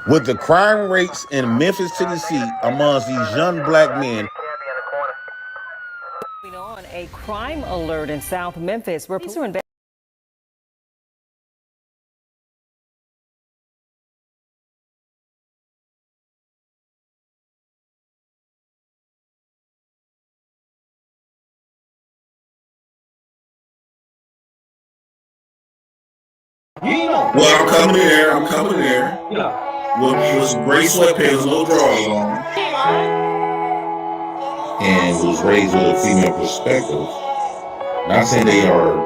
With the crime rates in Memphis, Tennessee amongst these young black men. On a crime alert in South Memphis where police are investigating. Well, I'm coming in there. I'm coming in there. With some gray sweatpants, little drawers on. And was raised with a female perspective. Not saying they are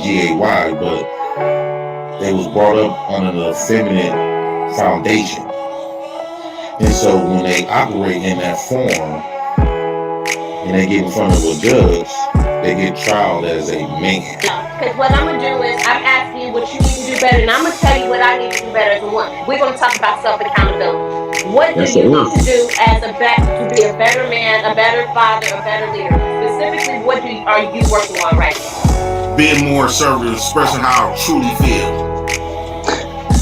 GAY, but they was brought up under the feminine foundation. And so when they operate in that form and they get in front of a judge, they get trialed as a man. Because what I'm going to do is I'm asking you what you need to do better, and I'm going to tell you what I need to do better as a woman. We're going to talk about self-accountability. What do you need to do to be a better man, a better father, a better leader? Specifically, what are you working on right now? Being more assertive, expressing how I truly feel.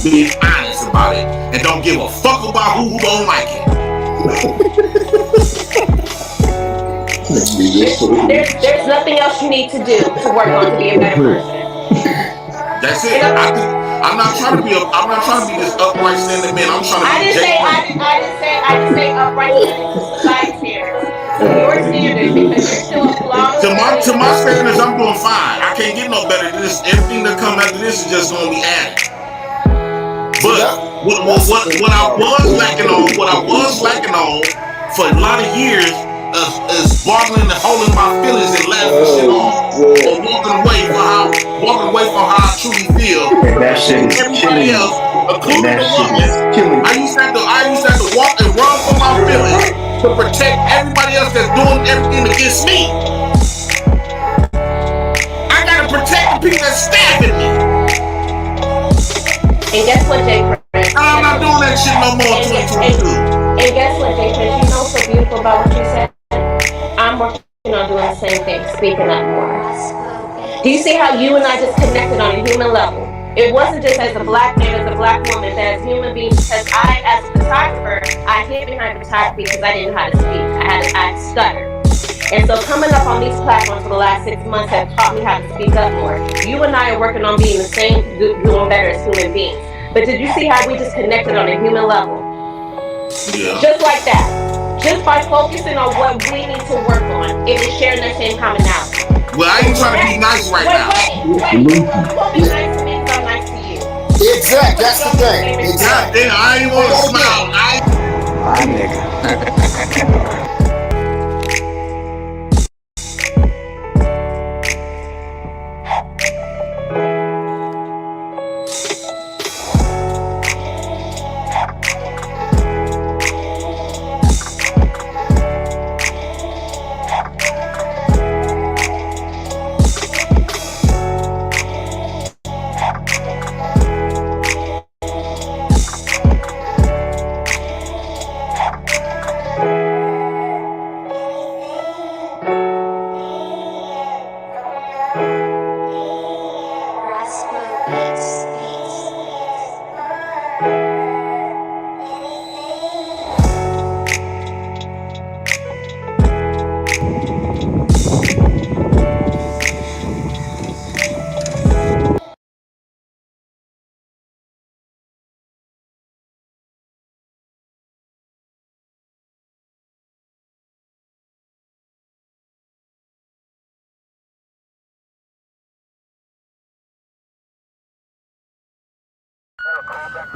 Being honest about it, and don't give a fuck about who don't like it. There's nothing else you need to do to work on to be a better person. That's it. I'm not trying to be this upright standing man. I'm trying to be. I didn't say upright standing. Society standards. So your standards, because you're still a flawed. To my standards, I'm doing fine. I can't get no better than this. Everything that comes after this is just gonna be added. But what I was lacking on for a lot of years is bottling and holding my feelings and laughing shit off, or walking away from how I truly feel. That shit is everybody else, including the woman. I used to have to walk and run from my feelings to protect everybody else that's doing everything against me. I gotta protect the people that's stabbing me. And guess what, Jay Prince? I'm not doing that shit no more in 2022. And guess what, Jay Prince? You know what's so beautiful about what you said? I'm working on doing the same thing, speaking up more. Do you see how you and I just connected on a human level? It wasn't just as a black man, as a black woman, but as human beings, because I, as a photographer, I hid behind photography because I didn't know how to speak. I stuttered. And so coming up on these platforms for the last 6 months have taught me how to speak up more. You and I are working on being the same, doing better as human beings. But did you see how we just connected on a human level? Yeah. Just like that. Just by focusing on what we need to work on, it is sharing that same commonality. Well, I ain't trying to be nice right now. Wait. Don't be nice to me because I'm nice to you. Exactly. That's the thing. Exactly. I ain't want to smile. My nigga.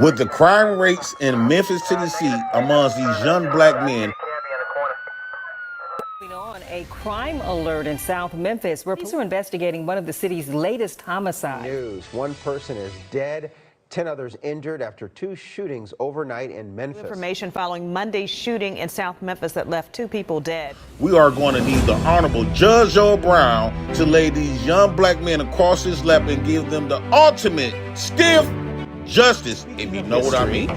With the crime rates in Memphis, Tennessee amongst these young black men. On a crime alert in South Memphis where police are investigating one of the city's latest homicides. News. One person is dead, 10 others injured after 2 shootings overnight in Memphis. Information following Monday's shooting in South Memphis that left 2 people dead. We are going to need the Honorable Judge Joe Brown to lay these young black men across his lap and give them the ultimate stiff justice, if you know what I mean.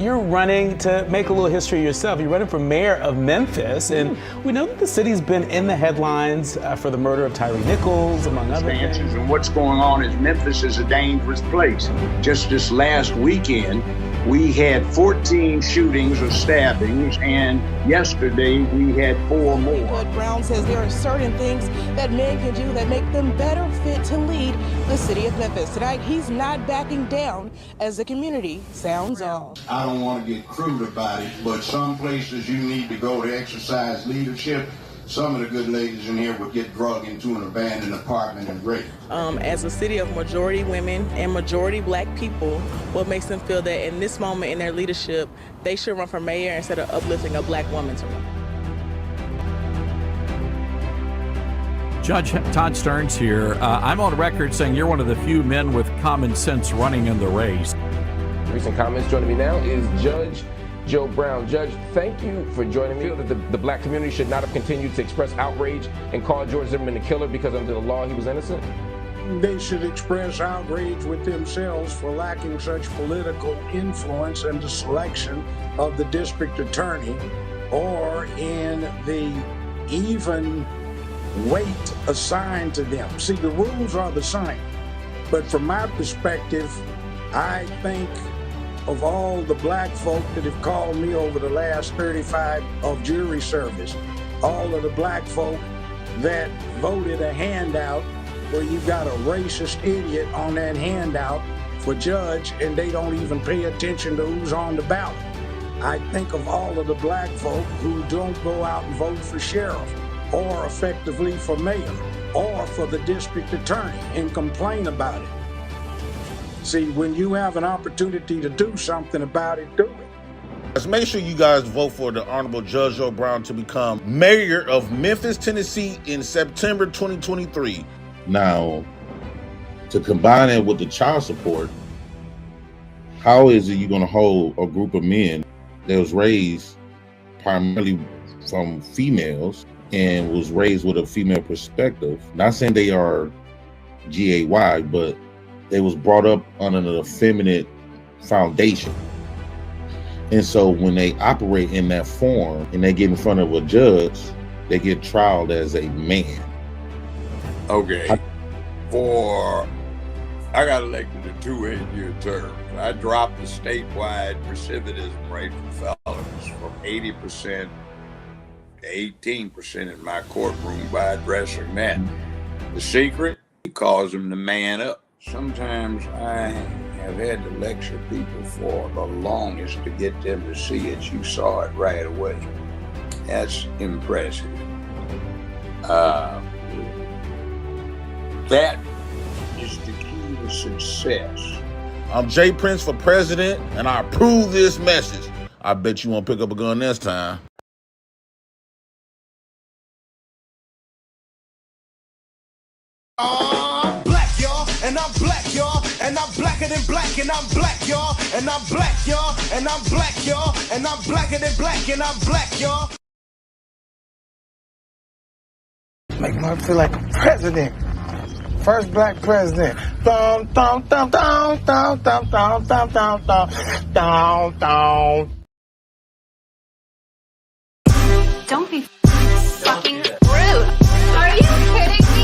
You're running to make a little history yourself. You're running for mayor of Memphis, and we know that the city's been in the headlines for the murder of Tyree Nichols, among other things. And what's going on is Memphis is a dangerous place. Just this last weekend, we had 14 shootings or stabbings, and yesterday we had 4 more. But Brown says there are certain things that men can do that make them better fit to lead the city of Memphis. Tonight, he's not backing down as the community sounds off. I don't want to get crude about it, but some places you need to go to exercise leadership. Some of the good ladies in here would get drugged into an abandoned apartment and raped. As a city of majority women and majority black people, what makes them feel that in this moment in their leadership, they should run for mayor instead of uplifting a black woman to run? Judge Todd Stearns here. I'm on record saying you're one of the few men with common sense running in the race. Recent comments. Joining me now is Judge Joe Brown. Judge, thank you for joining me. That the black community should not have continued to express outrage and call George Zimmerman a killer because under the law he was innocent? They should express outrage with themselves for lacking such political influence in the selection of the district attorney or in the even weight assigned to them. See, the rules are the same, but from my perspective, I think of all the black folk that have called me over the last 35 of jury service, all of the black folk that voted a handout where you got a racist idiot on that handout for judge and they don't even pay attention to who's on the ballot. I think of all of the black folk who don't go out and vote for sheriff or effectively for mayor or for the district attorney and complain about it. See, when you have an opportunity to do something about it, do it. Let's make sure you guys vote for the Honorable Judge Joe Brown to become mayor of Memphis, Tennessee in September 2023. Now, to combine it with the child support, how is it you're going to hold a group of men that was raised primarily from females and was raised with a female perspective? Not saying they are GAY, but they was brought up under an effeminate foundation. And so when they operate in that form and they get in front of a judge, they get trialed as a man. Okay. I got elected to 2 8-year terms. I dropped the statewide recidivism rate for felons from 80% to 18% in my courtroom by addressing that. The secret, he calls them to man up. Sometimes I have had to lecture people for the longest to get them to see it. You saw it right away. That's impressive. That is the key to success. I'm Jay Prince for president, and I approve this message. I bet you won't pick up a gun this time. Black, y'all, and I'm black, y'all, and I'm blacker than black, and I'm black, y'all, and I'm black, y'all, and I'm black, y'all, and I'm blacker than black, and I'm black, y'all. Make me feel like a president. First black president. Dum, dum, dum, dum, dum, dum, dum, dum, dum, dum, dum, dum. Don't be fucking rude. Are you kidding me?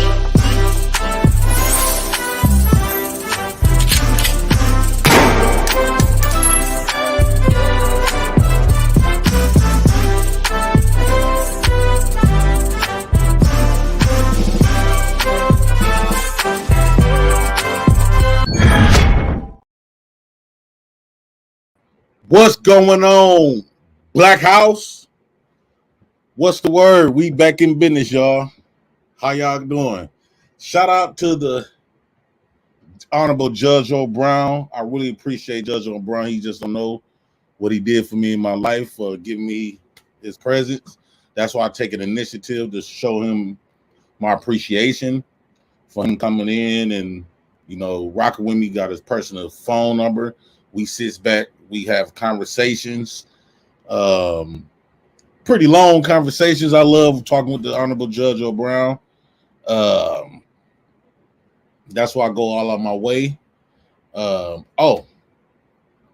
What's going on, Black House? What's the word? We back in business, y'all. How y'all doing? Shout out to the Honorable Judge O'Brown. I really appreciate Judge O'Brown. He just don't know what he did for me in my life for giving me his presence. That's why I take an initiative to show him my appreciation for him coming in and, you know, rocking with me. Got his personal phone number. We sit back. We have conversations, pretty long conversations. I love talking with the Honorable Judge O'Brown. That's why I go all out my way. Oh,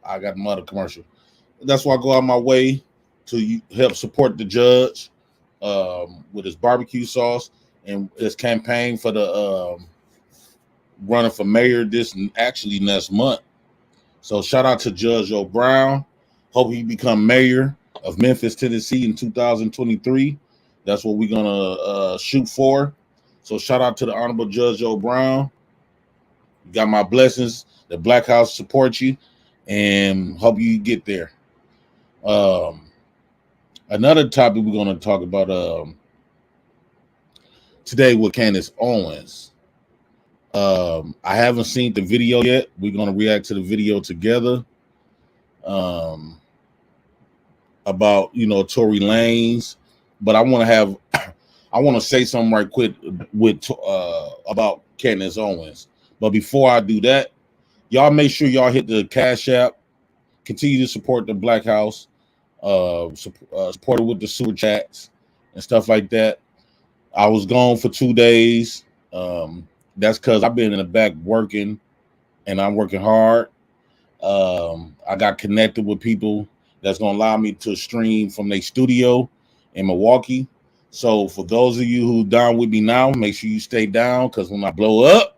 I got another commercial. That's why I go out my way to help support the judge with his barbecue sauce and his campaign for the running for mayor next month. So shout out to Judge Joe Brown. Hope he become mayor of Memphis, Tennessee in 2023. That's what we're gonna shoot for. So shout out to the Honorable Judge Joe Brown. You got my blessings. The Black House supports you, and hope you get there. Another topic we're going to talk about today with Candace Owens. I haven't seen the video yet. We're going to react to the video together about, Tory Lanez. But I want to say something right quick about Candace Owens. But before I do that, y'all make sure y'all hit the Cash App. Continue to support the Black House. Support it with the super chats and stuff like that. I was gone for 2 days. That's because I've been in the back working, and I'm working hard. I got connected with people that's going to allow me to stream from their studio in Milwaukee. So for those of you who down with me now, make sure you stay down, because when I blow up,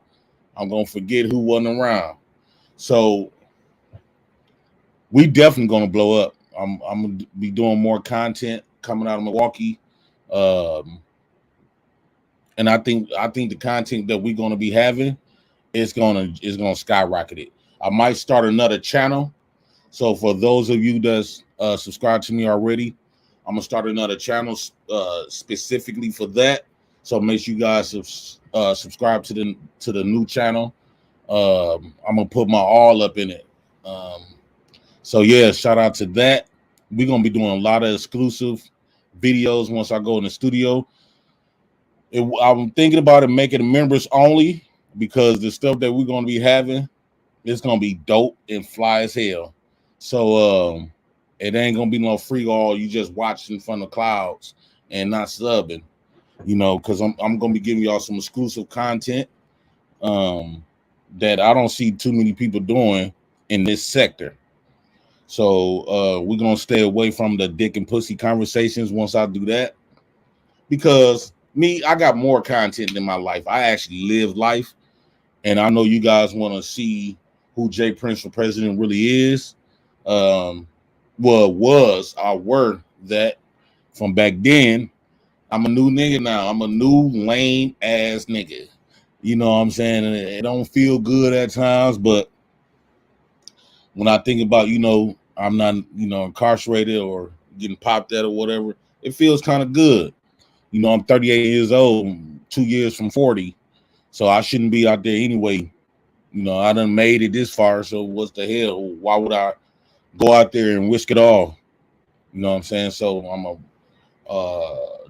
I'm going to forget who wasn't around. So we definitely going to blow up. I'm going to be doing more content coming out of Milwaukee. And I think the content that we're going to be having is going to skyrocket it. I might start another channel. So for those of you that's subscribed to me already, I'm going to start another channel specifically for that. So make sure you guys subscribe to the new channel. I'm going to put my all up in it. So yeah, shout out to that. We're going to be doing a lot of exclusive videos once I go in the studio. I'm thinking about it making it members only, because the stuff that we're going to be having is going to be dope and fly as hell. So it ain't going to be no free all you just watching from the clouds and not subbing, because I'm going to be giving y'all some exclusive content that I don't see too many people doing in this sector. So we're going to stay away from the dick and pussy conversations once I do that, because I got more content in my life. I actually live life, and I know you guys want to see who Jay Prince for president really is. I were that from back then. I'm a new nigga now. I'm a new lame ass nigga. You know what I'm saying? And it don't feel good at times, but when I think about, I'm not, incarcerated or getting popped at or whatever, it feels kind of good. I'm 38 years old, 2 years from 40, so I shouldn't be out there anyway. I done made it this far, so what's the hell? Why would I go out there and risk it all? You know what I'm saying? So I'm a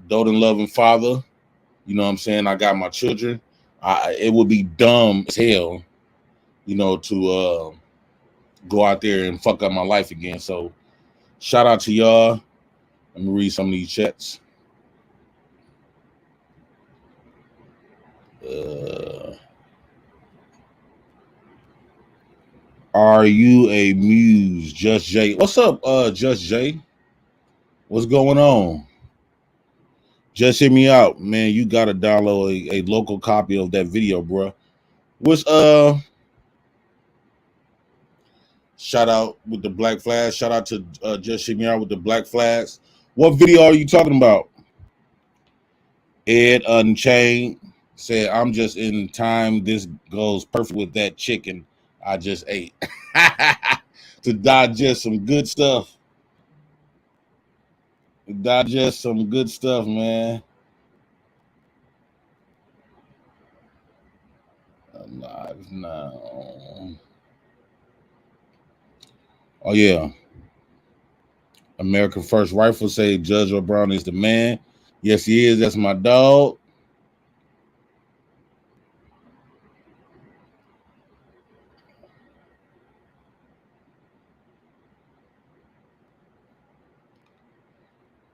doting, loving father. You know what I'm saying? I got my children. It would be dumb as hell, to go out there and fuck up my life again. So shout out to y'all. Let me read some of these chats. Are you a muse, Just Jay? What's up, Just Jay? What's going on? Just hear me out, man. You gotta download a local copy of that video, bro. What's shout out with the black flags. Shout out to Just hear me out with the black flags. What video are you talking about? Ed Unchained said, I'm just in time. This goes perfect with that chicken I just ate. To digest some good stuff. Digest some good stuff, man. Live now. Oh yeah. American First Rifle say Judge O'Brien is the man. Yes, he is. That's my dog.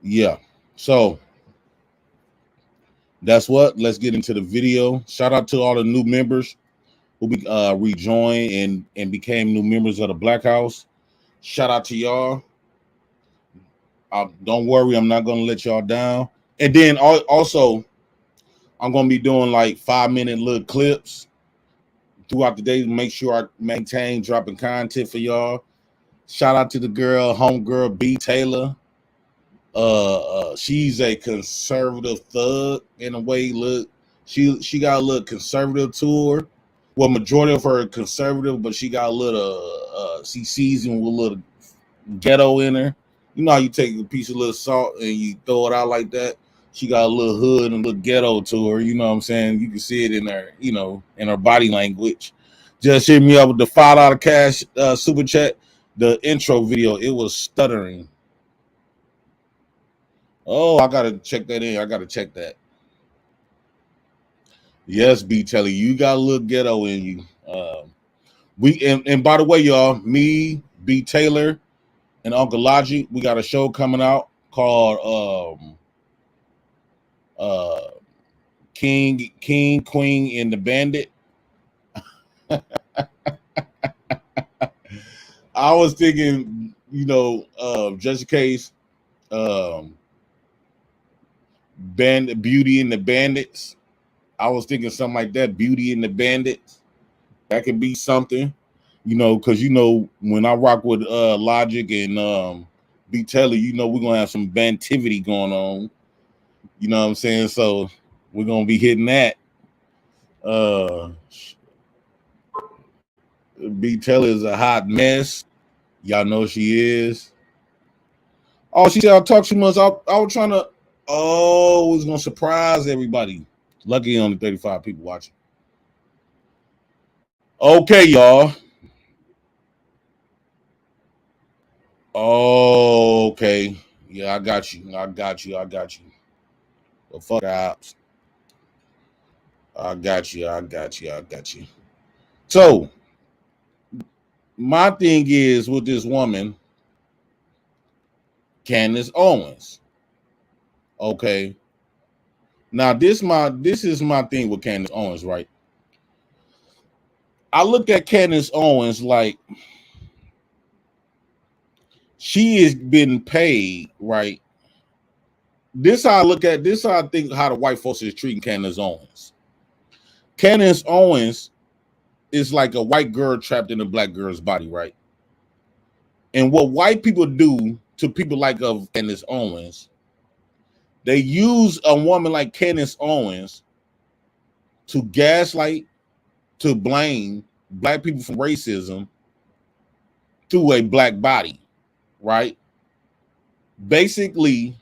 Yeah. So that's what. Let's get into the video. Shout out to all the new members who rejoined and became new members of the Black House. Shout out to y'all. Don't worry, I'm not gonna let y'all down. And then also, I'm gonna be doing like 5-minute little clips throughout the day to make sure I maintain dropping content for y'all. Shout out to the girl, homegirl B Taylor. She's a conservative thug in a way. Look, she got a little conservative to her. Well, majority of her conservative, but she got a little she seasoned with a little ghetto in her. You know how you take a piece of little salt and you throw it out like that? She got a little hood and a little ghetto to her, you know what I'm saying? You can see it in her, you know, in her body language. Just hit me up with the $5 cash super chat. The intro video, it was stuttering. Oh, I gotta check that in. I gotta check that. Yes, B Telly, you got a little ghetto in you. And by the way, y'all, me, B Taylor, and Uncle Logic, we got a show coming out called King, Queen, and the Bandit. I was thinking, you know, just in case, Beauty and the Bandits. I was thinking something like that, Beauty and the Bandits. That could be something, you know, because you know when I rock with Logic and B Telly, you know we're gonna have some bantivity going on. You know what I'm saying? So we're gonna be hitting that. B Telly is a hot mess. Y'all know she is. Oh, she said I talk too much. I was trying to. Oh, it was gonna surprise everybody. Lucky only 35 people watching. Okay, y'all. Oh, okay. Yeah, I got you. I got you. Well, fuck the ops. I got you. So, my thing is with this woman, Candace Owens. Okay. Now, this is my thing with Candace Owens, right? I look at Candace Owens like she is been paid, right? This how I look at this. How I think how the white folks is treating Candace Owens. Candace Owens is like a white girl trapped in a black girl's body, right? And what white people do to people like of Candace Owens, they use a woman like Candace Owens to gaslight, to blame black people for racism through a black body, right? Basically,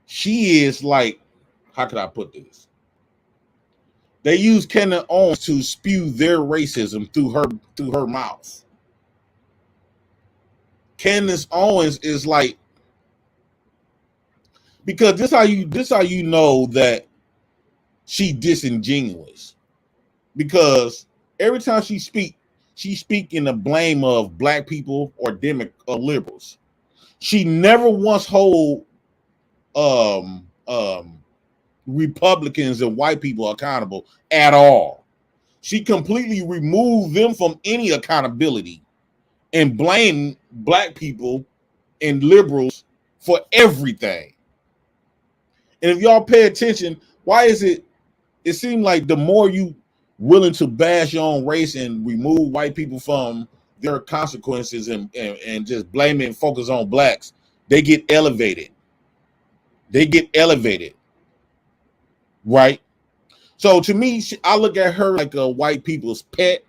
she is like, how could I put this? They use Candace Owens to spew their racism through her mouth. Candace Owens is like, because this how you know that she disingenuous, because every time she speak in the blame of black people or liberals. She never once hold Republicans and white people accountable at all. She completely removed them from any accountability and blame black people and liberals for everything. And if y'all pay attention, why is it seems like the more you willing to bash your own race and remove white people from their consequences and just blame it and focus on blacks, they get elevated. Right? So to me, I look at her like a white people's pet.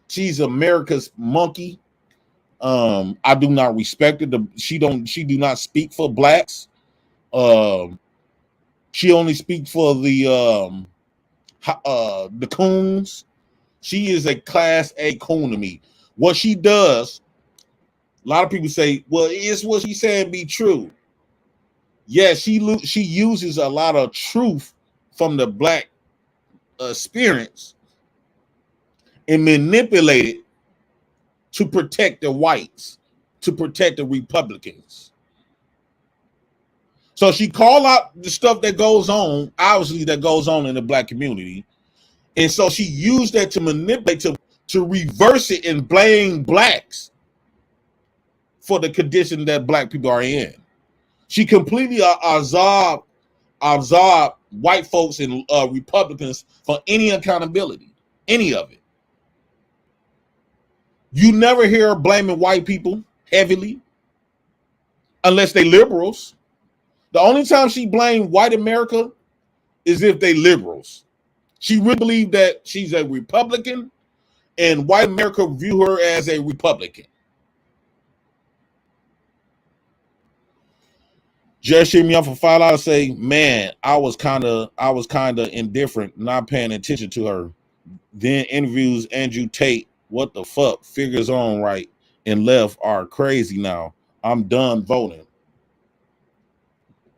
She's America's monkey. I do not respect her. She do not speak for blacks. She only speaks for the coons. She is a class A coon to me. What she does, a lot of people say, well, is what she said be true. Yeah, she uses a lot of truth from the black experience and manipulate it to protect the whites, to protect the Republicans. So she call out the stuff that goes on, obviously that goes on in the black community. And so she used that to manipulate, to reverse it and blame blacks. for the condition that black people are in. She completely absorbed white folks and Republicans for any accountability, any of it. You never hear her blaming white people heavily unless they liberals. The only time she blamed white America is if they liberals. She really believed that she's a Republican and white America view her as a Republican. Just hear me out for $5. Say, man, I was kind of indifferent, not paying attention to her. Then interviews Andrew Tate. What the fuck? Figures on right and left are crazy now. I'm done voting.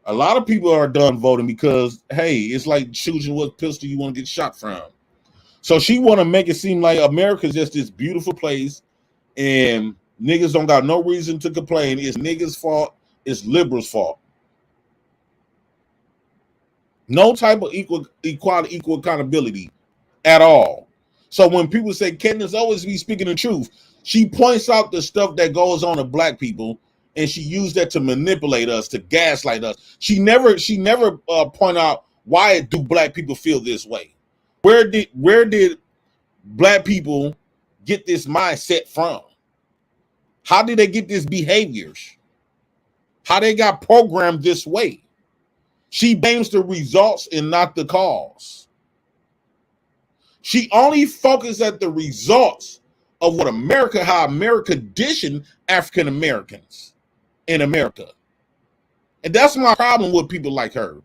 A lot of people are done voting because, hey, it's like choosing what pistol you want to get shot from. So she want to make it seem like America's just this beautiful place and niggas don't got no reason to complain. It's niggas' fault. It's liberals' fault. No type of equal equality, equal accountability at all. So when people say Candace Owens be speaking the truth, she points out the stuff that goes on to black people, and she used that to manipulate us, to gaslight us. She never point out why do black people feel this way. Where did black people get this mindset from? How did they get these behaviors? How they got programmed this way? She blames the results and not the cause. She only focuses at the results of what America, how America conditioned African Americans in America. And that's my problem with people like her.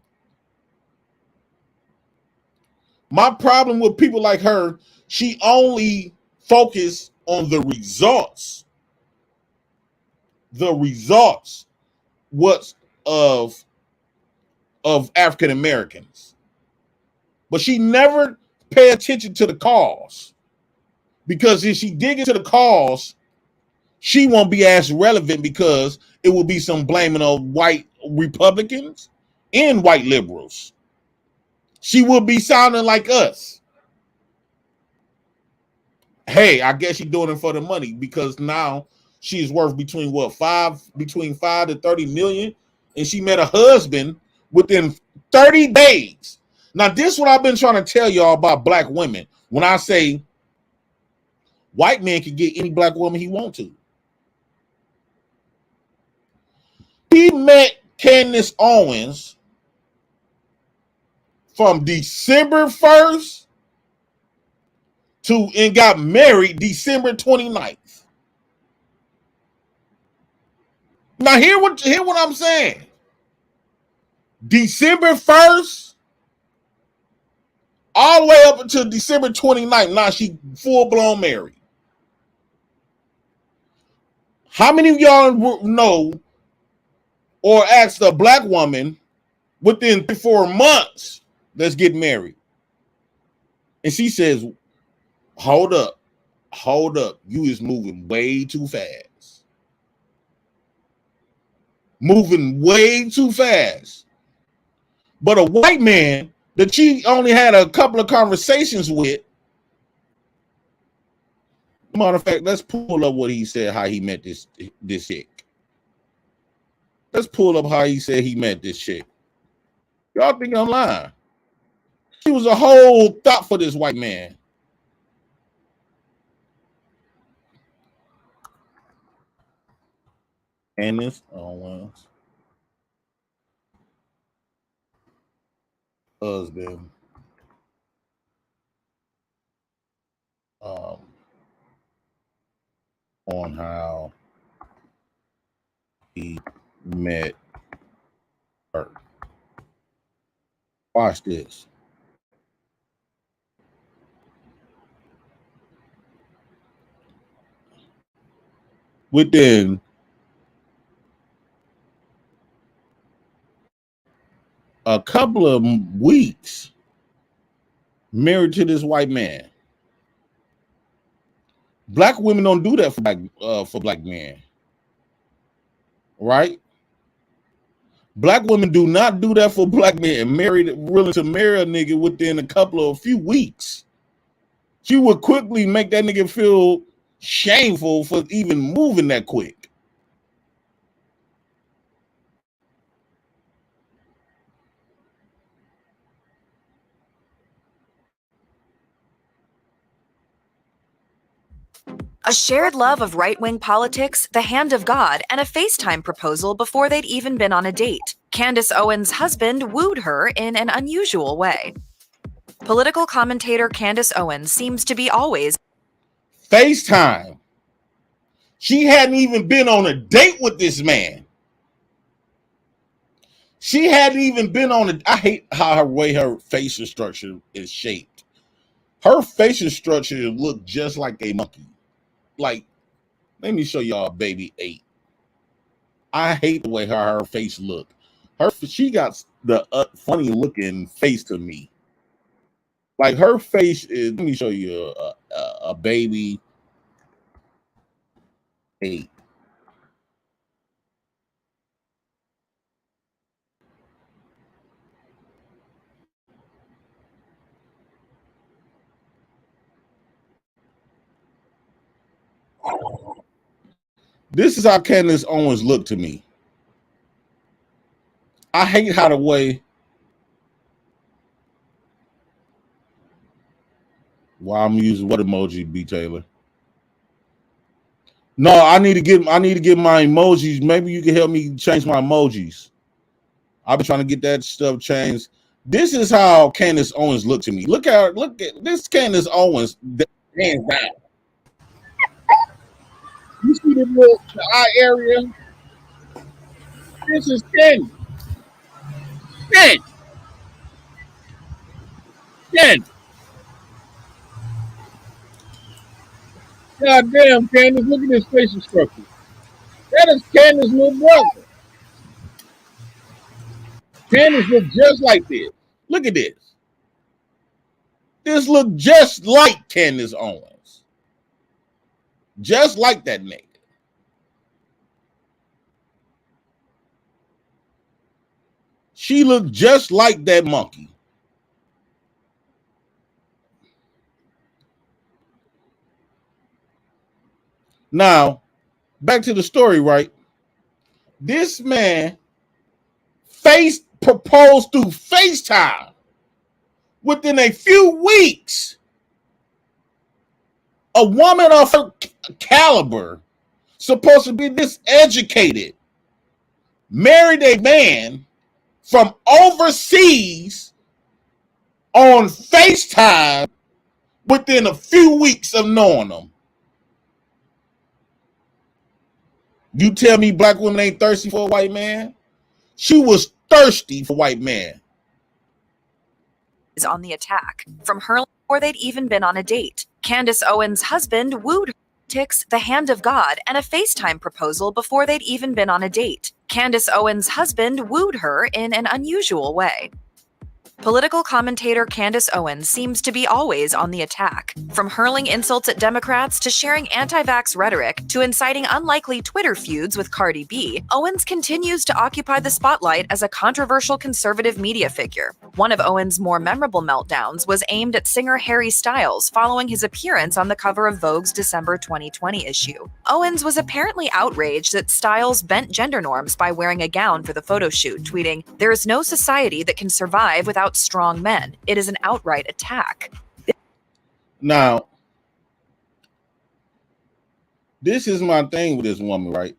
My problem with people like her, she only focuses on the results. The results what's of African Americans. But she never pay attention to the cause. Because if she dig into the cause, she won't be as relevant because it will be some blaming of white Republicans and white liberals. She will be sounding like us. Hey, I guess she's doing it for the money because now she's worth between 5 to 30 million, and she met a husband within 30 days. Now, this is what I've been trying to tell y'all about black women. When I say white man can get any black woman he wants to. He met Candace Owens from December 1st and got married December 29th. Now hear what I'm saying. December 1st all the way up until December 29th. Now she full-blown married. How many of y'all know or asked a black woman within 4 months, let's get married? And she says, hold up, you is moving way too fast. Moving way too fast. But a white man that she only had a couple of conversations with, matter of fact, let's pull up what he said, how he met this chick. Let's pull up how he said he met this chick. Y'all think I'm lying? She was a whole thought for this white man. Candace Owens' husband on how he met her. Watch this. Within a couple of weeks, married to this white man. Black women don't do that for black men, right? Black women do not do that for black men. Willing to marry a nigga within a few weeks. She would quickly make that nigga feel shameful for even moving that quick. A shared love of right-wing politics, the hand of God, and a FaceTime proposal before they'd even been on a date. Candace Owens' husband wooed her in an unusual way. Political commentator Candace Owens seems to be always FaceTime. She hadn't even been on a date with this man. She hadn't even been on a. I hate how her facial structure is shaped. Her facial structure looked just like a monkey. Like, let me show y'all baby 8. I hate the way her face looked. She got the funny looking face to me. Like her face is. Let me show you a baby 8. This is how Candace Owens looked to me. I hate how the way. Why I'm using what emoji, B. Taylor? No, I need to get my emojis. Maybe you can help me change my emojis. I've been trying to get that stuff changed. This is how Candace Owens looked to me. Look at this Candace Owens hands down. You see the eye area? This is Candace. Candace. God damn, Candace, look at this facial structure. That is Candace's little brother. Candace look just like this. Look at this. This look just like Candace Owens. Just like that nigga. She looked just like that monkey. Now, back to the story, right? This man proposed through FaceTime within a few weeks. A woman of her caliber, supposed to be this educated, married a man from overseas on FaceTime within a few weeks of knowing them. You tell me black women ain't thirsty for a white man? She was thirsty for a white man. is on the attack, from her before they'd even been on a date. Candace Owens' husband wooed her politics, the hand of God, and a FaceTime proposal before they'd even been on a date. Candace Owens' husband wooed her in an unusual way. Political commentator Candace Owens seems to be always on the attack, from hurling insults at Democrats to sharing anti-vax rhetoric to inciting unlikely Twitter feuds with Cardi B. Owens continues to occupy the spotlight as a controversial conservative media figure. One of Owens' more memorable meltdowns was aimed at singer Harry Styles following his appearance on the cover of Vogue's December 2020 issue. Owens was apparently outraged that Styles bent gender norms by wearing a gown for the photo shoot, tweeting, "There is no society that can survive without strong men. It is an outright attack." Now, this is my thing with this woman, right?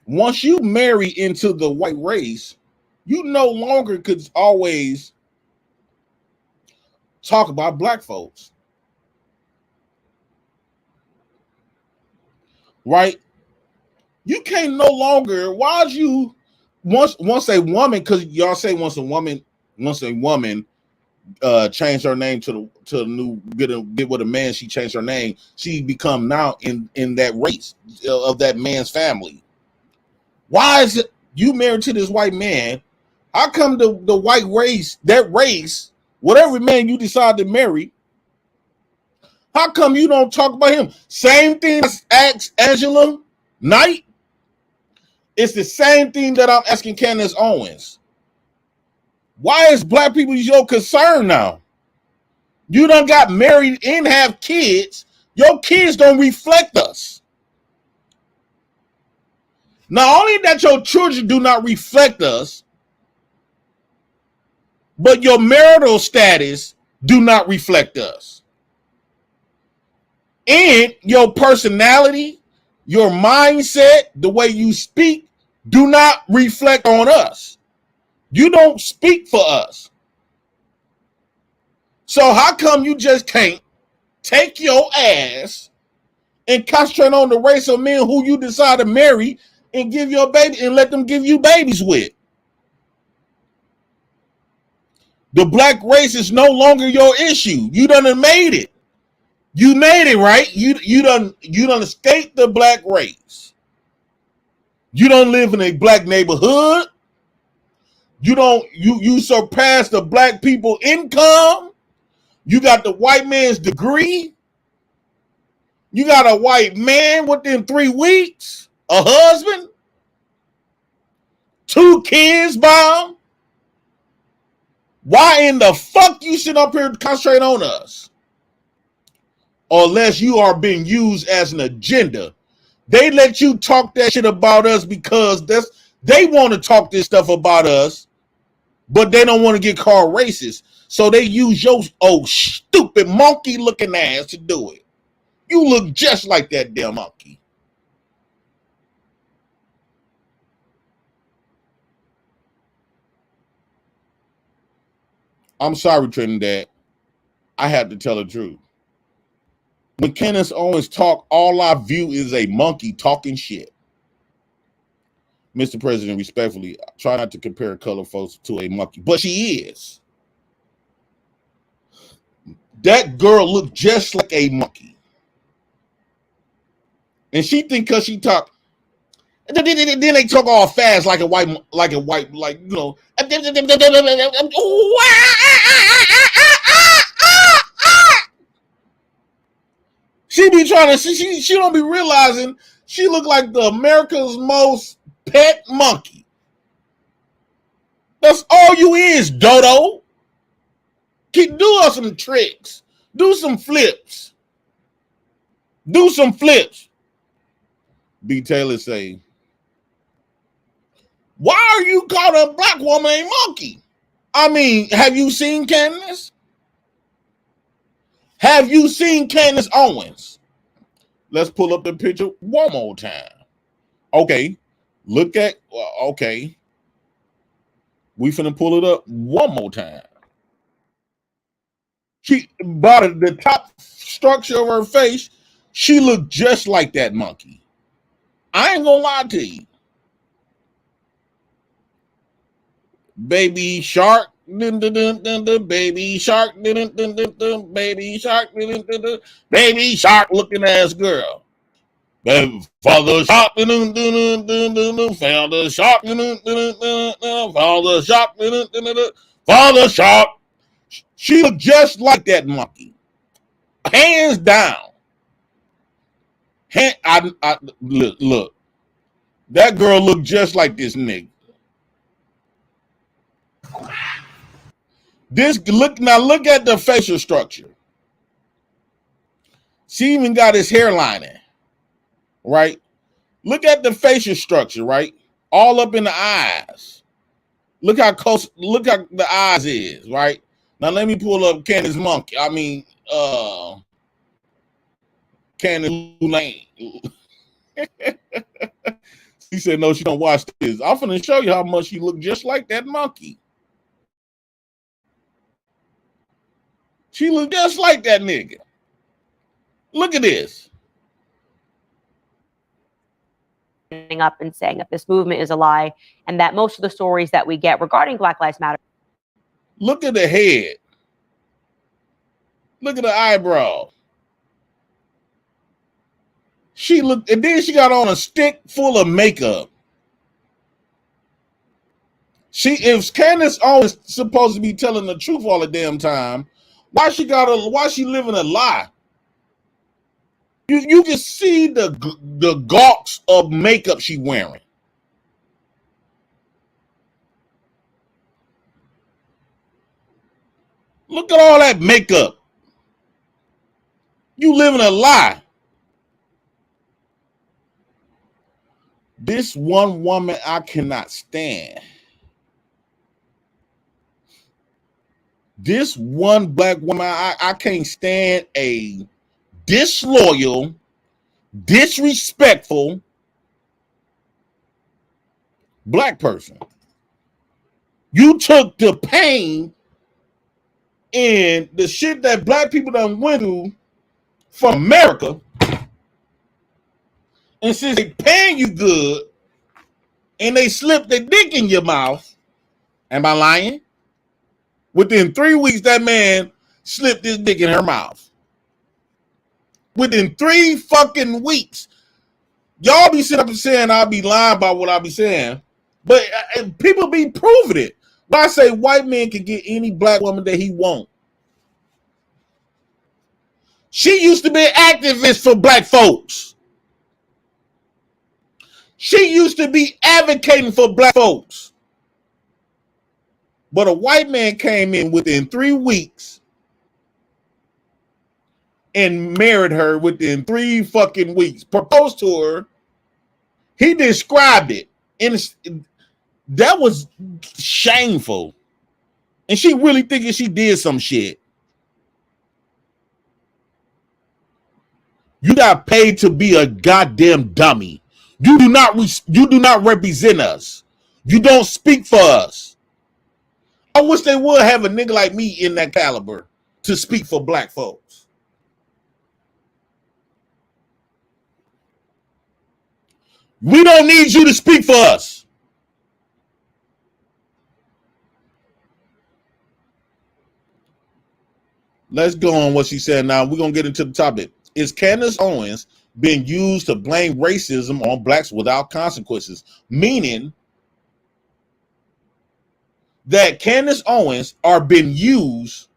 Once you marry into the white race, you no longer could always talk about black folks. Right? You can't no longer, why'd you once a woman, because y'all say once a woman changed her name to the new get with a man, she changed her name, she become now in that race of that man's family. Why is it you married to this white man? How come the white race, that race, whatever man you decide to marry, how come you don't talk about him? Same thing as asked Angela Knight. It's the same thing that I'm asking Candace Owens. Why is black people your concern now? You done got married and have kids. Your kids don't reflect us. Not only that your children do not reflect us, but your marital status do not reflect us. And your personality, your mindset, the way you speak, do not reflect on us. You don't speak for us. So how come you just can't take your ass and concentrate on the race of men who you decide to marry and give your baby and let them give you babies with? The black race is no longer your issue. You done made it. You made it, right? You done escaped the black race. You don't live in a black neighborhood. You surpass the black people income. You got the white man's degree. You got a white man within 3 weeks, a husband, 2 kids by him. Why in the fuck you sit up here and concentrate on us? Unless you are being used as an agenda. They let you talk that shit about us because they want to talk this stuff about us, but they don't want to get called racist. So they use your old stupid monkey looking ass to do it. You look just like that damn monkey. I'm sorry, Trinidad. I have to tell the truth. When Candace Owens talk, all I view is a monkey talking shit. Mr. President, respectfully, try not to compare color folks to a monkey, but she is. That girl looked just like a monkey. And she think because she talk, then they talk all fast like a white, like, you know. She be trying to, she don't be realizing she look like the America's most pet monkey. That's all you is, Dodo. Do us some tricks. Do some flips. Do some flips. B. Taylor say, why are you calling a black woman a monkey? I mean, have you seen Candace? Have you seen Candace Owens? Let's pull up the picture one more time. Okay. Look at, okay. We finna pull it up one more time. She bought the top structure of her face. She looked just like that monkey. I ain't gonna lie to you. Baby shark, dun, dun, dun, dun, dun, baby shark, dun, dun, dun, dun, dun, baby shark, dun, dun, dun, dun, baby shark looking ass girl. Father shark, dun, dun, dun, dun, dun, dun, father shark, dun, dun, dun, dun, dun, father shark, dun, dun, dun, dun, father shark. She looked just like that monkey, hands down. Look, that girl looked just like this nigga. Look at the facial structure. She even got his hairline in, right? Look at the facial structure, right? All up in the eyes. Look how close, look how the eyes is, right? Now let me pull up Candace Monkey. I mean, Candace Lane. She said, no, she don't watch this. I'm finna show you how much she looked just like that monkey. She looked just like that nigga. Look at this. Up and saying that this movement is a lie and that most of the stories that we get regarding Black Lives Matter. Look at the head. Look at the eyebrow. She looked, and then she got on a stick full of makeup. If Candace Owens supposed to be telling the truth all the damn time, why she living a lie? You can see the gawks of makeup she wearing. Look at all that makeup. You living a lie. This one woman I cannot stand. This one black woman, I can't stand a disloyal, disrespectful black person. You took the pain and the shit that black people done went through from America, and since they paying you good and they slipped their dick in your mouth, am I lying? Within 3 weeks, that man slipped his dick in her mouth. Within 3 fucking weeks. Y'all be sitting up and saying I'll be lying about what I be saying, but people be proving it. When I say white man can get any black woman that he want. She used to be an activist for black folks. She used to be advocating for black folks. But a white man came in within 3 weeks and married her within 3 fucking weeks. Proposed to her. He described it. And that was shameful. And she really thinking she did some shit. You got paid to be a goddamn dummy. You do not represent us. You don't speak for us. I wish they would have a nigga like me in that caliber to speak for black folks. We don't need you to speak for us. Let's go on what she said now. We're going to get into the topic. Is Candace Owens being used to blame racism on blacks without consequences? Meaning that Candace Owens are being used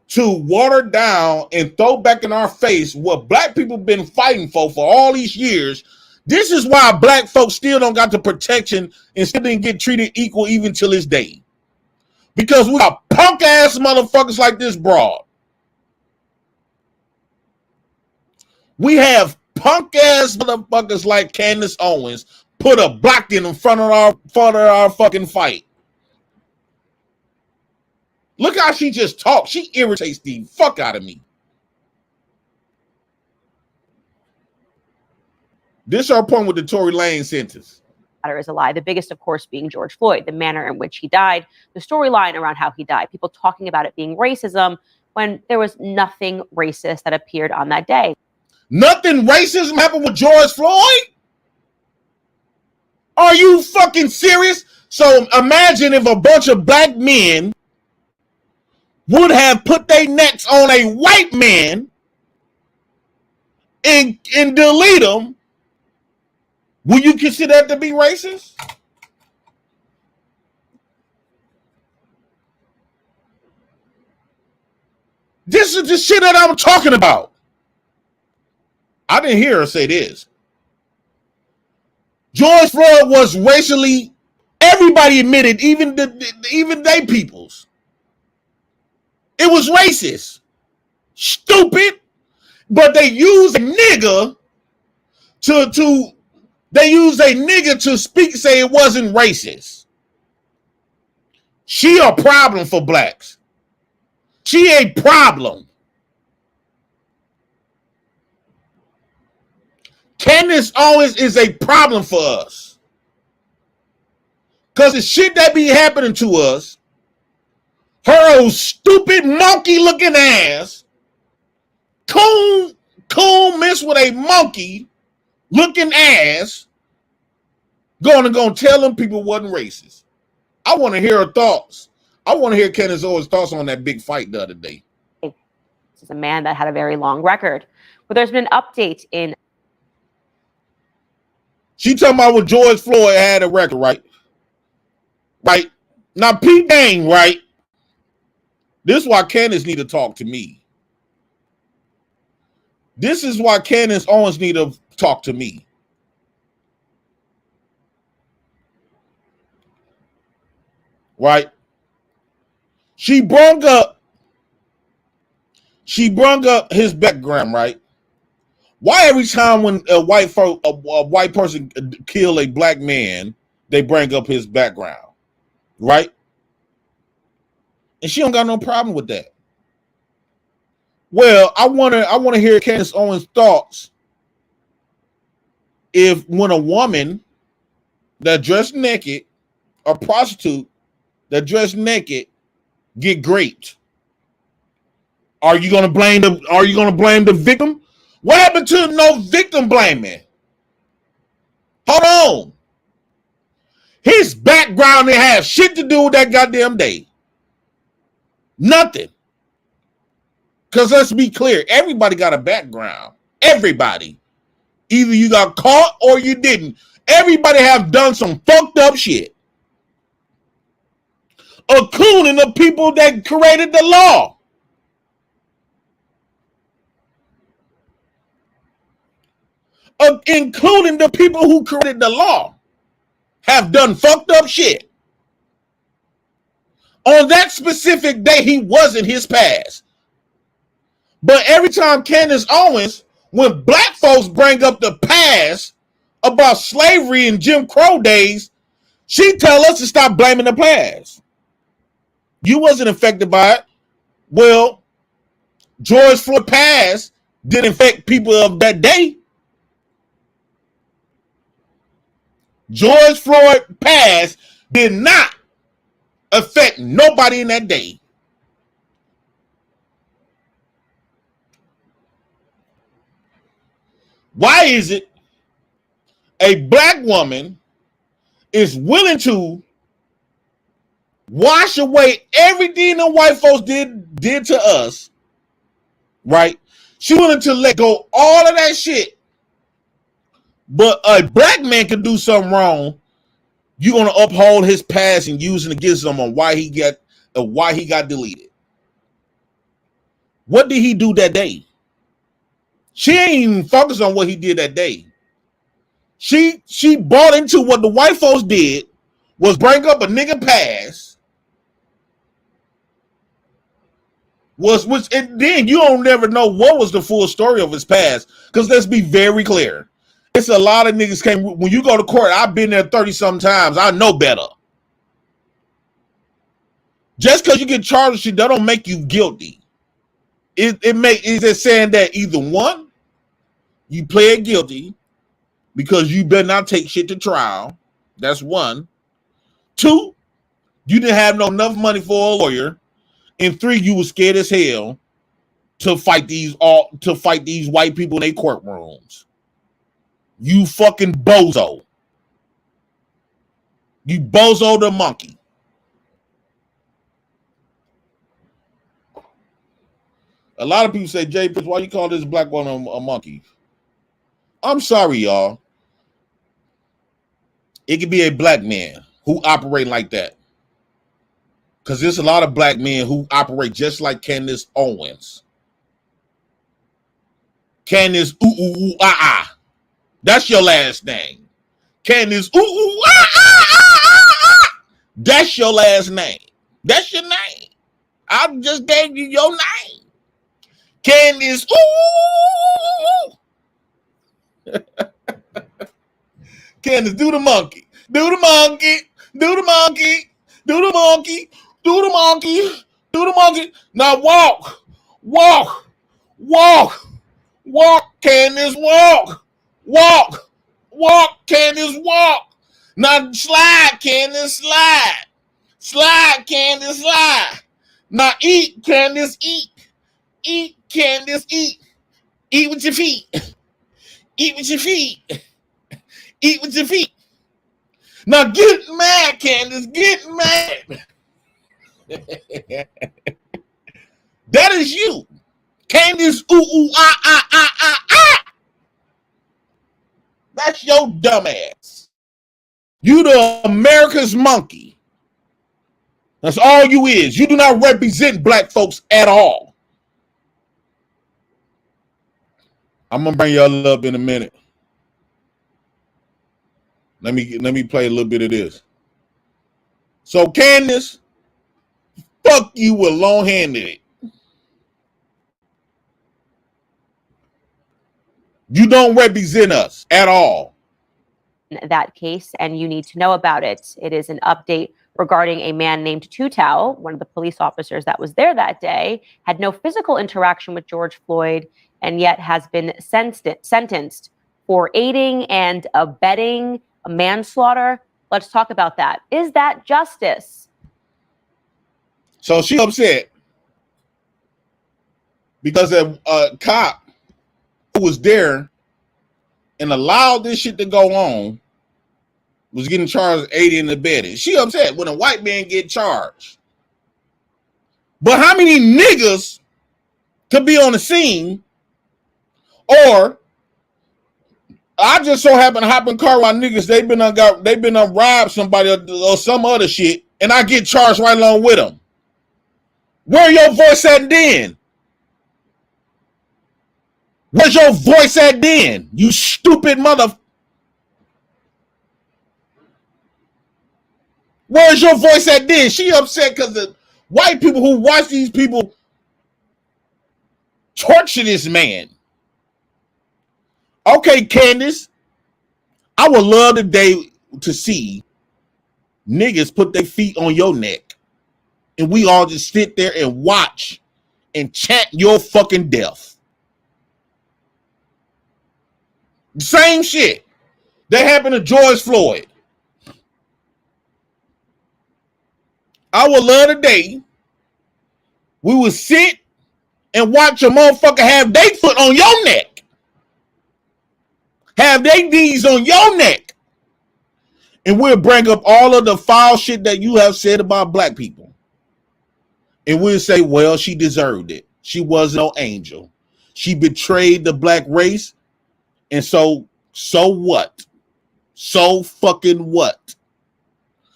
to water down and throw back in our face what black people been fighting for all these years. This is why black folks still don't got the protection and still didn't get treated equal even till this day. Because we got punk ass motherfuckers like this broad. We have punk ass motherfuckers like Candace Owens put a block in front of our fucking fight. Look how she just talks. She irritates the fuck out of me. This is our point with the Tory Lane sentence. Is a lie. The biggest, of course, being George Floyd, the manner in which he died, the storyline around how he died, people talking about it being racism when there was nothing racist that appeared on that day. Nothing racism happened with George Floyd? Are you fucking serious? So imagine if a bunch of black men would have put their necks on a white man and delete them. Will you consider that to be racist? This is the shit that I'm talking about. I didn't hear her say this. George Floyd was racially, everybody admitted, even they peoples. It was racist. Stupid. But they use a nigga to speak, say it wasn't racist. She a problem for blacks. She a problem. Candace Owens is a problem for us. Because the shit that be happening to us, her old stupid monkey looking ass, coon mixed with a monkey looking ass, gonna tell them people wasn't racist. I want to hear her thoughts. I want to hear Candace Owens' thoughts on that big fight the other day. This is a man that had a very long record. But there's been an update in. She talking about when George Floyd had a record, right? Right. Now, Pete Dang, right? This is why Candace need to talk to me. This is why Candace Owens need to talk to me. Right? She brung up his background, right? Why every time when a white person kill a black man, they bring up his background, right? And she don't got no problem with that. Well, I wanna hear Candace Owens' thoughts if when a woman that dressed naked, a prostitute that dressed naked, get raped. Are you gonna blame the victim? What happened to no victim blaming? Hold on. His background didn't have shit to do with that goddamn day. Nothing. Because let's be clear, everybody got a background. Everybody. Either you got caught or you didn't. Everybody have done some fucked up shit. Including the people that created the law. Including the people who created the law. Have done fucked up shit. On that specific day, he wasn't his past. But every time Candace Owens, when black folks bring up the past about slavery and Jim Crow days, she tell us to stop blaming the past. You wasn't affected by it. Well, George Floyd past didn't affect people of that day. George Floyd past did not affect nobody in that day. Why is it a black woman is willing to wash away everything the white folks did to us, right? She willing to let go all of that shit. But a black man can do something wrong. You're gonna uphold his past and use it against him on why he got deleted. What did he do that day? She ain't even focused on what he did that day. She bought into what the white folks did was bring up a nigga past. And then you don't never know what was the full story of his past. Because let's be very clear. It's a lot of niggas came when you go to court. I've been there 30-some times. I know better. Just because you get charged with shit, that don't make you guilty. It's just saying that either one, you pled guilty because you better not take shit to trial. That's one. Two, you didn't have enough money for a lawyer. And three, you were scared as hell to fight these white people in their courtrooms. You fucking bozo. You bozo the monkey. A lot of people say, Jay, why you call this black one a monkey? I'm sorry, y'all. It could be a black man who operate like that. Because there's a lot of black men who operate just like Candace Owens. Candace ah. That's your last name. Candace ah. That's your last name. That's your name. I just gave you your name. Candace Candace, do the monkey. Do the monkey. Do the monkey. Do the monkey. Do the monkey. Do the monkey. Now walk. Walk. Walk. Walk, Candace, walk. Walk. Walk, Candace, walk. Now slide, Candace, slide. Slide, Candace, slide. Now eat, Candace, eat. Eat, Candace, eat. Eat with your feet. Eat with your feet. Eat with your feet. Now get mad, Candace. Get mad. That is you. Candace ah. That's your dumb ass. You the America's monkey. That's all you is. You do not represent black folks at all. I'm gonna bring y'all up in a minute. Let me play a little bit of this. So Candace, fuck you with long-handed. You don't represent us at all. That case, and you need to know about it. It is an update regarding a man named Tutau, one of the police officers that was there that day, had no physical interaction with George Floyd and yet has been sentenced for aiding and abetting a manslaughter. Let's talk about that. Is that justice? So she upset because a cop who was there and allowed this shit to go on was getting charged aiding and abetting. She upset when a white man get charged. But how many niggas could be on the scene? Or I just so happen to hop in car while niggas they been robbed somebody or some other shit, and I get charged right along with them. Where your voice at then? Where's your voice at then? You stupid mother. Where's your voice at then? She upset because the white people who watch these people torture this man. Okay, Candace, I would love today to see niggas put their feet on your neck and we all just sit there and watch and chant your fucking death. Same shit that happened to George Floyd. I would love today we would sit and watch a motherfucker have their foot on your neck. Have their knees on your neck. And we'll bring up all of the foul shit that you have said about black people. And we'll say, well, she deserved it. She was no angel. She betrayed the black race. And so what? So fucking what?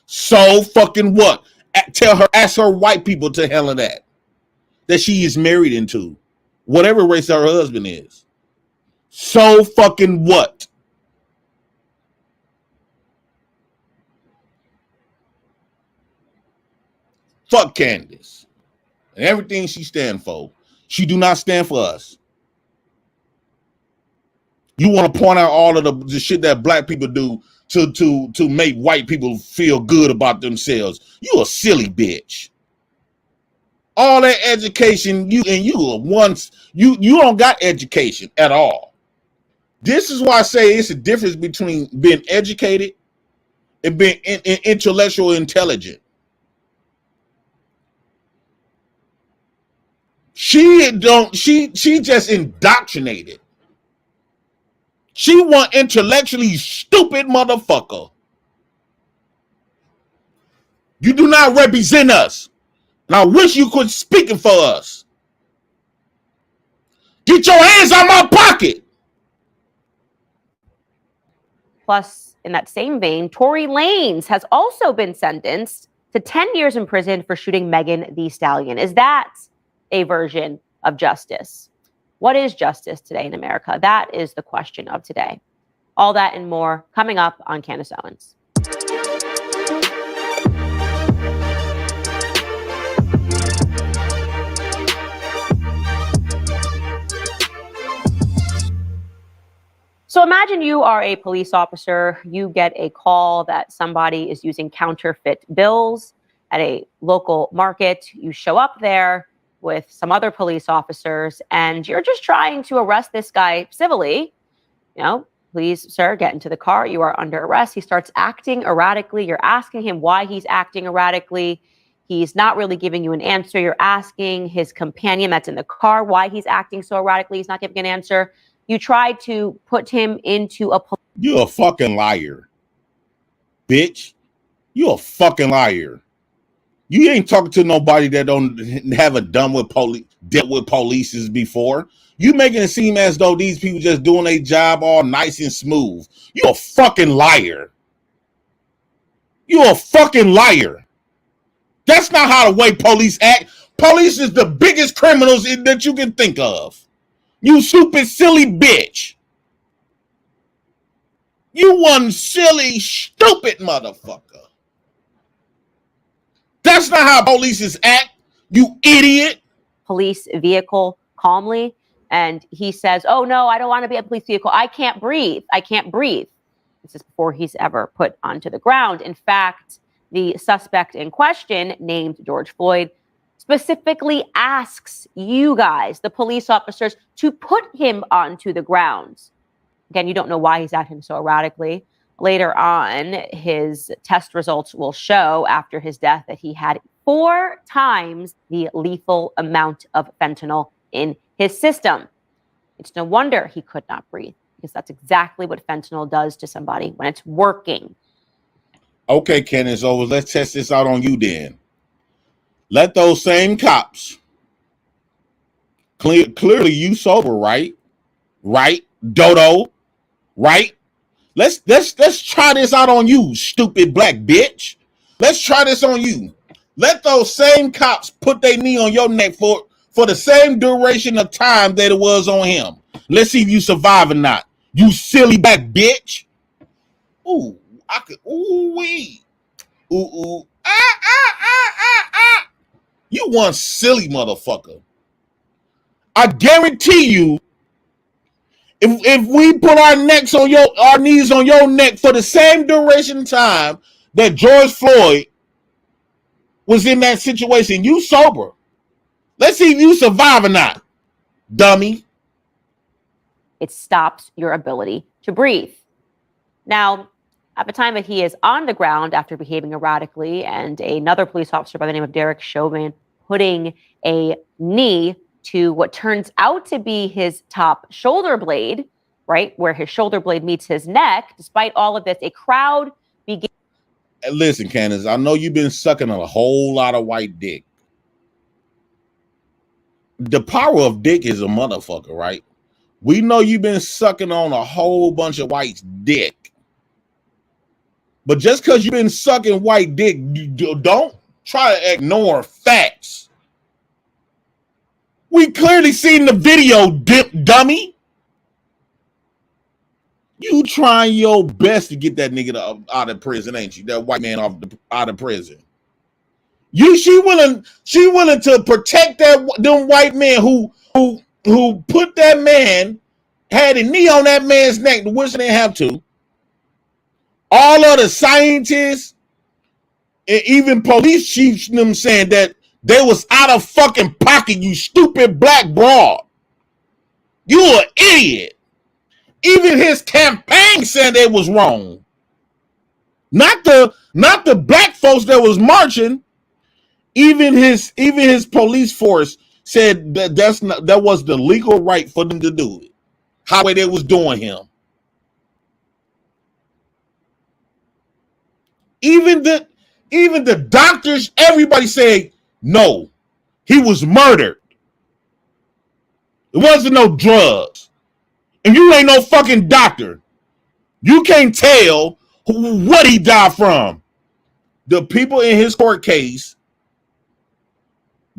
So fucking what? Ask her white people to hell of that she is married into, whatever race her husband is. So fucking what? Fuck Candace and everything she stand for. She do not stand for us. You want to point out all of the shit that black people do to make white people feel good about themselves. You a silly bitch. All that education, you don't got education at all. This is why I say it's a difference between being educated and being intellectual intelligent. She just indoctrinated. She want intellectually stupid motherfucker. You do not represent us. And I wish you could speak for us. Get your hands out my pocket. Plus, in that same vein, Tory Lanez has also been sentenced to 10 years in prison for shooting Megan Thee Stallion. Is that a version of justice? What is justice today in America? That is the question of today. All that and more coming up on Candace Owens. So imagine you are a police officer. You get a call that somebody is using counterfeit bills at a local market. You show up there with some other police officers and you're just trying to arrest this guy civilly. You know, please, sir, get into the car. You are under arrest. He starts acting erratically. You're asking him why he's acting erratically. He's not really giving you an answer. You're asking his companion that's in the car why he's acting so erratically. He's not giving an answer. You try to put him into a... You a fucking liar, bitch. You a fucking liar. You ain't talking to nobody that don't have dealt with police before. You making it seem as though these people just doing their job all nice and smooth. You a fucking liar. You a fucking liar. That's not how the way police act. Police is the biggest criminals that you can think of. You stupid, silly bitch. You one silly, stupid motherfucker. That's not how police act, you idiot. Police vehicle calmly. And he says, oh, no, I don't want to be a police vehicle. I can't breathe. I can't breathe. This is before he's ever put onto the ground. In fact, The suspect in question, named George Floyd, specifically asks you guys, the police officers, to put him onto the ground. Again, you don't know why he's acting so erratically. Later on, his test results will show after his death that he had 4 times the lethal amount of fentanyl in his system. It's no wonder he could not breathe, because that's exactly what fentanyl does to somebody when it's working. Okay, Candace Owens, let's test this out on you then. Let those same cops, clearly you sober, right? Right? Dodo, right? Let's try this out on you, stupid black bitch. Let's try this on you. Let those same cops put their knee on your neck for the same duration of time that it was on him. Let's see if you survive or not. You silly black bitch. Ooh, I could. Ooh wee. Ooh. You one silly motherfucker. I guarantee you, if we put our knees on your neck for the same duration of time that George Floyd was in that situation, you sober. Let's see if you survive or not, dummy. It stops your ability to breathe. Now, at the time that he is on the ground after behaving erratically, and another police officer by the name of Derek Chauvin putting a knee to what turns out to be his top shoulder blade, right, where his shoulder blade meets his neck. Despite all of this, a crowd began. Listen, Candace, I know you've been sucking a whole lot of white dick. The power of dick is a motherfucker, right? We know you've been sucking on a whole bunch of white dick. But just because you've been sucking white dick, don't try to ignore facts. We clearly seen the video, dummy. You trying your best to get that nigga out of prison, ain't you? That white man out of prison. She willing to protect them white men who put that man, had a knee on that man's neck, which they didn't have to. All of the scientists and even police chiefs them saying that they was out of fucking pocket, you stupid black broad. You an idiot. Even his campaign said it was wrong. Not the black folks that was marching. Even his police force said that was the legal right for them to do it. How they was doing him. Even the doctors, everybody said no, he was murdered. It wasn't no drugs. And you ain't no fucking doctor. You can't tell what he died from. The people in his court case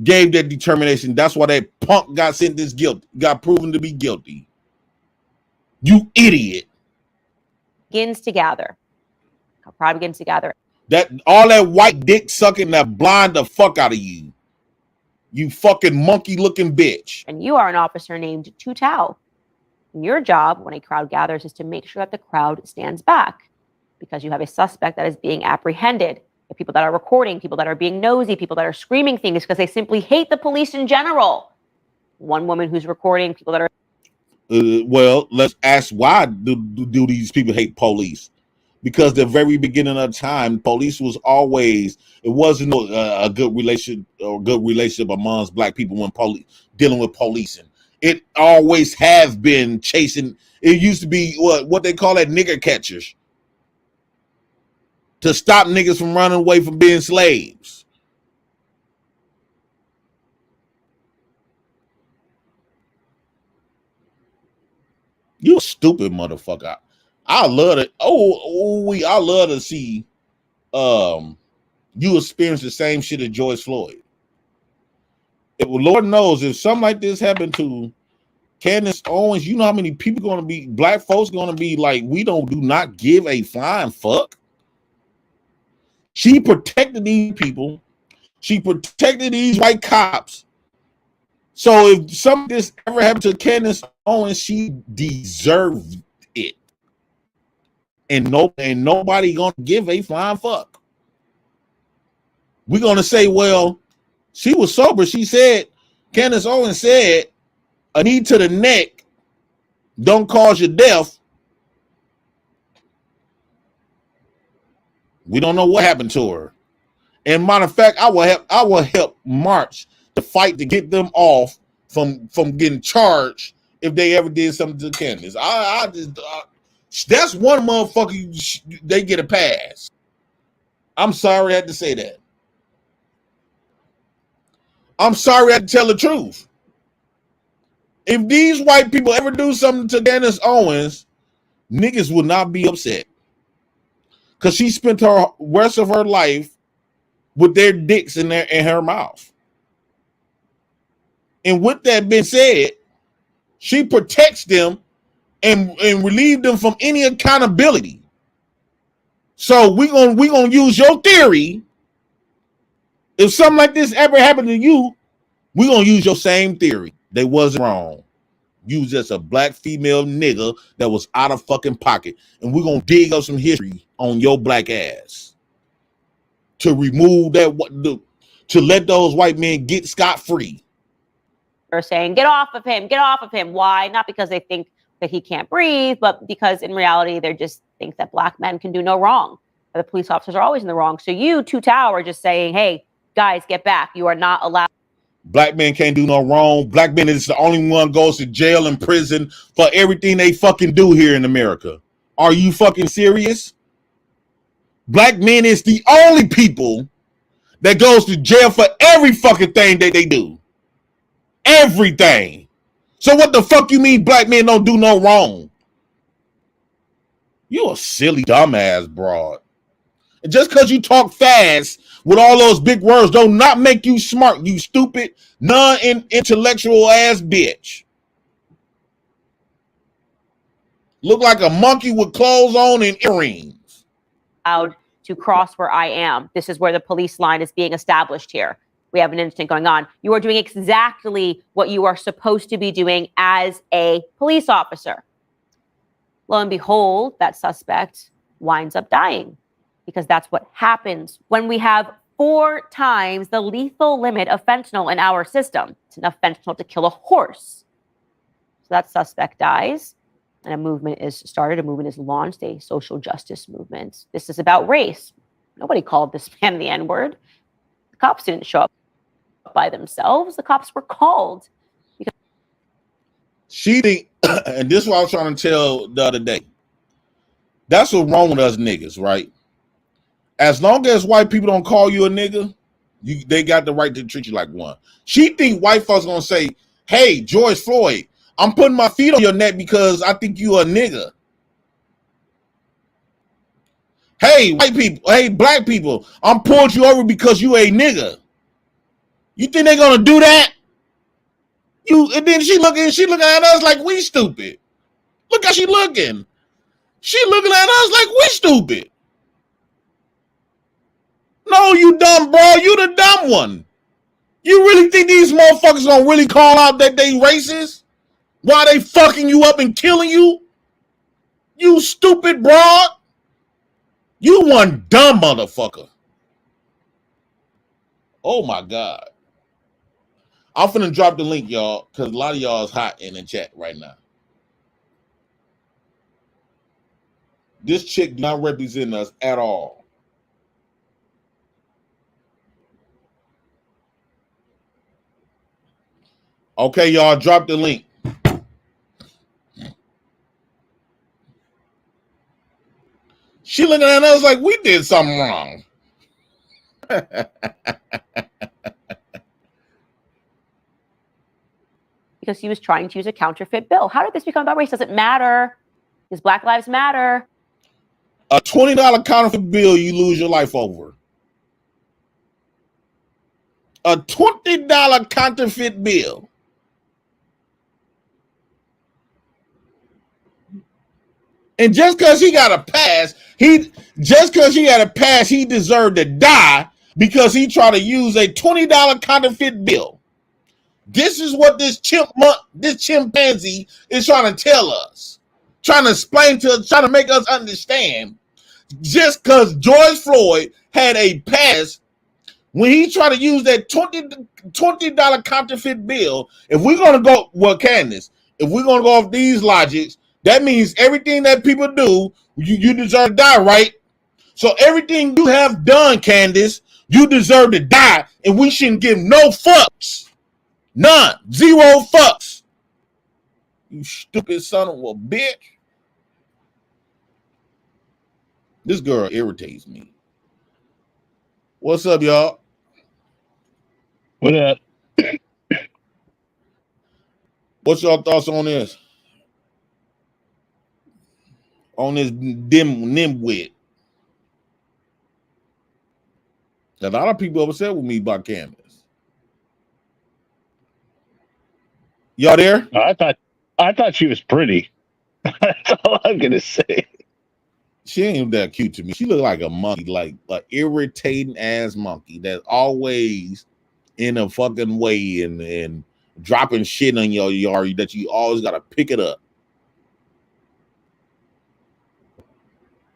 gave that determination. That's why that punk got sentenced guilty, got proven to be guilty. You idiot. Begins to gather. A crowd begins to gather. That all that white dick sucking that blind the fuck out of you. You fucking monkey looking bitch. And you are an officer named Tutau. And your job when a crowd gathers is to make sure that the crowd stands back, because you have a suspect that is being apprehended. The people that are recording, people that are being nosy, people that are screaming things because they simply hate the police in general. One woman who's recording, people that are... Well, let's ask why do these people hate police? Because the very beginning of time, police was always, it wasn't a good relationship amongst black people when dealing with policing. It always have been chasing. It used to be what they call that nigger catchers, to stop niggas from running away from being slaves. You a stupid motherfucker. I love it. I love to see you experience the same shit as George Floyd. Lord knows if something like this happened to Candace Owens, you know how many people gonna be, black folks gonna be like, we do not give a flying fuck. She protected these people. She protected these white cops. So if something like this ever happened to Candace Owens, she deserved it. And nobody gonna give a flying fuck. We're going to say, well, she was sober. She said, Candace Owens said, a knee to the neck don't cause you death. We don't know what happened to her. And matter of fact, I will help March to fight to get them off from getting charged if they ever did something to Candace. That's one motherfucker they get a pass. I'm sorry I had to say that. I'm sorry I had to tell the truth. If these white people ever do something to Candace Owens, niggas will not be upset. Because she spent her rest of her life with their dicks in her mouth. And with that being said, she protects them and relieve them from any accountability. So we gonna use your theory. If something like this ever happened to you, we're gonna use your same theory. They wasn't wrong. You just a black female nigga that was out of fucking pocket. And we're gonna dig up some history on your black ass to remove that, to let those white men get scot-free. They're saying, get off of him, get off of him. Why? Not because they think that he can't breathe, but because in reality, they just think that black men can do no wrong. The police officers are always in the wrong. So you, Two Tower, are just saying, hey, guys, get back. You are not allowed. Black men can't do no wrong. Black men is the only one goes to jail and prison for everything they fucking do here in America. Are you fucking serious? Black men is the only people that goes to jail for every fucking thing that they do. Everything. So what the fuck you mean black men don't do no wrong? You a silly dumbass broad. And just because you talk fast with all those big words don't not make you smart, you stupid, non-intellectual ass bitch. Look like a monkey with clothes on and earrings. Allowed to cross where I am. This is where the police line is being established here. We have an incident going on. You are doing exactly what you are supposed to be doing as a police officer. Lo and behold, that suspect winds up dying because that's what happens when we have 4 times the lethal limit of fentanyl in our system. It's enough fentanyl to kill a horse. So that suspect dies and a movement is started. A movement is launched, a social justice movement. This is about race. Nobody called this man the N-word. The cops didn't show up by themselves. The cops were called. She think, and this is what I was trying to tell the other day. That's what's wrong with us niggas, right? As long as white people don't call you a nigga, they got the right to treat you like one. She think white folks gonna say, hey, George Floyd, I'm putting my feet on your neck because I think you a nigga. Hey, white people, hey, black people, I'm pulling you over because you a nigga. You think they're gonna do that? And then she looking at us like we stupid. Look how she looking. She looking at us like we stupid. No, you dumb bro. You the dumb one. You really think these motherfuckers gonna really call out that they racist while they fucking you up and killing you? You stupid broad. You one dumb motherfucker. Oh my God. I'm finna drop the link, y'all, because a lot of y'all is hot in the chat right now. This chick not represent us at all. Okay, y'all, drop the link. She looking at us like we did something wrong. Because he was trying to use a counterfeit bill. How did this become about race? Does it matter? Because Black Lives Matter. A $20 counterfeit bill you lose your life over. A $20 counterfeit bill. And just because he got a pass, he deserved to die because he tried to use a $20 counterfeit bill. This is what this chimpanzee is trying to tell us, trying to explain to us, trying to make us understand. Just because George Floyd had a pass when he try to use that $20 counterfeit bill, if we're gonna go, well, Candace, if we're gonna go off these logics, that means everything that people do, you deserve to die, right? So everything you have done, Candace, you deserve to die, and we shouldn't give no fucks. None. 0 fucks. You stupid son of a bitch. This girl irritates me. What's up, y'all? What up? What's your thoughts on this? On this nimwit? A lot of people upset with me about Candace. Y'all there? I thought she was pretty. That's all I'm gonna say. She ain't that cute to me. She look like a monkey, like an irritating ass monkey that's always in a fucking way and dropping shit on your yard that you always gotta pick it up.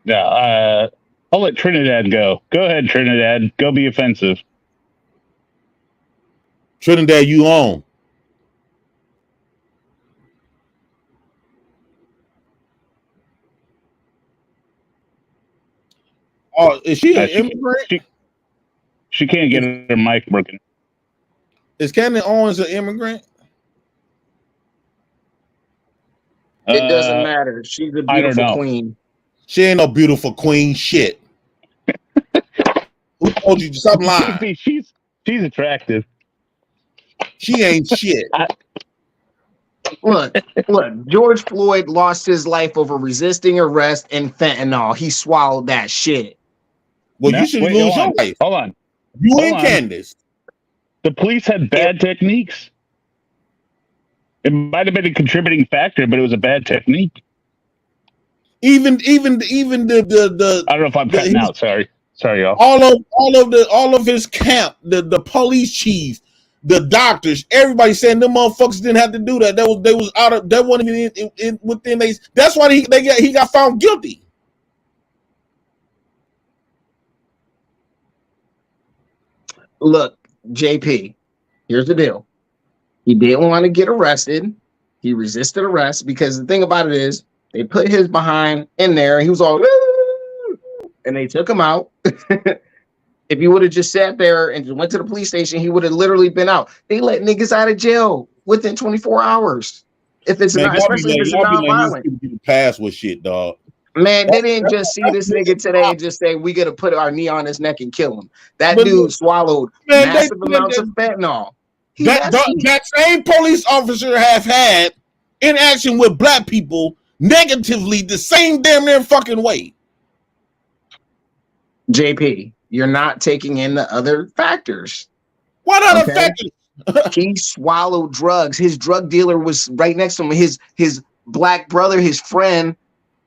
Yeah, I'll let Trinidad go. Go ahead, Trinidad. Go be offensive. Trinidad, you on? Oh, is she an immigrant? She can't get her mic broken. Is Candace Owens an immigrant? It doesn't matter. She's a beautiful queen. She ain't no beautiful queen shit. Who told you? Stop lying. She's attractive. She ain't shit. Look, George Floyd lost his life over resisting arrest and fentanyl. He swallowed that shit. Well, you should lose your life. Hold on. You and Candace. The police had bad techniques. It might have been a contributing factor, but it was a bad technique. Even the I don't know if I'm cutting out. Sorry, y'all. All of his camp, the police chief, the doctors, everybody saying them motherfuckers didn't have to do that. They was out of that wasn't even within they. That's why he got found guilty. Look, JP, here's the deal. He didn't want to get arrested. He resisted arrest because the thing about it is they put his behind in there. He was all, and they took him out. If he would have just sat there and just went to the police station, he would have literally been out. They let niggas out of jail within 24 hours. If it's not, especially if it's non-violent. People pass with shit, dog. Man, they didn't just see this nigga today and just say, we got to put our knee on his neck and kill him. That dude swallowed massive amounts of fentanyl. That same police officer have had interaction with black people negatively the same damn near fucking way. JP, you're not taking in the other factors. What other factors? He swallowed drugs. His drug dealer was right next to him. His black brother, his friend,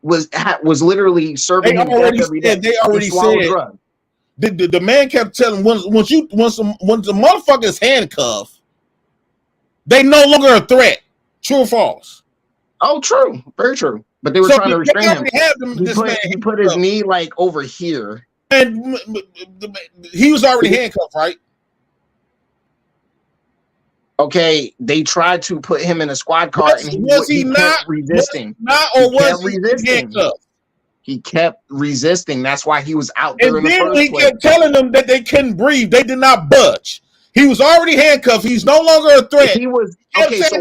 was literally serving him death every day. They already said drugs. The man kept telling once the motherfucker is handcuffed, they no longer a threat. True or false? Oh, true. Very true. But they were trying to restrain him. He put his knee like over here. And he was already handcuffed, right? Okay, they tried to put him in a squad car, and he kept resisting. He kept resisting. That's why he was out there in the first place. And then he kept telling them that they couldn't breathe. They did not budge. He was already handcuffed. He's no longer a threat. He was okay. So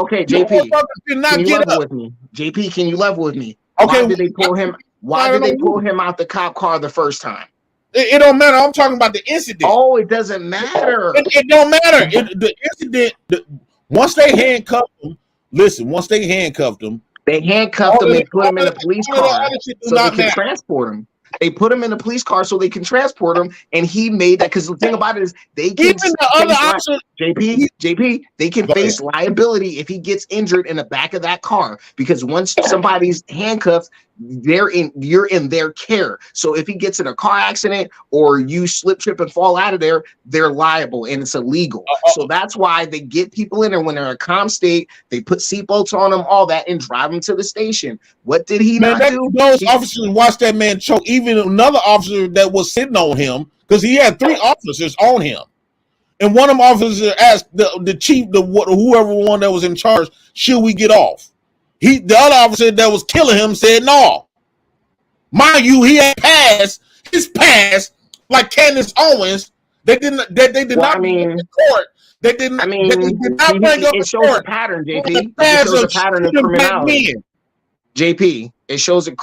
okay, JP, can you level with me? JP, can you level with me? Okay, why did they pull him? Why did they pull him out the cop car the first time? It don't matter. I'm talking about the incident. Oh, it doesn't matter. It don't matter. The incident. Once they handcuffed him, once they handcuffed him, and put him in a police car so they can transport him. They put him in a police car so they can transport him, and he made that because the thing about it is they can JP, they can face liability if he gets injured in the back of that car because once somebody's handcuffed, you're in their care. So if he gets in a car accident or you slip, trip, and fall out of there, they're liable and it's illegal. So that's why they get people in there when they're in a calm state. They put seatbelts on them, all that, and drive them to the station. What did he not do? Those officers watched that man choke. Even another officer that was sitting on him, because he had 3 officers on him. And one of them officers asked the chief, whoever one that was in charge, should we get off? The other officer that was killing him said no. Mind you, he had his pass like Candace Owens. They did not bring up the court. They did not bring up it the shows court. a pattern, JP. It shows a pattern of criminality. JP, it shows a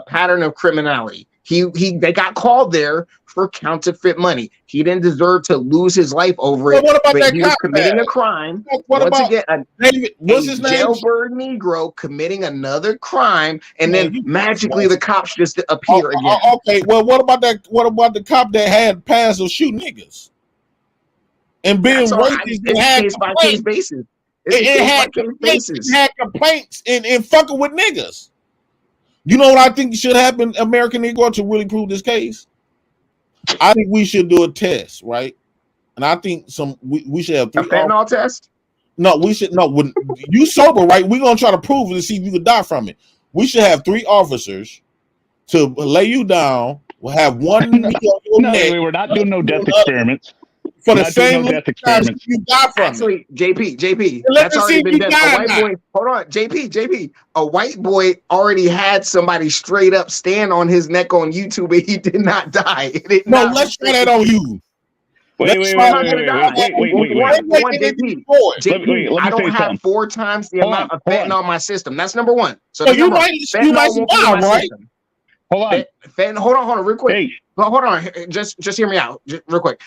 pattern of criminality. They got called there for counterfeit money. He didn't deserve to lose his life over it. What about that he was committing a crime. Once again, what's his name? Jailbird Negro committing another crime, and then magically the cops just appear again. Okay, well, what about that? What about the cop that had pass of shooting niggas and being racist and had case by case basis? It had complaints and fucking with niggas. You know what I think should happen, American Negro, to really prove this case? I think we should do a test, right? And I think we should have 3 fentanyl test. No, we should when you sober, right? We're gonna try to prove it and see if you could die from it. We should have 3 officers to lay you down. We'll have one knee on your neck. We're not doing no death experiments. For the same death experiments. You die from Actually, JP, that's already been done. A white boy, hold on, JP. A white boy already had somebody straight up stand on his neck on YouTube, and he did not die. Let's try that on you. Wait. I don't have 4 times the amount of fentanyl on my system. That's number 1. So you might survive, right? Hold on. Hold on, real quick. Hey. Hold on, just hear me out, real quick.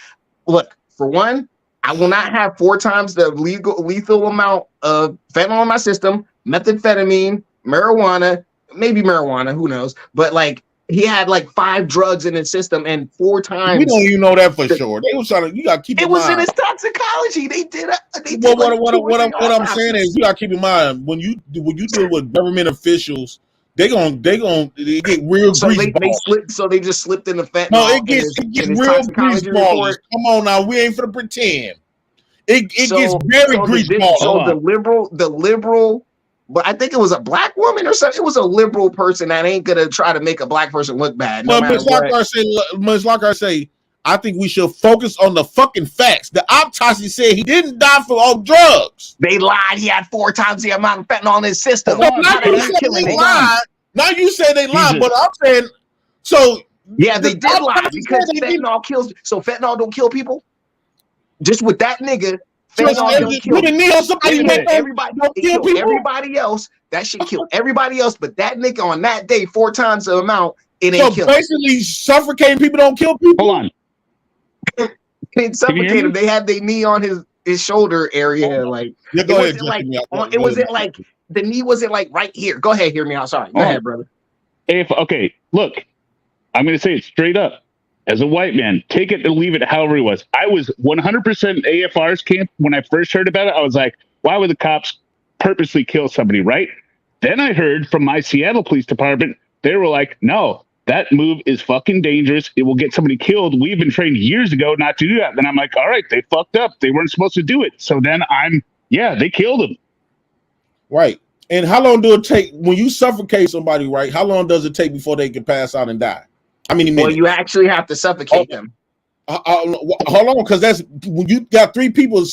Look, for one, I will not have 4 times the lethal amount of fentanyl in my system, methamphetamine, marijuana, maybe marijuana, who knows? But like he had like 5 drugs in his system and 4 times. We don't even know that for sure. They was trying to. You got to keep. It was in his toxicology. They did. What I'm saying is, you got to keep in mind when you deal with government officials. They get real grease. So they just slipped in the fentanyl. No, it gets real grease balls. Come on now, we ain't for the pretend. It gets very grease balls. So the liberal, but I think it was a black woman or something. It was a liberal person that ain't gonna try to make a black person look bad. But Ms. Lockhart say, I think we should focus on the fucking facts. The autopsy said he didn't die from all drugs. They lied. He had 4 times the amount of fentanyl in his system. Now you say they lied, but I'm saying so. Yeah, they did lie because fentanyl kills. So fentanyl don't kill people. Just with that nigga, fentanyl don't kill everybody else. That should kill everybody else, but that nigga on that day 4 times the amount. It ain't so basically, suffocating people don't kill people. Hold on. It suffocated him. They had their knee on his shoulder area. Like yeah, go ahead. It wasn't like the knee wasn't like right here. Go ahead, hear me out. Sorry. Go ahead, brother. Okay, look, I'm gonna say it straight up. As a white man, take it and leave it however it was. I was 100% AFR's camp when I first heard about it. I was like, why would the cops purposely kill somebody, right? Then I heard from my Seattle Police Department, they were like, no, that move is fucking dangerous. It will get somebody killed. We've been trained years ago not to do that. Then I'm like, all right, they fucked up. They weren't supposed to do it. So then they killed him. Right. And how long do it take when you suffocate somebody, right? How long does it take before they can pass out and die? How many minutes? Well, you actually have to suffocate them. Hold on, because that's when you got 3 people.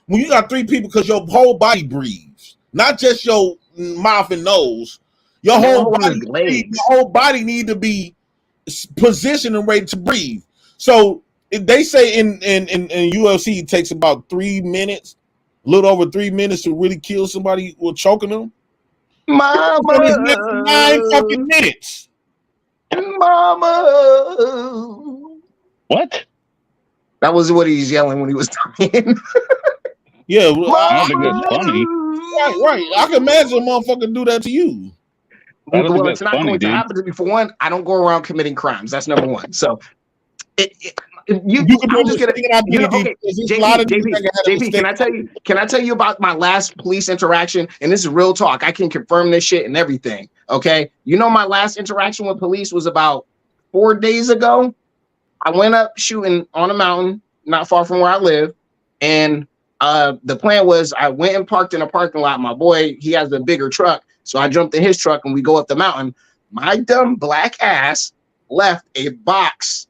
When you got 3 people, because your whole body breathes, not just your mouth and nose. Your whole body need to be positioned and ready to breathe. So they say in UFC it takes about 3 minutes, a little over 3 minutes to really kill somebody with choking them. Mama, 9 fucking minutes. Mama, what? That was what he's yelling when he was talking. Yeah, well, I think that's funny. Right. I can imagine a motherfucker do that to you. Well, it's not going to happen to me. For one, I don't go around committing crimes. That's number 1. So, JP, can I tell you about my last police interaction? And this is real talk. I can confirm this shit and everything. Okay, you know my last interaction with police was about 4 days ago. I went up shooting on a mountain not far from where I live, and the plan was I went and parked in a parking lot. My boy, he has a bigger truck. So I jumped in his truck and we go up the mountain. My dumb black ass left a box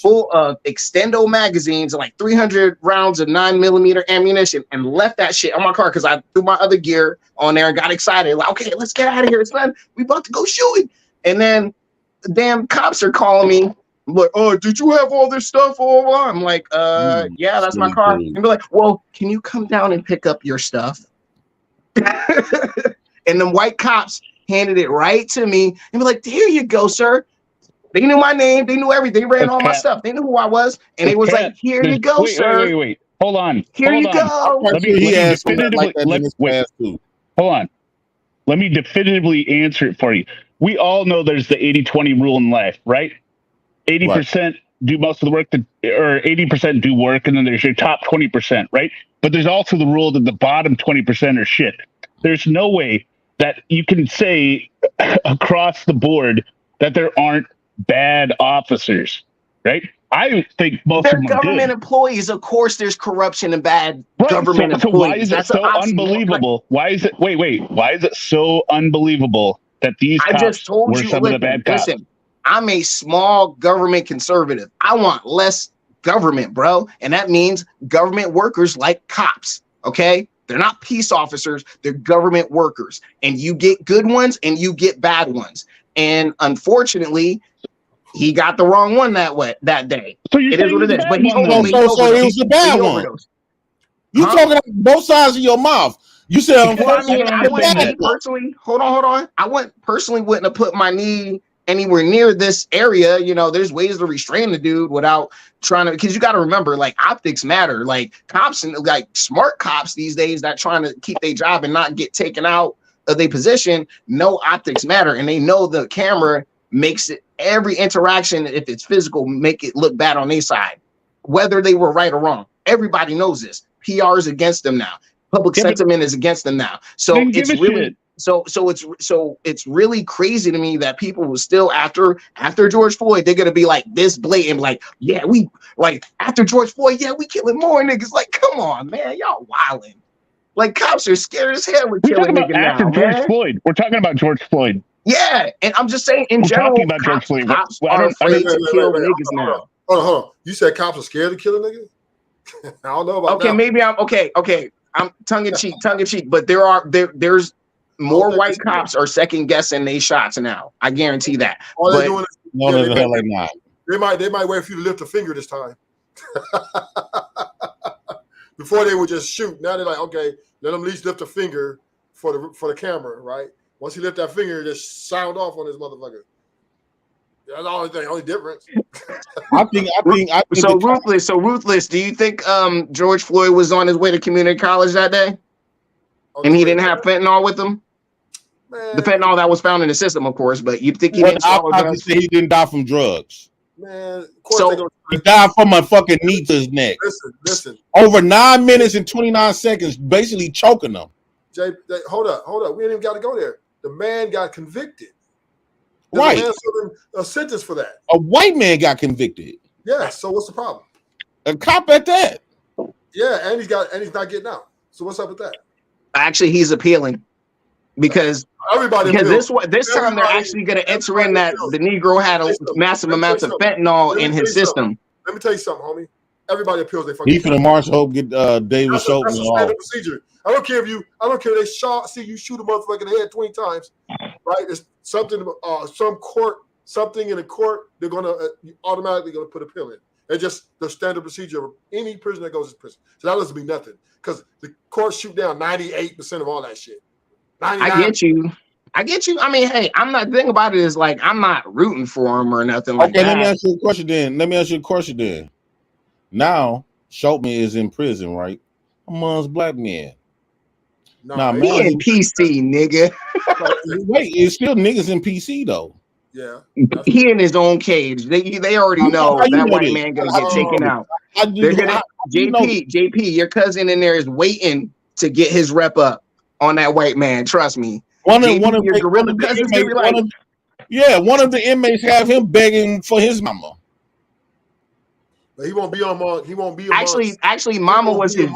full of extendo magazines, like 300 rounds of 9mm ammunition, and left that shit on my car because I threw my other gear on there and got excited. Like, okay, let's get out of here, son. We about to go shooting. And then the damn cops are calling me. I'm like, oh, did you have all this stuff? I'm like, yeah, that's my car. And they're like, well, can you come down and pick up your stuff? And the white cops handed it right to me and be like, here you go, sir. They knew my name. They knew everything. They ran all my stuff. They knew who I was. And it was like, here you go, sir. Wait. Hold on. Here you go. Hold on. Let me definitively answer it for you. We all know there's the 80-20 rule in life, right? 80% do most of the work, or 80% do work, and then there's your top 20%, right? But there's also the rule that the bottom 20% are shit. There's no way that you can say across the board that there aren't bad officers, right? I think most They're of them government good. employees. Of course, there's corruption and bad government So employees. why is it That's so unbelievable? Why is it? Wait. Why is it so unbelievable that these I cops just told were you. some of the bad cops? Listen, I'm a small government conservative. I want less government, bro, and that means government workers like cops. Okay. They're not peace officers. They're government workers. And you get good ones and you get bad ones. And unfortunately, he got the wrong one that day. So you're it is what it is. But he so it was a bad one. You talking out both sides of your mouth. You said I wouldn't personally. Hold on. I wouldn't have put my knee anywhere near this area. You know, there's ways to restrain the dude without trying to, because you got to remember, like, optics matter. Like, cops and like smart cops these days that trying to keep their job and not get taken out of their position, know optics matter, and they know the camera makes it, every interaction, if it's physical, make it look bad on their side, whether they were right or wrong. Everybody knows this. PR is against them now. Public sentiment is against them now. So it's really it's really crazy to me that people will still after George Floyd, they're gonna be like this blatant, like, yeah, we like after George Floyd, yeah, we killing more niggas. Like, come on, man, y'all wilding. Like, cops are scared as hell with killing niggas now, George Floyd. We're talking about George Floyd. Yeah, and I'm just saying in general, talking about George Floyd. Cops are afraid to kill niggas now. Hold on. You said cops are scared to kill a nigga? I don't know about that. Maybe I'm okay. I'm tongue in cheek, but there's more white cops are second guessing they shots now. I guarantee that. All but, they're doing is they might wait for you to lift a finger this time. Before they would just shoot. Now they're like, okay, let them at least lift a finger for the camera, right? Once he lift that finger, just sound off on this motherfucker. That's the only difference. I think so ruthless. Do you think George Floyd was on his way to community college that day, and he didn't have fentanyl with him? Man. The fentanyl that was found in the system, of course, but you think he didn't swallow drugs? He didn't die from drugs. Man, he died from a fucking knee to his neck. Listen. Over 9 minutes and 29 seconds, basically choking them. Jay, hold up. We ain't even got to go there. The man got convicted. Right. The man served a sentence for that. A white man got convicted. Yeah. So what's the problem? A cop at that. Yeah, and he's not getting out. So what's up with that? Actually, he's appealing because this time they're actually going to enter in that the Negro had a massive amounts of fentanyl in his system. Let me tell you something, homie. Everybody appeals. They fucking. He finna march hope get David Schultz. That's a standard procedure. I don't care if they see you shoot a motherfucker in the head 20 times, right? It's something, something in a court. They're gonna automatically gonna put a pill in. It's just the standard procedure of any prisoner that goes to prison. So that doesn't mean nothing because the courts shoot down 98% of all that shit. 99%. I get you. I mean, hey, I'm not. The thing about it is, like, I'm not rooting for him or nothing like that. Okay, let me ask you a question then. Now, Schultman is in prison, right? Amongst black men. Nah, man, he in PC, nigga. Wait, it's still niggas in PC though. Yeah, he in his own cage. They already know that white man gonna get taken out. They're gonna JP, your cousin in there is waiting to get his rep up on that white man. Trust me. One of the inmates have him begging for his mama. But he won't be on. He won't be. Actually, mama was his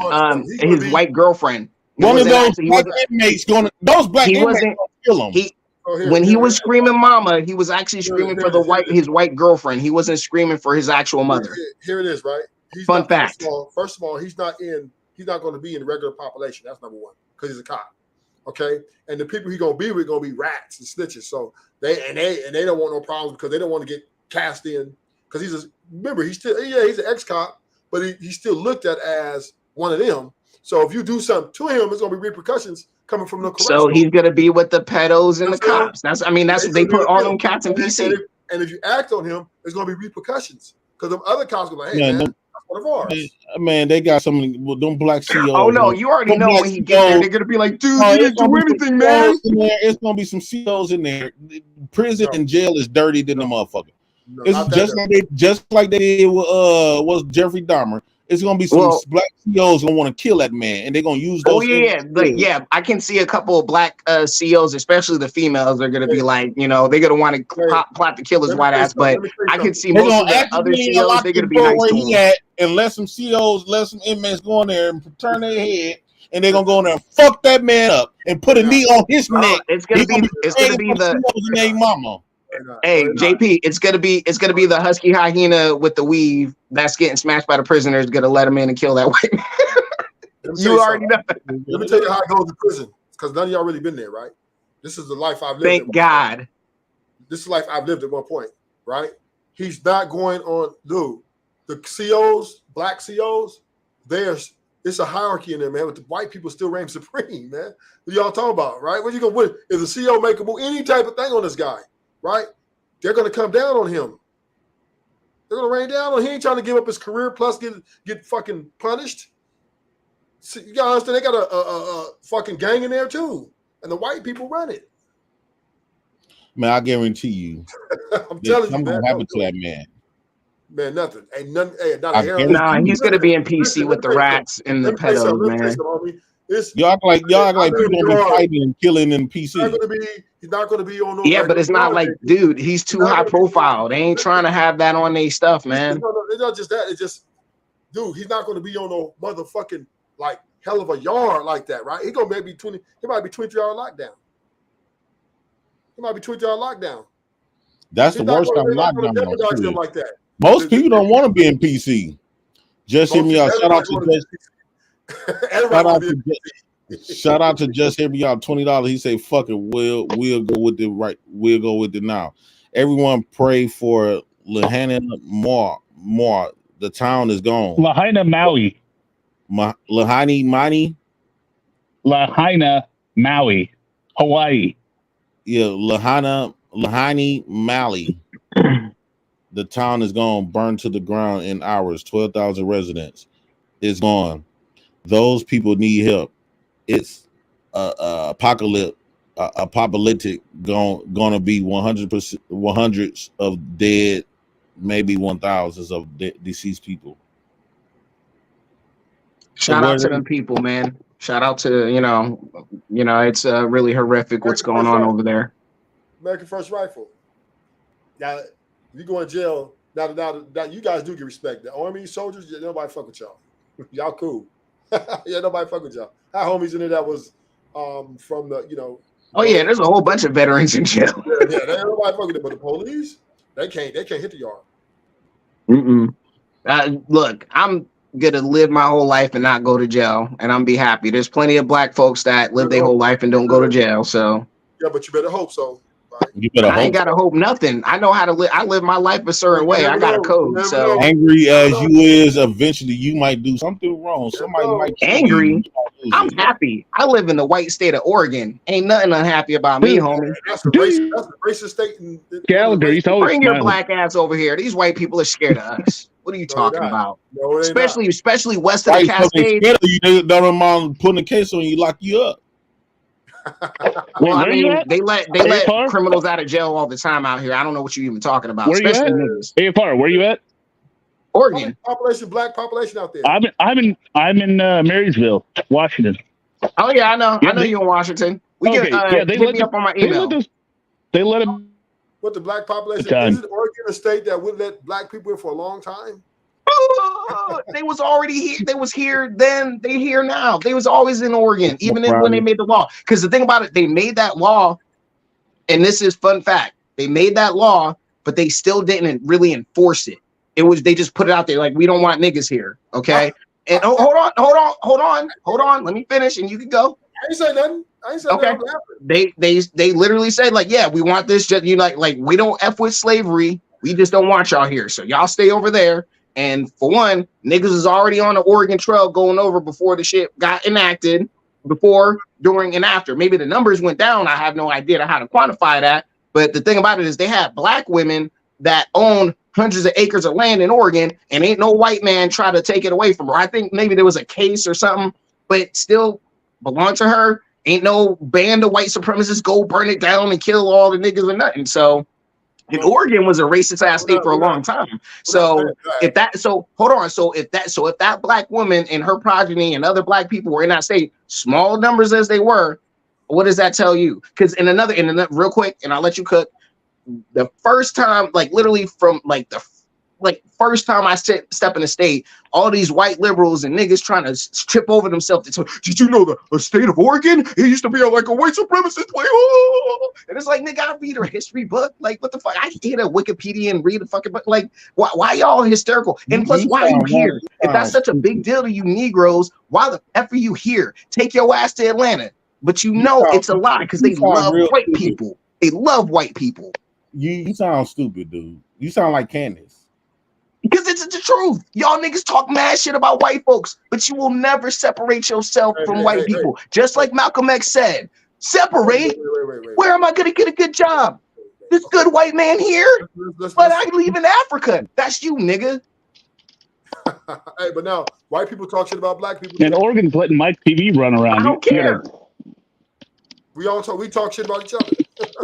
white girlfriend. One of those black inmates those black inmates gonna kill him. when he was screaming "mama," he was actually screaming for his white girlfriend. He wasn't screaming for his actual mother. Here it is, right? Fun fact. First of all, he's not going to be in the regular population. That's number one, because he's a cop. Okay, and the people he's gonna be with gonna be rats and snitches. So they don't want no problems because they don't want to get cast in, because he's an ex-cop, but he's still looked at as one of them. So if you do something to him, it's gonna be repercussions coming from the correctional. So he's gonna be with the pedos and the cops. That's what they put all them cats in PC. And if you act on him, there's gonna be repercussions, because them other cops are like, hey man, that's one of ours. Man, they got some of them black CEOs. Oh no, you already know when he gets there, they're gonna be like, dude, you didn't do anything, man. It's gonna be some CEOs in there. Prison and jail is dirty than the motherfucker. It's just like they did with was Jeffrey Dahmer. It's gonna be some black CEOs gonna want to kill that man, and they're gonna use those. I can see a couple of black CEOs, especially the females, are gonna be like, they're gonna want to plot to kill his white ass. But I can see most of the other CEOs, they're gonna be nice to him. And let some CEOs, let some inmates go in there and turn their head, and they're gonna go in there and fuck that man up and put a knee on his neck. It's gonna be the mama. Hey, JP, it's gonna be the husky hyena with the weave that's getting smashed by the prisoners, gonna let him in and kill that white man. You already know. Let me tell you how it goes to prison, because none of y'all really been there, right? This is the life I've lived. Thank God. This is life I've lived at one point, right? He's not going on, dude. The COs, black COs, it's a hierarchy in there, man. But the white people still reign supreme, man. What y'all talking about, right? What you gonna win? If the CO make a move, any type of thing on this guy, right? They're gonna come down on him. They're gonna rain down on him. He ain't trying to give up his career plus get fucking punished. See, you gotta understand, they got a fucking gang in there too, and the white people run it. Man, I guarantee you, I'm telling you, something man, gonna happen to that man. Man, nothing. Ain't nothing. Hey, not a hair. Nah, he's gonna be in PC with the rats and the pedos, man. Y'all act like people gonna be fighting and killing in PC. He's not gonna be on no. Yeah, but it's not like, dude, he's too high profile. They ain't trying to have that on their stuff, man. It's not just that. It's just, dude, he's not gonna be on no motherfucking like hell of a yard like that, right? He gonna maybe 20. He might be 23-hour lockdown. He might be 23-hour lockdown. That's the worst kind of lockdown. Like that. Most people don't want to be in PC. Just hear me out. Shout out to Just Hear Me Out. $20. He say, "Fuck it, we'll go with it right. We'll go with it now." Everyone pray for Lahaina More. The town is gone. Lahaina Maui. Lahaina Maui, Hawaii. Yeah, Lahaina Maui. The town is gone, burned to the ground in hours. 12,000 residents is gone. Those people need help. It's apocalyptic. Gonna be 100% hundreds of dead, maybe 1,000s of deceased people. Shout out to them people, man. Shout out to it's really horrific what's going on over there. American First Rifle. Now, you go in jail. Now you guys do get respect. The Army soldiers, nobody fuck with y'all. Y'all cool. Yeah, nobody fuck with y'all. I had homies in there that was from the, Oh yeah, there's a whole bunch of veterans in jail. Yeah, nobody fuck with them, but the police, they can't hit the yard. Look, I'm gonna live my whole life and not go to jail, and I'm be happy. There's plenty of black folks that live their whole life and don't go to jail. So yeah, but you better hope so. Right? I ain't gotta hope nothing. I know how to live. I live my life a certain way. I got a code. So angry as you is, eventually you might do something wrong. Somebody might angry. I'm happy. I live in the white state of Oregon. Ain't nothing unhappy about me, homie. That's a racist state. Gallagher, bring your black ass over here. These white people are scared of us. What are you talking about? No, especially west of the Cascades. You don't mind putting a case on you, lock you up. Well, I mean, they let criminals out of jail all the time out here. I don't know what you're even talking about. Where especially you at? AFR, where you at? Oregon. Black population out there. I'm in Marysville, Washington. Oh yeah, I know. I know you're in Washington. They let me up on my email. They let them. What the black population? Isn't Oregon a state that would let black people in for a long time? They was already here. They was here then. They here now. They was always in Oregon, even when they made the law. Because the thing about it, they made that law And this is fun fact. They made that law, but they still didn't really enforce it. It was, they just put it out there like, we don't want niggas here. Okay. And hold on. Let me finish and you can go. I ain't say nothing. Okay. They literally said like, yeah, we want this. Just you like we don't F with slavery. We just don't want y'all here. So y'all stay over there. And for one, niggas is already on the Oregon Trail going over before the shit got enacted, before, during, and after. Maybe the numbers went down. I have no idea how to quantify that. But the thing about it is they have black women that own hundreds of acres of land in Oregon, and ain't no white man try to take it away from her. I think maybe there was a case or something, but still belong to her. Ain't no band of white supremacists go burn it down and kill all the niggas or nothing. So, and Oregon was a racist ass state for a long time. So if that black woman and her progeny and other black people were in that state, small numbers as they were, what does that tell you? Because in another real quick, and I'll let you cook. The first time, like literally from like the first time I step in the state, all these white liberals and niggas trying to trip over themselves. Did you know the state of Oregon? It used to be like a white supremacist place. And it's like, nigga, I read a history book. Like, what the fuck? I hit a Wikipedia and read a fucking book. Like, why y'all hysterical? And plus, why are you here? If that's such a big deal to you Negroes, why the F are you here? Take your ass to Atlanta. But you know it's a lie because they love white people. They love white people. You sound stupid, dude. You sound like Candace. Because it's the truth. Y'all niggas talk mad shit about white folks, but you will never separate yourself from white people. Just like Malcolm X said, separate. Where am I going to get a good job? This good white man here? But I live in Africa. That's you, nigga. Hey, but now white people talk shit about black people. And Oregon's letting Mike TV run around. I don't care. We talk shit about each other.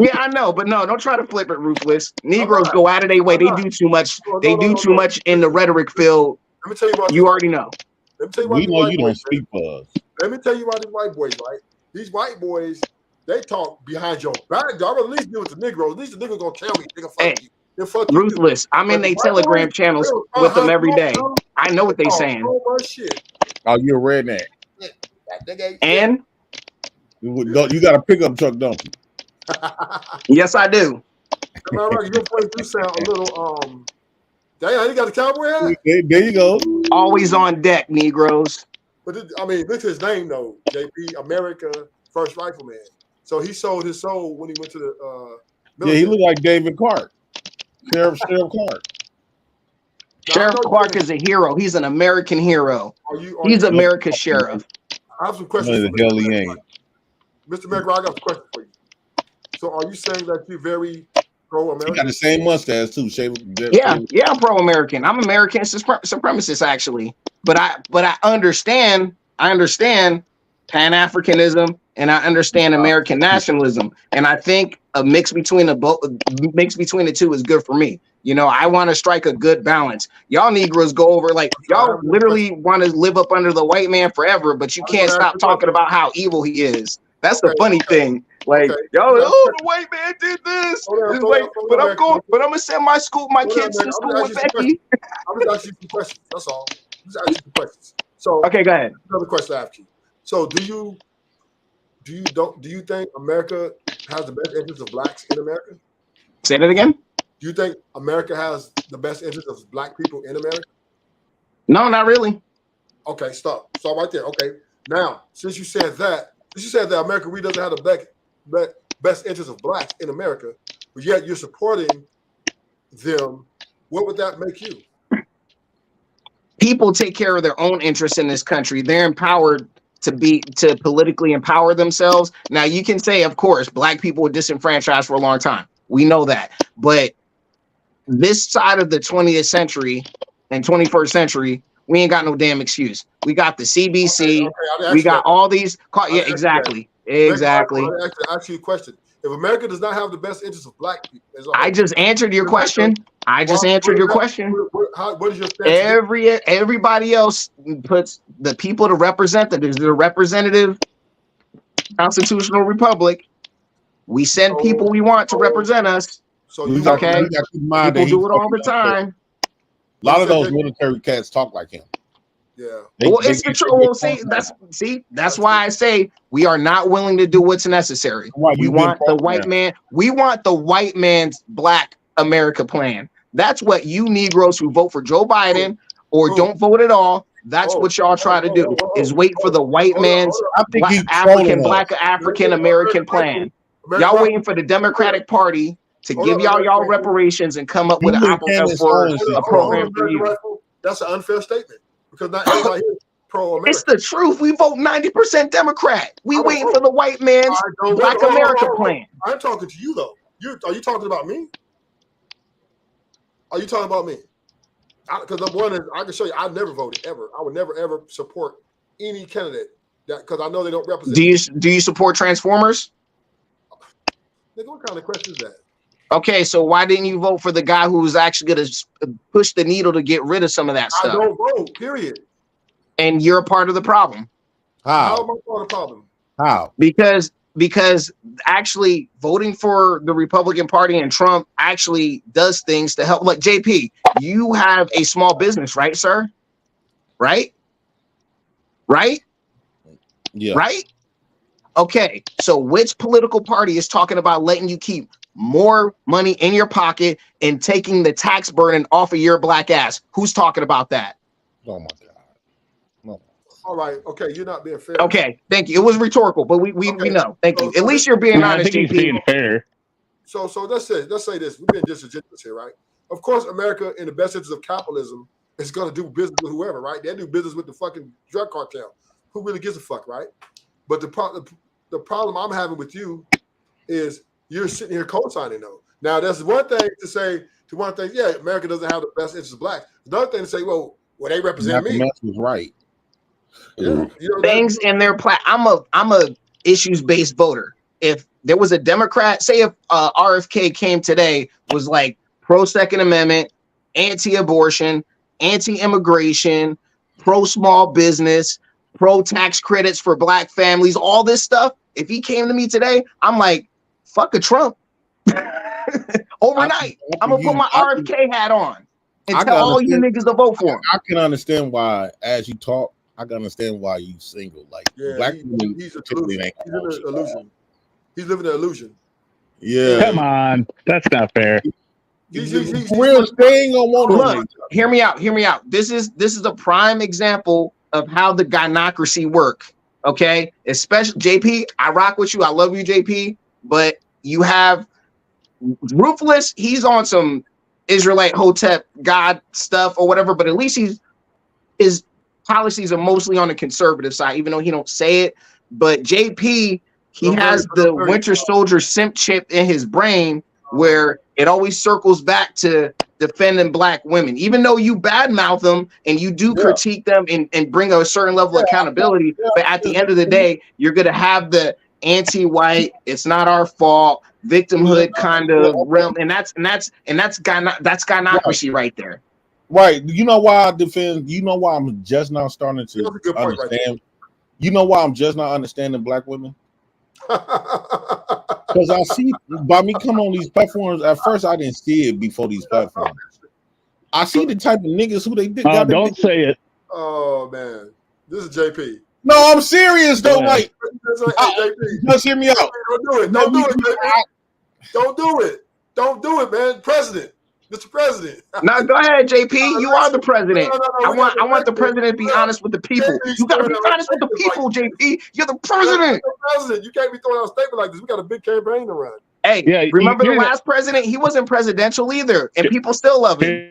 Yeah, I know, but no, don't try to flip it, Ruthless. Negroes go out of their way. They do too much. They do too much in the rhetoric field. Let me tell you about you already know. Let me tell you about we know you don't speak for us. Let me tell you about these white boys, right? These white boys, they talk behind your back. I'd rather at least deal with the Negroes. At least the Negroes gonna tell me, nigga, fuck you. Then fuck you. Ruthless. I'm in their Telegram channels with them every day. I know what they saying. Oh, you're a redneck. And you got a pickup truck, don't you? Yes, I do. Your voice do sound a little damn, you got a cowboy hat? There you go. Always on deck, Negroes. But I mean, look at his name though, JP, America First Rifleman. So he sold his soul when he went to the military. Yeah, he looked like David Clark. Sheriff Clark. Sheriff Clark is a hero. He's an American hero. He's America's sheriff. I have some questions. No, the hell he ain't. Mr. McGraw, I got some questions for you. So are you saying that you're very pro-American? He got the same mustache too. Yeah, I'm pro-American. I'm American supremacist actually. But I understand Pan-Africanism and I understand American nationalism. And I think a mix between the two is good for me. You know, I want to strike a good balance. Y'all Negroes go over like y'all literally want to live up under the white man forever, but you can't stop talking about how evil he is. That's the funny thing. Like, y'all, the white man did this. But I'm gonna send my kids to school with Becky. I'm just asking you some questions. That's all. I'm just asking you some questions. So okay, go ahead. Another question I ask you. So do you think America has the best interest of blacks in America? Say that again. Do you think America has the best interest of black people in America? No, not really. Okay, stop. Stop right there. Okay. Now, since you said that America really doesn't have the best interest of blacks in America, but yet you're supporting them, what would that make you? People take care of their own interests in this country. They're empowered to politically empower themselves. Now you can say, of course, black people were disenfranchised for a long time. We know that. But this side of the 20th century and 21st century, we ain't got no damn excuse. We got the CBC. Okay, we got all these. Yeah, exactly. Exactly. I ask you a question. If America does not have the best interest of black people, I just answered your question. What is your stance? Everybody else puts the people to represent them. There's the representative constitutional republic. We send people we want to represent us. So okay, people do it all the time. A lot of those military cats talk like him. Yeah. Well, it's the truth. Well, that's why I say we are not willing to do what's necessary. We want the white man. We want the white man's Black America plan. That's what you Negroes who vote for Joe Biden or don't vote at all. That's what y'all try to do is wait for the white man's Black African American plan. Y'all waiting for the Democratic Party to give y'all reparations and come up with a program for you. That's an unfair statement because not everybody here is pro-American. It's the truth. We vote 90% Democrat. We waiting for the white man's Black America plan. I'm talking to you though. Are you talking about me? Are you talking about me? Because number one is I can show you I never voted ever. I would never ever support any candidate that because I know they don't represent. Do you support Transformers? Nigga, what kind of question is that? Okay, so why didn't you vote for the guy who was actually going to push the needle to get rid of some of that stuff? I don't vote. Period. And you're a part of the problem. How am I part of the problem? How? Because actually voting for the Republican Party and Trump actually does things to help. Like JP, you have a small business, right, sir? Right? Yeah. Right? Okay, so which political party is talking about letting you keep more money in your pocket and taking the tax burden off of your Black ass? Who's talking about that? Oh my God. No. All right. Okay, you're not being fair. Okay, thank you. It was rhetorical, but we know. Thank you. At least you're being honest, I think JP. he's being fair. So let's say this. We're being disingenuous here, right? Of course, America, in the best interest of capitalism, is going to do business with whoever, right? They do business with the fucking drug cartel. Who really gives a fuck, right? But the problem I'm having with you is you're sitting here co-signing though. Now, that's one thing to say. Yeah, America doesn't have the best interest of blacks. Another thing to say, well, they represent me. Malcolm X was right. Yeah. Things in their I'm a issues-based voter. If there was a Democrat, say if RFK came today, was like pro-Second Amendment, anti-abortion, anti-immigration, pro-small business, pro-tax credits for Black families, all this stuff. If he came to me today, I'm like, fuck a Trump. Overnight, I'm gonna put my RFK hat on and tell all you niggas to vote for him. I can understand why, as you talk, I can understand why you single. Like Black women, he's an illusion. He's living an illusion. Yeah. Come on, that's not fair. He's real staying on one. Look, hear me out. This is a prime example of how the gynocracy work. Okay, especially JP. I rock with you. I love you, JP. But you have Ruthless. He's on some Israelite Hotep God stuff or whatever. But at least his policies are mostly on the conservative side, even though he don't say it. But JP, he has the Winter Soldier simp chip in his brain where it always circles back to defending Black women, even though you badmouth them and you do critique them and bring a certain level of accountability. But at the end of the day, you're going to have the anti-white, it's not our fault, victimhood kind of realm. And that's gynocracy right there. Right. You know why I defend, you know why I'm just now starting to understand. You know why I'm just not understanding Black women? Because I see by me coming on these platforms, at first I didn't see it before these platforms. I see the type of niggas who they did. Don't say it. Oh man, this is JP. No, I'm serious though. Like, just hear me out. Don't do it. Don't do it, JP. Don't do it. Don't do it, man. President. Mr. President. Now go ahead, JP. You are the president. I want the president to be honest with the people. You gotta be honest with the people, JP. You're the president. You can't be throwing out a statement like this. We got a big campaign to run. Hey, remember the last president? He wasn't presidential either, and people still love him.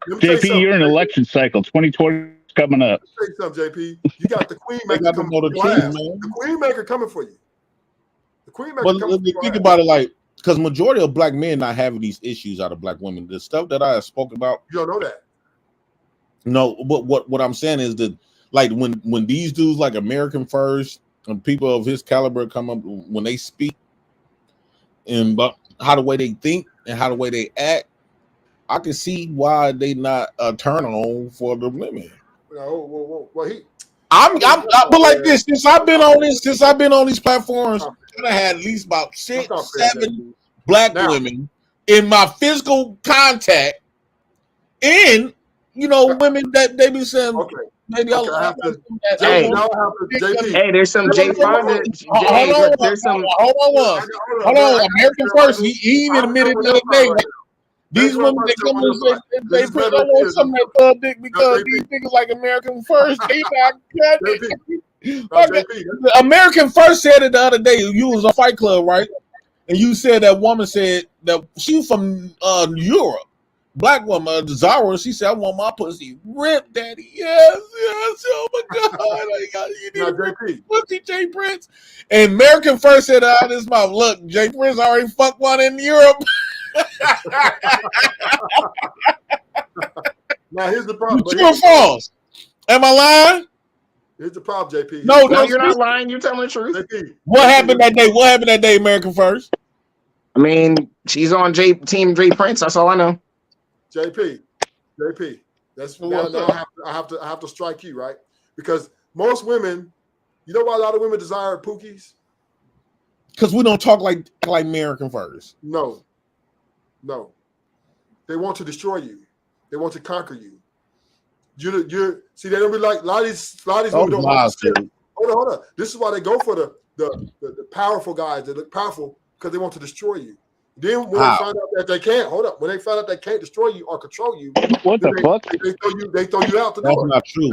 JP, you're in election cycle. 2020 is coming up. Let me tell you something, JP. You got the Queen Maker coming for you. The Queen Maker coming for you. The Queen Maker coming for you. Think about it like, because majority of Black men not having these issues out of Black women. The stuff that I spoke about. You don't know that. No, but what I'm saying is that, like, when these dudes like American First and people of his caliber come up, when they speak and how the way they think and how the way they act, I can see why they not a turn on for the women. Well, but like this, since I've been on these platforms, I had at least about 6, 7 Black women in my physical contact, and you know, women that they be saying, Okay. maybe Okay, I have to. Hey, Now I have to. JP. hey, there's some Jay Fonda. Hold Hey, on, look, there's some. hold on. Hold on, American First. He even admitted the other day. These women that come in and say they put don't want some of that thug dick because these niggas like American First. They not American First said it the other day. You was on Fight Club, right? And you said that woman said that she was from Europe. Black woman, Zara, she said, I want my pussy ripped, daddy. Yes, oh my God. You need a pussy, Jay Prince. And American First said out of his mouth, look, Jay Prince already fucked one in Europe. Now here's the problem. True or false? Am I lying? Here's the problem, JP. No, you're not lying. You're telling the truth. JP. What happened that day? What happened that day, American First? I mean, she's on Team Jay Prince. That's all I know. JP. That's now I have to strike you, right? Because most women, you know why a lot of women desire pookies? Because we don't talk like American First. No. They want to destroy you. They want to conquer you. You're see, they don't be like a lot of these women don't want to. Hold on. This is why they go for the powerful guys that look powerful because they want to destroy you. Then when they find out that they can't, when they find out they can't destroy you or control you, what the fuck? They throw you out the door. That's not true.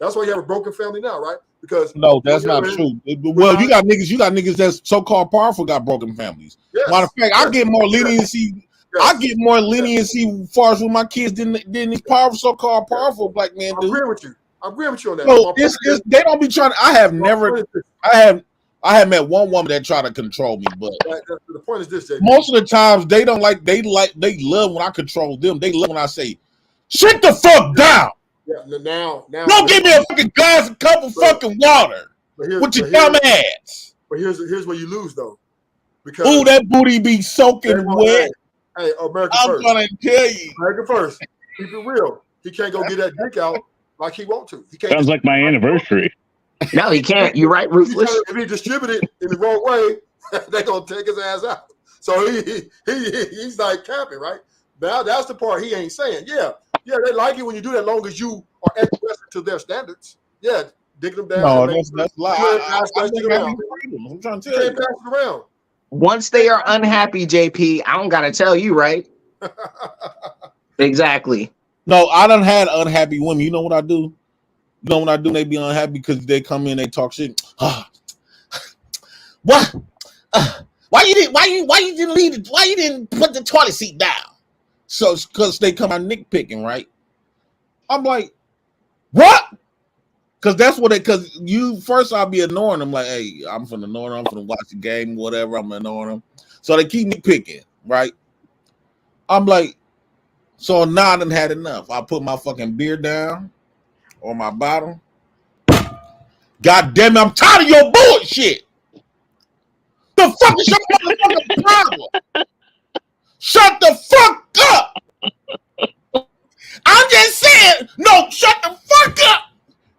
That's why you have a broken family now, right? Because no, that's not true. Well, you got niggas that's so-called powerful got broken families. Yes. Matter of fact, I get more leniency. Yes. I get more leniency as far as with my kids than these powerful, so-called powerful black men do. I agree with you on that. No, they don't be trying. I have met one woman that tried to control me, but the point is this: JP. Most of the times they don't like. They love when I control them. They love when I say, "Sit the fuck down." Yeah, now. Don't give me a fucking glass of cup of fucking water with your dumb ass. But here's where you lose though, because that booty be soaking wet. Hey, American I'm First. trying to tell you, American First. Keep it real. He can't go get that dick out like he want to. He can't. Sounds like my anniversary. No, he can't. You're right, Ruthless. If he distribute it in the wrong way, they're gonna take his ass out. So he's like capping, right? Now that's the part he ain't saying. Yeah, they like it when you do that, long as you are acquiescent to their standards. Yeah, dig them down. No, that's lie. I'm trying to tell you. Pass it around. Once they are unhappy, JP, I don't gotta tell you, right? Exactly. No, I done had unhappy women. You know what I do? You know when I do, they be unhappy because they come in, they talk shit. What? Why you didn't leave it? Why you didn't put the toilet seat down? So because they come out nitpicking, right? I'm like, what? Because that's what because you first I'll be ignoring them, like, hey, I'm from the north, I'm from watch the game, whatever, I'm ignoring them. So they keep nitpicking, right? I'm like, so now I done had enough. I put my fucking beer down or my bottle. God damn it, I'm tired of your bullshit. The fuck is your motherfucking problem? Shut the fuck up. I'm just saying, no, shut the fuck up.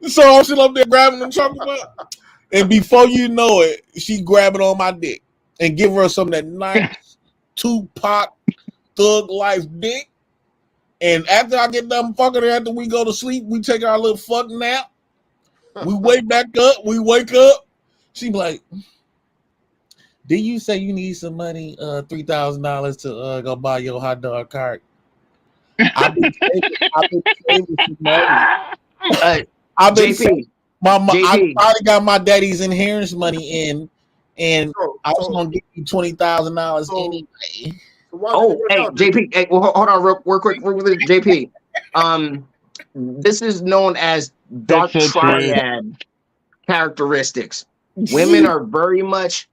So I'm sitting up there grabbing the chocolate, and before you know it, she grabbing on my dick and give her some of that nice Tupac thug life dick. And after I get done fucking her, after we go to sleep, we take our little fuck nap. We wake back up. We wake up. She be like, did you say you need some money, $3,000 to go buy your hot dog cart? I've been saving some money. I've been saving. I probably got my daddy's inheritance money in, and I was gonna give you $20,000 anyway. Hey, JP. Hey, well, hold on, real quick, JP. This is known as dark triad characteristics. Women are very much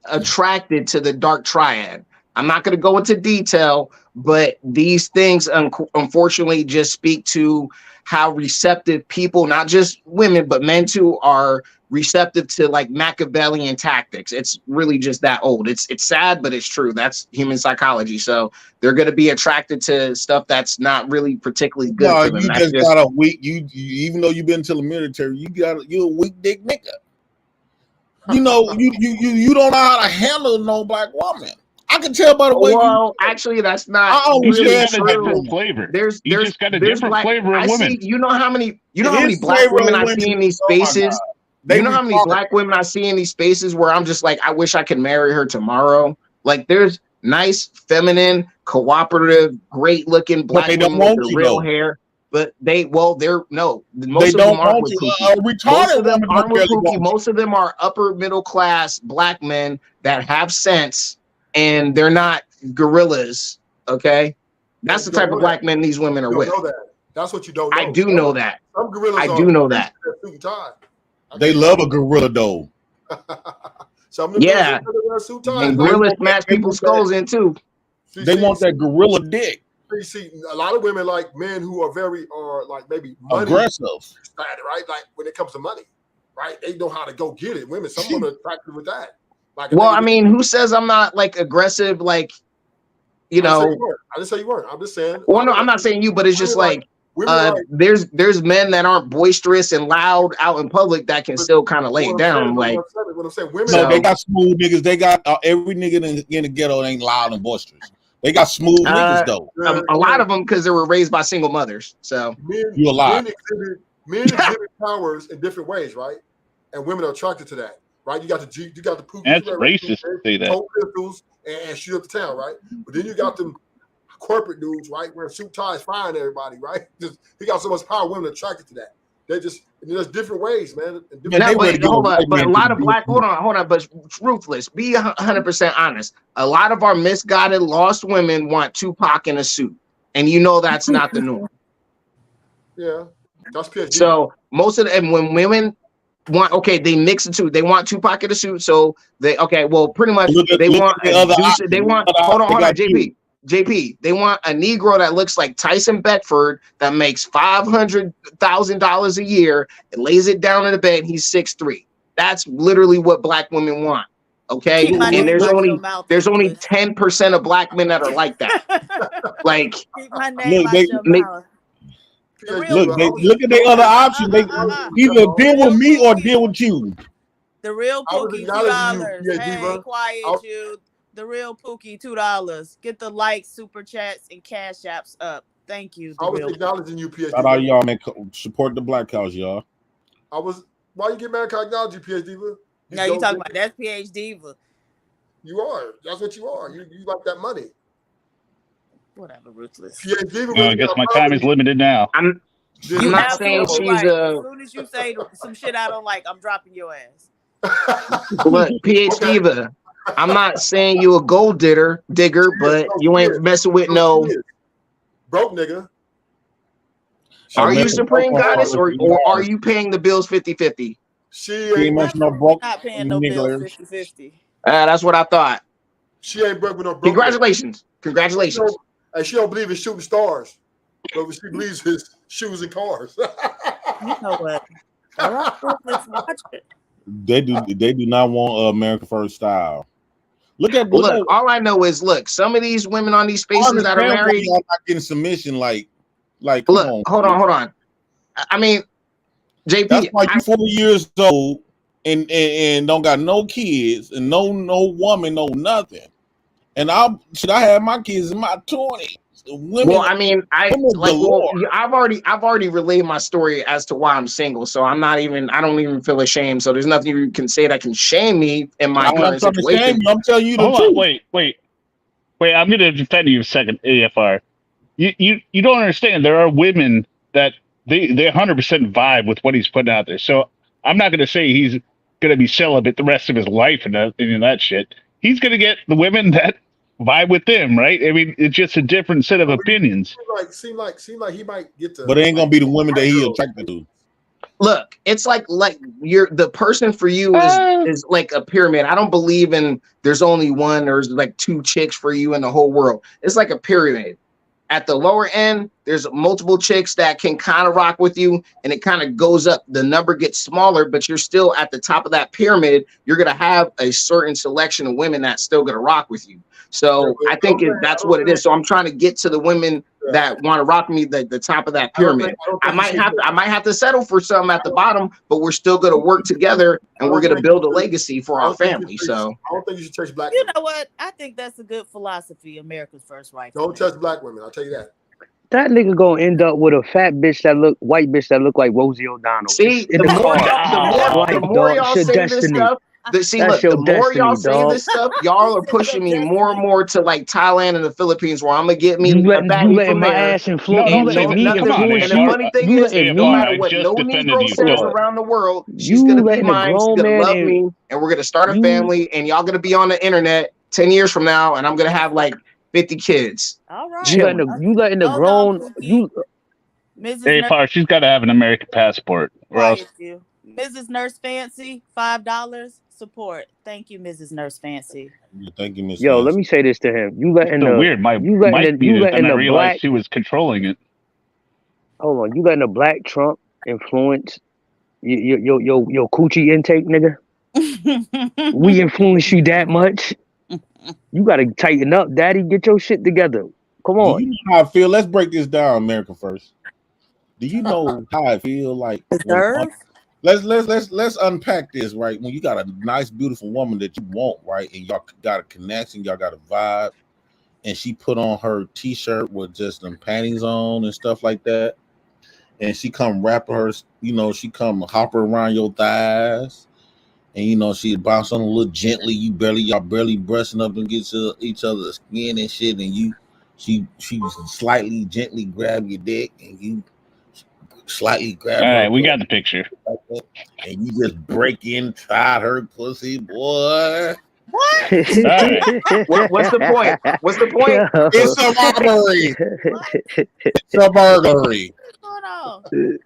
attracted to the dark triad. I'm not going to go into detail, but these things unfortunately just speak to how receptive people, not just women, but men too, are receptive to like Machiavellian tactics. It's really just that old. It's sad, but it's true. That's human psychology. So they're going to be attracted to stuff that's not really particularly good. No, for them. You just got a weak. You even though you've been to the military, you're a weak dick nigga. You know, you don't know how to handle no black woman. I can tell by the way. Well, actually, that's not You really just got a true. different flavor. There's You just got a there's different black. flavor I of women. see. You know how many His black flavor women of I see in women, these oh my spaces. God. They You know how many retarded. black women I see in these spaces where I'm just like, I wish I could marry her tomorrow. Like, there's nice, feminine, cooperative, great looking But black they don't women with want their you real though. hair. But most They of them don't aren't want with you. Pookie. A Most retarded of them woman aren't don't with really Pookie. want you. Most of them are upper middle class black men that have sense, and they're not gorillas. Okay, that's You the don't type know of that. black men these women are You don't with. know that. That's what you don't know. I do know that. Some gorillas I are do know that. suit and tie. They love a gorilla though. Some of the Yeah, gorillas wear suit ties. and They gorillas want that. smash They people's want that. skulls in too. They want that gorilla dick. You see, a lot of women like men who are very, like maybe money Aggressive. right? Like when it comes to money, right? They know how to go get it. Women, some women are attracted with that. Like, Well, I mean, who says I'm not like aggressive? Like, you I know. didn't say you weren't. I'm just saying. Well, no, I'm not saying you, but it's just like there's men that aren't boisterous and loud out in public that can still kind of lay it down. Like, what I'm saying, women. No, they got smooth niggas. They got every nigga in the ghetto ain't loud and boisterous. They got smooth niggas though. A lot of them because they were raised by single mothers. So you a lot. Men exhibit powers in different ways, right? And women are attracted to that, right? You got the Pookie. That's racist to say that. Hold pistols and shoot up the town, right? But then you got them corporate dudes, right? Wearing suit ties, firing everybody, right? He got so much power. Women are attracted to that. They just there's different ways, man. Hold on, but a lot of black hold on, but ruthless. Be 100% honest. A lot of our misguided, lost women want Tupac in a suit, and you know that's not the norm. Yeah, that's PhD. So most of them, when women want, they mix the two. They want Tupac in a suit, so they pretty much they want hold on, JP. They want a Negro that looks like Tyson Beckford that makes $500,000 a year and lays it down in the bed. He's 6'3". That's literally what black women want. Okay, and there's only 10% of black men that are like that. Like, keep my name out your mouth. Look at their other option. They either deal with me or deal with you. The real Pookie, $2. Hey, quiet you. The real Pookie, $2. Get the likes, super chats, and cash apps up. Thank you. I was acknowledging you, PhD. Shout out y'all, man. Support the Black House, y'all. Why you get mad? I acknowledge you, PhD. No, you talking about that's PhD. You are. That's what you are. You like that money. Whatever, ruthless. PhD. I guess my time is limited now. I'm not saying she's right. As soon as you say some shit I don't like, I'm dropping your ass. Look, PhD. I'm not saying you a gold digger, but you ain't messing with no broke nigga. Are you Supreme Goddess or are you paying the bills 50-50? She ain't not paying no bills 50-50. That's what I thought. She ain't broke with no broke. Congratulations. Congratulations. She don't believe in shooting stars, but she believes his shoes and cars. You know what? All right, let's watch it. They do not want American First style. Look, all I know is some of these women on these spaces that are married are not getting submission. Like, hold on. I mean, JP, that's why you 40 years old and don't got no kids and no woman, no nothing. And I had my kids in my 20s. Women, I mean, I've already relayed my story as to why I'm single, so I don't even feel ashamed. So there's nothing you can say that can shame me in my current situation. I'm telling you the truth. Hold on, wait. I'm going to defend you a second, AFR. You don't understand. There are women that they 100% vibe with what he's putting out there. So I'm not going to say he's going to be celibate the rest of his life and that shit. He's going to get the women that vibe with them, right? I mean, it's just a different set of opinions. Seem like he might get to. But it ain't gonna be the women that he attracted to. Look, it's like you're the person for you is like a pyramid. I don't believe in there's only one. There's like two chicks for you in the whole world. It's like a pyramid. At the lower end, there's multiple chicks that can kind of rock with you, and it kind of goes up. The number gets smaller, but you're still at the top of that pyramid. You're gonna have a certain selection of women that's still gonna rock with you. So I think that's what it is. So I'm trying to get to the women that want to rock me the top of that pyramid. I might have to settle for some at the bottom, but we're still gonna work together and we're gonna build a legacy for our family. So I don't think you should touch black You women. know what? I think that's a good philosophy. America's first rifle. Don't touch black women. I'll tell you that. That nigga gonna end up with a fat bitch white bitch that look like Rosie O'Donnell. See, the more y'all say this stuff, the more y'all say this stuff, y'all are pushing me more and more to like Thailand and the Philippines, where I'm gonna get me you a baddie from my there. ass influence. And the funny thing is, no matter what no Negro says around the world, she's gonna be mine. She's gonna love me, and we're gonna start a family. And y'all gonna be on the internet 10 years from now, and I'm gonna have like 50 kids. All right. You letting the grown Hey, Far, she's got to have an American passport. Or else. Mrs. Nurse Fancy, $5 support. Thank you, Mrs. Nurse Fancy. Thank you, Miss. Yo, let me say this to him. You letting So the weird. My you letting mic the, you muted, letting and I the realized black she was controlling it. hold on. You letting the black Trump influence your coochie intake, nigga? We influence you that much? You gotta tighten up, daddy. Get your shit together. Come on. Do you know how I feel? Let's break this down, America first. Do you know how I feel like? Let's unpack this, right? When you got a nice, beautiful woman that you want, right, and y'all got a connection, y'all got a vibe, and she put on her t-shirt with just them panties on and stuff like that, and she come wrap her, she come hop her around your thighs. And she bounce on a little gently. Y'all barely brushing up against each other's skin and shit. And she slightly gently grab your dick, and you slightly grab. All her right, we got the picture. And you just break inside her pussy, boy. What? What's the point? What's the point? It's a robbery. It's a burglary.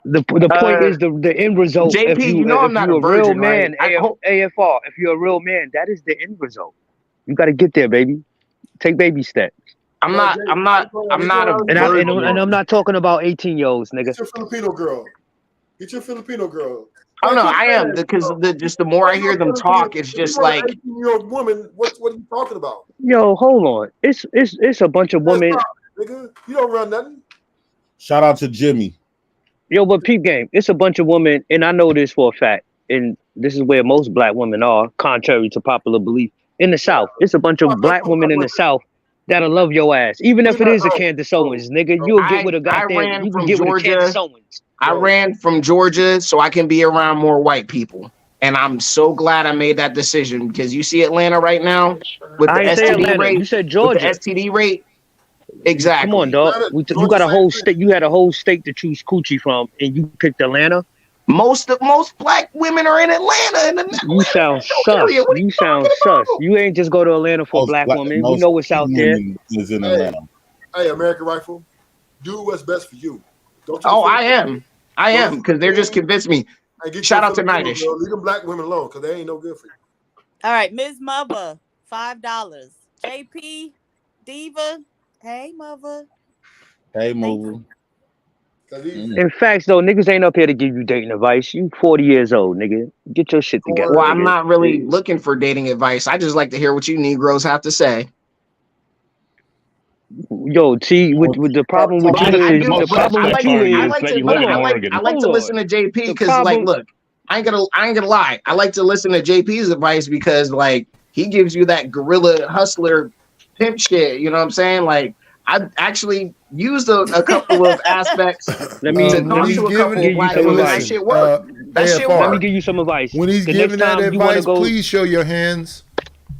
The point is the end result. JP, if you know I'm not a real virgin, man, right? AFR. If you're a real man, that is the end result. You got to get there, baby. Take baby steps. I'm not a virgin. And I'm not talking about 18-year-olds, nigga. Get your Filipino girl. Get your Filipino girl. Oh no, I am, because the more I hear them talk, it's just like 18-year-old woman. What are you talking about? Yo, hold on. It's a bunch of women. Nigga, you don't run nothing. Shout out to Jimmy. Yo, but peep game. It's a bunch of women, and I know this for a fact. And this is where most black women are, contrary to popular belief. In the South, it's a bunch of black women in the South that'll love your ass, even if it is a Candace Owens, nigga. You'll get with a goddamn. You can get with a Candace Owens. I ran from Georgia so I can be around more white people. And I'm so glad I made that decision, because you see Atlanta right now with the STD rate. You said Georgia. With the STD rate. Exactly. Come on, dog. You got a whole state. You had a whole state to choose coochie from, and you picked Atlanta. Most black women are in Atlanta. You sound sus. You sound sus. You ain't just go to Atlanta for a black woman. We know what's out there. Is in Atlanta. Hey, American Rifle, do what's best for you. I am, because they're just convinced me. Shout out to Nightish. Leave them black women alone, because they ain't no good for you. All right, Ms. Mother, $5. JP, Diva, hey, Mother. Hey, Mother. In fact, though, niggas ain't up here to give you dating advice. You 40 years old, nigga. Get your shit together. Well, I'm not really looking for dating advice. I just like to hear what you Negroes have to say. Yo, T, with the problem with you is the problem with you is I like to listen to JP, because like, look, I ain't gonna lie. I like to listen to JP's advice because like he gives you that guerrilla hustler pimp shit. You know what I'm saying? Like, I've actually used a couple of aspects. Let me give you some advice. When he's giving that advice, please show your hands.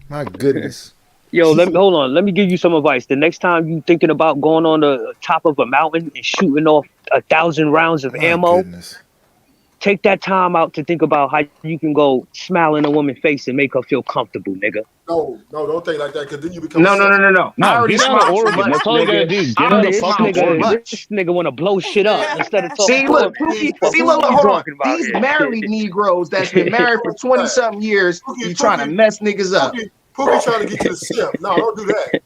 My goodness. Yo, hold on. Let me give you some advice. The next time you thinking about going on the top of a mountain and shooting off 1,000 rounds of ammo, take that time out to think about how you can go smile in a woman's face and make her feel comfortable, nigga. No, don't think like that, because then you become No. I already smiled Oregon. That's all you gotta do. Get out of fucking Oregon. This nigga want to blow shit up instead of talking. Look, hold on. These married Negroes that's been married for 20-something years, you trying to mess niggas up. Pookie trying to get you to simp. No, don't do that.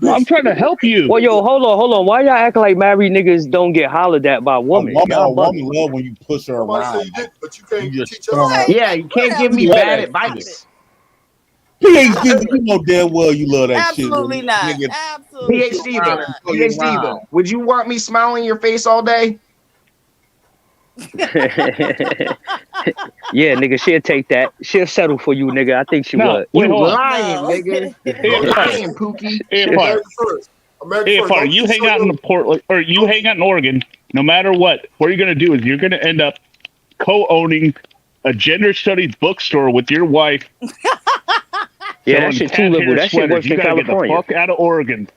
Well, I'm trying to help you. Well, yo, hold on. Why y'all acting like married niggas don't get hollered at by women? A woman love when you push her around. You did, but you can't teach us. Yeah, you can't give me bad advice. PhD, you know damn well you love that Absolutely shit. Not. Absolutely not. PhD though. Would you want me smiling in your face all day? Yeah, nigga, she'll take that. She'll settle for you, nigga. I think she would. You lying, nigga. Lying, Pookie. AFR, you hang out in Portland, or you hang out in Oregon. No matter what you're gonna do is you're gonna end up co-owning a gender studies bookstore with your wife. Yeah, that shit too liberal. That shit worse than California. Get the fuck out of Oregon.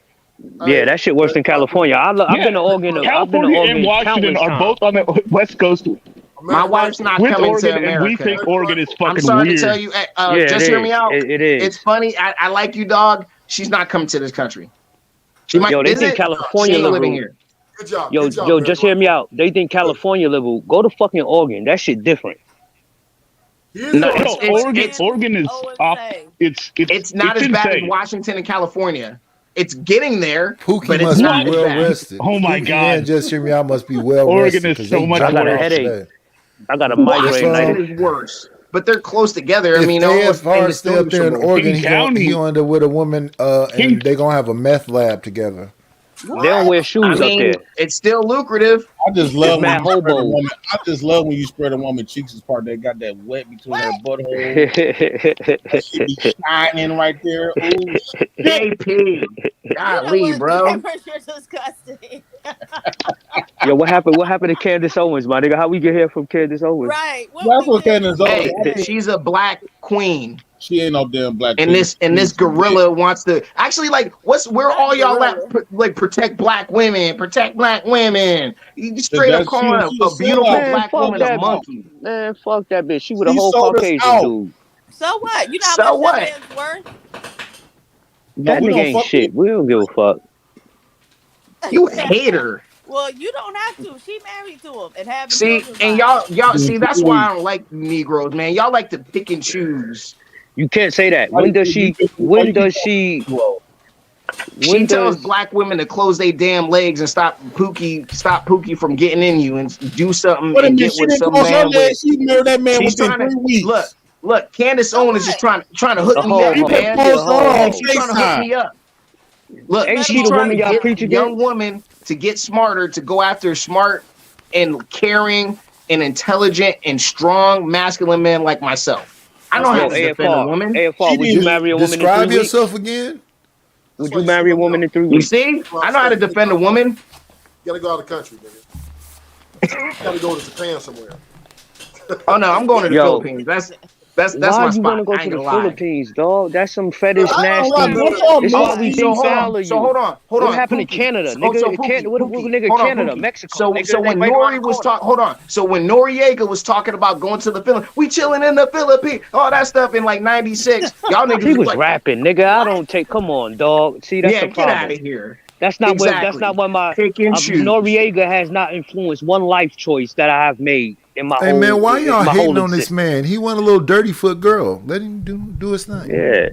Yeah, that shit worse than California. I've been to Oregon. California and Washington are both on the West Coast. My wife's not coming to America. And we think Oregon is fucking weird. I'm sorry to tell you. Just hear me out. It is. It's funny. I like you, dog. She's not coming to this country. She might they think California living here. Good job. Yo, just hear me out. They think California liberal. Go to fucking Oregon. That shit different. Oregon is off. It's not as bad as Washington and California. It's getting there. Pookie but must it's not be well as bad. rested. Oh my Pookie God! And just hear me out. Must be well Oregon rested. is so much. I got a headache. I got a migraine. Washington is worse, but they're close together. If I mean, AFR stay up there in Oregon, he gonna end up with a woman, and they gonna have a meth lab together. They don't wear shoes up there. It's still lucrative. I just love when you spread a woman. I just love when you spread a woman cheeks part that got that wet between her butthole. That shit be shining right there. Ooh. JP, golly, bro. You're disgusting. Yo, what happened? What happened to Candace Owens, my nigga? How we get here from Candace Owens? Right. That's what Candace Owens. Hey, she's a black queen. She ain't no damn black. And this gorilla wants to actually where all y'all at protect black women, You straight up calling a beautiful black woman a monkey. Man, fuck that bitch. She with a whole Caucasian dude. So what? You know how much that man's worth? That nigga ain't shit. We don't give a fuck. You hate her. Well, you don't have to. She married to him and have. See, and y'all see that's why I don't like Negroes, man. Y'all like to pick and choose. You can't say that. When does she? She tells black women to close their damn legs and stop Pookie from getting in you and do something and get with some man. She married that man within 3 weeks. Look, Candace Owens is trying to hook me up, man. She's trying to hook me up. Look, she's trying to get a young woman to get smarter, to go after smart and caring and intelligent and strong masculine men like myself. I don't have to defend a woman. AFR, would you marry a woman in 3 weeks? Describe yourself again. Would you marry a woman in 3 weeks? You see? I know how to defend a woman. You gotta go out of the country, nigga. You gotta go to Japan somewhere. Oh no, I'm going to the Philippines. That's why my you spot. want to go to the Philippines, dog? That's some fetish nasty. It's why we think foul of you. So hold on. What happened to Canada, nigga? What nigga? Canada, Mexico. So when Nori was talking, hold on. So when Noriega was talking about going to the Philippines, we chilling in the Philippines, all that stuff in like '96. Y'all niggas he was rapping, nigga. I don't take. Come on, dog. See, that's the problem. Get out of here. That's not what my Noriega has not influenced one life choice that I have made in my. Hey man, why y'all hating on this man? He want a little dirty foot girl. Let him do his thing. Yeah.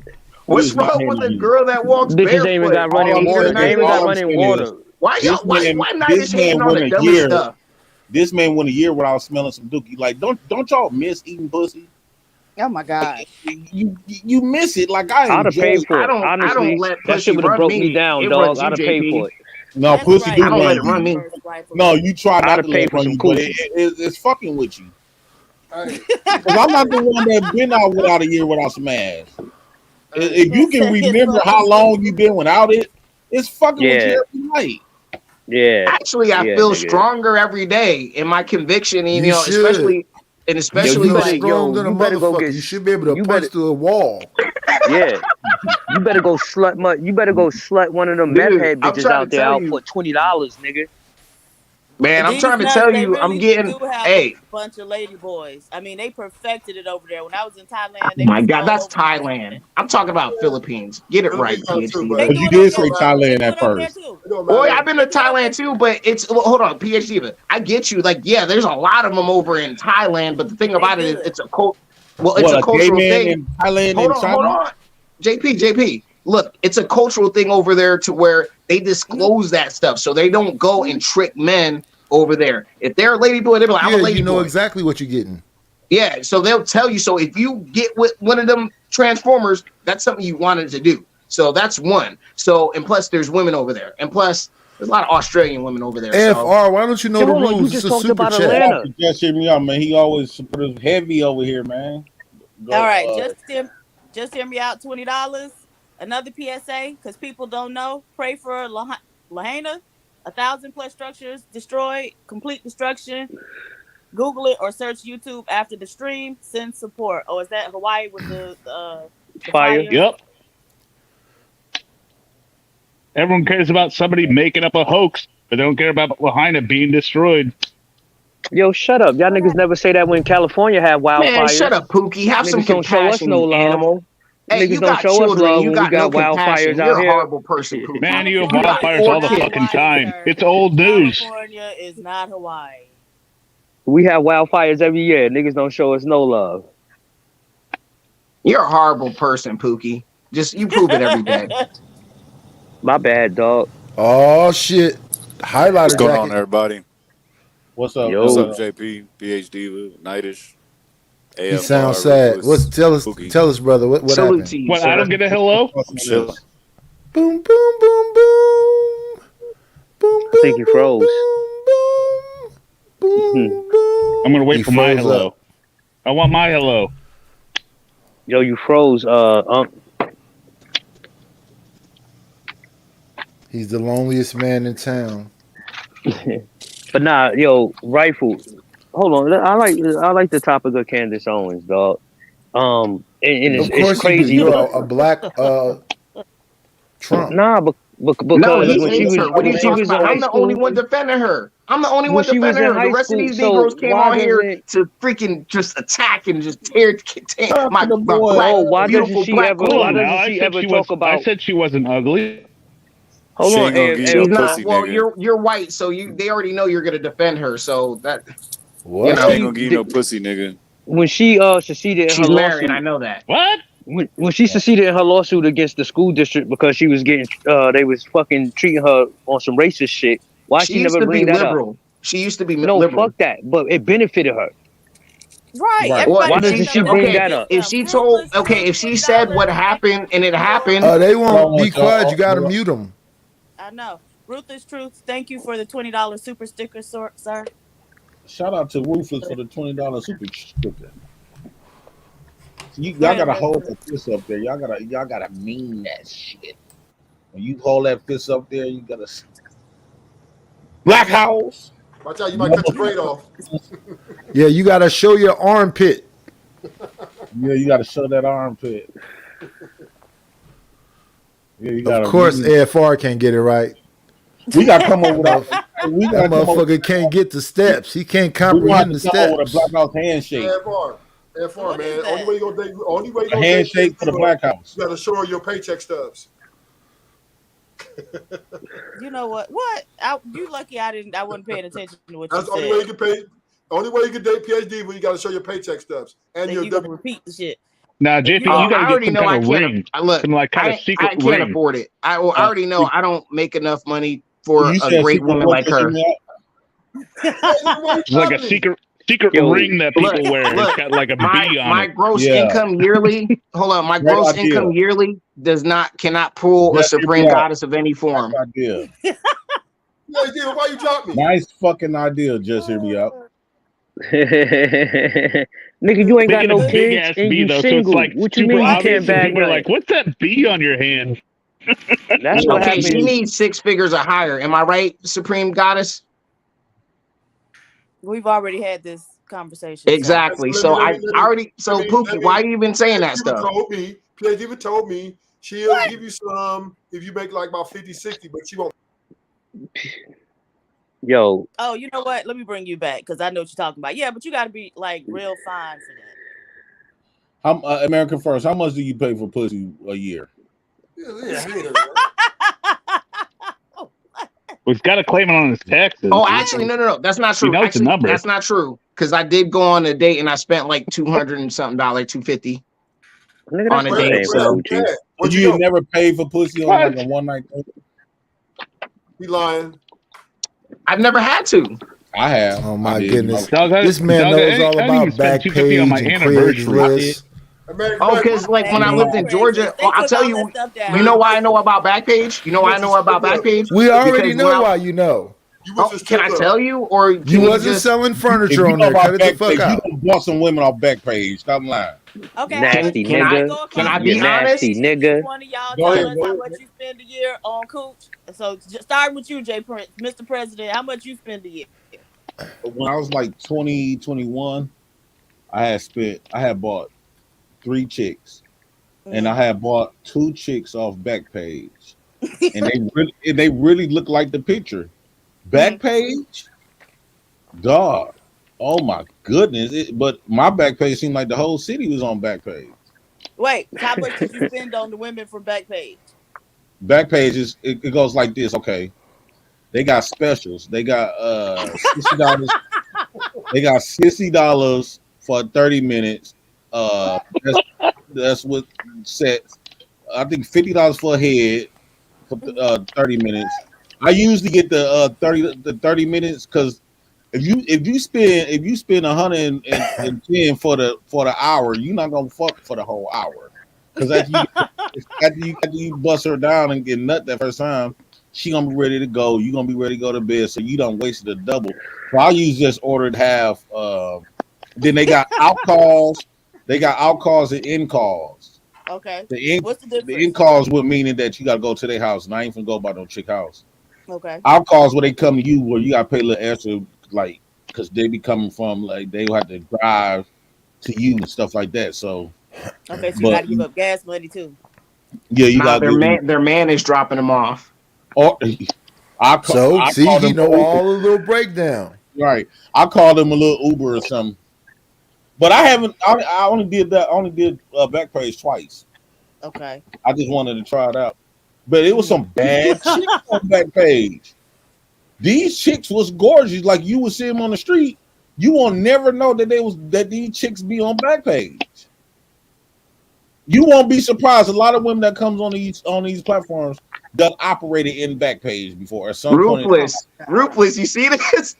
What's wrong with a girl that walks barefoot? Bitches ain't even got running water. They ain't got running water. Why not just hating on the dumbest stuff? This man went a year without smelling some dookie. Like, don't y'all miss eating pussy? Oh my god, you miss it. Like I'd have paid for it. Honestly, I don't let that shit would have broke me down, dog. I'd have paid for it. No, That's pussy do I don't let it run me. No, you try not to let it run you, but it's fucking with you. Because I'm not the one that been out without a year without some ass. If you can remember how long you've been without it, it's fucking with you every night. Yeah. Actually, I feel stronger every day in my conviction, you know, especially you better go get. You should be able to punch through a wall. Yeah, you better go slut. You better go slut one of them meth head bitches out there out for $20, nigga. Man, I'm trying to tell you, I'm getting a bunch of lady boys. I mean, they perfected it over there. When I was in Thailand, oh my God, that's Thailand. I'm talking about Philippines. Get it right, PhD. But you did say Thailand at first. Boy, I've been to Thailand too, but it's hold on, PhD. But I get you. Like, yeah, there's a lot of them over in Thailand, but the thing about it is, it's a Well, it's a cultural thing. In Thailand hold and on, China? hold on. JP. Look, it's a cultural thing over there to where they disclose that stuff, so they don't go and trick men over there. If they're a lady boy, they're like, I'm a lady you know boy. exactly what you're getting. Yeah, so they'll tell you. So if you get with one of them Transformers, that's something you wanted to do. So that's one. So, and plus there's women over there. And plus there's a lot of Australian women over there. FR, why don't you know the rules? It's a super chat. Just hear me out, man. He always put us heavy over here, man. All right, just hear me out. $20. Another PSA, because people don't know. Pray for Lahaina. 1,000+ structures destroyed. Complete destruction. Google it or search YouTube after the stream. Send support. Oh, is that Hawaii with the fire? Yep. Everyone cares about somebody making up a hoax, but they don't care about Lahaina being destroyed. Yo, shut up. Y'all niggas never say that when California have wildfires. Man, shut up, Pookie. Have some compassion, no animal. Hey, niggas you don't got show children. us love You when we got no wildfires compassion. out You're a here. horrible person, Pookie. Man, you have wildfires all the fucking time. It's old news. California is not Hawaii. We have wildfires every year. Niggas don't show us no love. You're a horrible person, Pookie. Just you prove it every day. My bad, dog. Oh shit! Highlighter What's going jacket. on, everybody? What's up? What's up, JP, PhD, Nightish? He sounds sad. Tell us, brother. What happened? To you, what? I don't get a hello. I'm chilling. Boom, boom, boom, boom, boom. I think he froze. I'm gonna wait for my hello. I want my hello. Yo, you froze. He's the loneliest man in town. But nah, yo, rifle. Hold on, I like the topic of Candace Owens, dog. And it's crazy. You're a black Trump. Nah, because no, he when she hates was, her. What are you talking about? I'm the only one defending her. I'm the only one defending her. The rest of these Negroes came on here to freaking just attack and just tear my black, beautiful black queen. I said she wasn't ugly. Hold on, she's not. Well, you're white, so they already know you're gonna defend her. So that what? You know, ain't gonna give you no pussy, nigga. When she seceded in her married, lawsuit, I know that. What? When she seceded in her lawsuit against the school district because she was getting they was fucking treating her on some racist shit. Why she never bring that up? She used to be no, liberal. fuck that. But it benefited her. Right. Why doesn't she bring that up? If she told, if she said what happened and it happened, they won't be quiet. You gotta mute them. I know. Ruthless Truth, thank you for the $20 super sticker, sir. Shout out to Ruthless for the $20 super sticker. Y'all gotta hold that fist up there. Y'all gotta mean that shit. When you hold that fist up there, you gotta Black House. Watch out, you might cut your braid off. Yeah, you gotta show your armpit. Yeah, you gotta show that armpit. Yeah, of course, AFR can't get it right. We gotta come up with that motherfucker can't get the steps. He can't comprehend the steps. With a Black House handshake. AFR, man. Only way you gonna handshake for the Black House. You gotta show her your paycheck stubs. You know what? You lucky I wasn't paying attention to what That's you the said. only way you can pay. Only way you can date PhD when you gotta show your paycheck stubs and you gotta repeat the shit. Nah, JP, you gotta get some kind of ring. Some secret I can't ring. afford it. I already know I don't make enough money for a great woman like her. It's like a secret ring that people wear. It's got like a bee on it. My gross income yearly. Hold on, my gross income yearly cannot pull a supreme goddess of any form. Idea. Why you drop me? Nice fucking idea. Just hear me out. Nigga, you ain't got no kids and you single. So it's like what you mean you can't bag people are like, what's that bee on your hand? That's what happens. She needs 6 figures or higher. Am I right, Supreme Goddess? We've already had this conversation. Exactly. So Pookie, why are you even saying that stuff? PhD even told me she'll give you some if you make like about 50, 60, but she won't. Yo. Oh, you know what? Let me bring you back because I know what you're talking about. Yeah, but you got to be like real fine for that. American First. How much do you pay for pussy a year? He's got to claim it on his taxes. Oh, actually, no. That's not true. He knows the number. That's not true. because I did go on a date and I spent like $200 and something, $250 Nigga, on that's a not date. paying for So coochie. You ain't never paid for pussy on like a one night thing? He lying. I've never had to. I have. Oh my I did. goodness. Dog, this man knows all I didn't even about spend $250 on my Backpage and anniversary. Craigslist. Oh, because like when I lived in Georgia, I'll tell you. You know why I know about Backpage? You know why I know about Backpage? We already Because know why you know. Can I tell you, or can You wasn't just selling If furniture furniture you on know there. about Cut it the fuck Backpage, out. You done bought some women off Backpage. Stop lying. Okay, Nasty Can nigga. can I You be nasty honest? nigga. One of y'all Go tell ahead, us go how ahead. much you spend a year on cooch. So start with you, Mr. President. How much you spend a year? When I was like 20, 21, I had bought 3 chicks. And I had bought 2 chicks off Backpage. And they really look like the picture. Backpage? Dog. Oh my goodness. But my Backpage seemed like the whole city was on Backpage. Wait, how much did you spend on the women from Backpage? Backpage is it goes like this. Okay. They got specials. They got $60. They got $60 for 30 minutes. That's what sets. I think $50 for a head for 30 minutes. I usually get the 30 minutes because if you spend 110 for the hour, you're not gonna fuck for the whole hour. Because after you bust her down and get nut that first time, she gonna be ready to go. You gonna be ready to go to bed, so you done wasted a double. So I usually just ordered half. Then they got out calls. They got out calls and in calls. Okay. What's the The in calls would meaning that you gotta go to their house, and I ain't finna go by no chick house. Okay. Out calls where they come to you, where you gotta pay a little extra, like because they be coming from like they will have to drive to you and stuff like that. So Okay, so you got to give up gas money too. Yeah, you got their man is dropping them off. Or I call he them know Uber. all the little breakdown. Right. I call them a little Uber or something. But I haven't. I only did that. I only did Backpage twice. Okay. I just wanted to try it out. But it was some bad chicks on Backpage. These chicks was gorgeous. Like you would see them on the street. You will never know that these chicks be on Backpage. You won't be surprised. A lot of women that comes on these platforms done operated in Backpage before at some point. Ruthless. You see this?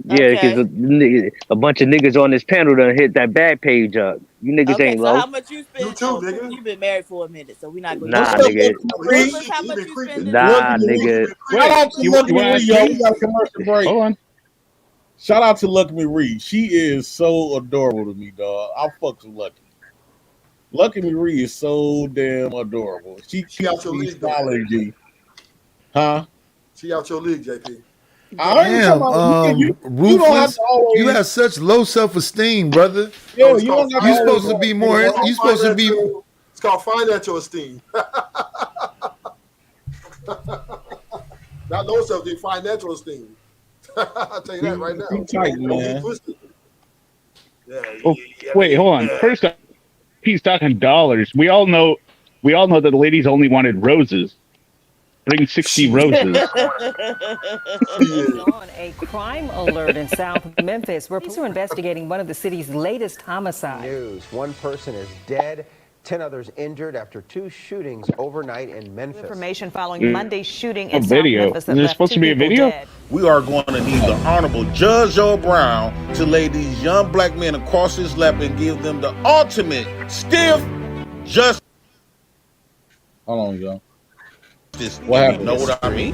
Yeah, because a bunch of niggas on this panel done hit that Backpage up. You niggas Okay, ain't so low. how much you spend? You've been married for a minute, so we're not going. Nah, nigga. Ruthless, how much you spend? Nah, nigga. Shout out to Lucky Marie, y'all. We got a commercial break. Hold on. Shout out to Lucky Marie. She is so adorable to me, dog. I fucks with Lucky. Lucky Marie is so damn adorable. She out your league, smiling, G. Huh? She out your league, JP. Damn, Ruthless, you have such low self-esteem, brother. Yeah, You're supposed to be more. You're supposed to be. It's called financial esteem. Not low self-esteem, financial esteem. I'll tell you that right now. Tight, man. Oh, wait, hold on. First off, he's talking dollars. We all know that the ladies only wanted roses. Bring 60 roses. On a crime alert in South Memphis, where police are investigating one of the city's latest homicides. News: one person is dead, 10 others injured after 2 shootings overnight in Memphis. Information following Monday's shooting in A South video. Memphis that Is there left supposed 2 to be a people video? dead. We are going to need the Honorable Judge Joe Brown to lay these young black men across his lap and give them the ultimate stiff justice. Hold on, y'all. What happened? Know what I mean?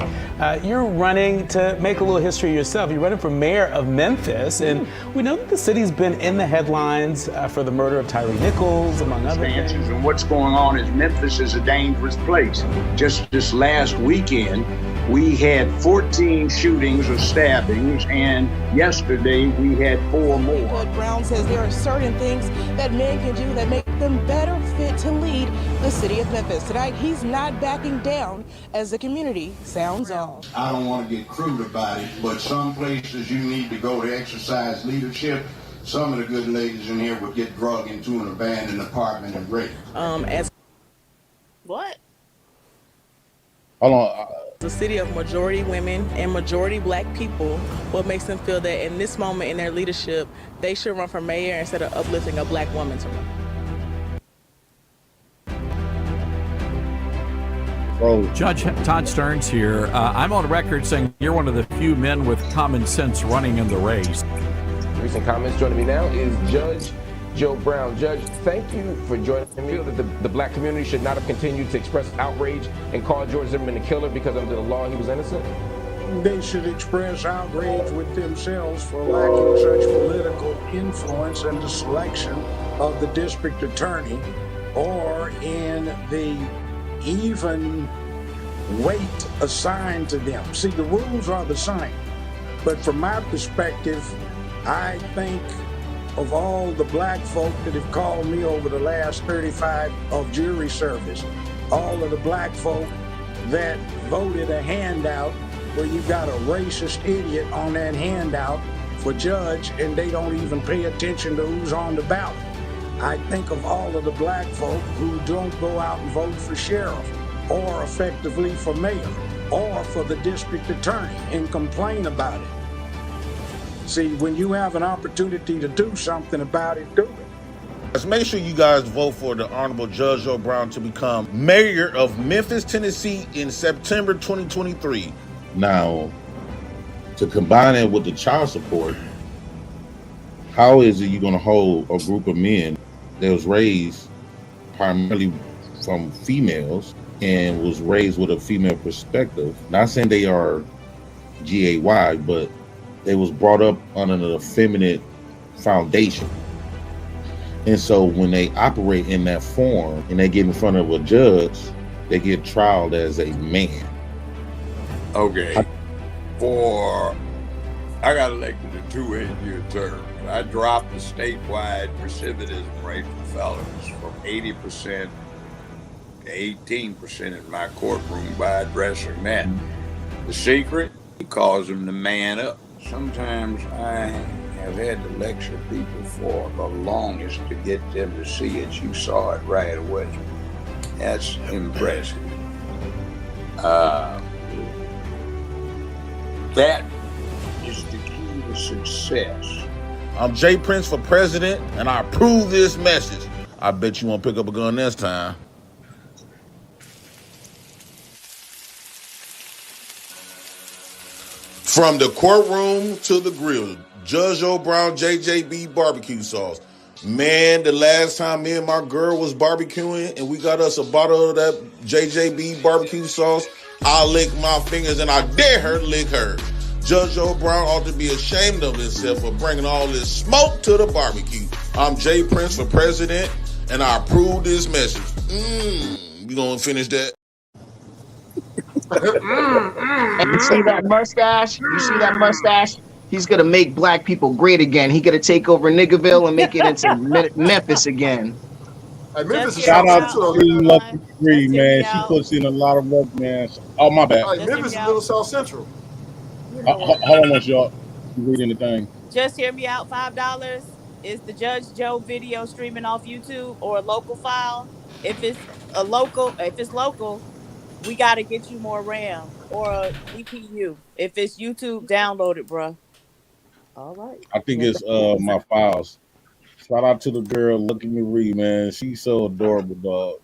You're running to make a little history yourself. You're running for mayor of Memphis, and we know that the city's been in the headlines for the murder of Tyre Nichols, among other things. And what's going on is Memphis is a dangerous place. Just this last weekend, we had 14 shootings or stabbings, and yesterday we had 4 more. Brown says there are certain things that men can do that make them better fit to lead the city of Memphis. Tonight, he's not backing down as the community sounds off. I don't want to get crude about it, but some places you need to go to exercise leadership. Some of the good ladies in here would get drugged into an abandoned apartment and raped. What? Hold on. The city of majority women and majority black people, what makes them feel that in this moment in their leadership, they should run for mayor instead of uplifting a black woman to run? Judge Todd Stearns here. I'm on record saying you're one of the few men with common sense running in the race. Recent comments. Joining me now is Judge Joe Brown. Judge, thank you for joining me. That the black community should not have continued to express outrage and call George Zimmerman a killer because under the law he was innocent? They should express outrage with themselves for lacking such political influence in the selection of the district attorney or in the even weight assigned to them. See, the rules are the same, but from my perspective, I think of all the black folk that have called me over the last 35 of jury service, all of the black folk that voted a handout where you got a racist idiot on that handout for judge and they don't even pay attention to who's on the ballot. I think of all of the black folk who don't go out and vote for sheriff or effectively for mayor or for the district attorney and complain about it. See, when you have an opportunity to do something about it, do it. Let's make sure you guys vote for the Honorable Judge Joe Brown to become mayor of Memphis, Tennessee in September 2023. Now, to combine it with the child support, how is it you're going to hold a group of men that was raised primarily from females and was raised with a female perspective? Not saying they are GAY, but they was brought up under the feminine foundation. And so when they operate in that form and they get in front of a judge, they get trialed as a man. Okay. I got elected a 2-8-year term. I dropped the statewide recidivism rate for felons from 80% to 18% in my courtroom by addressing that. The secret, he calls them to man up. Sometimes I have had to lecture people for the longest to get them to see it. You saw it right away. That's impressive. That is the key to success. I'm Jay Prince for president, and I approve this message. I bet you won't pick up a gun this time. From the courtroom to the grill, Judge Joe Brown JJB barbecue sauce. Man, the last time me and my girl was barbecuing and we got us a bottle of that JJB barbecue sauce, I lick my fingers and I dare her to lick hers. Judge Joe Brown ought to be ashamed of himself for bringing all this smoke to the barbecue. I'm Jay Prince for president, and I approve this message. You gonna finish that? You see that mustache? You see that mustache? He's gonna make black people great again. He gonna take over Niggerville and make it into Memphis again. Hey, Memphis is Shout South out Central. to Lucky Three, man. She puts in a lot of work, man. Oh, my bad. Hey, Memphis is Little South Central. Hold on, once y'all reading the thing. Just hear me out. $5 is the Judge Joe video streaming off YouTube or a local file. If it's local, we got to get you more RAM or a GPU. If it's YouTube, download it, bruh. All right. I think it's my files. Shout out to the girl, Lucky Marie, man. She's so adorable, dog.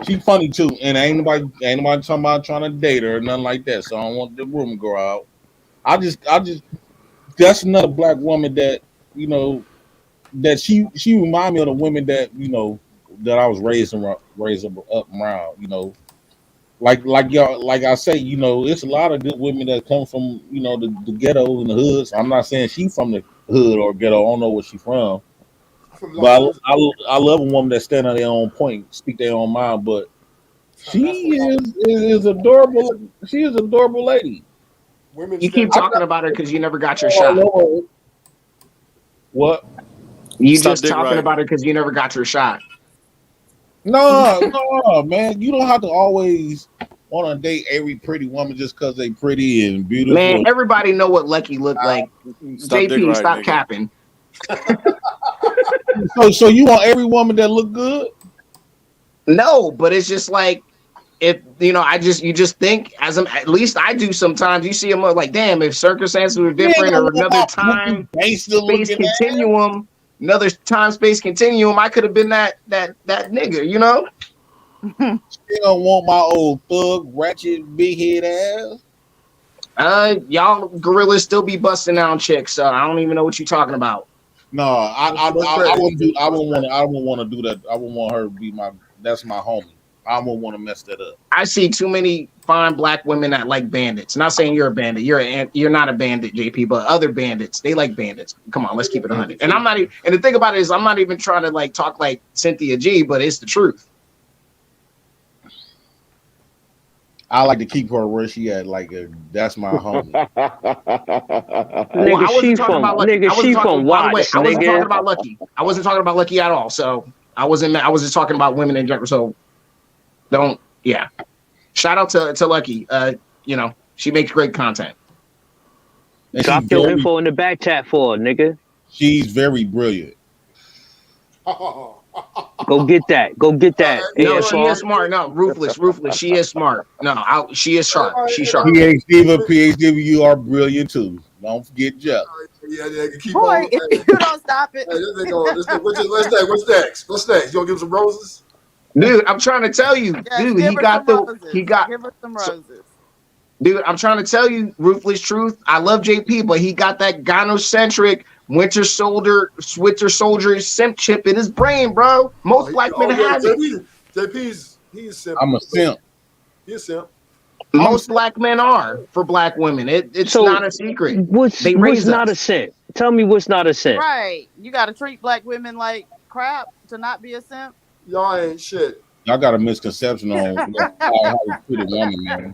She funny too, and ain't nobody talking about trying to date her or nothing like that. So I don't want the room to go out. I just that's another black woman that, you know, that she remind me of the women that, you know, that I was raised up around, you know. Like y'all, like I say, you know, it's a lot of good women that come from, you know, the ghettos and the hoods. I'm not saying she's from the hood or ghetto. I don't know where she's from. But I love a woman that stand on their own point, speak their own mind. But she is adorable. She is an adorable lady. You keep talking about her because you never got your shot. What? You just talking about her because you never got your shot. No, man. You don't have to always want to date every pretty woman just because they pretty and beautiful. Man, everybody know what Lucky looked like. JP, stop capping. So you want every woman that look good? No, but it's just like you just think at least I do sometimes. You see them like, damn, if circumstances were different or another time space continuum, I could have been that nigga, you know. You don't want my old thug, ratchet, big head ass. Y'all gorillas still be busting down chicks, so I don't even know what you're talking about. No, I wouldn't do. I wouldn't want to do that. I wouldn't want her to be that's my homie. I wouldn't want to mess that up. I see too many fine black women that like bandits. Not saying you're a bandit. You're not a bandit, JP, but other bandits, they like bandits. Come on, let's keep it 100. And I'm not even. And the thing about it is, I'm not even trying to like talk like Cynthia G, but it's the truth. I like to keep her where she at. That's my homie. Nigga, she from Watts, I wasn't talking about Lucky. I wasn't talking about Lucky at all. So I was just talking about women in general. So shout out to Lucky. She makes great content. Drop your info in the back chat for her, nigga. She's very brilliant. Go get that. No, she is smart. No, ruthless. She is smart. No, she is sharp. She's sharp. PhD, you are brilliant too. Don't forget Jeff. Yeah, keep Boy, on. if you don't stop it. What's next? What's next? You gonna give some roses? Dude, I'm trying to tell you. Dude, give her some roses. Dude, I'm trying to tell you, ruthless truth. I love JP, but he got that gynocentric Winter Soldier simp chip in his brain, bro. Most black men have it. JP's he's simp. I'm a simp. He's a simp. Most black men are for black women. It's not a secret. What's not a simp? Tell me what's not a simp. Right. You got to treat black women like crap to not be a simp. Y'all ain't shit. Y'all got a misconception on how you treat a woman, man.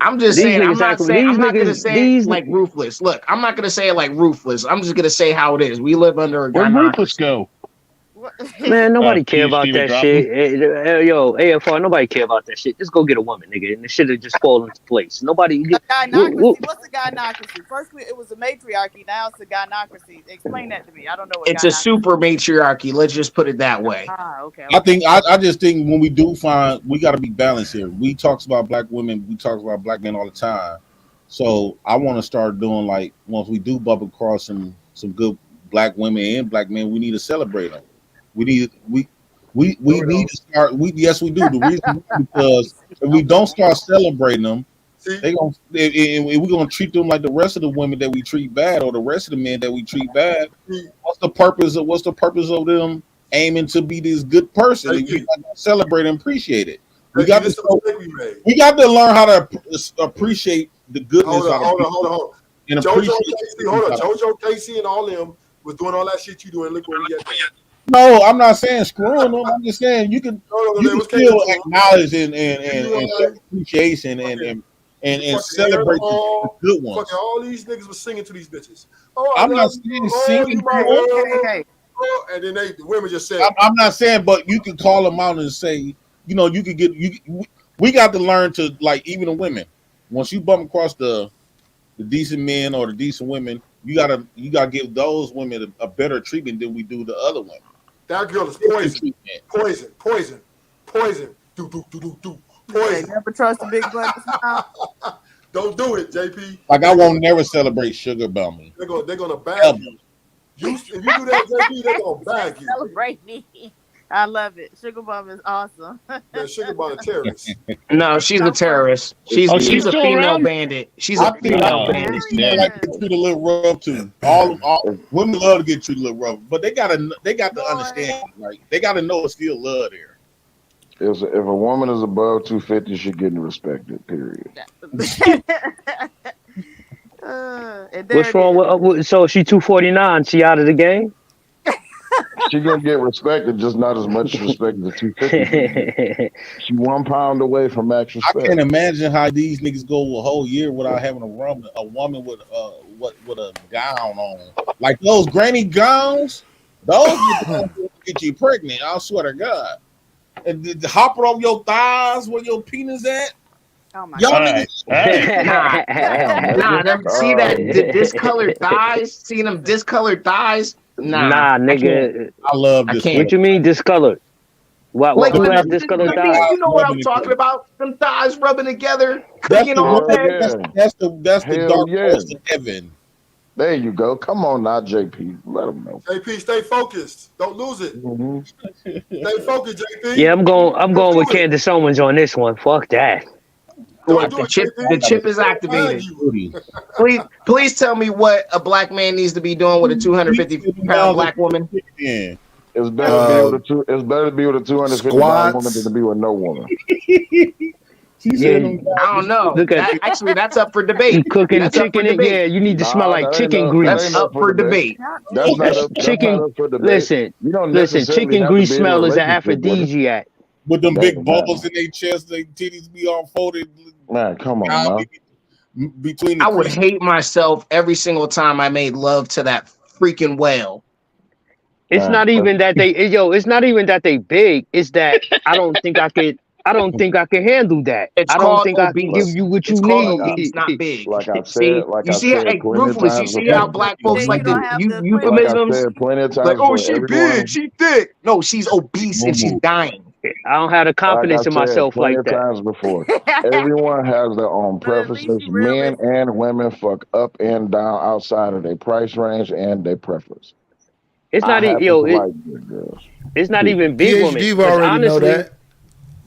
I'm just saying, I'm not going to say it like ruthless. Look, I'm not going to say it like ruthless. I'm just going to say how it is. We live under a Where'd ruthless go? Man, nobody care about that shit. Yo, AFR, nobody care about that shit. Just go get a woman, nigga, and the shit will just fall into place. Nobody. What's a gynocracy? First, it was a matriarchy. Now it's a gynocracy. Explain that to me. I don't know. It's a super matriarchy. Let's just put it that way. Okay. I just think when we do find, we got to be balanced here. We talk about black women, we talk about black men all the time. So I want to start doing once we do bubble across some good black women and black men, we need to celebrate them. We need to start. Yes, we do. The reason because if we don't start celebrating them, we're gonna treat them like the rest of the women that we treat bad, or the rest of the men that we treat bad. What's the purpose of them aiming to be this good person? If you're not gonna celebrate and appreciate it, we got to learn how to appreciate the goodness. Hold on. JoJo Casey and all them was doing all that shit you doing. Look where we at. No, I'm not saying screwing them. I'm just saying you can still acknowledge and appreciation and celebrate the good ones. Fucking all these niggas was singing to these bitches. I'm not saying singing. And then the women just said, I'm not saying, but you can call them out and say, you can get we got to learn to even the women. Once you bump across the decent men or the decent women, you gotta give those women a better treatment than we do the other women. That girl is poison. Poison. Do. Poison. Never trust a big butt smile. Don't do it, JP. I won't never celebrate sugar about me. They're gonna bag you. If you do that, JP, they're gonna bag you. Celebrate me. I love it. Sugar Bum is awesome. Yeah, Sugar Bum a terrorist. No, she's a terrorist. She's a female bandit. She's a female bandit. She like to get treated a little rough too. All women love to get treated a little rough, but they got to understand. They got to know it's still love there. If a woman is above 250, she getting respected. Period. What's wrong with? So she 249. She out of the game. She gonna get respected, just not as much respect as 250. She 1 pound away from max respect. I can't imagine how these niggas go a whole year without having a woman with a gown on, like those granny gowns. Those get you pregnant. I swear to God. And the hopper on your thighs where your penis at. Oh my God. See the discolored thighs? Seeing them discolored thighs? Nah, nigga. I love this. What you mean discolored? Like Who the, ass just gonna the die? man, you know what I'm Rubbing talking together. about? Them thighs rubbing together, That's cooking the all Hell day. yeah. that's the Hell dark yeah. force of heaven. There you go. Come on now, JP. Let them know. JP, stay focused. Don't lose it. Mm-hmm. Stay focused, JP. Yeah, I'm Don't going with do it. Candace Owens on this one. Fuck that. Don't Look, do the it, chip, JP. the chip is They'll bag activated. you. Please tell me what a black man needs to be doing with a 250-pound black woman. It's better to be with a it's better to be with a 250-pound woman than to be with no woman. Yeah, I don't know. look at That's up for debate. you cooking That's up for chicken. debate. Yeah, you need to smell Nah, like that ain't chicken up. grease. That ain't up for debate. That's not up. That's not up for debate. Listen, You don't listen. necessarily Chicken have to grease be in a smell is an relationship with it. aphrodisiac. With them big Damn, balls in their chest, their titties be all folded. Man, come on, man. Between the I would crease. hate myself every single time I made love to that freaking whale. It's not even that it's not even that they big. It's that I don't think I can handle that. It's I don't called think I can give obese. you what It's you called need. obese, not big. Like I've See, said, like you I've see, said hey, plenty of ruthless. You times see before. how black folks like to Like I euphemisms. said plenty of times Like, oh, before. she Everyone, big, she thick. No, she's obese and she's dying. I don't have the like I confidence in said myself plenty like of that. times before. Everyone has their own preferences. Men and women fuck up and down outside of their price range and their preference. It's I not happen yo. to like big girls. It's not even big women. PhD Because already know honestly, that.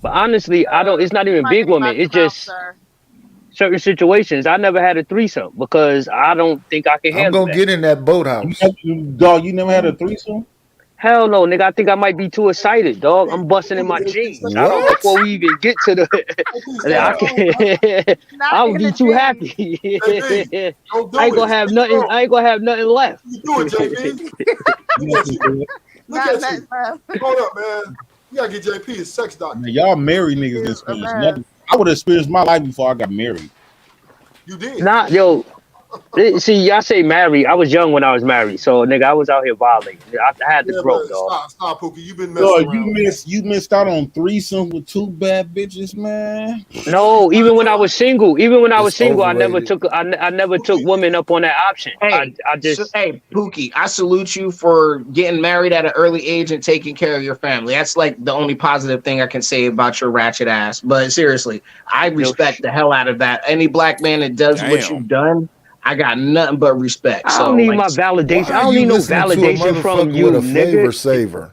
but honestly, I don't. It's not even big women. It's just certain situations. I never had a threesome because I don't think I can I'm handle gonna that. get in that boathouse. Dog, you never had a threesome? Hell no, nigga. I think I might be too excited, dog. I'm busting in my jeans. I don't. Before we even get to the, I can't. I'll be too happy. Don't do I ain't it. gonna have nothing. I ain't gonna have nothing left. You do it, JP. Look at you. Look at you. Hold up, man. You gotta get JP his sex doctor. Man, y'all married niggas experience nothing. I would have experienced my life before I got married. You did. Nah, yo. See, y'all say married. I was young when I was married, so nigga, I was out here violating. I had to Yeah, grow, but dog. stop, Pookie. You've been messing Dog, around. you missed out on threesomes with two bad bitches, man. No, even when I was single, I never overrated. took. I never took women up on that option. Hey, I just. hey, Pookie, I salute you for getting married at an early age and taking care of your family. That's like the only positive thing I can say about your ratchet ass. But seriously, I respect the hell out of that. Any black man that does what you've done, I got nothing but respect. I don't need my validation. Why I are don't you need no listening to a validation from motherfucker you, with a flavor nigga. saver?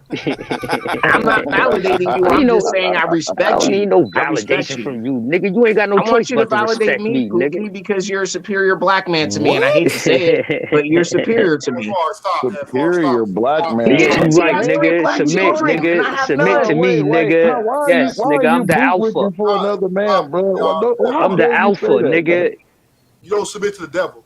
I'm not validating you. I'm just saying I I respect don't you. need no I respect validation you. from you, nigga. You ain't got no I want choice you to but to validate respect me, me, nigga. Pookie, because you're a superior black man to me, and I hate to say it, but you're superior to me. Superior black man. Get you See, right, I said nigga. black Submit, children, and I nigga. have Submit to none. me, nigga. Yes, Why are nigga. you I'm the alpha. bootlicking for another man, bro? How I'm the dare you alpha, say that, man? nigga. You don't submit to the devil.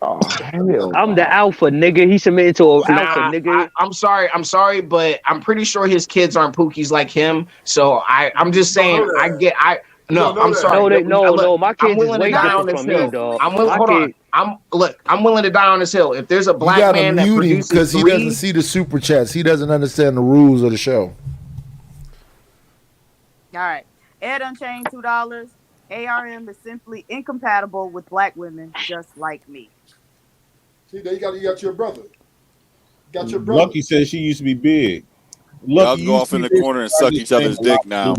Oh hell I'm the no. alpha, nigga. He submitted to an alpha, Nah, nigga. I'm sorry, but I'm pretty sure his kids aren't Pookies like him. So I'm just saying, I'm sorry. No. My I'm kids is willing to way die different on this from me, hill. dog. Hold on. I'm willing to die on this hill. If there's a You black gotta man that mute him produces because he doesn't three, see the super chats. He doesn't understand the rules of the show. All right. Ed Unchained, $2. ARM is simply incompatible with black women just like me. See, there you got your brother. Got your brother. Lucky says she used to be big. Y'all Lucky go off in the corner and suck each other's dick now.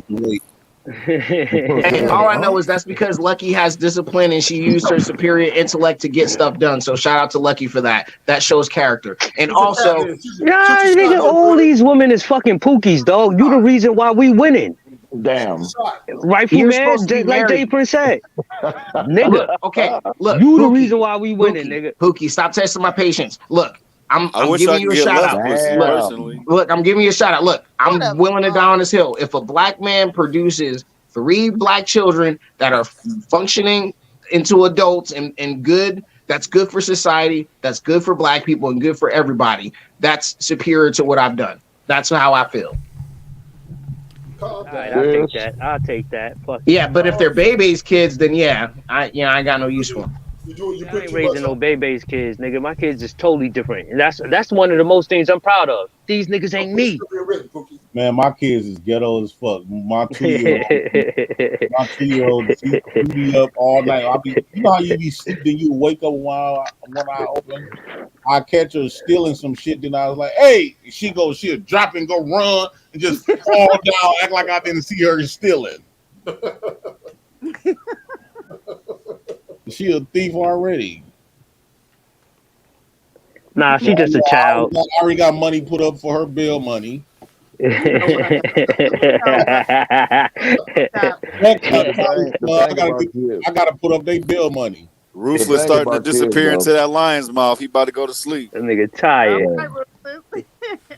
and all I know is that's because Lucky has discipline and she used her superior intellect to get stuff done. So shout out to Lucky for that. That shows character. And also, Nah, nigga, all these women is fucking pookies, dog. You the reason why we winning. Damn. Rightful You're man, supposed to be like Jay married. Prince said. Nigga. Look, okay, look. You the Pookie, reason why we winning, Pookie, nigga. Pookie, stop testing my patience. Look, I'm wish I giving you could a get shout less out. pussy, Look, personally. look, I'm giving you a shout out. Look, I'm willing to die on this hill. If a black man produces 3 black children that are functioning into adults and good, that's good for society, that's good for black people and good for everybody. That's superior to what I've done. That's how I feel. All right, I'll take that. Fuck Yeah, but if they're babies' kids, then yeah, I got no use for them. You I put ain't too much raising no on. baby's kids, nigga. My kids is totally different, and that's one of the most things I'm proud of. These niggas ain't Put the me. script in written, Pookie. Man, my kids is ghetto as fuck. My 2-year-old, she be up all night. You know how you be sleep, then you wake up one eye open. I catch her stealing some shit, then I was like, "Hey!" She'll drop and go run and just fall down, act like I didn't see her stealing. She a thief already. Nah, she just a I child. already got money put up for her bail money. The thing about kids. I gotta put up their bail money. Ruthless thing starting to about kids, disappear though. into that lion's mouth. He about to go to sleep. That nigga tired.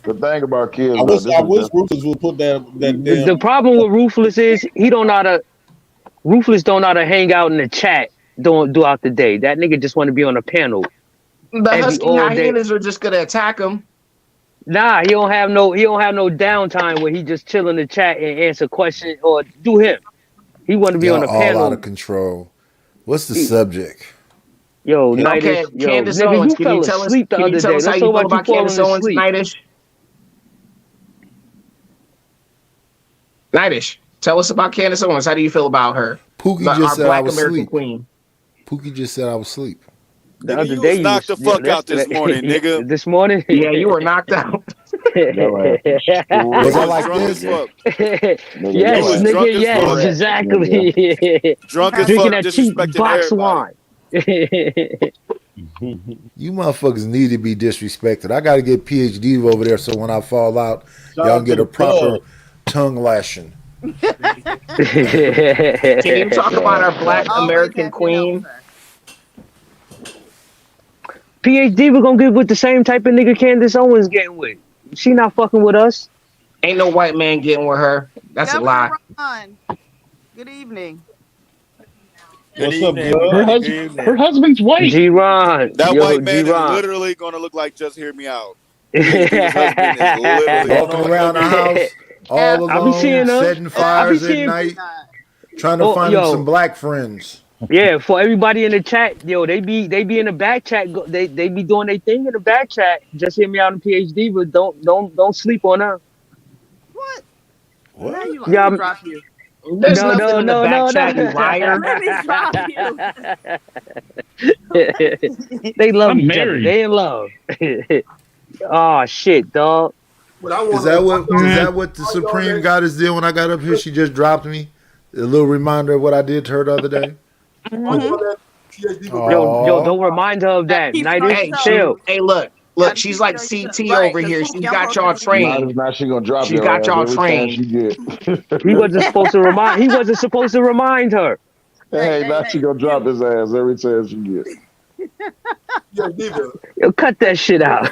The thing about kids, I though, this wish is Rufus would put that damn. The problem with Ruthless is he don't know how to. Ruthless don't know how to hang out in the chat throughout the day. That nigga just want to be on a panel The husky all day. hyenas are just gonna attack him. Nah, he don't have no downtime where he just chill in the chat and answer questions or do him. He want to be on Y'all a all panel. out of control. What's the subject? Yo, Okay, Nightish, yo, Candace nigga, Owens, you fell asleep the can you other tell day. us how Let's you talk feel about you about Candace falling Owens, asleep. Nightish, tell us about Candace Owens. How do you feel about her? Pookie just Our said I Black was American asleep. queen. Pookie just said I was asleep. The Nigga, other you day was you knocked was the fuck out this yesterday. morning, nigga. This morning. Yeah, you were knocked out. your ass is Was I You was like drunk this? as fuck. nigga, Yes, You your was ass drunk nigga. as Yes, fuck. correct, nigga. exactly. Drunk as Drinking fuck, that cheap disrespecting box everybody. wine. You motherfuckers need to be disrespected. I got to get PhD over there so when I fall out, Shout y'all out to get the a proper plug. tongue lashing. Can you talk about our Black Always American have your help, queen? sir. PhD, we're gonna get with the same type of nigga Candace Owens getting with. She not fucking with us. Ain't no white man getting with her. That's a lie. Governor Ron, good evening. Good What's up, evening, blood? everybody. Good evening. Her husband's white. G-Ron. That Yo, white man is G-Ron. literally gonna look like Just Hear Me Out. PhD's husband is literally gonna Walking look like around the house all I be seeing alone, her. setting I be fires at seeing. night, trying to Oh, find him some yo, black friends. yeah. For everybody in the chat, yo, they be in the back chat. They be doing their thing in the back chat. Just hear me out in PhD, but don't sleep on her. What? What? Now you let Yeah, me drop you. There's no, nothing in the back no. chat, you liar. Let me drop you. They love I'm each other. married. They in love. Oh shit, dog. But I Is want that to. what the Supreme Goddess did when I got up here? She just dropped me. A little reminder of what I did to her the other day. PhD will bring Yo, Oh, don't remind her of that. Keep it on Nightish, your chill. Hey, look, Gotta she's keep it like on your CT right, over because here. Pookie, She's I'm got supposed to y'all be Not trained. if not, she gonna drop She's your got ass y'all every chance trained. she get. He wasn't supposed to remind. He wasn't supposed to remind her. Hey, now she gonna drop his ass every chance she get. Yeah, Diva. Yo, cut that shit out.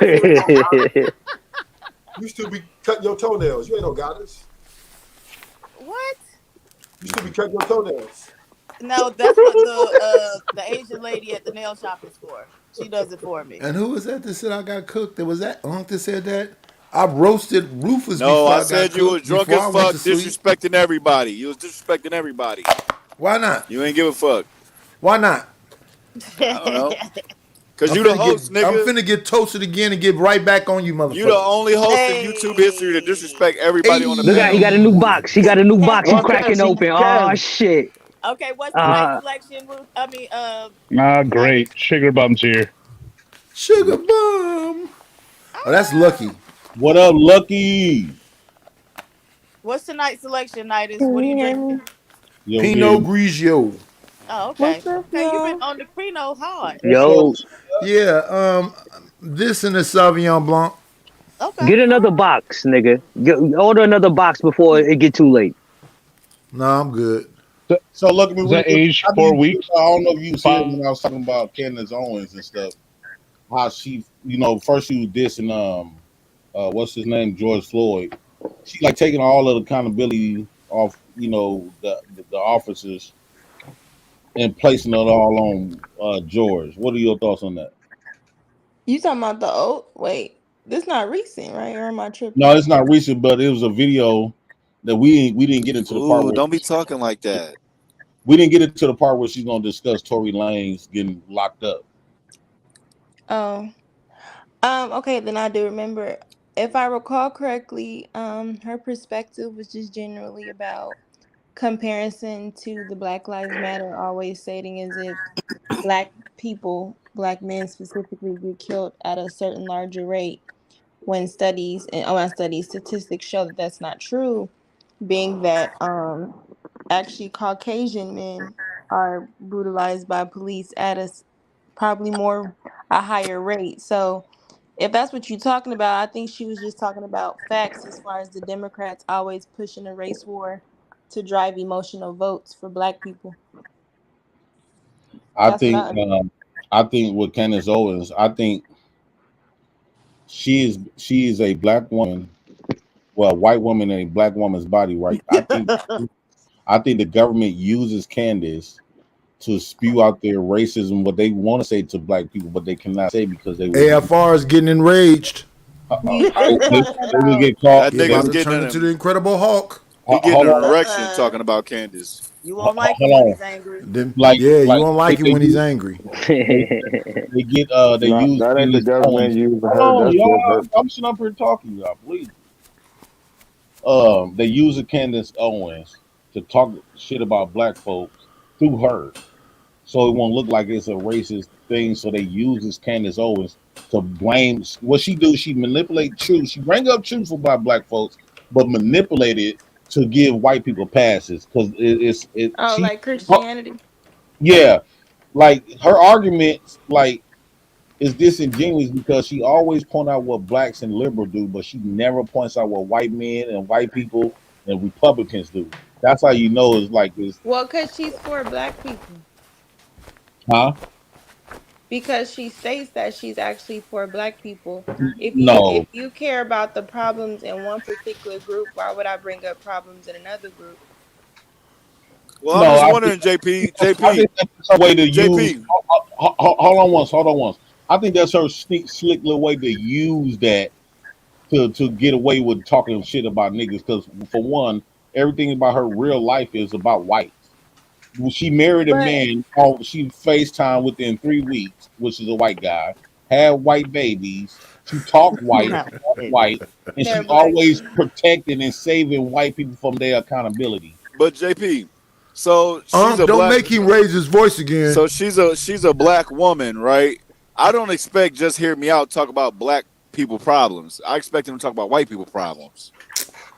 You still be cutting your toenails. You ain't no goddess. What? You still be cutting your toenails. No, that's what the Asian lady at the nail shop is for. She does it for me. and who was that that said I got cooked? There was that Unc that said that. I roasted Rufus No, before I I got said you was cooked. drunk Before as I went fuck, to sleep. disrespecting everybody. You was disrespecting everybody. Why not? You ain't give a fuck. Why not? I don't know. Cause I'm you the host, nigga. finna get toasted again and get right back on you, motherfuckers. You the only host in YouTube history to disrespect everybody on the Look at, he panel. got a new box. He got a new box. He Well, cracking open. Oh shit. Okay, what's tonight's selection? Ruth? I mean, Great. Sugar Bum's here. Sugar Bum. Oh, that's Lucky. What up, Lucky? what's tonight's selection, Nightis? What are you drinking? Yo, Pinot yeah. Grigio. Oh, okay. Okay, you've been on the Pinot hard. Yo, Yeah, this and a Sauvignon Blanc. Okay. get another box, nigga. Order another box before it get too late. No, I'm good. So look at me. Is that aged 4 weeks? I don't know if you was here when I was talking about Candace Owens and stuff. How she, first she was dissing what's his name, George Floyd. She like taking all of the accountability off, the officers and placing it all on George. What are your thoughts on that? You talking about the old? Wait, this not recent, right? Or am I tripping? No, it's not recent, but it was a video that we didn't get into the part Ooh, where don't be talking like that. We didn't get into the part where she's gonna discuss Tory Lanez getting locked up. Oh. Okay, then I do remember. If I recall correctly, her perspective was just generally about comparison to the Black Lives Matter, always stating as if black people, black men specifically, get killed at a certain larger rate when studies and not studies, statistics show that that's not true, being that actually Caucasian men are brutalized by police at probably more a higher rate. So if that's what you're talking about, I think she was just talking about facts as far as the Democrats always pushing a race war to drive emotional votes for black people. I That's what think I I think with Candace Owens, I think she is a black woman, well, a white woman in a black woman's body, right? I think the government uses Candace to spew out their racism, what they want to say to black people, but they cannot say because they will get AFR is getting enraged. are you talking they will about get caught. That He They about nigga's to will, turn getting into the Incredible Hulk. he getting hold an on, erection talking about Candace. You won't like him when hold on. he's angry. Yeah, you Like won't like him they when he's use angry. they get That's they not use that ain't the Candace government Owens. using Hold her. on, That's just her. y'all. I'm sitting up here talking, y'all. Please. They use a Candace Owens to talk shit about black folks through her, so it won't look like it's a racist thing. So they use this Candace Owens to blame what she do. She manipulate truth. She bring up truth about black folks, but manipulate it to give white people passes because Oh, she like Christianity? yeah, like her arguments like is disingenuous because she always point out what blacks and liberals do, but she never points out what white men and white people and Republicans do. That's how you know it's like this, Well, because she's for black people. huh? Because she states that she's actually for black people. If No, you care about the problems in one particular group, why would I bring up problems in another group? Well, I'm no. just wondering, JP, I JP, think that's her way to use. JP. Hold on once. Hold on once. I think that's her slick little way to use that to get away with talking shit about niggas. Because for one, everything about her real life is about whites. Well, she married a But man. Oh, she FaceTime within 3 weeks, which is a white guy. Had white babies. She talked white, Not talked baby. white, and they're she black always too. protecting and saving white people from their accountability. But JP, so she's a Don't black. make him raise his voice again. So she's a black woman, right? I don't expect just hear me out talk about black people problems. I expect him to talk about white people problems.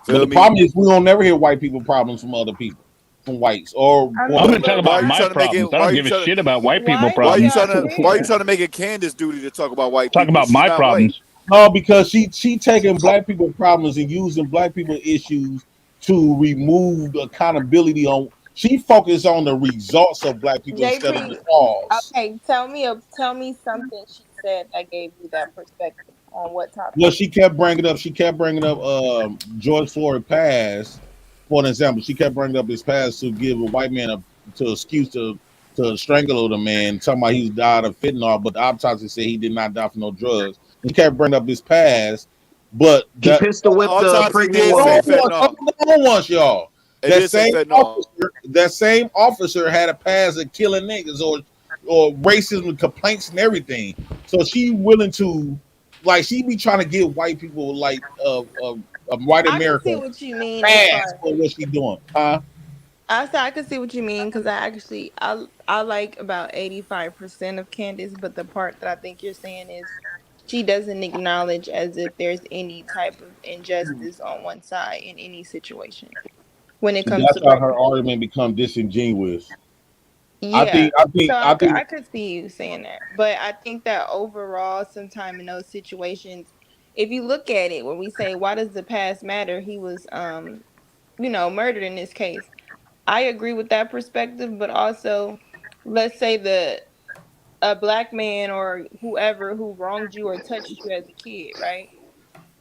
But Feel the me? problem is we don't never hear white people problems from other people, from whites I or I'm mean, going to talk but why are about you why? my trying to make it? problems. I Why don't are you give a trying to? shit about white people Why Why are do you problems. trying y'all to? Why are you care? trying to make it Candace duty to talk about white Talk people? about She's my not white. problems. no, because she taking black people problems and using black people issues to remove the accountability on. She focused on the results of black people instead of the JP, cause. okay, tell me something she said that gave you that perspective on what topic. Well, she kept bringing up. She kept bringing up George Floyd past, for an example. She kept bringing up his past to give a white man to excuse to strangle the man, talking about he's died of fentanyl, but the autopsy said he did not die from no drugs. He kept bringing up his past, but He that pistol whipped the Autopsy pregnant did say woman. fentanyl. hold on once, y'all. It did say fentanyl. That same officer had a past of killing niggas or racism complaints and everything. So she willing to like she be trying to give white people like white I can America see what you mean as pass far. for what she doing, huh? I said I can see what you mean because I like about 85% of Candace, but the part that I think you're saying is she doesn't acknowledge as if there's any type of injustice on one side in any situation when it See, comes that's to how black her people. argument become disingenuous. I Yeah. think, I So think, I think. I could see you saying that. But I think that overall, sometime in those situations, if you look at it, when we say, why does the past matter? He was, murdered in this case. I agree with that perspective, but also, let's say a black man or whoever who wronged you or touched you as a kid, right?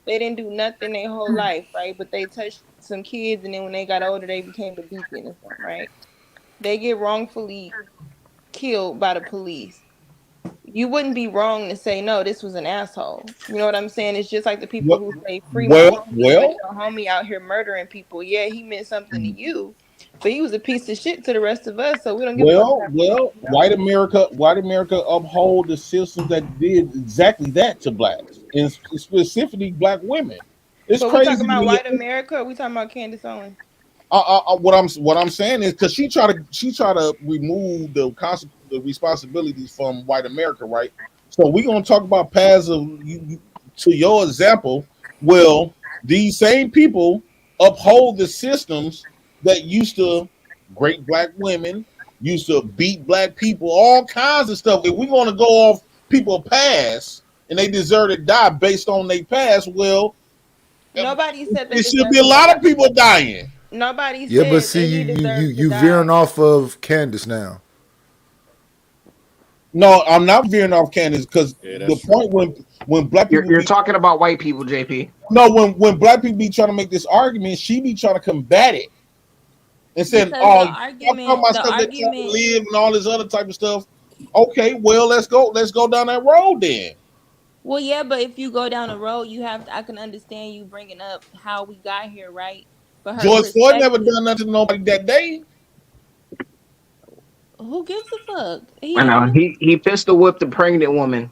They didn't do nothing their whole life, right? But they touched some kids, and then when they got older, they became a deacon or something, right? They get wrongfully killed by the police. You wouldn't be wrong to say no, this was an asshole. You know what I'm saying? It's just like the people What? who say free my Well, homie, but well, your homie out here murdering people. Yeah, he meant something to you, But he was a piece of shit to the rest of us, so we don't give a fuck what Well, happened to him. well, white America uphold the systems that did exactly that to blacks, and specifically black women. It's But we crazy talking to about me. white America, or we talking about Candace Owens? What I'm saying is because she try to remove the responsibilities from white America, right? So we're gonna talk about paths of to your example. Well, these same people uphold the systems that used to great black women, used to beat black people, all kinds of stuff. If we're gonna go off people past and they deserve to die based on their past, well, Nobody said they it should be deserve a to lot of die. people dying. Nobody Yeah, but said see, that you he you you deserves to you veering die. off of Candace now. No, I'm not veering off Candace because Yeah, the that's true. point when black people You're be talking about white people, JP. no when black people be trying to make this argument, she be trying to combat it and saying, Because "Oh, y'all talking about stuff that trying to live and all this other type of stuff." Okay, well let's go down that road then. well, yeah, but if you go down the road, you have to, I can understand you bringing up how we got here, right? But her George Floyd never perspective, done nothing to nobody that day, who gives a fuck? He I know innocent. he pistol whipped a pregnant woman.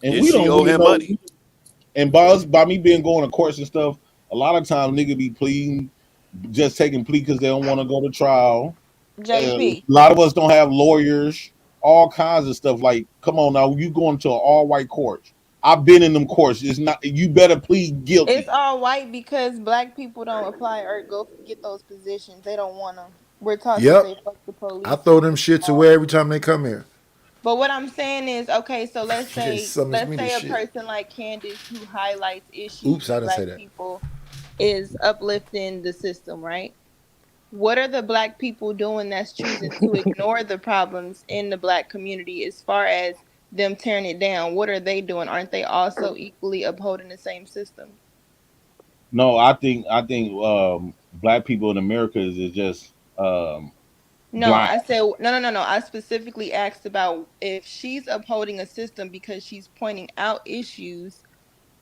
and Did we she don't owe really him know. money? And by me being going to courts and stuff, a lot of times nigga be pleading, just taking plea because they don't want to go to trial. And JP. a lot of us don't have lawyers, all kinds of stuff. Like, come on now, you going to an all white court. I've been in them courts. It's not you better plead It's guilty. all white because black people don't apply or go get those positions. They don't want them. We're taught to Yep. say fuck the I police. throw them shits away every time they come here. But what I'm saying is, okay, so They summons let's me to say a shit. person like Candace who highlights issues Oops, I with didn't say black that. people is uplifting the system, right? What are the black people doing that's choosing to ignore the problems in the black community as far as them tearing it down? What are they doing? Aren't they also equally upholding the same system? No, I think black people in America is just No, blind. I said no. I specifically asked about if she's upholding a system because she's pointing out issues.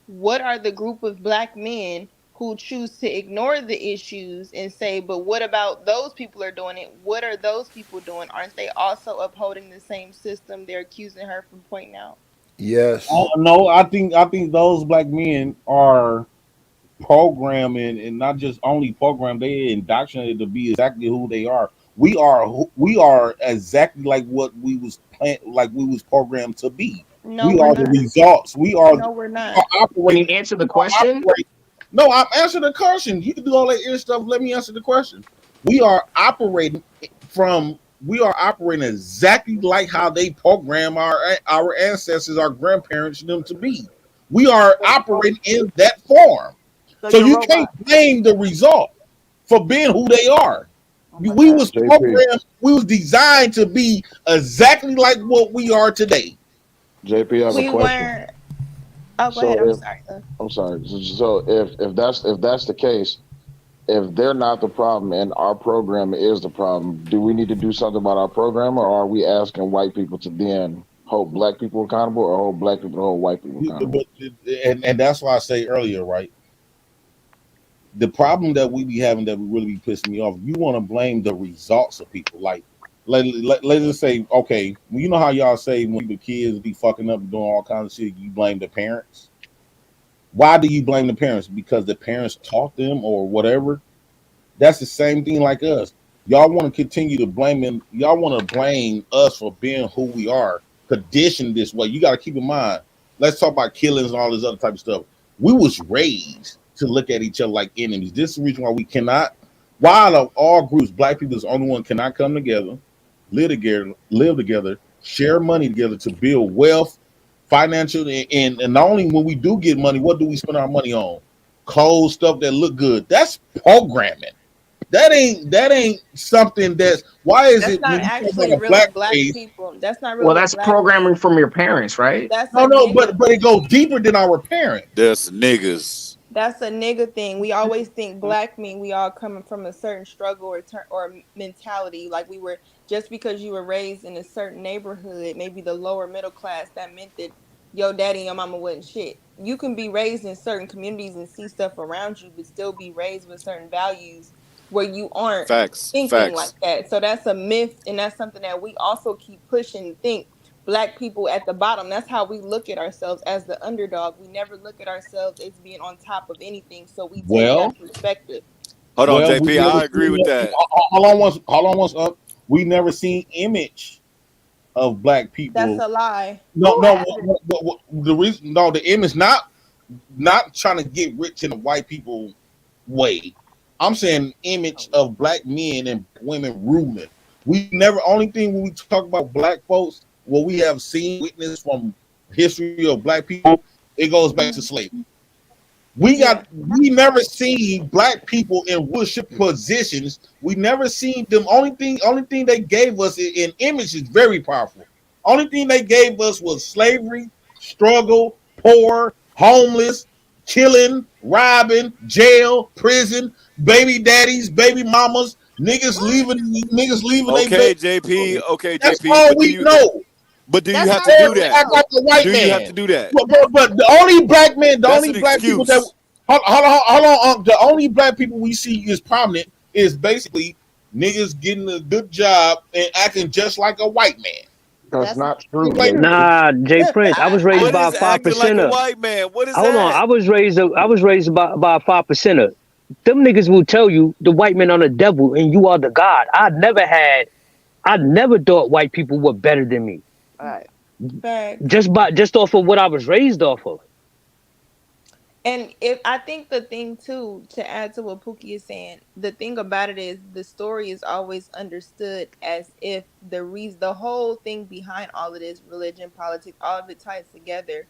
What are the group of black men who choose to ignore the issues and say, but what about those people are doing it? What are those people doing? Aren't they also upholding the same system they're accusing her from pointing out? Yes. Oh, no, I think those black men are programming and not just only programmed, they indoctrinated to be exactly who they are. We are exactly like what we was programmed to be. No, We we're are the not. results. No, we're not. Can you Operating. answer the We are question? operating. No, I'm answering the question. You can do all that ear stuff. Let me answer the question. We are operating from. We are operating exactly like how they program our ancestors, our grandparents, them to be. We are operating in that form. So So you're you can't robots. blame the result for being who they are. Oh my We God. was JP, programmed, we was designed to be exactly like what we are today. JP, I have a We question. weren't. Oh, go ahead. So I'm if sorry. I'm sorry. So if that's the case, if they're not the problem and our program is the problem, do we need to do something about our program, or are we asking white people to then hold black people accountable, or hold black people to hold white people accountable? And that's why I say earlier, right? The problem that we be having that really be pissing me off, you want to blame the results of people. Like, let's just say, okay, well, you know how y'all say when the kids be fucking up and doing all kinds of shit, you blame the parents. Why do you blame the parents? Because the parents taught them or whatever. That's the same thing like us. Y'all want to continue to blame them. Y'all want to blame us for being who we are, conditioned this way. You got to keep in mind. Let's talk about killings and all this other type of stuff. We was raised to look at each other like enemies. This is the reason why we cannot. Why out of all groups, black people is the only one cannot come together, live together, share money together to build wealth, financial, and not only when we do get money, what do we spend our money on? Clothes, stuff that look good. That's programming. That ain't something that's why is That's it not when you talk actually about a really black black race? people. That's not Well, really a that's black programming thing. from your parents, right? That's No, a no, nigga. but it goes deeper than our parents. There's niggas. That's a nigga thing. We always think black mean we all coming from a certain struggle or mentality. Like we were just because you were raised in a certain neighborhood, maybe the lower middle class, that meant that your daddy and your mama wasn't shit. you can be raised in certain communities and see stuff around you, but still be raised with certain values where you aren't thinking like Facts. that. So that's a myth, and that's something that we also keep pushing and think black people at the bottom. That's how we look at ourselves, as the underdog. We never look at ourselves as being on top of anything. So we take Well, that perspective. Hold on, well, we JP. never I agree with seen. that. Hold on once up. We never seen image of black That's people. a lie. No, Who no. hasn't? The reason, no, the image not trying to get rich in a white people way. I'm saying image of black men and women ruling. We never. Only thing when we talk about black folks, what we have seen, witnessed from history of black people, it goes back to slavery. Yeah. We never seen black people in worship positions. We never seen them. Only thing they gave us in image is very powerful. Only thing they gave us was slavery, struggle, poor, homeless, killing, robbing, jail, prison, baby daddies, baby mamas, niggas leaving their Okay, baby. JP. Okay, That's JP. all we know. But do you That's have how to we do Every that? act like feel. a white Do you have man. to do that? But the only black men, the That's only an black people that excuse. hold on, the only black people we see is prominent is basically niggas getting a good job and acting just like a white man. That's That's not not true, Like, true. JP. Nah, Jay Prince. I was raised What by a is five acting like a percenter. white man? What is Hold on, that? I was raised by a 5%er. Them niggas will tell you the white men are the devil and you are the God. I never thought white people were better than me. All right. Facts. Just off of what I was raised off of. And if I think the thing too, to add to what Pookie is saying, the thing about it is the story is always understood as if the whole thing behind all of this, religion, politics, all of it ties together,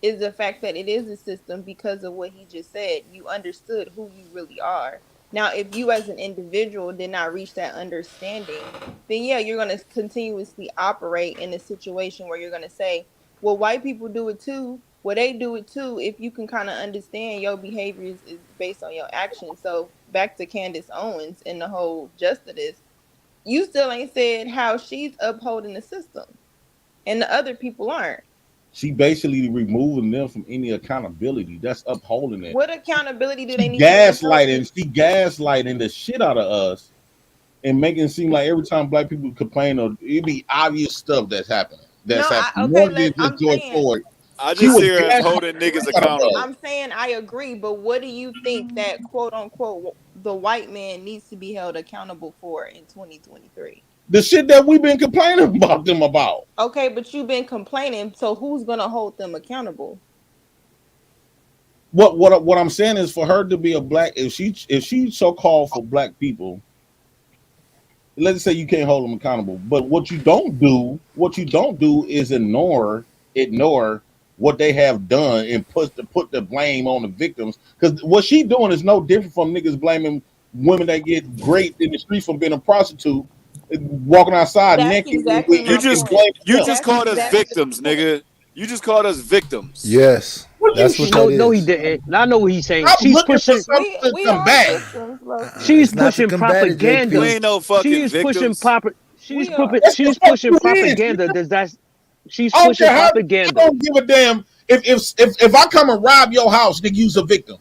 is the fact that it is a system because of what he just said. You understood who you really are. Now, if you as an individual did not reach that understanding, then yeah, you're going to continuously operate in a situation where you're going to say, well, white people do it too. Well, they do it too. If you can kind of understand your behavior is based on your actions. So back to Candace Owens and the whole just of this, you still ain't said how she's upholding the system and the other people aren't. she basically removing them from any accountability. That's upholding it. What accountability do they She need to withhold? gaslighting the shit out of us and making it seem like every time black people complain, or it be obvious stuff that's happening. That's happening more than just I'm George saying, Floyd. I She just was see her as gaslighting holding the niggas shit out of us. accountable. I'm saying I agree, but what do you think that quote unquote the white man needs to be held accountable for in 2023? The shit that we've been complaining about them about. Okay, but you've been complaining, so who's gonna hold them accountable? What I'm saying is for her to be a black, if she so called for black people, let's say you can't hold them accountable. But what you don't do is ignore what they have done and put the blame on the victims. Because what she doing is no different from niggas blaming women that get raped in the streets from being a prostitute, walking outside That's naked exactly You my just point. blaming you them. just That's called us exactly victims, my point. nigga. You just called us victims. Yes, What do you that's what that No, he is. didn't. I know what he's saying. I'm looking for something to We are combat. victims, Loki. She's It's not to pushing combat it, We propaganda. JP. ain't no She fucking is pushing victims. We are. That's the she's fuck pushing you is. propaganda. She's I don't pushing care how. I propaganda. don't give a damn if I come and rob your house, then you's a victim.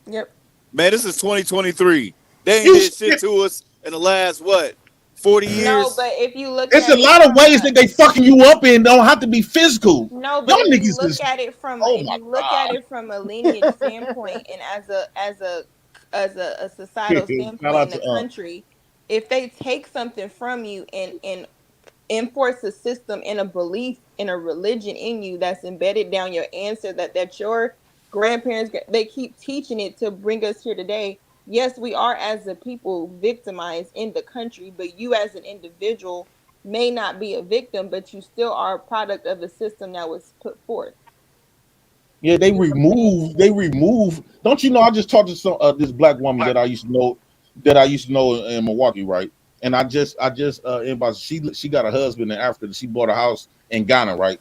Yep. Man, this is 2023. They ain't You did shit to us in the last 40 No, years? but if you look It's at a it lot of from ways that they fucking you up in. Don't have to be physical. no, but Y'all if you niggas look is at it from oh my god. a lineage standpoint and as a societal Shout standpoint out in to the country, if they take something from you and enforce a system and a belief in a religion in you that's embedded down your ancestor that your grandparents they keep teaching it to bring us here today. Yes, we are as a people victimized in the country, but you as an individual may not be a victim, but you still are a product of the system that was put forth. Yeah, they remove. Don't you know? I just talked to some this black woman that I used to know in Milwaukee, right? And I just inboxed. She got a husband in Africa. She bought a house in Ghana, right?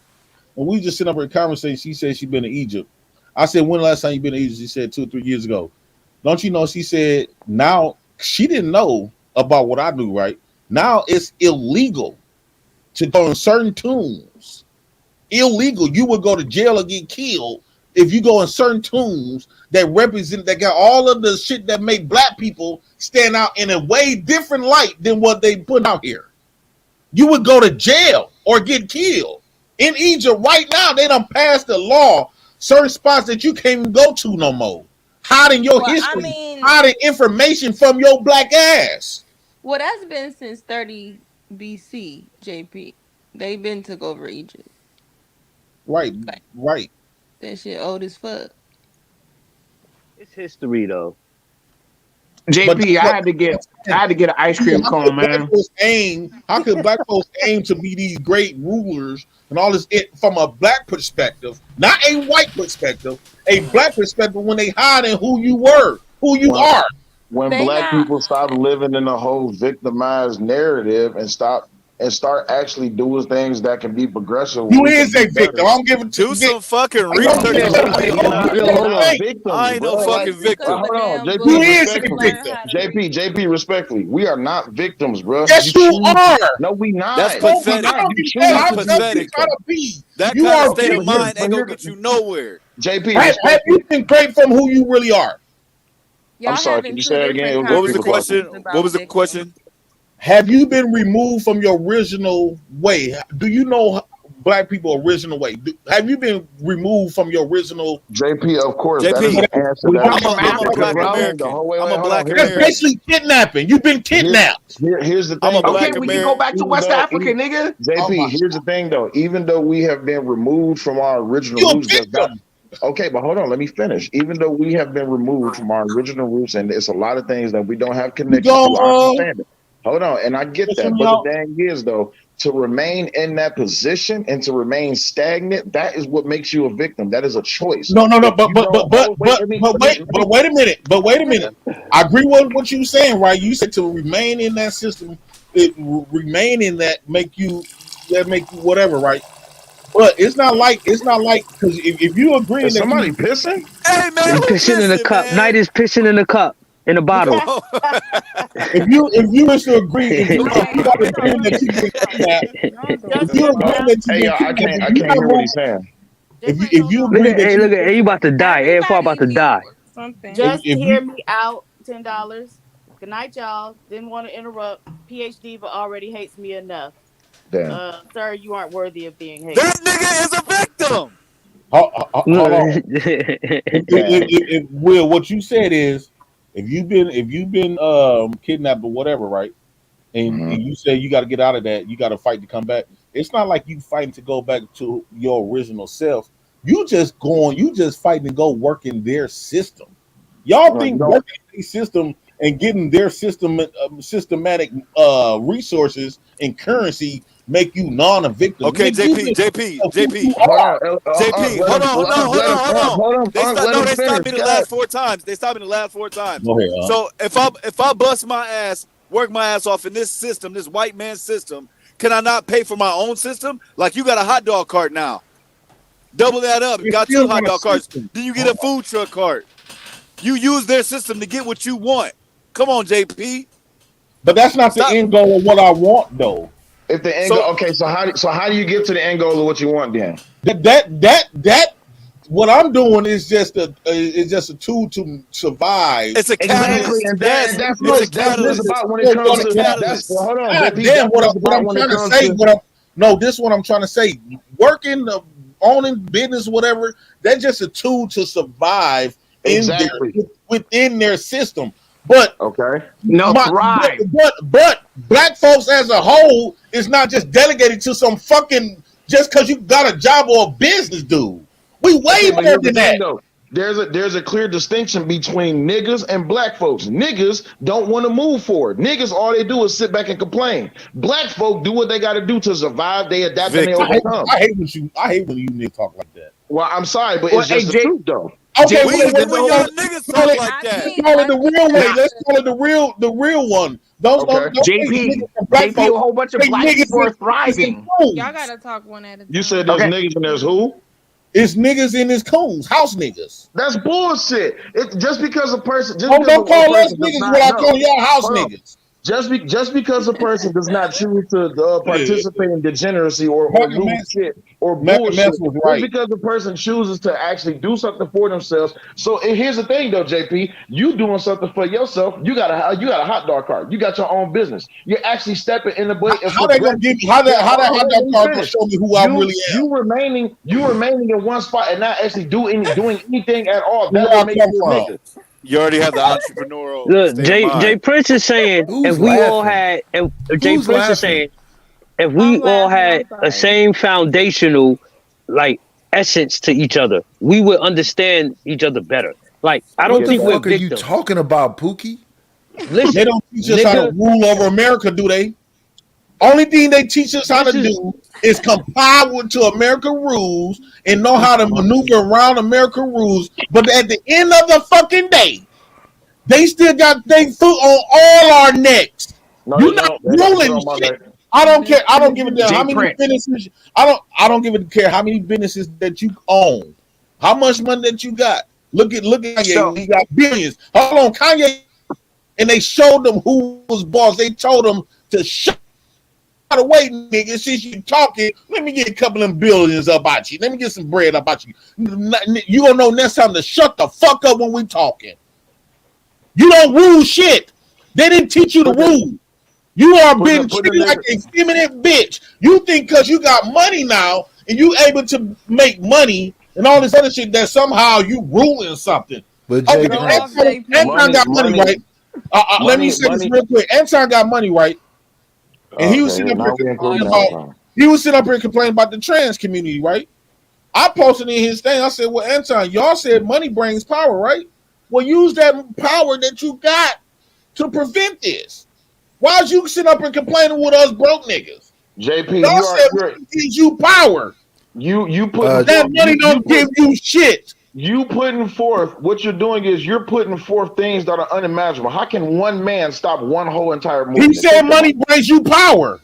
And we just sitting up in a conversation. She said she been to Egypt. I said, when the last time you been to Egypt? She said 2 or 3 years ago. Don't you know? She said now she didn't know about what I knew, right? Now it's illegal to go in certain tombs. Illegal. You would go to jail or get killed if you go in certain tombs that represent, that got all of the shit that make black people stand out in a way different light than what they put out here, you would go to jail or get killed. In Egypt right now, they done passed the law, certain spots that you can't even go to no more. Hiding your history, hiding information from your black ass. Well, that's been since 30 BC, JP. They've been took over Egypt. Right, right. That shit old as fuck. It's history though. JP, I had to get an ice cream cone, man. How could black folks aim to be these great rulers and all this from a black perspective, not a white perspective, a black perspective when they hide in who you were, who you are. When black people stop living in a whole victimized narrative and start actually doing things that can be progressive. You is a victim. I'm giving do some fucking research. I ain't no fucking victim. Hold on, JP, respectfully, we are not victims, bro. Yes, you are. No, we not. That's pathetic. That's pathetic. That kind of state of mind ain't gonna get you nowhere. JP, have you been great from who you really are? Y'all I'm sorry, can you say that again? What was the question? What was the question? Have you been removed from your original way? Do you know black people original way? Have you been removed from your original? JP, of course. JP, I'm a black American. I'm a black American. That's basically kidnapping. You've been kidnapped. Here's the thing. I'm a black we can go back to West Africa, nigga. JP, here's the thing though. Even though we have been removed from our original roots, okay, but hold on, let me finish. Even though we have been removed from our original roots, and it's a lot of things that we don't have connection to, I understand it. Hold on, and I get that. But the thing is, though, to remain in that position and to remain stagnant, that is what makes you a victim. That is a choice. No, but wait a minute. I agree with what you're saying, right? You said to remain in that system, remain in that make you whatever, right? But it's not like because if you agree that somebody pissing, hey man, pissing in a cup. Man? Night is pissing in a cup. In a bottle. if you wish to agree, I can't hear what he's saying. If you agree hey, look at you about to die. AFR about to die. Just hear me out. $10. Good night, y'all. Didn't want to interrupt. PhD, but already hates me enough. Damn. Sir, you aren't worthy of being hated. That nigga is a victim. Hold on. Will, what you said is, if you've been kidnapped or whatever, right? And you say you got to get out of that, you got to fight to come back. It's not like you fighting to go back to your original self. You just fighting to go work in their system. Y'all think working in their system and getting their systematic resources and currency make you non-victim. Okay, JP. Hold on. They stopped me the last 4 times. Go ahead, So if I bust my ass, work my ass off in this system, this white man system, can I not pay for my own system? Like you got a hot dog cart now. Double that up. You got 2 hot dog carts. Then you get a food truck cart. You use their system to get what you want. Come on, JP. But that's not the end goal of what I want, though. If the end goal, okay, so how do you get to the end goal of what you want then? That what I'm doing is just a tool to survive. It's a catalyst. And that's what it's about when it comes to that's hold on. This is what I'm trying to say. Working, owning business, whatever, that's just a tool to survive within their system. But thrive. But black folks as a whole is not just delegated to some fucking just because you got a job or a business, dude. We way more than that. There's a clear distinction between niggas and black folks. Niggas don't want to move forward. Niggas, all they do is sit back and complain. Black folk do what they got to do to survive. They adapt and they overcome. I hate when you niggas talk like that. Well, I'm sorry, but it's just the truth, though. Okay, when y'all niggas talk like that. Let's call it the real way. Let's call it the real one. Don't JP, a whole bunch of black people are thriving. Y'all gotta talk one at a time. You said there's niggas and there's who? It's niggas in his coons, house niggas. That's bullshit. Just because a person. Don't call us niggas when I call y'all house niggas. Just because a person does not choose to participate in degeneracy or rude shit or bullshit, Mess was right. just because a person chooses to actually do something for themselves. So here's the thing, though, JP, you doing something for yourself. You got a hot dog cart. You got your own business. You're actually stepping in the way. How they gonna give me how that hot dog cart gonna show me who I really am? You remaining in one spot and not actually doing anything at all. That's Where I what makes come you a from. nigga. You already have the entrepreneurial. Look, state of mind. Jay Prince is saying if we all had, and Jay Prince is saying if we all had a same foundational like essence to each other, we would understand each other better. Like I don't what think the we're fuck are you victims. talking about, Pookie? Listen, They don't teach us how to rule over America, do they? Only thing they teach us how to do is comply to American rules and know how to maneuver around American rules. But at the end of the fucking day, they still got their foot on all our necks. No, You're not ruling shit. I don't care. I don't give a damn how many businesses. I don't give a care how many businesses that you own, how much money that you got. Look at Kanye. He got billions. Hold on, Kanye, and they showed them who was boss. They told them to shut away, nigga. Since you talking, let me get a couple of billions up out you. Let me get some bread up out you. You gonna know next time to shut the fuck up when we talking. You don't rule shit. They didn't teach you to rule. You are being treated like a feminine bitch. You think because you got money now and you able to make money and all this other shit that somehow you ruling something. But okay, Anton got money, right? Let me say this real quick. Anton got money, right? And he was sitting up here complaining about the trans community, right? I posted in his thing. I said, "Well, Anton, y'all said money brings power, right? Well, use that power that you got to prevent this. Why is you sitting up and complaining with us broke niggas? JP, y'all said money gives you power. You put that money don't give you shit. You putting forth what you're doing is you're putting forth things that are unimaginable. How can one man stop one whole entire movement? He said money brings you power.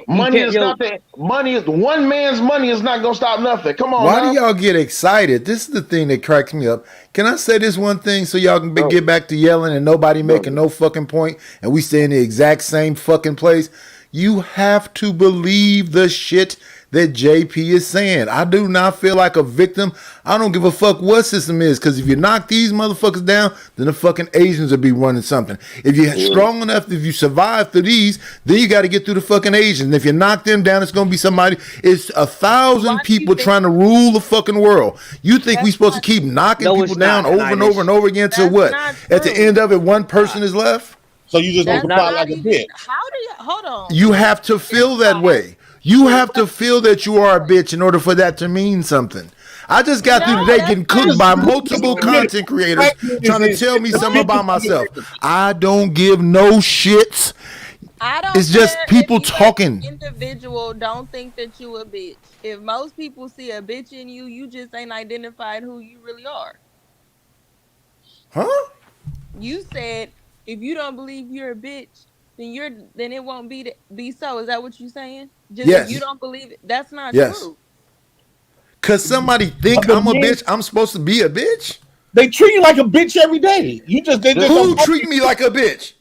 Money is not that. Money is one man's money is not gonna stop nothing. Come on. Why now. do y'all get excited? This is the thing that cracks me up. Can I say this one thing so y'all can get back to yelling and nobody making no fucking point and we stay in the exact same fucking place? You have to believe the shit that JP is saying. I do not feel like a victim. I don't give a fuck what system is, because if you knock these motherfuckers down, then the fucking Asians will be running something. If you're strong enough, if you survive through these, then you got to get through the fucking Asians. And if you knock them down, it's going to be somebody. It's 1,000 people trying to rule the fucking world. You think we supposed to keep knocking people down over and over and over again to what? At the end of it, one person is left? So you just don't comply like a bitch. How do you hold on? You have to feel that way. You have to feel that you are a bitch in order for that to mean something. I just got through today getting cooked by multiple content creators trying to tell me something about myself. I don't give no shits. I don't. It's just people talking. Individual don't think that you a bitch. If most people see a bitch in you, you just ain't identified who you really are. Huh? You said if you don't believe you're a bitch, then it won't be so. Is that what you're saying? Just yes. If you don't believe it, that's not yes. true. Cause somebody think I'm a bitch, I'm supposed to be a bitch. They treat you like a bitch every day. They just who treat me like a bitch?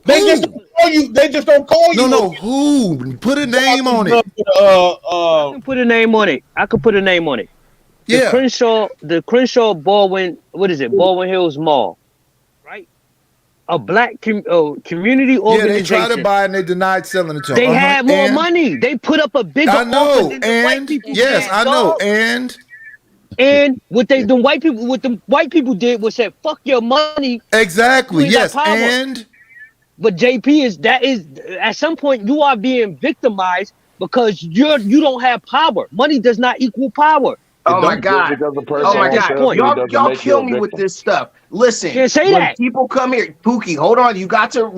They just call you. They just don't call you. No. Who? Put a name on it. I can put a name on it. Yeah. The Crenshaw Baldwin. What is it? Baldwin Hills Mall, right? A black community organization. Yeah, they tried to buy and they denied selling it to them. They had more money. They put up a bigger offer than the white people. Yes, I know. And what the white people did was said, "Fuck your money." Exactly. Yes. But JP is at some point you are being victimized because you don't have power. Money does not equal power. Oh my God! Oh my God! Y'all kill me with this stuff. Listen, can't say that. People come here, Pookie. Hold on, you got to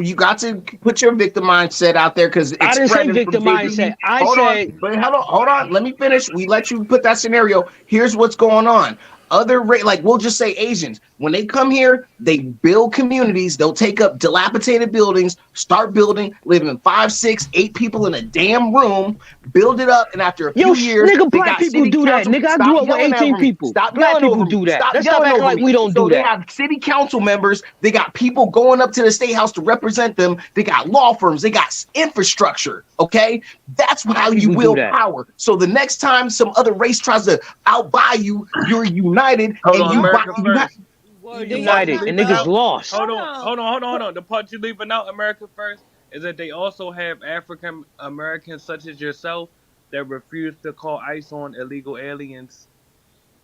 put your victim mindset out there because I didn't say victim mindset. Hold on. Let me finish. We let you put that scenario. Here's what's going on. other like we'll just say Asians, when they come here, they build communities. They'll take up dilapidated buildings, start building, live in 5, 6, 8 people in a damn room, build it up, and after a few years, nigga, they black got people city do that. council. Nigga, I Stop grew up with yelling 18 over me. people. Stop Black yelling people over me. do that. Stop Let's stop yelling acting over like me. we don't So do they that. have city council members. They got people going up to the state house to represent them. They got law firms. They got infrastructure. Okay, that's how you wield power. So the next time some other race tries to outbuy you, you're united. Hold and on, you America buy, first. you The part you United and leaving niggas out, lost. hold on. The part you leaving out, America first, is that they also have African Americans such as yourself that refuse to call ICE on illegal aliens.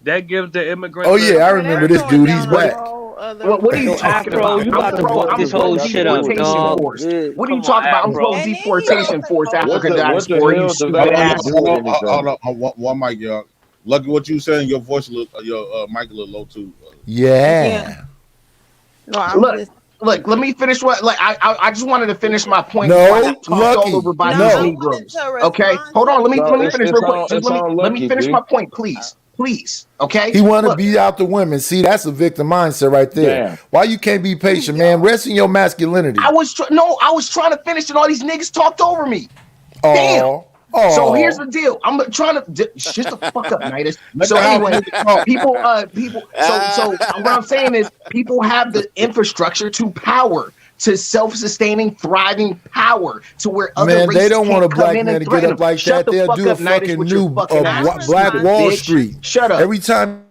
That gives the immigrants. Oh yeah, I remember this dude. He's back. What are you Yo, talking Afro, about? you about to fuck this whole shit up, Deportation dog. force. What are you Come on, talking about? I'm Afro. pro deportation force, African What the diaspora. You hell does stupid that have ass. to do with anything? Hold on, one mic, y'all. Lucky, what you saying? Your voice, your mic a little low too. Yeah. No, I'm Look, just. look. Let me finish what. Like I just wanted to finish my point before I No, got talked all over by these no. Negroes. Okay, hold on. Let me finish real quick. Just it's on let me Lucky, finish B. my point, please. Please. Okay. He want to Look, beat out the women. See, that's a victim mindset right there. Damn. Why you can't be patient, man? Rest in your masculinity. I was trying to finish, and all these niggas talked over me. Damn. Oh, So here's the deal. I'm trying to shut the fuck up, Nidus. So anyway, people. So what I'm saying is, people have the infrastructure to power, to self-sustaining, thriving power, to where other man, they races don't want can't a black come in man and to get threaten up them. like Shut that. the They'll fuck do a up, Nidus, fucking with your new fucking ass, Black stupid Wall bitch. Street. Shut up. Every time.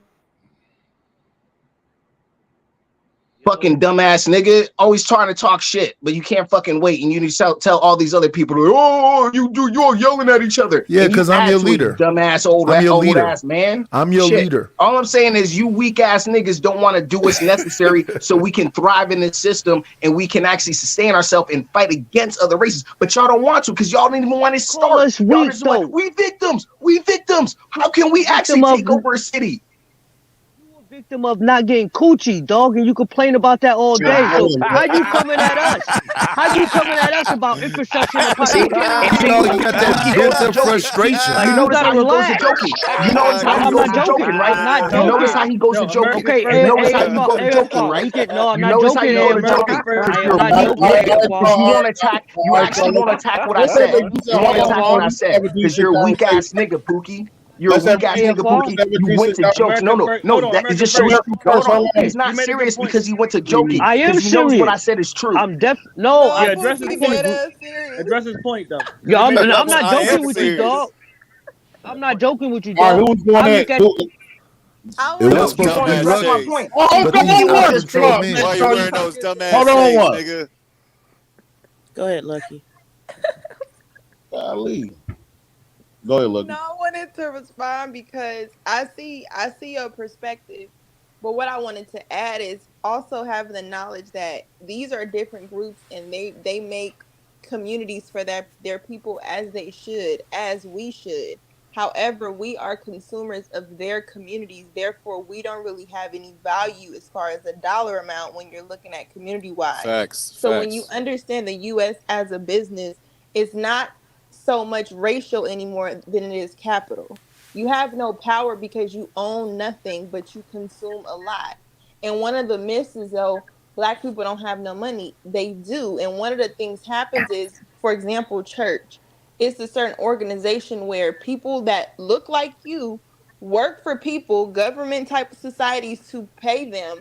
Fucking dumbass nigga, always trying to talk shit, but you can't fucking wait, and you need to tell all these other people, oh, you're yelling at each other. Yeah, and you because I'm add your to it, you leader. dumbass I'm your leader. ass man. I'm your Shit. leader. All I'm saying is, you weak ass niggas don't want to do what's necessary so we can thrive in this system and we can actually sustain ourselves and fight against other races. But y'all don't want to, because y'all don't even want to start. us Y'all weak, just like, we victims. How can we actually take over a city? Victim of not getting coochie, dog, and you complain about that all day. So how you coming at us? How you coming at us about infrastructure and the See, you can't and see, you got that he goes to pent-up joking. frustration. You notice gotta how he goes to relax. joking. You notice how he I'm goes not to joking. joking, right? I'm not You notice how joking. he goes to joking. Okay, You notice how you go to joking, we right? can. No, I'm You not notice how joking. you go to joking because I am you're not weak. joking. Because you won't attack. You actually won't attack what I said. You won't attack what I said because you're a weak ass nigga, Pookie. You're a weak ass nigga, Pookie. You went to jokes. No, that it just shows. No, hold on. He's not serious because he went to joking. I am because he knows what I serious. said is true. I'm no. Yeah, address his point. Address his point, though. Yo, I'm not I joking am with you, serious. dog. I'm not joking with you, All right, dog. who's going I at? look at It was supposed to be That's Dumbass my lucky, shades. point. Oh, but come these on, was what? just out-of-control saying. men. Why you wearing those dumbass Hold on, shades, what? nigga? Go ahead, Lucky. Golly. Go ahead, Lucky. No, I wanted to respond because I see your perspective, but what I wanted to add is also having the knowledge that these are different groups and they make communities for their people as they should, as we should. However, we are consumers of their communities, therefore we don't really have any value as far as a dollar amount when you're looking at community wise. Facts. So when you understand the US as a business, it's not so much racial anymore than it is capital. You have no power because you own nothing, but you consume a lot. And one of the myths is, though, Black people don't have no money. They do. And one of the things happens is, for example, church. It's a certain organization where people that look like you work for people, government type of societies, to pay them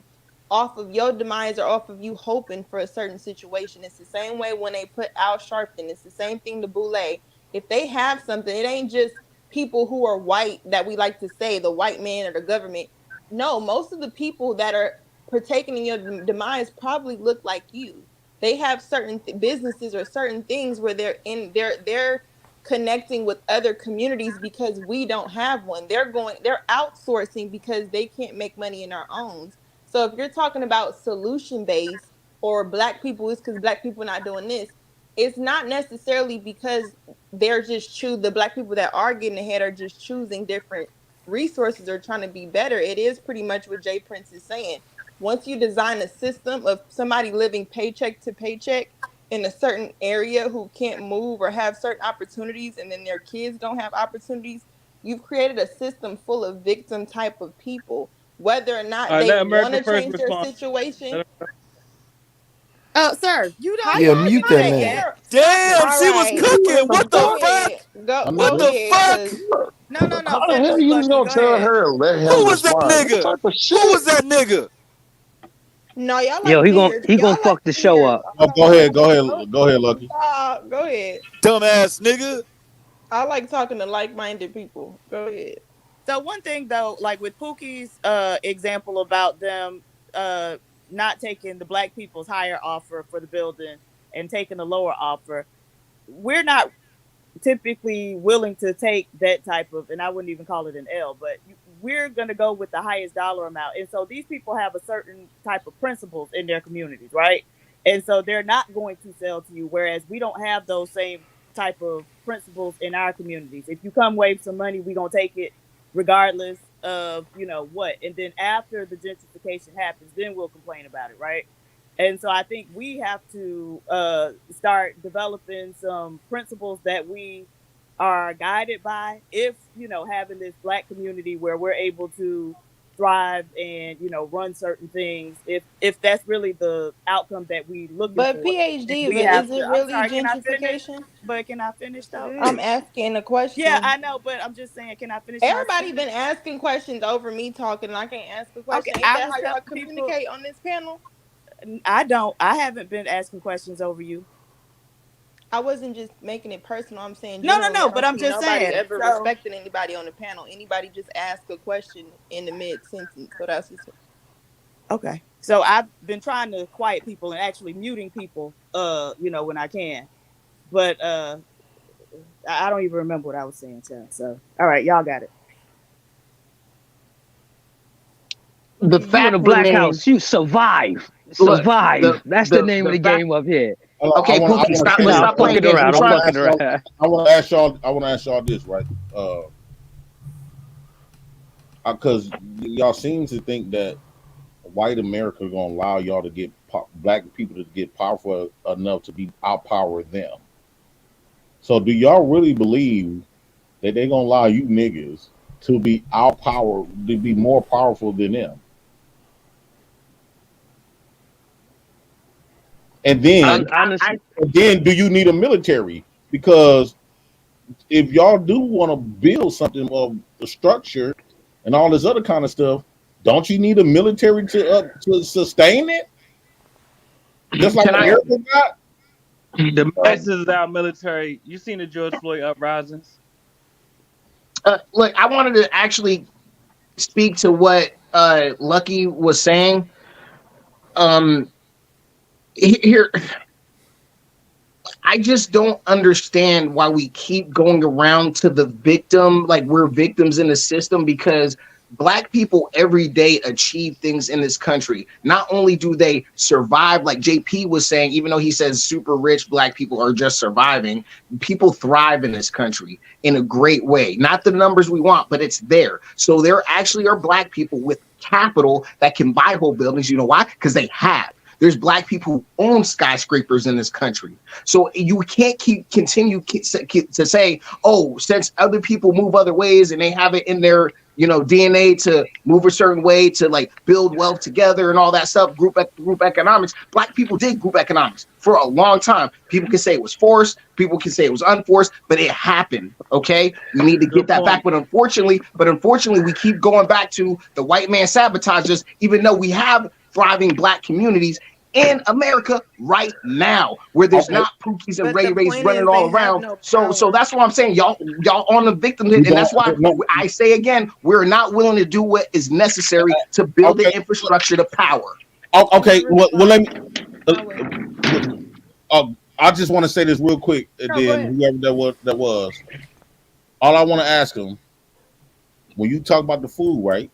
off of your demise or off of you hoping for a certain situation. It's the same way when they put Al Sharpton. It's the same thing to Boule. If they have something, it ain't just people who are white that we like to say, the white man or the government. No, most of the people that are partaking in your demise probably look like you. They have certain businesses or certain things where they're connecting with other communities because we don't have one. They're outsourcing because they can't make money in our own. So if you're talking about solution based or Black people, it's because Black people not doing this. It's not necessarily because they're just the Black people that are getting ahead are just choosing different resources or trying to be better. It is pretty much what Jay Prince is saying. Once you design a system of somebody living paycheck to paycheck in a certain area who can't move or have certain opportunities, and then their kids don't have opportunities, you've created a system full of victim type of people. whether or not All right, they let want America to first change their respond. situation. Sir, you How don't Yeah, y'all you mute gonna that say say man. that. air? Stop it. Damn, All she was right, cooking. What the go fuck? ahead, go I know, What go but the ahead, fuck? cause No. how the Finish, hell you just Lucky. gonna Go tell ahead. her and let Who him was that respond? What nigga? type of Who shit? was that nigga? no, y'all Yo, like peers. he gonna Y'all like fuck the show peers. up. Oh, go ahead, Lucky. Go ahead. Dumbass nigga. I like talking to like-minded people. Go ahead. So one thing though, like with Pookie's example about them not taking the black people's higher offer for the building and taking the lower offer, we're not typically willing to take that type of, and I wouldn't even call it an L, but we're going to go with the highest dollar amount. And so these people have a certain type of principles in their communities, right? And so they're not going to sell to you, whereas we don't have those same type of principles in our communities. If you come wave some money, we're going to take it regardless of, what. And then after the gentrification happens, then we'll complain about it, right? And so I think we have to start developing some principles that we are guided by. If, having this black community where we're able to thrive and, run certain things, if that's really the outcome that we looking But for, then PhD, we but have is to, it I'm really sorry, can I finish? gentrification? But can I finish Yes, though? I'm it is. asking a Yeah, question. I know, but I'm just saying, can I finish my Everybody sentence? been asking questions over me talking, and I can't ask a Okay, question. Ain't I'm that how y'all telling people, communicate on this panel? I haven't been asking questions over you. I wasn't just making it personal. I'm saying No, generally. I but don't I'm see just nobody saying. ever So respecting anybody on the panel. Anybody just ask a question in the mid sentence. So that's just okay. So I've been trying to quiet people and actually muting people, when I can. But I don't even remember what I was saying, so all right, y'all got it. The You in a fact black house, remains. you survive. Look, Survive. That's the name of the the fact. game up here. I Okay, want Pookie, to stop. say, Let's Nah, I'm stop playing fucking games. around. We're I'm trying. fucking around. I want to ask y'all. I want to ask y'all this, right? Because y'all seem to think that white America is gonna allow y'all to get black people to get powerful enough to be outpower them. So, do y'all really believe that they're gonna allow you niggas to be outpowered, to be more powerful than them? And then, Honestly, do you need a military? Because if y'all do want to build something of the structure and all this other kind of stuff, don't you need a military to sustain it? Just like Can I? America got. The masses is our military. You seen the George Floyd uprisings? Look, I wanted to actually speak to what Lucky was saying. Um, here, I just don't understand why we keep going around to the victim, like we're victims in the system, because black people every day achieve things in this country. Not only do they survive, like JP was saying, even though he says super rich black people are just surviving, people thrive in this country in a great way. Not the numbers we want, but it's there. So there actually are black people with capital that can buy whole buildings. You know why? Because they have. There's black people who own skyscrapers in this country. So you can't continue to say, oh, since other people move other ways and they have it in their DNA to move a certain way to like build wealth together and all that stuff. Group economics. Black people did group economics for a long time. People can say it was forced. People can say it was unforced, but it happened. Okay, we need to get that back. But unfortunately, we keep going back to the white man sabotage us, even though we have thriving black communities in America right now, where there's not Pookies and but Ray the Rays point running is they all have around. no So power. that's what I'm saying. Y'all on the victim hit, and that's why I say again, we're not willing to do what is necessary to build the infrastructure to power. Okay, well let me. I just want to say this real quick, and then whoever that was, all I want to ask them, when you talk about the food, right?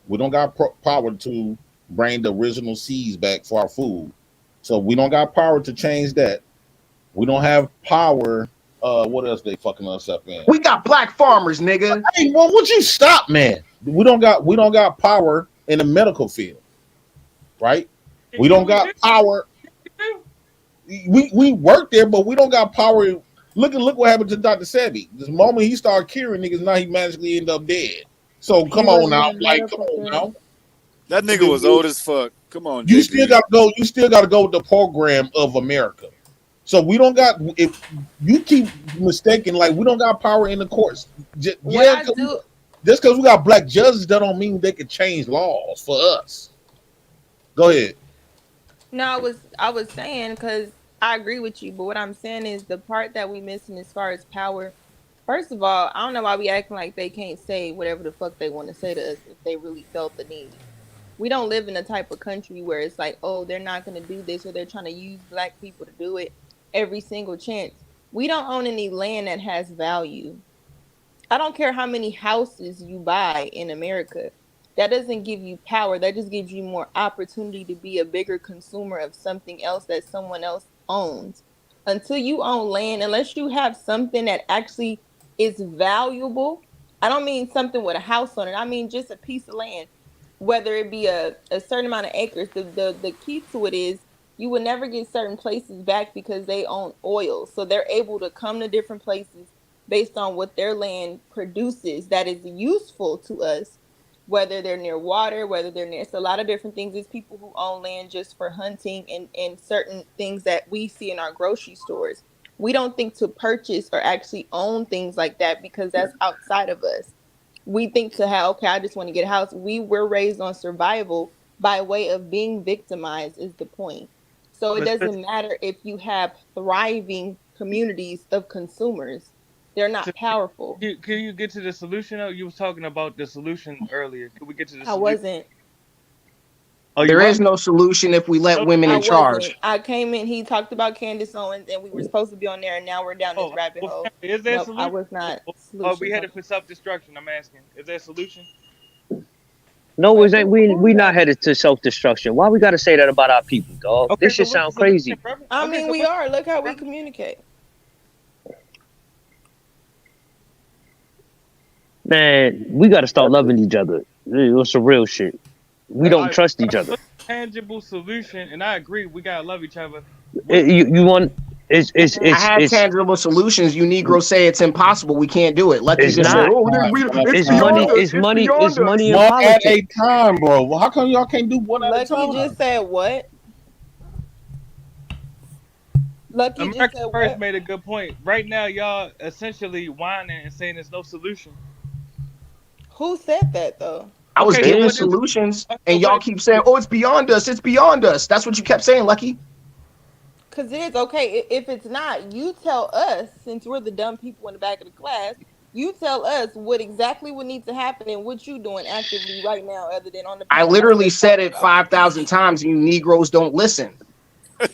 We don't got power to bring the original seeds back for our food, so we don't got power to change that. We don't have power. What else they fucking us up in? We got black farmers, nigga. Hey, well, would you stop, man? We don't got power in the medical field, right? We don't got power. We work there, but we don't got power. Look what happened to Dr. Sebi. This moment he started curing niggas, now he magically end up dead. So He come on now, wasn't a like come medical on threat. now. That nigga was old as fuck. Come on, You JP. still got to go. You still got to go with the program of America. So we don't got. If you keep mistaking, like we don't got power in the courts. What I do, Just because we got black judges, that don't mean they can change laws for us. Go ahead. no, I was saying because I agree with you, but what I'm saying is the part that we missing as far as power. First of all, I don't know why we acting like they can't say whatever the fuck they want to say to us if they really felt the need. We don't live in a type of country where it's like, oh, they're not going to do this or they're trying to use black people to do it every single chance. We don't own any land that has value. I don't care how many houses you buy in America. That doesn't give you power. That just gives you more opportunity to be a bigger consumer of something else that someone else owns. Until you own land, unless you have something that actually is valuable, I don't mean something with a house on it. I mean just a piece of land, whether it be a certain amount of acres. The key to it is you will never get certain places back because they own oil. So they're able to come to different places based on what their land produces that is useful to us, whether they're near water, whether they're near, it's a lot of different things. There's people who own land just for hunting and certain things that we see in our grocery stores. We don't think to purchase or actually own things like that because that's outside of us. We think to have, okay, I just want to get a house. We were raised on survival by way of being victimized is the point. So it But doesn't matter if you have thriving communities of consumers. They're so not powerful. can you get to the solution? Though you was talking about the solution earlier. Can we get to the I solution? wasn't. Oh, you There is wasn't? no solution if we let No, women I in charge. wasn't. I came in, he talked about Candace Owens, and we were supposed to be on there, and now we're down this oh, rabbit well, hole. family, is there a Nope, I solution? was not Or are we solution. headed for self-destruction? I'm asking. Is there a solution? No, it ain't. We Who's not that? headed to self destruction. Why we gotta say that about our people, dog? Okay, This so shit what's the sound solution, crazy. brother? I Okay, mean, so we what's are. Look how we brother? communicate. Man, we gotta start loving each other. It's some real shit. We All don't right, trust each other. what's the tangible solution? And I agree, we gotta love each other. What's You want it's it's I it's had it's tangible solutions. You Negroes say it's impossible. We can't do it. Lucky it's just said, not. "Oh, One it's It's at a time, beyond money. bro. us. It's It's money. It's beyond money us." in One at a politics. time, bro. Well, how come y'all can't do one at a Lucky time? just said what? Lucky just America said First what? made a good point. Right now, y'all essentially whining and saying there's no solution. Who said that though? I was Okay, so giving what is? solutions, So and what y'all is? keep saying, "Oh, it's beyond us. It's beyond us." That's what you kept saying, Lucky. Because it is okay. If it's not, you tell us, since we're the dumb people in the back of the class, you tell us what exactly would need to happen and what you doing actively right now, other than on the I panel up literally here said talking it about some 5,000 shit. times, and you Negroes don't listen.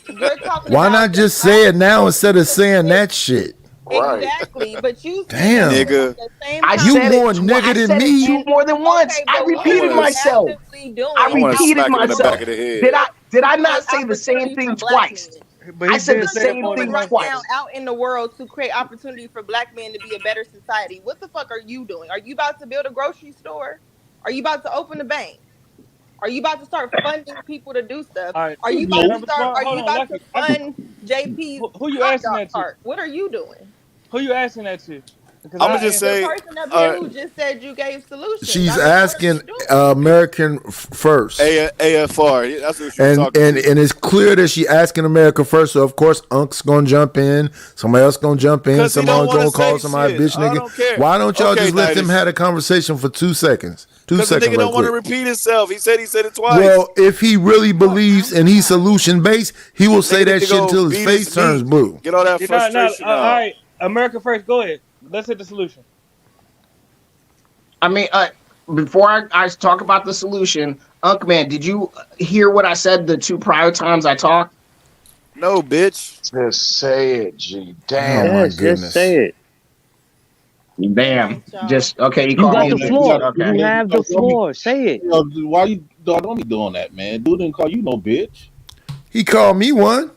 You're talking Why about not the just say it now actual instead of saying specific. that shit? Right. Exactly, but you saying that Damn. shit at Nigga. the same I time You said that it. more nigga I than said it me. two and more than once. okay, I but I what are repeated wanna you myself. actively I I doing wanna repeated smack him in the back myself. of the Did head. I did I create not say the same opportunity for thing black twice? men? But I he said did the What say you're it same more doing than thing right once, now though. twice. out in the world to create opportunity for black men to be a better society. What the fuck are you doing? Are you about to build a grocery store? Are you about to open a bank? Are you about to start funding people to do stuff? All right. Are you about And Nope. to number start? 12, Are hold you on, about to Lucky. Lucky. fund JP's Who you hot asking dog that to? cart? What are you doing? Who you asking that to? Because I'ma I just answer. The say, person up here uh who just said you gave solutions. She's I mean, what are asking you doing? American first. AFR. That's who she was And talking to. it's clear that she asking America first. So of course Unc's gonna jump in. Somebody else gonna jump in. Cause he don't Somebody want to gonna call say somebody a shit. bitch I nigga. don't care. Why don't y'all Okay, just let them Nidus. have a conversation for 2 seconds? Two Cause the seconds nigga right don't want to quick. repeat himself. He said it twice. Well, if he really believes and he's solution based, he will say Nigga need that to shit go until his beat his face turns meat. blue. Get all that You know, no, frustration all out. right. America First, go ahead. Let's hit the solution. I mean, before I talk about the solution, Unc man, did you hear what I said the two prior times I talked? No, bitch. Just say it, G. Oh Damn. my Yes, just goodness. say it. All Bam. right, y'all. Just okay, he You called Come got me a on, the man. bitch. floor. Okay. You have the floor. Say it. Why you dog, don't be doing that, man? Dude didn't call you no bitch. He called me one.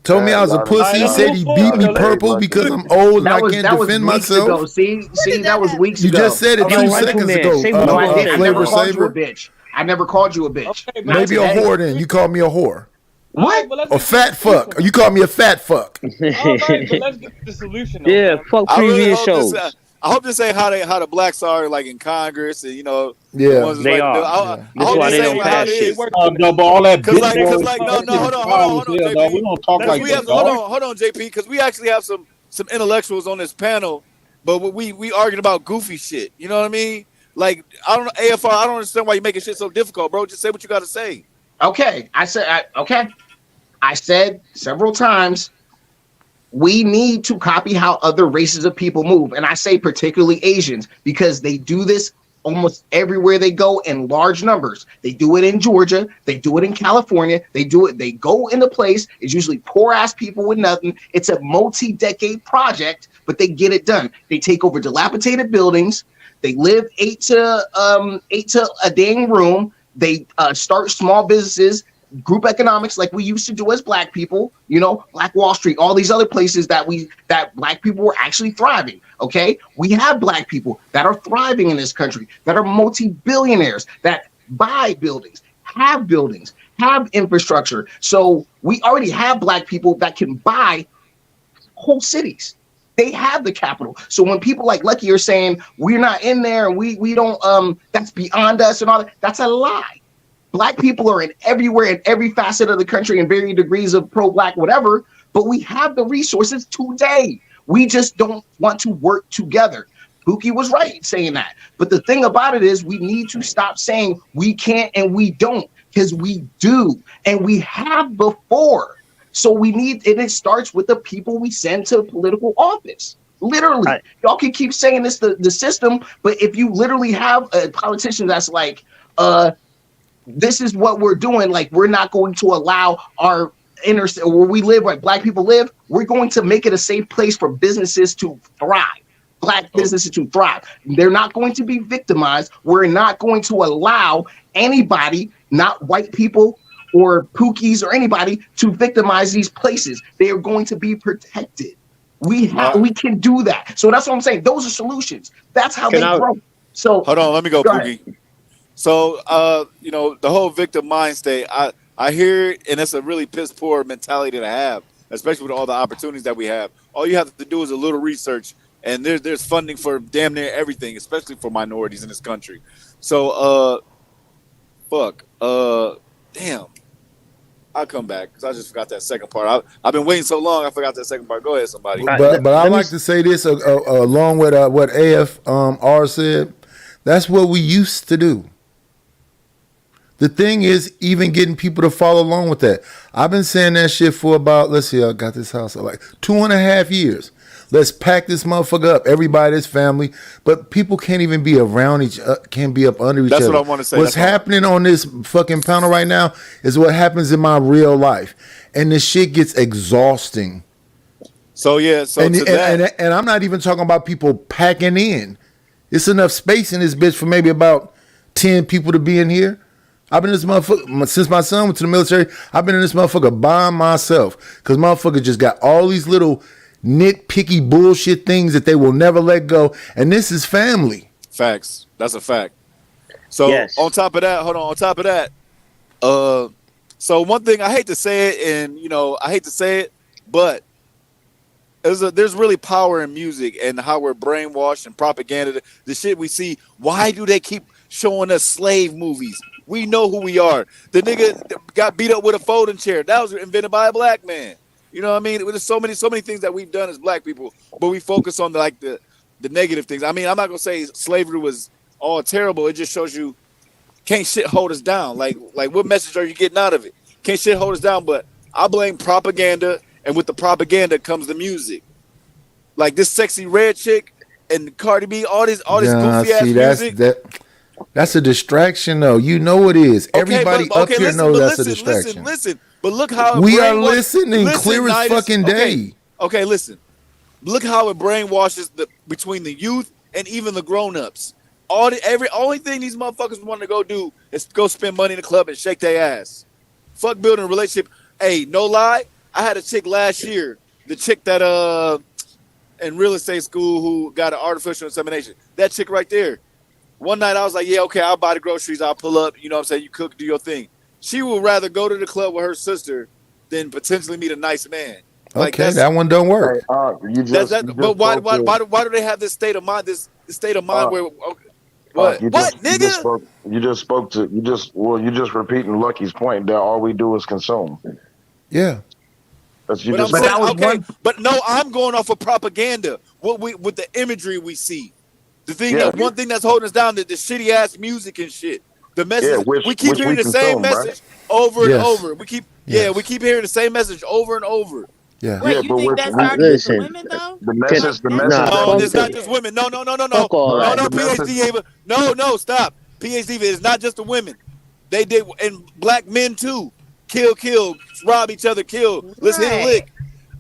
Told me I was a Learning, All right, pussy. let's Said move he learning, beat forward, me though. learning Let's Dave purple Lucky. because I'm old and I That was can't defend weeks ago. myself. What See, did that that was have to weeks You do just ago. said it Yo, 2 Rifle seconds Man, ago. say what No, you I gonna did. I say, never Flavor bro. called you a Saver. bitch. I never called you a bitch. Okay, but Not let's Maybe a get to today. whore then. You called me a whore. all right, What? but let's A get to the fat solution, fuck. though. You called me a fat fuck. All right, but let's get to the solution, though, Yeah, family. fuck I really previous hope this. shows. I hope this ain't how the blacks are like in Congress and the Yeah. ones that's They right. are. I That's hope why this they ain't don't how pass it shit. is. No, but all that Cause bitch like, boy no, shit is hold wild as on, hell, dog. We JP. don't talk Because like we that, have dog. hold on, JP. Because we actually have some intellectuals on this panel, but we arguing about goofy shit. You know what I mean? Like I don't know, AFR. I don't understand why you making shit so difficult, bro. Just say what you got to say. Okay, I said several times we need to copy how other races of people move. And I say particularly Asians because they do this almost everywhere they go in large numbers. They do it in Georgia. They do it in California. They go in a place. It's usually poor ass people with nothing. It's a multi-decade project, but they get it done. They take over dilapidated buildings. They live eight to a dang room. They start small businesses, group economics like we used to do as black people, Black Wall Street, all these other places that black people were actually thriving. Okay. We have black people that are thriving in this country, that are multi-billionaires, that buy buildings, have infrastructure. So we already have black people that can buy whole cities. They have the capital. So when people like Lucky are saying we're not in there and we don't that's beyond us and all that, that's a lie. Black people are in everywhere in every facet of the country in varying degrees of pro-black whatever, but we have the resources today. We just don't want to work together. Pookie was right saying that. But the thing about it is we need to stop saying we can't and we don't, because we do and we have before. So we need, and it starts with the people we send to political office. Literally, y'all can keep saying this the system, but if you literally have a politician that's like, this is what we're doing. Like, we're not going to allow our where we live, where black people live, we're going to make it a safe place for businesses to thrive. Black businesses to thrive. They're not going to be victimized. We're not going to allow anybody, not white people or Pookies or anybody, to victimize these places. They are going to be protected. We can do that. So that's what I'm saying. Those are solutions. That's how they grow. So hold on, let me go Pookie. Ahead. So, the whole victim mind state, I hear it, and it's a really piss poor mentality to have, especially with all the opportunities that we have. All you have to do is a little research, and there's funding for damn near everything, especially for minorities in this country. So, damn. I'll come back because I just forgot that second part. I've been waiting so long, I forgot that second part. Go ahead, somebody. But I like to say this along with what AFR said. That's what we used to do. The thing is, even getting people to follow along with that. I've been saying that shit for about, let's see, I got this house like 2.5 years. Let's pack this motherfucker up. Everybody, this family. But people can't even be around can't be up under each other. That's what I want to say. What's happening on this fucking panel right now is what happens in my real life. And this shit gets exhausting. So, yeah. So and I'm not even talking about people packing in. It's enough space in this bitch for maybe about 10 people to be in here. I've been in this motherfucker since my son went to the military. I've been in this motherfucker by myself because motherfucker just got all these little nitpicky bullshit things that they will never let go. And this is family. Facts. That's a fact. So on top of that, so one thing, I hate to say it, and I hate to say it, but there's really power in music and how we're brainwashed and propaganda. The shit we see. Why do they keep showing us slave movies? We know who we are. The nigga got beat up with a folding chair. That was invented by a black man. You know what I mean? There's so many things that we've done as black people, but we focus on the negative things. I mean, I'm not gonna say slavery was all terrible. It just shows you can't shit hold us down. Like what message are you getting out of it? Can't shit hold us down. But I blame propaganda, and with the propaganda comes the music. Like this sexy red chick and Cardi B, all this goofy ass music. That's a distraction, though. You know it is. Everybody up here knows that's a distraction. Listen. But look how we are listening clear as fucking day. Okay, listen. Look how it brainwashes between the youth and even the grown-ups. Only thing these motherfuckers want to go do is go spend money in the club and shake their ass. Fuck building a relationship. Hey, no lie, I had a chick last year. The chick that in real estate school who got an artificial insemination. That chick right there. One night I was like, yeah, okay, I'll buy the groceries, I'll pull up, you know what I'm saying? You cook, do your thing. She would rather go to the club with her sister than potentially meet a nice man. Like Okay, that one don't work. You just, you just but why spoke to- why do they have this state of mind? This state of mind where what? You what just, nigga? you just spoke to you just repeating Lucky's point that all we do is consume. Yeah. That's you But I'm just. saying okay, but no, I'm going off of propaganda. With the imagery we see, the thing Yeah. that one thing that's holding us down is the shitty ass music and shit. The message we keep hearing the same message over and over. We keep we keep hearing the same message over and over. Yeah. Wait, you think that started with the women though? The message. No, it's not just women. No, PhD. No, stop. PhD. It's not just the women. They did, and black men too. Kill, rob each other, kill. Let's hit a lick.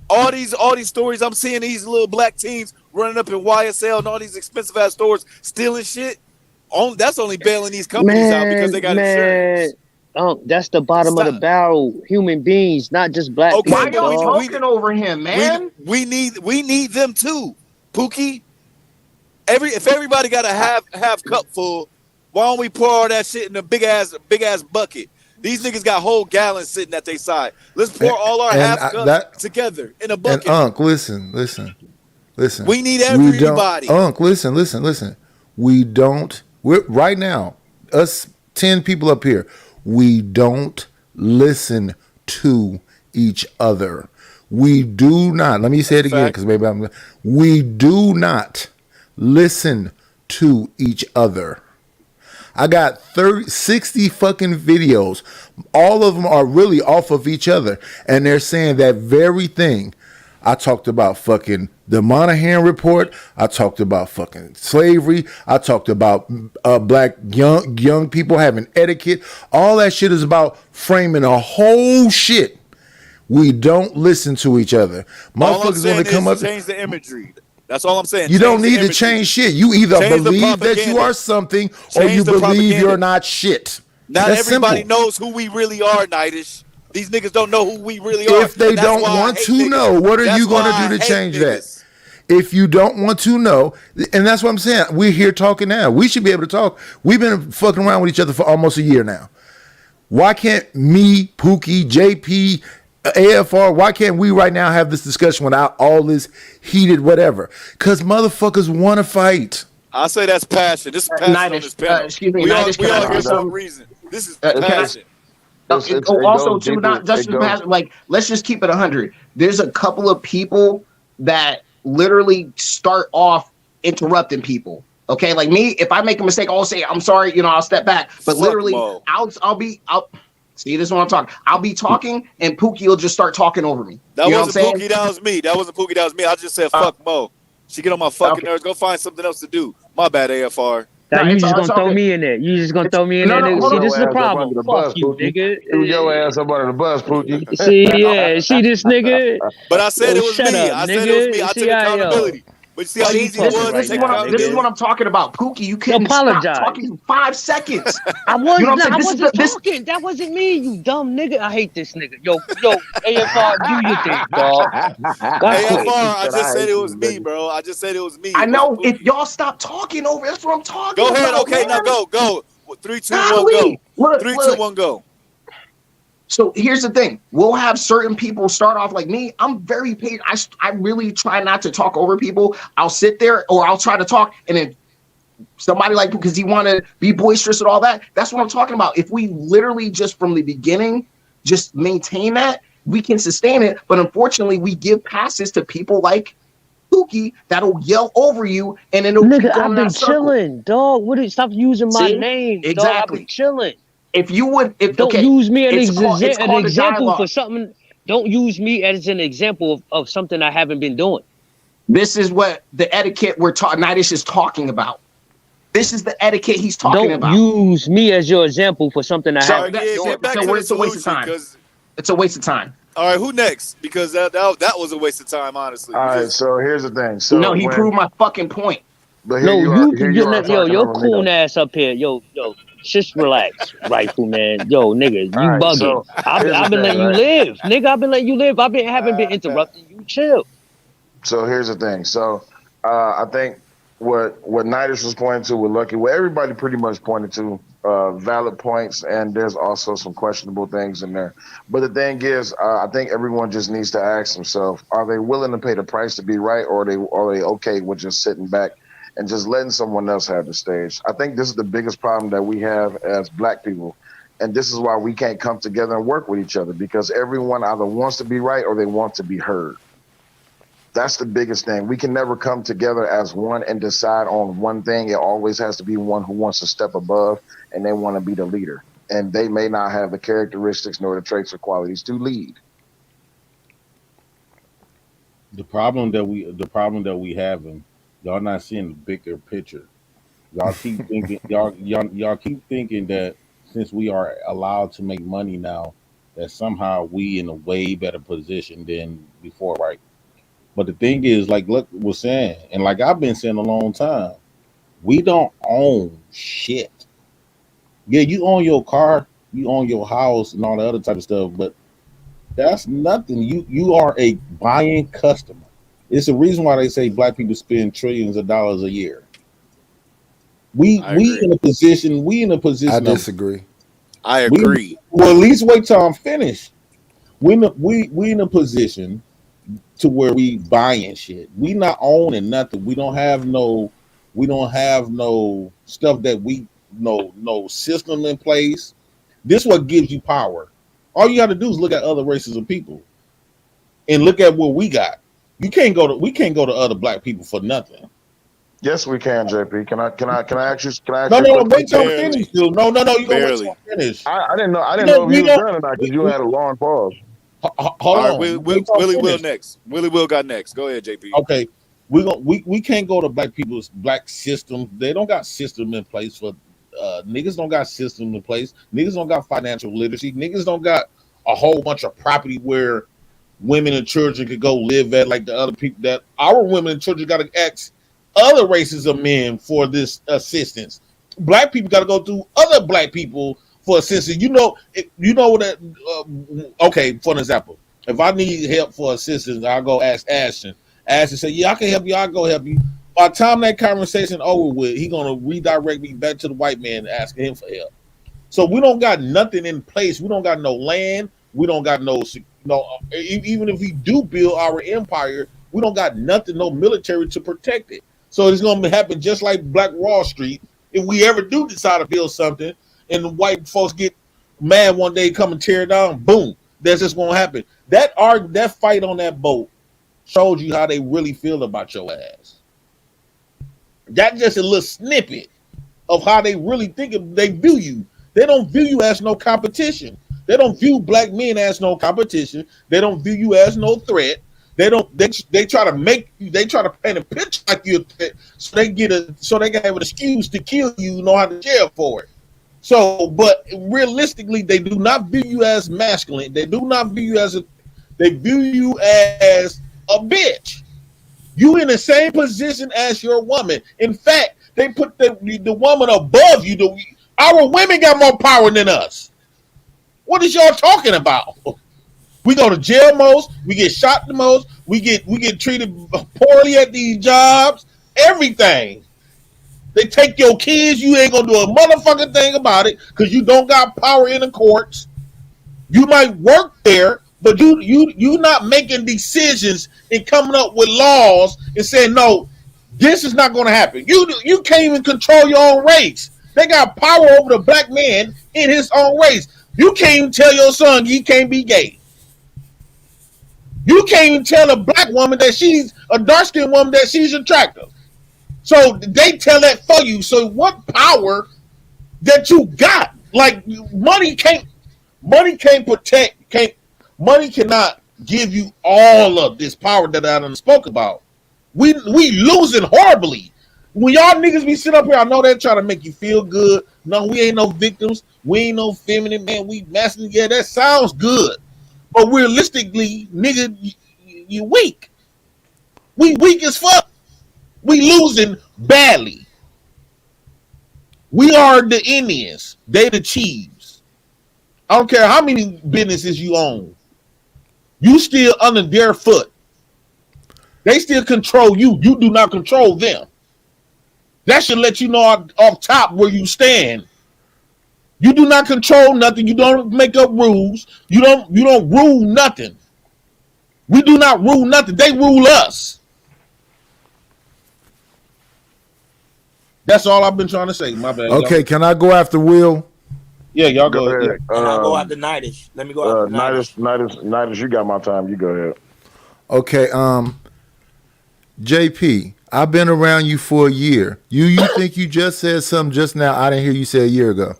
All these stories I'm seeing, these little black teens running up in YSL and all these expensive ass stores stealing shit. That's only bailing these companies out because they got insurance. That's the bottom of the barrel. Human beings, not just black people. Why y'all talking over him, man? We need them too, Pookie. If everybody got a half cup full, why don't we pour all that shit in a big ass bucket? These niggas got whole gallons sitting at their side. Let's pour all our half cups together in a bucket. And Unc, listen. We need everybody. Unc, listen. We're right now, us 10 people up here, we don't listen to each other. We do not. Let me say it again, because maybe we do not listen to each other. I got 60 fucking videos. All of them are really off of each other. And they're saying that very thing. I talked about fucking the Monahan report. I talked about fucking slavery. I talked about black young people having etiquette. All that shit is about framing a whole shit. We don't listen to each other. Motherfuckers want to come up. Change the imagery. That's all I'm saying. You don't need to change shit. You either believe that you are something or you believe you're not shit. Not That's everybody simple. knows who we really are, Nightish. These niggas don't know who we really are. If they don't want to know, what are you going to do to change that? If you don't want to know, and that's what I'm saying, we're here talking now. We should be able to talk. We've been fucking around with each other for almost a year now. Why can't me, Pookie, JP, AFR, why can't we right now have this discussion without all this heated whatever? Because motherfuckers want to fight. I say that's passion. This is passion on this panel. Excuse me, we all Nightish, here for some some reason. This is passion. Also, too, not just like, let's just keep it 100. There's a couple of people that literally start off interrupting people. Okay, like me, if I make a mistake, I'll say I'm sorry. I'll step back. But literally, I'll see. This is what I'm talking. I'll be talking, and Pookie will just start talking over me. That wasn't Pookie. That was me. That wasn't Pookie. That was me. I just said fuck Mo. She get on my fucking nerves. Go find something else to do. My bad, AFR. Now you just gonna throw me in there. You just gonna throw me in there, nigga. See, this is the problem. Fuck you, nigga. Threw your ass up under the bus, Pookie. See this nigga. But I said it was me. I said it was me. I took accountability. But you see how easy it was. This is what I'm talking about, Pookie. You couldn't stop talking for 5 seconons. I wasn't talking. That wasn't me, you dumb nigga. I hate this nigga. Yo, AFR, do your thing, dog. AFR, I just said it was me, bro. I just said it was me. I know. If y'all stop talking over, that's what I'm talking about. Go ahead. Okay, now go. 3, 2, 1, go. 3, 2, 1, go. So here's the thing. We'll have certain people start off like me. I'm very patient. I really try not to talk over people. I'll sit there or I'll try to talk, and then somebody like, because he want to be boisterous and all that. That's what I'm talking about. If we literally just from the beginning just maintain that, we can sustain it. But unfortunately, we give passes to people like Pookie that'll yell over you, and then nigga, I've been chilling, dog. Stop using my name, exactly. Dog. I've been chilling. If you would, don't use me as an example for something. Don't use me as an example of something I haven't been doing. This is what the etiquette Nightish is talking about. This is the etiquette he's talking about. Don't use me as your example for something I haven't been doing. It's a waste of time. It's a waste of time. All right, who next? Because that was a waste of time, honestly. All right, so here's the thing. So no, he proved my fucking point. But your cool ass up here. Yo, just relax, Rifleman. Yo, nigga, you bugging. So I've been letting you live. Nigga, I've been letting you live. Haven't been interrupting you. Chill. So here's the thing. So I think what Nidus was pointing to with Lucky, what everybody pretty much pointed to, valid points, and there's also some questionable things in there. But the thing is, I think everyone just needs to ask themselves: are they willing to pay the price to be right, or are they okay with just sitting back and just letting someone else have the stage? I think this is the biggest problem that we have as Black people. And this is why we can't come together and work with each other, because everyone either wants to be right or they want to be heard. That's the biggest thing. We can never come together as one and decide on one thing. It always has to be one who wants to step above and they want to be the leader. And they may not have the characteristics nor the traits or qualities to lead. The problem that we having, y'all not seeing the bigger picture. Y'all keep thinking y'all keep thinking that since we are allowed to make money now, that somehow we in a way better position than before, right? But the thing is, like look was saying, and like I've been saying a long time, we don't own shit. Yeah, you own your car, you own your house and all the other type of stuff, but that's nothing. You are a buying customer. It's the reason why they say Black people spend trillions of dollars a year. We in a position. We in a position. I disagree. I agree. Well, at least wait till I'm finished. We in a position to where we buying shit. We not owning nothing. We don't have no. We don't have no stuff that we no system in place. This what gives you power. All you got to do is look at other races of people and look at what we got. We can't go to other Black people for nothing. Yes, we can, JP. Can I ask you? Can I ask No, you a no, quick wait till I'm question? finished, dude. No, you gonna wait till I'm finished. I didn't know. I didn't know if you was done or not because you had a long pause. Hold All right, on. Willie Will next. Willie Will got next. Go ahead, JP. Okay, we can't go to Black system. They don't got system in place for niggas. Don't got system in place. Niggas don't got financial literacy. Niggas don't got a whole bunch of property where women and children could go live at, like the other people that our women and children got to ask other races of men for this assistance. Black people got to go through other Black people for assistance. You know that. Okay, for an example, if I need help for assistance, I'll go ask Ashton. Ashton say, "Yeah, I can help you. I'll go help you." By the time that conversation over with, he gonna redirect me back to the white man asking him for help. So we don't got nothing in place. We don't got no land. We don't got no. Even if we do build our empire, we don't got nothing, no military to protect it. So it's gonna happen just like Black Wall Street. If we ever do decide to build something, and the white folks get mad one day, come and tear it down, boom, that's just gonna happen. That fight on that boat showed you how they really feel about your ass. That's just a little snippet of how they really they view you. They don't view you as no competition. They don't view Black men as no competition. They don't view you as no threat. They try to paint a picture like you're a threat so they can have an excuse to kill you, know how to jail for it. So, but realistically, they do not view you as masculine. They do not view you they view you as a bitch. You in the same position as your woman. In fact, they put the woman above you. Our women got more power than us. What is y'all talking about? We go to jail most. We get shot the most. We get treated poorly at these jobs. Everything. They take your kids. You ain't gonna do a motherfucking thing about it because you don't got power in the courts. You might work there, but you not making decisions and coming up with laws and saying no, this is not going to happen. You can't even control your own race. They got power over the Black man in his own race. You can't even tell your son he can't be gay. You can't even tell a Black woman that she's a dark-skinned woman that she's attractive. So they tell that for you. So what power that you got? Like money cannot give you all of this power that I done spoke about. We losing horribly. When y'all niggas be sitting up here, I know they're trying to make you feel good. No, we ain't no victims. We ain't no feminine, man. We masculine. Yeah, that sounds good. But realistically, nigga, you weak. We weak as fuck. We losing badly. We are the Indians. They the Chiefs. I don't care how many businesses you own. You still under their foot. They still control you. You do not control them. That should let you know off top where you stand. You do not control nothing. You don't make up rules. You don't rule nothing. We do not rule nothing. They rule us. That's all I've been trying to say. My bad. Okay, y'all. can I go after Will? Yeah, y'all go ahead. And I'll go after Nightish. Let me go after Nightish. Nightish, you got my time. You go ahead. Okay, JP, I've been around you for a year. You think you just said something just now I didn't hear you say a year ago?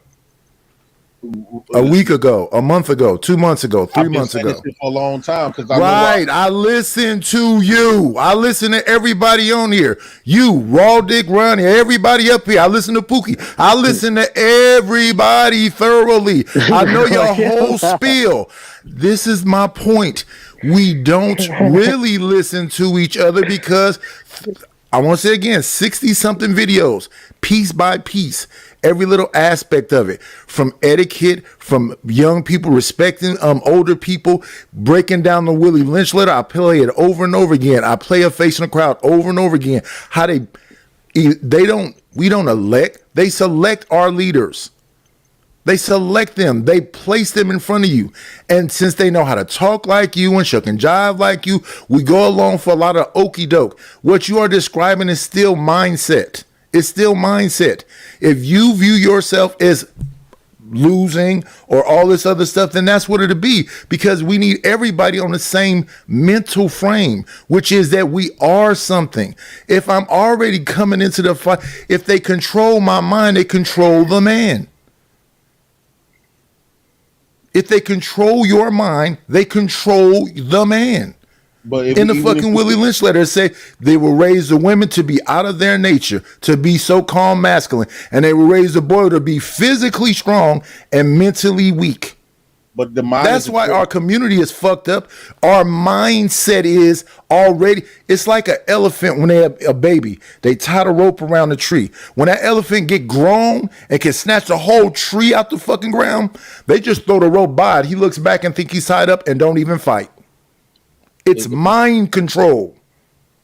A week ago, a month ago, 2 months ago, 3 months ago. For a long time because I listen to you. I listen to everybody on here. You, Raw Dick Ronnie, everybody up here. I listen to Pookie. I listen to everybody thoroughly. I know your whole spiel. This is my point. We don't really listen to each other because I want to say again, 60 something videos, piece by piece. Every little aspect of it, from etiquette, from young people respecting older people, breaking down the Willie Lynch letter. I play it over and over again. I play a face in the crowd over and over again. How we don't elect. They select our leaders. They select them. They place them in front of you. And since they know how to talk like you and shuck and jive like you, we go along for a lot of okey doke. What you are describing is still mindset. It's still mindset. If you view yourself as losing or all this other stuff, then that's what it'll be, because we need everybody on the same mental frame, which is that we are something. If I'm already coming into the fight, if they control my mind, they control the man. If they control your mind, they control the man. But in the fucking Willie Lynch letter, it say they will raise the women to be out of their nature, to be so-called masculine, and they will raise the boy to be physically strong and mentally weak. But the mind that's why our community is fucked up. Our mindset is already, it's like an elephant when they have a baby. They tie the rope around the tree. When that elephant get grown and can snatch the whole tree out the fucking ground, they just throw the rope by it. He looks back and think he's tied up and don't even fight. It's mind control.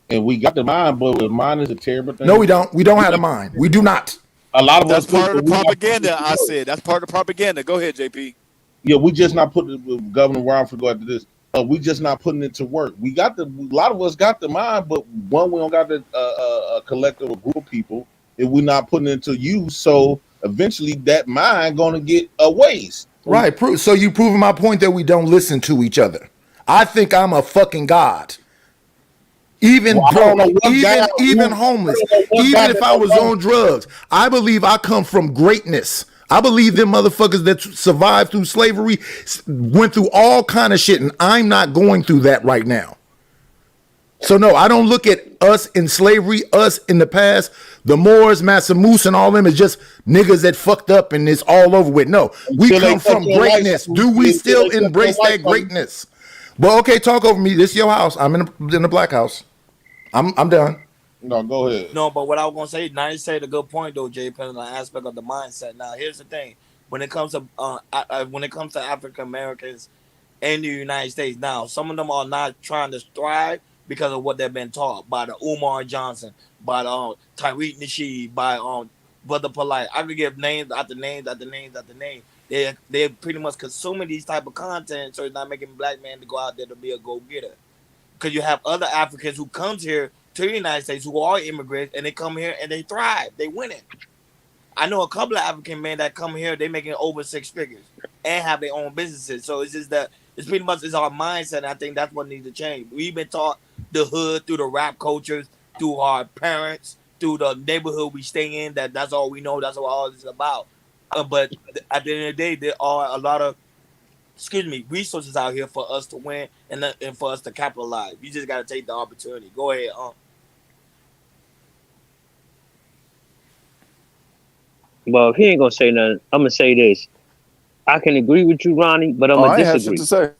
And we got the mind, but the mind is a terrible thing. No, we don't. We don't have the mind. We do not. A lot of that's us part of the propaganda. I said that's part of the propaganda. Go ahead, JP. Yeah, we just not putting Governor Brown for go after this. We just not putting it to work. We got a lot of us got the mind, but one, we don't got a collective, a group of people, and we're not putting it into use. So eventually, that mind gonna get a waste. Right. So you proving my point that we don't listen to each other. I think I'm a fucking god. Even broke, even homeless, even if I was on drugs, I believe I come from greatness. I believe them motherfuckers that survived through slavery went through all kind of shit, and I'm not going through that right now. So no, I don't look at us in slavery, us in the past. The Moors, Massa Moose, and all them is just niggas that fucked up and it's all over with. No, we come from greatness. Do we still embrace that greatness? Well, okay, talk over me. This is your house. I'm in the black house. I'm done. No, go ahead. No, but what I was gonna say, now you said a good point though, Jay, depending on the aspect of the mindset. Now, here's the thing: when it comes to African Americans in the United States, now some of them are not trying to thrive because of what they've been taught by the Umar Johnson, by the Tariq Nasheed, by Brother Polite. I could give names after names after names after names. They're pretty much consuming these type of content, so it's not making black men to go out there to be a go-getter. Because you have other Africans who comes here to the United States who are immigrants, and they come here and they thrive. They win it. I know a couple of African men that come here, they making over 6 figures and have their own businesses. So it's just that it's pretty much our mindset, and I think that's what needs to change. We've been taught the hood through the rap cultures, through our parents, through the neighborhood we stay in, that's all we know, that's what all this is about. But at the end of the day, there are a lot of resources out here for us to win and for us to capitalize. You just got to take the opportunity. Go ahead. Well, if he ain't gonna say nothing, I'm gonna say this. I can agree with you, Ronnie, but I'm gonna disagree.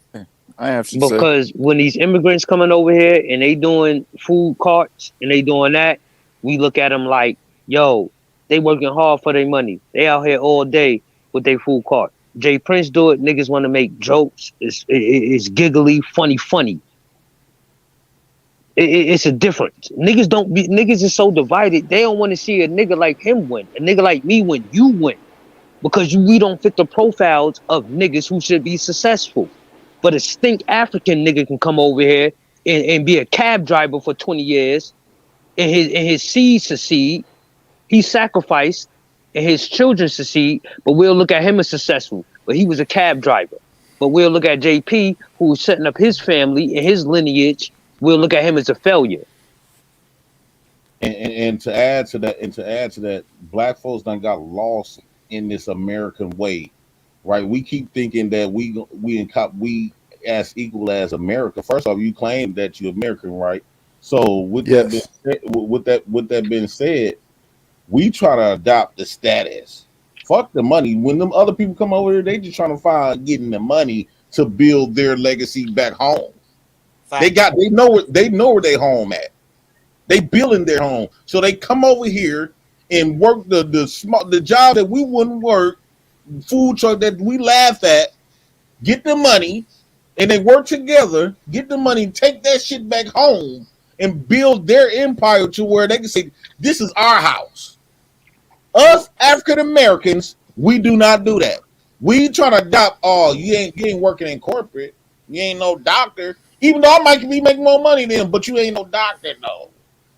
I have to say because when these immigrants coming over here and they doing food carts and they doing that, we look at them like, yo, they working hard for their money. They out here all day with their food cart. Jay Prince do it. Niggas want to make jokes. It's giggly, funny. It's a difference. Niggas is so divided. They don't want to see a nigga like him win. A nigga like me win. You win. Because we don't fit the profiles of niggas who should be successful. But a stink African nigga can come over here and be a cab driver for 20 years and his seed succeed. He sacrificed and his children succeed, but we'll look at him as successful. But he was a cab driver. But we'll look at JP, who's setting up his family and his lineage. We'll look at him as a failure. And to add to that, black folks done got lost in this American way, right? We keep thinking that we as equal as America. First off, you claim that you're American, right? So with that being said, we try to adopt the status. Fuck the money. When them other people come over here, they just trying to find getting the money to build their legacy back home. They know where they home at. They building their home, so they come over here and work the job that we wouldn't work, food truck that we laugh at, get the money, and they work together, get the money, take that shit back home, and build their empire to where they can say, "This is our house." Us African Americans, we do not do that. We try to adopt. Oh, you ain't working in corporate. You ain't no doctor. Even though I might be making more money than them, but you ain't no doctor though.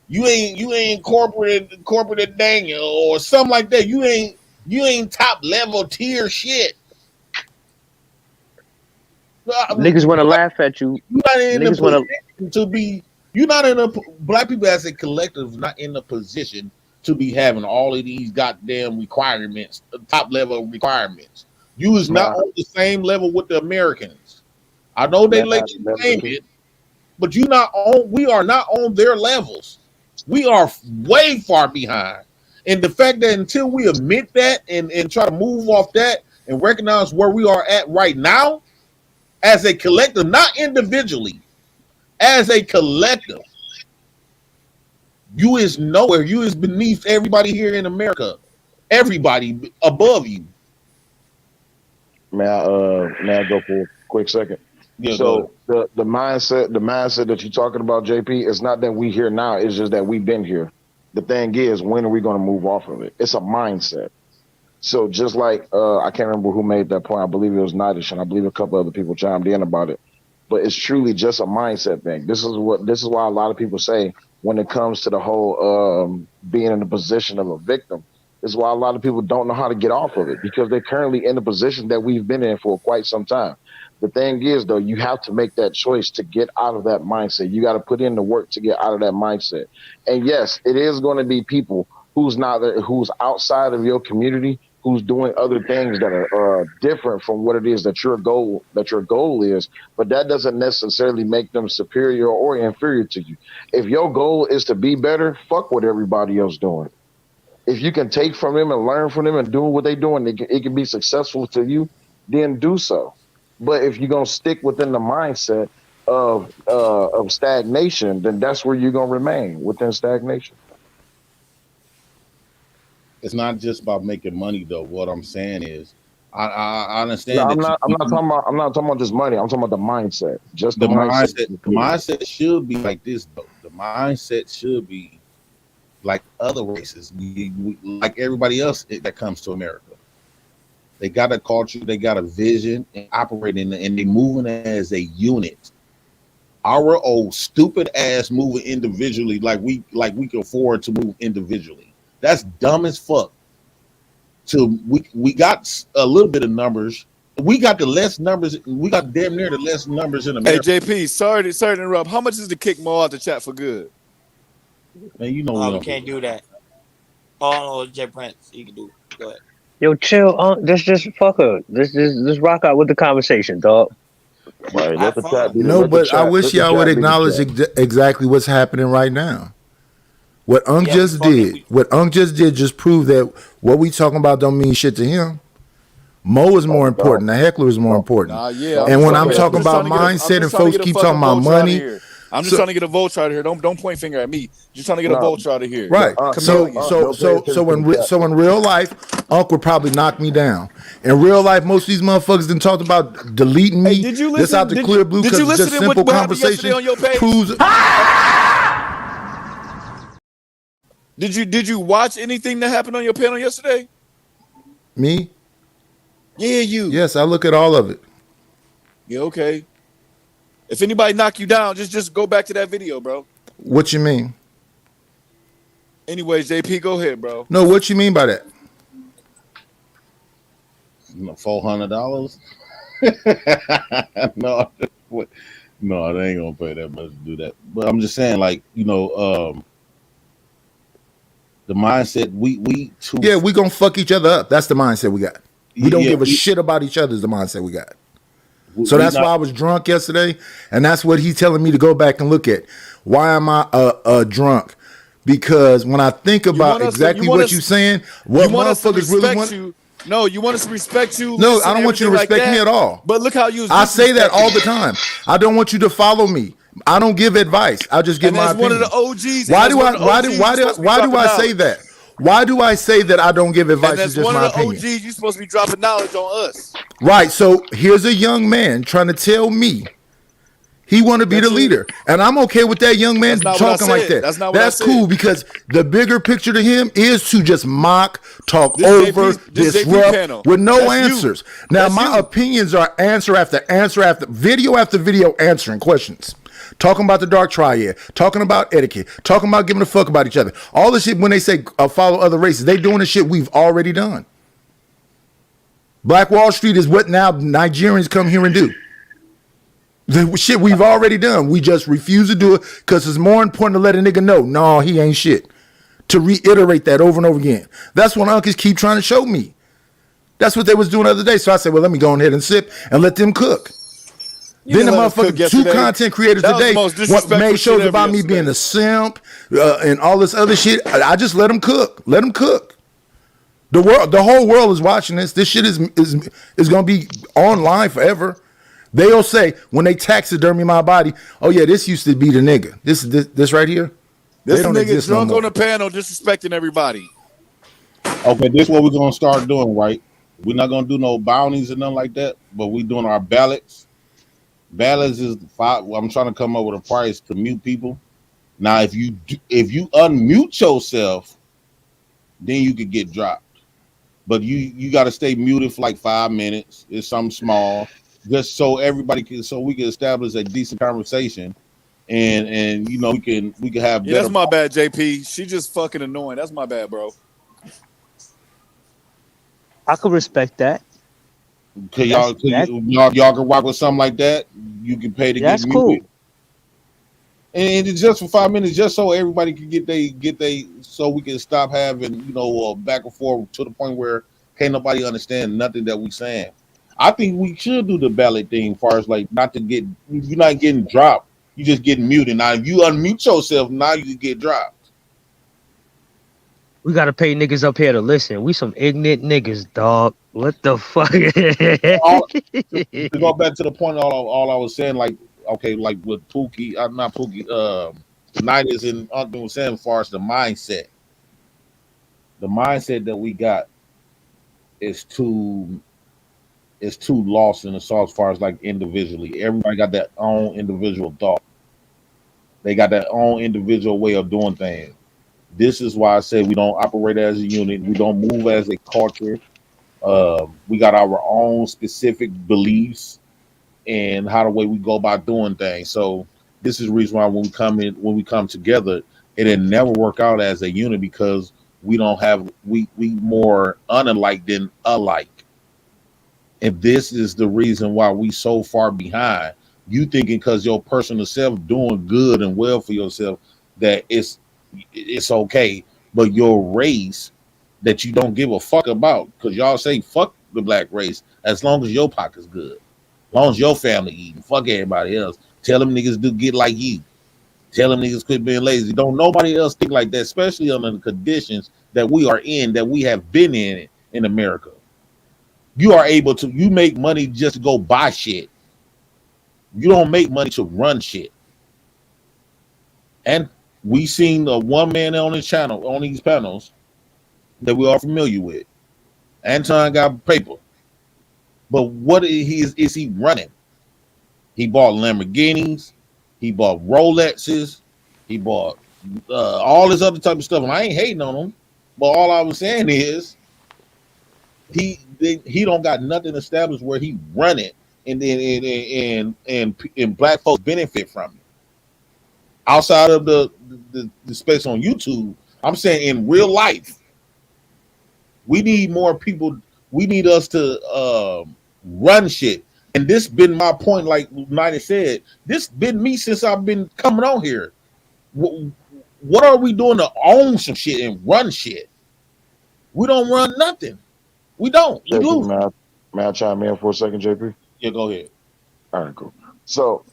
You ain't corporate Daniel or something like that. You ain't top level tier shit. Niggas want to laugh at you. You're not in a position to be. You're not in a black people as a collective. Not in a position to be having all of these goddamn requirements, top level requirements. You is not on the same level with the Americans. I know they let you claim it, but we are not on their levels. We are way far behind. And the fact that until we admit that and try to move off that and recognize where we are at right now, as a collective, not individually, as a collective, you is nowhere. You is beneath everybody here in America. Everybody above you. May I go for a quick second? Yeah, so the mindset that you're talking about, JP, is not that we here now. It's just that we've been here. The thing is, when are we going to move off of it? It's a mindset. So just like I can't remember who made that point. I believe it was Nidish, and I believe a couple other people chimed in about it. But it's truly just a mindset thing. This is why a lot of people say when it comes to the whole being in the position of a victim, is why a lot of people don't know how to get off of it, because they're currently in the position that we've been in for quite some time. The thing is, though, you have to make that choice to get out of that mindset. You got to put in the work to get out of that mindset. And yes, it is going to be people who's outside of your community, who's doing other things that are different from what it is that your goal is, but that doesn't necessarily make them superior or inferior to you. If your goal is to be better, fuck what everybody else doing. If you can take from them and learn from them and do what they're doing, it can be successful to you, then do so. But if you're gonna stick within the mindset of stagnation, then that's where you're gonna remain, within stagnation. It's not just about making money, though. What I'm saying is, I understand. No, I'm not talking about just money. I'm talking about the mindset. Just the mindset. The mindset should be like this, though. The mindset should be like other races, like everybody else that comes to America. They got a culture, they got a vision, and operating, and they moving as a unit. Our old stupid ass moving individually, like we can afford to move individually. That's dumb as fuck. So we got a little bit of numbers. We got the less numbers. We got damn near the less numbers in America. Hey JP, sorry to interrupt. How much is to kick Mo out the chat for good? Man, you know we can't do that. Oh, J Prince, you can do it. Go ahead. Yo, chill. Let's just fuck her. Let's rock out with the conversation, dog. Right, let the chat be. No, but I wish y'all would acknowledge exactly what's happening right now. What Unk just did just proved that what we talking about don't mean shit to him. Mo is more important. The heckler is more important. And when I'm talking about mindset and folks keep talking about money. I'm just trying to get a vulture out of here. Don't point finger at me. Just trying to get a vulture out of here. Right. So in real life, Unc would probably knock me down. In real life, most of these motherfuckers done talked about deleting me. Hey, did you listen? This out the clear blue because it's just simple conversation. On your page? Proves. Did you watch anything that happened on your panel yesterday? Me? Yeah, you. Yes, I look at all of it. Yeah, okay. If anybody knock you down, just go back to that video, bro. What you mean? Anyways, JP, go ahead, bro. No, what you mean by that? $400. No, no, they ain't gonna pay that much to do that. But I'm just saying, like, the mindset we too. Yeah, we gonna fuck each other up. That's the mindset we got. We don't Yeah, give a shit about each other. Is the mindset we got. So we that's not. why I was drunk yesterday, and that's what he's telling me to go back and look at. Why am I drunk? Because when I think about exactly what you're saying, what motherfuckers really want. No, you want us to respect you. No, I don't want you to respect me at all. But look how you. I say that all the time. I don't want you to follow me. I don't give advice. I just give my opinion. One of the OGs. Why do I say that? Why do I say that I don't give advice? It's just my opinion. OGs, you're supposed to be dropping knowledge on us. Right. So here's a young man trying to tell me he want to be the leader, and I'm okay with that young man talking like that. That's cool because the bigger picture to him is to just mock, talk over, disrupt with no answers. Now my opinions are answer after video answering questions. Talking about the dark triad, talking about etiquette, talking about giving a fuck about each other. All the shit when they say follow other races, they doing the shit we've already done. Black Wall Street is what now Nigerians come here and do. The shit we've already done. We just refuse to do it because it's more important to let a nigga know, no, he ain't shit. To reiterate that over and over again. That's what uncles keep trying to show me. That's what they was doing the other day. So I said, well, let me go ahead and sip and let them cook. Then the motherfucking two content creators today made shows about me being a simp and all this other shit. I just let them cook. Let them cook. The whole world is watching this. This shit is gonna be online forever. They'll say when they taxidermy my body, oh yeah, this used to be the nigga. This right here. This nigga drunk on the panel disrespecting everybody. Okay, this is what we're gonna start doing, right? We're not gonna do no bounties and nothing like that, but we doing our ballots. Ballots is I'm trying to come up with a price to mute people. Now, if you unmute yourself, then you could get dropped. But you got to stay muted for like 5 minutes. It's something small, just so everybody can, so we can establish a decent conversation, and we can have. Yeah, that's my bad, JP. She just fucking annoying. That's my bad, bro. I could respect that. Y'all can rock with something like that. You can pay to get muted. Cool. And it's just for 5 minutes, just so everybody can get they, so we can stop having back and forth to the point where can't nobody understand nothing that we saying. I think we should do the ballot thing, as far as like you're not getting dropped, you just getting muted. Now if you unmute yourself, now you can get dropped. We gotta pay niggas up here to listen. We some ignorant niggas, dog. What the fuck? To go back to the point, all I was saying, like, okay, like with Pookie, not Pookie, the night is in Uncle was saying, as far as the mindset that we got is too lost in the sauce, as far as like individually. Everybody got their own individual thought. They got their own individual way of doing things. This is why I say we don't operate as a unit. We don't move as a culture. We got our own specific beliefs and how the way we go about doing things. So this is the reason why when we come together, it'll never work out as a unit, because we more unalike than alike. And this is the reason why we so far behind. You thinking because your personal self doing good and well for yourself that it's okay, but your race that you don't give a fuck about, because y'all say fuck the black race as long as your pocket's good, as long as your family eating, fuck everybody else. Tell them niggas do get like you. Tell them niggas quit being lazy. Don't nobody else think like that, especially under the conditions that we are in, that we have been in America. You are able to, you make money just to go buy shit. You don't make money to run shit. And we seen the one man on his channel, on these panels, that we are familiar with. Anton got paper. But what is he running? He bought Lamborghinis. He bought Rolexes. He bought all this other type of stuff. And I ain't hating on him, but all I was saying is he don't got nothing established where he run it, and then and black folks benefit from it outside of the space on YouTube. I'm saying in real life, we need more people. We need us to run shit. And this been my point, like United said. This been me since I've been coming on here. What are we doing to own some shit and run shit? We don't run nothing. We don't. We JP, lose. may I chime in for a second, JP? Yeah, go ahead. All right, cool. So,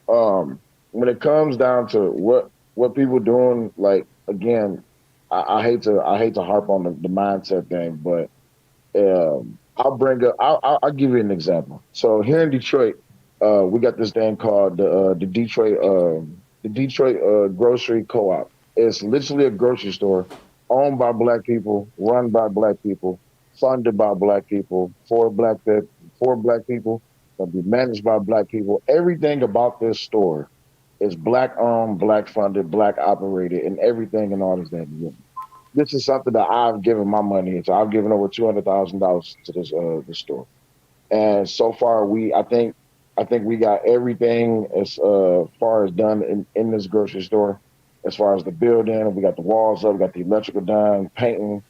when it comes down to what people doing, like again, I hate to harp on the mindset thing, but I'll bring up. I'll give you an example. So here in Detroit, we got this thing called the Detroit Grocery Co-op. It's literally a grocery store owned by black people, run by black people, funded by black people, for black people, gonna be managed by black people. Everything about this store is black owned, black funded, black operated, and everything and all this is something that I've given my money into. I've given over $200,000 to this store, and so far I think we got everything as far as done in this grocery store. As far as the building, we got the walls up, we got the electrical done, painting.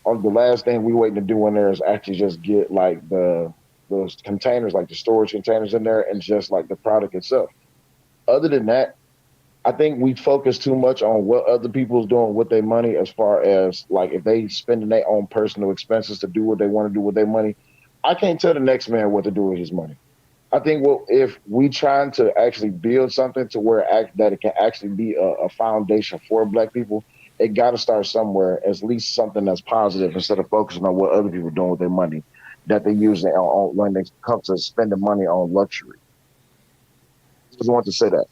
On the last thing we waiting to do in there is actually just get like those containers, like the storage containers in there, and just like the product itself. Other than that, I think we focus too much on what other people's doing with their money, as far as like if they spending their own personal expenses to do what they want to do with their money. I can't tell the next man what to do with his money. I think if we trying to actually build something to where that it can actually be a foundation for black people, it got to start somewhere. At least something that's positive instead of focusing on what other people are doing with their money that they use when they come to spending money on luxury. I just want to say that.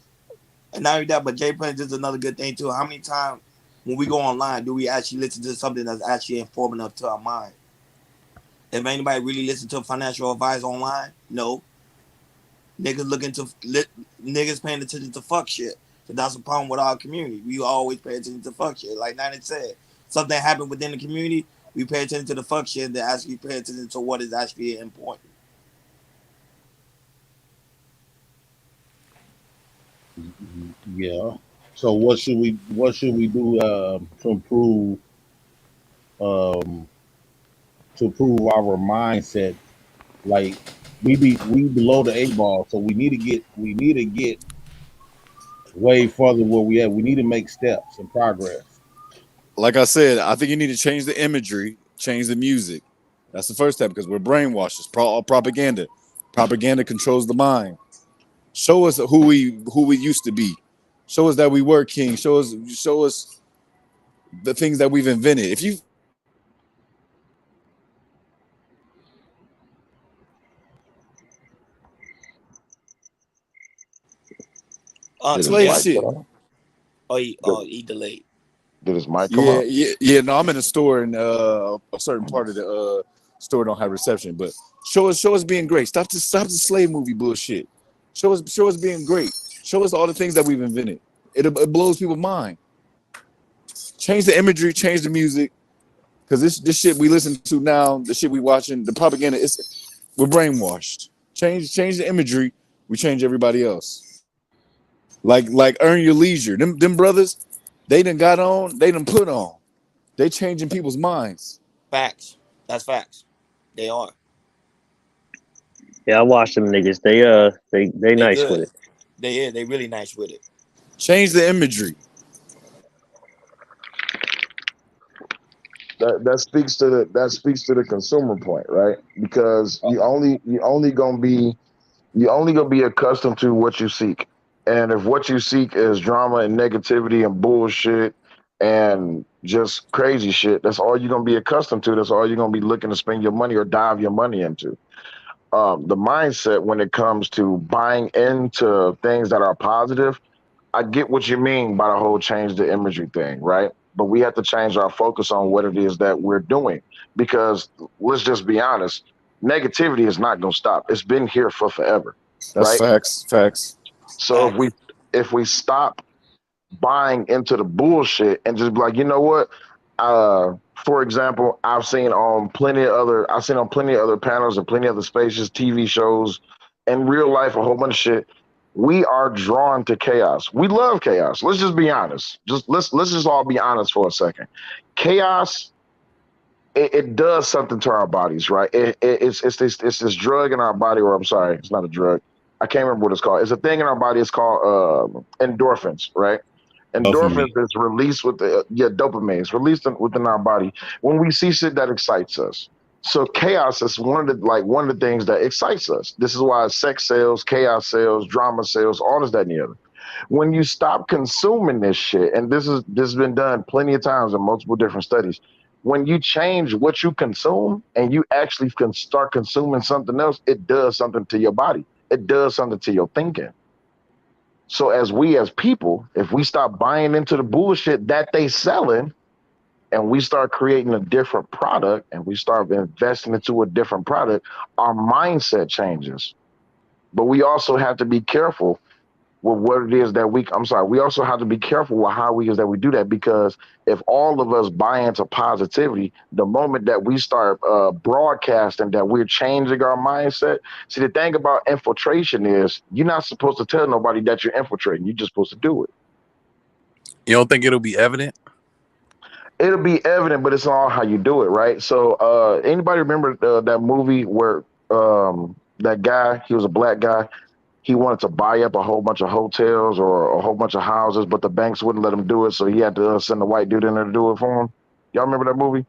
And not only that, but Jay Prince is another good thing too. How many times when we go online do we actually listen to something that's actually informative to our mind? If anybody really listen to financial advice online, no. Niggas niggas paying attention to fuck shit. So that's the problem with our community. We always pay attention to fuck shit. Like Nana said, something happened within the community, we pay attention to the fuck shit that actually pay attention to what is actually important. Yeah. So what should we do um, to improve our mindset? Like we below the eight ball, so we need to get way further where we at. We need to make steps and progress. Like I said, I think you need to change the imagery, change the music. That's the first step because we're brainwashed. It's all propaganda. Propaganda controls the mind. Show us who we used to be. Show us that we were kings. Show us the things that we've invented. If you Did his slave mic cut shit. off? Did, He delayed. did his mic come Yeah, out? yeah, yeah. No, I'm in a store and a certain part of the store don't have reception. But show us being great. Stop the slave movie bullshit. Show us being great. Show us all the things that we've invented. It blows people's mind. Change the imagery, change the music, because this shit we listen to now, the shit we watching, the propaganda is we're brainwashed. Change the imagery, we change everybody else. Like earn your leisure. Them brothers, they done got on, they done put on. They changing people's minds. Facts. That's facts. They are. Yeah, I watch them niggas. They They nice with good. it. They really nice with it. Change the imagery. That speaks to the consumer point, right? Because you only gonna be accustomed to what you seek. And if what you seek is drama and negativity and bullshit and just crazy shit, that's all you're gonna be accustomed to. That's all you're gonna be looking to spend your money or dive your money into. The mindset when it comes to buying into things that are positive, I get what you mean by the whole change the imagery thing, right? But we have to change our focus on what it is that we're doing because let's just be honest, negativity is not going to stop. It's been here for forever, That's right? facts. Facts. So Facts. if we stop buying into the bullshit and just be like, you know what? For example, I've seen on plenty of other panels and plenty of other spaces, TV shows, in real life, a whole bunch of shit. We are drawn to chaos. We love chaos. Let's just be honest. Let's just all be honest for a second. Chaos, it does something to our bodies, right? It's this drug in our body, or I'm sorry, it's not a drug. I can't remember what it's called. It's a thing in our body. It's called endorphins, right? Endorphins Dopamine. is released with the dopamine. It's released within our body when we see shit that excites us. So chaos is one of the things that excites us. This is why sex sells, chaos sells, drama sells, all this, that, and the other. When you stop consuming this shit, and this has been done plenty of times in multiple different studies, when you change what you consume and you actually can start consuming something else, it does something to your body. It does something to your thinking. So as people, if we stop buying into the bullshit that they selling and we start creating a different product and we start investing into a different product, our mindset changes. But we also have to be careful with what it is that we also have to be careful with how we is that we do that, because if all of us buy into positivity, the moment that we start broadcasting that we're changing our mindset. See, the thing about infiltration is you're not supposed to tell nobody that you're infiltrating. You're just supposed to do it. You don't think it'll be evident? It'll be evident, but it's all how you do it, right? So anybody remember that movie where that guy, he was a black guy, he wanted to buy up a whole bunch of hotels or a whole bunch of houses, but the banks wouldn't let him do it, so he had to send a white dude in there to do it for him. Y'all remember that movie?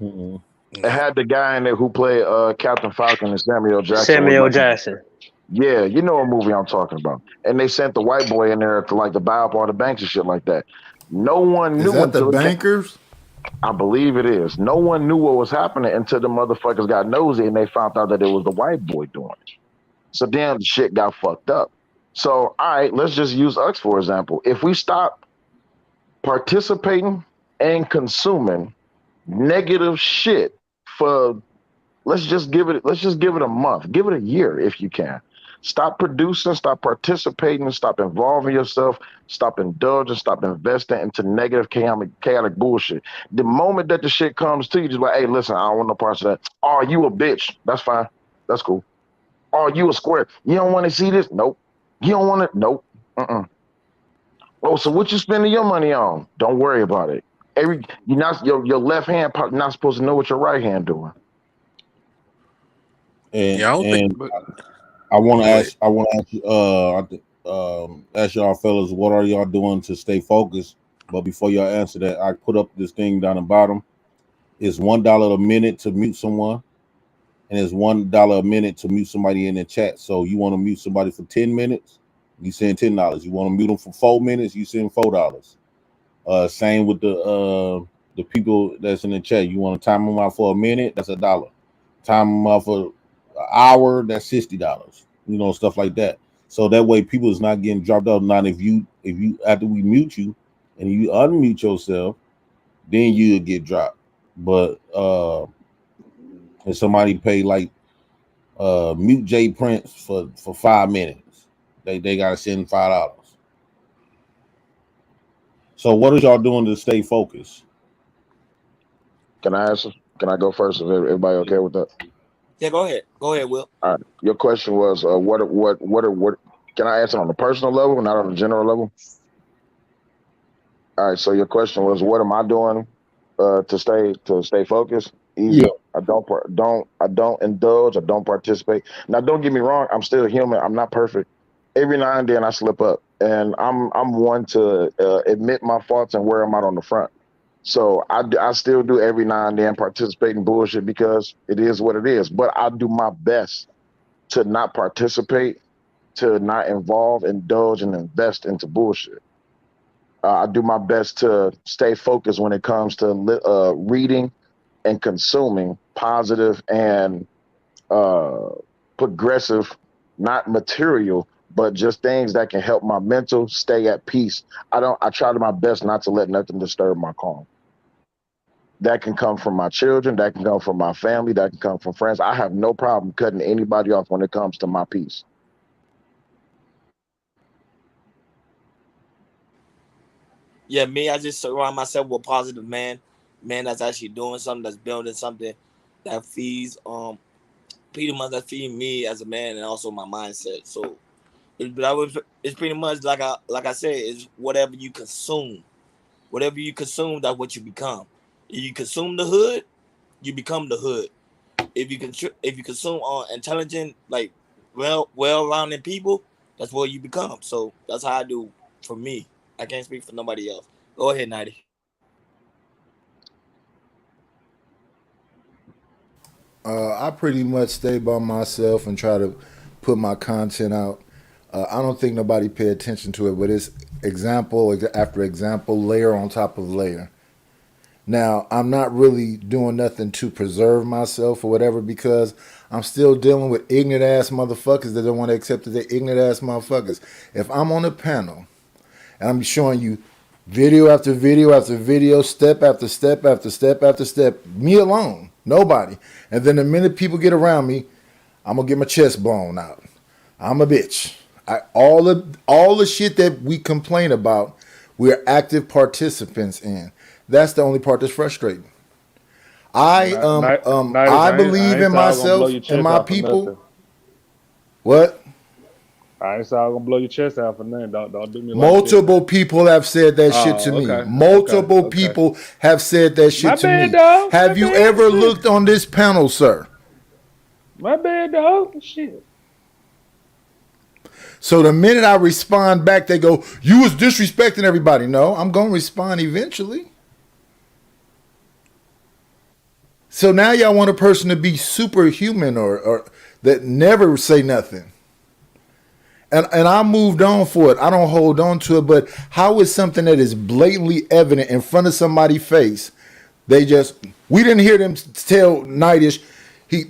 Mm-mm. It had the guy in there who played Captain Falcon, and Samuel Jackson was Samuel like, Jackson. yeah, you know what movie I'm talking about. And they sent the white boy in there to buy up all the banks and shit like that. No one Is knew that the until it came. bankers? I believe it is. No one knew what was happening until the motherfuckers got nosy and they found out that it was the white boy doing it. So damn, the shit got fucked up. So, all right, let's just use us for example. If we stop participating and consuming negative shit for let's just give it a month, give it a year if you can. Stop producing, stop participating, stop involving yourself, stop indulging, stop investing into negative chaotic bullshit. The moment that the shit comes to you, just like, hey, listen, I don't want no parts of that. Oh, you a bitch. That's fine. That's cool. Oh, you a square. You don't want to see this? Nope. You don't want it? Nope. Oh, so what you spending your money on? Don't worry about it. You're not your left hand not supposed to know what your right hand doing. And Yeah, I don't think. I want to Go ahead. ask you, ask y'all fellas, what are y'all doing to stay focused? But before y'all answer that, I put up this thing down the bottom. It's $1 a minute to mute someone, and it's $1 a minute to mute somebody in the chat. So you want to mute somebody for 10 minutes, you send $10. You want to mute them for 4 minutes, you send $4. Same with the people that's in the chat. You want to time them out for a minute, that's $1. Time them out for an hour, that's $60. You know, stuff like that. So that way people is not getting dropped off. Now if you after we mute you and you unmute yourself, then you'll get dropped. But if somebody pay like mute J Prince for 5 minutes, they gotta send $5. So what are y'all doing to stay focused? Can I answer? Can I go first? If everybody okay with that? Yeah, go ahead. Go ahead, Will. All right. Your question was what? Can I answer on a personal level, not on a general level? All right. So your question was, what am I doing to stay focused? Yeah. Easy. I don't indulge. I don't participate. Now, don't get me wrong. I'm still human. I'm not perfect. Every now and then I slip up, and I'm one to admit my faults and wear them out on the front. So I still do every now and then participate in bullshit because it is what it is. But I do my best to not participate, to not involve, indulge, and invest into bullshit. I do my best to stay focused when it comes to reading and consuming positive and uh, progressive, not material, but just things that can help my mental stay at peace. I try to my best not to let nothing disturb my calm. That can come from my children, that can come from my family, that can come from friends. I have no problem cutting anybody off when it comes to my peace. Yeah, me, I just surround myself with positive man that's actually doing something, that's building something that feeds pretty much that feed me as a man and also my mindset. So it's pretty much like I said, it's whatever you consume. Whatever you consume, that's what you become. If you consume the hood, you become the hood. If you consume intelligent, like well rounded people, that's what you become. So that's how I do for me. I can't speak for nobody else. Go ahead, 90. I pretty much stay by myself and try to put my content out. I don't think nobody pay attention to it, but it's example after example, layer on top of layer. Now, I'm not really doing nothing to preserve myself or whatever because I'm still dealing with ignorant ass motherfuckers that don't want to accept that they're ignorant ass motherfuckers. If I'm on a panel and I'm showing you video after video after video, step after step after step after step, me alone, nobody. And then the minute people get around me, I'm gonna get my chest blown out. I'm a bitch. All the shit that we complain about, we're active participants in. That's the only part that's frustrating. I I believe ain't in say I was gonna blow myself your and chest my out for people. nothing. What? I ain't say I was gonna blow your chest out for nothing. Don't do me like that Multiple now. people have said that shit to Oh, me. okay, okay, Multiple okay. people have said that My shit to bad, me. dog. My Have you bad. ever Shit. looked on this panel, sir? My bad, dog. Shit. So the minute I respond back, they go, "You was disrespecting everybody." No, I'm gonna respond eventually. So now y'all want a person to be superhuman or that never say nothing. And I moved on for it. I don't hold on to it. But how is something that is blatantly evident in front of somebody's face? We didn't hear them tell Nightish he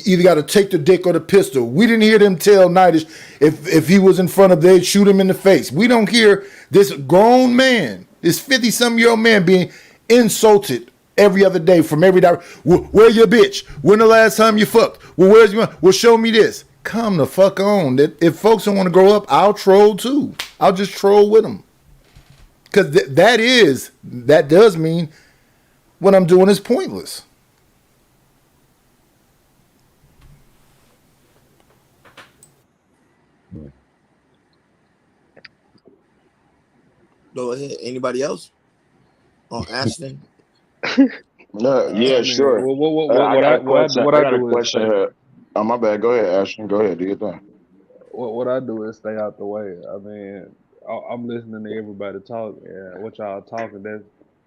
either got to take the dick or the pistol. We didn't hear them tell Nightish if he was in front of they'd shoot him in the face. We don't hear this grown man, this 50-some-year-old man being insulted every other day from every direction. Where your bitch? When the last time you fucked? Well, where's your? Well, show me this. Come the fuck on. If folks don't want to grow up, I'll troll too. I'll just troll with them. Because that does mean what I'm doing is pointless. Go ahead. Anybody else? Ashton. Yeah, I mean, sure. I got a question. what I I got a do is question here. Oh, my bad. Go ahead, Ashton. Go ahead. Do your thing. what I do is stay out the way. I mean, I'm listening to everybody talk, and what y'all talking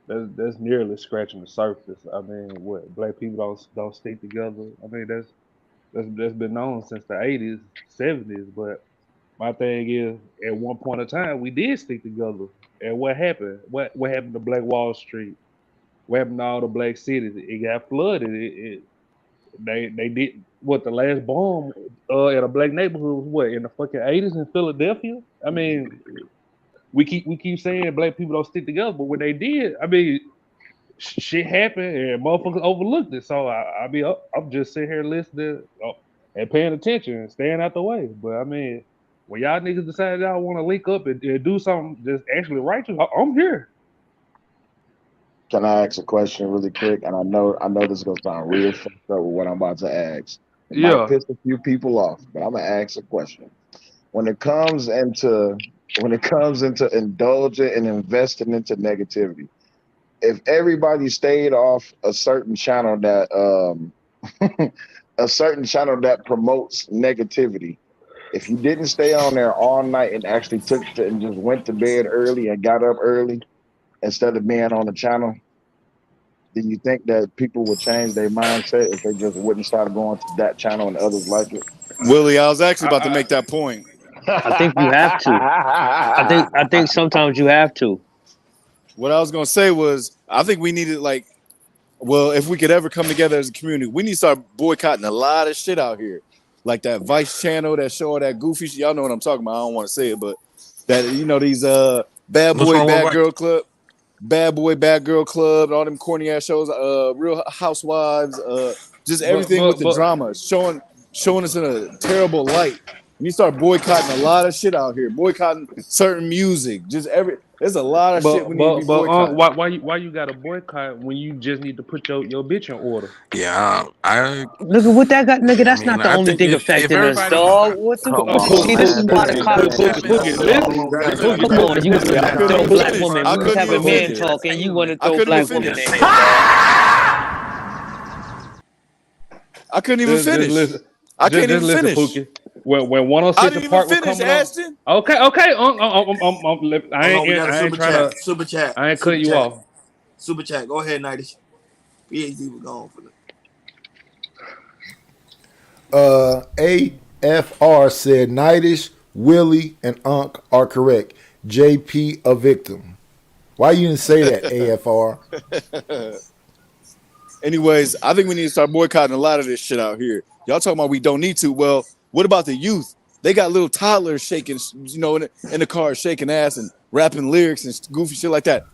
that's nearly scratching the surface. I mean, what black people don't stick together. I mean, that's been known since the '80s, '70s. But my thing is, at one point in time, we did stick together. And what happened? What happened to Black Wall Street? What happened to all the black cities? It got flooded. They did what the last bomb at a black neighborhood was what in the fucking '80s in Philadelphia. I mean, we keep saying black people don't stick together, but when they did, I mean, shit happened and motherfuckers overlooked it. So I'm just sitting here listening and paying attention and staying out the way. But I mean, when y'all niggas decide y'all want to link up and do something that's actually righteous, I'm here. Can I ask a question really quick? And I know this is gonna sound real fucked up with what I'm about to ask. It might Yeah. piss a few people off, but I'm gonna ask a question. When it comes into indulging and investing into negativity, if everybody stayed off a certain channel that a certain channel that promotes negativity, if you didn't stay on there all night and actually and just went to bed early and got up early instead of being on the channel, do you think that people would change their mindset if they just wouldn't start going to that channel and others like it? Willie, I was actually about to I, make that point. I think you have to. I think sometimes you have to. What I was gonna say was, I think we needed well, if we could ever come together as a community, we need to start boycotting a lot of shit out here, like that Vice channel that show all that goofy shit. Y'all know what I'm talking about. I don't want to say it, but that these bad What's boy, wrong with bad Vice? girl club, bad boy, bad girl club, and all them corny ass shows, Real Housewives, just everything with the but drama, showing us in a terrible light. We start boycotting a lot of shit out here, boycotting certain music, just There's a lot of shit we need to be boycotting. why you got to boycott when you just need to put your bitch in order? Yeah, I Nigga, what that got, nigga? That's not mean, the I only think thing if affecting us, everybody, dog. What the? Come on, See, this is man. why That the ain't cops. that bad. Listen, Come on, you was I couldn't throw even black finish. woman. I We was couldn't even having man finish. talk, and you want to I throw couldn't even black woman in finish. here, dog. I couldn't even just finish. listen, I can't even listen, finish. Pookie. When I 106 didn't and even Park was finish, coming on. Ashton. Okay. Hold on, we got a I ain't super trying chat. to. Super chat. I ain't Super cutting you chat. off. Super chat. Go ahead, Nighty. PhD was gone for the AFR said Nightish, Willie, and Unc are correct. JP a victim. Why you didn't say that, AFR? Anyways, I think we need to start boycotting a lot of this shit out here. Y'all talking about we don't need to. Well, what about the youth? They got little toddlers shaking, in the car, shaking ass and rapping lyrics and goofy shit like that.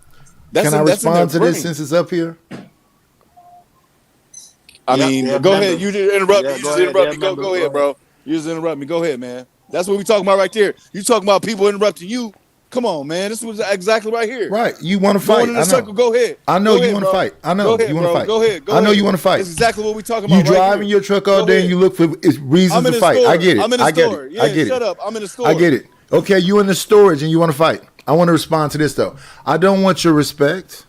Can I That's in their respond to this brain. since it's up here? I Yep, mean, they have go ahead. members. You just interrupt me. Yeah, You go just ahead. They interrupt me. have Go members. Go ahead, ahead. bro. You just interrupt me. Go ahead, man. That's what we talking about right there. You talking about people interrupting you. Come on, man. This was exactly right here. Right. You want to Going fight. in I a know. circle. Go ahead. I know Go you ahead, want to bro. fight. I Go know ahead, you want to bro. fight. Go ahead. Go I know ahead. you want to fight. That's exactly what we talking You about right driving here. your truck all Go day ahead. and you look for reasons I'm in to the fight. store. I get it. I'm in the I get store. it. Yeah, I get shut it. up. I'm in the store. I get it. Okay, you in the storage and you want to fight. I want to respond to this though. I don't want your respect.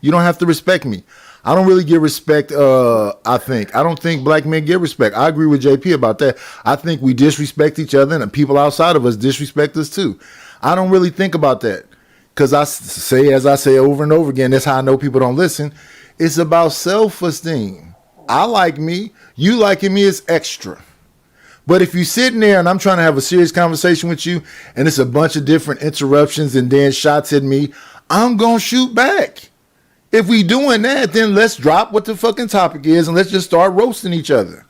You don't have to respect me. I don't really get respect. I don't think black men get respect. I agree with JP about that. I think we disrespect each other, and people outside of us disrespect us too. I don't really think about that because as I say over and over again, that's how I know people don't listen. It's about self-esteem. I like me. You liking me is extra. But if you're sitting there and I'm trying to have a serious conversation with you, and it's a bunch of different interruptions and then shots at me, I'm gonna shoot back. If we doing that, then let's drop what the fucking topic is and let's just start roasting each other.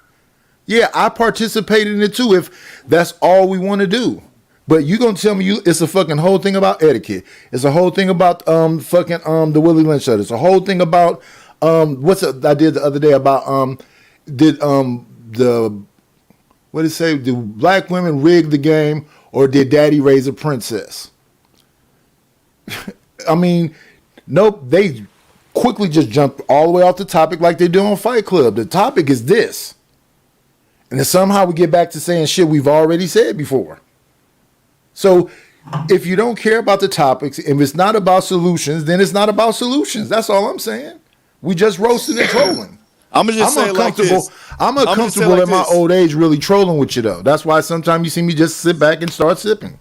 Yeah, I participated in it too if that's all we want to do. But you gonna tell me it's a fucking whole thing about etiquette. It's a whole thing about the Willie Lynch shut. It's a whole thing about I did the other day about the what did it say? Did black women rig the game or did daddy raise a princess? I mean, nope, they quickly just jumped all the way off the topic like they do on Fight Club. The topic is this. And then somehow we get back to saying shit we've already said before. So if you don't care about the topics, if it's not about solutions, then it's not about solutions. That's all I'm saying. We just roasting and trolling. I'm gonna just say it like this. I'm uncomfortable at my old age really trolling with you though. That's why sometimes you see me just sit back and start sipping.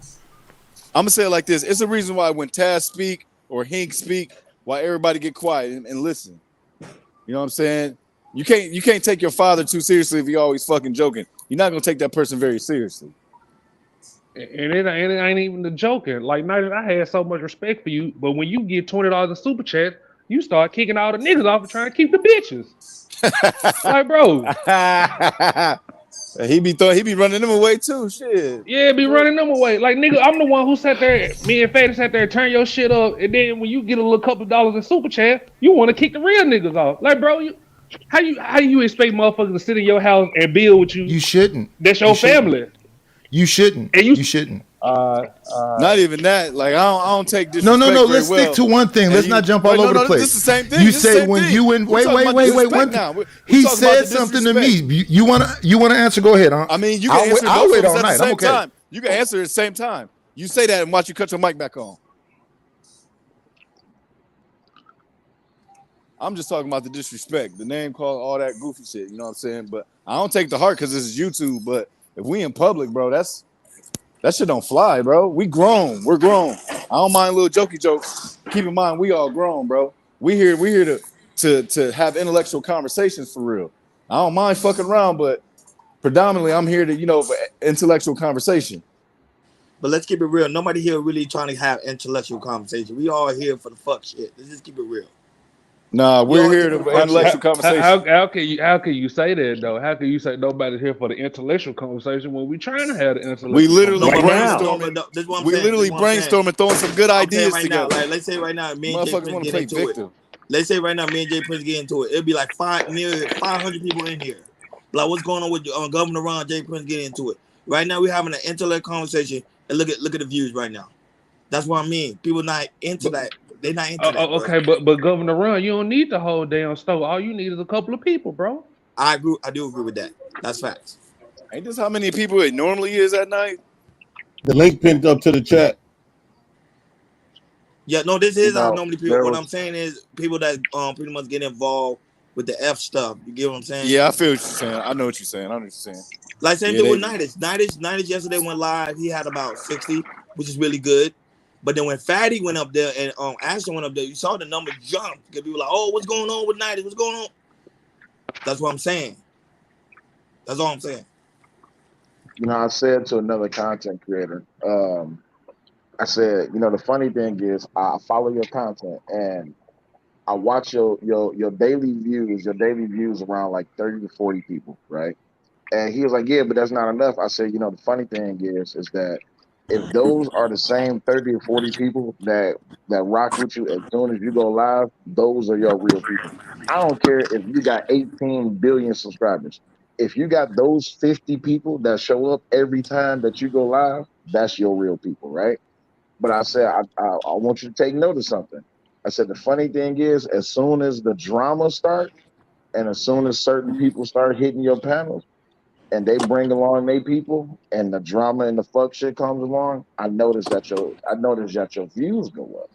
I'm gonna say it like this. It's the reason why when Taz speak or Hink speak, why everybody get quiet and listen. You know what I'm saying? You can't take your father too seriously if he always fucking joking. You're not gonna take that person very seriously. And it ain't even the joking. Like, I had so much respect for you, but when you get $20 in super chat, you start kicking all the niggas off and trying to keep the bitches. Like, bro. he be running them away too. Shit. Yeah, be running them away. Like, nigga, I'm the one who sat there, me and Fady sat there and turn your shit up, and then when you get a little couple of dollars in super chat, you want to kick the real niggas off. Like, bro, how you expect motherfuckers to sit in your house and build with you? You shouldn't. That's your family. You shouldn't. And you shouldn't. Not even that. Like I don't take disrespect. No. Very Let's stick to one thing. Let's not jump all over the place. This is the same thing. You say when you and wait. One thing. He said something to me. You wanna answer? Go ahead. I mean, you can answer. I'll wait all at night. the same I'm okay. time. You can answer at the same time. You say that and watch you cut your mic back on. I'm just talking about the disrespect, the name call, all that goofy shit. You know what I'm saying? But I don't take the heart because this is YouTube. But if we in public, bro, that shit don't fly, bro. We grown. We're grown. I don't mind little jokey jokes. Keep in mind, we all grown, bro. We here to have intellectual conversations for real. I don't mind fucking around, but predominantly I'm here to, for intellectual conversation. But let's keep it real. Nobody here really trying to have intellectual conversation. We all here for the fuck shit. Let's just keep it real. Nah, we're here to intellectual conversation. How can you say that though? How can you say nobody's here for the intellectual conversation when we trying to have the intellectual? We literally brainstorming. We literally brainstorming, throwing some good ideas right together. Now, like, let's say right now, me and Jay Prince get into it. Let's say right now, me and Jay Prince get into it. It'll be like nearly 500 people in here. Like, what's going on with Governor Ron? Jay Prince get into it. Right now, we're having an intellect conversation, and look at the views right now. That's what I mean. People not into But that. They're not into that, bro. okay, but Governor Run, you don't need the whole damn store. All you need is a couple of people, bro. I agree. I do agree with that. That's facts. Ain't this how many people it normally is at night? The link pinned up to the chat. Yeah, no, this is how No, normally people. there What was I'm saying is people that pretty much get involved with the F stuff. You get what I'm saying? Yeah, I feel what you're saying. I know what you're saying. I know what you're saying. Like same Yeah, thing with they. Nidus yesterday went live. He had about 60, which is really good. But then when Fatty went up there and Ashton went up there, you saw the numbers jump because people were like, "Oh, what's going on with Nidus? What's going on?" That's what I'm saying. That's all I'm saying. you know, I said to another content creator, I said, you know, the funny thing is, I follow your content and I watch your daily views. Your daily views around like 30 to 40 people, right? And he was like, yeah, but that's not enough. I said, you know, the funny thing is that if those are the same 30 or 40 people that rock with you as soon as you go live, those are your real people. I don't care if you got 18 billion subscribers. If you got those 50 people that show up every time that you go live, that's your real people, right? But I said, I want you to take note of something. I said, the funny thing is, as soon as the drama start and as soon as certain people start hitting your panels, and they bring along their people and the drama and the fuck shit comes along, I notice that your views go up.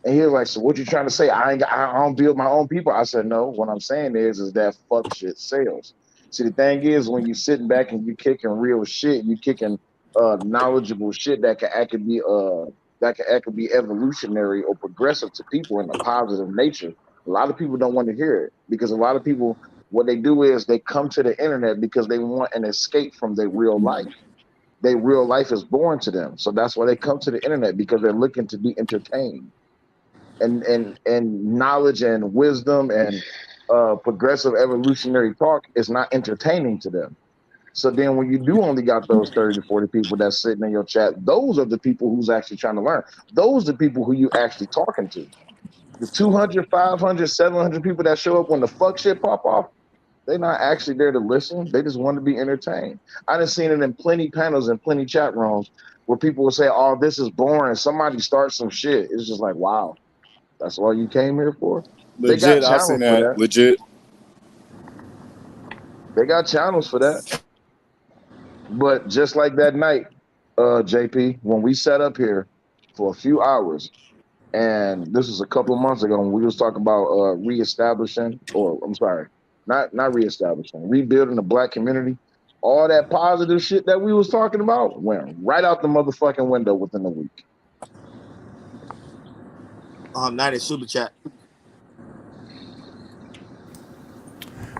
And he was like, "So what you trying to say? I don't build my own people." I said, "No. What I'm saying is that fuck shit sells." See, the thing is, when you sitting back and you kicking real shit, you kicking knowledgeable shit that can actually be evolutionary or progressive to people in a positive nature. A lot of people don't want to hear it because a lot of people, what they do is they come to the internet because they want an escape from their real life. Their real life is boring to them, so that's why they come to the internet because they're looking to be entertained and knowledge and wisdom and progressive evolutionary talk is not entertaining to them. So then when you do only got those 30 to 40 people that's sitting in your chat, those are the people who's actually trying to learn. Those are the people who you actually talking to. The 200, 500, 700 people that show up when the fuck shit pop off, they're not actually there to listen. They just want to be entertained. I done seen it in plenty panels and plenty chat rooms where people will say, "Oh, this is boring." Somebody starts some shit. It's just like, wow, that's all you came here for? They got Legit, I seen channels for that. that. Legit. They got channels for that. But just like that night, JP, when we sat up here for a few hours, and this was a couple of months ago when we was talking about reestablishing, or I'm sorry, not reestablishing, rebuilding the black community. All that positive shit that we was talking about went right out the motherfucking window within a week. Nidus super chat.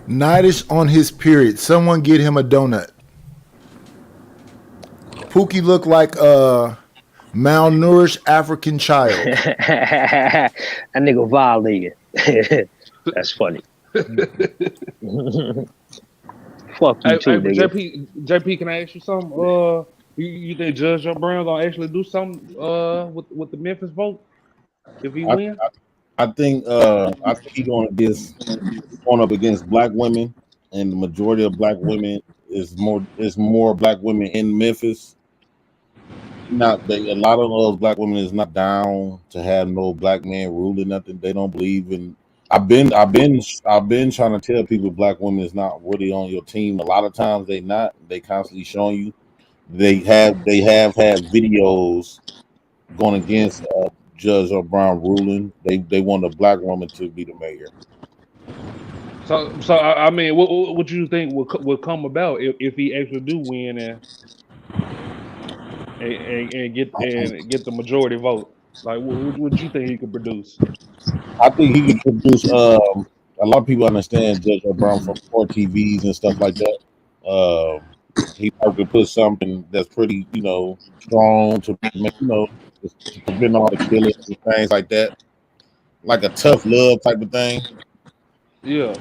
Nidus on his period. Someone get him a donut. Pookie looked like a malnourished African child. That nigga violated. That's funny. Fuck you Hey, too, but nigga. JP, can I ask you something? You think Judge Joe Brown gonna actually do something with the Memphis vote if he I, win? I think he's going up against black women, and the majority of black women is more black women in Memphis. A lot of those black women is not down to have no black man ruling nothing. They don't believe in. I've been trying to tell people black women is not really on your team. A lot of times they not. They constantly showing you. They have had videos going against Judge Brown ruling. They want a black woman to be the mayor. So I mean, what you think would come about if he actually do win and get the majority vote? Like, what you think he could produce? I think he can produce. A lot of people understand Judge Brown from court TVs and stuff like that. He probably could put something that's pretty, strong to make, to prevent all the killings and things like that, like a tough love type of thing. Yeah.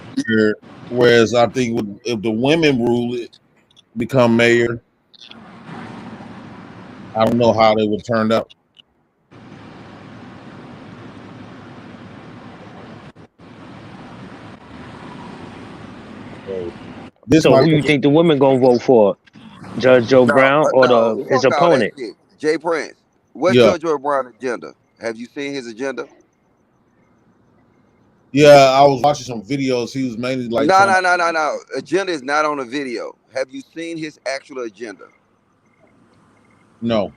Whereas I think if the women rule it, become mayor, I don't know how they would turn out. So this So might who you think the women gonna vote for? Judge Joe No, Brown or no, his fuck all that opponent? shit. Jay Prince. What's Yeah, Judge Joe Brown agenda? Have you seen his agenda? yeah. I was watching some videos. He was mainly like No, trying. no, no, no, no. Agenda is not on a video. Have you seen his actual agenda? No,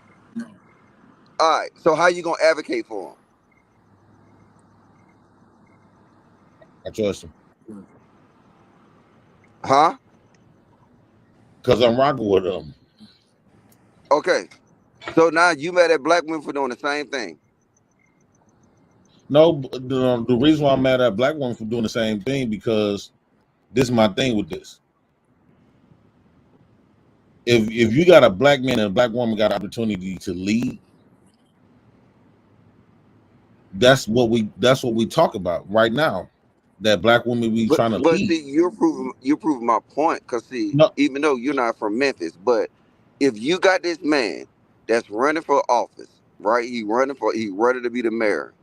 All right. So how you gonna advocate for him? I trust him Huh? because I'm rocking with him. Okay. So now you mad at black women for doing the same thing. No, the reason why I'm mad at black women for doing the same thing because this is my thing with this. If you got a black man and a black woman got opportunity to lead, that's what we talk about right now. That black women be But trying to but lead. see, you're proving my point. Cause see, No, even though you're not from Memphis, but if you got this man that's running for office, right? He running to be the mayor.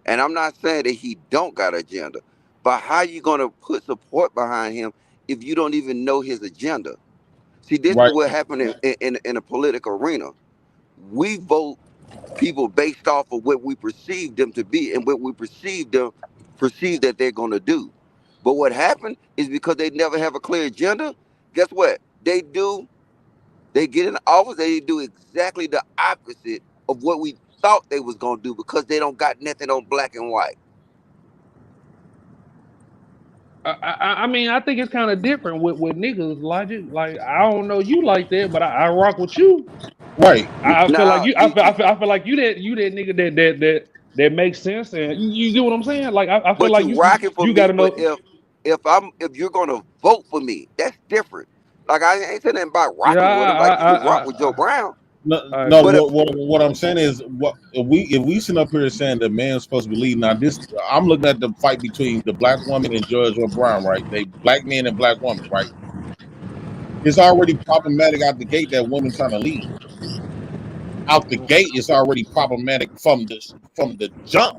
And I'm not saying that he don't got an agenda, but how you gonna put support behind him if you don't even know his agenda? See, this is right, what happened in a political arena. We vote people based off of what we perceive them to be and what we perceive that they're gonna do. But what happened is because they never have a clear agenda, guess what? They get in office, they do exactly the opposite of what we thought they was gonna do because they don't got nothing on black and white. I mean, I think it's kind of different with niggas logic. Like, I don't know you like that, but I rock with you. right. I feel like Now you. I feel like you that nigga that makes sense, and you get what I'm saying. Like, I feel but like you you rocking for you got me, to but know. if you're gonna vote for me, that's different. Like I ain't saying nothing about Yeah, rocking with him. Like you can rock with Joe Brown. No, I no. But agree. What I'm saying is, what if we sit up here saying the man's supposed to be leading? Now, this I'm looking at the fight between the black woman and Judge O'Brien, right? They black men and black women, right? It's already problematic out the gate that women trying to lead. Out the gate, it's already problematic from the jump.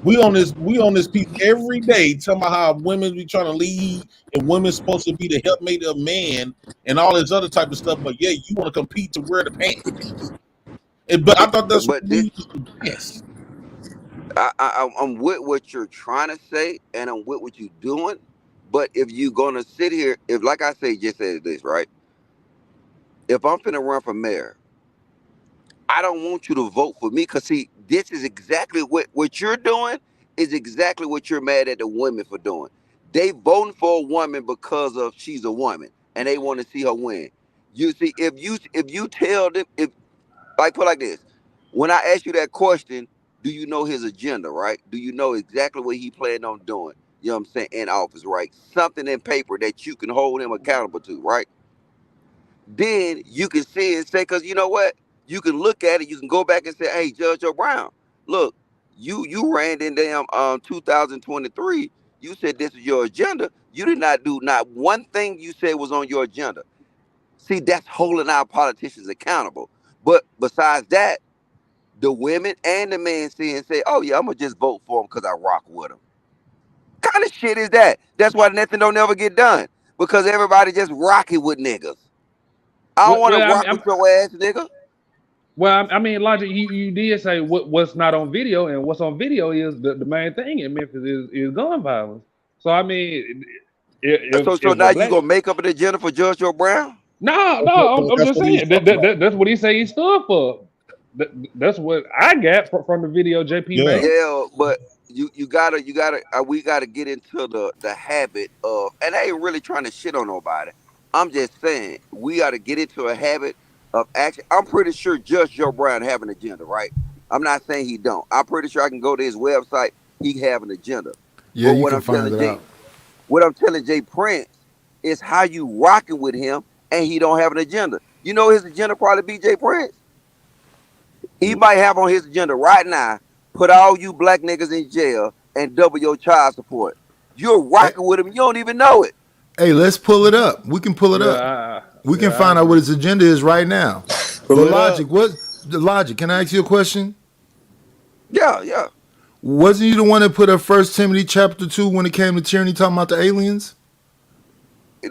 We on this piece every day, talking about how women be trying to lead and women's supposed to be the helpmate of man and all this other type of stuff. But yeah, you want to compete to wear the pants. But I thought that's what but this we used to do. Yes. I'm with what you're trying to say, and I'm with what you're doing. But if you're gonna sit here, if like I say, just said this right. If I'm finna run for mayor, I don't want you to vote for me because see, this is exactly what you're doing is exactly what you're mad at the women for doing. They voting for a woman because of she's a woman and they want to see her win. You see, if you tell them if like put it like this, when I ask you that question, do you know his agenda, right? Do you know exactly what he planned on doing? You know what I'm saying in office, right? Something in paper that you can hold him accountable to, right? Then you can see and say, because you know what? You can look at it, you can go back and say, hey, Judge O'Brien, look, you ran in damn 2023. You said this is your agenda. You did not do not one thing you said was on your agenda. See, that's holding our politicians accountable. But besides that, the women and the men see and say, oh yeah, I'm gonna just vote for him because I rock with him. Kind of shit is that? That's why nothing don't ever get done. Because everybody just rocking with niggas. I don't Well, want to well, rock with your ass, nigga. I mean, logic. You did say what's not on video, and what's on video is the main thing in Memphis is gun violence. So I mean, So if a now you black gonna make up an agenda for Judge Joe Brown? I'm That's just what he's saying talking about. that's what he say he stood for. That's what I got from the video JP Yeah. made. Yeah, but you gotta we gotta get into the habit of, and I ain't really trying to shit on nobody. I'm just saying we gotta get into a habit of action. I'm pretty sure Judge Joe Brown have an agenda, right? I'm not saying he don't. I'm pretty sure I can go to his website. He have an agenda. Yeah, But you can find it out. What I'm telling Jay Prince is how you rocking with him, and he don't have an agenda. You know his agenda probably be Jay Prince. He might have on his agenda right now, put all you black niggas in jail and double your child support. You're Hey, rocking with him, you don't even know it. hey, let's pull it up. We can pull it up. We can I find out what agree. his agenda is right now. Pull But it up. logic, what the logic? Can I ask you a question? Yeah, yeah. Wasn't you the one that put up First Timothy chapter 2 when it came to tyranny talking about the aliens?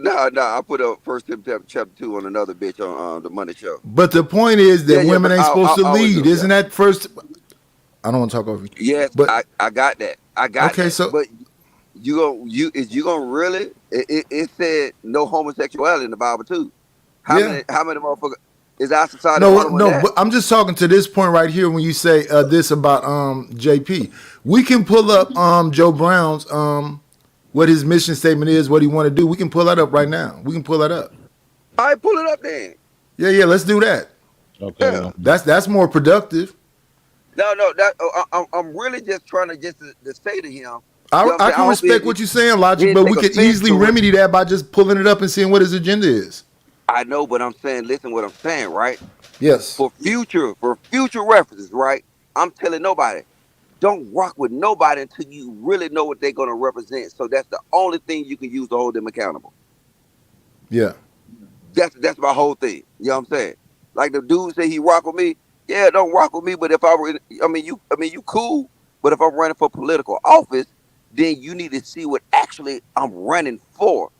No, I put up First Timothy chapter 2 on another bitch on the Monday show. But the point is Yeah, that yeah, women but ain't supposed I to always lead. do. Yeah. Isn't that first? I don't want to talk over you. Yes, But I got that. I got okay, that. so But you gonna really? It said no homosexuality in the Bible too. yeah. How many motherfuckers is our society No, following no, that? but I'm just talking to this point right here when you say this about JP. We can pull up Joe Brown's what his mission statement is, what he want to do. We can pull that up right now. We can pull that up. All right, pull it up then. Yeah, yeah, let's do that. Okay. Yeah. That's more productive. No. That I'm really just trying to to say to him. You know I, what I'm I saying? I can hope respect what you're saying, Logic, didn't but we take could offense easily to it. remedy that by just pulling it up and seeing what his agenda is. I know, but I'm saying, listen, what I'm saying, right? Yes. For future references, right? I'm telling nobody, don't rock with nobody until you really know what they're gonna represent. So that's the only thing you can use to hold them accountable. Yeah. That's my whole thing. You know what I'm saying? Like the dude say he rock with me. Yeah, don't rock with me. But if I were, you cool. But if I'm running for political office, then you need to see what actually I'm running for.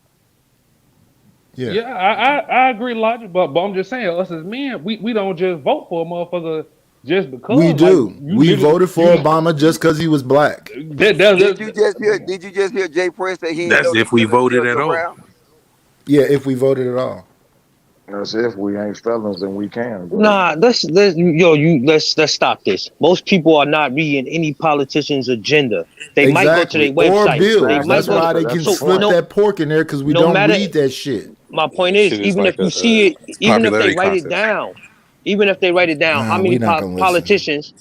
Yeah. Yeah, I agree, Logic, but I'm just saying, us as men, we don't just vote for a motherfucker just We because. Like do. you We literally, voted for Obama just because he was black. Did you just hear? Did you just hear Jay Prince say he ain't That's know the if we killer voted at Joe all. Brown? Yeah, if we voted at all. That's if we ain't felons, then we can vote. Nah, let's stop this. Most people are not reading any politician's agenda. They might go to Exactly. their Or website. They bills. might That's go to why Exactly. they That's can the so slip point. that pork in there because we no don't matter. read that shit. My point is, Shit is even if like you see it, a even if they popularity write it contest. down, even if they write it down, how We many not gonna listen. politicians,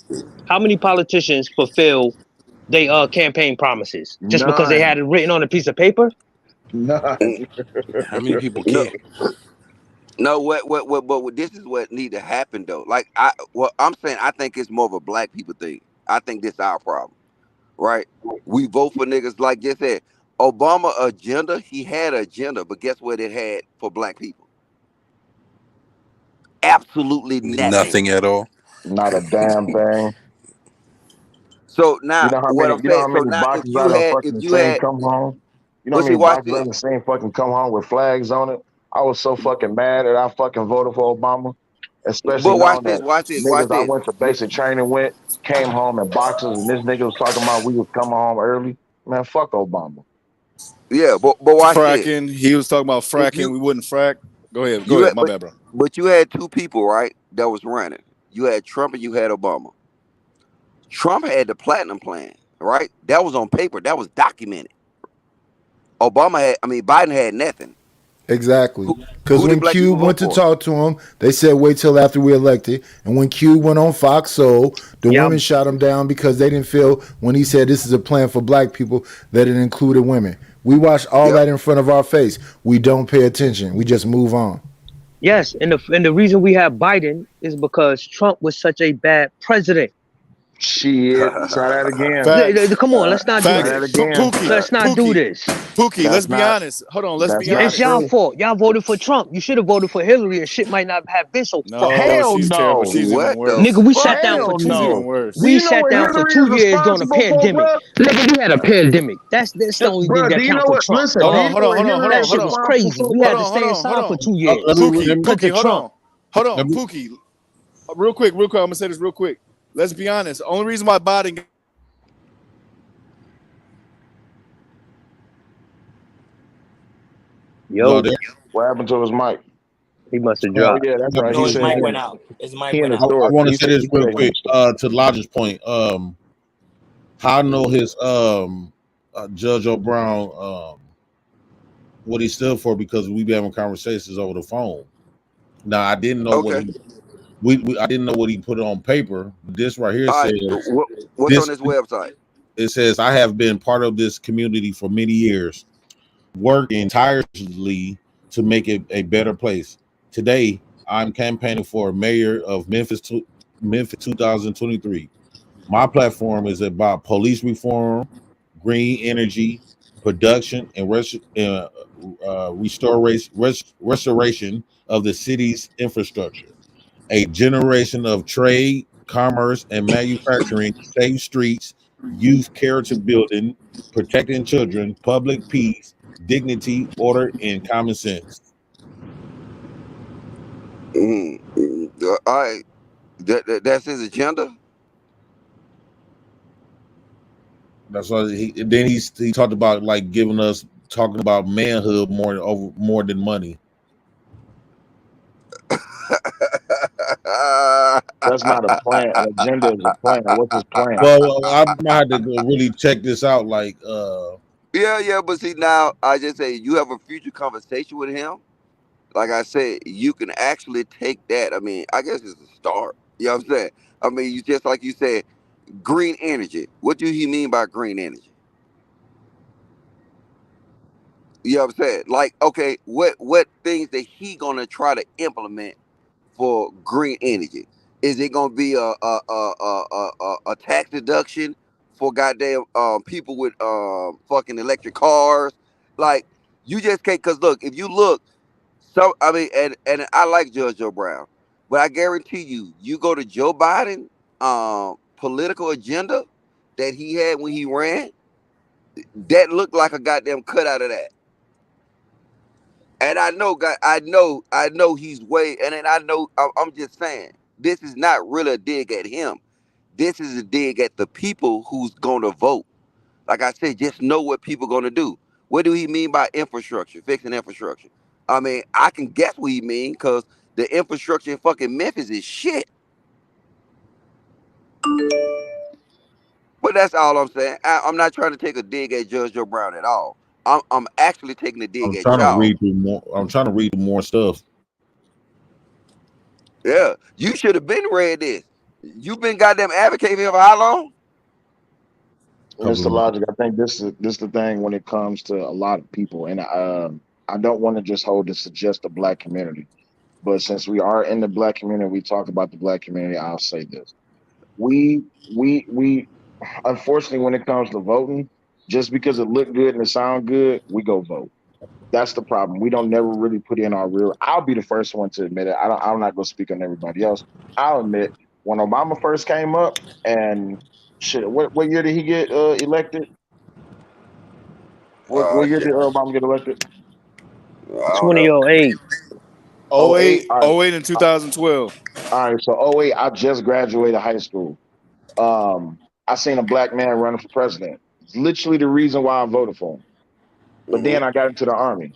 how many politicians fulfill they campaign promises just because they had None. it written on a piece of paper? None. How many people No, care? no. What? This is what need to happen though. What I'm saying, I think it's more of a black people thing. I think this our problem, right? We vote for niggas like just said. Obama agenda, he had an agenda, but guess what it had for black people? Absolutely nothing. Nothing at all. Not a damn thing. So now, what I'm You know saying, how so many now boxes I done fucking if you seen had, come home? You know how but see, many watch boxes I this. done seen fucking come home with flags on it? I was so fucking mad that I fucking voted for Obama, especially But watch knowing this, that watch this, watch niggas I this. went to basic training with came home in boxes, and this nigga was talking about we was coming home early. Man, fuck Obama. Yeah, but watch this. Fracking. He was talking about You fracking. you We wouldn't frack. Go ahead. Go you ahead. had, My bad, bro. but you had two people, right? That was running. You had Trump and you had Obama. Trump had the platinum plan, right? That was on paper. That was documented. Biden had nothing. Exactly. Who Because who did when black people Cube vote went to for? talk to him, they said wait till after we elected. And when Cube went on Fox Soul, the Y'all, women shot him down because they didn't feel when he said this is a plan for black people that it included women. We watched all Yep. that in front of our face. We don't pay attention. We just move on. yes, and the reason we have Biden is because Trump was such a bad president. Shit, try that again. Facts. Come on, let's not do Try Facts. that this. again. Pookie. Let's not do Pookie. this. Pookie. Let's That's be not. honest. Hold on. Let's That's be Yeah, not it's honest. y'all true. fault. Y'all voted for Trump. You should have voted for Hillary, and shit might not have been so fucked up. No, Hell she's terrible. no. She's even What the worse. Nigga, we sat fuck? down for Hell two She's years. even no. Do worse. We you know sat what down for Hillary two is years during a responsible for, pandemic. bruh? Nigga, we had a pandemic. That's the only thing Bruh, do that you count know for what? Trump, Listen, do Hold you on. dog. know Hold on. what Hold on. Hold Hillary That on. is Hold shit on. was responsible crazy. for, We bruh? had Hold to on. Hold stay on. Hold inside for on. 2 years Pookie. because Pookie. of Hold Trump. on. Hold on. Pookie. Real quick. Real quick. I'm gonna say this real quick. Let's be honest. Only reason why Biden. Y'all Yo, there? What happened to his mic? he must have Uh, Oh dropped. yeah, that's right. No, He his said mic went out. His he mic in went the out. I store. want to He say said this he real said he in quick the store. to Lodge's point. How I know his Judge O'Brown what he stood for because we be having conversations over the phone. Now I didn't know what Okay. he I didn't know what he put on paper. This right here All right. says What's on this. this website? It says I have been part of this community for many years, working tirelessly to make it a better place. Today, I'm campaigning for mayor of Memphis 2023. My platform is about police reform, green energy, production, and restoration of the city's infrastructure. A generation of trade, commerce, and manufacturing, safe streets, youth character building, protecting children, public peace, dignity, order, and common sense. All right, that's his agenda. That's why he talked about like talking about manhood more than money. That's not a plan. An agenda is a plan. What's his plan? Well, I might have to go really check this out. Like, Yeah, but see now, I just say you have a future conversation with him. Like I said, you can actually take that. I mean, I guess it's a start. You know what I'm saying? I mean, you just like you said, green energy. What do he mean by green energy? You know what I'm saying? Like, okay, what things that he gonna try to implement for green energy? Is it gonna be a tax deduction for goddamn people with fucking electric cars? Like, you just can't. Cause look, if you look, so I mean, and I like Judge Joe Brown, but I guarantee you, you go to Joe Biden political agenda that he had when he ran, that looked like a goddamn cutout of that. And I know, I know he's way. And then I know, I'm just saying, this is not really a dig at him. This is a dig at the people who's gonna vote. Like I said, just know what people gonna do. What do he mean by infrastructure? Fixing infrastructure. I mean, I can guess what he mean because the infrastructure in fucking Memphis is shit. But that's all I'm saying. I'm not trying to take a dig at Judge Joe Brown at all. I'm actually taking a dig I'm at trying to y'all. read through more. I'm trying to read through more stuff. Yeah, you should have been read this. You've been goddamn advocating for how long? Couple Mr. of months. Logic, I think this is the thing when it comes to a lot of people, and I don't want to just hold this to just the black community, but since we are in the black community, we talk about the black community. I'll say this: we unfortunately, when it comes to voting, just because it look good and it sound good, we go vote. That's the problem. We don't never really put in our real. I'll be the first one to admit it. I'm not going to speak on everybody else. I'll admit when Obama first came up and shit. What year did he get elected? What year Shit. did Obama get elected? I don't know. 2008. Oh Oh eight. eight. All right. Oh 08 in 2012. All right. So oh eight. I just graduated high school. I seen a black man running for president. It's literally the reason why I voted for him. But Hmm. then I got into the army.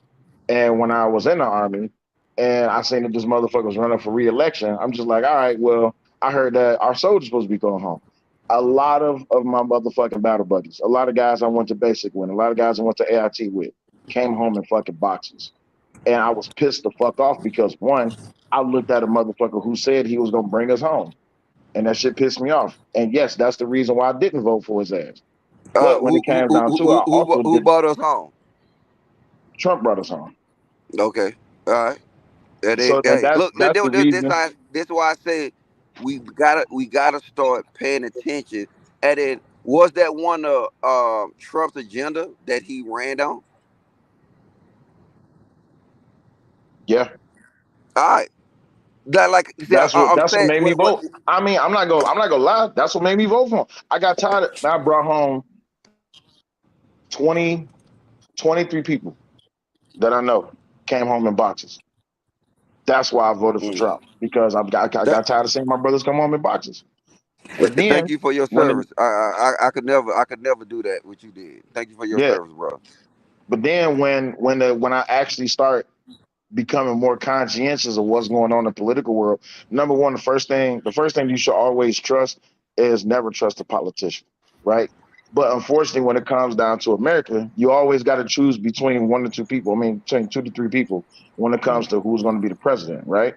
And when I was in the army and I seen that this motherfucker was running for re-election, I'm just like, all right, well, I heard that our soldiers supposed to be going home. A lot of my motherfucking battle buddies, a lot of guys I went to basic with, a lot of guys I went to AIT with, came home in fucking boxes. And I was pissed the fuck off because one, I looked at a motherfucker who said he was gonna bring us home. And that shit pissed me off. And yes, that's the reason why I didn't vote for his ass. But when it came down to it, I also Who did brought us home? Trump brought us home. Okay, all right. And So and hey, that's look, that's the reason. this is why I say we gotta start paying attention. And then was that one of Trump's agenda that he ran on? Yeah, All right, that like see, I'm that's what saying made me what vote. I mean, I'm not gonna lie. That's what made me vote for him. I got tired of I brought home 20, 23 people that I know came home in boxes. That's why I voted for mm. Trump because I That, got tired of seeing my brothers come home in boxes. But thank then you for your when service. I could never do that what you did. Thank you for your yeah, service, bro. but then when I actually start becoming more conscientious of what's going on in the political world, number one, the first thing you should always trust is never trust a politician, right? But unfortunately, when it comes down to America, you always got to choose between one or two people. I mean, between two to three people when it comes to who's going to be the president, right?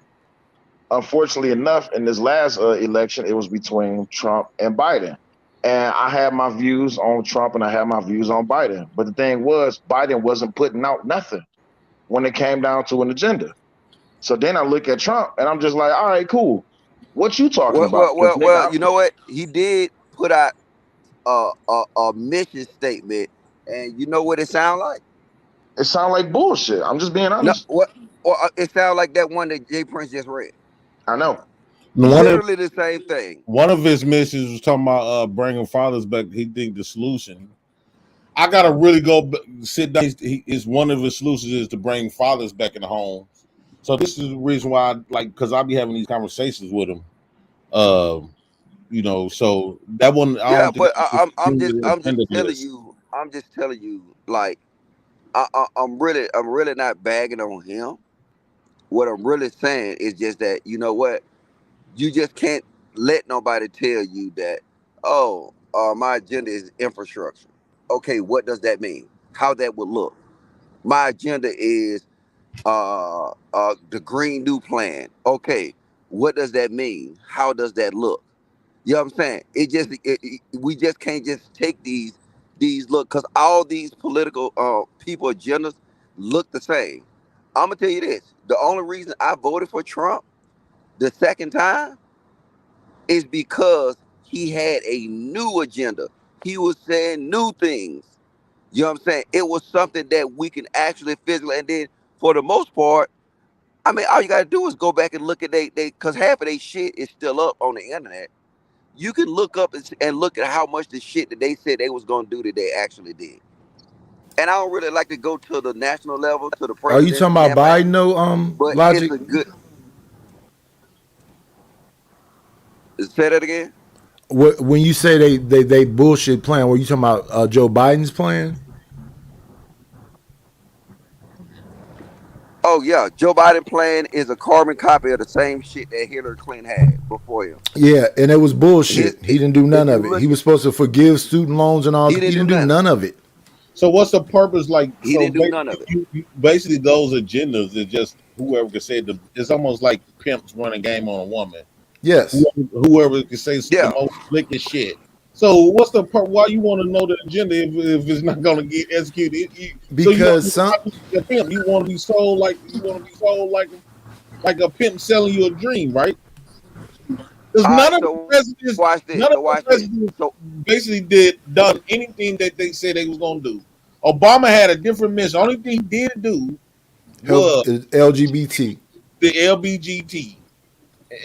Unfortunately enough, in this last election, it was between Trump and Biden. And I had my views on Trump and I had my views on Biden. But the thing was, Biden wasn't putting out nothing when it came down to an agenda. So then I look at Trump and I'm just like, all right, cool. What you talking Well, about? well, Because well, nigga, well. You know what? He did put out a mission statement, and you know what it sound like? it sounds like bullshit. I'm just being No, honest. what? Or it sound like that one that Jay Prince just read. I know. One of Literally the same thing. one of his missions was talking about bringing fathers back. He think the solution. I gotta really sit down. Is one of his solutions is to bring fathers back in the home. So this is the reason why, because I'll be having these conversations with him. Um, so that one I Yeah, don't think but it's I'm just really I'm just agenda telling list. you, like I'm really not bagging on him. What I'm really saying is just that you know what, you just can't let nobody tell you that. Oh, my agenda is infrastructure. Okay, what does that mean? How that would look? My agenda is the Green New Plan. Okay, what does that mean? How does that look? You know what I'm saying? We just can't just take these look, because all these political people agendas look the same. I'm gonna tell you this: the only reason I voted for Trump the second time is because he had a new agenda. He was saying new things. You know what I'm saying? It was something that we can actually physically, and then for the most part, I mean, all you gotta do is go back and look at because half of they shit is still up on the internet. You can look up and look at how much the shit that they said they was gonna do that they actually did. And I don't really like to go to the national level to the Are you presidential talking about Biden campaign, though? but it's Logic. a good. Say that again. When you say they bullshit plan, were you talking about Joe Biden's plan? Oh yeah, Joe Biden plan is a carbon copy of the same shit that Hillary Clinton had before him. Yeah, and it was bullshit. He didn't do If none you of it. look, He was supposed to forgive student loans and all. he He didn't do didn't do none of it. none of it. So what's the purpose? He didn't do none of it. Basically those agendas is just whoever can say it's almost like pimps running game on a woman. Yes, Whoever can say the Yeah. most slickest shit. So what's the part? Why you want to know the agenda if it's not going to get executed? So you because some want to be a pimp? You want to be sold like a pimp selling you a dream, right? Because All right. So watch this. none So of the watch this. presidents So basically done anything that they said they was going to do. Obama had a different mission. Only thing he did do help was LGBT. the LBGT,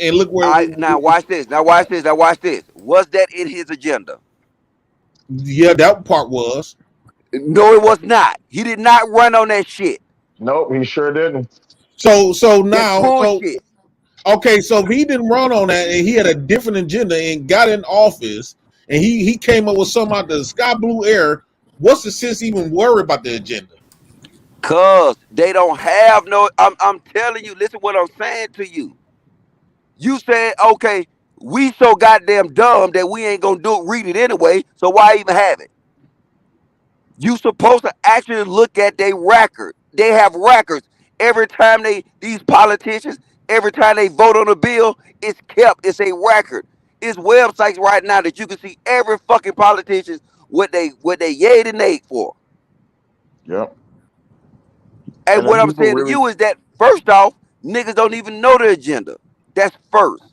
and look where I now watch this. Now watch this. Now watch this. Was that in his agenda? yeah, that part was. No, it was not. He did not run on that shit. Nope, he sure didn't. So That's now bullshit. okay, so if he didn't run on that and he had a different agenda and got in office and he came up with something out the sky blue air, what's the sense even worry about the agenda? Cause they don't have no. I'm telling you. Listen, what I'm saying to you. You said okay. We so goddamn dumb that we ain't gonna read it anyway. So why even have it? You supposed to actually look at their record. They have records. Every time these politicians, every time they vote on a bill, it's kept. It's a record. It's websites right now that you can see every fucking politician what they yayed and nayed for. Yep. And And then what I'm people saying to really you is that first off, niggas don't even know the agenda. That's first.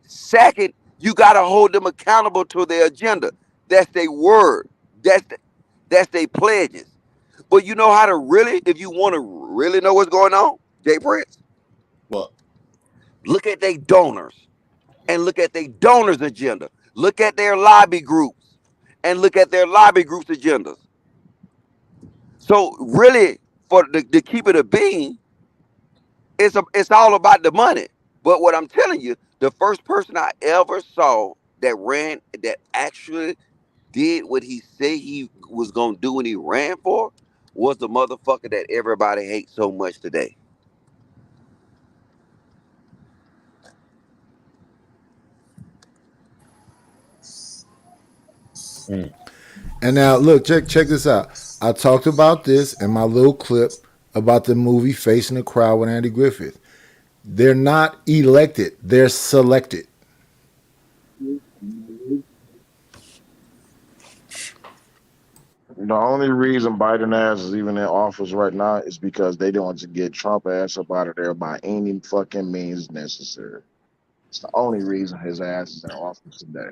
Second, you gotta hold them accountable to their agenda. That's their word. That's their pledges. But you know how to really, if you want to really know what's going on, Jay Prince, Well, look at their donors and look at their donors' agenda. Look at their lobby groups and look at their lobby groups' agendas. So really, for to keep it a bean, it's all about the money. But what I'm telling you, the first person I ever saw that actually did what he said he was gonna do when he ran for was the motherfucker that everybody hates so much today. mm. And now look, check this out. I talked about this in my little clip about the movie Facing the Crowd with Andy Griffith. They're not elected; they're selected. the only reason Biden ass is even in office right now is because they don't want to get Trump ass up out of there by any fucking means necessary. It's the only reason his ass is in office today.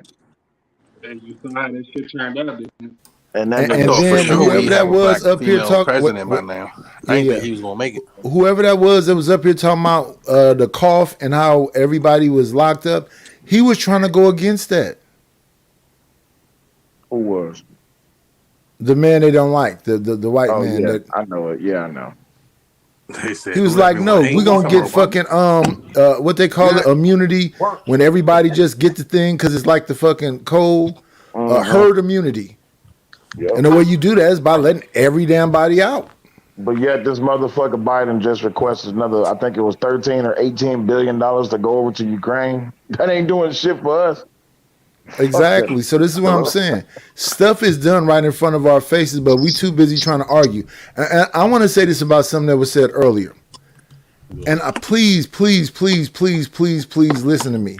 And you saw how that shit turned out. Didn't you? And that And, nigga and So for then sure still we whoever that have a was black up here female talk, president by now. I yeah, didn't think yeah, he was gonna make it. whoever that was up here talking about the cough and how everybody was locked up, he was trying to go against that. who was. The man they don't like, the white Oh man yeah, that I know it. Yeah, I know. They said he was who like, everyone no, we're hates. gonna get fucking what they call it, immunity, when everybody just get the thing because it's like the fucking cold herd immunity. Yep. And the way you do that is by letting every damn body out. But yet this motherfucker Biden just requested another, I think it was 13 or 18 billion dollars to go over to Ukraine. That ain't doing shit for us. Exactly. So this is what I'm saying. Stuff is done right in front of our faces, but we too busy trying to argue. And I want to say this about something that was said earlier. And please, please, please, please, please, please listen to me.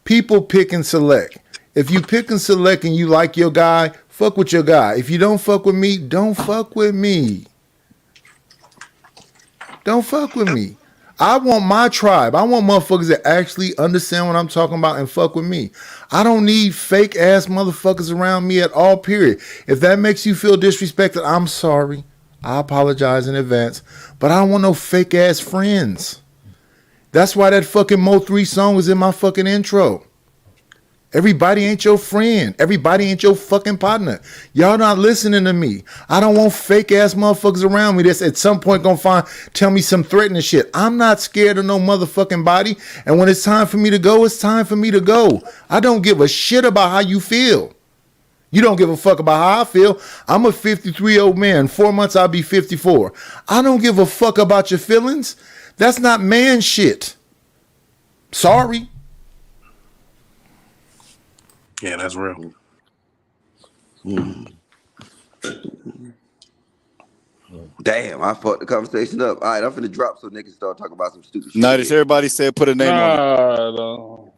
People pick and select. If you pick and select and you like your guy, fuck with your guy. If you don't fuck with me, don't fuck with me. Don't fuck with me. I want my tribe. I want motherfuckers that actually understand what I'm talking about and fuck with me. I don't need fake ass motherfuckers around me at all, period. If that makes you feel disrespected, I'm sorry. I apologize in advance. But I don't want no fake ass friends. That's why that fucking Mo 3 song was in my fucking intro. Everybody ain't your friend. Everybody ain't your fucking partner. Y'all not listening to me. I don't want fake ass motherfuckers around me that's at some point gonna tell me some threatening shit. I'm not scared of no motherfucking body. And when it's time for me to go, it's time for me to go. I don't give a shit about how you feel. You don't give a fuck about how I feel. I'm a 53-year-old man. 4 months I'll be 54. I don't give a fuck about your feelings. That's not man shit. Sorry. Yeah, that's real. Damn, I fucked the conversation up. All right, I'm finna drop so niggas start talking about some stupid shit. Notice everybody said put a name on it. No.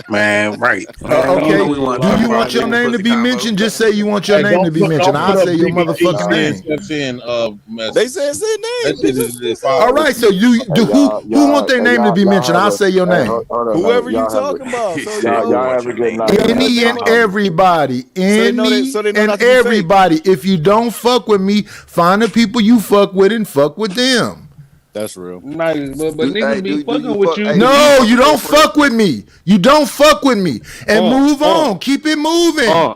Man, right. Okay. We want Do you want your name to be mentioned? Just say you want your name to be mentioned. I'll say your motherfucking name. They said name. All right. So who want their name to be mentioned? I'll say your name. Whoever you talking about. So y'all have a good night. Any and everybody. Any and everybody. If you don't fuck with me, find the people you fuck with and fuck with them. That's real. Nice, but niggas be fucking with you. No, you don't fuck with me. You don't fuck with me. And move on. Keep it moving.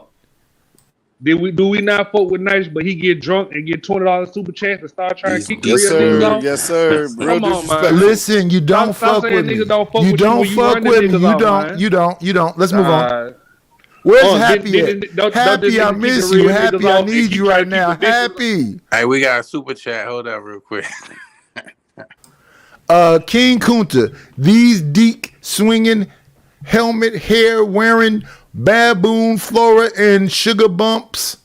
Do we not fuck with Nice, but he get drunk and get $20 super chats and start trying to kick yes, real sir. niggas off? Yes, sir. Come on, man. Listen, you don't fuck with me. You don't fuck with me. You don't. Let's move on. Where's Happy at? Happy, I miss you. Happy, I need you right now. Happy. Hey, we got a super chat. Hold up real quick. King Kunta, these deek swinging, helmet hair wearing, baboon flora and sugar bumps,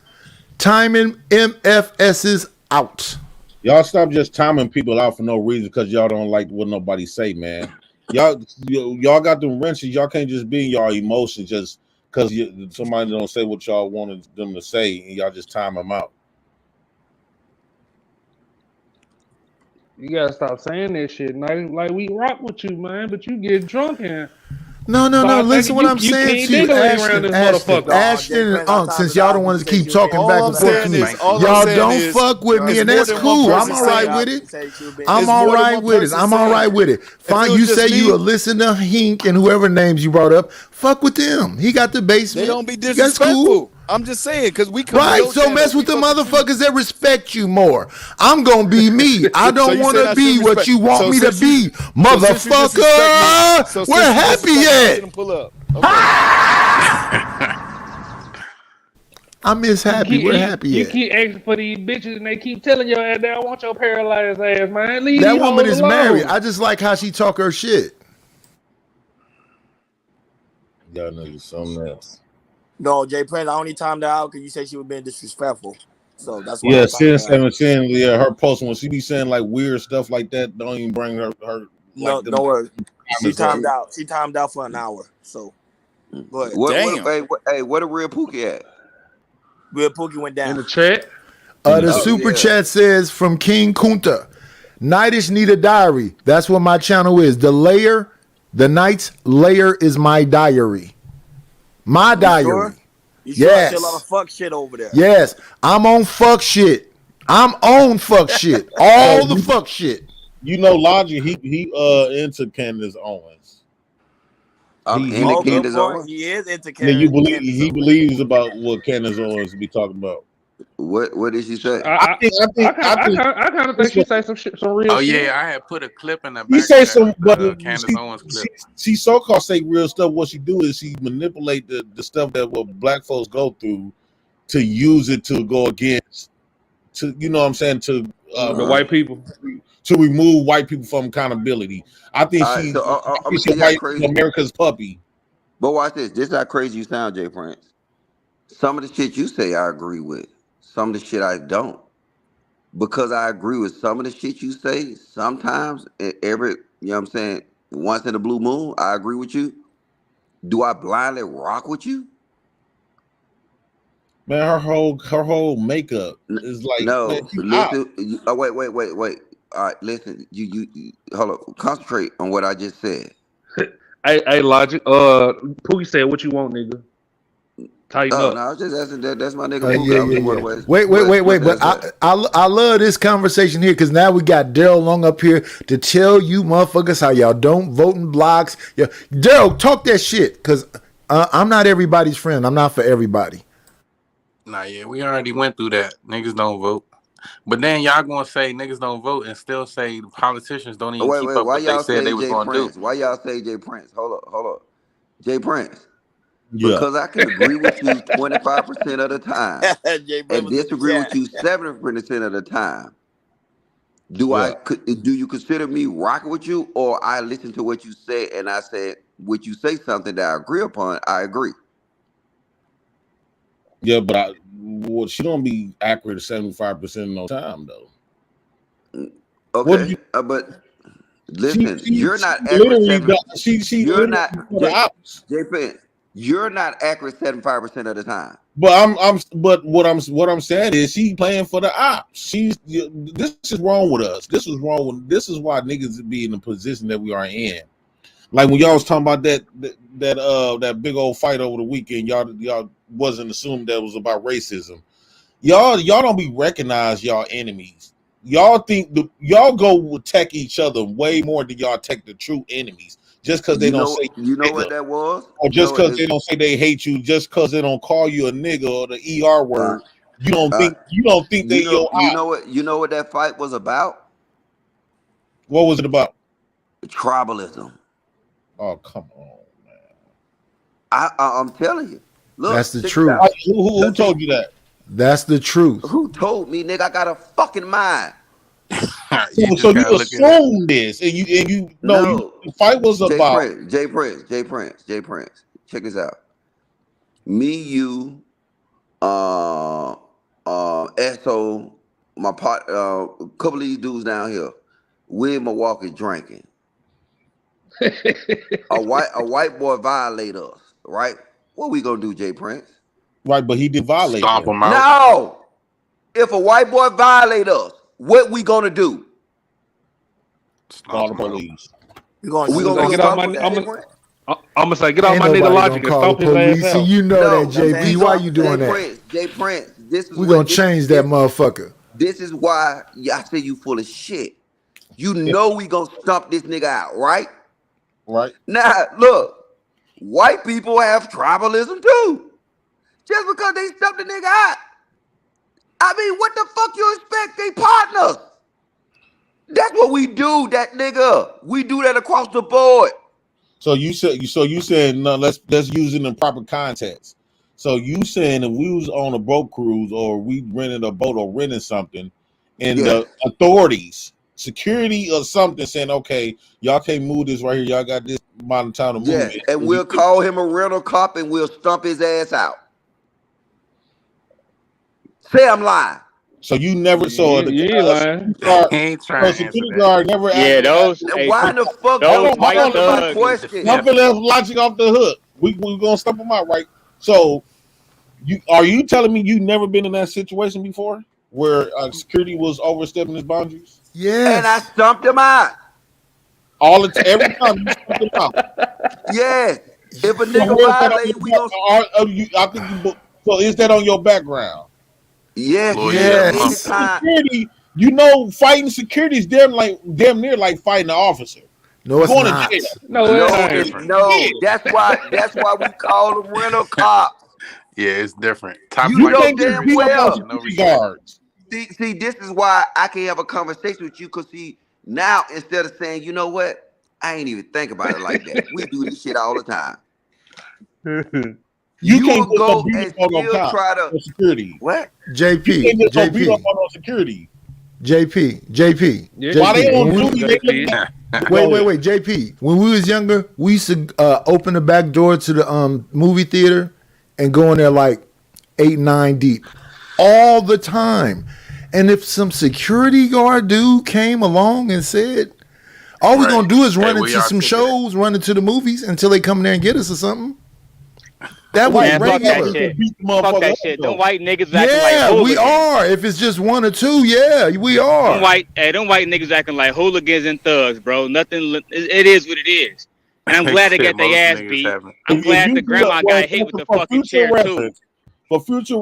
timing MFS's out. Y'all stop just timing people out for no reason because y'all don't like what nobody say, man. Y'all got them wrenches. Y'all can't just be in y'all emotions just because somebody don't say what y'all wanted them to say and y'all just time them out. You gotta stop saying that shit. Like we rock with you, man, but you get drunk and No. Listen what I'm saying to you, Ashton and Unc, since y'all don't want to keep talking back and forth to me. Y'all don't fuck with me, and that's cool. I'm all right with it. I'm all right with it. Fine, you say you will listen to Hink and whoever names you brought up. Fuck with them. He got the basement. They don't be disrespectful. That's cool. I'm just saying, because we come right. So mess with the motherfuckers that respect you more. I'm gonna be me. I don't want to be what you want me to be, motherfucker. We're happy yet. I miss Happy. We're happy yet. You keep asking for these bitches, and they keep telling your ass they don't want your paralyzed ass, man. Leave that woman is married. I just like how she talk her shit. Y'all know something else. No, Jay Prince, I only timed her out because you said she was being disrespectful. So that's why. Yeah, saying her posting when she be saying like weird stuff like that, don't even bring her no, like don't worry. She timed out. She timed out for an hour. So go ahead. What a real Pookie at? Real Pookie went down. In the chat. The super chat says from King Kunta, Nightish need a diary. That's what my channel is. The Night's Layer is my diary. My diary. Sure? You sure? Yes. I see a lot of fuck shit over there. Yes. I'm on fuck shit. All the fuck shit. You know, Logic, he into Candace Owens. Into Candace Owens? He is into Candace. Yeah, he believes about what Candace Owens be talking about. What did she say? I kind of think she say some real Oh shit. yeah, I had put a clip in the She back say chat, some, but the Candace Owens clip. she so-called say real stuff. What she do is she manipulate the stuff that what black folks go through to use it to go against, to you know what I'm saying, to The white people. to remove white people from accountability. I think All right, she's so I'm gonna tell you how white crazy. America's puppy. But watch this. This is how crazy you sound, Jay Prince. Some of the shit you say, I agree with. Some of the shit I don't. Because I agree with some of the shit you say. Sometimes, every you know what I'm saying. Once in a blue moon, I agree with you. Do I blindly rock with you? Man, her whole makeup is like, man, No. you out. Listen. Oh, wait. All right, listen. You hold up. Concentrate on what I just said. Hey, Logic. Pookie said, "What you want, nigga? Tighten Oh up." no, I was just asking that. That's my nigga Pookie. Yeah, I was yeah, just yeah. wondering Wait. what But that's at. I love this conversation here because now we got Daryl Long up here to tell you motherfuckers how y'all don't vote in blocks. Yeah, Daryl, talk that shit because I'm not everybody's friend. I'm not for everybody. Nah, yeah, we already went through that. Niggas don't vote. But then y'all gonna say niggas don't vote and still say the politicians don't even keep Wait. up Why what they y'all said say they was Jay gonna do. Prince? Why y'all say Jay Prince? Hold up. Jay Prince. Yeah. Because I can agree with you 25% of the time Jay Brett and was in the disagree with chat. you 70% of the time. Yeah. Do you consider me rocking with you, or I listen to what you say and I said, would you say something that I agree upon? I agree. Yeah, but she don't be accurate 75% of no time though. What did Okay, you? but listen, She you're not accurate literally seven. she You're literally not for the ops. Jay Pence. You're not accurate 75% of the time. But but what I'm saying is she playing for the ops. This is wrong with us. This is wrong with this is why niggas be in the position that we are in. Like when y'all was talking about that big old fight over the weekend, y'all wasn't assuming that was about racism. Y'all don't be recognized y'all enemies. Y'all think y'all go attack each other way more than y'all attack the true enemies just because they don't say You know nigga, what that was? or You know just what because this they don't say they hate you, just because they don't call you a nigga or the word. You don't uh, think they your op. you know what that fight was about? What was it about? Tribalism. Oh, come on. I'm telling you. That's Look, the check this out. truth. Who told you that? That's the truth. Who told me, nigga? I got a fucking mind. You So just you gotta look at it. assume this, and you no, No, the fight was about. Jay Prince. Check this out. Me, you, Esso, my part, a couple of these dudes down here. We in Milwaukee drinking. A white boy violate us, right? What we gonna do, Jay Prince? Right, but he did violate Stomp them. them out. No. If a white boy violate us, what we gonna do? Call Stomp the them out. police. We gonna We shoot gonna him we or gonna Get off something start my. like with that, that. Jay Prince? I'm gonna say, get off Ain't my nigga nobody Logic gonna and call the stomp his ass police, and out. you know that, No, That's JP. hands Why off. you Jay doing that? Prince, Jay Prince. This is We what gonna change that motherfucker. this is why I say you full of shit. You know we gonna stomp this nigga out, right? Right. Now, look, white people have tribalism too. Just because they stomp the nigga out. I mean, what the fuck you expect? They partners. That's what we do, that nigga. We do that across the board. So you saying no? Let's use it in proper context. So you saying if we was on a boat cruise or we rented a boat or renting something, and Yes. the authorities, security or something saying, okay, y'all can't move this right here. Y'all got this amount of time to move Yes. it. And we'll call him a rental cop and we'll stomp his ass out. Say I'm lying. So you never saw the You ain't lying. He ain't trying to answer security that. guard never Yeah, actually. those Now, hey, why in the fuck Hold you those on, hold white on. answer my thugs is question? I'm deceptive. gonna let logic off the hook. We gonna stump them out, right? So you telling me you never been in that situation before where security was overstepping his boundaries? And I Yes. stumped him out. Every time you stump them out. Yes. If a So nigga where's that on violate, we your gonna I think so is that on your background? yes, Floyd, you nigga. a lump. Yes. Anytime. Security, fighting security is damn near like fighting an officer. No, it's Going to jail. not. No, it It's No, ain't. different. no. That's why we call them rental cops. Yeah, it's different. Top You You flight know can't just damn beat security. up on well. No security respect. guards. See, this is why I can have a conversation with you. Cause see, now instead of saying, you know what, I ain't even think about it like that. We do this shit all the time. You You can't will just go go beat up and on no still cop try to or security. what? You JP, can't just go beat up JP, on no security. JP, Yeah, While they yeah, JP. you on When we do duty, they gotta looking feed. at. wait, Go ahead. JP. When we was younger, we used to open the back door to the movie theater and go in there like 8, 9 deep all the time. And if some security guard dude came along and said, all we Right. gonna do is Hey, run we into all some ticket it. shows, run into the movies until they come there and get us or something. That was White Man, fuck that guards regular. shit. can beat the Fuck motherfucker that up shit. Them though. white niggas acting like Yeah, we hooligans. are. If it's just 1 or 2, yeah, we are. Them white niggas acting like hooligans and thugs, bro. It is what it is. And I'm glad they Shit, got most their ass niggas beat. haven't. I'm If glad you the beat up, grandma well, got hit with the for fucking future chair too.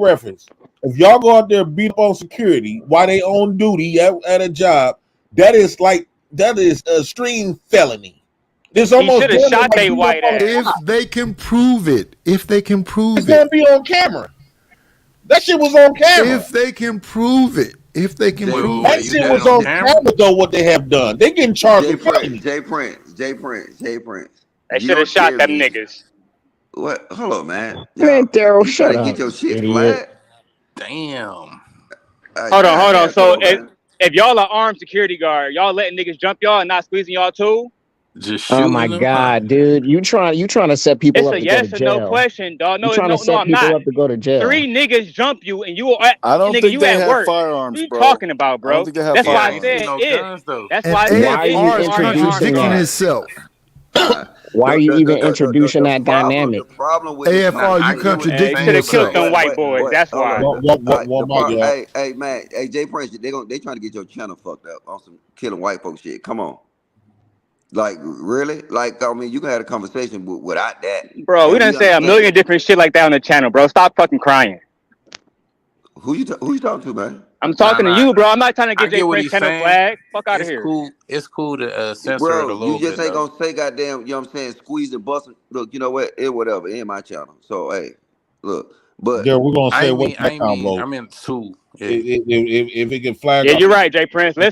reference, if y'all go out there and beat up on security while they on duty at a job, that is a extreme felony. It's He almost should have damn near shot like they beating up white on a ass. If cop. they can prove it, if they can It's prove gonna it, be on camera. That shit was on camera. if they can prove it, if they can J, prove That it. You shit said was on on camera? camera though. What they have done, they getting charged J with Prince, felony. J Prince, J Prince, J Prince. They should have Your shot them theory. niggas. What? Hold on, man. Yo, Yo, you trying trying to to get get your your shit flagged? Damn. Hold on. Goddamn, come So on, man. if y'all are armed security guard, y'all letting niggas jump y'all and not squeezing y'all too? Just Oh shooting my them? Huh? God, dude! You trying to set people It's up a to go to yes or no jail? question, dog. You trying to No, set I'm people not. up to go to jail? 3 niggas jump you and you are I don't nigga, think you they at have work. What firearms, you bro. talking about, I don't bro? think they have That's Yeah, why I I ain't firearms. see said no if. guns though. That's And why I said Why are if you you AFR are is unarmed introducing contradicting that? guard. itself. Why are you even introducing that The dynamic? problem with this Nah, AFR, I you get conversation. what you're Hey, contradicting should saying, have but killed yourself. them white AFR. boys. That's Hold why. on. One mic, y'all. Hey, man, hey, Jay Prince, they trying to get your channel fucked up on some killing white folk shit. Come on, like really? Like I mean, you can have a conversation without that, Bro, we and done we say a understand million different shit like that on the channel, bro. Stop fucking crying. who you talking to, man. I'm Nah, talking to nah. you, bro. I'm not trying to I get J get what Prince he's channel saying. flag. Fuck out of It's here. cool. It's cool to censor it a Bro, you little just bit ain't though. gonna say goddamn, you know what I'm saying, squeeze and bust. Look, you know what? It whatever. It ain't my channel. So hey, look, but There, we're gonna I say ain't what mean. I that ain't mean. I combo. meant two. Yeah. If it get flagged Yeah, off, you're right, J Prince. no,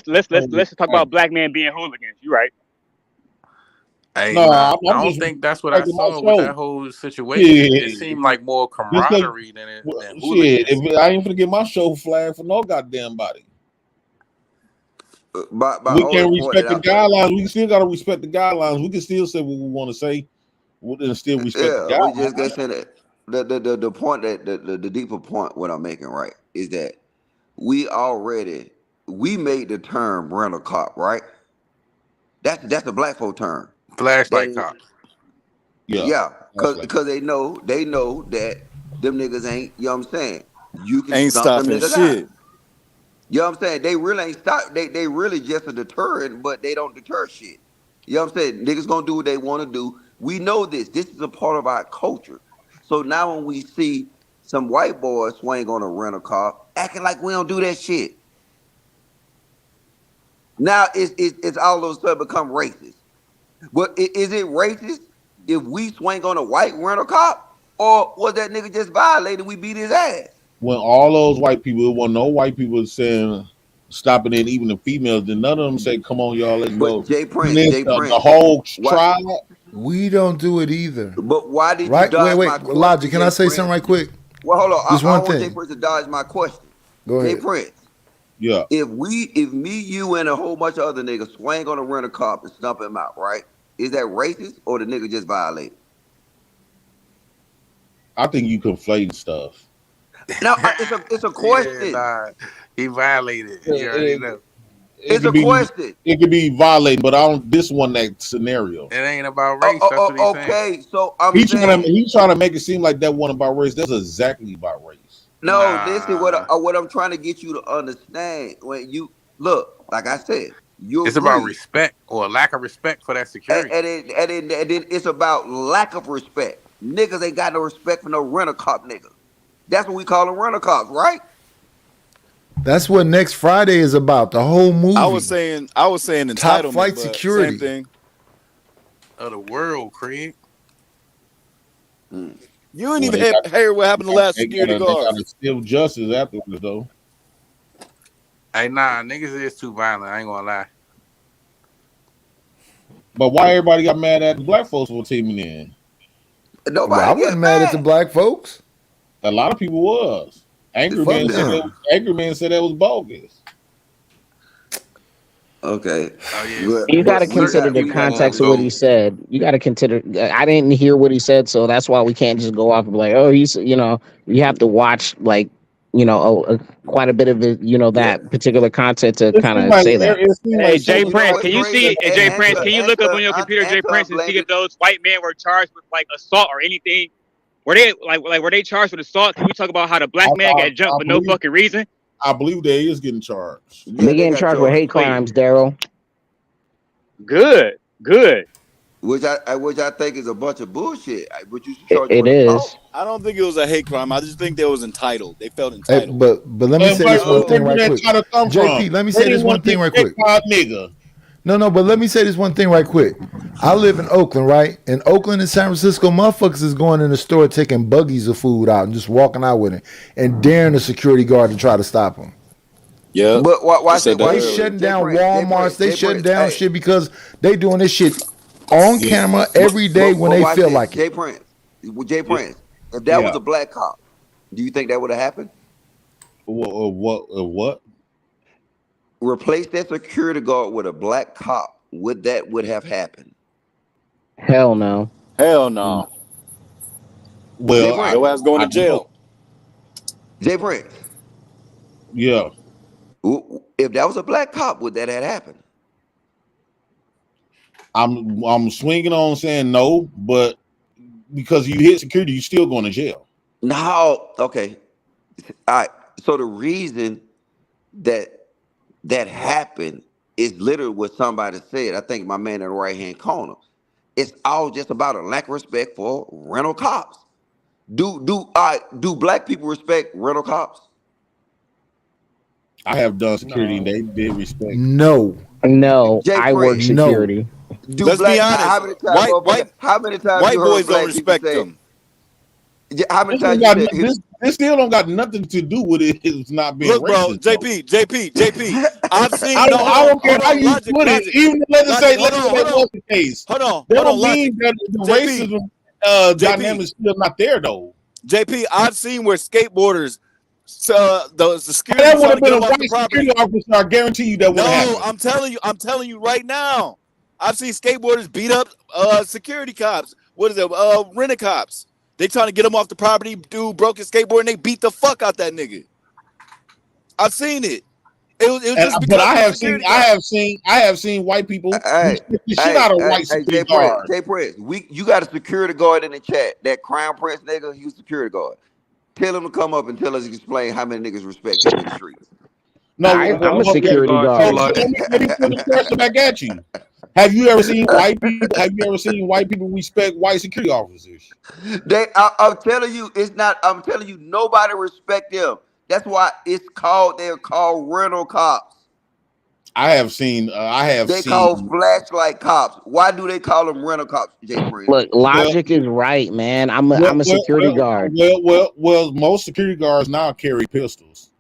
Let's talk about black men being hooligans. You right. Hey, nah. I'm I don't just think that's what I respecting my saw with show. that whole situation. It Shit, seemed like more just cause, camaraderie than shit, hooligans. if I ain't gonna get my show flagged for no goddamn body. by We only can point that respect the I guidelines. We still gotta respect the guidelines. We can still say what we want to say, and still respect the yeah, we guidelines. just got saying that the point that the deeper point what I'm making right is that we already we made the term rental cop, right? That's a black folk term. That Flashlight is cops. Yeah, yeah, that's like cause they know that them niggas ain't, you know what I'm saying? You can Ain't stomp them stopping niggas out. shit. You know what I'm saying? They really ain't stop. They really just a deterrent, but they don't deter shit. You know what I'm saying? Niggas gonna do what they want to do. We know this. This is a part of our culture. So now when we see some white boys swing on a rental car, acting like we don't do that shit, now it's all of a sudden become racist. But is it racist if we swing on a white rental car, or was that nigga just violated? We beat his ass. when all those white people, it wasn't no white people saying stopping it, even the females. Then none of them say, "Come on, y'all, let's But go." Jay And Prince, then Jay the Prince, whole what? tribe. We don't do it either. But why did you Right? Wait, dodge my wait. Logic, question, can I Jay say something Prince? right quick? Well, hold on. Just I one don't want Jay thing. Prince to dodge my question. Go Jay ahead. Prince, Yeah, if me, you, and a whole bunch of other niggas swang on a rental cop and stump him out, right? Is that racist or the nigga just violated? I think you conflating stuff. No, it's a Yeah, question. nah. He violated. You already It, know. it It's a could be, question. it could be violating, but I don't. This one that scenario. It ain't about race. That's what he's saying. Okay. So I'm saying He's trying to make it seem like that one about race. That's exactly about race. no. Listen, Nah. what I'm trying to get you to understand when you look, like I said, you It's about agree. respect or lack of respect for that security. And then it's about lack of respect. Niggas ain't got no respect for no rental cop nigga. That's what we call them rental cops, right? That's what next Friday is about. The whole movie. I was saying Top entitlement, flight but same security. thing. Of the world, Craig. Mm. You ain't Well, even hear what happened to the last they security got a guards. stiff justice afterwards, though. Hey, nah, niggas is too violent. I ain't gonna lie. But why everybody got mad at the black folks for teaming in? Well, I Nobody wasn't get mad at the mad. black folks. A lot of people was. Angry Fuck man said them. that was bogus. Okay, Oh yeah, You got to we consider got the we got to context of what he go. said. You got to consider. I didn't hear what he said, so that's why we can't just go off and be like, oh, he's. You have to watch quite a bit of it. yeah. That particular content to It kind seemed of like say that. Hey, Jay You know Prince, what's can you crazy? see? Jay Prince, Answer, can you look up on answer, your computer, Jay answer Prince, and see unblamed. if those white men were charged with like assault or anything? Were they were they charged with assault? Can we talk about how the black man got jumped for no fucking reason? I believe they is getting charged. Yeah, They they getting got charged with charged. hate crimes, Daryl. Good. Which I think is a bunch of bullshit. But you should It, charge them it with assault. is. I don't think it was a hate crime. I just think they was entitled. They felt Hey, entitled. but let me And say this one where thing did right that quick. try to come from? JP, let me They say this didn't one want to thing get right checked quick. by a nigga. No, but let me say this one thing right quick. I live in Oakland, right? In Oakland and San Francisco, motherfuckers is going in the store taking buggies of food out and just walking out with it and daring the security guard to try to stop them. Yeah, But they watch said it. that Watch They this. earlier. shutting Jay down Prince. Jay Walmarts. Prince. They Jay shutting Prince. down Hey, shit because they doing this shit on Yeah. camera every day when but they watch feel this. like it. Jay Prince. Jay Yeah. Prince. If that was Yeah. a black cop, do you think that would have happened? What? Replace that security guard with a black cop. Would have happened? Hell no. Hell no. Jay Well, Prince. Your ass going I to know. jail. Jay Prince. Yeah. If that was a black cop, would that have happened? I'm swinging on saying no, but because you hit security, you still going to jail. No. Okay. All right. So the reason that happened is literally what somebody said. I think my man in the right hand corner. It's all just about a lack of respect for rental cops. Do black people respect rental cops? I have done security and No. they did respect. No, No, Jay I work Prince. no. security. Do Let's be black how honest. many times motherfucker how many times you White heard boys don't black people respect say them. how many This don't times you got said this still don't got nothing to do with it's not being Look, bro, racist. Though. JP. I've seen I don't care how you put it. logic. Even let's say Hold that on. was the case. Hold That on, don't logic. mean that the JP, racism dynamic is still not there though. JP, I've seen where skateboarders, the security That would trying have to get been a them off the white property. security officer. I guarantee you that would have No, happened. I'm telling you right now. I've seen skateboarders beat up security cops. What is it? Rent a cops. They trying to get them off the property. Dude broke his skateboard and they beat the fuck out that nigga. I've seen it. It was just But because of the security cops. I have seen white people Hey, respect the shit out of white Jay security Prince, guards. Jay Prince, you got a security guard in the chat. That Crown Prince nigga, he was a security guard. Tell him to come up and tell us explain how many niggas respect him in the streets. No, I I'm a was security security guard too, guard. like let me put the question back at you. Have you ever seen white people? Have you ever seen white people respect white security officers? I'm telling you, it's not. I'm telling you, nobody respect them. That's why they're called rental cops. I have seen. They call flashlight cops. Why do they call them rental cops, Jay Prince? Look, Well, logic is right, man. I'm a security guard. most security guards now carry pistols.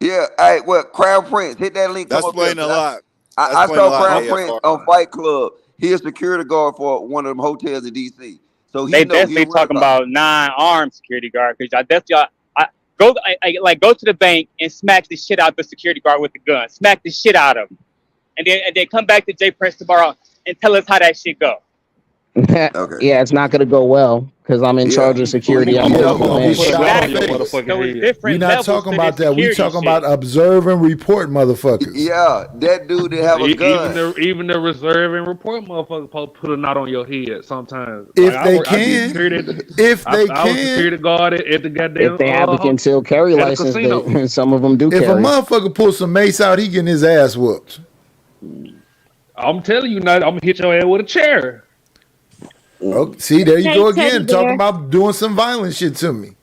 Yeah, hey, well, Crown Prince, hit that link, come That's up here. playing a lot. That's I playing a saw lot Crown in Prince AFR. on Fight Club. He a security guard for one of them hotels in DC. So They he know he a definitely rental talking cop. about non-armed security guard because I definitely go to the bank and smack the shit out the security guard with the gun. Smack the shit out of him, and then come back to Jay Prince tomorrow and tell us how that shit go. Okay. Yeah, it's not gonna go well because I'm in charge of security at Yeah, I'm multiple we're gonna gonna get put banks. a shot gun in in the your face. motherfucking So it's head. We different not levels talking to about this that. We security talking shit. about observe and report, motherfuckers. Yeah, that dude didn't have a gun. Even the reserve and report motherfucker supposed to put a knot on your head sometimes. Like If they I did can, security. if they I was can, security guard at the If goddamn they have a concealed carry at a license, casino. some of them do if a carry. motherfucker pulls some mace out, he getting his ass whooped. I'm telling you now, I'm gonna hit your ass with a chair. Oh, see, there you Hey, go Teddy again, talking Bear. about doing some violent shit to me.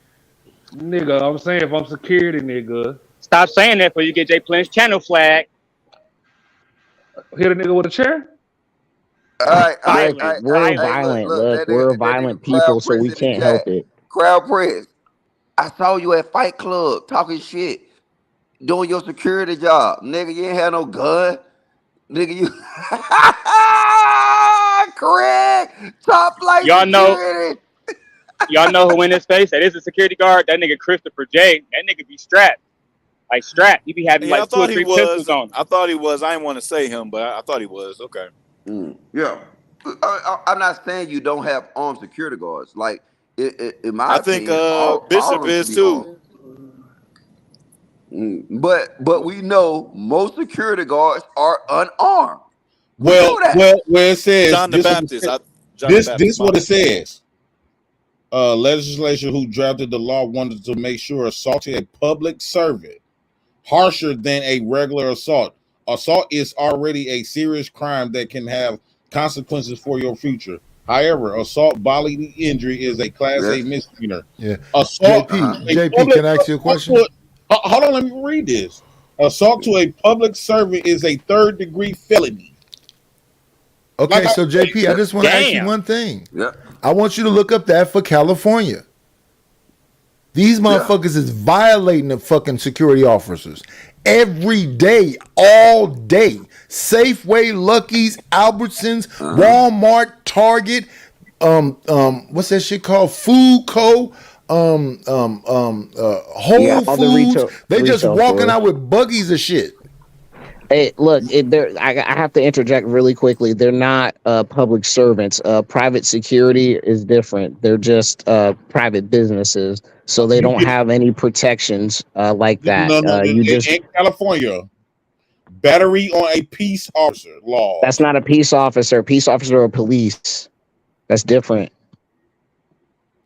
Nigga, I'm saying if I'm security, nigga, Stop saying that before you get Jay Prince channel flag. hit a nigga with a chair. All right, Look, Violent, we're hey, violent. look, violent. look, Look, we're that nigga violent Crown people, so Prince we in the can't chat. help it. Crowd Press. I saw you at Fight Club talking shit, doing your security job. Nigga, you ain't had no gun. Nigga, you Craig, top flight Y'all know, security. y'all know who in his face? That is a security guard. That nigga Christopher J. That nigga be strapped, like strapped. He be having Yeah, I like 2 or thought he 3 pistols was. on him. I thought he was. I didn't want to say him, but I thought he was. Okay. Yeah. I'm not saying you don't have armed security guards. Like, in my I think opinion, all of Bishop them should is be too. armed. But we know most security guards are unarmed. We Well, know that. well, where it says John the this, Baptist. John the this Baptist. what My it says. Legislature who drafted the law wanted to make sure assaulting a public servant harsher than a regular assault. Assault is already a serious crime that can have consequences for your future. However, assault bodily injury is a class A Yes. misdemeanor. Yeah. Assault Uh-huh. a JP, public can I ask you a question? hold on, let me read this. Assault to a public servant is a third-degree felony. Okay, Like I so JP, I said, just want to ask you Damn. one thing. Yeah. I want you to look up that for California. These Yeah. motherfuckers is violating the fucking security officers every day, all day. Safeway, Lucky's, Albertsons, Walmart, Target, what's that shit called? Food Co. Yeah, Whole all the Foods. They just retail walking stores. out with buggies of shit. Hey, look, I have to interject really quickly. They're not public servants. Private security is different. They're just private businesses, so they you don't get have any protections like that. no. You just In California, battery on a peace officer That's laws. not a peace officer. A peace officer or police. That's different.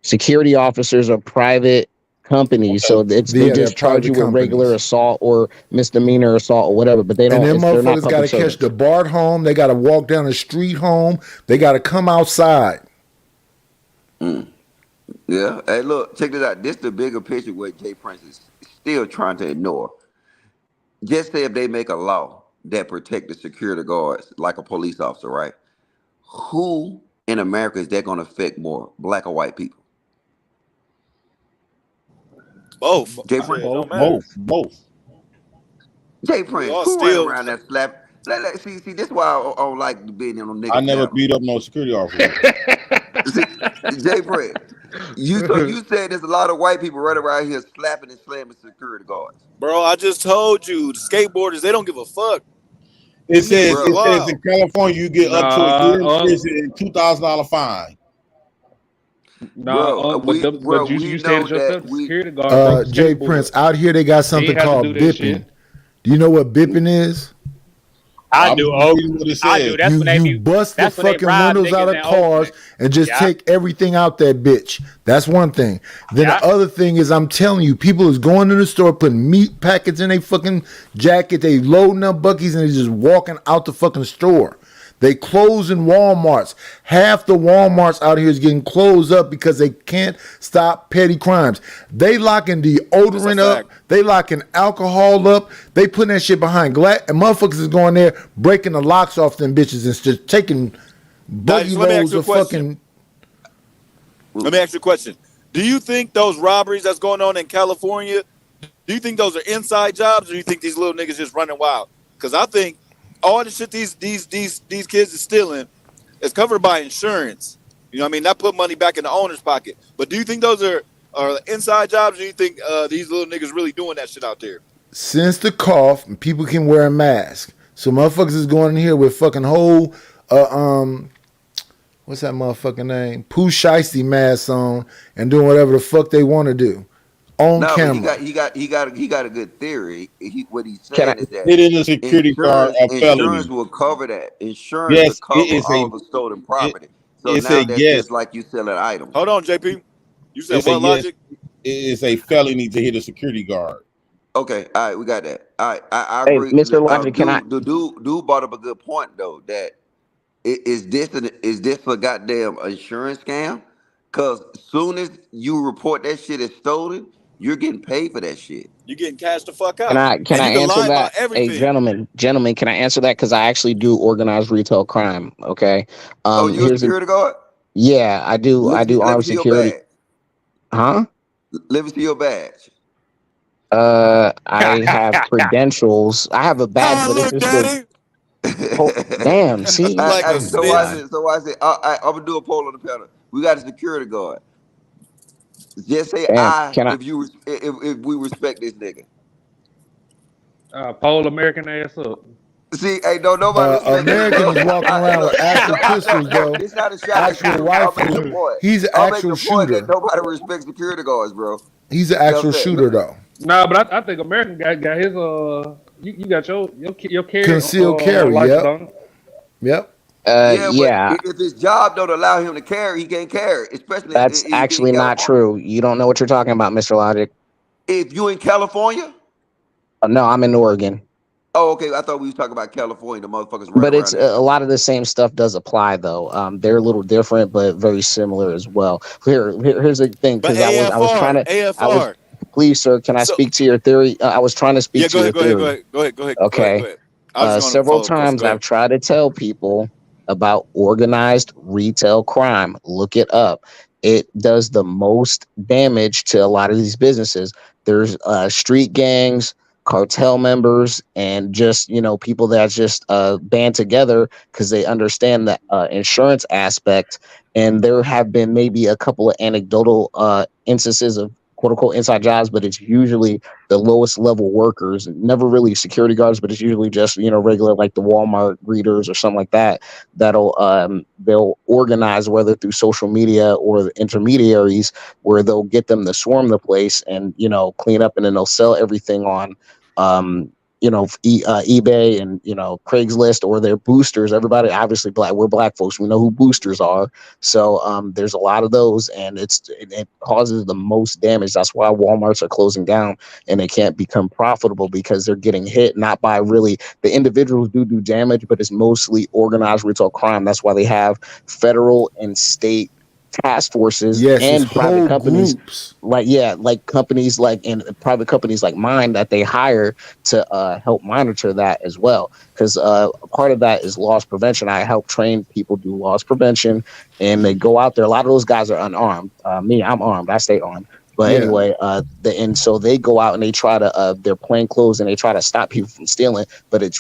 Security officers are private companies, so they Yeah, they're just charge private you with regular companies. assault or misdemeanor assault or whatever. But And them they're not motherfuckers got public to catch the servants. BART home. They got to walk down the street home. They got to come outside. Yeah. Hey, look, check this out. This the bigger picture what Jay Prince is still trying to ignore. Just say if they make a law that protect the security guards like a police officer, right? Who in America is that going to affect more, black or white people? both. Jay Shit, Prince. it don't Both. matter. Both. Jay We Prince. all Who running still. around that slap? See, this is why I don't like being on them I nigga never channel. beat up no security officer. See, Jay Prince. You said there's a lot of white people running around here slapping and slamming security guards. Bro, I just told you, the skateboarders, they don't give a fuck. It Them niggas says is Bro, in wild. California you get up to a Nah, year in prison and $2,000 fine. nah. But we you said know it that yourself. The security guard broke the Jay Prince, skateboard. out here they got He something ain't have to do called that bipping. shit. Do you know what bipping is? I I'm do. just Oh, reading what it I says. do. That's when they You be. bust the That's when they fucking rob windows out niggas of in cars Oakland. and just Yeah, take everything out that bitch. That's one thing. Then yeah. the other thing is, I'm telling you, people is going to the store putting meat packets in their fucking jacket. They loading up buckies and they just walking out the fucking store. They closing Walmarts. Half the Walmarts out here is getting closed up because they can't stop petty crimes. They locking That's a deodorant up. fact. They locking alcohol up. They putting that shit behind glass. And motherfuckers is going there breaking the locks off them bitches and just taking buggy Dice, let me ask loads you a of question. fucking. Let me ask you a question. Do you think those robberies that's going on in California, do you think those are inside jobs, or do you think these little niggas just running wild? Because I think all the shit these kids are stealing is covered by insurance. You know what I mean? That put money back in the owner's pocket. But do you think those are inside jobs, or do you think these little niggas really doing that shit out there? Since the cough, people can wear a mask. So motherfuckers is going in here with fucking whole what's that motherfucking name? Pooh Shiesty masks on and doing whatever the fuck they want to do on No, but camera. he got a good theory. What he's Can I? saying is that Hitting a security guard a insurance felony. will cover that. Insurance will Yes, cover all the stolen property. So it's now a that's yes. just like you selling items. Hold on, JP. You said It's a what, yes. Logic? It is a felony to hit a security guard. Okay, all right, we got that. All right, I Hey, agree. Mr. Logic, can I? The dude brought up a good point though. That is this a goddamn insurance scam? Cause soon as you report that shit is stolen, you're getting paid for that shit. You getting cashed the fuck Can out. I can And I you can answer lie about that? Hey, everything. gentlemen, can I answer that? Because I actually do organized retail crime. Okay. Oh, you a Here's a security guard? yeah, I do Let me armed see your security. badge. Huh? Let me see your badge. I have credentials. I have a badge, How I but it's look, just the daddy? damn. See, Like a oh So why is snitch. God. it? So why is it? I'm gonna do a poll on the panel. We got a security guard. Just say Damn. I Can I? if we respect this nigga. Pole American ass up. See, hey, no, nobody respect me, American bro. is walking Hey, around with look, actual pistols, no, though, this not a shot at actual you. I'm making a rifles. point. He's an I'm making actual a point that shooter. nobody respects security guards, bro. He's an You know what actual I'm saying? shooter, Look, though. Nah, but I think American got his you got your carry Concealed carry. license Yep. on it. Yep. yeah, but Yeah. if his job don't allow him to carry, he can't carry, especially That's if he in actually not California. true. You don't know what you're talking about, Mr. Logic. If you in California, No, I'm in Oregon. oh, okay. I thought we was talking about California. The motherfuckers run But it's around there. a lot of the same stuff does apply though. They're a little different, but very similar as well. Here's the thing, But because I was trying to I was AFR. please, sir, can I So speak to your theory? I was trying to speak yeah, to go your ahead, go ahead, go theory. ahead, go ahead, go ahead, go ahead, go Okay. ahead. I was going to Several follow the question. times Go I've ahead. tried to tell people about organized retail crime. Look it up. It does the most damage to a lot of these businesses. There's street gangs, cartel members, and just people that just band together because they understand the insurance aspect. And there have been maybe a couple of anecdotal instances of quote unquote inside jobs, but it's usually the lowest level workers, never really security guards, but it's usually just regular like the Walmart greeters or something like that. They'll organize, whether through social media or the intermediaries, where they'll get them to swarm the place and clean up, and then they'll sell everything on eBay and Craigslist, or their boosters. Everybody, obviously, we're black folks, we know who boosters are. So there's a lot of those, and it causes the most damage. That's why Walmarts are closing down and they can't become profitable, because they're getting hit not by really the individuals do damage, but it's mostly organized retail crime. That's why they have federal and state task forces Yes, it's and private whole companies, groups. like companies like and private companies like mine, that they hire to help monitor that as well, because part of that is loss prevention. I help train people do loss prevention, and they go out there. A lot of those guys are unarmed. Me, I'm armed, I stay armed. But Yeah. anyway, and so they go out and they try to they're plain clothes, and they try to stop people from stealing. But they're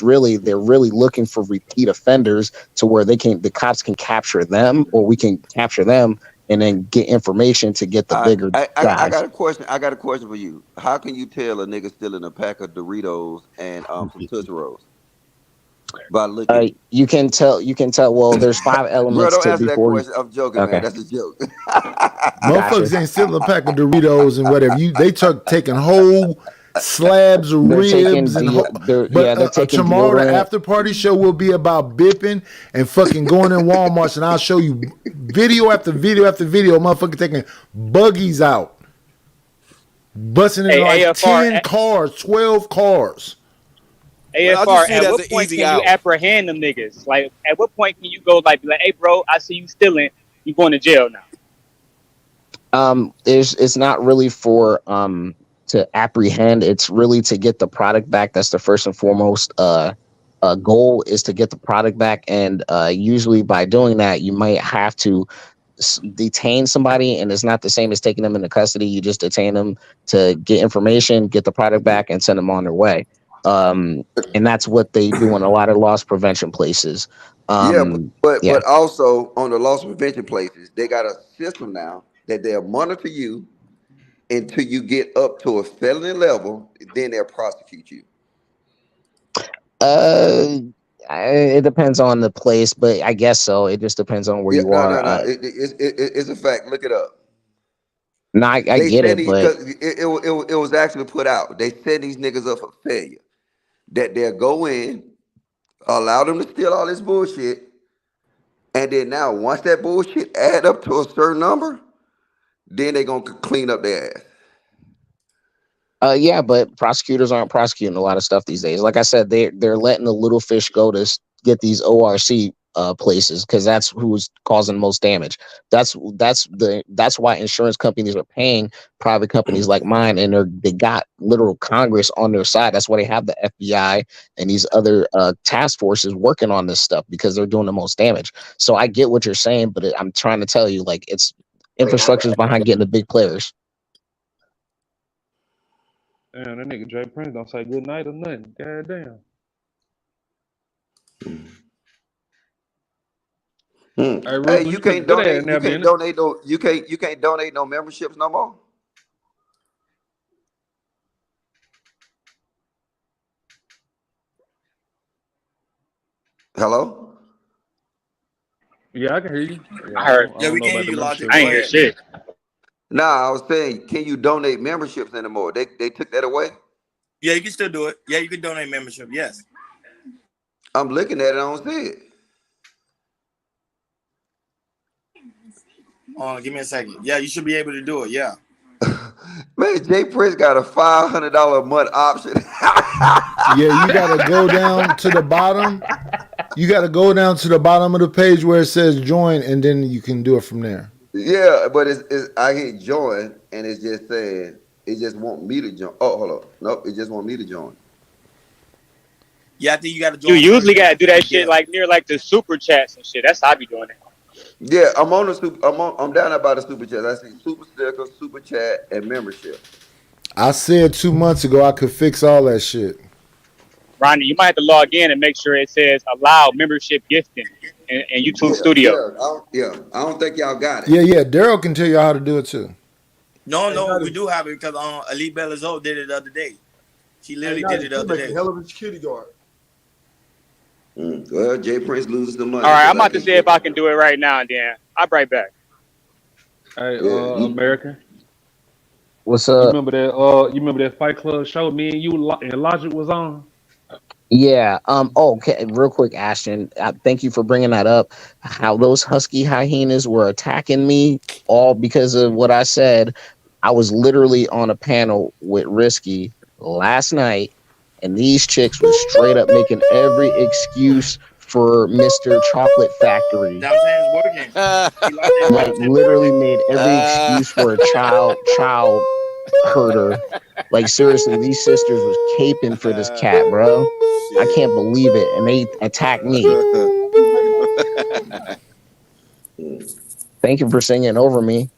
really looking for repeat offenders, to where the cops can capture them, or we can capture them, and then get information to get the bigger I guys. got a question. I got a question for you. How can you tell a nigga stealing a pack of Doritos and some Tootsie Rolls by looking? You can tell. Well, there's 5 Bro, elements don't to answer that before you. question. I'm joking, man. Okay, That's a joke. gotcha. Motherfuckers ain't stealing a pack of Doritos and whatever. They took taking whole slabs of They're taking ribs and yeah, they're taking tomorrow the deodorant. after party show will be about bipping and fucking going in Walmarts, and I'll show you video after video after video. Motherfucker taking buggies out, busting in Hey, like AFR, 10 cars, 12 cars. Well, I just AFR. see it At as what an point easy can you out. apprehend them niggas? Like, at what point can you go be like, hey, bro, I see you stealing. You going to jail now? It's not really for to apprehend. It's really to get the product back. That's the first and foremost goal, is to get the product back. And usually by doing that, you might have to detain somebody, and it's not the same as taking them into custody. You just detain them to get information, get the product back, and send them on their way. And that's what they do in a lot of loss prevention places. Yeah, Yeah. but also on the loss prevention places, they got a system now that they'll monitor you until you get up to a felony level. Then they'll prosecute you. Uh, it depends on the place, but I guess so. It just depends on where Yeah, you no, are. no, no. It's a fact. Look it up. No, I They get send it, these but because it was actually put out. They set these niggas up for failure. That they'll go in, allow them to steal all this bullshit, and then now once that bullshit add up to a certain number, then they gonna clean up their ass. yeah, but prosecutors aren't prosecuting a lot of stuff these days. Like I said, they're letting the little fish go to get these ORC places, because that's who's causing the most damage. That's why insurance companies are paying private companies like mine, and they got literal Congress on their side. That's why they have the FBI and these other task forces working on this stuff, because they're doing the most damage. So I get what you're saying, but I'm trying to tell you, like, it's infrastructure is behind getting the big players. Damn, that nigga Jay Prince don't say good night or nothing. God damn. Hey, Hey, Ruthless, you you took a can't good ass donate. You nap, can't didn't it? donate no. You can't donate no memberships no more. Hello. Yeah, I can hear you. Yeah, I heard. I Yeah, don't we know can hear about the you, Logic. membership I Go ain't shit. hear ahead. shit. Nah, I was saying, can you donate memberships anymore? They took that away. Yeah, you can still do it. Yeah, you can donate membership. Yes. I'm looking at it. I don't see it. Give me a second. Yeah, you should be able to do it. Yeah. Man, Jay Prince got a $500 a month option. Yeah, you gotta go down to the bottom. You gotta go down to the bottom of the page where it says join, and then you can do it from there. Yeah, but it's I hit join and it's just saying it just want me to join. Oh, hold up. Nope, it just want me to join. Yeah, I think you got to You join usually first. gotta do that shit Yeah. like near like the super chats and shit. That's how I be doing it. Yeah, I'm on the super. I'm down there by the super chat. I see super sticker, super chat, and membership. I said 2 months ago I could fix all that shit. Ronnie, you might have to log in and make sure it says allow membership gifting in YouTube Yeah, Studio. I don't think y'all got it. Yeah, Daryl can tell you how to do it too. Hey, No, we Nadi, do have it because Elite Belizoe did it the other day. She hey, literally did Nadi, it the you other make a day. hell of a security guard. Well, Jay Prince loses the money All right, because I'm I about to can't see get if I it. can do it right now. Then I'll be right back. Hey, Yeah, American. What's You up? remember that? You remember that Fight Club show? Me and you and Logic was on. Yeah. Oh, okay. Real quick, Ashton. Thank you for bringing that up. How those husky hyenas were attacking me, all because of what I said. I was literally on a panel with Risky last night, and these chicks was straight up making every excuse for Mister Chocolate Factory. That I'm saying it's working. He lost their Like membership. literally made every excuse for a child herder. Like seriously, these sisters was caping for this cat, bro. I Shit. can't believe it, and they attacked me. Thank you for singing over me.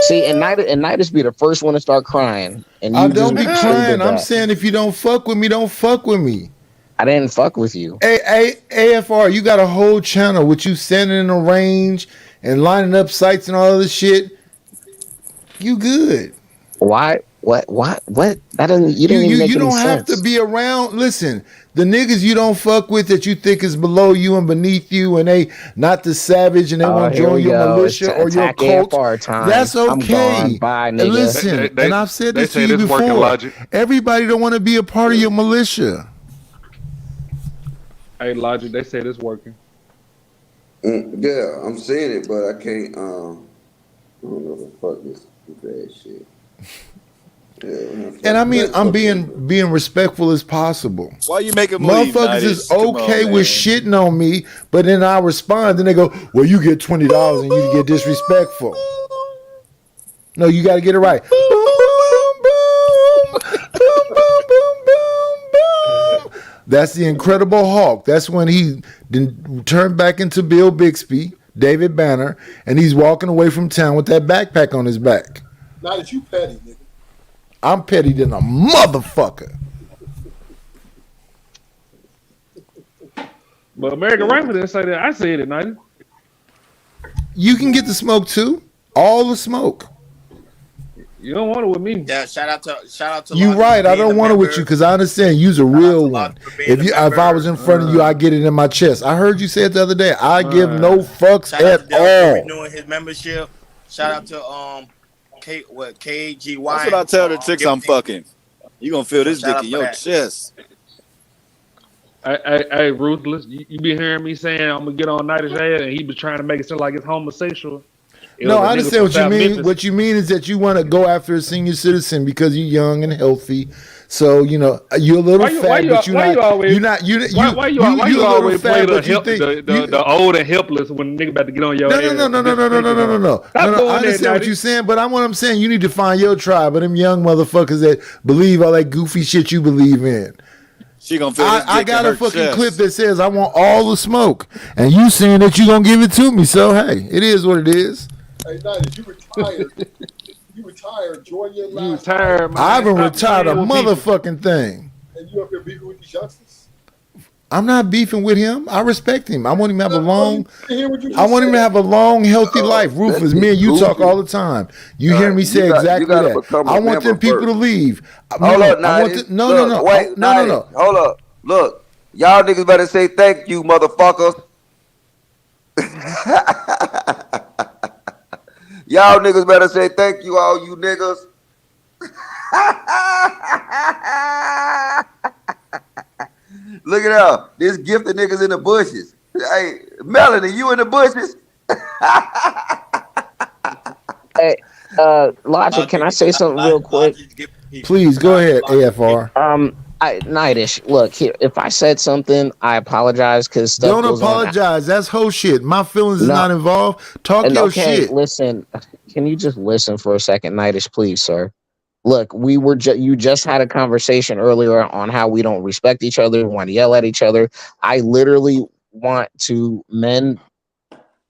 See, and Nidus be the first one to start crying, and I you just don't be still crying. did I'm that. saying if you don't fuck with me, don't fuck with me. I didn't fuck with you. AFR, you got a whole channel with you standing in a range and lining up sites and all other shit. You good. Why? What? That doesn't. You You didn't you even make you any don't have to sense. be around. Listen, the niggas you don't fuck with that you think is below you and beneath you, and they not the savage, and they Oh, want to here join we your go. It's militia or your attack cult. AFR time. That's I'm gone. okay. Bye, And nigga. listen, and I've said They this to say you this working, before. Logic. Everybody don't want to be a part of your militia. Hey, Logic. They said it's working. Yeah, I'm seeing it, but I can't. I don't know the fuck this bad shit. Yeah, And I mean, I'm fuck this. being respectful as possible. Why you make him leave, Motherfuckers is Nidus? Come on, okay with man. shitting on me, but then I respond, then they go, "Well, you get $20 and you get disrespectful." No, you got to get it right. Boom, boom, boom, boom, boom, boom, boom, boom. That's the Incredible Hulk. That's when he turned back into Bill Bixby, David Banner, and he's walking away from town with that backpack on his back. Now that you petty, nigga. I'm petty than a motherfucker. But American Rifle didn't say that. I said it, Nidus. You can get the smoke too. All the smoke. You don't want it with me. Yeah, shout out to You Logic right. for I being a don't want it with you member. because I understand you's a Shout out real to one. Logic for being a If I member. was in front of you, I get it in my chest. I heard you say it the other day. I give no fucks Shout out to at Daryl for all. renewing his membership. Shout out to KGY. That's what I tell the chicks I'm fucking. You gonna feel this shout dick out in for your that. chest. Hey, Ruthless, you be hearing me saying I'm gonna get on Nidus' ass, and he was trying to make it sound like it's homosexual. It No, was a I nigga understand from what you South mean. Memphis. What you mean is that you want to go after a senior citizen because you're young and healthy. So you know you're a little fat, but you're not. Why you You're a little always play fat, the but you think the old and helpless when nigga about to get on your no, ass? no, no, no, and no, no, no, disrespect no, you, no, no, dog. no, Stop no. I doing that, understand what Nutty. you're saying, but what I'm saying, you need to find your tribe. But them young motherfuckers that believe all that goofy shit you believe in. She gonna feel this dick I in got her a fucking clip chest. that says I want all the smoke, and you saying that you gonna give it to me. So hey, it is what it is. Hey, Nidus, you retired. You retired, enjoy your You last life, retired, and I man. haven't Stop retired a playing with people. motherfucking thing. you up here beefing with these youngsters. I'm not beefing with him. I respect him. I want him to have a Oh, you long. didn't hear what you I just want him to said? have a long, healthy life. That Rufus, me nigga and you talk goofy. all the time. You hear me You say you exactly got to that. become a I want member them people to first. leave. Hold up, I want Nidus. to. No, no, Look, no. wait, No, no, Nidus. no. Hold up. Look, y'all niggas better say thank you, motherfuckers. Y'all niggas better say thank you, all you niggas. Look at that. This gifted niggas in the bushes. Hey, Melanie, you in the bushes? Hey, Logic, can I say something real quick? Logic's giving people. Please go ahead, Logic's giving. AFR. Nightish, look here. If I said something, I apologize because stuff Don't goes on. apologize. That's whole shit. My feelings is No, not involved. Talk and your okay, shit. listen. Can you just listen for a second, Nightish, please, sir? Look, you just had a conversation earlier on how we don't respect each other, we want to yell at each other. I literally want to mend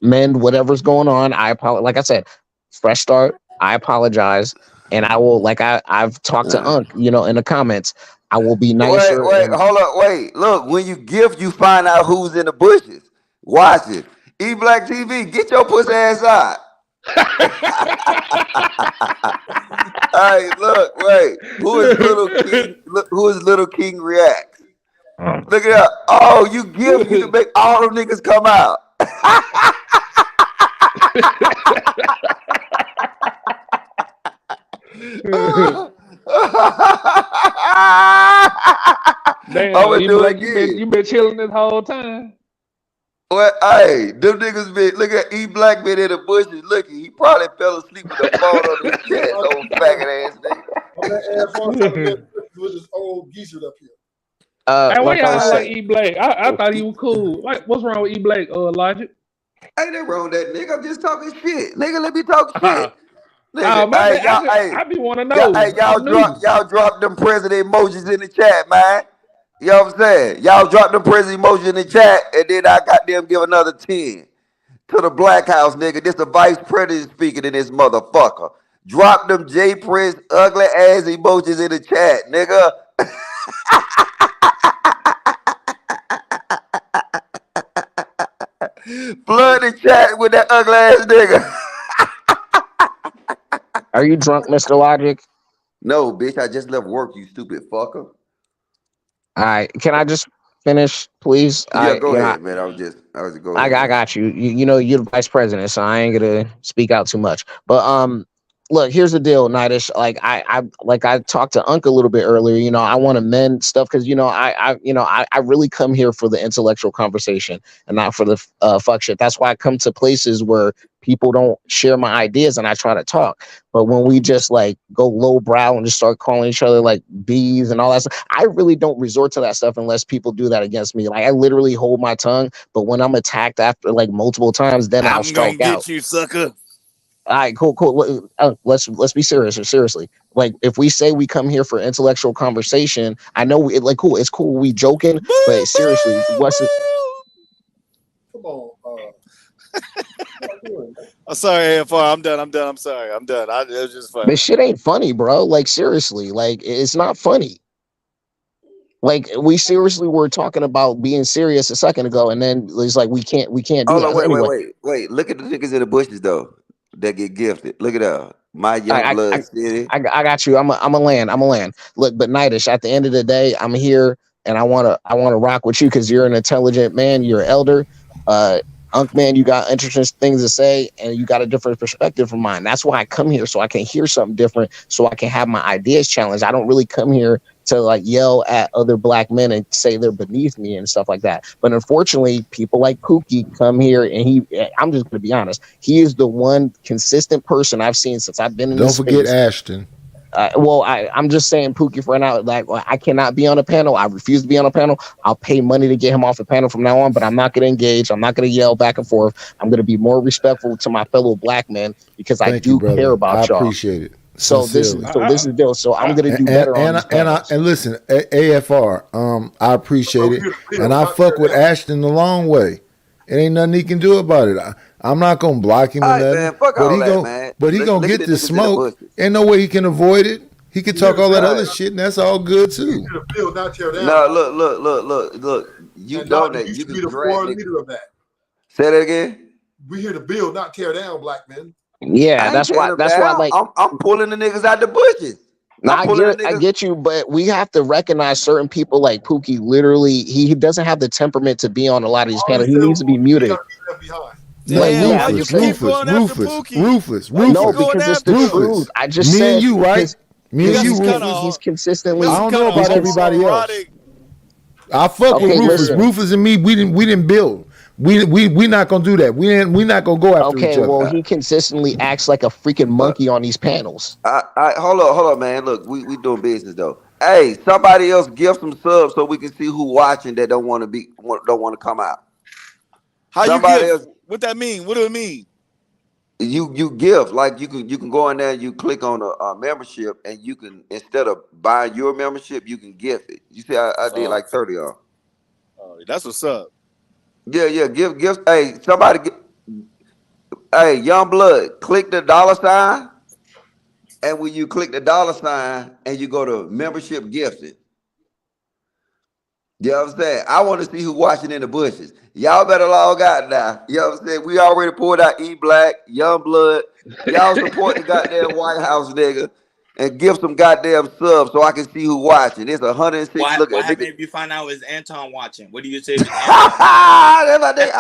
whatever's going on. I apologize. Like I said, fresh start. I apologize, and I will. Like I've talked to Unc, in the comments. I will be Wait, nicer wait, and hold up, wait. Look, when you gift, you find out who's in the bushes. Watch it. E Black TV, get your pussy ass out. Hey, look, wait. Who is Little King? Who is Little King Reacts? Look at that. Oh, you gift, you can make all them niggas come out. I'm Damn, gonna E do it Black, again. you been chilling this whole time. Well, hey, them niggas been look at E Black been in the bushes looking. He probably fell asleep with the phone on his chest, old faggot ass nigga. I'm at AFR trying to get with this old geezer up here. Hey, why like I y'all was don't like saying, E Black? I thought he was cool. Like, what's wrong with E Black? Logic. Ain't nothing wrong with that nigga. I'm just talking shit. Nigga, let me talk shit. Oh, Nigga, my hey, bad. y'all, hey, I be want to y'all, hey, know. y'all I'm drop new. them president emojis in the chat, man. You know what I'm saying? Y'all drop them president emojis in the chat, and then I got them give another 10 to the Black House, nigga. This the vice president speaking in this motherfucker. Drop them J Prince ugly ass emojis in the chat, nigga. Flood the chat with that ugly ass nigga. are you drunk, Mr. Logic? No, bitch, I just left work, you stupid fucker. All right, can I just finish, please? Yeah, go ahead, man. I was go I ahead, got, I man. got you. You're the vice president, so I ain't gonna speak out too much. But look, here's the deal, Nightish. Like I talked to Unc a little bit earlier. I want to mend stuff because I really come here for the intellectual conversation and not for the fuck shit. That's why I come to places where people don't share my ideas and I try to talk. But when we just like go low brow and just start calling each other like bees and all that stuff, I really don't resort to that stuff unless people do that against me. Like I literally hold my tongue, but when I'm attacked after like multiple times, then I'll I'm gonna strike out. get you, sucker. All right, cool, cool. Let's be serious. Seriously, like if we say we come here for intellectual conversation, I know like cool. It's cool. We joking, Boo, but seriously, boo, what's it? boo. Come on, what you doing, man? I'm sorry, AFR. I'm done. I'm sorry. I'm done. It was just funny. This shit ain't funny, bro. Like seriously, like it's not funny. Like we seriously were talking about being serious a second ago, and then it's like we can't do Hold on, that wait, wait, anyway. wait, wait. Look at the niggas in the bushes though that get gifted. Look at that. My young I blood I city. I got you. I'm a land. I'm a land. Look, but Nightish, at the end of the day, I'm here and I wanna rock with you because you're an intelligent man. You're an elder. Uh, Unc man, you got interesting things to say and you got a different perspective from mine. That's why I come here so I can hear something different, so I can have my ideas challenged. I don't really come here to like yell at other black men and say they're beneath me and stuff like that. But unfortunately, people like Pookie come here and I'm just gonna be honest, he is the one consistent person I've seen since I've been in Don't this forget space. Ashton. I'm just saying Pookie for now. Like, I cannot be on a panel. I refuse to be on a panel. I'll pay money to get him off the panel from now on, but I'm not going to engage. I'm not going to yell back and forth. I'm going to be more respectful to my fellow black men because I Thank you, do care brother. I about y'all. appreciate it So this is sincerely. so this is the deal. So I'm going to do And better on and these and, I, panels. and listen, AFR. I appreciate I'm it, here to and build, I not fuck tear with down. Ashton the long way. It ain't nothing he can do about it. I'm not gonna block him All or right, nothing, man. Fuck but all he that, gon' man. but he Let's gonna look at get the the niggas in the smoke. bushes. Ain't no way he can avoid it. He can We here talk to all that build. All other right. shit, and that's all good We too. here to build, not tear down, No, Black. look. You And not donate. you You should be can the grant core niggas. leader of that. Say that again. We here to build, not tear down, black men. Yeah, I ain't that's tearing why. them That's why. down. Like, I'm pulling the niggas out the bushes. now I'm pulling the I niggas. get you, but we have to recognize certain people like Pookie. Literally, he doesn't have the temperament to be on a lot of these All he panels. He said needs was to be he got muted. to be left behind. No, Like, Damn, yeah, why I'm you Rufus, just keep saying. Rufus, going after Rufus, Pookie? Rufus, Why you keep No, Rufus, going because it's after the him? truth. Rufus. I just Me and said you, right? Me You and got you, some kind Rufus. he's of you got I consistently some don't kind know of he's about cons- everybody else. homoerotic I fuck with okay. Rufus. Listen. Rufus and me, we didn't build. We not gonna do that. We not gonna go after each Okay, other. well, he consistently acts like a freaking monkey on these panels. Hold on, man. Look, we doing business though. Hey, somebody else give some subs so we can see who watching that don't want to come out. How you Somebody give? else, What that mean? What do it mean? you give like you can go in there, you click on a membership, and you can, instead of buying your membership, you can gift it. You see, I did Oh, like 30 of them. that's what's up. Yeah, give. Hey, hey, young blood, click the dollar sign, and when you click the dollar sign and you go to membership gifting. You know what I'm saying? I want to see who watching in the bushes. Y'all better log out now. You know what I'm saying? We already pulled out E Black, Young Blood. Y'all support the goddamn White House nigga and give some goddamn subs so I can see who watching. It's 106. Why? Look What at nigga. happened if you find out it's Anton watching? What do you say if it's Anton watching? That's my nigga.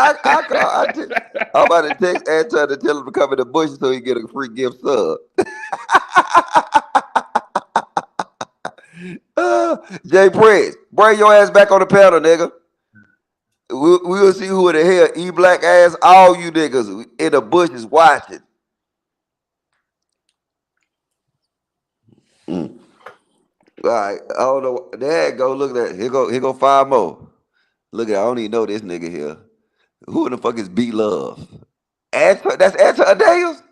I'm about to text Anton to tell him to come in the bushes so he get a free gift sub. Jay Prince, bring your ass back on the panel, nigga. We'll see who in the hell E Black ass all you niggas in the bushes watching. Mm. All right, I don't know. There you go. Look at that. Here go five more. Look at, I don't even know this nigga here. Who in the fuck is B Love? Anton, that's Anton Daniels?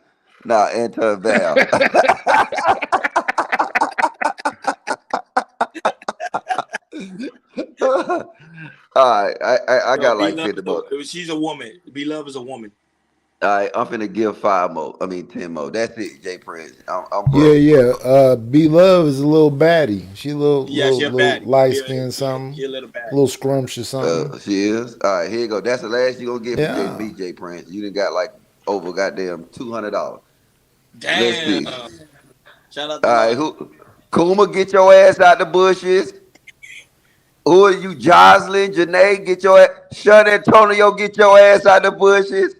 Nah, Anton Val. All right, I No, got B like Love 50 more. she's a woman. B Love is a woman. All right, I'm finna give 10 more. That's it, Jay Prince. I'm Yeah, broke. yeah. B Love is a little baddie. She a Yeah, she a little baddie. light skin She something, a little a baddie. little scrumptious something. She is. All right, here you go. That's the last you gonna get from Yeah. B J Prince. You done got like over goddamn $200. Let's Damn. see. Shout out to All right, Lord. who? Kuma, get your ass out the bushes. Who are you, Jocelyn, Janae? Get your ass. Sean Antonio, get your ass out the bushes.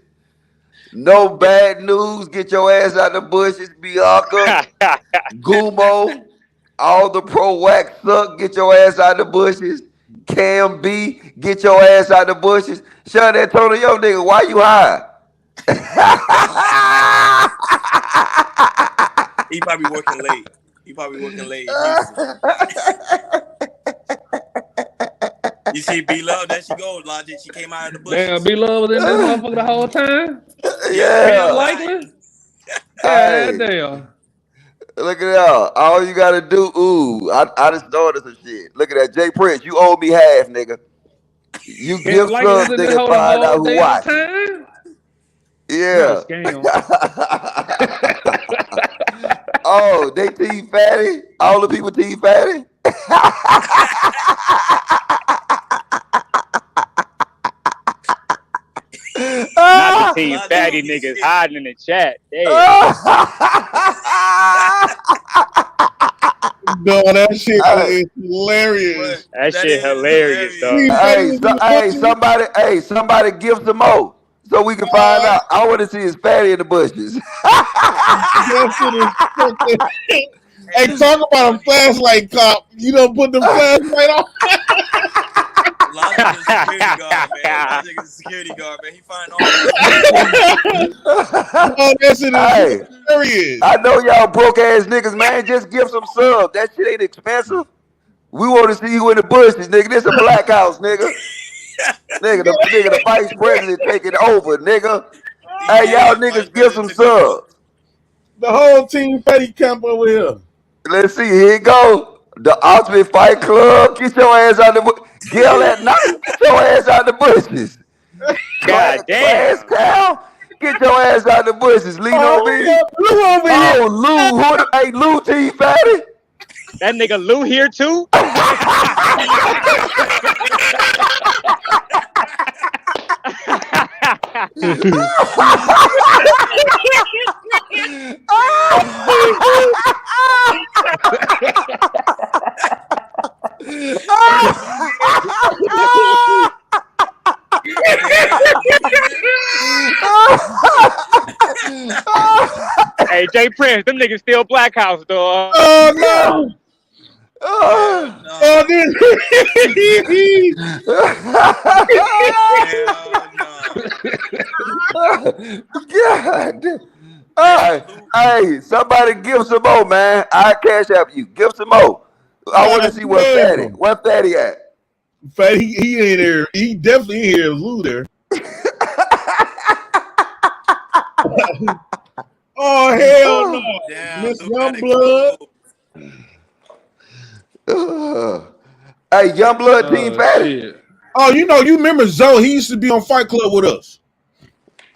No bad news. Get your ass out the bushes. Bianca, Gumo, all the pro wax suck. Get your ass out the bushes. Cam B, get your ass out the bushes. Sean Antonio, nigga, why you high? He probably working late. He probably working late in Houston. You see B Love, there she goes, Logic. She came out of the Damn, bushes. B Love was in this motherfucker the whole time. Yeah, she was Cam Yeah. lying. Likely. God Hey, damn. look at that. All you gotta do, I just started some shit. Look at that. Jay Prince, you owe me half, nigga. You Cam give Likely was subs, in this nigga, whole the find out whole who damn watching. time. What a Yeah. scam. Oh, they team fatty? All the people team fatty? Not the Ah! team Logic fatty on his niggas shit. hiding in the chat. Damn. Ah! No, that shit Hey, is hilarious. But That that shit is hilarious, hilarious. dog. Steve Petty was in the bushes. somebody give some more so we can All find right. out. I want to see his fatty in the bushes. That shit is fucking. Hey, Hey, this talk shit about a funny. flashlight cop. You don't put the flashlight on. Logic is a security guard, man. Logic is a security guard, man. He find all the information. No, that shit is Hey, hilarious. I know y'all broke ass niggas, man. Just give some sub. That shit ain't expensive. We want to see you in the bushes, nigga. This a black house, nigga. The vice president taking over, nigga. He Hey, y'all gay. Vice niggas give President some took over. subs. The whole team Petty camp over here. Let's see. Here you go. The Ultimate Fight Club. Get your ass out the bush. Gail at night. Get your ass out the bushes. God Class damn. Cow. Get your ass out the bushes. Lean on me. Lou over here. Oh, Lou. Hey, Lou T. Fatty. That nigga Lou here too? Hey, Jay Prince, them niggas still Black House, dog. Oh no! Hell this. no. God. Hey, somebody give some more, man. I cash app you. Give some more. I want to see where Fatty. Where Fatty at? Fatty, he ain't there. He definitely ain't here. Lou there. Oh hell no! Miss Youngblood. Hey, Youngblood Team Fatty. Shit. Oh, you remember Zoe? He used to be on Fight Club with us.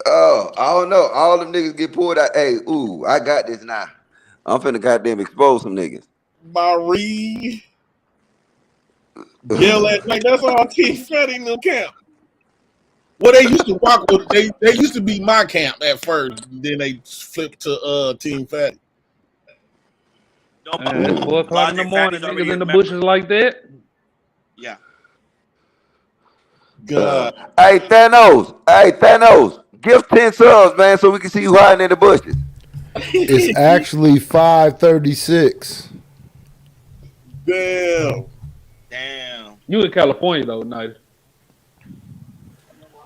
Oh, I don't know. All them niggas get pulled out. Hey, ooh, I got this now. I'm finna goddamn expose some niggas. Marie. Yell at like that's all Team Fatty in the camp. Well, they used to rock with they used to be my camp at first, then they flipped to Team Fatty. Man, 4 o'clock in the morning, niggas in the bushes like that. Yeah. God. Hey, Thanos. Give 10 subs, man, so we can see you hiding in the bushes. It's actually 5:36. Damn. You in California though, nice.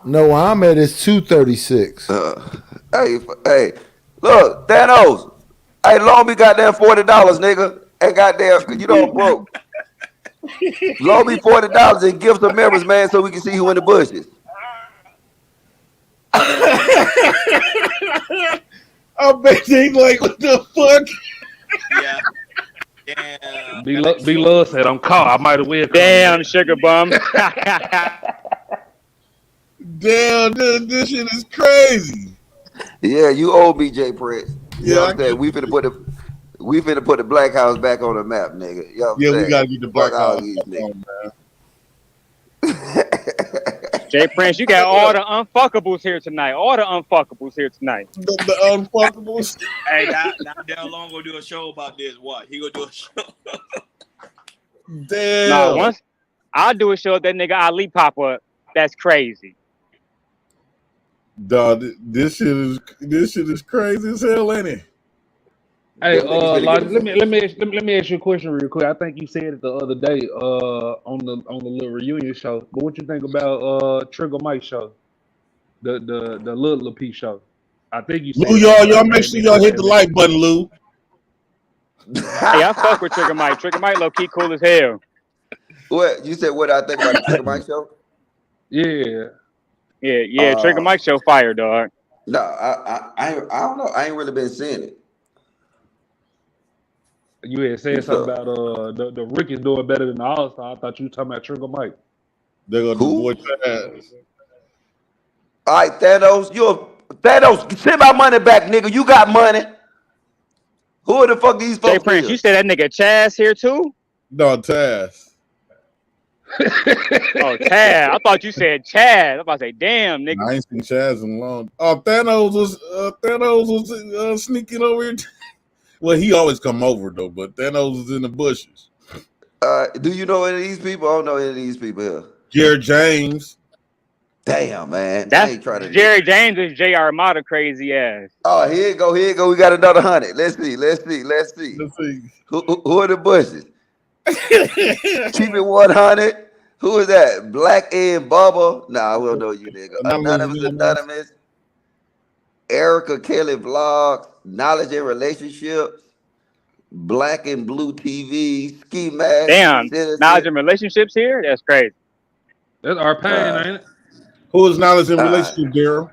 No, I'm at it's 2:36. Hey, look, Thanos. Hey, loan me goddamn $40, nigga. And goddamn, you know I'm broke. Loan me $40 and give some members, man, so we can see who in the bushes. I bet they like, what the fuck? Yeah. Damn. B Love said I'm caught. I might have well come. Damn, sugar bum. Damn, this shit is crazy. Yeah, you owe me, Jay Prince. You know what I'm Yeah, saying? We finna put the Black House back on the map, nigga. You know what I'm saying? we gotta get the Black Fuck all House these niggas. Jay Prince, you got all the unfuckables here tonight. All the unfuckables here tonight. The unfuckables. Hey, now Dale Long gonna do a show about this. What? He gonna do a show. Damn. Nah, once I'll do a show that nigga Ali pop up. That's crazy. Dog, this shit is crazy as hell, ain't it? Hey, Lodge, let me ask you a question real quick. I think you said it the other day, on the little reunion show. But what you think about Trigger Mike show, the little P show? I think you said. Lou, y'all make sure y'all hit the like button, Lou. Hey, I fuck with Trigger Mike. Trigger Mike low key cool as hell. What you said? What I think about the Trigger Mike show? Yeah. Trigger Mike show fire, dog. No, I don't know. I ain't really been seeing it. You had said something about the Rickies doing better than the All Star. I thought you were talking about Trigger Mike. They're gonna Who? avoid your ass. All right, Thanos, send my money back, nigga. You got money. Who the fuck these folks? Jay Prince, you said that nigga Chaz here too? No, Taz. Oh, Chaz. I thought you said Chaz. I'm about to say, damn, nigga. I ain't seen Chaz in long. Oh, Thanos was sneaking over here. Well, he always come over though, but Thanos was in the bushes. Do you know any of these people? I don't know any of these people here. Jared James. Damn, man. That's I ain't trying to. Jerry James is J. Armada crazy ass. Oh, here you go. We got another 100. Let's see. Who are the bushes? Keep it 100. Who is that? Black Ed Bubba? Nah, we don't know you, nigga. Anonymous. Erica Kelly Vlogs. Knowledge and Relationships. Black and Blue TV. Ski Mask. Damn. Citizen. Knowledge and relationships here? That's crazy. That's our pain, ain't it? Who is Knowledge and Relationship, Daryl?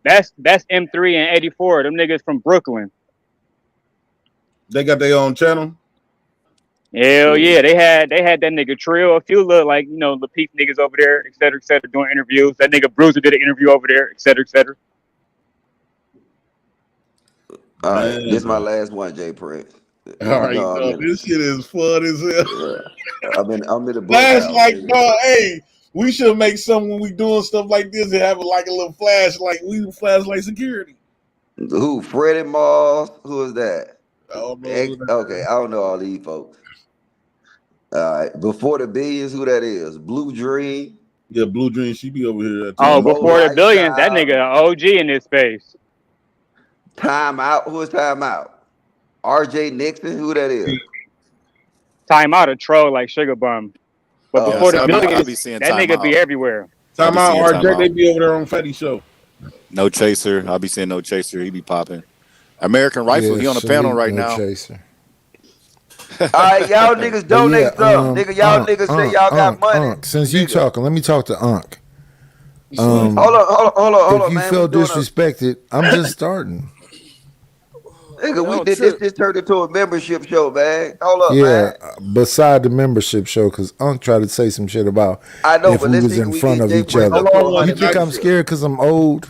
That's M3 and 84. Them niggas from Brooklyn. They got their own channel. Hell yeah, they had that nigga Trill, a few little like the peak niggas over there, et cetera, doing interviews. That nigga Bruiser did an interview over there, et cetera. All right, this is my Man. last one, Jay Prince. All You right, know I'm dog. in. This shit is fun as hell. Yeah, I'm in the book house, Flashlight, nigga. dog. Hey, we should make something when we doing stuff like this and have like a little flashlight. We flashlight security. Who? Freddie Moss? Who is that? I don't know who that Okay, I don't know all these folks. All right, before the billions, who that is? Blue Dream, Yeah, Blue Dream, she be over here at Oh, times. Mo before the billions, that Lifestyle, nigga a OG in this space. Time Out. Who is Time Out? RJ Nixon, who that is? Time out a troll like Sugar Bum. But Oh, before Yes, the Time I Out. be billions, seeing that time nigga be out. everywhere. I Time be out, seeing time RJ. They out. be over there on Fetty show. No chaser. I be seeing no chaser. He be popping. American Rifle. Yeah, He on the panel salute, right no now. chaser. All right, y'all niggas But yeah, donate some. Nigga, y'all niggas say y'all got money. Since you Nigga. talking, let me talk to Unc. Hold If on, you man. We felt doing a disrespected, I'm just starting. nigga. We Yo, did this. trip. Just turned into a membership show, man. Hold up, Yeah, man. beside the membership show, because Unc tried to say some shit about I know, if but we let's was see if in we front get of Jay each Prince other. up to Hold on, You 100 think I'm memberships. scared because I'm old?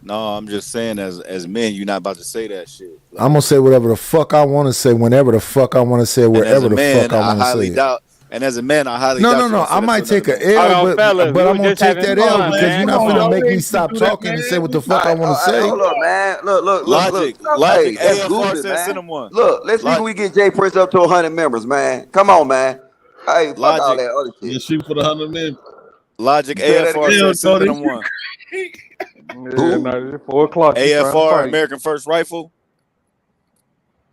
No, I'm just saying as men, you're not about to say that shit. I'm Like, gonna say whatever the fuck I want to say, whenever the fuck I want to say, and as wherever a the fuck man, I I want to say highly it. doubt. And as a man, I highly No, no, doubt you're no. gonna I say that to might another take a man. L, Hold on, fellas. We I'm was gonna just take having that come L on, fun, because man. you're man. Come not Come on, finna dog. on. make We me ain't finna stop do that, talking and say man. what the fuck I want to All right, say. hold up, man. Look. Logic, Hey, that's AFR goofy, said send man. him one. Look, let's see if we Logic, get Jay Prince up to 100 members, man. Come on, man. Hey, fuck all logic, that other shit. Let's shoot for the 100 men. logic. Say that AFR again. Damn, said send dog. him one. Yeah, Who? no, it's 4 o'clock. You trying to AFR, fight? American First Rifle.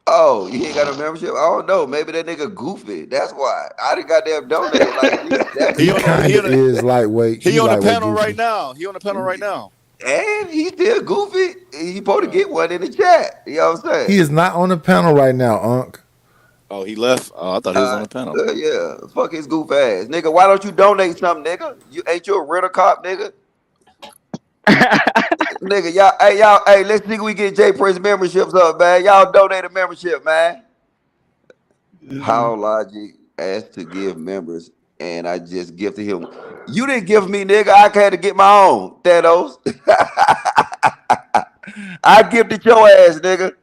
Oh, you ain't got a membership? I don't know. Maybe that nigga goofy. That's why. I done goddamn donated like at least He 70 on times. he Kinda on the, is lightweight. he He on the lightweight panel right goofy. now. He on the panel right now. And he still goofy. He supposed to Uh, get one in the chat. You know what I'm saying? He is not on the panel right now, Unc. oh, he left. Oh, I thought he was on the panel. Yeah. Fuck his goof ass. Nigga, why don't you donate something, nigga? You ain't you a renter cop, nigga? Nigga, hey, let's see if we get J Prince memberships up, man. Y'all donate a membership, man. How Logic asked to give members, and I just gifted him. You didn't give me, nigga. I had to get my own, Thanos. I gifted your ass, nigga.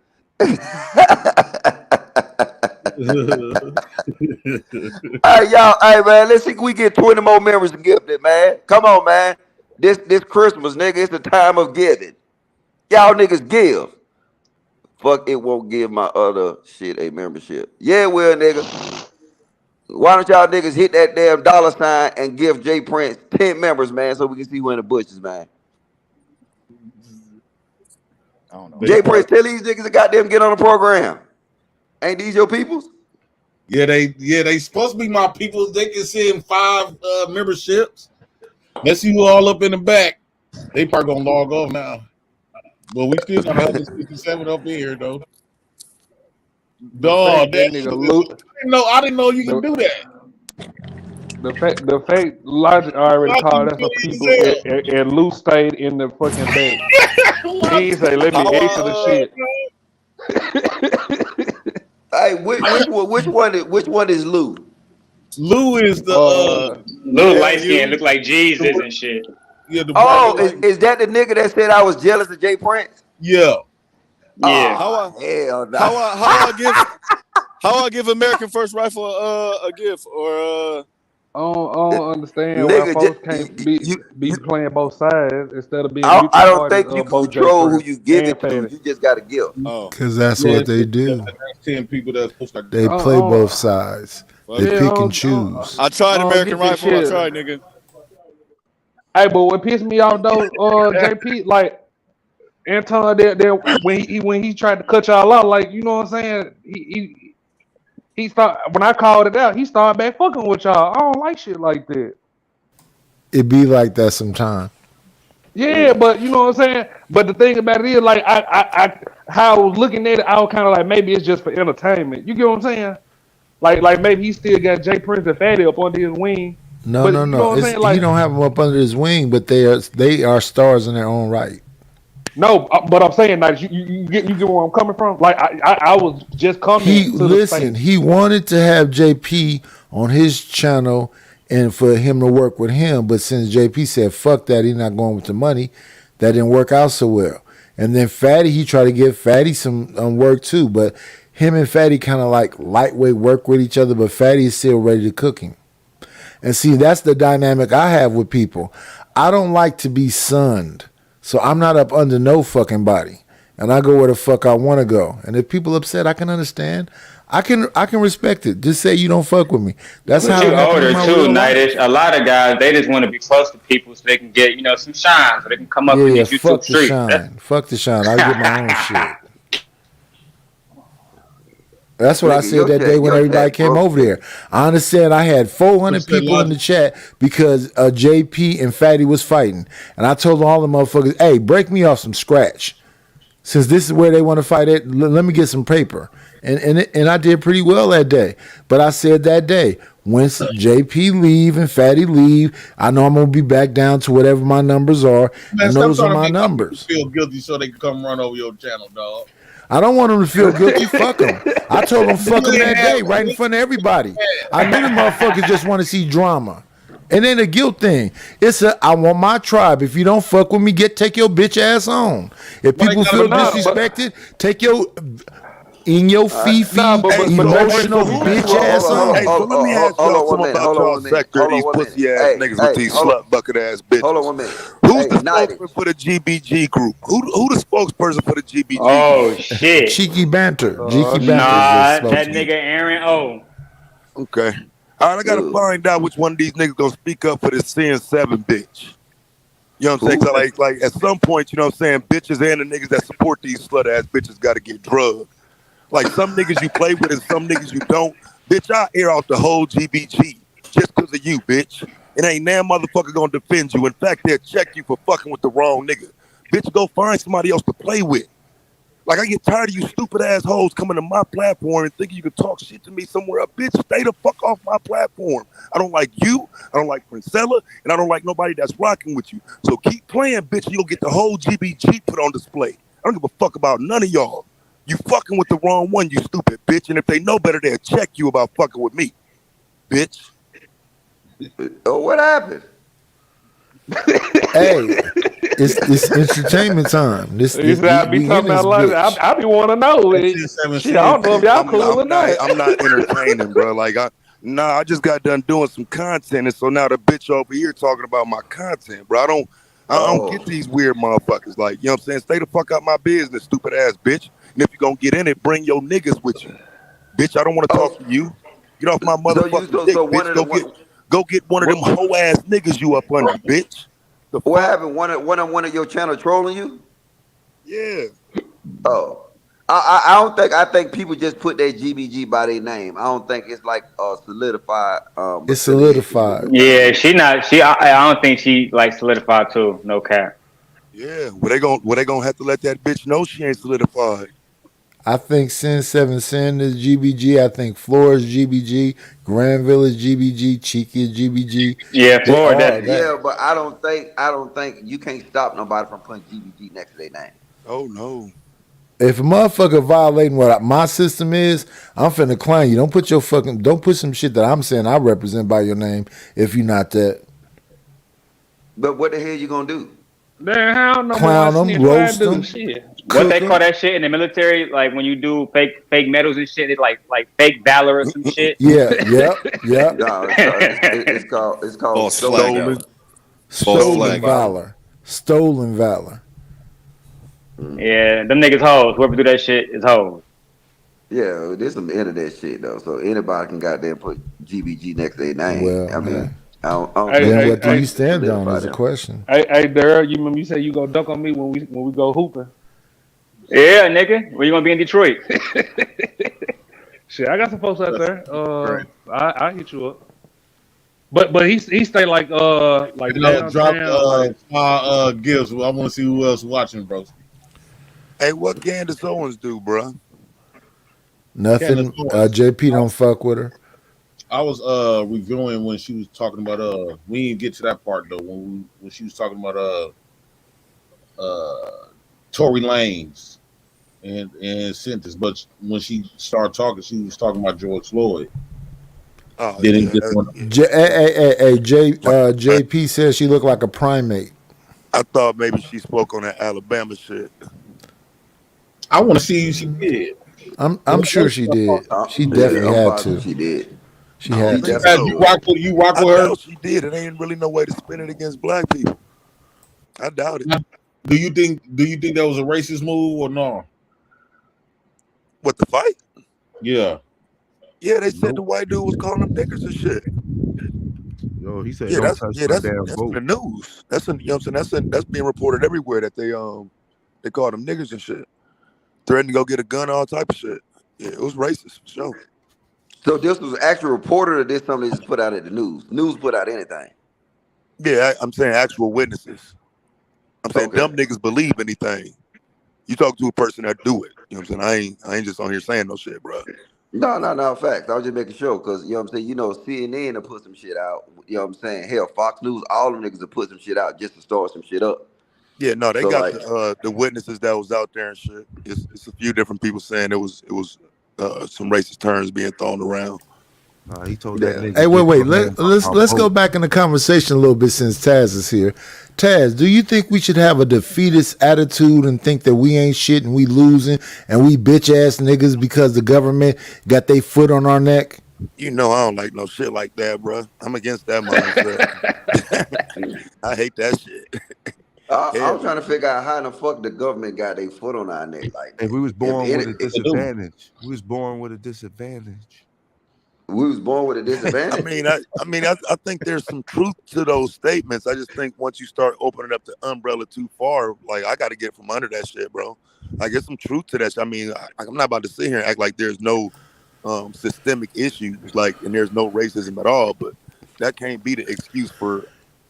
Hey, y'all, hey man, let's see if we get 20 more members gifted, man. Come on, man. This Christmas, nigga, it's the time of giving. Y'all niggas give. Fuck, it won't give my other shit a membership. Yeah, it will, nigga. Why don't y'all niggas hit that damn dollar sign and give Jay Prince 10 members, man, so we can see who in the bushes, man. I don't know. Jay Prince, tell these niggas to goddamn get on the program. Ain't these your peoples? They supposed to be my people. They can send 5 memberships. Let's see who all up in the back. They probably gonna log off now. But we still got 167 up in here though. The Dog, fact that that nigga shit is, loot. I didn't know you can The, do that. the fact Logic already Logic called us a funny people and Lou stayed in the fucking back. as hell. He ain't say let me How exit the shit. Hey, which one is Lou? Lou is the Little light skin LU. look like Jesus and shit. the How Oh, brother. like is that the nigga that said I was jealous of Jay Prince? Yeah. Yeah. how Oh, I hell no. how I give American First Rifle a gift or I don't understand why Nigga, folks can't be you, playing both sides instead of being I neutral don't parties think you of can both J control who Prince you give and it to. Fatty. You just got to give. oh Because that's Yeah, what they do. that's 10 people that's supposed to They I play both don't, sides. fuck They it. yeah, pick and choose. I I tried don't American get this Rifle. I shit. tried, nigga. Hey, but what pissed me off though, JP, like Anton, when he tried to cut y'all out, like you know what I'm saying, he start when I called it out, he started back fucking with y'all. I don't like shit like that. It be like that sometimes. Yeah, but you know what I'm saying. But the thing about it is, like how I was looking at it, I was kind of like maybe it's just for entertainment. You get what I'm saying? Like maybe he still got Jay Prince and Fatty up under his wing. No, But no, you know no. what I'm It's saying? he Like don't have them up under his wing, but they are stars in their own right. no, but I'm saying like you get where I'm coming from. Like I was just He coming to the listen. space. He wanted to have JP on his channel and for him to work with him, but since JP said fuck that, he's not going with the money. That didn't work out so well. And then Fatty, he tried to give Fatty some work too, but him and Fatty kind of like lightweight work with each other, but Fatty is still ready to cook him. And see, that's the dynamic I have with people. I don't like to be sunned, so I'm not up under no fucking body, and I go where the fuck I want to go. And if people upset, I can understand. I can respect it. Just say you don't fuck with me. That's But how you it happened in older my too, real life. Nightish. A lot of guys, they just want to be close to people so they can get, some shine, so they can come up in Yeah, these YouTube fuck the streets. shine. Fuck the shine. I get my own shit. That's what I Nigga, said that day when your everybody chat came broke, over nigga. there. I understand I had 400 What's that people in the logic? chat because JP and Fatty was fighting. And I told all the motherfuckers, hey, break me off some scratch. Since this is where they want to fight it, let me get some paper. And I did pretty well that day. But I said that day, once JP leave and Fatty leave, I know I'm going to be back down to whatever my numbers are. Man, And stop those are trying to my make my people numbers. feel guilty so they can come run over your channel, dog. I don't want them to feel guilty. Fuck them. I told them fuck them You ain't that have day right in one. front of everybody. I knew the motherfuckers just want to see drama. And then the guilt thing. I want my tribe. If you don't fuck with me, take your bitch ass on. If Why they people gotta feel do that? disrespected, take your in your fifi, Hey, emotional so bitch who? ass Hey, on. so let me ask Hold y'all on 1 something minute. about Hold on y'all 1 minute. sector, Hold on these 1 minute. pussy ass Hey, niggas with hey, these hold on. slut bucket ass Hold on bitches. 1 minute. Who's Hey, the Nighty. spokesman for the GBG group? Who the spokesperson for the GBG Oh, group? shit. Cheeky banter. Oh Cheeky banter shit. is the Nah, that spokesman. nigga Aaron O. Okay. All right, I gotta Who? find out which one of these niggas gonna speak up for this Sin 7 bitch. You know what I'm saying? Who? 'Cause like at some point, you know what I'm saying, bitches and the niggas that support these slut ass bitches gotta get drugged. Like some niggas you play with and some niggas you don't. Bitch, I air out the whole GBG just because of you, bitch. It ain't damn motherfucker gonna defend you. In fact, they'll check you for fucking with the wrong nigga. Bitch, go find somebody else to play with. Like I get tired of you stupid assholes coming to my platform and thinking you can talk shit to me somewhere else. Bitch, stay the fuck off my platform. I don't like you. I don't like Princella, and I don't like nobody that's rocking with you. So keep playing, bitch, and you'll get the whole GBG put on display. I don't give a fuck about none of y'all. You fucking with the wrong one, you stupid bitch. And if they know better, they'll check you about fucking with me, bitch. Oh, what happened? Hey, it's entertainment time. You said I be We in talking this about like bitch. I be want to know. That shit 7 Shit, I don't know if y'all cool or not. I'm not entertaining, bro. Like I just got done doing some content, and so now the bitch over here talking about my content, bro. I don't get Oh, these weird motherfuckers. Like, you know what I'm saying? Stay the fuck out my business, stupid ass bitch. And if you're gonna get in it, bring your niggas with you. Bitch, I don't want to talk to oh. you. Get off my So you motherfucking so dick, one bitch. of the Go get one of them what hoe ass niggas you up under, bitch. The what fuck? happened? One of your channel trolling you? Yeah. Oh, I think people just put their GBG by their name. I don't think it's like a solidified It's affiliation with solidified. the name. Yeah, she not. I don't think she like solidified too. No cap. Yeah. Well, they gonna have to let that bitch know she ain't solidified. I think Sin 7 Sin is GBG. I think Floor is GBG. Granville is GBG. Cheeky is GBG. Yeah, They Florida all definitely. that. Yeah, but I don't think you can't stop nobody from putting GBG next to their name. Oh no. If a motherfucker violating what my system is, I'm finna clown you. Don't put some shit that I'm saying I represent by your name if you're not that. But what the hell you gonna do? Damn, how no more I Clown them, snitch what I roast do. them, Shit. What cook they call them. that shit in the military? Like when you do fake medals and shit, it's like fake valor or some shit. Yeah, yep, yep. No, it's called False stolen flag. valor. Stolen. False Stolen flag. Stolen. valor. Stolen valor. Yeah, them niggas hoes. Whoever do that shit is hoes. Yeah, there's some internet shit though, so anybody can goddamn put GBG next to their name. Well, I hey. mean, I don't Hey, think Then you hey, what can do you hey, stand on solidify is a them. question. hey, Daryl, you remember you said you gonna duck on me when we go hooping? Yeah, nigga. Where you gonna be in Detroit? Shit, I got some folks out That's there. great. I hit you up. But he stay like And drop downtown, like my gifts. I want to see who else watching, bro. Hey, what Candace Owens do, bro? Candace Nothing. Owens. JP don't fuck with her. I was reviewing when she was talking about we didn't get to that part though when she was talking about Tory Lanez and sentence, but when she started talking, she was talking about George Floyd. Oh Then he yeah, just went, JP says she looked like a primate. I thought maybe she spoke on that Alabama shit. I want to see if she did. I'm sure she did. She Yeah, definitely I'm had positive to. she did. She I don't had She think to. definitely so. You rock did. with I her? doubt she did. It ain't really no way to spin it against black people. I doubt it. Do you think that was a racist move or no? What, the fight? Yeah. Yeah, they said the Nope. white dude was calling them niggas and shit. Yo, he said, Yeah, "Don't touch my damn that's in boat." the news. That's in, you know what I'm saying. That's being reported everywhere that they called them niggas and shit. Threatened to go get a gun, all type of shit. Yeah, it was racist for sure. So this was actual reported, or this something they just put out at the news? News put out anything. Yeah, I'm saying actual witnesses. I'm saying Okay. dumb niggas believe anything. You talk to a person that do it. You know what I'm saying? I ain't just on here saying no shit, bro. No, facts. I was just making sure because you know what I'm saying. You know, CNN to put some shit out. You know what I'm saying. Hell, Fox News, all them niggas to put some shit out just to start some shit up. Yeah, no, they So got like, the witnesses that was out there and shit. It's a few different people saying it was some racist terms being thrown around. He told that yeah. Hey, nigga, wait, "Get wait. your hands off my Let's go boat." back in the conversation a little bit since Taz is here. Taz, do you think we should have a defeatist attitude and think that we ain't shit and we losing and we bitch ass niggas because the government got their foot on our neck? You know I don't like no shit like that, bro. I'm against that mindset. I hate that shit. I was Hell trying to no. figure out how in the fuck the government got their foot on our neck like Hey, that. we was If born any, with a it, disadvantage. We was born with a disadvantage. we was born with a disadvantage. I think there's some truth to those statements. I just think once you start opening up the umbrella too far, like I got to get from under that shit, bro. I get some truth to that shit. I'm not about to sit here and act like there's no systemic issues, like, and there's no racism at all. But that can't be the excuse for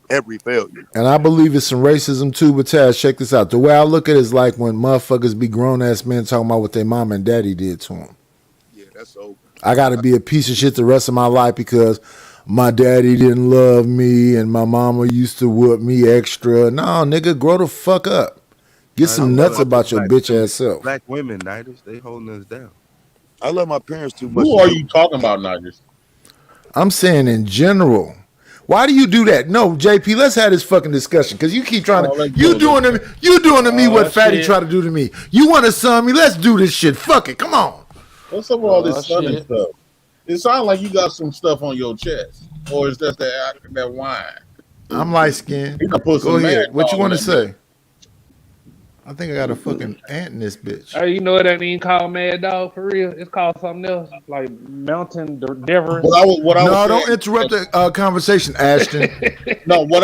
every failure. And I believe it's some racism too, but Taz, check this out. The way I look at it is like when motherfuckers be grown ass men talking about what their mom and daddy did to them. Yeah, that's over. I got to be a piece of shit the rest of my life because my daddy didn't love me and my mama used to whoop me extra. No, nigga, grow the fuck up. Get I some nuts love the about your bitch ass self. black women, Nighters. They holding us down. I love my parents too much Who to are do. you talking about, Nigers? I'm saying in general. Why do you do that? No, JP, let's have this fucking discussion because you keep trying Oh, to let's do it. you doing to me Oh, what Fatty shit. tried to do to me. You want to sum me? Let's do this shit. Fuck it. Come on. What's up with all Oh, this sun and shit. stuff? It sounds like you got some stuff on your chest, or is that that wine? I'm light skinned. You can put Go some mad ahead. What you dog in want to that bitch. say? I think I got a fucking ant in this bitch. Hey, you know it ain't even called Mad Dog for real. It's called something else, like Mountain Deverance. What I was No, saying. don't interrupt the conversation, Ashton. No, what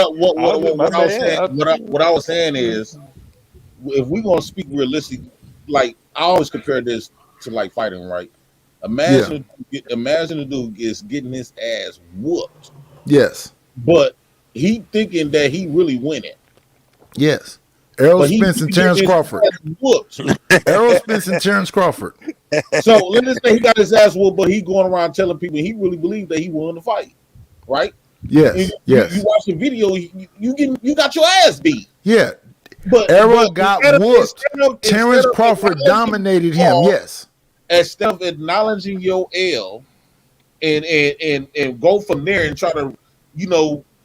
My I was saying, bad. what I was saying is, if we're gonna speak realistic, like I always compare this to like fighting, right? Yeah. Imagine the dude is getting his ass whooped, Yes. but he thinking that he really winning, Yes. Errol but he Spence and getting Terrence his Crawford. ass whooped. Errol Spence and Terrence Crawford. So let's just say he got his ass whooped, but he going around telling people he really believed that he won the fight, right? Yes. You Yes. watch the video, you got your ass beat. Yeah. But Errol got whooped. Terrence instead of Crawford acknowledging dominated your him. fall, Yes. instead of acknowledging your L and go from there and try to,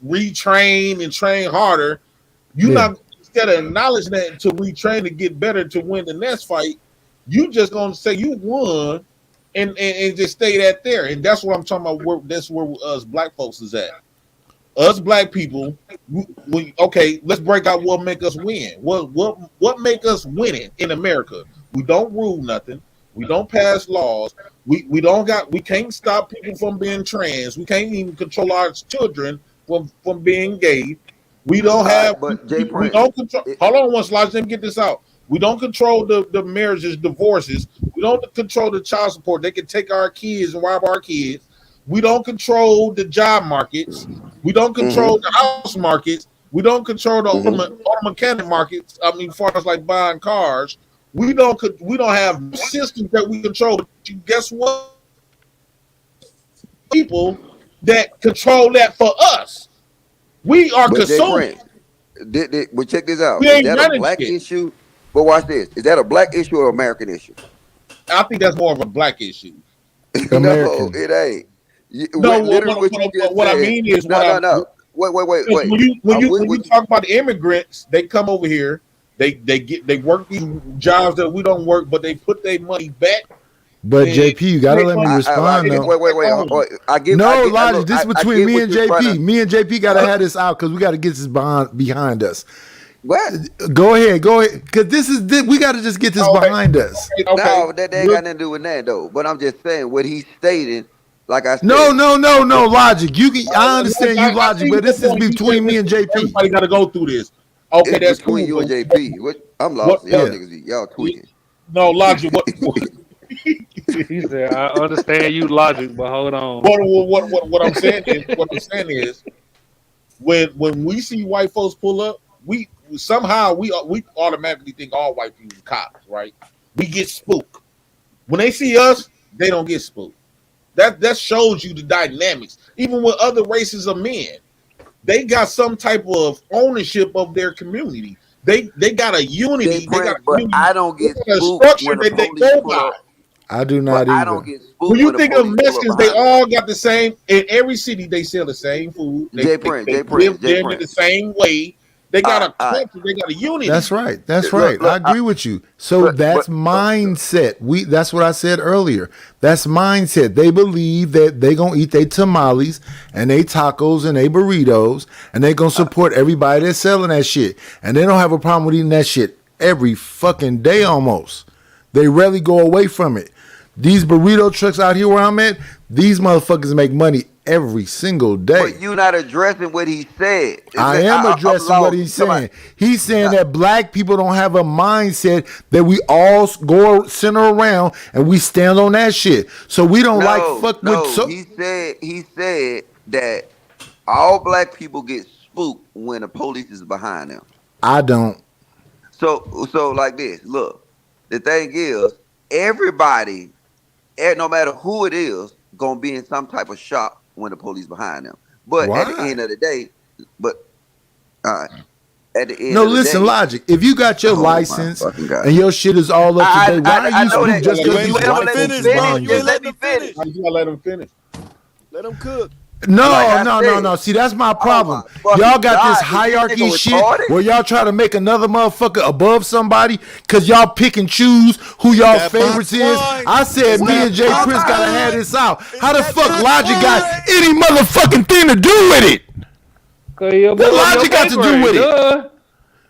retrain and train harder, you Yeah. not instead of acknowledging that to retrain to get better to win the next fight, you just gonna say you won and just stay that there. And that's what I'm talking about. That's where us black folks is at. Us black people, okay, let's break out what make us win. What make us winning in America? We don't rule nothing. We don't pass laws. We can't stop people from being trans. We can't even control our children from being gay. We don't All have right, but Jay we Prince, don't control. Hold on one slide. Let me get this out. We don't control the marriages, divorces. We don't control the child support. They can take our kids and rob our kids. We don't control the job markets. We don't control the house markets. We don't control the auto mechanic markets. I mean, as far as like buying cars, we don't have systems that we control. But guess what? People that control that for us. We are but Jay consumers. Prince, but check this out. We Is ain't that a running black shit. issue? But watch this. Is that a black issue or American issue? I think that's more of a black issue. No, American. it ain't. No, Literally what you just what I said. mean is No. Wait. when I'm with you what you. talk about the immigrants, they come over here. They work these jobs that we don't work, but they put their money back. But And JP, you gotta they let me own, respond they though. wait. own. I No, get. Logic, Look, this is I between get me what and you're trying JP. to. Me and JP gotta have this out because we gotta get this behind us. What? Go ahead, because we gotta just get this Okay, behind us. okay. No, that ain't got nothing to do with that though. But I'm just saying what he's stating. Like I No, said, Logic. I understand you, I Logic, see but your this is point. You said, between me and listen, JP. everybody got to go through this. Okay, it's that's between cool. you and But JP. What? I'm lost. what? Y'all Yeah. niggas, y'all tweaking. No, Logic. He said, "I understand you logic, but hold on." What I'm saying is when we see white folks pull up, we somehow we automatically think all white people are cops, right? We get spooked. When they see us, they don't get spooked. That shows you the dynamics. Even with other races of men, they got some type of ownership of their community. They got a Jay unity. They got Prince, a but community. I don't They get got a spooked structure when the that they police go pull by. up. I do But not I either. don't get When spooked you when the think of police pull up Mexicans, they behind me. all got the same. In every city, they sell the same food. They Jay they, Prince, they Jay live Prince, Jay them in the Prince. same way. They got a All right. culture. They got a That's unity. right. That's Look, right. I look, agree with you. So but that's mindset. That's what I said earlier. That's mindset. They believe that they gonna eat their tamales and they tacos and they burritos and they gonna support everybody that's selling that shit. And they don't have a problem with eating that shit every fucking day almost. They rarely go away from it. These burrito trucks out here where I'm at, these motherfuckers make money every single day. but you not addressing what he said. I am I'm addressing what lost. he's Somebody, saying. He's saying nah, that black people don't have a mindset that we all go center around and we stand on that shit. So we don't like fuck with no. so He said that all black people get spooked when the police is behind them. I don't. So like this. Look, the thing is, everybody, no matter who it is, gonna be in some type of shock when the police behind them. But at the Why? end of the day, but uh, at the end No, of the listen, day, Logic. If you got your oh my license fucking god. and your shit is all up to date, why are I you know spooked that. just You because ain't You these letting ever them white let me folks finish, is bro. finish? buying You Just ain't you? let letting me them finish. finish. I just gotta let them finish. Let them cook. Like I said, No. See, that's my oh my problem. Y'all fucking got this god, is this hierarchy nigga shit retarded? where y'all try to make another motherfucker above somebody because y'all pick and choose who It's y'all that favorites box is. wine. I said It's me that and Jay I'm Prince box not. gotta have wine. this out. It's How the that fuck box Logic got wine. any motherfucking thing to do with it? Cause he What above your Logic got pay to do grade, with it? duh.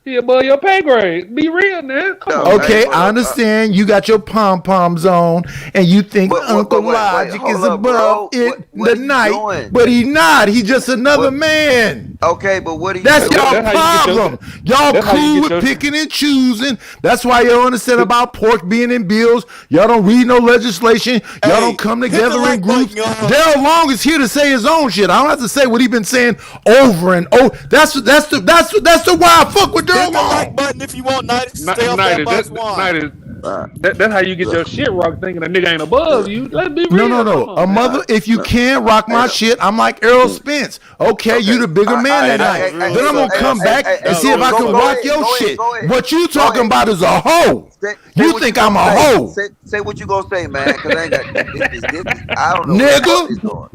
He above your pay grade. Be real, man. Come No, on, hey, Okay, man. I understand you got your pom poms on and you think Uncle but wait, Logic hold is up, above bro. it What are you tonight, doing? but he not. He just another What? man. Okay, but what are you That's y'all doing? That's how you get your. problem. Y'all That's how you cool get with your. picking and choosing. That's why y'all understand about pork being in bills. Y'all don't read no legislation. Y'all don't Hey, come hit the together in like groups. button, y'all. Daryl Long is here to say his own shit. I don't have to say what he been saying over and over. That's the why I fuck with Hit Daryl the like Long. button if you want night to stay off that Night box wine. is Uh, that's how you get look, your shit rock thinking a nigga ain't above look, you. Let's be No, no, real. Come no. A on, man. mother, if you look. can't rock Hey, my look. shit, I'm like Errol Mm, Spence. Okay, you okay. the bigger man Hey, that that night. was real Then I'm gonna tough, come Dusty. back and That was see if real I can tough. Go rock ahead. your Go ahead. shit. Go ahead. What you Go talking ahead. about is a hoe. Say You what you think I'm gonna a say. hoe, Say what you gonna say, man. Cause I ain't got this is I don't know what the fuck nigga? is going.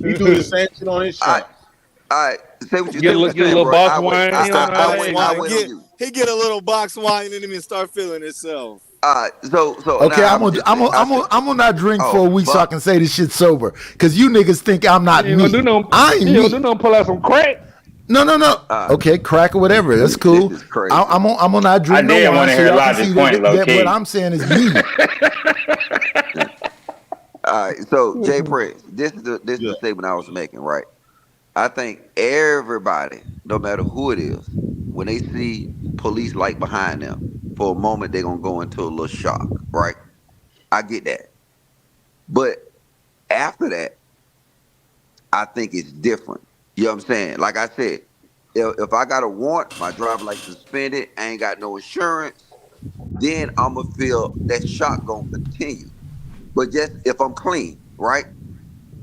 He do the same shit on his All right, show. all right. Get Say a what little, you get a saying, little bro. box I wait. wine. It's He on that that box I ass. wine. wait on Get you. he get a little box wine in him and start feeling himself. All right. So Okay, now I'm I'm gonna just I'm say. gonna I I'm said, gonna I'm gonna not drink for a oh week so I fuck. can say this shit sober. Cause you niggas think I'm He not ain't gonna do me. no. I'm He ain't gonna do me. no. Pull out some crack. No. All right. Okay, crack or whatever. That's This cool. is crazy. I'm gonna not I drink no did want wine to so hear y'all can Logic's see point, low that what key. I'm saying is me. All right. So Jay Prince, this is Yeah. the statement I was making, right? I think everybody, no matter who it is, when they see police light behind them, for a moment they're gonna go into a little shock, right? I get that. But after that, I think it's different. You know what I'm saying? Like I said, if I got a warrant, my driver license suspended, I ain't got no insurance, then I'ma feel that shock gonna continue. But just if I'm clean, right?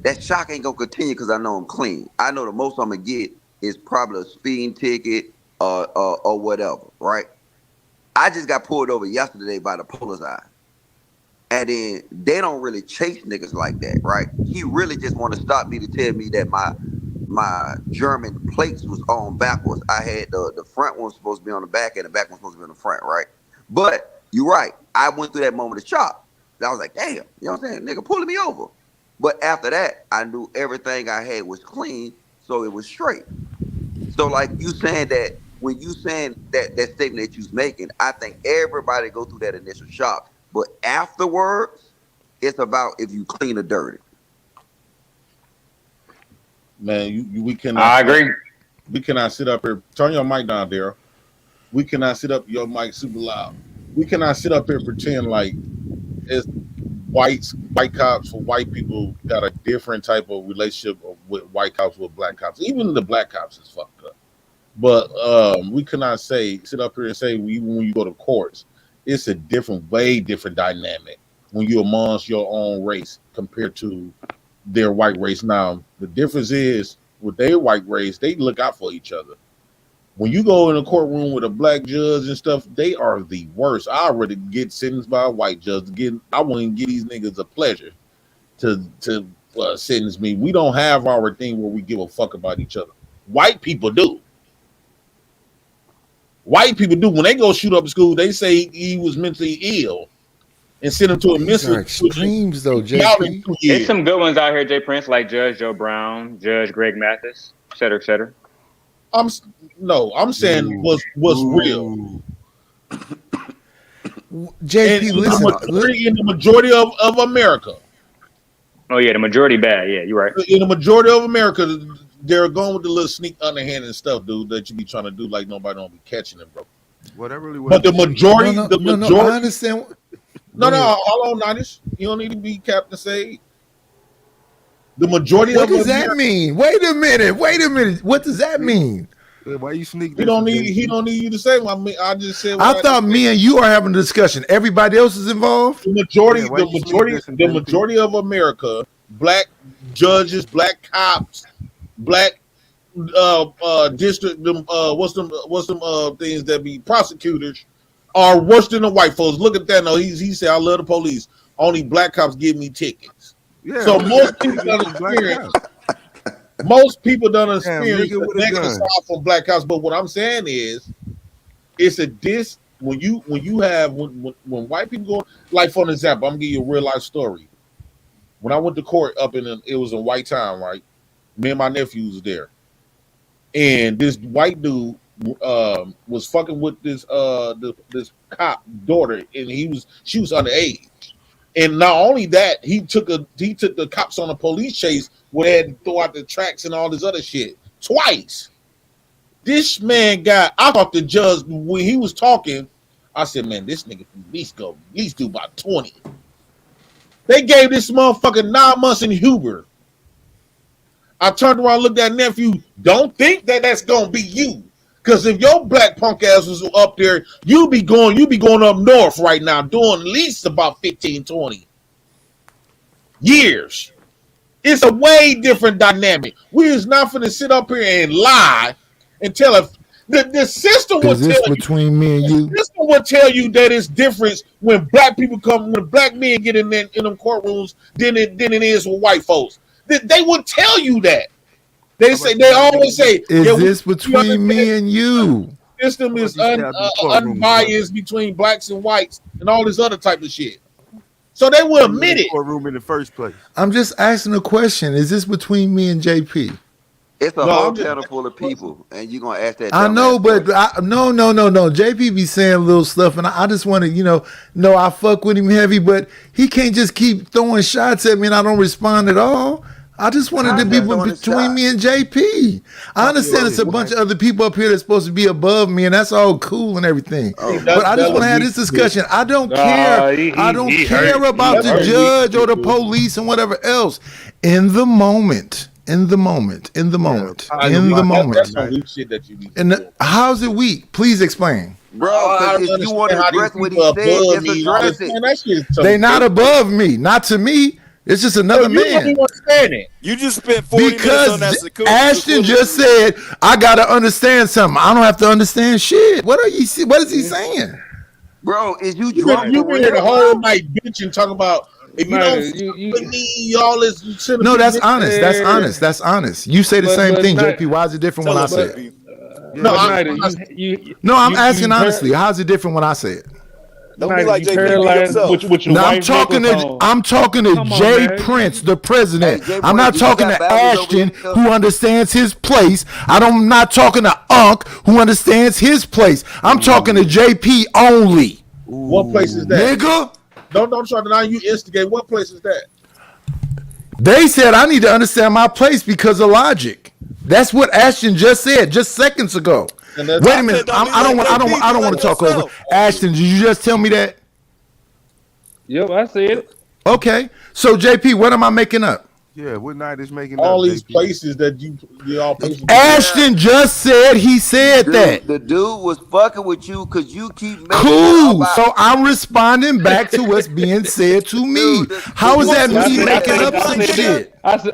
That shock ain't gonna continue because I know I'm clean. I know the most I'm gonna get is probably a speeding ticket or whatever, right? I just got pulled over yesterday by the police eye. And then they don't really chase niggas like that, right? He really just want to stop me to tell me that my German plates was on backwards. I had the front one was supposed to be on the back and the back one was supposed to be on the front, right? But you're right. I went through that moment of shock. I was like, damn, you know what I'm saying? Nigga pulling me over. But after that, I knew everything I had was clean, so it was straight. So like you saying that when you saying that statement that you was making, I think everybody go through that initial shock. But afterwards, it's about if you clean or dirty. Man, we cannot. I agree. We cannot sit up here. Turn your mic down, Daryl. We cannot sit up your mic super loud. We cannot sit up here and pretend like it's white cops for white people got a different type of relationship with white cops with black cops. Even the black cops is fucked up. But we cannot sit up here and say even when you go to courts, it's a way different dynamic when you're amongst your own race compared to their white race. Now, the difference is with their white race, they look out for each other. When you go in a courtroom with a black judge and stuff, they are the worst. I already get sentenced by a white judge. I wouldn't give these niggas a pleasure to sentence me. We don't have our thing where we give a fuck about each other. White people do. White people do. When they go shoot up a school, they say he was mentally ill and send him to a These mental are extremes, though, out in JP. 2 There's years. some good ones out here, Jay Prince, like Judge Joe Brown, Judge Greg Mathis, et cetera, et cetera. I'm saying what's real. JP, listen. In the majority of America. Oh yeah, the majority bad. Yeah, you're right. In the majority of America, they're going with the little sneak underhanded stuff, dude, that you be trying to do like nobody don't be catching it, bro. Well, that really was. But the majority, No, I understand. No, hold on, Nidish. You don't need to be Captain Sage. The majority What of does America, that mean? Wait a minute. What does that mean? Why you sneak? He don't need you to say. I just said. I thought me and you are having a discussion. Everybody else is involved. The majority of America, black judges, black cops, black district, what's them things that be prosecutors are worse than the white folks. Look at that. No, he said I love the police. Only black cops give me tickets. Yeah, so most people don't experience. Most people don't experience the negative side from black cops. But what I'm saying is, it's a when white people go, like for an example, I'm gonna give you a real life story. When I went to court it was in White Town, right? Me and my nephew was there, and this white dude was fucking with this cop daughter, and she was underage. And not only that, he took the cops on a police chase where they had to throw out the tracks and all this other shit twice. This man I thought the judge, when he was talking, I said, man, this nigga can at least do about 20. They gave this motherfucker 9 months in Huber. I turned around and looked at nephew. Don't think that's gonna be you. Because if your black punk ass was up there, you be going up north right now, doing at least about 15, 20 years. It's a way different dynamic. We is not finna sit up here and lie and tell us the system will tell you. Between me and you? The system will tell you that it's different when black men get in them courtrooms than it is with white folks. They would tell you that. They always say, is this between me and you? System is unbiased between blacks and whites and all this other type of shit. So they will admit it. Courtroom in the first place. I'm just asking a question. Is this between me and JP? It's a whole channel full of people, and you're gonna ask that. I know, but no. JP be saying little stuff, and I just want to, I fuck with him heavy, but he can't just keep throwing shots at me, and I don't respond at all. I just wanted to be between me and JP. I understand it's a bunch of other people up here that's supposed to be above me, and that's all cool and everything. But I just want to have this discussion. I don't care. I don't care about the judge or the police and whatever else. In the moment. And how's it weak? Please explain. Bro, if you want to address what he said, just address it. They not above me. Not to me. It's just another man. You just spent 40 minutes on that. Because Ashton just said, I got to understand something. I don't have to understand shit. What is he saying? Bro, is you You've drunk been for here the real, whole bro? night bitching, talking about if you don't Night, fuck with me, all this No, centipede. that's honest. That's honest. That's honest. You say the same but thing, night, JP. Why is it different when Tell I us, say but it? JP. No, Yeah, but I'm night, JP. not. No, I'm you asking honestly. How's it different when I say it? Don't be night, like you JP. Be paralyzed yourself. with your Now white knuckles on. I'm talking to Come on, Jay man. Prince, the Hey, president. Jay I'm Prince, not do you talking got to ballots over Ashton, here? who understands his place. I'm not talking to Unc, who understands his place. I'm talking to JP only. What place is Ooh. that? Nigga. Don't try to now you instigate. What place is that? They said I need to understand my place because of logic. That's what Ashton just said just seconds ago. And that's Wait a I minute. said, don't be like JP. I Be don't want like to talk over. yourself. Ashton, did you just tell me that? Yep, I said it. Okay. So JP, what am I making up? Yeah, what night is making up, all these JP? places that you all places. Yeah, Ashton just said he said that. dude, the dude was fucking with you because you keep making it Cool. about. So I'm responding back to what's being said to me. Dude, the How You is want dude that some was I me said, cheese I with making that said, up I some bun, said, nigga? shit?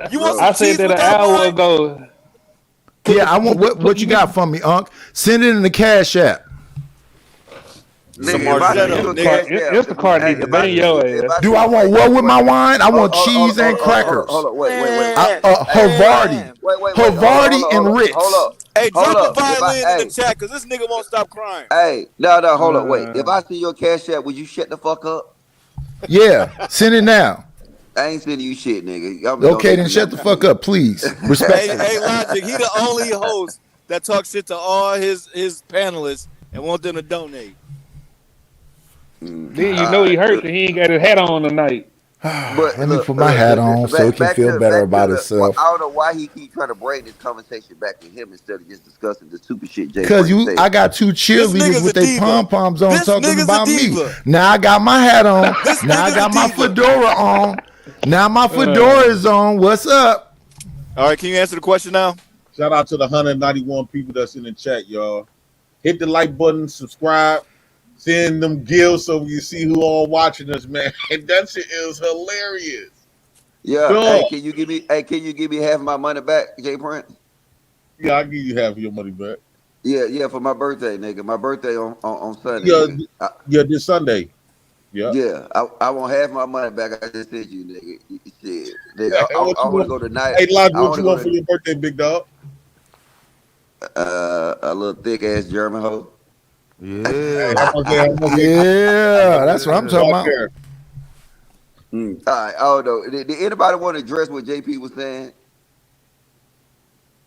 You want bro. some I said cheese that with an that hour bun? ago. Yeah, I want what you You got for me, Unc? Send it in the Cash App. Nigga, Some if I Man, send Marzetto, you a nigga. cash out, Instacart hey, need to ban if your ass. I Do see, I want hey, what with my wait, wine? I want cheese and hold crackers. on, wait, Havarti. hold Havarti on, and hold Ritz. up, Hey, hold drop a up. If I, violin in the chat, because this nigga won't stop crying. no, hold up, wait. If Uh, I see your cash out, would you shut the fuck up? Yeah, send it now. I ain't sending you shit, nigga. I'm gonna Okay, donate then to shut the Memphis, fuck nigga. up, please. Hey, Respectfully. hey, Logic, he the only host that talks shit to all his panelists and want them to donate. then you All know he right, hurt that he ain't got his hat on tonight. but Let me put my hat on so it can feel better back to about the. Well, itself. I don't know why he keep trying to bring this conversation back to him instead of just discussing the stupid shit Jay Cause Prince said. I got two This cheerleaders nigga's a with their diva. pom poms on This talking nigga's a about me. diva. Now I got my hat on. This Now I nigga's a got my diva. fedora on. Now my fedora Uh, is on. What's up? All right, can you answer the question now? Shout out to the 191 people that's in the chat, y'all. Hit the like button, subscribe, send them gifts so you see who all watching us, man. And that shit is hilarious. Yeah, Duh. hey, can you give me? Hey, can you give me half my money back, Jay Prince? Yeah, I'll give you half of your money back. Yeah, for my birthday, nigga. My birthday on Sunday, Yeah, nigga. yeah, this Sunday. Yeah. Yeah, I want half my money back. I just said you, nigga. Shit, nigga. Hey, what I you want to want? go tonight. Hey, Lodge, I what want to you go want for to your birthday, big dog? a little thick ass German hoe. Hey, Yeah. how much that? How much that? Yeah, that's what I'm talking Right about. there. All right. Oh no. Did anybody want to address what JP was saying?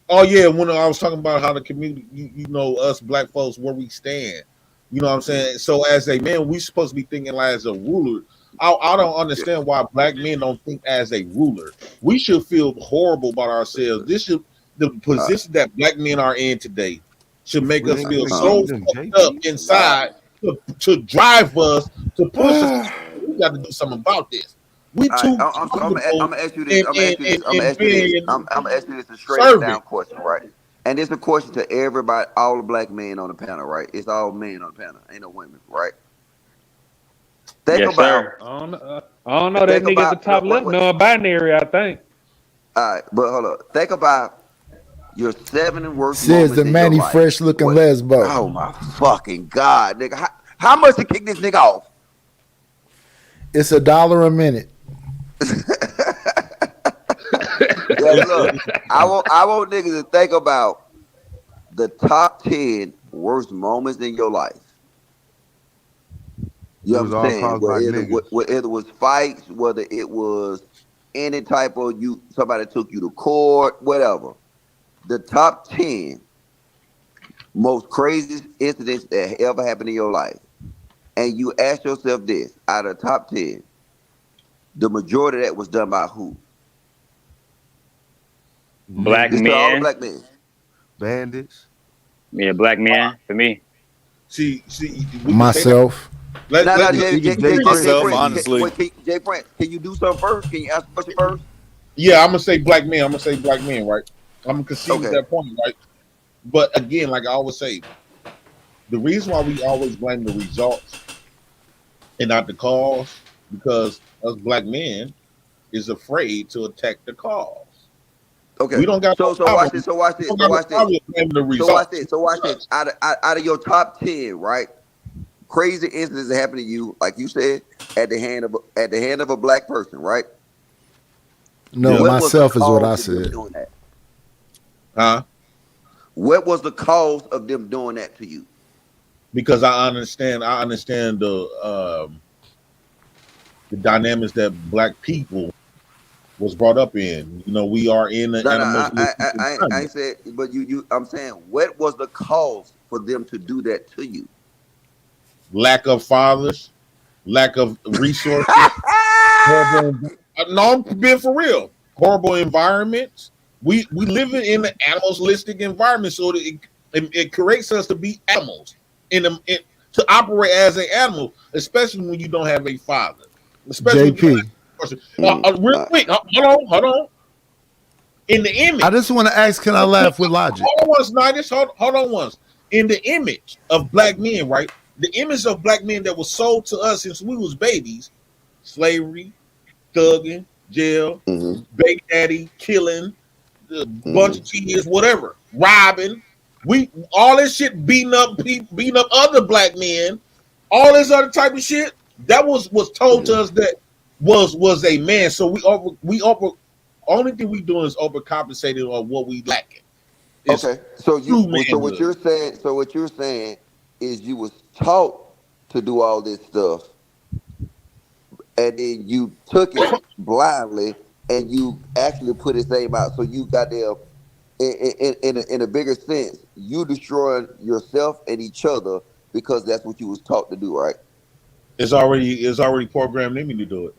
Oh yeah, when I was talking about how the community, you know, us black folks, where we stand. You know what I'm saying? So as a man, we supposed to be thinking like as a ruler. I don't understand why black men don't think as a ruler. We should feel horrible about ourselves. This should the Uh, position that black men are in today should make We us ain't feel finna uh, so kill them, fucked up JP. inside to drive us to push us. We got to do something about this. We all right. too I'm comfortable gonna ask you this. in I'm gonna in ask you in, this. I'm gonna in ask you this. being I'm gonna ask you this a straight up servant. down question, right? And it's a question to everybody, all the black men on the panel, right? It's all men on the panel, ain't no women, right? Think Yes, about, sir. I don't know that think nigga at the about. No, top left, wait. non-binary, I think. All right, but hold up. Think about your 7 worst Says the moments in your Manny life. Fresh looking What? lesbo. Oh my fucking god, nigga! How much to kick this nigga off? It's $1 a minute. Yeah, look, I want niggas to think about the top 10 worst moments in your life. You It know was what I'm all saying? caused by niggas. Whether it was fights, whether it was any type of somebody took you to court, whatever. The top 10 most craziest incidents that ever happened in your life. And you ask yourself this, out of the top 10, the majority of that was done by who? Black This Niggas, to all the men. black men. bandits. Yeah, black men for me. See, we can say that. Myself. Now, Let Nigga Jay Jay Prince Myself, Prince, niggas. honestly. Jay Prince, can you do something first? Can you ask a question first? yeah, I'm gonna say black men. I'm gonna say black men, right? I'm gonna concede Okay. that point, right? But again, like I always say, the reason why we always blame the results and not the cause, because us black men is afraid to attack the cause. Okay. We don't got no So watch problem. this. So watch We this. don't So got no watch this. problem blaming the So watch results. this. So watch this. Out of your top 10, right? crazy incidents that happen to you, like you said, at the hand of a black person, right? No, Yeah. What was the myself is what I cause of them said. doing that? Huh? What was the cause of them doing that to you? Because I understand the dynamics that black people was brought up in. You know, we are in the No, no, animalistic I environment. ain't said, but I'm saying, what was the cause for them to do that to you? Lack of fathers, lack of resources, horrible. No, I'm being for real. Horrible environments. We live in an animalistic environment, so that it creates us to be animals to operate as an animal, especially when you don't have a father, especially when you don't JP, have a person. Real quick, hold on. In the I image, just want to ask, can I laugh with logic? hold on once, Nigel. Hold on once. In the image of black men, right? The image of black men that was sold to us since we was babies, slavery, thugging, jail, Mm-hmm. baby daddy, killing, a bunch Mm-hmm. of kids, whatever, robbing. We all this shit beating up people, beating up other black men, all this other type of shit. That was told to Mm-hmm. us that was a man. So we over only thing we doing is overcompensating on what we lacking. It's Okay, so true what manhood. you're saying is you was taught to do all this stuff, and then you took it blindly, and you actually put his name out. So you got there in a bigger sense, you destroying yourself and each other because that's what you was taught to do, right? It's already programmed in me to do it.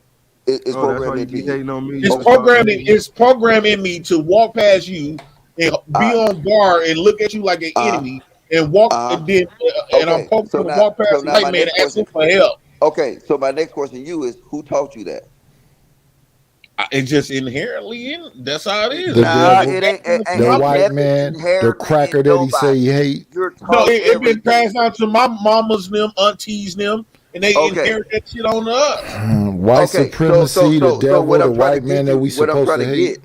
It's Oh, that's why programmed you into be you. hating on me. You It's was Okay, taught to programmed. hate me. It's programmed in me to walk past you and be uh, on guard and look at you like an uh, enemy, and walk uh. and then and I'm Okay, probably so gonna walk past a now white my man next and ask him question. for help. Okay, so my next question to you is, who taught you that? It's just inherently in. That's how it is. The Nah, devil, the My ain't white nothing man, the inherently cracker in that he say nobody. he hate. You're no, taught it been everything. passed down to my mamas, them aunties, them, and they Okay, inherit that shit on us. White okay. So supremacy, the what devil, the I'm trying to white man get that you, we what I'm supposed trying to to hate. get,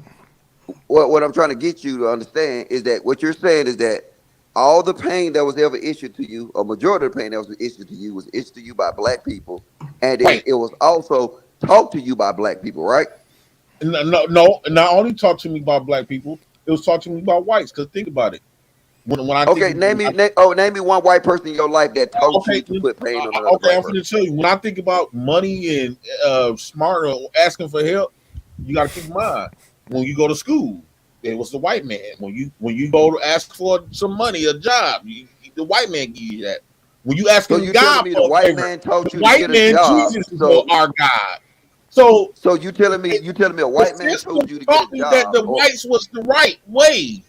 what I'm trying to get you to understand is that what you're saying is that all the pain that was ever issued to you, a majority of the pain that was issued to you, was issued to you by black people, and then Right. it was also taught to you by black people, right? No. Not only talk to me about black people, it was talk to me about whites. Because think about it. When I think Okay, name me one white person in your life that taught you okay, to put pain on another okay, black I'm going person. to tell you. When I think about money and smart or asking for help, you got to keep in mind when you go to school, it was the white man. When you go to ask for some money, a job, the white man give you that. When you So asking you telling God me the for a white favor, man the taught you to white get a man, job? Jesus, is our God. So So you telling me a the white man system told you to get a taught me that job, the or whites was the right way.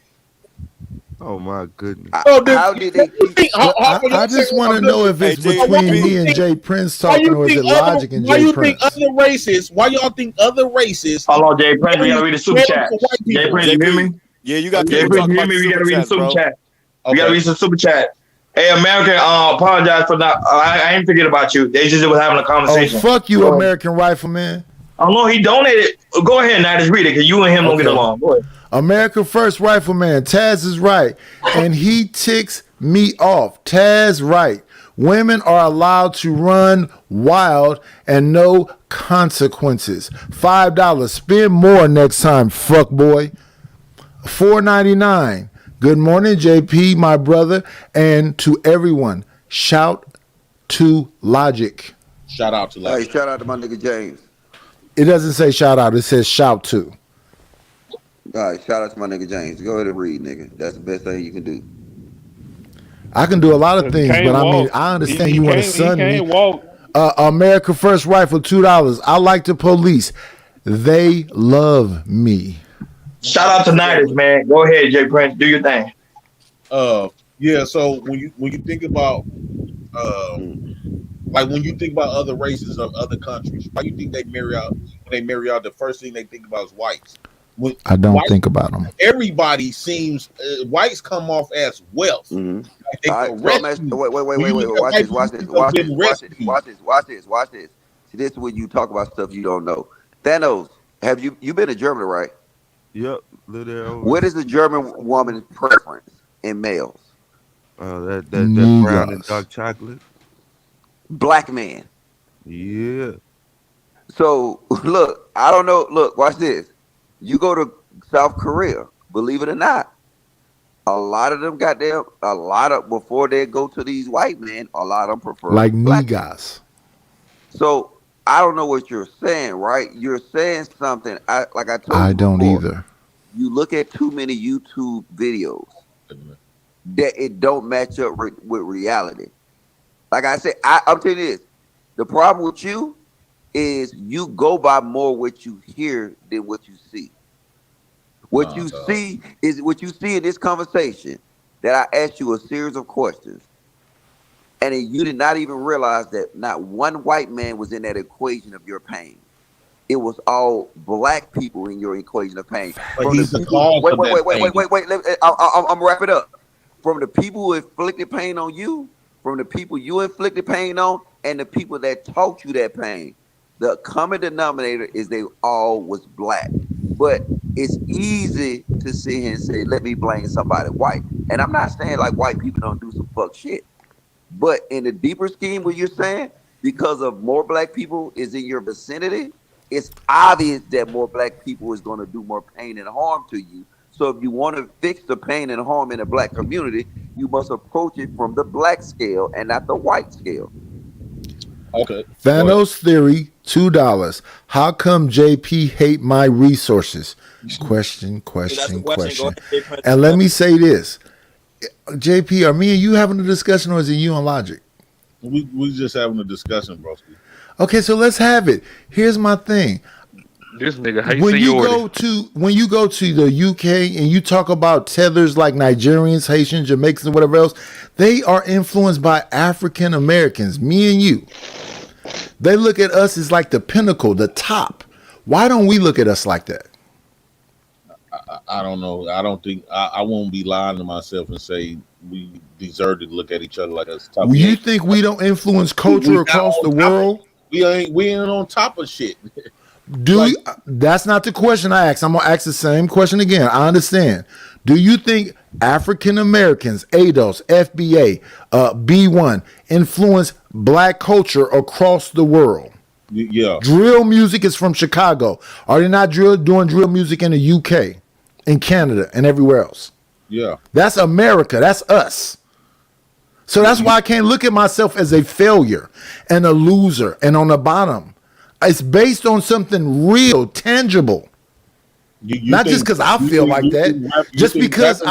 Oh my goodness. So how did why they you teach? think? But Hold on I one just second. want I'm to done. know if Hey, it's So why between you me JP. and think? Jay Prince Why talking, you or is think it other? Logic and Why Jay you think Prince? other races? Why y'all think other races Hold on, Jay Prince. We gotta gave read the super gave to chats. white Jay people? Prince, you hear JP. me? Yeah, you Are got you Jay people Prince, listening? talking you hear about the me? We super gotta read the chats, super bro. chat. We gotta Okay. read some super chat. Hey, American, apologize for not. I ain't forget about you. They just was having a Oh, conversation. fuck you, Go ahead. American Rifleman. Oh no, he donated. Go ahead, now just read it, cause you and him don't get Okay. along. Go ahead. America First Rifleman, Taz is right. And he ticks me off. Taz right. Women are allowed to run wild and no consequences. $5. Spend more next time, fuck boy. $4.99. Good morning, JP, my brother, and to everyone. Shout to Logic. Shout out to Hey, Logic. shout out to my nigga James. It doesn't say shout out, it says shout to. All right, shout out to my nigga James. Go ahead and read, nigga. That's the best thing you can do. I can do a lot of Cause he things, but can't I mean, walk. I He, understand he you want to can't. He sun me. can't walk. America First Rifle, $2. I like the police. They love me. Shout out to Niders, man. Go ahead, Jay Prince. Do your thing. Yeah. So when you think about Mm. like when you think about other races of other countries, why you think they marry out? When they marry out, the first thing they think about is whites. When I don't white, think about them. everybody seems whites come off as wealth. Mm-hmm. Like they All right, can so I'm rescue asking. you. Wait, When you look at Watch white this. people, Watch you this. think of Watch this. getting Watch this. rescued. Watch this. Watch this. Watch this. See, this is when you talk about stuff you don't know. Thanos, have you been to Germany, right? Yep. Little there over. What is the German woman's preference in males? That brown and Niggas. dark chocolate. Black man. Yeah. So look, I don't know. Look, watch this. You go to South Korea, believe it or not, a lot of them got them. A lot of before they go to these white men, a lot of them prefer Like black men. niggas. So I don't know what you're saying, right? You're saying something. Like I told I you don't before. either. You look at too many YouTube videos that it don't match up with reality. Like I said, I'm telling you this. The problem with you is you go by more what you hear than what you see. What you dog. see is what you see in this conversation that I asked you a series of questions, and then you did not even realize that not one white man was in that equation of your pain. It was all black people in your equation of pain. But From the he's the people, cause wait, of wait, that wait, wait, pain. wait, wait, wait. I'm wrap it up. From the people who inflicted pain on you, from the people you inflicted pain on, and the people that taught you that pain. The common denominator is they all was black. But it's easy to sit here and say, let me blame somebody white. And I'm not saying like white people don't do some fuck shit. But in the deeper scheme, what you're saying, because of more black people is in your vicinity, it's obvious that more black people is going to do more pain and harm to you. So if you want to fix the pain and harm in the black community, you must approach it from the black scale and not the white scale. Okay. Thanos theory, $2. How come JP hate my resources? Question, That's the question, question. Go question. ahead, Jay Prince. And let me say this. JP, are me and you having a discussion or is it you on Logic? We just having a discussion, broski. Okay, so let's have it. Here's my thing. This nigga hate When you seniority. go to the UK and you talk about tethers like Nigerians, Haitians, Jamaicans, and whatever else, they are influenced by African Americans. Me and you. They look at us as like the pinnacle, the top. Why don't we look at us like that? I don't know. I don't think I won't be lying to myself and say we deserve to look at each other like us. Top. You think we don't influence culture across the world? We ain't on top of shit. That's not the question I asked. I'm gonna ask the same question again. I understand. Do you think African Americans, ADOS, FBA, B1 influence black culture across the world? Yeah. Drill music is from Chicago. Are they not doing drill music in the UK, in Canada, and everywhere else? Yeah. That's America. That's us. So that's why I can't look at myself as a failure and a loser and on the bottom. It's based on something real, tangible. Not just because I feel like that. Just because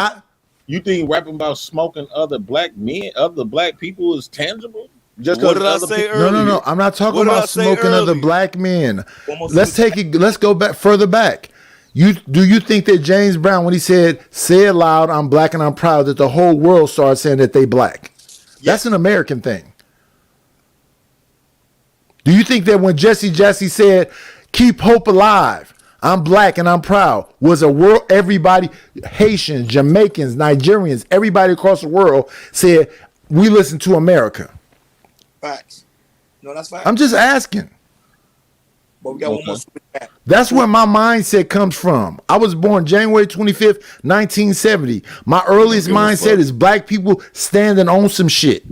You think rapping about smoking other black men, other black people is tangible? Just what did I say earlier? No. I'm not talking about smoking other black men. Let's go back further back. Do you think that James Brown, when he said, "Say it loud, I'm black and I'm proud," that the whole world started saying that they black? That's an American thing. Do you think that when Jesse Jassy said, "Keep hope alive, I'm black and I'm proud," was a world, everybody, Haitians, Jamaicans, Nigerians, everybody across the world said, "We listen to America"? Facts. No, that's facts. I'm just asking. But we got one more switch back. That's where my mindset comes from. I was born January 25th, 1970. My earliest mindset is black people standing on some shit.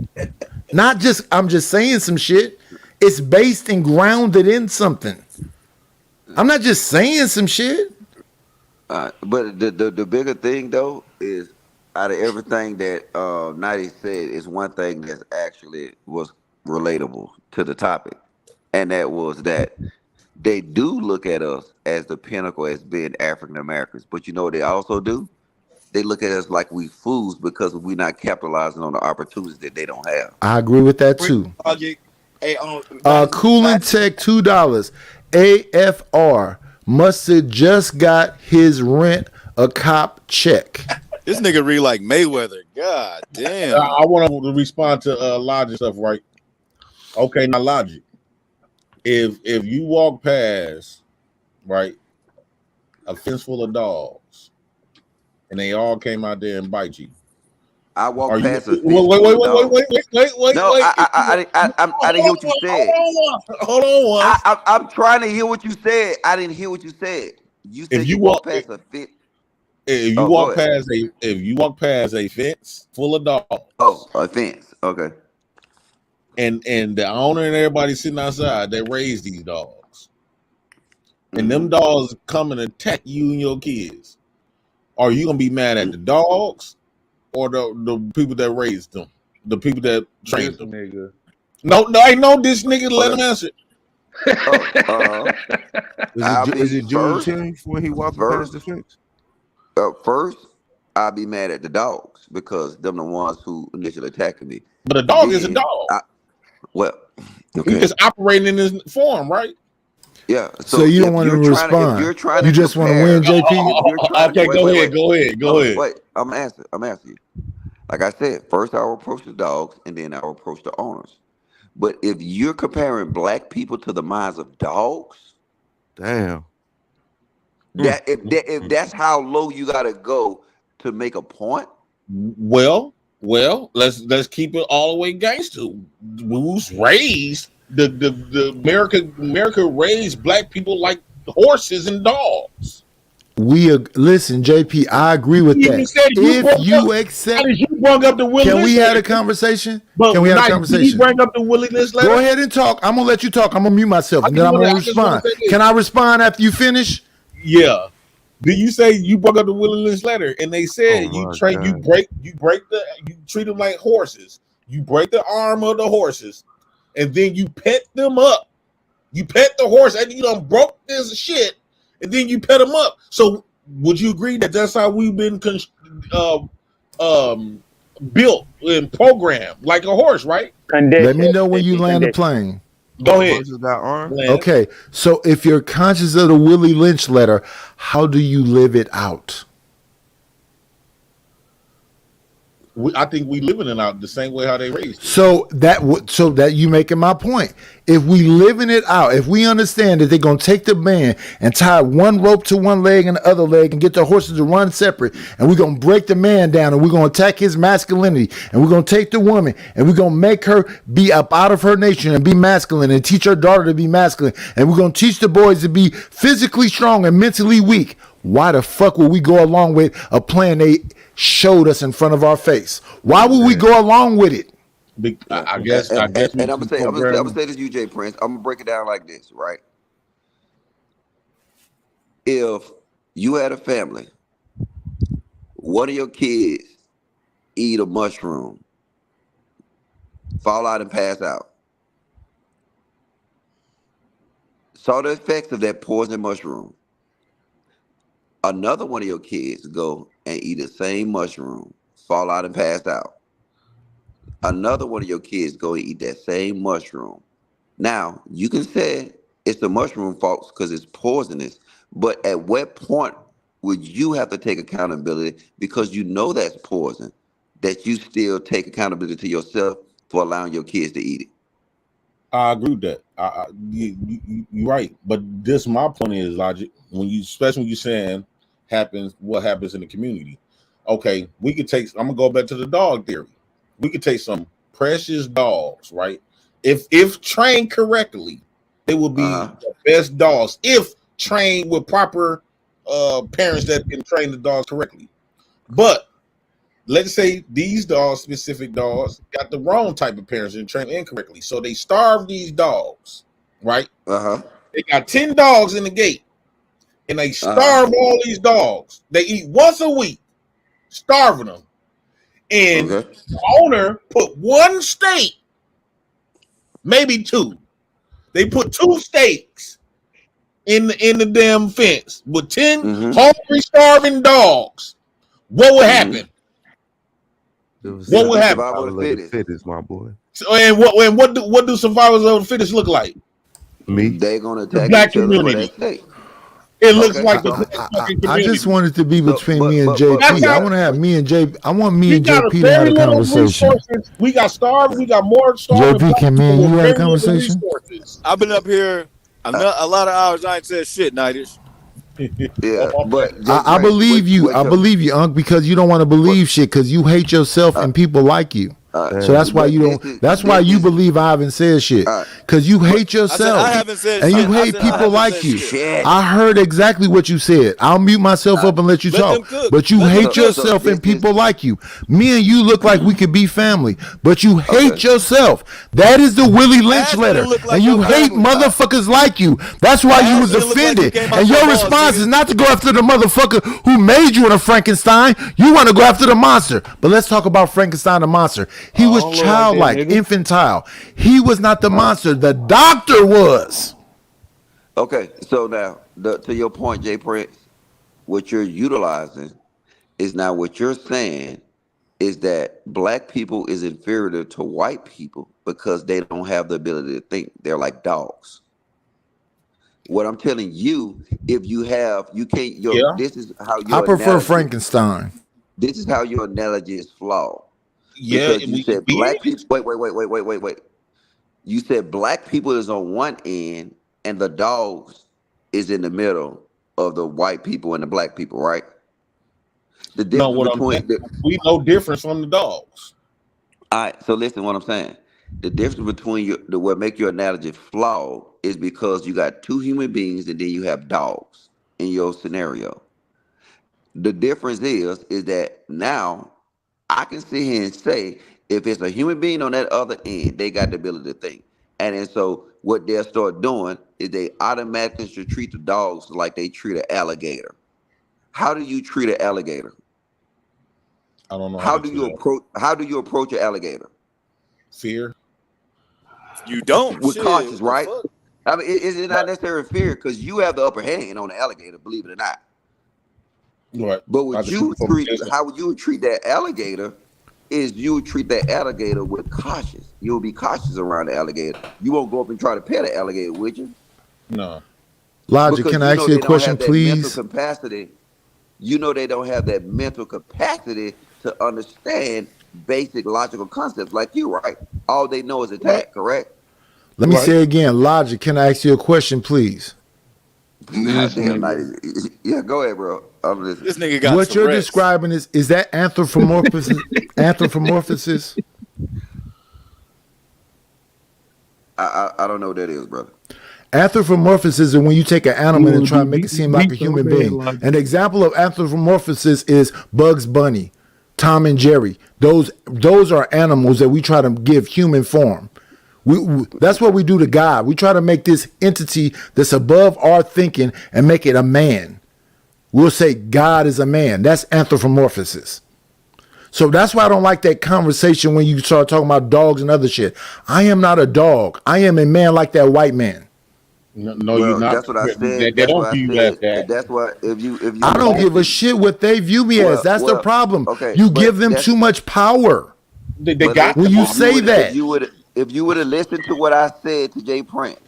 Not just, I'm just saying some shit. It's based and grounded in something. I'm not just saying some shit. But the bigger thing though is out of everything that 90 said is one thing that's actually was relatable to the topic, and that was that they do look at us as the pinnacle as being African Americans. But you know what they also do? They look at us like we fools because we're not capitalizing on the opportunities that they don't have. I agree with that too. Logic. Hey, Cooling Tech, $2. AFR must have just got his rent a cop check. This nigga read like Mayweather. God damn. I want to respond to Logic stuff, right? Okay, now Logic. If you walk past, right, a fence full of dogs, and they all came out there and bite you. I walked past a fence. Wait. No, I didn't hear what you said. Hold on. I'm trying to hear what you said. I didn't hear what you said. You said you walk past a fence. If you walk past a fence full of dogs. Oh, a fence. Okay. and the owner and everybody sitting outside, they raise these dogs, and them dogs come and attack you and your kids. Are you gonna be mad at the dogs or the people that raised them, the people that trained This them? nigga. No, ain't no this nigga. Let him answer. Is it Juneteenth when he walking past the fence? First, I'll be mad at the dogs because them the ones who initially attacked me. But a dog is a dog. Well, He just operating in his form, right? Yeah. So you don't want to respond. You just want to win, JP. Okay, go ahead. Wait, I'm asking you. Like I said, first I will approach the dogs, and then I will approach the owners. But if you're comparing black people to the minds of dogs, damn. If that's how low you gotta go to make a point. Well, let's keep it all the way gangster. Who's raised the America raised black people like horses and dogs. Listen, JP. I agree with that. If you accept, you brought up the Willie can we Lynch have letter? a conversation? But Can we have a Knight, conversation? Did you bring up the Willie Lynch letter? Go ahead and talk. I'm gonna let you talk. I'm gonna mute myself, and then I'm gonna respond. Can I respond after you finish? Yeah. Did you say you brought up the Willie Lynch letter and they said you treat them like horses. You break the arm of the horses, and then you pet them up. You pet the horse, and you done broke this shit, and then you pet them up. So would you agree that that's how we've been built and programmed like a horse, right? Let me know when you land the plane. Go ahead. Okay, so if you're conscious of the Willie Lynch letter, how do you live it out? I think we living it out the same way how they raised it. So that you making my point. If we living it out, if we understand that they're gonna take the man and tie one rope to one leg and the other leg and get the horses to run separate, and we're gonna break the man down and we're gonna attack his masculinity, and we're gonna take the woman and we're gonna make her be up out of her nature and be masculine and teach her daughter to be masculine, and we're gonna teach the boys to be physically strong and mentally weak. Why the fuck would we go along with a plan they showed us in front of our face? Why would we go along with it? I guess. And I'm gonna say this, UJ Prince. I'm gonna break it down like this, right? If you had a family, one of your kids eat a mushroom, fall out and pass out, saw the effects of that poison mushroom. Another one of your kids go and eat the same mushroom, fall out and pass out. Another one of your kids go and eat that same mushroom. Now, you can say it's the mushroom fault because it's poisonous, but at what point would you have to take accountability because you know that's poison, that you still take accountability to yourself for allowing your kids to eat it? I agree with that. You're right, but this my point is logic. Especially when you're saying what happens in the community. Okay, we could take. I'm gonna go back to the dog theory. We could take some precious dogs, right? If trained correctly, they will be the best dogs. If trained with proper parents that can train the dogs correctly. But let's say these dogs, specific dogs, got the wrong type of parents and trained incorrectly. So they starve these dogs, right? They got 10 dogs in the gate, and they starve all these dogs. They eat once a week, starving them. And the owner put one steak, maybe two. They put 2 steaks in the damn fence with 10 hungry, starving dogs. What would happen? What would happen? Survival of the fittest, my boy. So, and what do survivors of the fittest look like? Me. They're gonna The attack black each other for community. that steak. It looks like the fucking community. I just want it to be between me and JP. I want to have me and JP. I want me and JP to very have a little conversation. resources. We got starved. We got more starved. JP, can me and you have a conversation? I've been up here a lot of hours. I ain't said shit, Nightish. Yeah, but I believe you. I believe you, Unc, because you don't want to believe shit because you hate yourself and people like you. So that's why But you this don't. is That's why this you is believe I haven't said shit. all right. Cause you But hate I said I yourself haven't said and shit. you I hate said I people haven't like said you. shit. shit. I heard exactly what you said. I'll mute myself All right. up and let you Let them talk. cook. But you Let them hate cook. So yourself this and is people like you. Me and you look like we could be family, but you okay. hate yourself. That is the Willie Lynch Ashton letter, look and like your you hate family. All right. motherfuckers like you. That's why you was Ashton look like he offended, came out and your your balls, response is nigga. not to go after the motherfucker who made you in a Frankenstein. You want to go after the monster. But let's talk about Frankenstein the monster. He was don't look like that, childlike, nigga. infantile. He was not the All right. monster. The doctor was. Okay. So now, to your point, Jay Prince, what you're utilizing is now what you're saying is that black people is inferior to white people because they don't have the ability to think. They're like dogs. What I'm telling you, if you have, you can't. Yeah. This is how I your prefer analogy. Frankenstein. This is how your analogy is flawed Yeah, because you we said black did. people. Wait. You said black people is on one end and the dogs is in the middle of the white people and the black people, right? The No, difference what I'm saying, between the we know difference from the dogs. all right, so listen what I'm saying. The difference between what make your analogy flawed is because you got two human beings and then you have dogs in your scenario. The difference is that now I can sit here and say if it's a human being on that other end, they got the ability to think. And then so what they'll start doing is they automatically should treat the dogs like they treat an alligator. How do you treat an alligator? I don't know how to treat it. How do you approach an alligator? Fear. You don't. With Shit. cautious, What the right? fuck? I mean, it's Right. not necessarily fear because you have the upper hand on the alligator, believe it or not. Right. But I can shoot from a distance. how you would treat that alligator is you would treat that alligator with cautious. You'll be cautious around the alligator. You won't go up and try to pet an alligator, would you? No. Logic, Because can I you ask know you a they don't question, have that mental please? capacity. You know they don't have that mental capacity to understand basic logical concepts like you, right? All they know is Right. attack, correct? Let me Right. say again, Logic, can I ask you a question, please? God This damn night. nigga. Yeah, go ahead, bro. I'm listening. This nigga got What you're Tourette's. describing is that anthropomorphosis? Anthropomorphosis? I don't know what that is, brother. Anthropomorphosis is when you take an You animal and want try to to do make it seem like beat a so human bad being. like An example of anthropomorphosis is Bugs Bunny, Tom and Jerry. Those are animals that we try to give human form. That's what we do to God. We try to make this entity that's above our thinking and make it a man. We'll say God is a man. That's anthropomorphosis. So that's why I don't like that conversation when you start talking about dogs and other shit. I am not a dog. I am a man like that white man. No, you're Well, not. that's what I said. They That's don't what I view you as said. that. That's why if you I would have don't give a listened, shit what they view me as. That's the well, problem. okay, You but give them that's too much power They but got listen. when the you power. say that. If you would have listened to what I said to Jay Prince,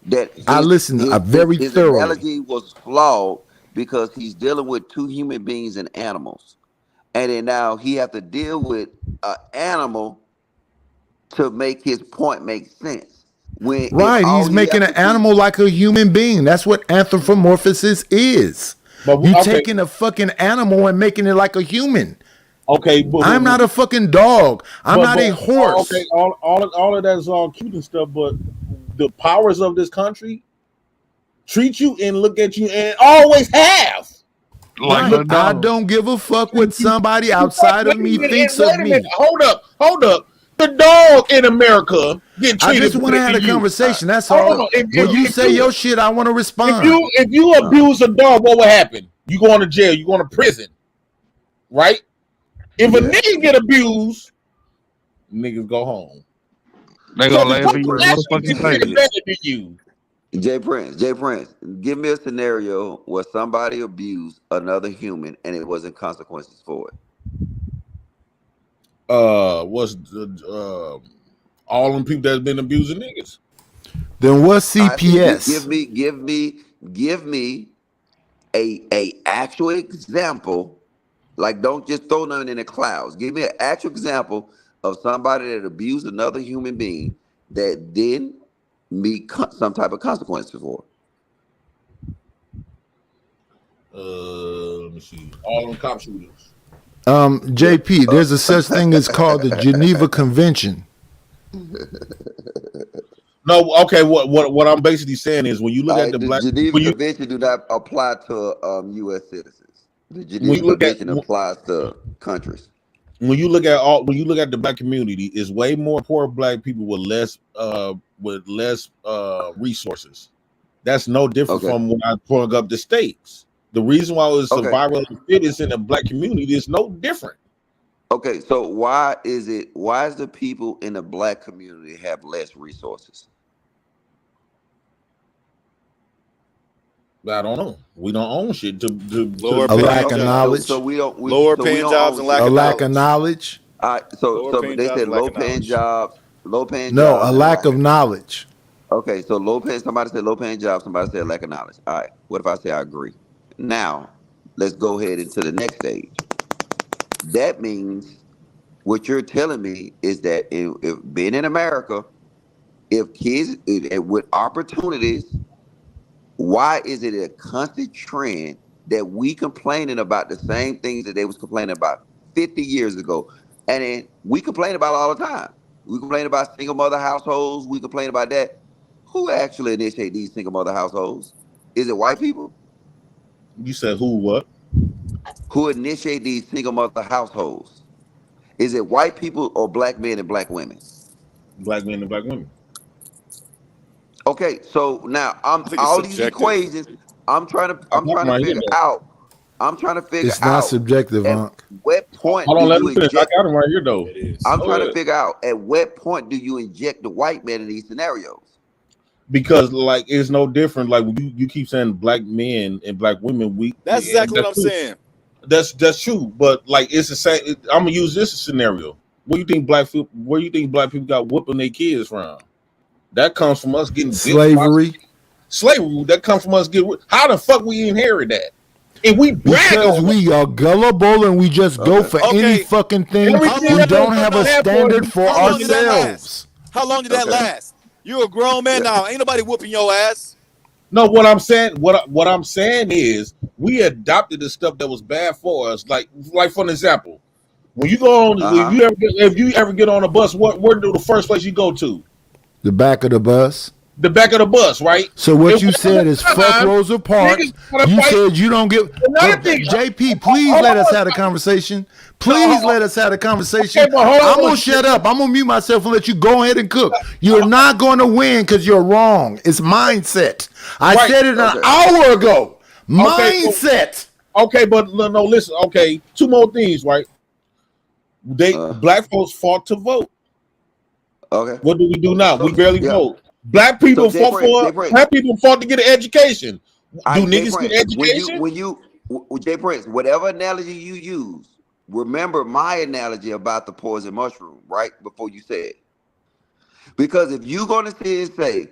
that I listen very his thoroughly. analogy was flawed because he's dealing with two human beings and animals, and then now he have to deal with an animal to make his point make sense. When if Right. all He's he making have an to do, animal like a human being. That's what anthropomorphosis is. But You okay, taking a fucking animal and making it like a human. okay, I'm not a fucking dog. I'm not a okay, horse. all of that is all cute and stuff, but the powers of this country treat you and look at you and always have. like a Right. I dog. don't give a fuck what somebody outside of me thinks Wait of a minute. me. Hold up. The dog in America get I treated just want to better have than a you. conversation. That's Hold all. on. When you say your shit, I want to respond. If you abuse a dog, what will happen? You going to jail. You going to prison, right? If a nigga get abused, niggas go home. They So gonna the laugh in Jay your country Prince, actually motherfucking gets treated face. better than you. Jay Prince, give me a scenario where somebody abused another human and it wasn't consequences for it. What's all them people that's been abusing niggas? Then what's I see. CPS? Give me a actual example. Like, don't just throw nothing in the clouds. Give me an actual example of somebody that abused another human being that didn't meet some type of consequences for Let me see. All them cop shooters. JP, there's a such thing as called the Geneva Convention. No, okay. What I'm basically saying is when you look at the The black, Geneva when you Convention do not apply to U.S. citizens. The when Geneva you look at Convention applies to countries. when you look at the black community, is way more poor black people with less resources. That's no different Okay. from when I brought up the states. The reason why it's Okay. survival of the fittest in the black community is no different. Okay. So why is the people in the black community have less resources? I don't know. We don't own shit Lower A paying lack of jobs. So knowledge. we don't Lower so we paying don't jobs own and shit. lack A of lack of knowledge. knowledge. All right. So Lower so paying they jobs said and lack of knowledge. low paying No, jobs a and lack lack of of knowledge. knowledge. Okay, so somebody said low paying job, somebody said lack of knowledge. All right, what if I say I agree? Now, let's go ahead into the next stage. That means what you're telling me is that if being in America, if kids with opportunities, why is it a constant trend that we complaining about the same things that they was complaining about 50 years ago? And then we complain about it all the time. We complain about single mother households. We complain about that. Who actually initiate these single mother households? Is it white people? You said who? What? Who initiate these single mother households? Is it white people or black men and black women? Black men and black women. Okay, so now I'm I think it's all these subjective. equations. I'm trying to I I'm got trying them to right here figure though. out. I'm trying to figure It's not out subjective, at Unc. what point Hold do on, let you me finish. I inject. got them right here though. It is. I'm Go trying to ahead. figure out at what point do you inject the white man in these scenarios? Because like it's no different. Like you keep saying black men and black women, That's and exactly what that's I'm true. saying. That's true. But like it's the same. I'm gonna use this scenario. Where you think black people got whooping their kids from? That comes from us getting whipped by Slavery. slavery. That comes from us getting. How the fuck we inherit that? And we brag Because on that. we are gullible and we just go Okay. for any Okay. fucking thing. How Everything We long? don't else No, have we a no. stand for standard is for How long did that discrimination. last? ourselves. How long did that Okay. last? You're a grown man Yeah. now. Ain't nobody whooping your ass. No, what I'm saying, what I'm saying is, we adopted the stuff that was bad for us. Like for an example, when you go on, Uh huh. if you ever get on a bus, where do the first place you go to? The back of the bus. The back of the bus, right? So what If you we're on said the is fuck time, Rosa niggas Parks. gotta You fight. said you don't give. Another But thing, JP, please hold let us on, have a conversation. no, Please let us have a conversation. okay, but hold I'm on, gonna shut up. I'm gonna mute myself and let you go ahead and cook. You're not going to win because you're wrong. It's mindset. I right? said it an Okay. hour ago. Okay, Mindset. okay, but no, listen. Okay, two more things, right? Uh. Black folks fought to vote. Okay. What do we do now? We So barely yeah. vote. Black So people Jay fought Prince, for. Jay Prince. Black people fought to get an education. I Do Jay niggas get Prince. education? Jay Prince, whatever analogy you use, remember my analogy about the poison mushroom, right? Before you say it. Because if you're gonna sit and say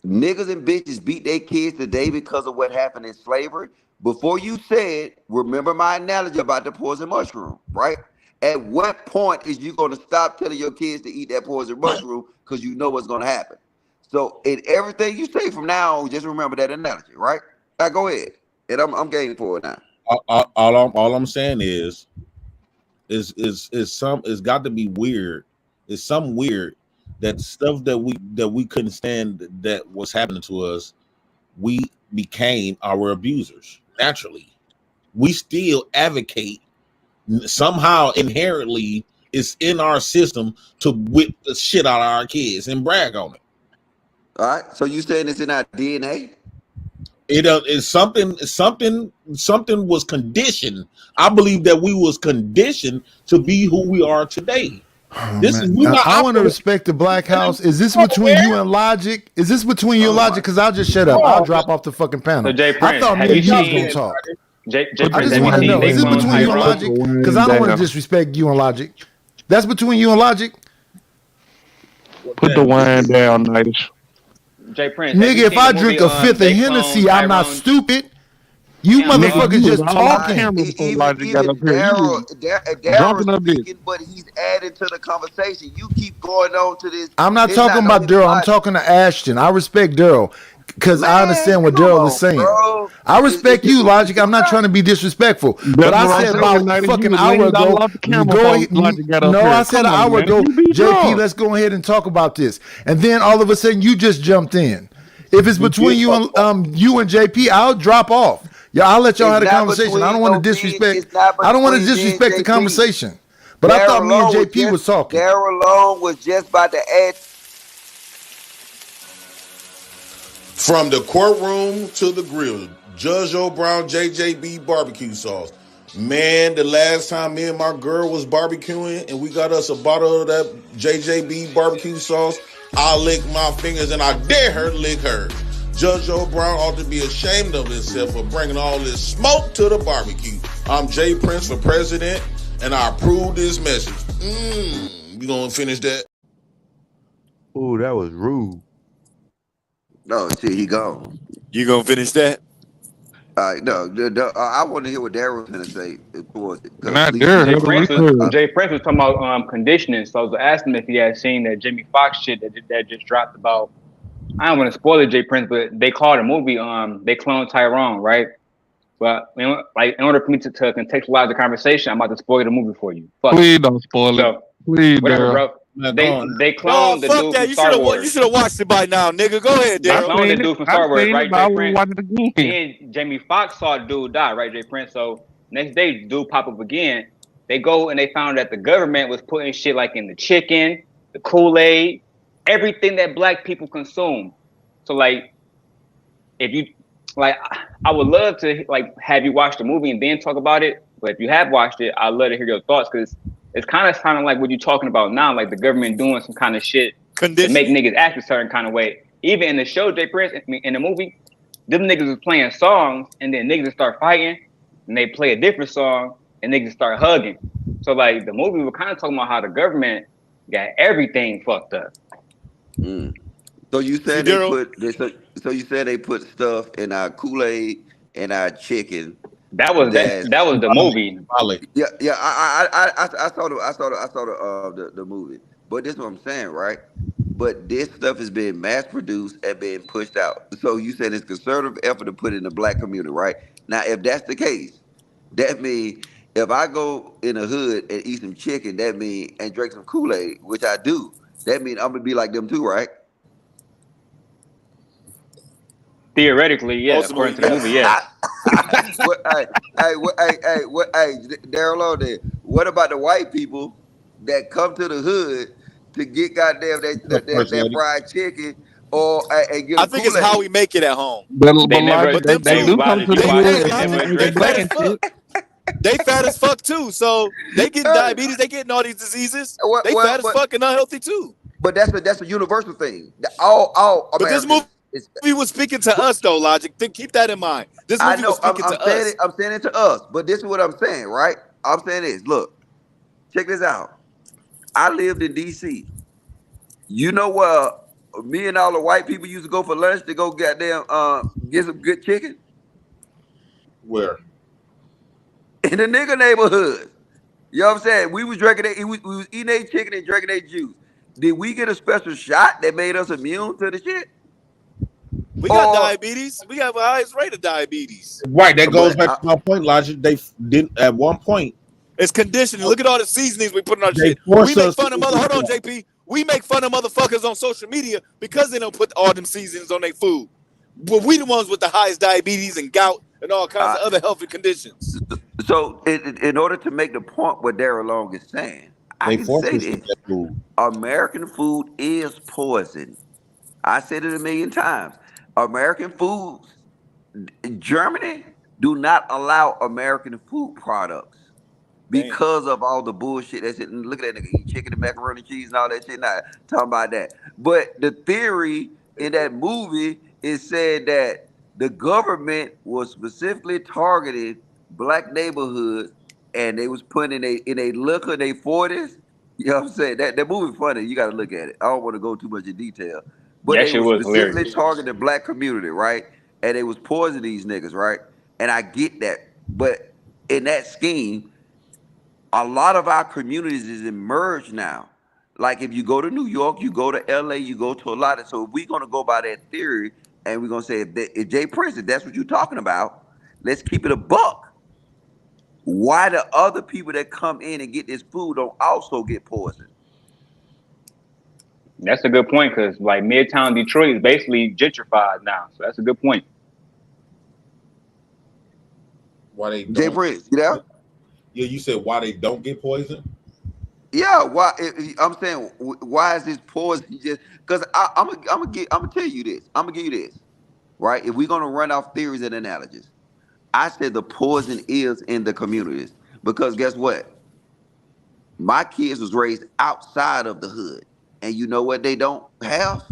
niggas and bitches beat their kids today because of what happened in slavery, before you said, remember my analogy about the poison mushroom, right? At what point is you gonna stop telling your kids to eat that poison mushroom because you know what's gonna happen? So in everything you say from now on, just remember that analogy, right? Now go ahead. And I'm game for it now. All I'm saying is it's got to be weird. It's something weird that stuff that we couldn't stand that was happening to us, we became our abusers naturally. We still advocate somehow inherently. It's in our system to whip the shit out of our kids and brag on it. All right. So you saying it's in our DNA? It's something was conditioned. I believe that we was conditioned to be who we are today. Oh, This man. is we not I want to operating. respect the Black House. Is this between you and Logic? Is this between you and Oh my. Logic? Because I'll just shut up. I'll No, drop off the fucking So panel. Jay I Prince, thought me have you and you was seen gonna talk. Jay I Prince? just Have you want to seen know: is Big this Bro and between you and Tyrone? Logic? Because I don't want to disrespect you and Logic. That's between you and Logic, Put the wine down, Nidas. Jay Prince, have you nigga. If seen the I drink movie a fifth of They Clone Hennessy, I'm not Tyrone? stupid. You Damn, Nigga, dog. you motherfuckers was just all on talking. camera before Even Logic got up here. You was Daryl's jumping up there. speaking, but he's adding to the conversation. You keep going on to this. I'm not It's talking not no about him and Daryl. I'm Logic. talking to Ashton. I respect Daryl. because I Man, understand what come Daryl is on, saying. bro. I respect you, Logic. I'm not Right. trying to be disrespectful, but That's I what I'm said saying, about Nighters. You fucking was hour leaning all ago. off the camel Go before ahead. Logic got up No, I here. said Come an on, hour man. ago. You be JP, drunk. let's go ahead and talk about this. And then all of a sudden, you just jumped in. If it's We between did you talk and about you and JP, I'll drop off. Yeah, I'll let y'all It's have a not conversation. I between don't want to no me. disrespect. It's not I don't want to between me and disrespect the JP. conversation. But I thought me and JP was talking. Daryl Long was just about to add. From the courtroom to the grill, Judge Joe Brown JJB barbecue sauce. Man, the last time me and my girl was barbecuing and we got us a bottle of that JJB barbecue sauce, I lick my fingers and I dare her lick hers. Judge Joe Brown ought to be ashamed of himself for bringing all this smoke to the barbecue. I'm Jay Prince for president and I approve this message. You gonna finish that? Ooh, that was rude. No, shit, he gone. You gonna finish that? No, I want to hear what Daryl was gonna say towards it, because Not at least there. Jay That's what we Prince was said. Jay Prince was talking about conditioning. So I was asking him if he had seen that Jimmy Fox shit that just dropped about. I don't want to spoil it, Jay Prince, but they called a movie. They cloned Tyrone, right? But like in order for me to contextualize the conversation, I'm about to spoil the movie for you. Fuck Please it. don't spoil it. So Please, whatever, Daryl. bro. Man, They No, cloned the fuck dude from that. You Star should Wars. have watched it by now, nigga. Go ahead, They I've Daryl. cloned the seen it. dude from I've Star Wars, seen it, right, but I Jay will Prince? watch it again. Then Jamie Foxx saw the dude die, right, Jay Prince? So next day, dude pop up again. They go and they found that the government was putting shit like in the chicken, the Kool-Aid, everything that black people consume. So like, if you like, I would love to like have you watch the movie and then talk about it. But if you have watched it, I'd love to hear your thoughts, because it's kind of sounding like what you're talking about now, like the government doing some kind of shit to make Conditioning. niggas act a certain kind of way. Even in the show, Jay Prince, in the movie, them niggas was playing songs and then niggas start fighting and they play a different song and niggas start hugging. So like the movie was kind of talking about how the government got everything fucked up. So you See, said Daryl. so you said they put stuff in our Kool-Aid and our chicken. That was the movie. Yeah, yeah. I saw the movie. But this is what I'm saying, right? But this stuff is being mass produced and being pushed out. So you said it's conservative effort to put in the black community, right? Now, if that's the case, that means if I go in the hood and eat some chicken, that mean and drink some Kool-Aid, which I do, that means I'm gonna be like them too, right? Theoretically, yeah. According Ultimately, to the movie, yeah. yes. Hey, Daryl on there. What about the white people that come to the hood to get goddamn that fried chicken or and get I a think it's Kool how Aid? we make it at home. But They never, But them they too. do come Logic, to the you They watch hood it, hey they and, never Logic, and they they address fat black as that. and fuck. shit. They fat as fuck too. So they getting diabetes, they getting all these diseases. They fat as fuck and unhealthy too. But that's a universal thing. All But this Americans. movie was speaking to us though, Logic. Keep that in mind. This I movie was know. speaking I'm to saying us. it. I'm saying it to us. But this is what I'm saying, right? I'm saying this. Look, check this out. I lived in D.C. You know where me and all the white people used to go for lunch to go goddamn get some good chicken Where? in the nigga neighborhoods. You know what I'm saying? We was drinking we was eating their chicken and drinking their juice. Did we get a special shot that made us immune to the shit? We got Or diabetes. We have the highest rate of diabetes. Right, that goes but back to my point, Logic. They didn't at one point. It's conditioning. Look at all the seasonings we put in our They shit. We forced make us to fun of eat this Hold on, stuff. JP. We make fun of motherfuckers on social media because they don't put all them seasonings on their food. But we the ones with the highest diabetes and gout and all kinds of other healthy conditions. so in order to make the point what Darrell Long is saying, I They can forced say us to eat this. that food. American food is poison. I said it a million times. American foods, Germany do not allow American food products Damn. because of all the bullshit that's it. Look at that nigga eat chicken and macaroni and cheese and all that shit. Not talking about that. But the theory in that movie is said that the government was specifically targeting black neighborhoods and they was putting in a look of their 40s. You know what I'm saying? That movie funny. You got to look at it. I don't want to go too much in detail. But That they shit was was specifically hilarious. targeting the black community, right? And they was poisoning these niggas, right? And I get that. But in that scheme, a lot of our communities is emerged now. Like if you go to New York, you go to LA, you go to a lot of. So if we're gonna go by that theory, and we're gonna say if Jay Prince, if that's what you're talking about, let's keep it a buck. Why the other people that come in and get this food don't also get poisoned? That's a good point because like Midtown Detroit is basically gentrified now, so that's a good point. Why they Jay don't? Prince, you there? Yeah, you said why they don't get poisoned. Yeah, why? I'm saying, why is this poison just? Because I'm gonna tell you this. I'm gonna give you this, right? If we're gonna run off theories and analogies, I said the poison is in the communities because guess what? My kids was raised outside of the hood, and you know what they don't have?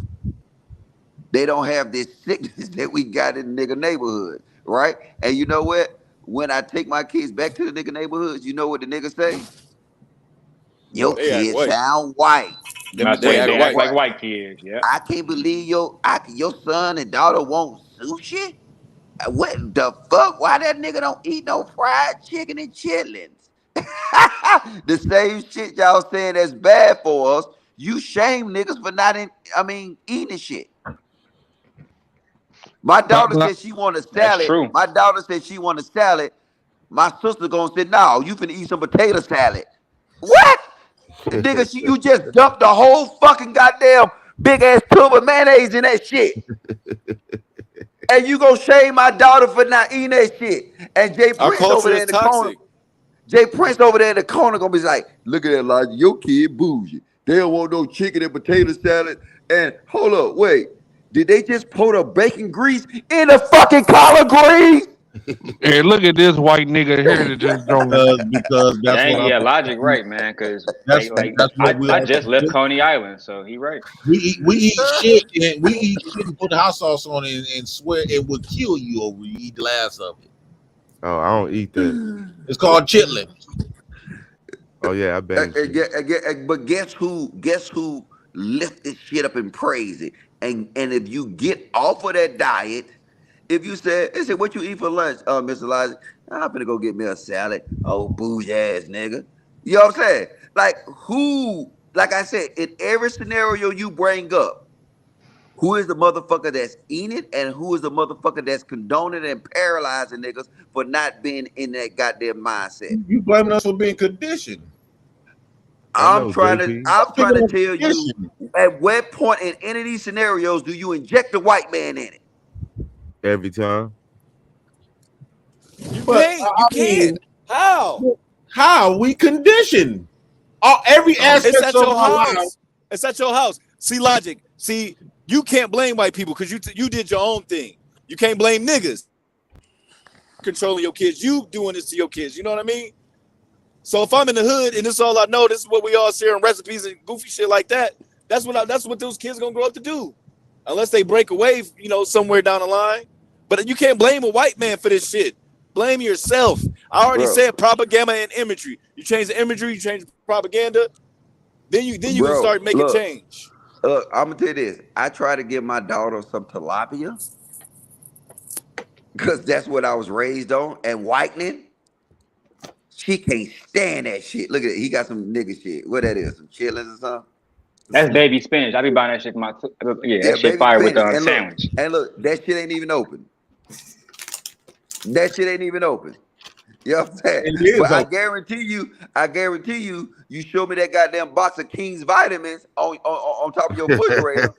They don't have this sickness that we got in the nigga neighborhood, right? And you know what? When I take my kids back to the nigga neighborhoods, you know what the niggas say? Your They act kids white. sound white. Let me That's tell They right. you act They something. act white. like white kids. Yeah. I can't believe your son and daughter want sushi. What the fuck? Why that nigga don't eat no fried chicken and chitlins? The same shit y'all saying that's bad for us. You shame niggas for not eating the shit. My daughter said she want a That's salad. true. My daughter said she want a salad. My sister gonna say, no, you finna eat some potato salad. What? Nigga, you just dumped the whole fucking goddamn big ass tube of mayonnaise in that shit. And you gonna shame my daughter for not eating that shit. And Jay Our Prince over culture there is in the corner, toxic. Jay Prince over there in the corner gonna be like, look at that, like your kid bougie. They don't want no chicken and potato salad. And hold up, wait. Did they just pour the bacon grease in the fucking collard greens? Hey, look at this white nigga here that just joined. Because that's what Dang, I yeah, thought. Logic right, man. Because That's what we I are. just left Coney Island, so he right. We eat shit and we eat shit and put the hot sauce on it and swear it would kill you over you eat the last of it. Oh, I don't eat that. It's called chitlin. Oh yeah, I bang shit. But guess who? Guess who lift this shit up and praise it? And if you get off of that diet, if you said, they said, what you eat for lunch, Mr. Elijah? I'm finna go get me a salad. Oh, bougie ass nigga. You know what I'm saying? Like who? Like I said, in every scenario you bring up, who is the motherfucker that's eating it, and who is the motherfucker that's condoning and paralyzing niggas for not being in that goddamn mindset? You blaming us for being conditioned. I I'm know, trying to JP. I'm trying to tell you Conditioned. at what point in any of these scenarios do you inject the white man in it? Every time. You But can't. You I can't. mean, How? how we conditioned? Every It's aspect at of your our lives. house. It's at your house. See, Logic. See, you can't blame white people because you did your own thing. You can't blame niggas controlling your kids. You doing this to your kids. You know what I mean? So if I'm in the hood and this is all I know, this is what we all sharing recipes and goofy shit like that. That's what those kids gonna grow up to do, unless they break away, somewhere down the line. But you can't blame a white man for this shit. Blame yourself. I already Bro, said propaganda and imagery. You change the imagery, you change the propaganda. Then you can bro, start making change. I'm gonna tell you this. I try to give my daughter some tilapia because that's what I was raised on. And whitening, she can't stand that shit. Look at it. He got some nigga shit. What that is? Some chitlins or something? That's baby spinach. I be buying that shit for my. Yeah, Yeah, that shit baby fire with spinach. a And sandwich. look, that shit ain't even open. That shit ain't even open. You know what I'm saying? It is But I open. guarantee you, you show me that goddamn box of King's vitamins on top of your refrigerator.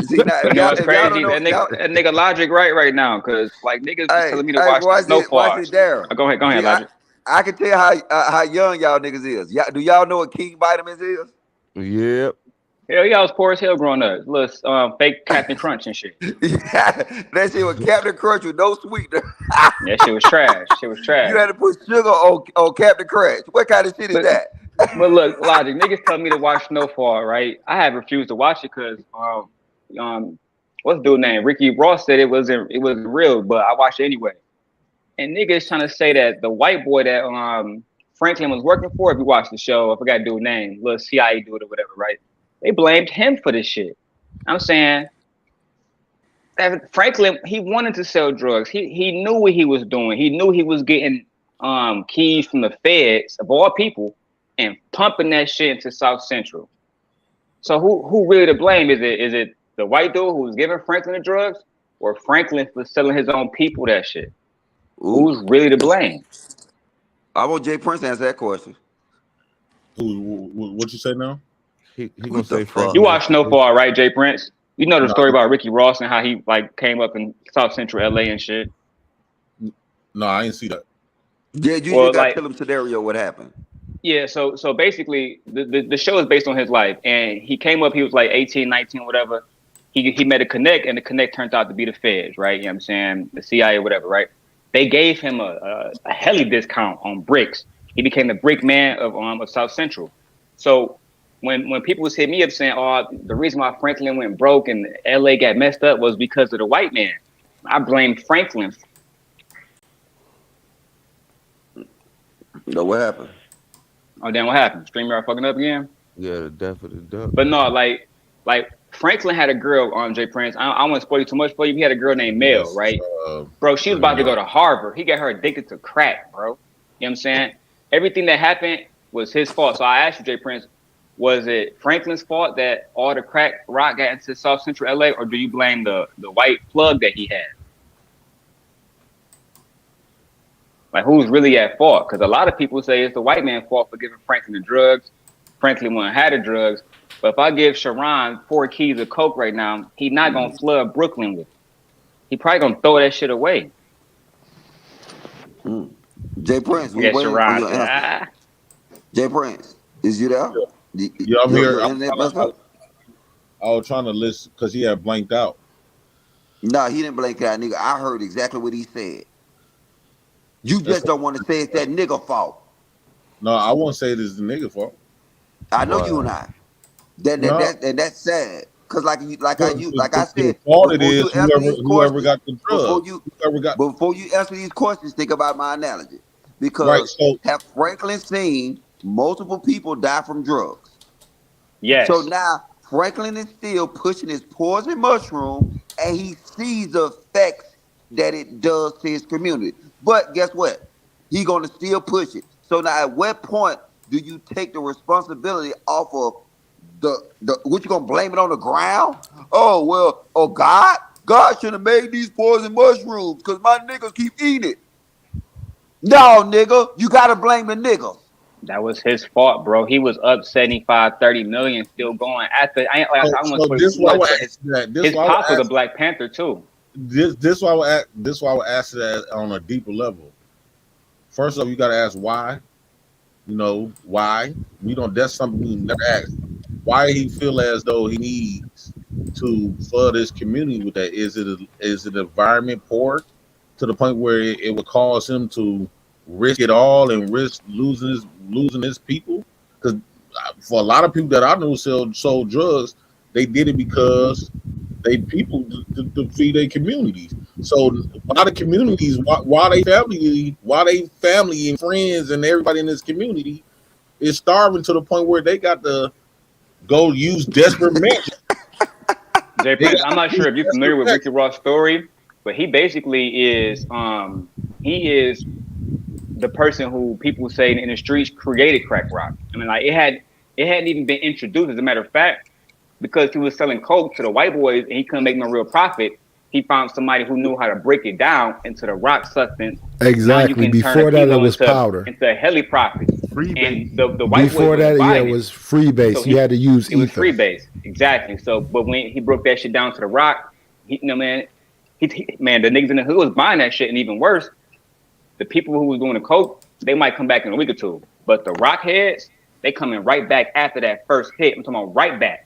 See now, You know what's if y'all don't crazy? know, y'all, That nigga Logic right now, because like niggas was hey, telling me to hey, watch the watch it, snowfalls. Daryl. Go ahead, See, Logic. I can tell how young y'all niggas is. Do y'all know what King vitamins is? Yep. Hell yeah, I was poor as hell growing up. Little fake Captain Crunch and shit. Yeah, that shit was Captain Crunch with no sweetener. That shit was trash. Shit was trash. You had to put sugar on Captain Crunch. What kind of shit is But that? but look, Logic, niggas tell me to watch Snowfall, right? I have refused to watch it because what's the dude name? Ricky Ross said it wasn't real, but I watched it anyway. And niggas trying to say that the white boy that Franklin was working for, if you watch the show, I forgot the dude's name, little CIA dude or whatever, right? They blamed him for this shit. I'm saying that Franklin, he wanted to sell drugs. He knew what he was doing. He knew he was getting keys from the feds of all people and pumping that shit into South Central. So who really to blame? Is it The white dude who was giving Franklin the drugs, or Franklin for selling his own people that shit? Ooh, Who's really to blame? I want Jay Prince to answer that question. What you say now? He gonna What the say You fuck? Franklin. watch Snowfall, right, Jay Prince? You know the No, story about Ricky Ross and how he like came up in South Central LA and shit. no, I didn't see that. Yeah, you just Well, got to like tell him scenario what happened. yeah, so basically the show is based on his life, and he came up, he was like 18, 19, whatever. He met a connect, and the connect turned out to be the feds, right? You know what I'm saying? The CIA, whatever, right? They gave him a heli discount on bricks. He became the brick man of South Central. So when people was hitting me up saying, "Oh, the reason why Franklin went broke and LA got messed up was because of the white man," I blame Franklin. No, what happened? Oh, then what happened? StreamYard fucking up again? Yeah, the death of the duck. But no, like Franklin had a girl on Jay Prince. I don't want to spoil you too much for you. He had a girl named Mel, Yes. right? Bro, she was about to go to Harvard. He got her addicted to crack, bro. You know what I'm saying? Everything that happened was his fault. So I asked you, Jay Prince, was it Franklin's fault that all the crack rock got into South Central LA, or do you blame the white plug that he had? Like, who's really at fault? Because a lot of people say it's the white man's fault for giving Franklin the drugs. Franklin wouldn't have the drugs. But if I give Sharon 4 keys of coke right now, he not gonna flood Brooklyn with it. He probably gonna throw that shit away. Jay Prince, I we guess waiting for Sharon your said, answer. Jay Prince, is you there? Yeah, I'm here. Your internet messed up? I was trying to listen because he had blanked out. No, he didn't blink out, nigga. I heard exactly what he said. You That's just don't want to say it's that nigga fault. no, I won't say it is the nigga fault. I know you Right. not. That No, that that and that's sad. Cause like I the said, fault it before you is answer these whoever questions, got the before drugs, you whoever got before you answer these questions, think about my analogy. right. Because So have Franklin seen multiple people die from drugs? So yes, now Franklin is still pushing his poison mushroom, and he sees the effects that it does to his community. But guess what? He gonna still push it. So now, at what point do you take the responsibility off of the what you gonna blame it on the ground? Oh well, oh God should have made these poison mushrooms because my niggas keep eating it. No, nigga, you gotta blame the niggas. that was his fault, bro. He was up 75, 30 million, still going after. I don't want to so spoil this too why I much, would but ask that. This his why I would pop was a ask Black Panther too. this why I would ask this why I would ask that on a deeper level. First off, you got to ask why. You know why we don't. That's something we never asked. Why he feel as though he needs to flood his community with that? Is it environment poor to the point where it would cause him to risk it all and risk losing his people? Because for a lot of people that I know sold drugs, they did it because they people to feed their communities. So why the communities, why they family and friends and everybody in this community is starving to the point where they got to go use desperate measures. Jay They Prince, got I'm to not use sure if you're familiar desperate with Ricky measures. Ross' story, but he basically is he is the person who people say in the streets created crack rock. I mean, like it hadn't even been introduced. As a matter of fact, because he was selling coke to the white boys and he couldn't make no real profit, he found somebody who knew how to break it down into the rock substance. Now you Exactly. can turn a Before that, it kilo was powder. into a heli profit. Freebase. And the white boys Before wasn't that, yeah, it buying it. was freebase. So You had to use it was ether. freebase. Exactly. So but when he broke that shit down to the rock, man, man, the niggas in the hood was buying that shit, and even worse, the people who was doing the coke, they might come back in a week or two. But the rock heads, they coming right back after that first hit. I'm talking about right back.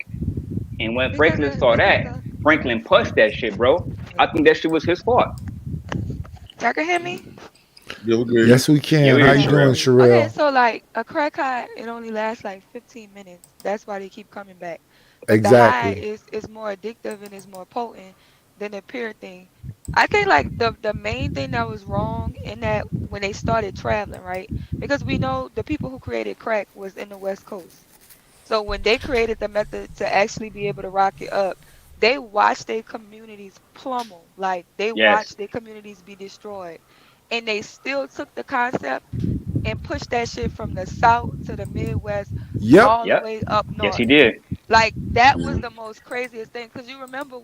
And when Franklin saw that, Franklin pushed that shit, bro. I think that shit was his fault. Y'all can hear me? Yeah, we hear you. Yes, we Yeah, can. we How hear you, you doing, Sherelle. Okay, Sherelle? so like a crack high, it only lasts like 15 minutes. That's why they keep coming back. But the high Exactly. is more addictive and is more potent than the pure thing. I think like the main thing that was wrong in that when they started traveling, right? Because we know the people who created crack was in the West Coast. So when they created the method to actually be able to rock it up, they watched their communities pummel. Like they Yes. watched their communities be destroyed. And they still took the concept and pushed that shit from the south to the Midwest Yep. all the Yep. way up Yes, he north. did. Like that was Mhm. the most craziest thing. Cause you remember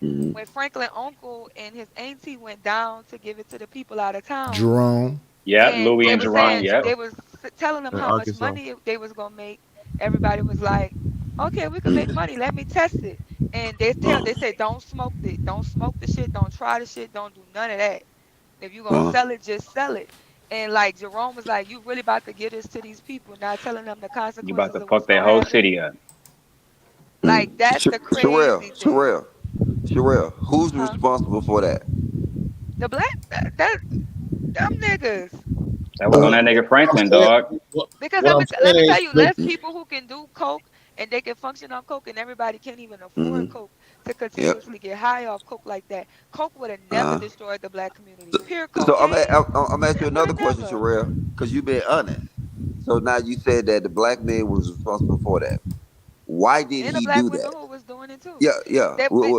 Mhm. when Franklin uncle and his auntie went down to give it to the people out of town, Jerome. Yep, and Louis they and were Jerome. saying Yep. they was telling them in how much Arkansas. money they was gonna make. Everybody was like, "Okay, we can make Mhm. money. Let me test it." And they say, "Don't smoke it. Don't smoke the shit. Don't try the shit. Don't do none of that. If you gonna Uh, sell it, just sell it." And like Jerome was like, "You really about to give this to these people, not telling them the You about consequences to of what's fuck that gonna whole happen." city up. Like that's the Sherelle, crazy thing, Sherelle, Sherelle. Who's huh? responsible for that? The black that them niggas. That was on Uh, that nigga I'm Franklin, saying dog. Because what I'm let me saying tell is you, that less people who can do coke and they can function on coke, and everybody can't even afford mhm. coke to Yep. continuously get high off coke like that. Coke would have never Uh, destroyed the black community. so, Pure so cocaine, I'm asking you it would another have question, never. Sherelle, because you've been honest. So now you said that the black man was responsible for that. Why did And the he black do women that? who was doing it too. Yeah, yeah. The black.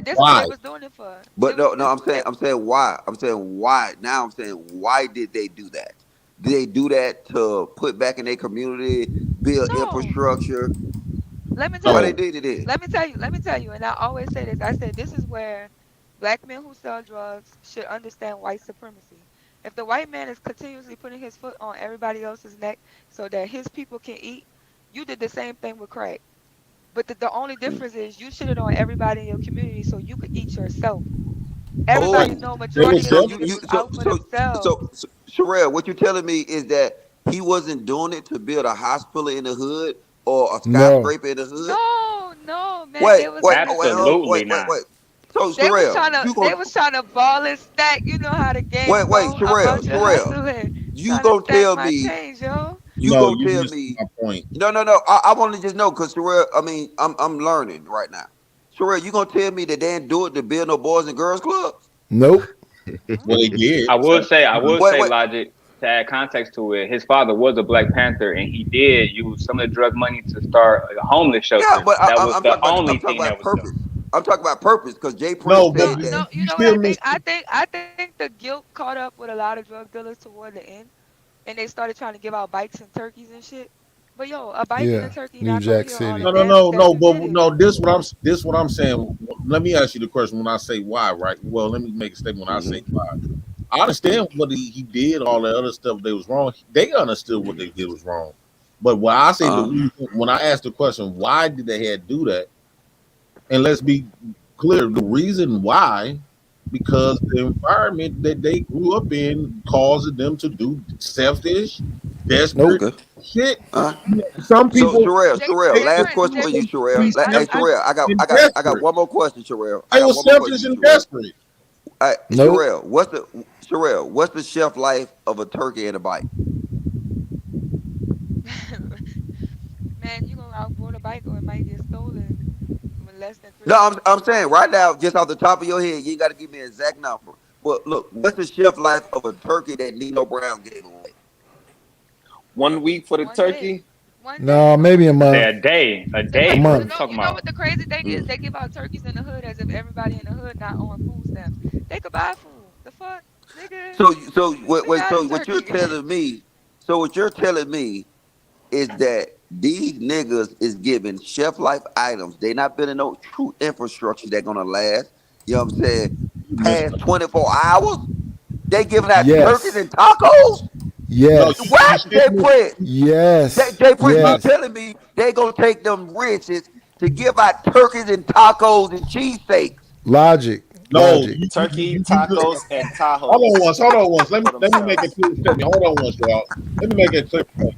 This what why? they was doing it for. But It was no, no. this. They, I'm saying why. I'm saying why. Now I'm saying why did they do that? Did they do that to put back in their community, build no, infrastructure? let me tell Why they No, you. did it? Then? Let me tell you. And I always say this. I said this is where black men who sell drugs should understand white supremacy. If the white man is continuously putting his foot on everybody else's neck so that his people can eat, you did the same thing with crack. But the only difference is you shit it on everybody in your community so you could eat yourself. right. Everybody Oh, know They majority was of them selling niggas you was out for themselves. Sherelle, what you telling me is that he wasn't doing it to build a hospital in the hood or a No. skyscraper in the hood? No, no, man. Wait, wait, oh, wait, hold, Absolutely not. wait. So Sherelle, you They gonna was trying to ball and stack. You know how the game wait, go. I'm Sherelle, out here Sherelle, hustling, you trying to gonna stack tell my me, change, yo. you no, gonna you tell missed me, my point. no. I want to just know because Sherelle, I mean, I'm learning right now. Sherelle, you gonna tell me that they didn't do it to build no boys and girls clubs? Nope. Well, they Mm-mm. did. I will Wait, say, wait, Logic, to add context to it, his father was a Black Panther, and he did use some of the drug money to start homeless yeah, shelters. but That was the I'm only talking thing that about was done. purpose. I'm talking about purpose because Jay Prince No, but No, said that. no. You you know what I still think? missed it. I think the guilt caught up with a lot of drug dealers toward the end, and they started trying to give out bikes and turkeys and shit. But yo, a bike and a Yeah. turkey New not gonna Jack heal all the City. damage that No. you But did it. no, this what I'm saying. Let me ask you the question. When I say why, right? Well, let me make a statement. When I say Hmm. why, I understand what he did, all that other stuff that was wrong. They understood what they did was wrong. But when I say the Uh, reason, when I ask the question, why did they had to do that? And let's be clear, the reason why, because the environment that they grew up in causes them to do selfish, Nope. desperate okay. shit. Uh, Some so people Sherelle, Jay last Prince, question Jay, for you, Sherelle. be Hey, selfish Sherelle, and I got desperate. one more question, Sherelle. I They got were one more question selfish for you, and Sherelle. desperate. Nope. Sherelle, what's the shelf life of a turkey and a bike? man, you gonna outboard a bike or it might get stolen with less than three No, months. I'm saying right now, just off the top of your head, you ain't got to give me an exact number. But look, what's the shelf life of a turkey that Nino Brown gave away? 1 week for the One day, turkey. one day, No, maybe a motherfuckers. I say a month. day, a Cause A look, day. What cause are we month. no, talking you know about? what the crazy thing is? Mm. They give out turkeys in the hood as if everybody in the hood not on food stamps. They could buy food. The fuck, nigga, we got a So what you're turkey. telling me? So what you're telling me is that these niggas is giving chef life items. They not building no true infrastructure that gonna last. You know what I'm saying? You missed Past my 24 hours, they giving out turkeys Yes. and tacos. no. Yes. You What? still Jay missed. Prince? Yes. Jay Prince, you Not Yes. telling me they gonna take them riches to give out turkeys and tacos and cheesesteaks? Logic. no. Logic. Turkey, You could. tacos, and Hold on Tahoes once. Hold on once. for Let me make a themselves. clear statement. Hold on once, y'all. Let me make a clear point.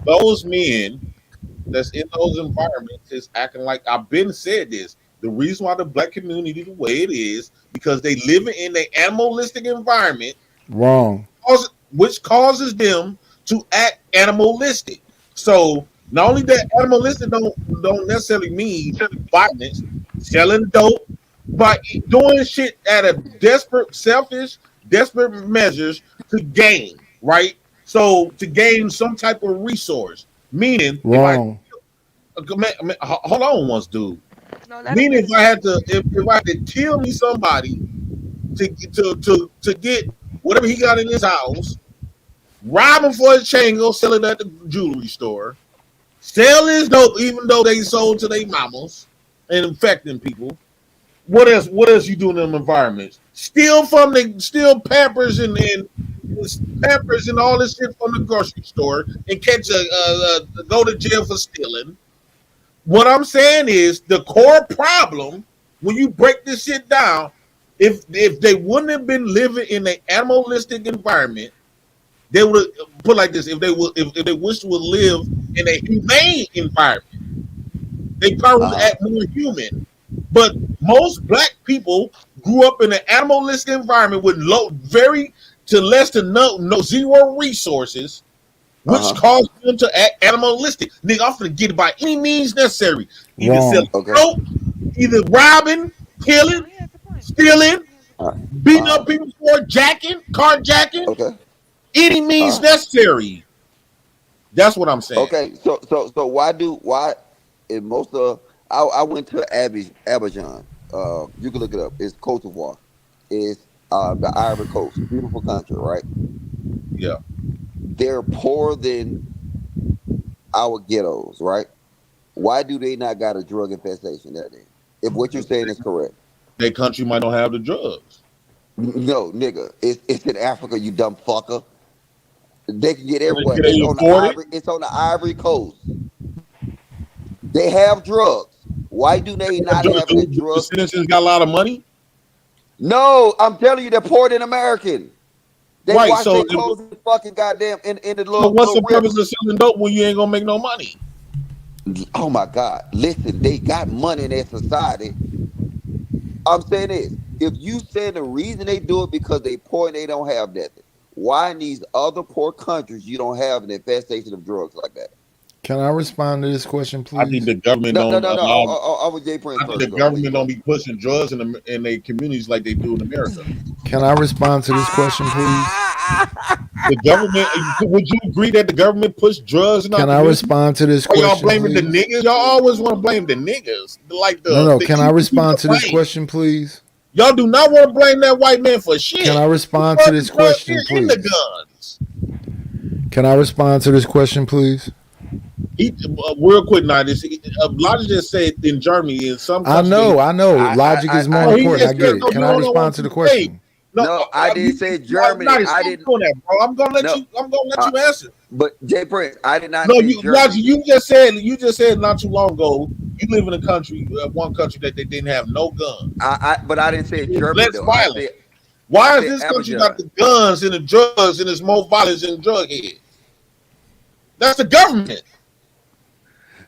Those men that's in those environments is acting like I've been said this. The reason why the black community the way it is because they live in an animalistic environment, Wrong. which causes them to act animalistic. So not only that animalistic don't necessarily mean violence, selling dope, but doing shit at a desperate, selfish, desperate measures to gain, right? So to gain some type of resource. Meaning, if I Wrong. hold on once, dude. No, let him Meaning, if finish. I had to, if I had to kill me somebody to get whatever he got in his house, rob him for his chain, go sell it at the jewelry store, selling dope, even though they sold to their mamas and infecting people. What else? What else you do in them environments? Steal Pampers and Pampers and all this shit from the grocery store and catch go to jail for stealing. What I'm saying is the core problem when you break this shit down. If they wouldn't have been living in an animalistic environment, they would put like this. If they wish to live in a humane environment, they probably would act more human. But most black people grew up in an animalistic environment with very to less than no zero resources, which caused them to act animalistic. Nigga, I'm gonna get it by any means necessary. Either selling Wrong. Okay. dope, either robbing, killing, No, he has a point. stealing, He has a Uh, point. beating up people for jacking, carjacking, okay. any means Uh, necessary. That's what I'm saying. okay. So why in most of I went to Abidjan. You can look it up. It's Cote d'Ivoire. It's the Ivory Coast. Beautiful country, right? Yeah. They're poorer than our ghettos, right? Why do they not got a drug infestation there then? If what you're saying is correct. Their country might not have the drugs. No, nigga. It's in Africa, you dumb fucker. They can get everywhere. Can they afford it? It's on the Ivory Coast. They have drugs. Why do they not have the The drug? citizens got a lot of money. No, I'm telling you, they're poorer than American. They Right. wash their clothes in fucking goddamn in the So what's little the purpose river. of selling dope when you ain't gonna make no money? Oh my God. Listen, they got money in their society. I'm saying this. If you say the reason they do it because they poor and they don't have nothing, why in these other poor countries you don't have an infestation of drugs like that? Can I respond to this question, I think please? the government No, no, don't no, no. allow. I was Jay Prince I think first the to go. Please, government don't bro. be pushing drugs in their communities like they do in America. Can I respond to this question, please? The government. Would you agree that the government push drugs in our Can I community? respond to this Or y'all question, blaming the please? niggas? Y'all always want to blame the niggas, like No, no. the Can I easy people respond to to this blame. question, please? Y'all do not want to blame that white man for Can shit. I The respond to fucking this drug question, in the please? guns. Can I respond to this question, please? Real quick now, this Lodge just said in Germany, in some I countries, they know, I know. Logic I, is I, more no, he important. I just get said it. no. Can You I don't know what I'm respond to the finna say. question? No, no, I didn't you, say Germany. Lottie, I stop didn't. doing that, bro. I'm gonna let No, you. I'm gonna let uh, you answer. but Jay Prince, I did not No, say you, Lodge, Germany. you just said not too long ago. You live in a country, one country that they didn't have no guns. But I didn't say It was Germany less though. violent. I Why is said this country got Abidjan. the guns and the drugs and it's more violence and drug heads? That's the government.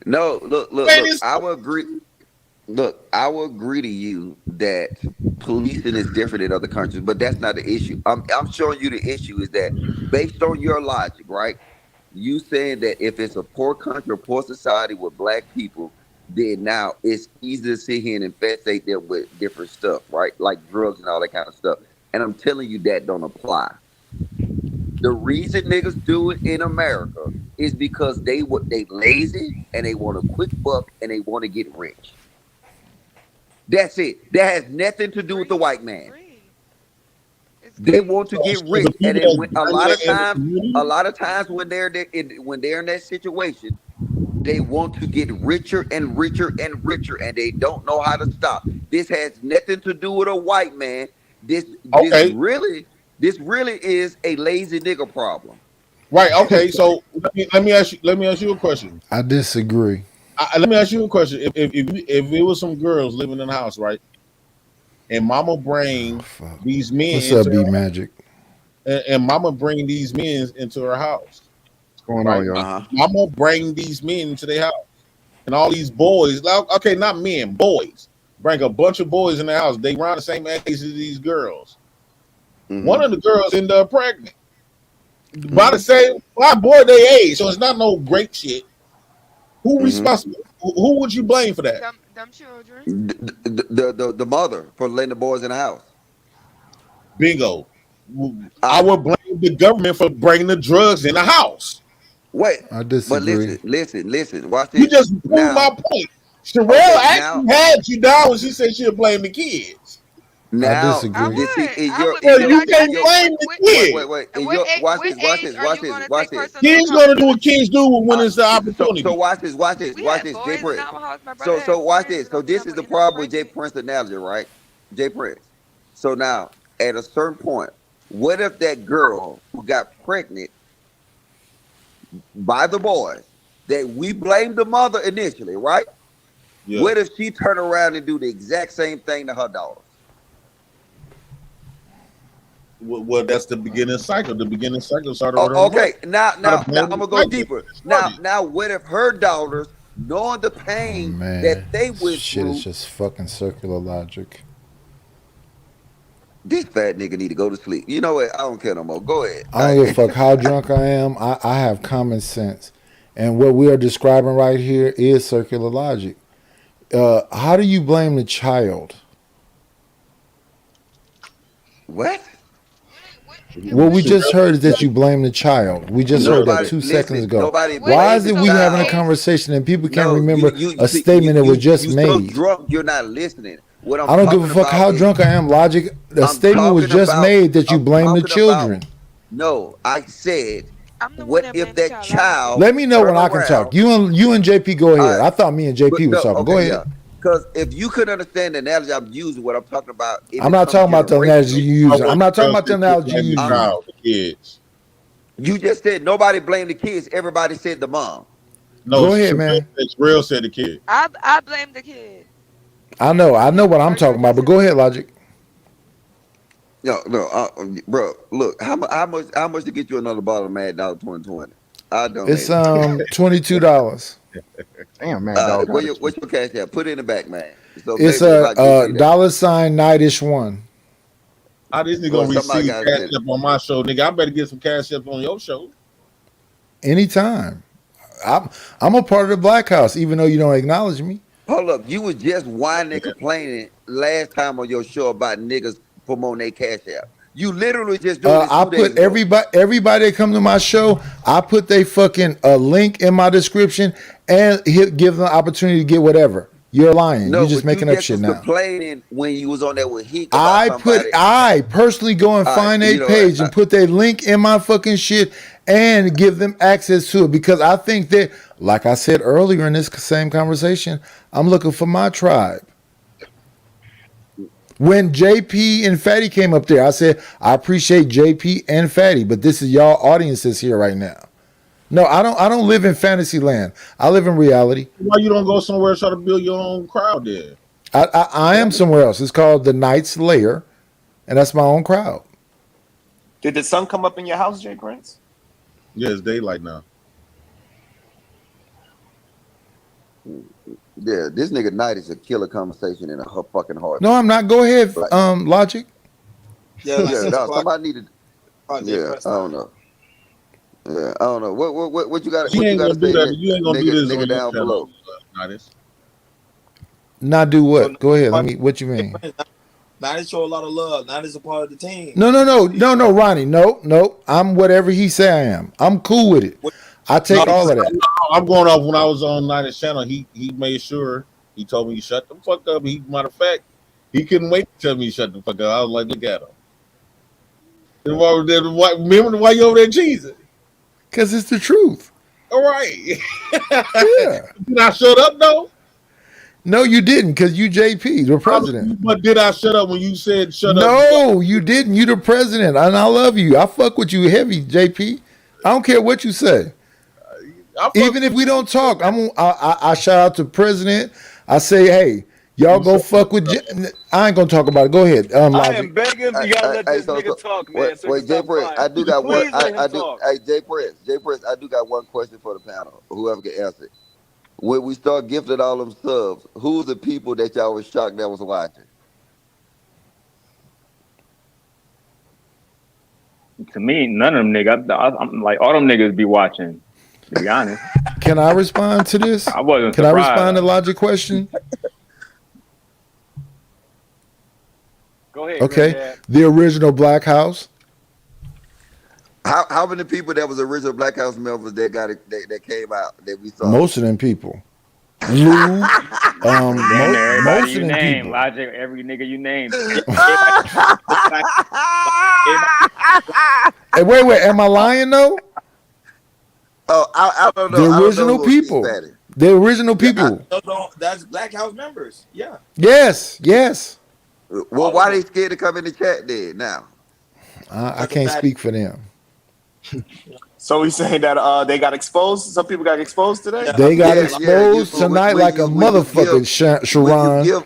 No, Man, look. it's I will agree. Look, I will agree to you that policing is different in other countries, but that's not the issue. I'm showing you the issue is that based on your logic, right? You saying that if it's a poor country or poor society with black people, then now it's easy to sit here and infestate them with different stuff, right? Like drugs and all that kind of stuff. And I'm telling you that don't apply. The reason niggas do it in America is because they lazy and they want a quick buck and they want to get rich. That's it. That has nothing to do with the white Greed. man. Greed. It's They greed. want to get so the rich, and people then that's when, violent in the a community. lot of times when they're in that situation, they want to get richer and richer and richer, and they don't know how to stop. This has nothing to do with a white man. This this Okay, really this really is a lazy nigga problem. right. Okay, so let me ask you a question. I disagree. Let me ask you a question. If it was some girls living in the house, right, and Mama Oh bring fuck. these men What's into up, B her, Magic? and Mama bring these men into her house, What's going on, right? y'all? Mama bring these men into their house, and all these boys, like, okay, not men, boys, bring a bunch of boys in the house. They around the same age as these girls. Mm-hmm. One of the girls ended up pregnant by the Mm-hmm. same boy they age, so it's not no great shit. Who Mm-hmm. responsible? Who would you blame for that? Them children. The mother for letting the boys in the house. Bingo. I I would blame the government for bringing the drugs in the house. Wait, I but disagree. listen. Watch You this. just proved my Now, point. Sherelle okay, actually now had you down when she said she'll blame the kids. I Now, I disagree. see, would. in I your, would in Well, because your, you I in can't your, think blame the wait, kid. wait, in what your, watch what this, watch age this, are watch you this, gonna watch take this. personal Kids gonna do what accountability? kids do when it's the So opportunity. watch this, We watch had this, Jay boys in Prince. our house. My brother So had watch friends this. that So don't think this I'm is gonna the end up problem with Jay pregnant. Prince analogy, right? Jay Prince. So now, at a certain point, what if that girl who got pregnant by the boys that we blamed the mother initially, right? Yeah. What if she turn around and do the exact same thing to her daughters? Well, that's the beginning cycle. The beginning cycle started with her Okay, mother. now, Gotta now, now blame I'm the gonna go cycle. deeper. It Now, started. now, what if her daughters, knowing the Oh pain man, that they went shit is through, just fucking circular logic. this fat nigga need to go to sleep. You know what? I don't care no more. Go ahead. I don't give a fuck how drunk I am. I have common sense, and what we are describing right here is circular logic. How do you blame the child? What? What we Shoot, just heard is that you blame the child. We just heard that Nobody 2 seconds listen. ago. Nobody What Why is blame the it we having a child. age? conversation and people can't No, remember you a see, you statement that was you just you so made? drunk you're not listening. What I'm I don't give a talking fuck about how is drunk I am. Logic. A I'm statement was talking just about made that you I'm blame the talking about children. no, I said I'm the one what that if blamed the that child. Logic child didn't. Let me know turn when I can around? talk. You and JP go All ahead. right, I thought me and but JP was no, talking. Go okay, ahead. yeah. Because if you could understand the analogy I'm using, what I'm talking about, it I'm is not some talking about the analogy generational. you I using. I'm want not the talking girl about the said you analogy blame you the using. child, the kids. You just said nobody blamed the kids, everybody said the mom. No, Go ahead, Sherelle, man. Sherelle said the kid. I blame the kid. I know what I'm First, I talking about, just but said go the ahead, kid. Logic. No, bro. Look, how much to get you another bottle of Mad Dog 2020? I It's donate it. $22. Damn, Mad Dog got it What's too. your cash app? Put it in the back, man. So It's maybe if I get a see that. dollar sign nightish one. How this nigga Well, gonna somebody receive got to cash send it. up on my show, nigga? I better get some cash up on your show. Anytime. I'm a part of the Black House, even though you don't acknowledge me. Hold up, you was just whining and complaining last time on your show about niggas promoting their cash app. You literally just doing this I 2 days put ago. everybody that come to my show, I put they fucking link in my description and give them the opportunity to get whatever. You're lying. You're No, just but you making up just shit was now. complaining when you was on there with Heek about somebody. I personally go and All right, find a you know what? page and put their link in my fucking shit and give them access to it because I think that, like I said earlier in this same conversation, I'm looking for my tribe. When JP and Fatty came up there, I said, I appreciate JP and Fatty, but this is y'all audiences here right now. No, I don't live in fantasy land. I live in reality. Why you don't go somewhere and try to build your own crowd there? I am somewhere else. It's called the Knight's Lair, and that's my own crowd. Did the sun come up in your house, Jay Prince? Yeah, it's daylight now. Yeah, this nigga Knight is a killer conversation in a fucking No, heartbeat. I'm not. Go ahead, Like, Logic. Yeah, like yeah, 6 dog, o'clock. somebody needed. Jay Yeah, Prince I don't time. know. Yeah, I don't know. What you got? You What you ain't got to gonna do say, that. You ain't gonna do this nigga on your down below? channel, Nidus. Not do So what? Go ahead. now, What you mean? now they show a lot of love. Now this a part of the team. No, Ronnie. No. I'm whatever he say I am. I'm cool with it. What, I No, take all of that. I'm going off when I was on Nidus channel. He made sure he told me to shut the fuck up. Matter of fact, he couldn't wait to tell me to shut the fuck up. I was like, look at him. Remember why you over there cheesing? Because it's the truth. All right. Yeah. Did I shut up though? No, you didn't, because you JP, the president. But did I shut up when you said shut up? No, you didn't. You the president, and I love you. I fuck with you heavy, JP. I don't care what you say. Even if we don't talk, I shout out to president. I say, hey, y'all go fuck with. I ain't gonna talk about it. Go ahead, I Logic. am begging you gotta let this So, nigga talk, man, so he can wait, Jay stop Press, crying. I do got one. Please let him I do. talk. Hey, Jay Press, I do got one question for the panel. Whoever can answer it. When we start gifting all them subs, who's the people that y'all was shocked that was watching? To me, none of them niggas. I'm like all them niggas be watching. To be honest, Can I respond to this? I wasn't Can I respond to surprised. Logic question? Go ahead, Okay, Granddad. the original Black House. How many people that was original Black House members that got it that came out that we saw? Most of them people. Lou, Damn near everybody most of you them name, people. Logic, every nigga you name. Yeah, everybody, like, everybody, Hey, wait, am I lying though? Oh, I don't know. The I don't know original who gonna keep people. at it. The original yeah, people. that's Black House members. Yeah, Yes, yes. Well, all of why them. they scared to come in the chat then? Now, I Because of can't that. speak for them. So he's saying that they got exposed. Some people got exposed today. Yeah, They got yeah, a lot yeah. You exposed tonight when like a you when you give motherfucker, Sharon.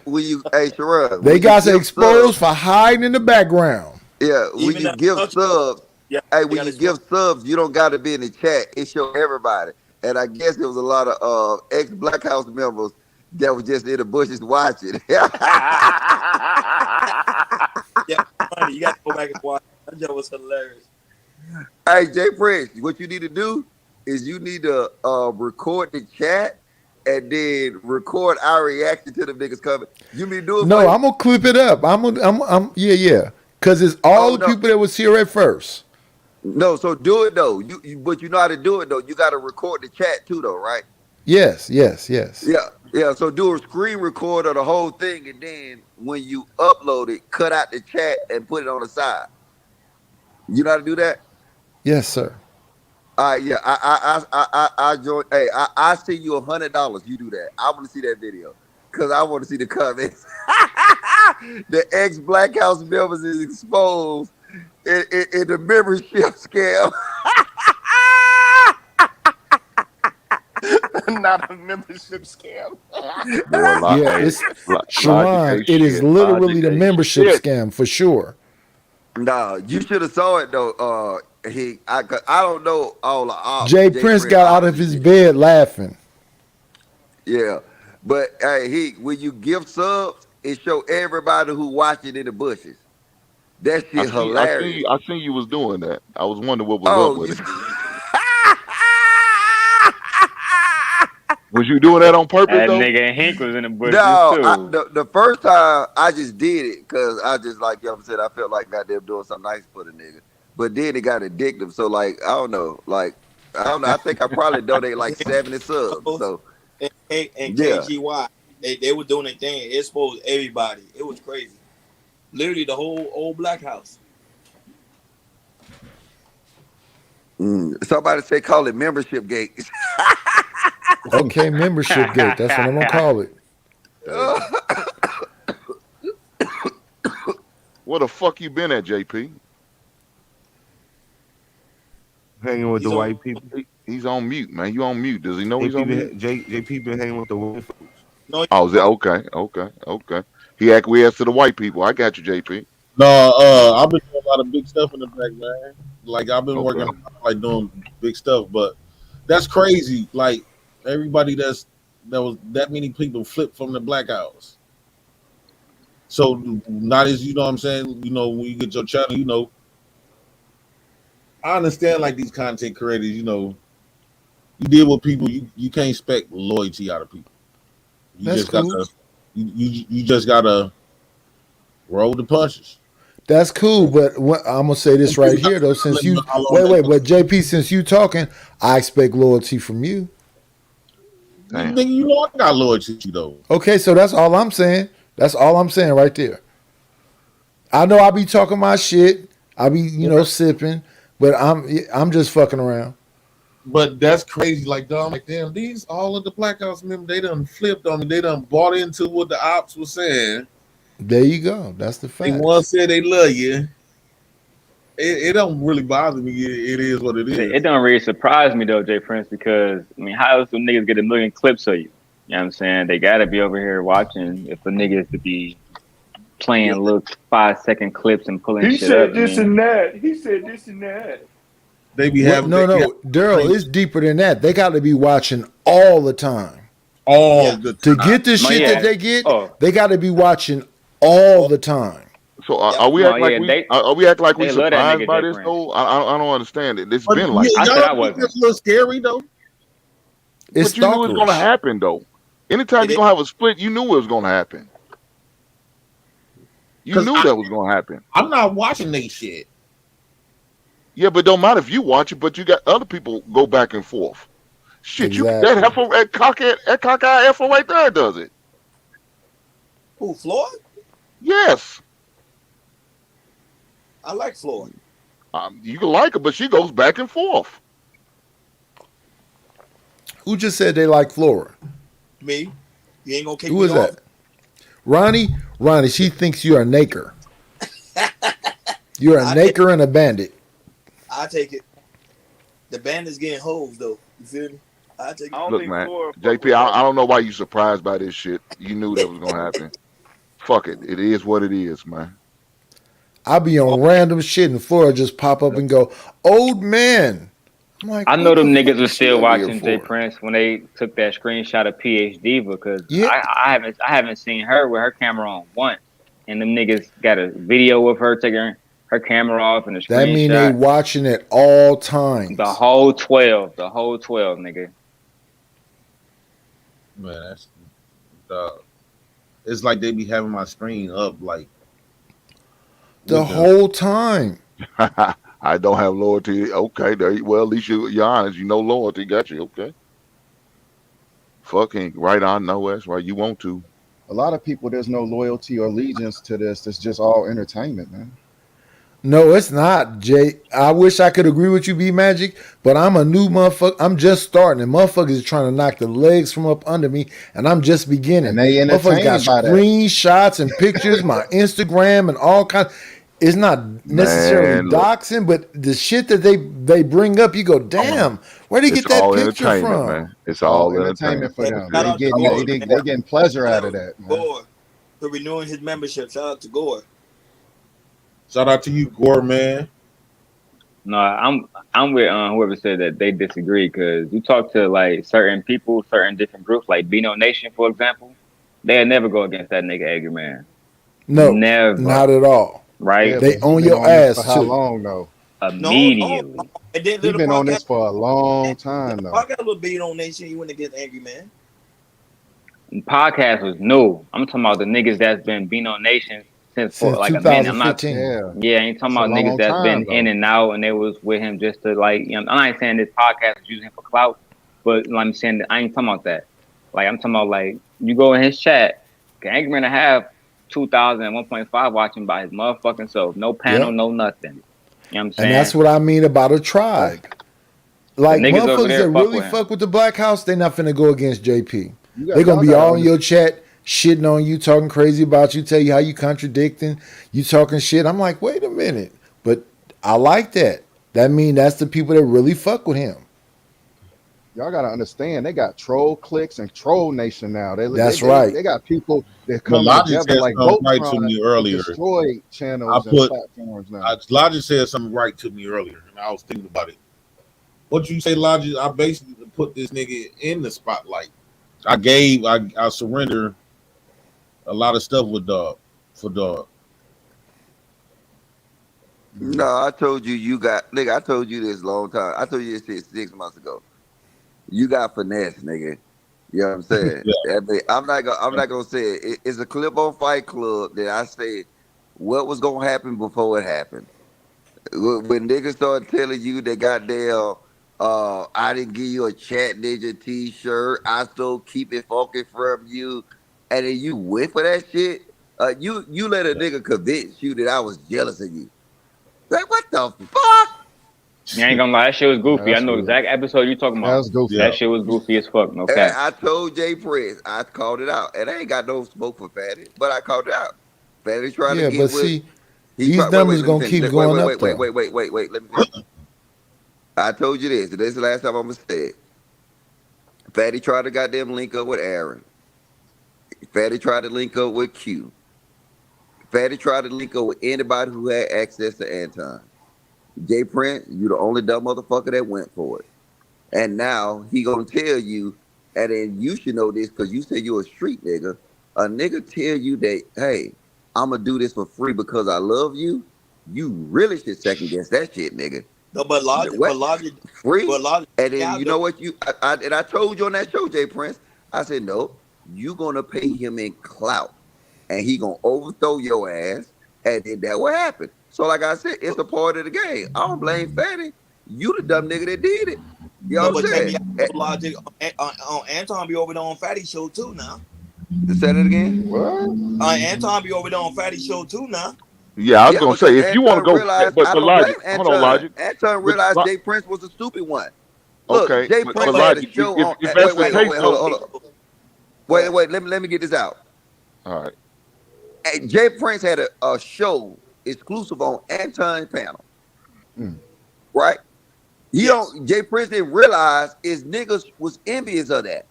when you hey Sharon, They when you got give exposed subs, for hiding in the background. yeah, when even you the give untouchable. subs, Yeah, hey, they when got you exposed. give subs, you don't got to be in the chat. It show everybody, and I guess there was a lot of ex Black House members that was just in the bushes watching. Yeah, funny. You got to go back and watch. That joke was hilarious. Hey, Jay Prince, what you need to do is you need to record the chat and then record our reaction to the niggas coming. You mean do it for No, you? I'm gonna clip it up. Yeah. Cause it's all Oh the no, people that was here at first. no. So do it though. But you know how to do it though. You got to record the chat too though, right? Yes, yes, yes. Yeah, yeah. So do a screen record of the whole thing, and then when you upload it, cut out the chat and put it on the side. You know how to do that? Yes, sir. Yeah, I join. Hey, I send you $100. You do that. I want to see that video because I want to see the comments. The ex Black House members is exposed in the membership scam. Not a membership scam. Boy, Yeah, hey, it's Logic Sharon. ain't It is shit. Logic literally the ain't membership shit. scam for sure. No, you should have saw it though. I don't know all the ops, Jay J Prince Prince got out ops of and his shit. bed laughing. Yeah, but hey, when you give subs, it show everybody who watching in the bushes. That shit hilarious. I seen you was doing that. I was wondering what was up Oh, with it. Was you doing that on purpose That though? nigga Hink was in the bushes no, too. the first time I just did it because I just like you said I felt like goddamn doing something nice for the nigga. But then it got addictive, so like I don't know. I think I probably donate like 70 subs. So And yeah. KGY, they were doing their thing. It exposed everybody. It was crazy. Literally the whole old Black House. Somebody say call it membership gate. Okay, membership gate. That's what I'm gonna call it. Hey, where the fuck you been at, JP? Hanging with the He's on. white people. He's on mute, man. You on mute. Does he know he's JP on mute? JP been hanging with the white folks. No, Oh, is it okay? Okay, okay. He acquiesced to the white people. I got you, JP. No, I've been doing a lot of big stuff in the back, man. Like I've been working Okay. like doing big stuff, but that's crazy. Like everybody that was that many people flipped from the Black House. So not as you know what I'm saying, when you get your channel, I understand like these content creators, you deal with people, you can't expect loyalty out of people. You That's just cool. gotta you just gotta roll the punches. That's cool, but I'm gonna say this right here though. Since Let me you know how long that wait, but JP, since you talking, I expect loyalty from you. Damn. nigga, I got loyalty to you though. Okay, so that's all I'm saying. That's all I'm saying right there. I know I be talking my shit. I be sipping, but I'm just fucking around. But that's crazy. Like, dumb, like, damn, these all of the Black House members, they done flipped on me. They done bought into what the ops was saying. There you go. That's the They once facts. said they love you. It don't really bother me. It is what it It is. don't really surprise me though, Jay Prince, because I mean, how else do niggas get a million clips of you? You know what I'm saying? They gotta be over here watching if a nigga is to be playing little 5-second clips and pulling He shit up. said I this mean, and that. He said this and that. They be What? having No, Daryl, it's deeper than that. They got to be watching all the time all Yeah. the to time. get the well, shit that yeah. they get. Oh, They got to be watching all the time. So Yep. are we no, acting like yeah, we they love that surprised nigga by Jay this Prince. though? I don't understand it. It's But been like I this. said y'all I think wasn't. that's a little scary though. It's But you knew it was gonna stalkerish. happen though. Anytime It you're is. gonna have a split, you knew it was gonna happen. You Cause knew that was gonna happen. I'm not watching they shit. Yeah, but don't matter if you watch it, but you got other people go back and forth. Shit, you that Exactly. heifer, that cockeyed heifer right there does it. Who, Floyd? Yes. I like Floyd. You can like her, but she goes back and forth. Who just said they like Flora? Me. You ain't gonna kick Who me is off? that? Ronnie? Ronnie, she thinks you're a naker. You're a I take naker and a bandit. I take it. The band is getting hoes though. You feel me? I take I it. don't Look, think man, Flora fuck JP, with her. I don't know why you surprised by this shit. You knew that was gonna happen. Fuck it. It is what it is, man. I'll be Oh, on random shit and Flora just pop up and go, old man. I'm I like, know what the them niggas fuck was is she still over here watching Jay for? Prince when they took that screenshot of PhD because Yeah, I haven't seen her with her camera on once, and them niggas got a video of her taking her camera off and a that mean they screenshot. watching at all times. The whole 12, nigga. Man, that's it's like they be having my screen up like The with the whole time. I don't have loyalty. Okay, well, at least you're honest. You know loyalty. Got you. Okay. Fucking right on. No, that's right. You want to. A lot of people, there's no loyalty or allegiance to this. It's just all entertainment, man. No, it's not, Jay. I wish I could agree with you, B Magic, but I'm a new motherfucker. I'm just starting, and motherfuckers is trying to knock the legs from up under me, and I'm just And beginning. they Motherfuckers got entertained by that. screenshots and pictures, my Instagram and all kinds. It's not necessarily Man, look, doxing, but the shit that they bring up, you go, damn, where'd he it's get that all picture entertainment, from? man. It's All all entertainment. entertainment for hey, them. shout They Yeah. out to getting Gore, they man. they getting pleasure Shout out out of that, to man. Gore for renewing his membership. Shout out to Gore. shout out to you, Gore man. No, I'm with whoever said that they disagree because you talk to like certain people, certain different groups, like Beano Nation, for example, they'll never go against that nigga Angry Man. No, not Never, at all. Yeah, right? but They he own been your on this for ass how too. long though? No, no. Immediately. And then He little been on podcast, this for a long the time though. podcast was beat on Nation. He went against Angry Man. Podcast was new. I'm talking about the niggas that's been Beano Nation since for Since like a minute. I'm not. 2015. Yeah, Yeah, I ain't talking it's a about niggas long that's been time in though. and out and they was with him just to like. You know, I'm not saying this podcast was using him for clout, but I'm saying that I ain't talking about that. Like I'm talking about like you go in his chat, Angry Man to have 2,000 and 1.5 watching by his motherfucking self. No panel, Yep. no nothing. You know what I'm And that's saying? what I mean about a Yeah, tribe. The Like niggas over motherfuckers there that fuck really with him. fuck with the Black House, they not finna go against JP. you They got gonna y'all be got to all in your understand. chat, shitting on you, talking crazy about you, tell you how you contradicting, you talking shit. I'm like, wait a minute, but I like that. That mean that's the people that really fuck with him. Y'all got to understand. They got troll clicks and troll nation now. They they That's they, right. they got people that But coming Logic together said like something right to Voltron me to earlier. destroy I channels and put platforms now. Logic said something right to me earlier, and I was thinking about it. What you say, Logic? I basically put this nigga in the spotlight. I surrender a lot of stuff with dog for dog. Mm. No, I told you you got nigga. I told you this long time. I told you this shit 6 months ago. You got finesse, nigga. You know what I'm saying? Yeah. I mean, I'm not gonna say it. It's a clip on Fight Club that I said what was gonna happen before it happened. When niggas start telling you they goddamn I didn't give you a chat ninja t-shirt, I still keep it funky from you, and then you went for that shit. You let a nigga convince you that I was jealous of you. Like what the fuck? You ain't gonna lie, that shit was Yeah, goofy. I that's know weird. exact episode you talking That about. was goofy. That Yeah. shit was goofy as fuck. No And cap. I told Jay Prince, I called it out. And I ain't got no smoke for Fatty, but I called it out. Fatty trying to Yeah, get but with see, he these tried wait, numbers let me gonna finish. keep Wait, going up though. let me finish. I told you this, and this is the last time I'm gonna say it. Fatty tried to goddamn link up with Aaron. Fatty tried to link up with Q. Fatty tried to link up with anybody who had access to Anton. Jay Prince, you the only dumb motherfucker that went for it. And now he gonna tell you, and then you should know this because you say you a street nigga. A nigga tell you that, hey, I'm gonna do this for free because I love you. You really should second guess that shit, nigga. No, but logic, What? but Free? logic. And then Yeah, you know what and I told you on that show, Jay Prince. I said no. You gonna pay him in clout, and he gonna overthrow your ass, and then that will happen. So like I said, it's a part of the game. I don't blame Fatty. You the dumb nigga that did it. You know No, what I'm but check saying? me out, Logic. Anton be over there on Fatty Show too now. Say that again. What? Anton be over there on Fatty Show too now. Yeah, I was Yeah, gonna because say if you want to Anton go, realized but I but don't blame logic. Hold on, Anton. logic. Anton But realized Jay Prince was the stupid one. Look, okay, Jay No, but Prince but had a logic. show on. If Wait, that's the wait, case, wait, hold on, though. hold on. Go Wait, ahead. wait. Let me get this out. All right. Hey, Jay Prince had a show exclusive on Anton panel, Mm. right? He Yes. don't. Jay Prince didn't realize his niggas was envious of that.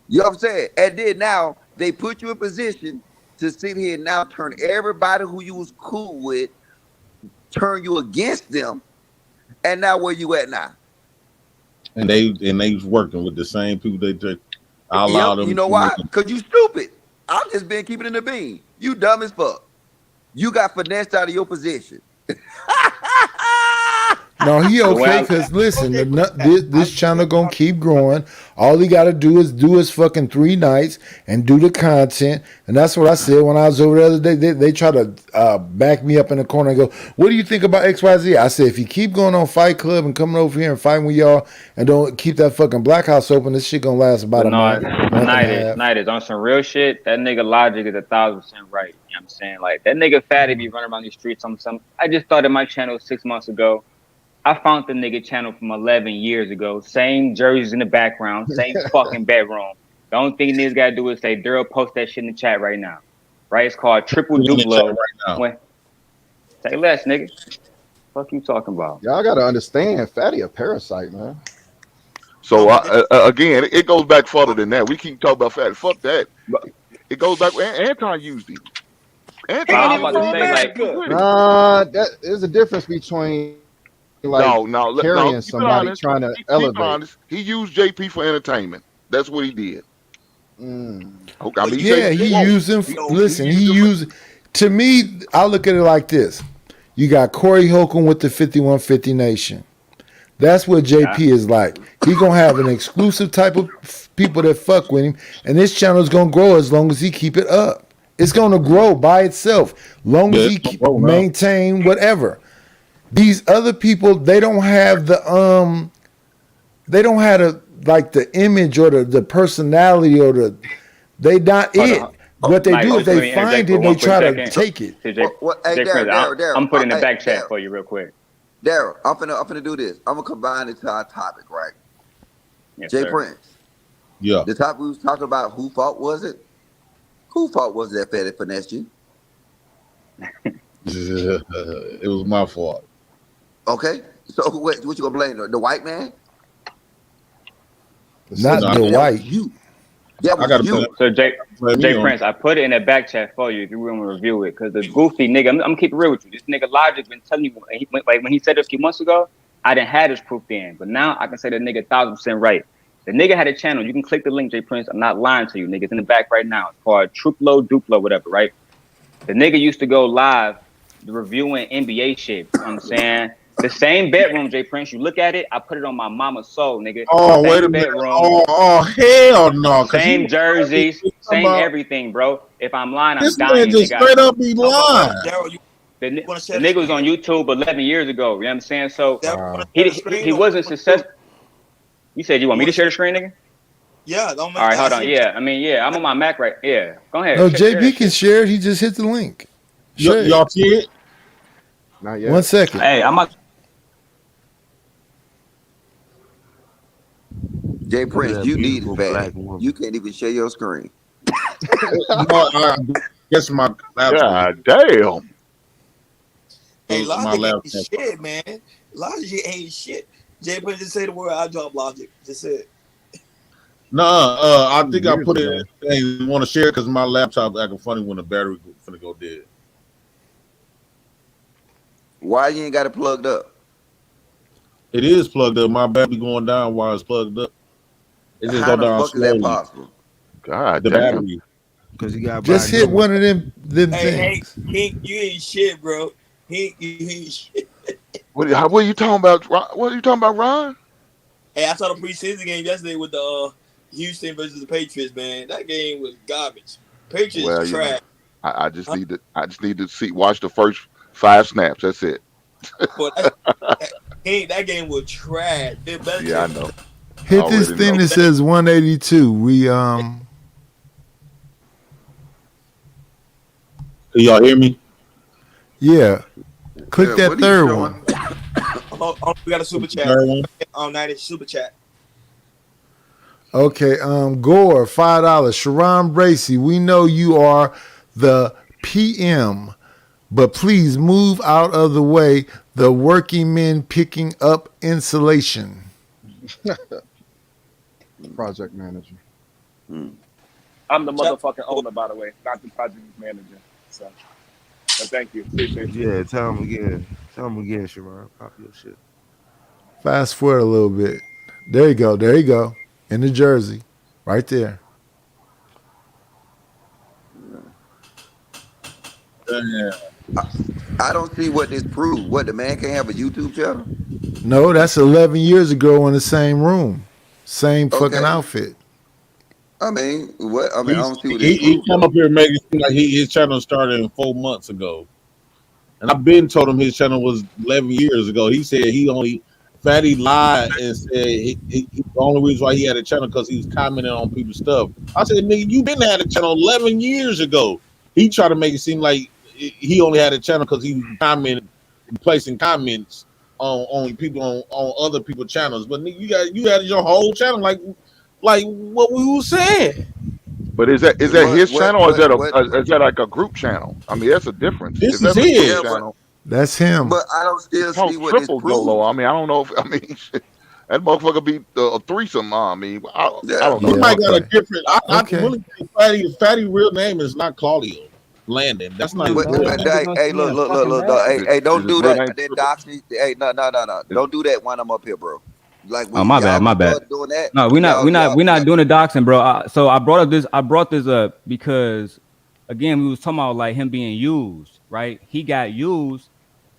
You know what I'm saying? And then now they put you in position to sit here and now turn everybody who you was cool with, turn you against them. And now where you at now? And they was working with the same people they allowed Yep. You them know to. why? Because you stupid. I'm just being keeping in the bean. You dumb as fuck. You got finessed out of your position. No, he The way okay. I Cause listen, Okay, this channel gonna keep growing. All he gotta do is do his fucking 3 nights and do the content. And that's what I said when I was over the other day. They try to back me up in the corner and go, "What do you think about XYZ?" I said, if you keep going on Fight Club and coming over here and fighting with y'all and don't keep that fucking Black House open, this shit gonna last about But a no, month and a half. night is on some real shit. That nigga Logic is 1,000% right. You know what I'm saying? Like that nigga Fatty be running around these streets on some. I just started my channel 6 months ago. I found the nigga channel from 11 years ago. Same jerseys in the background, same fucking bedroom. The only thing niggas gotta do is say, Daryl, post that shit in the chat right now. Right? It's called Triple In the chat Duplo. right now. When say less, nigga. Fuck you talking about? Y'all gotta understand, Fatty a parasite, man. So again, it goes back further than that. We keep talking about fat. Fuck that. But, It goes back. Anton used him. but Anton I was even about to was say, like, with him. That there's a difference between like No. carrying Keep it somebody honest. trying to Keep it elevate. honest. He used JP for entertainment. That's what he did. Mm. Okay, I but mean, you he say Yeah, what you he want. used him. He Listen, he used him for. used. To me, I look at it like this: you got Corey Holcomb with the 5150 Nation. That's what yeah. JP is like. He gonna have an exclusive type of people that fuck with him, and this channel is gonna grow as long as he keep it up. It's gonna grow by itself, long as Yeah, he it's gonna grow now. maintain whatever. These other people, they don't have they don't have the image or the personality or they not Hold on. it. What they Night, do is just let they me interject find for it, they one quick try to second. take it. To Hey, Jay Prince, Daryl, I'm putting in the hey, back chat Daryl, for you real quick. Daryl, I'm finna do this. I'm gonna combine it to our topic, right? Yes, Jay sir. Prince. Yeah. The topic we was talking about, who fault was it? Who fault was that Fatty finessed you? It was my fault. Okay, so what you gonna blame the white man? The Not No, system. the That was white. you. That I was gotta you. So blame me Jay on. Prince, I put it in the back chat for you if you want to review it. Because the goofy nigga, I'm gonna keep it real with you. This nigga Logic been telling you when he said it a few months ago, I didn't have this proof then. But now I can say the nigga 1,000% right. The nigga had a channel. You can click the link, Jay Prince. I'm not lying to you, nigga. It's in the back right now. It's called Truplo Duplo, whatever, right? The nigga used to go live reviewing NBA shit. You know what I'm saying? The same bedroom, Jay Prince. You look at it, I put it on my mama's soul, nigga. Oh, wait a Same minute. bedroom, Oh, hell no. Cause he same was talking jerseys, same about everything, bro. If I'm lying, I'm this man dying, just nigga. straight up be no, but lying. Daryl, you want to The share the nigga was on screen? YouTube 11 years ago. You know what I'm saying? So Daryl, you want Wow. to share the he screen or what you wasn't want to do? successful. You said you want You me want to to share share the the screen, screen? nigga? Yeah, don't All make. right, I hold on. see. Yeah, I mean, yeah, I'm on my Mac right. Yeah, go ahead, No, share that JP can shit. share it. He just hit the link. Share it. Y'all see it? Not One yet. second. Hey, I'm about Jay Look at Prince, that you need it, beautiful fatty. black woman. You can't even share your screen. No, I guess my laptop. God damn. Hey, My Logic ain't laptop. shit, man. Logic ain't shit. Jay, but just say the word. I drop Logic. Just say it. No, I think I Years put it ago. in. Want to share because my laptop acting funny when the battery finna go dead. Why you ain't got it plugged up? It is plugged up. My battery going down while it's plugged up. It just How go the down fuck is that slowly. possible? God The damn. battery. Because you got to buy Just a new hit one. one of them Hey, things. King, you ain't shit, bro. You ain't shit. What are you talking about? What are you talking about, Ron? Hey, I saw the preseason game yesterday with the Houston versus the Patriots. Man, that game was garbage. Patriots Well, you know, trash. Huh? I just need to watch the first 5 snaps. That's it. But that's That game was trash. They better Yeah, I change. know. I Hit this already thing know. that says 182. Can y'all hear me? Yeah. Click Yeah, that what are you third showing? one. We got a super chat. Third one. 90 super chat. Okay, Gore, $5. Sharon Bracy, we know you are the PM, but please move out of the way. The working men picking up insulation. Project manager. Hmm. I'm the Chat. motherfucking owner, by the way, not the project manager. So, but thank you, appreciate you. Yeah, tell him again. Tell him again, Sharon. Pop your shit. Fast forward a little bit. There you go. There you go. In the jersey. Right there. Damn. I don't see what this proves. What, the man can't have a YouTube channel? No, that's 11 years ago in the same room. Same fucking Okay. outfit. I mean, what? I mean, I He's, don't see what this he proves come up though. here making it seem like his channel started 4 months ago. And I've been told him his channel was 11 years ago. He said Fatty lied and said the only reason why he had a channel because he was commenting on people's stuff. I said, nigga, you been had a channel 11 years ago. He tried to make it seem like he only had a channel because he was commenting, placing comments on people on other people's channels. But nigga, you had your whole channel like what we were saying. But is that What? his What? channel or What? What? is that like a group channel? I mean, that's a difference. This If is that's a group Yeah, his. but channel, That's him. I don't it still see talk what this triple Dolo. proves. I mean, I don't know if I mean shit, that motherfucker be a threesome. I mean, I Yeah. don't He know. Yeah, might got a okay. different. I Okay. really think Fatty real name is not Claudio Landon. That's not Come on, his But, real dog. but Niggas name. hey, gonna hey, send me look, a look, look, fucking look, look. bag. Hey, Is hey, is don't his do real that. name Then triple? Doxy. Hey, no, no, no, no. Is, Don't do that when I'm up here, bro. Like Oh, when my bad, y'all my bad. start doing that, No, we're not doing the doxing, bro. So I brought this up because again, we was talking about like him being used, right? He got used,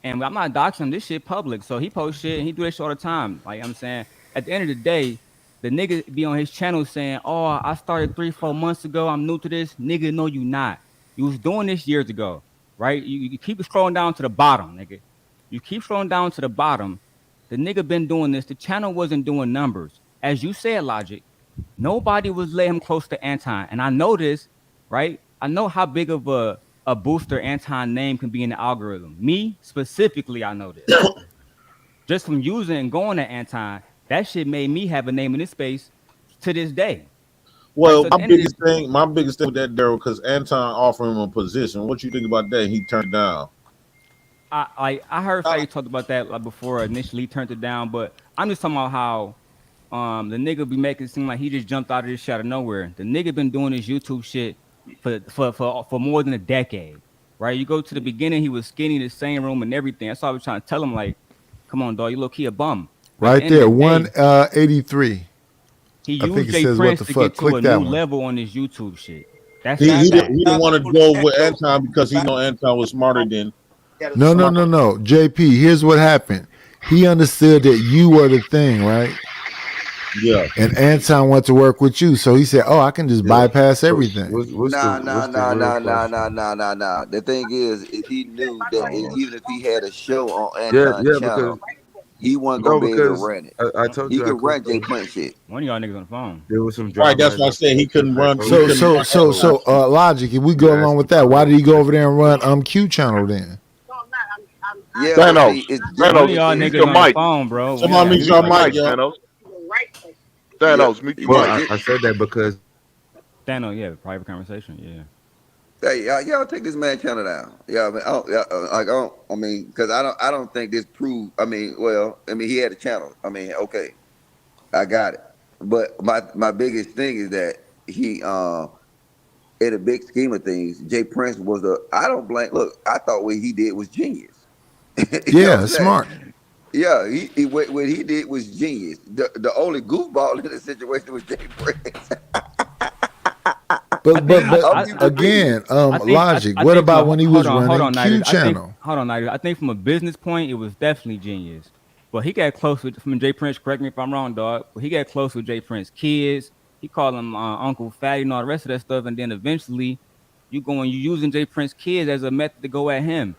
and I'm not doxing this shit public. So he posts shit and he do that shit all the time. Like I'm saying, at the end of the day, the nigga be on his channel saying, "Oh, I started 3-4 months ago. I'm new to this." Nigga, no, you not. You was doing this years ago, right? You keep scrolling down to the bottom, nigga. You keep scrolling down to the bottom. The nigga been doing this. The channel wasn't doing numbers. As you said, Logic, nobody was letting him close to Anton. And I know this, right? I know how big of a booster Anton name can be in the algorithm. Me specifically, I know this. Just from using and going to Anton, that shit made me have a name in this space to this day. Right. Well, So at the end of the my biggest thing with that Daryl, because Anton offered him a position. What you think about that? He turned down. I heard Fatty talked about that like before initially he turned it down, but I'm just talking about how the nigga be making it seem like he just jumped out of this shit out of nowhere. The nigga been doing this YouTube shit for more than a decade. Right? You go to the beginning, he was skinny in the same room and everything. That's why I was trying to tell him, like, come on, dog, you low key a bum. But at the Right end of there. the day, 183. he I think used it Jay says what Prince the to get fuck. to Click a that new one. level on his YouTube shit. That's He just he Fat, didn't, fact. he didn't fat want to hold his go hand, with though. Anton because he Fat, know Anton was smarter than he had a No, no, super. smart. no, no. JP, here's what happened. He understood that you were the thing, right? Yeah. And Anton went to work with you. So he said, oh, I can just Yeah. bypass So everything. Nah, nah, what's the nah, real nah, nah, question? nah, nah, nah, nah. The thing is he knew that Oh, even if he had a show on yeah, Anton's yeah, because channel, he wasn't gonna no, be able to because run it. I told He you I could couldn't. run Jay Prince shit. One of y'all niggas on the phone. There was some Right. drama That's in why I the said he couldn't run. He So, couldn't earlier, so, run so, so Anton so, shit. Logic, if we you go along asked with him about that, why what did he go over question. there and run Q channel then? Yeah, but Thanos, see, it's One of Thanos, it, y'all mute niggas your on the mic. phone, bro. One of Somebody y'all mute Mute niggas your your on the mic, mic, yo. phone. Thanos. yeah, Thanos, mute your Well, yeah, mic. yeah. I said that because Thanos, yeah, private conversation. Yeah. Hey, y'all take this man channel down. Yeah, I mean, I don't. I mean, because I don't think this proved. I mean, well, I mean, he had a channel. I mean, okay, I got it. But my biggest thing is that he, in the big scheme of things, Jay Prince was a. I don't blame. Look, I thought what he did was genius. You know what Yeah, I'm saying? smart. Yeah, what he did was genius. The only goofball in the situation was Jay Prince. I But think but I'll but keep it a bean. again, Logic. I What think from about a when he hold was on, running Q Nigel. channel? Hold on, Nigel. I think from a business point, it was definitely genius. But he got close with from Jay Prince. Correct me if I'm wrong, dog. But he got close with Jay Prince kids. He called him Uncle Fatty and all the rest of that stuff. And then eventually, you using Jay Prince kids as a method to go at him.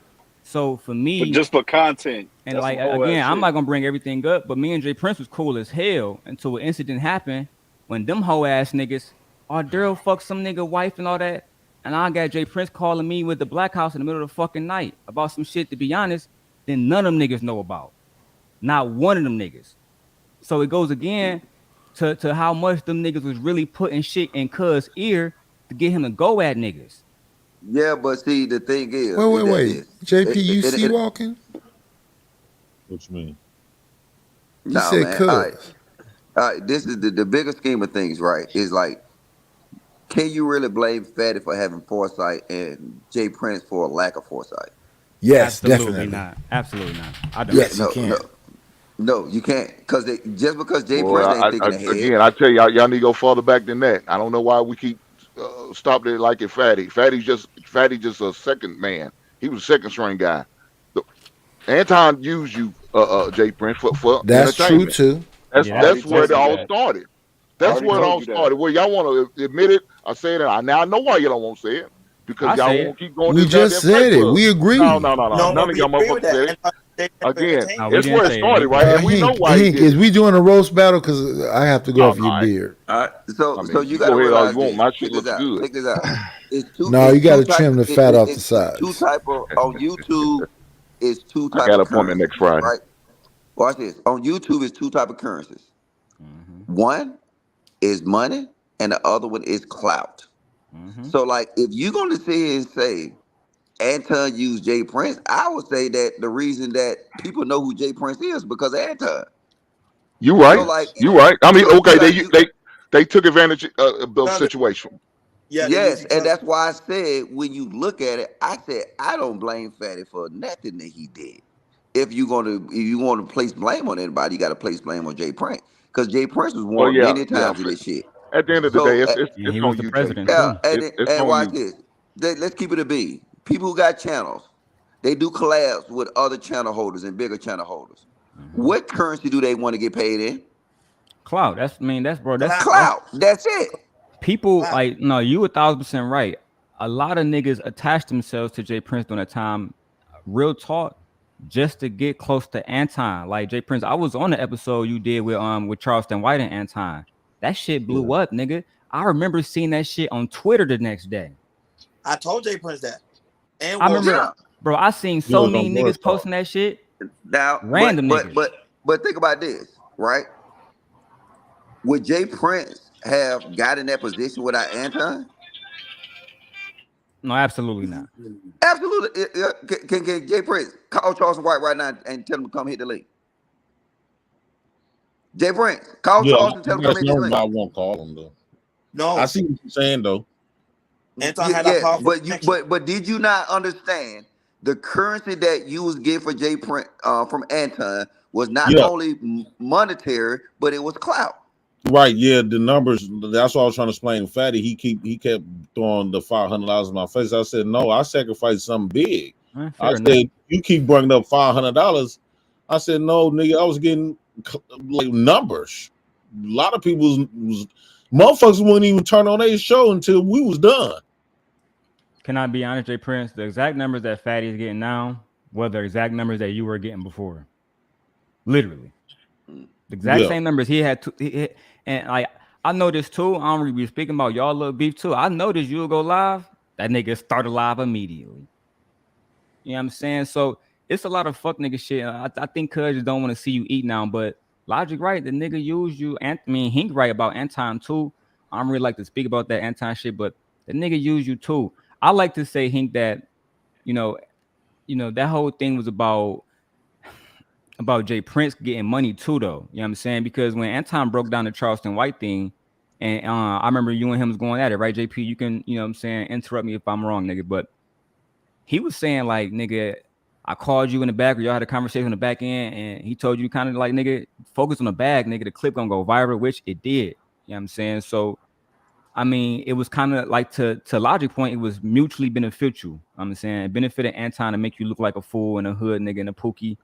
So for But me, just for content, and that's some like whole ass again, I'm shit. not gonna bring everything up, but me and Jay Prince was cool as hell until an incident happened when them hoe ass niggas, oh Daryl fucked some nigga wife and all that. And I got Jay Prince calling me with the Black House in the middle of the fucking night about some shit, to be honest, then none of them niggas know about. Not one of them niggas. So it goes again to how much them niggas was really putting shit in Cuz ear to get him to go at niggas. Yeah, but see, the thing Wait, is wait, that wait. this. JP, It, you it, see it, walking? What you mean? You no, said man. All right. cuz. All right. This is the bigger scheme of things, right? Is like, can you really blame Fatty for having foresight and Jay Prince for a lack of foresight? Yes, Absolutely definitely. not. Absolutely not. I don't. Yes, you No, no, can. no. You can't, because just because Jay Boy, Prince ain't thinking ahead. again, I tell y'all need to go further back than that. I don't know why we keep stopped it like it Fatty. Fatty just a second man. He was a second string guy. The, Anton used you, Jay Prince, for That's true entertainment. too. That's I Yeah, already that's where it told you all that. started. I That's already where it told all you that. started. Well, y'all want to admit it? I said it. Now I know why y'all don't want to say it because I y'all say want it. to keep going to We this just goddamn fight said it. club. We No, agree. no, no, no. No, None but of we y'all agree with motherfuckers that. said it. And they for Again, No, we entertainment. it's didn't where it say it. started, right? And we know Hank, why he Hank, did is it. we doing a roast battle? Because I have to go Oh off no, your beard. All right. I So mean you got to you go ahead all you realize want. this. My Check shit this looks out. good. Check this out. No, It's you got two to type. trim the fat off the It's two sides. type of on YouTube. It's two I type got an of appointment currencies, next Friday. right? Watch this. On YouTube, it's two type of currencies. Mm-hmm. One is money, and the other one is clout. Mm-hmm. So, like, if you're going to sit here and say Anton used Jay Prince, I would say that the reason that people know who Jay Prince is because of Anton. You So, right. like, You right. I mean, so you okay, got you. they took advantage of the Brother, situation. yeah, they use Yes, each and other. that's why I said when you look at it, I said I don't blame Fatty for nothing that he did. If you want to place blame on anybody, you got to place blame on Jay Prince because Jay Prince was Well, warned yeah, many yeah. times in this shit. At the end of the day, So And it's he was on the you, Jay president Prince. yeah, too. It's and on watch you. this. Let's keep it a B. People who got channels, they do collabs with other channel holders and bigger channel holders. Mm-hmm. What currency do they want to get paid in? Cloud. That's I mean, that's bro. Cloud, That's Clout. That's it. people cloud. like no. You 1,000% right. A lot of niggas attach themselves to Jay Prince during that time. Real talk, just to get close to Anton. Like Jay Prince, I was on the episode you did with Charleston White and Anton. That shit Yeah. blew up, nigga. I remember seeing that shit on Twitter the next day. I told Jay Prince that. And I Wolf. remember, Yeah. bro. I seen You so was on many Blood niggas Talk. posting that shit. Now, Random niggas. but think about this, right? Would Jay Prince have got in that position without Anton? No, absolutely not. Absolutely. Can Jay Prince call Charleston White right now and tell him to come hit the link? Jay Prince, call Yeah, Charleston, I tell him to got come his hit this number, but link. I won't call him though. I No, see what you're saying though. Anton had a Yes, powerful connection. but did you not understand the currency that you was getting for Jay Prince from Anton was not Yeah, only monetary, but it was clout. right. Yeah, the numbers. That's what I was trying to explain. Fatty, he kept throwing the $500 in my face. I said, no, I sacrificed something big. I Fair enough. said, you keep bringing up $500. I said, no, nigga, I was getting like numbers. A lot of people was motherfuckers wouldn't even turn on their show until we was done. Can I be honest, Jay Prince? The exact numbers that Fatty is getting now were the exact numbers that you were getting before. Literally. The exact Yeah, same numbers he had. And like, I know this too. I don't really be speaking about y'all little beef too. I noticed you'll go live. That nigga started live immediately. You know what I'm saying? So it's a lot of fuck nigga shit. I think cuz just don't want to see you eat now, but Logic right. The nigga used you. And I mean, Hink right about Anton too. I don't really like to speak about that Anton shit, but the nigga used you too. I like to say Hink that you know, that whole thing was about Jay Prince getting money too, though. You know what I'm saying? Because when Anton broke down the Charleston White thing, and I remember you and him was going at it, right, JP? You can, you know what I'm saying, interrupt me if I'm wrong, nigga. But he was saying, like, nigga, I called you in the back, or y'all had a conversation on the back end, and he told you kind of like, nigga, focus on the bag, nigga. The clip gonna go viral, which it did. You know what I'm saying? So I mean, it was kind of like to Logic point, it was mutually beneficial. I'm saying it benefited Anton to make you look like a fool and a hood nigga and a pookie,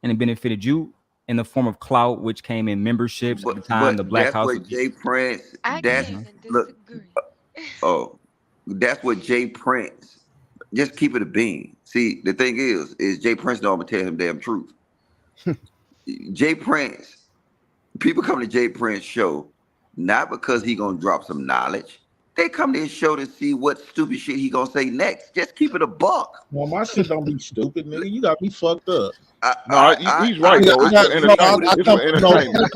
and it benefited you in the form of clout, which came in memberships at the time. But The Black that's House. what Jay Prince. I That's can't Mhm. even look. disagree. Oh, that's what Jay Prince Just keep it a bean. See, the thing is Jay Prince don't ever tell him damn truth. Jay Prince, people come to Jay Prince show not because he gonna drop some knowledge. They come to his show to see what stupid shit he gonna say next. Just keep it a buck. Well, my shit don't be stupid, nigga. You got me fucked up. No, he's right though. It's for entertainment. It's for entertainment. It's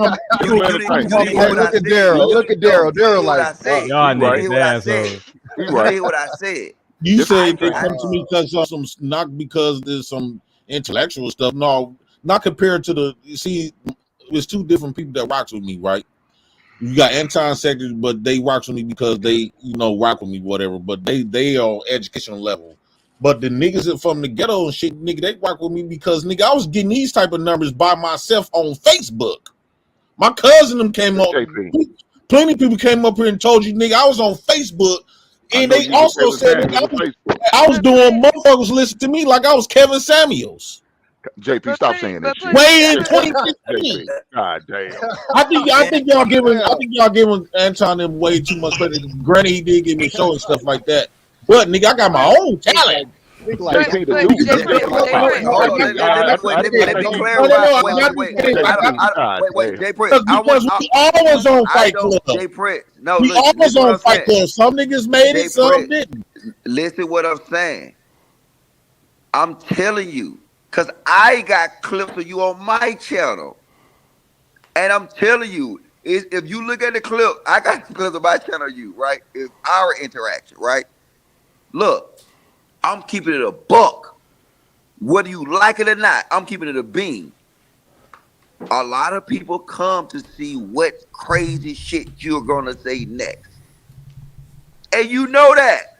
for entertainment. You didn't hear what I Look at said. Daryl. Look at Daryl. You didn't Daryl hear what like, I said. Y'all You didn't niggas hear what I said. assholes. He's You didn't right. hear what I said. You said they I- come to me because of some, not because there's some intellectual stuff. No, not compared to the. You see, there's two different people that rocks with me, right? You got Anton sectors, but they rocks with me because they, rock with me, whatever. But they are educational level. But the niggas that from the ghetto and shit, nigga, they rock with me because, nigga, I was getting these type of numbers by myself on Facebook. My cousin them came up. Plenty of people came up here and told you, nigga, I was on Facebook. And they also said that I was doing motherfuckers listen to me like I was Kevin Samuels. JP, stop saying that shit. Way in 2015. God damn. I think y'all giving Anton them way too much credit. Granted, he did give me a show and stuff like that. But nigga, I got my own talent. JP, the dude. Wait, Jay Prince. Because we always on Fight Club. Jay Prince. No, we always on Fight Club. Some niggas made it, some didn't. Listen what I'm saying. I'm telling you, because I got clips of you on my channel. And I'm telling you, if you look at the clip, I got clips of my channel of you, right? It's our interaction, right? Look, I'm keeping it a buck. Whether you like it or not, I'm keeping it a bean. A lot of people come to see what crazy shit you're going to say next. And you know that.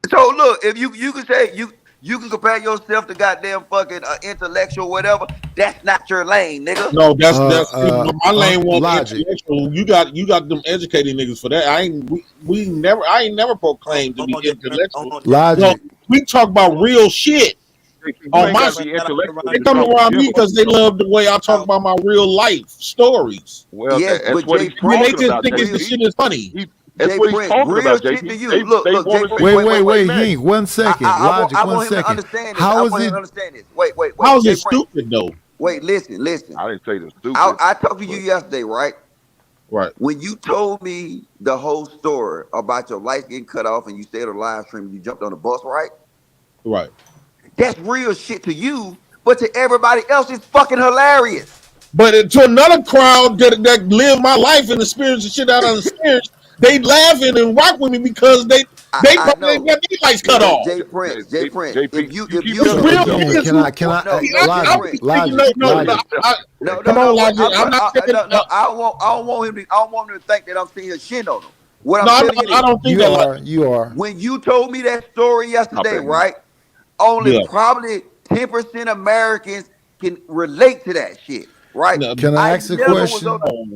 So look, if you can say you can compare yourself to goddamn fucking intellectual whatever, that's not your lane, nigga. No, that's my lane was intellectual. You got them educated niggas for that. I ain't never proclaimed to be intellectual. Logic. No, we talk about real shit. On my shit. They come around me because they love the way I talk about my real life stories. Well, yes, that's but what Jay he's Prince, they talking just about. think the shit is funny. That's what he's talking about, JP. Look, wait, Hink, 1 second. Logic, I 1 want him to second. understand this. How I is want him it? to understand this. Wait. How is Jay it Prince. stupid though? Wait, listen. I didn't say the stupid. I talked to you yesterday, right? Right. When you told me the whole story about your lights getting cut off and you stayed on live stream, you jumped on the bus, right? Right. That's real shit to you, but to everybody else, it's fucking hilarious. But to another crowd that live my life and experience the shit out of the experience, they laughing and rock with me because they got their lights cut off. Jay Prince. If you I don't want him to think that I'm sitting here shitting on him. What I'm telling you, I don't think you are. When you told me that story yesterday, right? Only probably 10% Americans can relate to that shit. Right? Can I ask a question?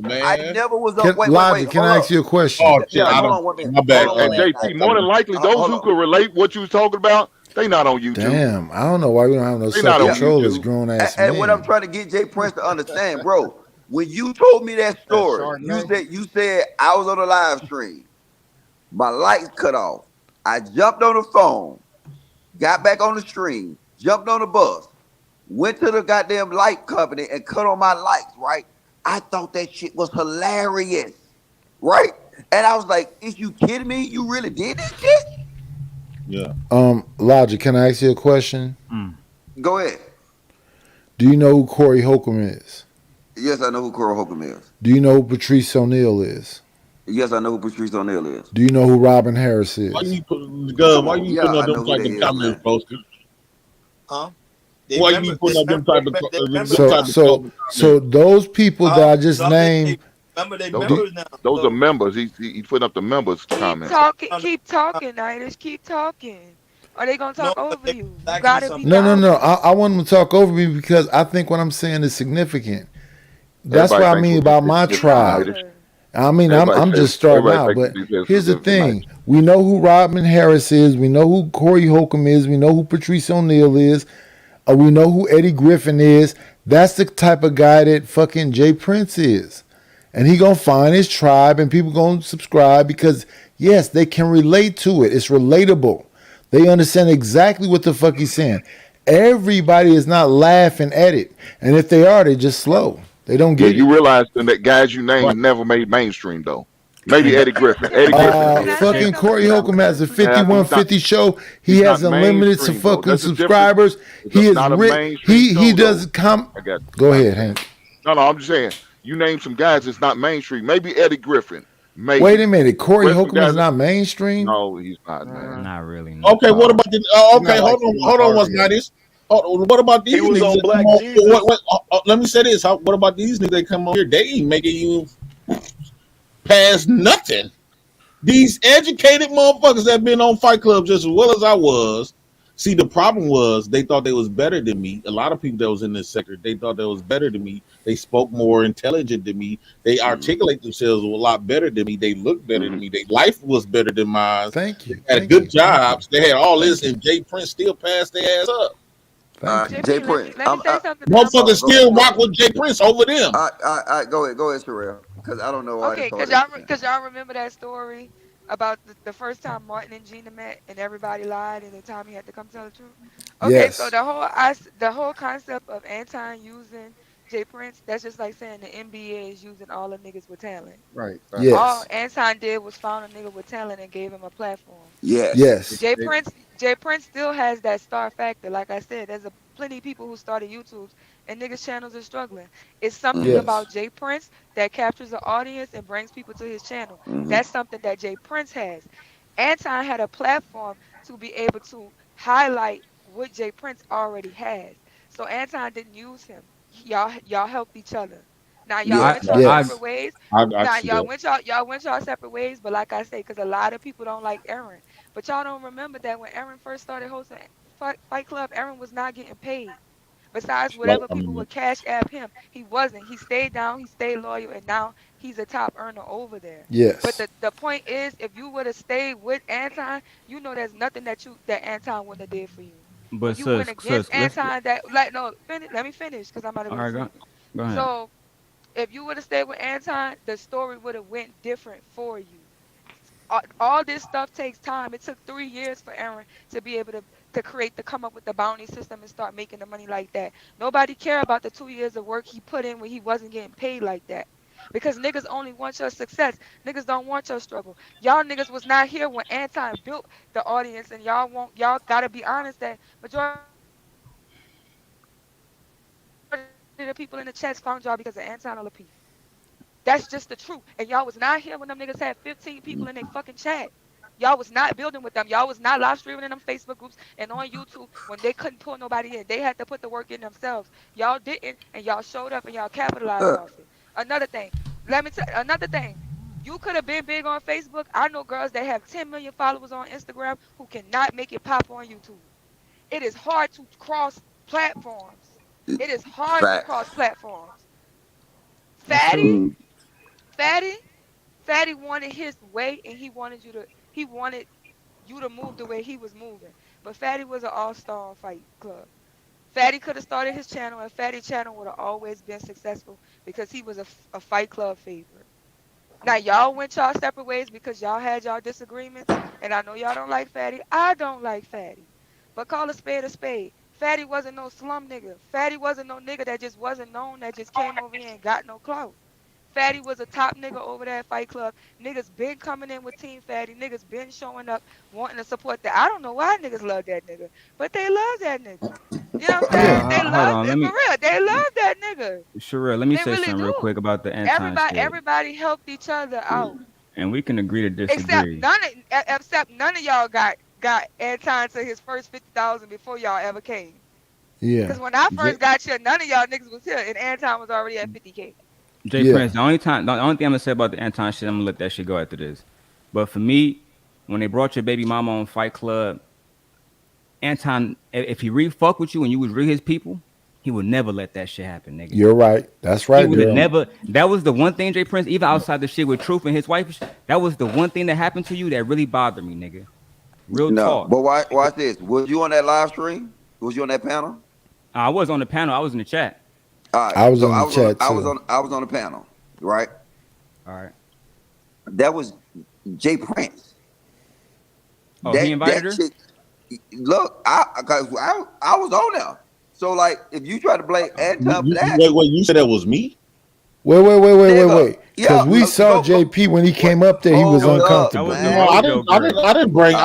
I never was on. Logic, can I ask you a question? Oh, shit, hold on 1 minute. My bad. And JP, more than likely, those who could relate what you was talking about, they not on YouTube. Damn, I don't know why we don't have no self-control as grown ass men. And what I'm trying to get Jay Prince to understand, bro, when you told me that story, you said I was on a live stream, my lights cut off, I jumped on the phone, got back on the stream, jumped on the bus, went to the goddamn light company and cut on my lights, right? I thought that shit was hilarious, right? And I was like, is you kidding me? You really did this shit? Yeah. Logic, can I ask you a question? Go ahead. Do you know who Corey Holcomb is? Yes, I know who Corey Holcomb is. Do you know who Patrice O'Neal is? Yes, I know who Patrice O'Neal is. Do you know who Robin Harris is? Why you putting up them type of comments, posters? Huh? Why you putting up them type of So those people that I just named. Those are members. He's putting up the members' comments. Keep talking, Nidus. Keep talking. Are they gonna talk over you? You gotta be No. I want them to talk over me because I think what I'm saying is significant. That's what I mean about my tribe. I mean, I'm just starting out, but here's the thing. We know who Robin Harris is. We know who Corey Holcomb is. We know who Patrice O'Neal is. We know who Eddie Griffin is. That's the type of guy that fucking Jay Prince is. And he gonna find his tribe and people gonna subscribe because, yes, they can relate to it. It's relatable. They understand exactly what the fuck he's saying. Everybody is not laughing at it, and if they are, they just slow. They don't Yeah, get you it. realize that guys you Right. named never made mainstream though. Maybe And Eddie Griffin. Eddie Can Griffin can I did. say Fucking something Corey to that Holcomb has a respectfully? He's not. 5150 show. He He's has not unlimited mainstream though. fucking There's a difference. subscribers. It's He is not a rich. mainstream He show does though. come. I got. Go I ahead, understand. Hank. No, I'm just saying. You name some guys that's not mainstream. Maybe Eddie Griffin. Wait a Maybe. minute. Corey But some Holcomb is guys. not mainstream. No, he's not, man. Not really, no. okay, what Oh, about the? He's Okay, not like Steve hold on, what's Harvey. not this? What about He these was niggas on that come Black on? Jesus. Let me say this. What about these niggas that come on here? They ain't making you pass nothing. These educated motherfuckers that been on Fight Club just as well as I was. See, the problem was they thought they was better than me. A lot of people that was in this sector, they thought they was better than me. They spoke more intelligent than me. They Mm-hmm. articulate themselves a lot better than me. They look better than me. Their life was better than mine. thank They you. had Thank you. good Thank you. jobs. They had all Thank this, you. and Jay Prince still passed their ass up. Thank you. Jay JP, let me Prince. let me say something, and I'm gonna Oh, Motherfuckers mute go up. ahead. still rock with Jay Prince over them. Go ahead. Go ahead, Sherelle. Because I don't know why it's Okay, hard to understand. cause y'all remember that story about the first time Martin and Gina met and everybody lied and then Tommy had to come tell the truth. Okay, so Yes. the whole concept of Anton using Jay Prince, that's just like saying the NBA is using all the niggas with talent. Right. Facts. All Yes. Anton did was found a nigga with talent and gave him a platform. Yes. Yes. Jay They, Prince, Jay Prince still has that star factor. Like I said, there's a plenty of people who started YouTube's and niggas channels are struggling. It's something Mm-hmm. about Yes. Jay Prince that captures the audience and brings people to his channel. Mm-hmm. That's something that Jay Prince has. Anton had a platform to be able to highlight what Jay Prince already has. So Anton didn't use him. Y'all helped each other. Now y'all Yes, went that's y'all right. separate Yes. ways. I Now see that. y'all went y'all separate ways. But like I say, because a lot of people don't like Aaron. But y'all don't remember that when Aaron first started hosting Fight Club, Aaron was not getting paid. Besides Nope, whatever I people mean, would cash app him, he wasn't. He stayed down, he stayed loyal, and now he's a top earner over there. But Yes. the point is, if you would have stayed with Anton, you know there's nothing that Anton wouldn't have did for you. But When you went against let's Anton, that like no, finish. Let me finish because I'm about to all go to right, sleep. go ahead. So if you would have stayed with Anton, the story would have went different for you. All this stuff takes time. It took 3 years for Aaron to be able to create to come up with the bounty system and start making the money like that. Nobody care about the 2 years of work he put in when he wasn't getting paid like that. Because niggas only want your success. Niggas don't want your struggle. Y'all niggas was not here when Anton built the audience, and y'all gotta be honest that majority of the people in the chats found y'all because of Anton or Lapice. That's just the truth. And y'all was not here when them niggas had 15 people in their fucking chat. Y'all was not building with them. Y'all was not live streaming in them Facebook groups and on YouTube when they couldn't pull nobody in. They had to put the work in themselves. Y'all didn't, and y'all showed up and y'all capitalized off it. Another thing, let me tell another thing. You could have been big on Facebook. I know girls that have 10 million followers on Instagram who cannot make it pop on YouTube. It is hard to cross platforms. It is hard to cross platforms. Facts. Fatty, Mm. Fatty, Fatty wanted his way, and he wanted you to move the way he was moving. But Fatty was an all-star on Fight Club. Fatty could have started his channel, and Fatty channel would have always been successful because he was a Fight Club favorite. Now y'all went y'all separate ways because y'all had y'all disagreements, and I know y'all don't like Fatty. I don't like Fatty, but call a spade a spade. Fatty wasn't no slum nigga. Fatty wasn't no nigga that just wasn't known that just came over here and got no clout. Fatty was a top nigga over there at Fight Club. Niggas been coming in with Team Fatty. Niggas been showing up, wanting to support that. I don't know why niggas love that nigga, but they love that nigga. You know what I'm saying? Yeah. They Hold love on, it for real. They love that nigga. Sure, let me They say really something real do. quick about the Anton shit, Everybody helped each other out. and we can agree to Except disagree. none of y'all got Anton to his first 50,000 before y'all ever came. Yeah. Cause when I J, first got here, none of y'all niggas was here, and Anton was already at 50K. J Yeah. Prince, the only thing I'm gonna say about the Anton shit, I'm gonna let that shit go after this. But for me, when they brought your baby mama on Fight Club, Anton, if he really fuck with you and you was really his people, he would never let that shit happen, nigga. You're right. That's He right, would have Daryl. never. That was the one thing, Jay Prince. Even outside the shit with Truth and his wife, that was the one thing that happened to you that really bothered me, nigga. Real No, talk. but watch this. Was you on that live stream? Was you on that panel? I was on the panel. I was in the chat. All right. I was So in the chat too. I was on the panel, right? All right. That was Jay Prince. Oh, he invited That her. chick. Look, I was on there. So like, if you try to blame Anton for that, Wait, you said that was me? nigga, Wait. yeah, Because we saw JP when he came up there, he was hold up, uncomfortable. That was No, the man.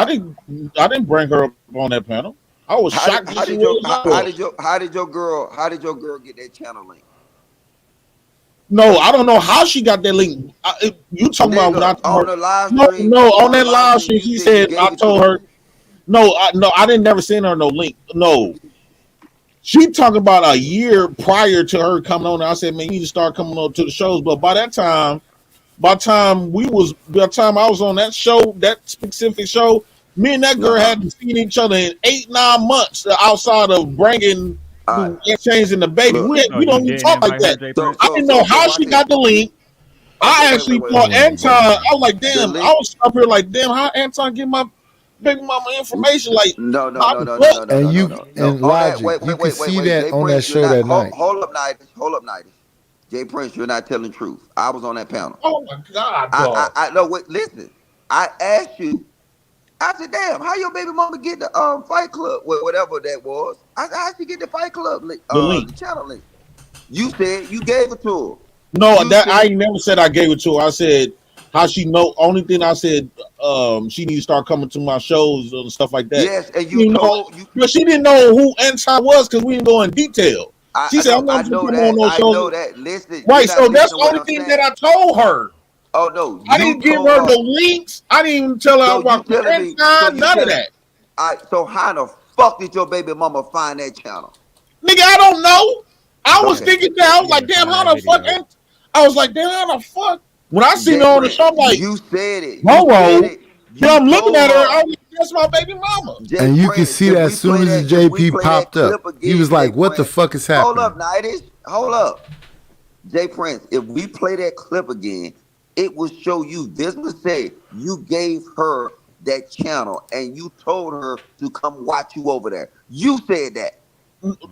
I didn't bring her up on that panel. I was shocked that she was. I was. How did your girl get that channel link? No, I don't know how she got that link. You talking about when I Nigga, told on her? the live No, stream, on on the that live live stream, stream, you she said you said I gave it to told her. her. No, I didn't never send her no link. No, she talking about a year prior to her coming on. I said, man, you need to start coming on to the shows. But by that time, by the time I was on that show, that specific show, me and that girl hadn't seen each other in 8-9 months outside of bringing the exchanging the baby. Look, We don't even talk like that. I didn't know so how watch she this. got the link. I actually thought Anton. I was like, The damn. I link. was up here like, damn. How Anton get my baby mama information? Like, No, how the fuck? no. And On that, Logic, you could see that Jay on that Prince, you're show not. that night. Hold up, Nidus. Jay Prince, you're not telling the truth. I was on that panel. Oh my god, dog. I no. Wait, listen. I asked you. I said, damn, how your baby mama get the Fight Club, whatever that was? I said, how she get the Fight Club link, The link. the channel link? You said you gave it to her. No, You that I said, ain't never said I gave it to her. I said how she know. Only thing I said, she need to start coming to my shows and stuff like that. yes, and you told you. But she didn't know who Anton was because we didn't go in detail. She said, "I'm I not know gonna come on that. those I know shows." that. Listen, you're Right. not So that's listening to the what only I'm thing saying. that I told her. Oh no, I you didn't give told her her. no links. I didn't even tell her So you about telling me? So Anton. you None of telling? that. All right. So how the fuck did your baby mama find that channel? Nigga, I don't know. I was Okay. thinking that. I was like, damn, how the fuck? I was like, damn, how the fuck? When I seen Jay her on the Prince, show, I'm like, you said it. You said Roro. it. Then You I'm looking told at her. her. I'm like, that's my baby mama. Jay And you could Prince, see that as soon as if we JP play that popped clip up. He again, was Jay like, what the Prince, fuck is hold happening? up, Nightish, hold up. Jay Prince, if we play that clip again, it will show you. This will say you gave her that channel and you told her to come watch you over there. You said that.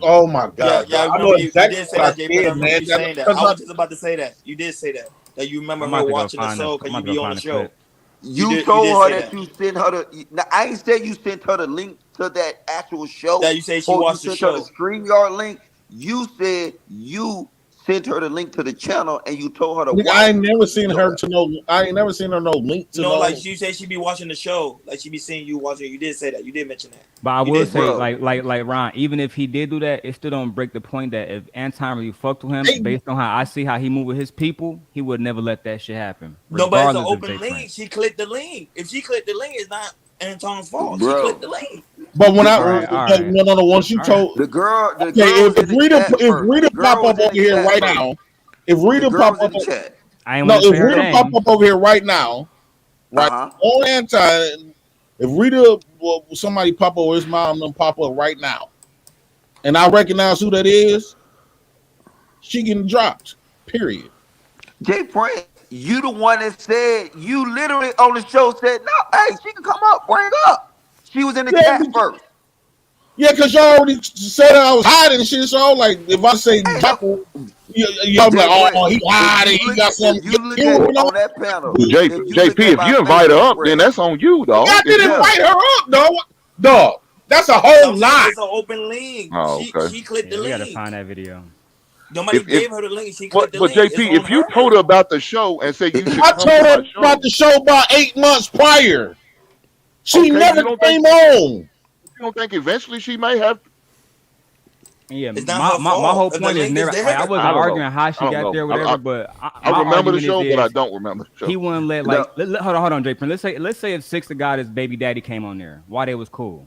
Oh my Yeah, god, yeah, I bro. I know remember you exactly did say what I that, JP. I said, remember man. you saying that. I Because was just about to say that. You did say that. That you remember I'm her about to go watching the find this. show I'm because about you to be go on the find the show. clip. You You did told say her that. that you sent her the. Now, I ain't said you sent her the link to that actual show, That you say she or you watched the sent her the show. StreamYard link. You said you sent her the link to the channel and you told her to nigga, I watch ain't never seen you over her there. to no. I ain't never seen her no link to No, like no. she said she be watching the show. Like she be seeing you watching. You did say that. You did mention that. But I You will did say say, that. Bro, like Ron, even if he did do that, it still don't break the point that if Anton really fucked with him, Hey, based on how I see how he move with his people, he would never let that shit happen, No, but it's an regardless of open Jay link. Prince. She clicked the link. If she clicked the link, it's not Anton's fault. She clicked bro, the link. but when the I All right, girl, all right, no. Once you all right. told, the okay, girl was in the chat If first. The Rita pop girl was up in over the here chat right first. now, if The Rita girl pop was in up, the chat. I ain't no, want to if say her Rita pop name. up over here right now, Uh right huh. on Anton, if Rita, well, somebody pop over his mom, them pop up right now, and I recognize who that is, she getting dropped. Period. Jay Prince, you the one that said you literally on the show said no. Hey, she can come up, bring her up. She was in the Yeah, chat first. yeah, because y'all already said I was hiding and shit. So I was like, if I say Hey, drop no, her, y'all be like, Jay Prince. oh, he hiding, he got If something to you look do. at You know? on that panel, if you look JP, at if my you invite her face up, then expression, that's on you, Nigga, I dog. If didn't you, yeah, invite her up, dog. Dog, that's a whole I'm saying lie. it's an open link. oh, She okay. she clicked Yeah, the we gotta link. find that video. Nobody If gave her the link. She but clicked the but link. It's JP, on if you her. told her about the show and say you should I come to told my her about show, the show about 8 months prior. She okay, never came on. you don't think eventually she may have? Yeah, It's not her my fault. whole If the point is link is never like I there. wasn't I don't know. arguing how I she don't got know. there, whatever. But I my remember the argument show, but I is don't remember the show. he wouldn't let no, hold on, Jay Prince. Let's say if Six the God his baby daddy came on there, why they was cool,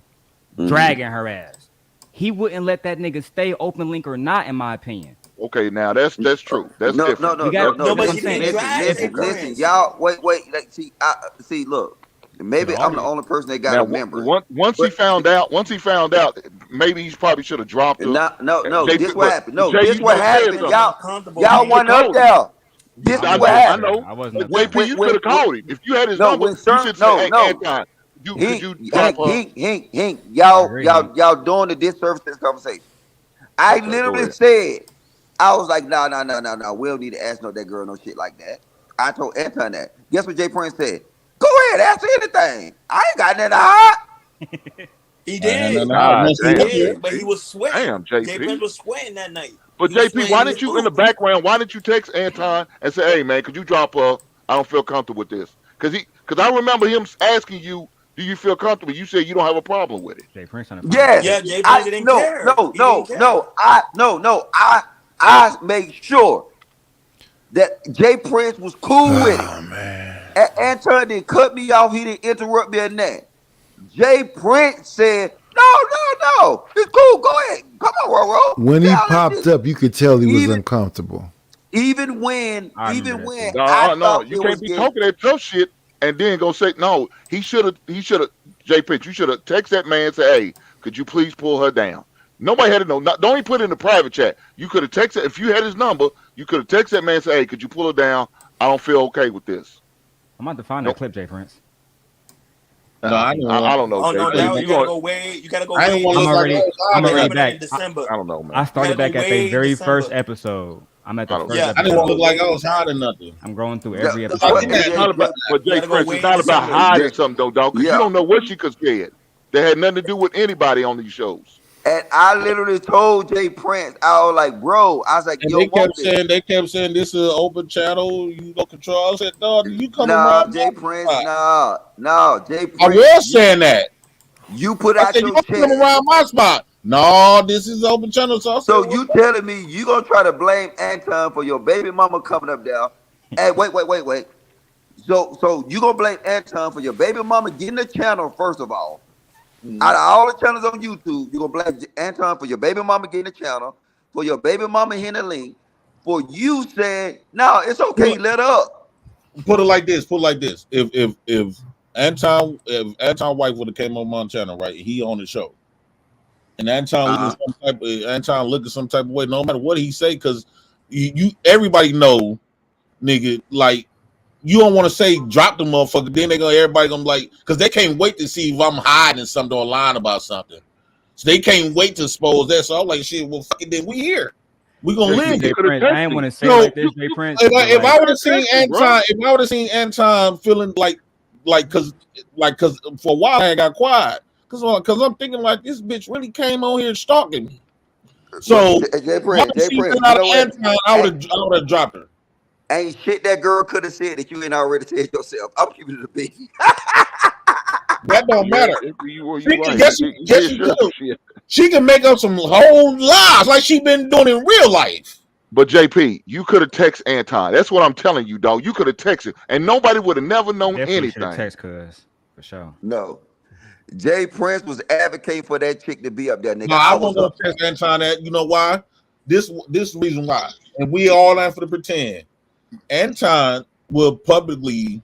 mm-hmm. dragging her ass. He wouldn't let that nigga stay open link or not, in my opinion. Okay, now that's true. That's no, no, different. no, We no, got That's no. No, but that's what different. I'm she Listen, saying. didn't drag Jay Okay. listen, Prince. y'all. Wait. Like, see. Look, Could maybe have I'm the argued. only person that got Now, a memory, once he but found out, maybe he probably should have dropped her. no. JP, This what but happened. No, Jay, this you what just Jay said happened. Prince something. uncomfortable. Y'all You could have wasn't up called him. there. This I is I what wasn't know, up I happened. there. know. I wasn't But up there. JP, you could have called him if you had his No, number. when You Sir, should say, no, "Hey, no. Anton, could Hink, you drop Hink, her?" Hink, Hink, Hink. I Y'all, agree. y'all, y'all doing the disservice to this conversation. I Okay, go literally ahead. said, I was like, no. We don't need to ask no that girl no shit like that. I told Anton that. Guess what Jay Prince said? Go ahead, ask her anything. I ain't got nothing to hide. He No, did. no. God Once he He was damn, there. did. But he JP. was sweating. Damn, Jay JP. Prince was sweating that night. But He was JP, sweating why in his didn't you in the booth. background? Why didn't you text Anton and say, "Hey man, could you drop I don't feel comfortable with this." Because I remember him asking you, "Do you feel comfortable?" You said you don't have a problem with it. Jay Prince on the phone. Yes. Yeah, Jay I Prince didn't no care. no He didn't no care. no. I make sure that Jay Prince was cool with it. Oh man. Anton didn't cut me off. He didn't interrupt me in that. Jay Prince said, "No, no, no. It's cool. Go ahead. Come on, Roro. When Say he all that popped shit." up, you could tell he was Even uncomfortable. even when I remember even that when too. I No, thought you it can't was be getting talking that tough shit and then go say no. He should have. Jay Pitch, you should have text that man and say, "Hey, could you please pull her down?" Nobody had to know. Don't even put it in the private chat. You could have texted if you had his number. You could have texted that man and say, "Hey, could you pull her down? I don't feel okay with this." I'm about to find that Nope. clip, Jay Prince. No, I didn't want. I don't know, Oh Jay no, Pitch. Daryl, You you gotta going? go way. You gotta go I didn't way. want to I'm look like December. I already. was I'm It hiding already happened nothing. in back. December. I don't know, I man. You gotta started go back at the way very first December. episode. I'm at I the don't. first Yeah, I you didn't gotta want episode. to go look like I way was back. hiding nothing. I'm going through the, every the, I episode think what that It's Jay, not about, Jay, but You Jay gotta go Prince, it's way not about December. hiding Jay, something though, dog. Because you yeah. don't know what she could scared. That had nothing to do with anybody on these shows. And I literally told Jay Prince, I was like, bro, I was like, And you don't want this. they kept saying this is an open channel. You don't control. I said, dog, you coming Nah, around Jay my Prince, spot. nah, no, Jay I Prince, was saying that. you put I out said, you your don't come check. around my spot. No, this is open channel. So I said, So well, you telling me you gonna try to blame Anton for your baby mama coming up there? Hey, wait. So you gonna blame Anton for your baby mama getting the channel first of all? Out of all the channels on YouTube, you gonna blame Anton for your baby mama getting the channel, for your baby mama hitting the link, for you saying, no, it's okay, let up. put it like this. Put it like this. If Anton wife would have came on my channel, right? He on the show. And Anton looking some type of way, no matter what he say, because you everybody know, nigga, like you don't want to say drop the motherfucker, then everybody gonna like, because they can't wait to see if I'm hiding something or lying about something. So they can't wait to expose that. So I'm like, shit, well fuck it, then we here. We gonna live Jay here. Prince, I ain't want to say So like this, Jay Prince, but if like I would have seen Anton feeling like cause for a while I got quiet. Cause I'm thinking like this bitch really came on here stalking me. So Jay once Prince, she got you out of know what? Anton, I would have dropped her. Ain't shit that girl could have said that you ain't already said yourself. I'm keeping it a beat. That don't Yeah, matter. you She right. guess You she did could. some shit. She can make up some whole lies like she been doing in real life. But JP, you could have texted Anton. That's what I'm telling you, dog. You could have texted, and nobody would have never known definitely should have anything. text cuz for sure. No. Jay Prince was advocating for that chick to be up there, nigga. No, I I was wasn't gonna up. text Anton that. You know why? This reason why. And we all in for the pretend. Anton will publicly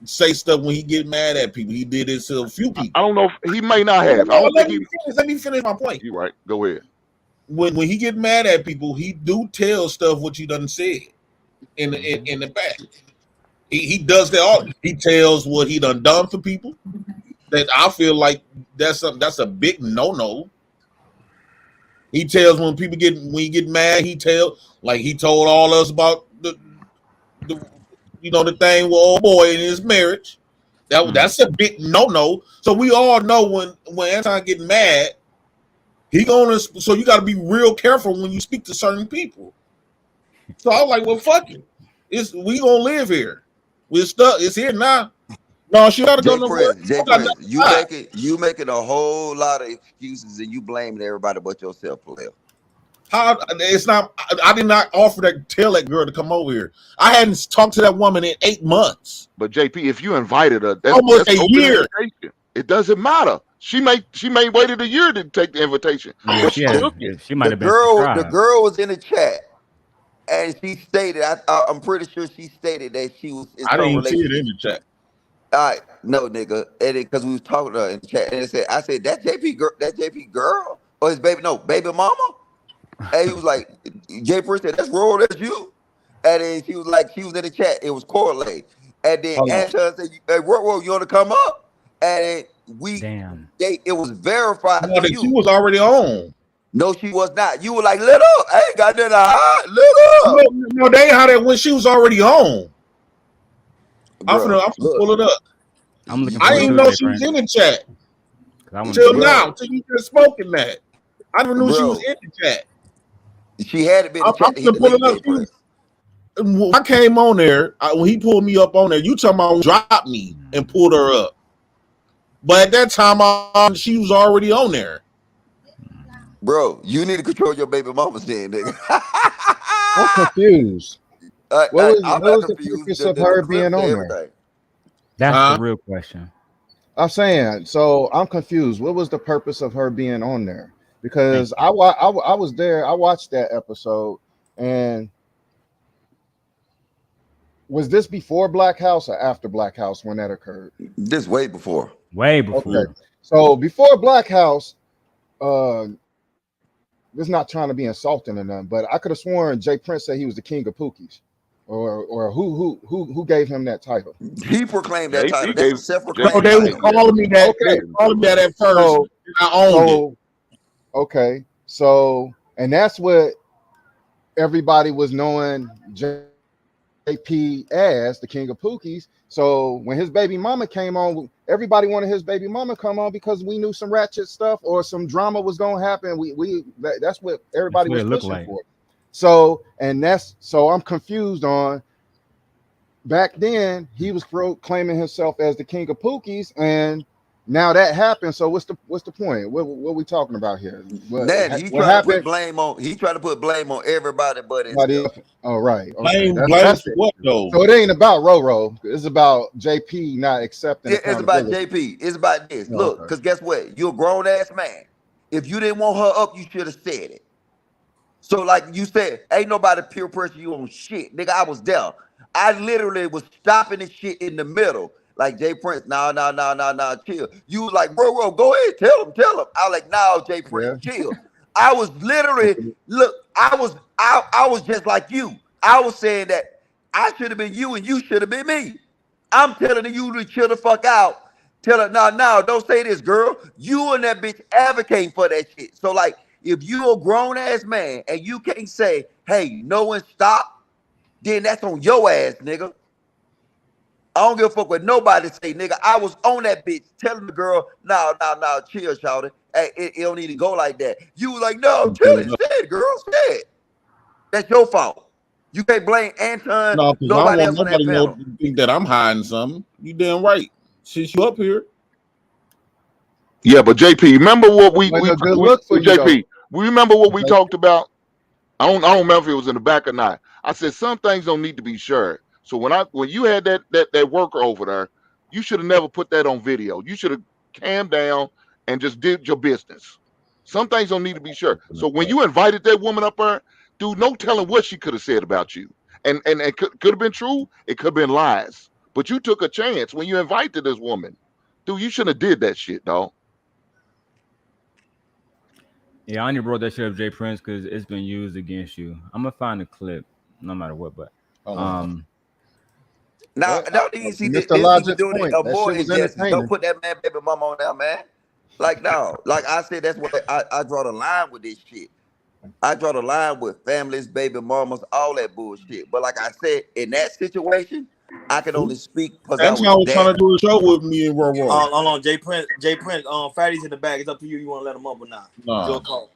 say stuff when he get mad at people. He did it to a few people. I don't know if he may not have. I don't think he. Let me finish my point. You right. Go ahead. When he get mad at people, he do tell stuff what you done said in the back. He does that all. He tells what he done for people. That I feel like that's a big no. He tells when he get mad. He told all us about the the thing with old boy in his marriage. That's a big no. So we all know when Anton getting mad, he gonna. So you got to be real careful when you speak to certain people. So I was like, well, fuck it. We gonna live here. We're stuck. It's here now. No, she gotta go nowhere. Jay Prince, you making a whole lot of excuses and you blaming everybody but yourself, player. How it's not? I did not offer to tell that girl to come over here. I hadn't talked to that woman in 8 months. But JP, if you invited her, that's almost a open year. invitation. It doesn't matter. She may waited a year to take the invitation. Yeah, But she took it. she might have been The subscribed. girl was in the chat and she stated, I'm pretty sure she stated that she was in I didn't some even see it in relationship. the chat. All right, no, nigga, because we was talking to her in the chat, and I said that JP girl or his baby mama, and he was like, Jay Prince said, that's Roll, that's you, and then she was like, she was in the chat, it was correlated, and then Anton said, hey, Roll, you want to come up, and then it was verified No, to she you. was already on. No, she was not. You were like, lit up. I ain't got nothing to hide. Lit up. No, they ain't how that when she was already on. I'm Bruh, finna pull it up. I'm looking I forward didn't to know it, she was Jay in the chat. I want to Till see now, that. till you just spoken that. I never knew she was Bro, in the chat. she had it been in the I'm chat to hit gonna the pull it link, up. J Prince. When I came on there, when he pulled me up on there, you talking about dropped me and pulled her up. But at that time, she was already on there. Bro, you need to control your baby mama's then, nigga. I'm confused. I'm What not was the confused. purpose The, of the, the her being clips and on there? everything. That's the real question. I'm saying, so I'm confused. What was the purpose of her being on there? Thank Because you. I was there. I watched that episode, and was this before Black House or after Black House when that occurred? This way before. Way Okay, before. so before Black House, this not trying to be insulting or nothing, but I could have sworn Jay Prince said he was the king of Pookies, or who gave him that title? He proclaimed that title. JP That's gave a No, self-proclaimed they was title. JP gave calling me him that. They Okay, was calling me that at first. so And I owned it. okay, so and that's what everybody was knowing JP as the king of Pookies. So when his baby mama came on, everybody wanted his baby mama come on because we knew some ratchet stuff or some drama was gonna happen. That's what That's everybody what was it looked pushing like. for. So I'm confused on back then he was claiming himself as the king of Pookies, and now that happened. So what's the point? What we talking about here? Then he What tried to put happened? blame on. He tried to put blame on everybody but Somebody himself. else. Oh, right. Okay. Blame That's for it. what though? So it ain't about Roro. It's about JP not accepting It's about accountability. JP. It's about this. Oh, Look, okay. because guess what? You're a grown ass man. If you didn't want her up, you should have said it. So, like you said, ain't nobody peer pressure you on shit. Nigga, I was there. I literally was stopping this shit in the middle. Like Jay Prince, nah, chill. You was like, bro, go ahead, tell him. I was like, no, Jay Prince, Yeah. chill. I was literally, look, I was just like you. I was saying that I should have been you and you should have been me. I'm telling you to chill the fuck out. Tell her, no, don't say this, girl. You and that bitch advocating for that shit. So, like, if you a grown ass man and you can't say, hey, no and stop, then that's on your ass, nigga. I don't give a fuck what nobody say, nigga. I was on that bitch telling the girl, no, chill, shawty. Hey, it don't need to go like that. You was like, no, chill it. Say it, girl. Say it. That's your fault. You can't blame Anton, No, because I don't nobody want else on that nobody panel. to think that I'm hiding something. You damn right. Since you up here, Yeah, but JP, remember what Wasn't a good look for you though. JP? We remember what we Okay. talked about. I don't remember if it was in the back or not. I said some things don't need to be shared. So when you had that worker over there, you should have never put that on video. You should have calmed down and just did your business. Some things don't need to be shared. So when you invited that woman up there, dude, no telling what she could have said about you. And it could have been true. It could have been lies. But you took a chance when you invited this woman. Dude, you shouldn't have did that shit, dog. Yeah, I only brought that shit up, Jay Prince, because it's been used against you. I'm gonna find a clip, no matter what. But Now, Well, don't even see Mr. this even Logic's doing it point. That more shit was injustice. Don't entertaining. put that man baby mama on there, man. Like, no. Like I said, that's what I draw the line with this shit. I draw the line with families, baby mamas, all that bullshit. But like I said, in that situation, I can only speak because I was Anton was trying there. to do a show with me and Roro. Hold on, Jay Prince. Fatty's in the back. It's up to you. You want to let him up or not? It's Nah, your call.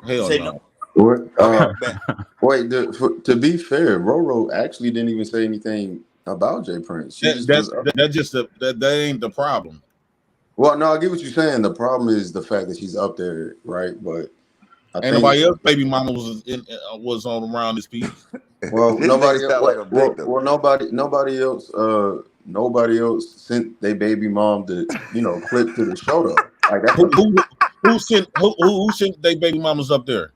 hell Say no. no. What? Okay, bet. Wait. To be fair, Roro actually didn't even say anything about Jay Prince. She just was. That ain't the problem. Well, no, I get what you're saying. The problem is the fact that she's up there, right? But I Ain't think, nobody else baby mama was on around this piece. well, This nobody, nigga sound like a victim. nobody else sent their baby mom the clip to the show though. Like that's Who sent their baby mamas up there?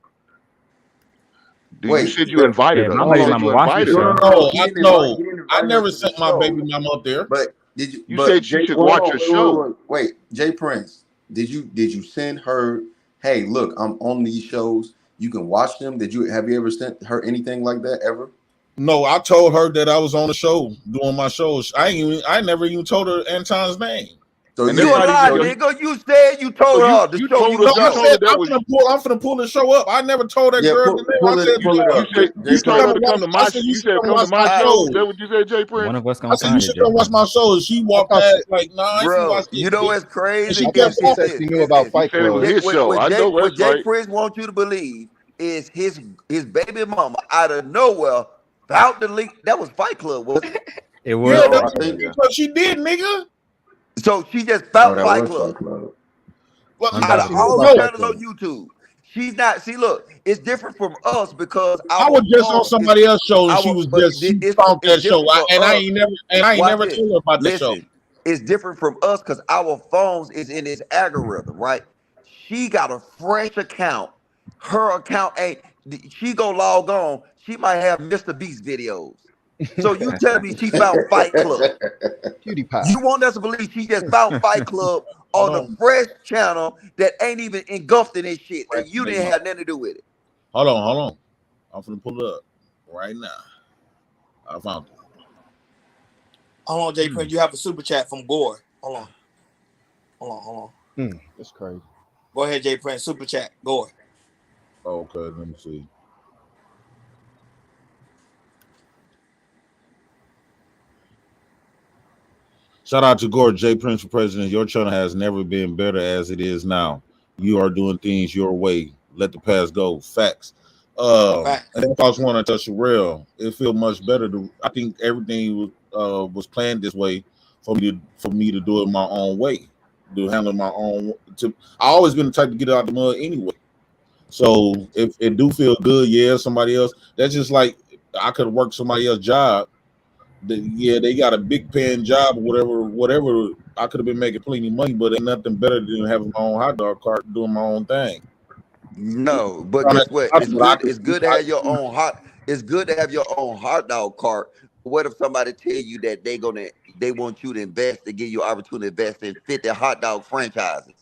Dude, you wait. said you invited yeah, her. my You Hold baby on. said mama you watched the invited her. show. No, he didn't invite. No, He didn't I invite her never to the sent my show. baby mama up there. But did you? You But said she Jay, should hold watch on, your show. wait. Jay Prince, did you send her? Hey, look, I'm on these shows. You can watch them. Have you ever sent her anything like that ever? No, I told her that I was on the show doing my shows. I never even told her Anton's name. So And you that's You a not didn't. lie, even So you. nigga. You said you So told her to you show told you us No, you I something. told her said that was I'm finna pull the show up. I never told that Yeah, girl pull the name. I pull said it pull it you up, said you you should told come her Prince. and to come watch. to I my said you you should said come come to watch my my I, show. Is shows. that what you said, Jay One Prince? of us I gonna said you find it, should Jay come watch my Prince. shows. She I walked thought past she, like, nah, I ain't finna watch bro, this you know bitch. what's And crazy? she I thought kept she walking. said she knew about He Fight said it was Club. his show. I know What that's Jay right. Prince wants you to believe is his baby mama out of nowhere found the link. That was Fight Club, wasn't it? It Yeah, was No, that's I Fight what Club. think. what she did, nigga. So she just Oh, found that Fight was Club. Fight Club. Well, I Out thought of she knew all no, the about Fight channels on Club. YouTube, she's not. See, look, it's different from us because I our was just on phone is somebody else's show and she our. was But just she found it's that show. different for us. I ain't Watch never this. told her about that show. Listen, it's different from us because our phones is in this algorithm, right? She got a fresh account. Her account ain't. She go log on. She might have Mr. Beast videos. So you tell me she found Fight Club? PewDiePie. You want us to believe she just found Fight Club Hold on a on, fresh channel that ain't even engulfed in this shit, and Ratchet you Baby didn't Mama. have nothing to do with it. Hold on. I'm finna pull it up right now. I found it. Hold on, Jay Prince. You have a super chat from Gore. Hold on. That's crazy. Go ahead, Jay Prince. Super chat. Gore. Okay, let me see. Shout out to Gore, J. Prince for president. Your channel has never been better as it is now. You are doing things your way. Let the past go. Facts. Fact. And if I was want to touch Sherelle, it feel much better. I think everything was planned this way for me to do it my own way, to handle my own. I always been the type to get out the mud anyway. So if it do feel good, yeah, somebody else. That's just like I could work somebody else's job. They got a big paying job or whatever. I could have been making plenty of money, but ain't nothing better than having my own hot dog cart doing my own thing. No, but That's guess what? It's what I good. could It's good to have your own hot. It's good to have your own hot dog cart. What if somebody tell you that they want you to invest to give you opportunity to invest in 50 hot dog franchises?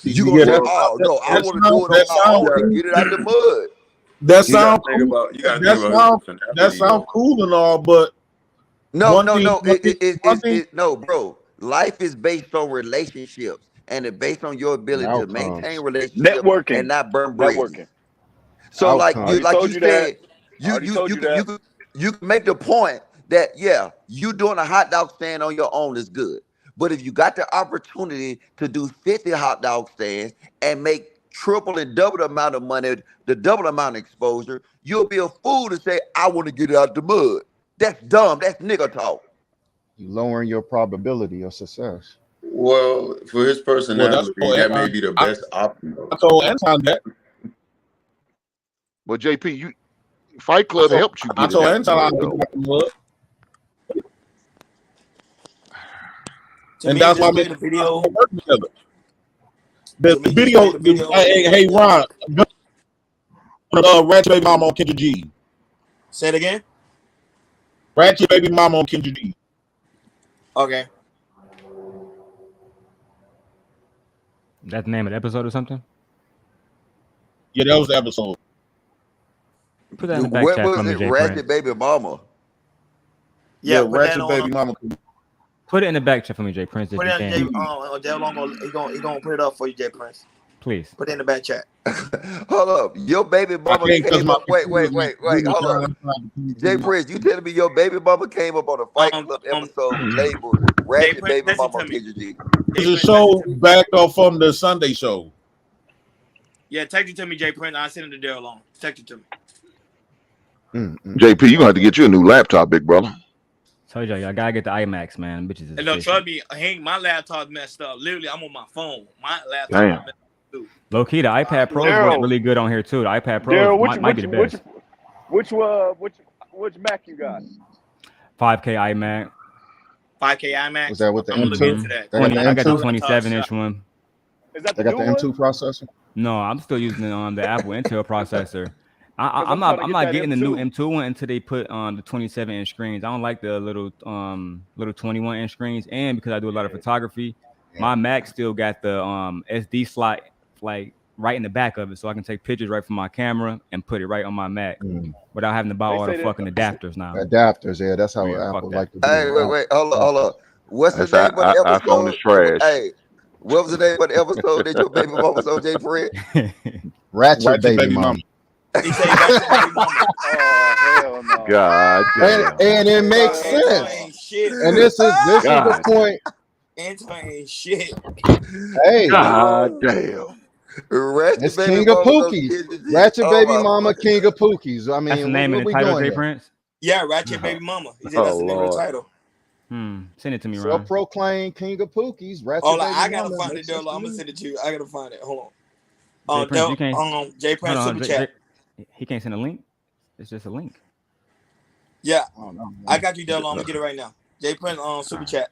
You gonna yeah, say, Well, "Oh no, I want to do it on that my you sound own and gotta cool. get it out the mud." That you gotta sound think cool. about the That finality sound though. cool and all, but No, one no, thing, no. one thing, one thing. No, bro. Life is based on relationships, and it's based on your And ability to maintain outcomes. relationships and Networking. not burn bridges. Networking. So, I already like Outcomes. you told you that. said, I already told you that. you can make the point that yeah, you doing a hot dog stand on your own is good, but if you got the opportunity to do 50 hot dog stands and make triple and double the amount of money, the double amount of exposure, you'll be a fool to say I want to get it out the mud. That's dumb. That's nigga talk. You lowering your probability of success. Well, for his Well, that's personality, what that may be the best option though. I told Anton that. But JP, you Fight Club helped you I get it told out the Anton I mud was though. about to look, To and me, that's why just me play and the Anton video. gonna work together. The To me, just play video, the video. hey Ron, Ratchet Baby Mama on Kendra G. Say it again. Ratchet Baby Mama on Kendra G. Okay. That's the name of the episode or something? Yeah, that was the episode. Put that in the back What chat was for me, it? Jay Ratchet Prince. baby mama. Yeah, Yeah, put that Ratchet on. Baby Mama. Put it in the back chat for me, Jay Prince, if Put it you on Jay. can. Jay Long. He gonna put it up for you, Jay Prince. Please. Put it in the back chat. Hold up. Your baby I mama can't because came my up. computer's not Wait. really Hold up. trying Jay to. Prince, you telling me your baby mama came up on a Fight Um, Club um, episode labeled Jay Ratchet Prince, Baby listen Mama to on me. KGG? Jay It's a Prince, listen show to me. backed off from the Sunday show. Yeah, text it to me, Jay Prince. I'll send it to Daryl Long. Text it to me. JP, you gonna have to get you a new laptop, big brother. Told y'all gotta get the IMAX, man. Bitches is And no, efficient. trust me, my laptop's messed up. Literally, I'm on my phone. My laptop Damn. is messed up too. Low key, the iPad Pros work Daryl. really good on here too. The iPad Pros Daryl, might be the best. which Mac you got? 5K iMac. 5K IMAX. Was that with the I'm gonna look into M2? that. They got the 20. I got the M2. 27-inch one. Is that They the got new the one? M2 processor. No, I'm still using the Apple Intel processor. Because I'm I'm trying to not get that getting the new M2. M2 one until they put on the 27-inch screens. I don't like the little 21-inch screens, and because I do a lot of photography, my Mac still got the SD slot like right in the back of it, so I can take pictures right from my camera and put it right on my Mac without having to buy They all the say that fucking adapters now. Adapters, yeah, that's how Yeah, fuck Apple that. like to do Hey, it. wait. Hold up. What's the That's name of the iPhone is episode? trash. Hey, what's the iPhone is episode? trash. Hey, what was the name of the episode that your baby mama was on, Jay Prince? Ratchet Ratchet baby baby mama. mama. He say ratchet baby mama. Oh hell no. God damn. And it makes Dog, Anton sense. ain't shit. And this is the God. point. Anton ain't shit. Hey, God damn. Ratchet it's baby King of mama go Pookies. kid the shit. Ratchet Oh baby my mama, fucking King god. of Pookies. I That's the mean, name of what the we title, doing J here? Prince. Yeah, ratchet baby mama. He said Oh that's the name of the Lord. title. Send it to me, Ron. Self-proclaimed King of Pookies. Oh, Ratchet like, baby I gotta mama find it, makes sense Dolo. to I'm gonna me. send it to you. I gotta find it. Hold J on. Prince, you can't. Jay Hold Prince on, super chat. he can't send a link. It's just a link. Yeah, Oh no, I man. got you, Dolo. I'm gonna get it right now. Jay Prince super chat.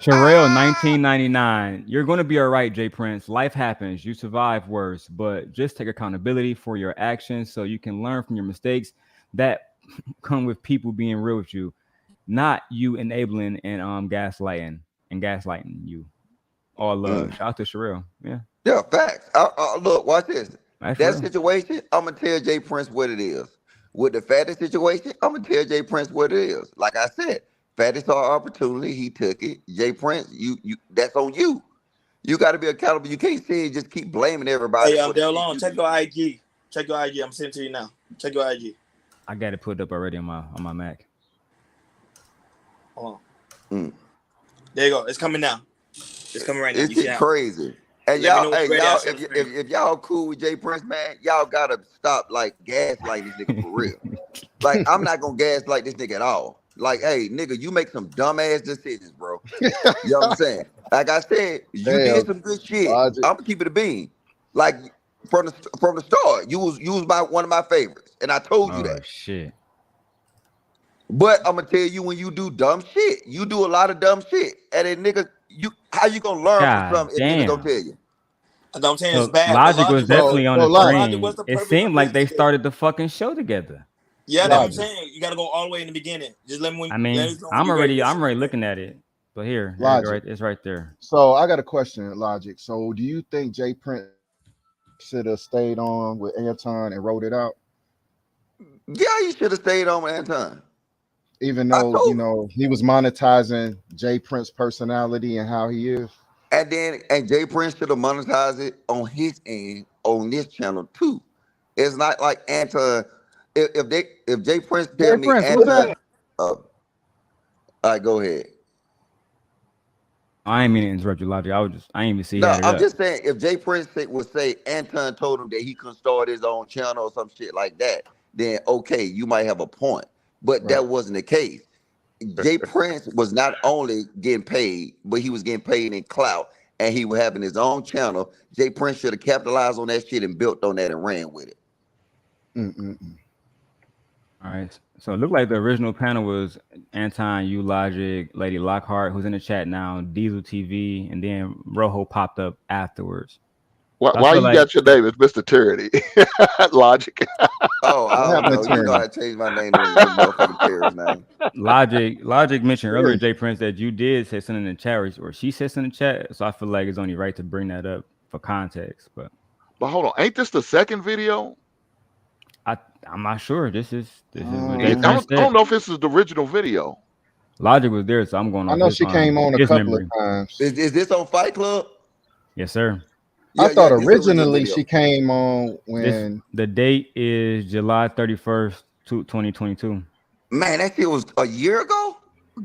Sherelle, 1999. You're going to be all right, Jay Prince. Life happens. You survive worse, but just take accountability for your actions so you can learn from your mistakes that come with people being real with you, not you enabling and gaslighting you. All love. Shout out to Sherelle. Yeah, Yeah, facts. Look, watch this. that's That real. situation, I'm gonna tell Jay Prince what it is. With the fattest situation, I'm gonna tell Jay Prince what it is. Like I said, fattest saw opportunity, he took it. Jay Prince, you that's on you. You got to be accountable. You can't say just keep blaming everybody Hey, for the shit Dolo, you check do. your IG. Check your IG. I'm sending to you now. Check your IG. I got it put up already on my Mac. Hold on. There you go. It's coming now. It's coming right now. This You see shit how? crazy. And Let me y'all, know when hey, you're ready. I y'all, share the screen. if y'all cool with Jay Prince, man, y'all gotta stop like gaslighting this nigga for real. Like, I'm not gonna gaslight this nigga at all. Like, hey, nigga, you make some dumbass decisions, bro. You know what I'm saying? Like I said, you did Damn, some good shit. Logic. I'm gonna keep it a bean. Like from the start, you was one of my favorites, and I told you Oh that. shit. But I'm gonna tell you, when you do dumb shit, you do a lot of dumb shit, and then nigga, how you gonna learn from God something if niggas don't damn. tell you? I'm saying it's So bad, but Logic was Logic was definitely on the Logic was screen. the It purpose of seemed like this they shit. started the fucking show together. Yeah, that's what I'm Logic. saying. You gotta go all the way in the beginning. Just let I let mean, us know when I'm you're ready already to I'm share the already screen. looking at it. But here you go. Logic. It's right there. So I got a question, Logic. So do you think Jay Prince should have stayed on with Anton and wrote it out? Yeah, you should have stayed on with Anton. Even I though, told him. he was monetizing Jay Prince personality and how he is. And Jay Prince should have monetized it on his end on this channel too. It's not like Anton. If Jay Prince tell Jay me Prince, what's Anton, happening? all right, go ahead. I ain't mean to interrupt you, Logic. I ain't even see he No, had it I'm up. just saying if Jay Prince would say Anton told him that he couldn't start his own channel or some shit like that, then okay, you might have a point. But Right. that wasn't the case. Jay Prince was not only getting paid, but he was getting paid in clout, and he was having his own channel. Jay Prince should have capitalized on that shit and built on that and ran with it. Mm-mm-mm. All right. So it looked like the original panel was Anton, U Logic, Lady Lockhart, who's in the chat now, Diesel TV, and then Rojo popped up afterwards. I Why feel you like got your name as Mr. Tyranny? Logic. Oh, I What don't happened know. to You know Tyranny? I changed my name to motherfucking Terry's name. Logic mentioned earlier, Tyranny. Jay Prince, that you did say something in the chat, or she said something in the chat. So I feel like it's only right to bring that up for context. But But hold on, ain't this the second video? I I'm not sure. This is what Jay I Um, Prince don't, I said. don't know if this is the original video. Logic was there, so I'm going I off know she came on a his couple of memory. times. Is this on Fight Club? Yes, sir. I Yeah, yeah, thought this is the original originally video. she came on This when the date is July 31st, 2022. Man, that shit was a year ago?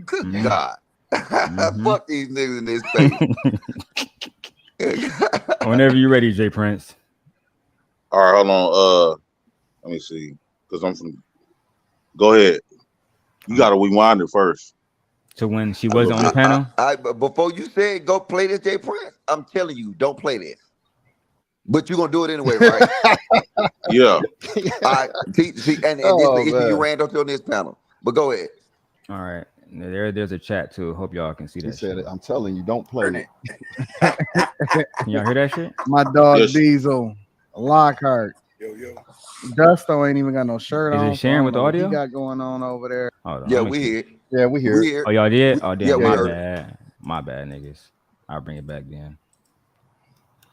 Good Mm-hmm. God. Mm-hmm. Fuck these niggas in this space. Whenever you're ready, Jay Prince. All right, hold on. Let me see, because I'm from. Go ahead. You got to rewind it first. To when she wasn't on the I, panel. before you said go play this Jay Prince, I'm telling you, don't play this. But you're gonna do it anyway, right? Yeah. I see, and this is oh the issue you man. ran into on this panel. But go ahead. All right. There's a chat too. Hope y'all can see He that said shit. it. I'm telling you, don't play it. Can y'all hear that shit? My dog Yes. Diesel, Lockhart. Yo, yo. Dusto ain't even got no shirt Is it on, so I sharing don't with the know what he audio? got going on over there. Hold on. Yeah, Let me we see. here. Yeah, we hear We it. here. Oh, y'all did? Oh, Yeah, damn. we My heard it. bad. My bad, niggas. I'll bring it back then.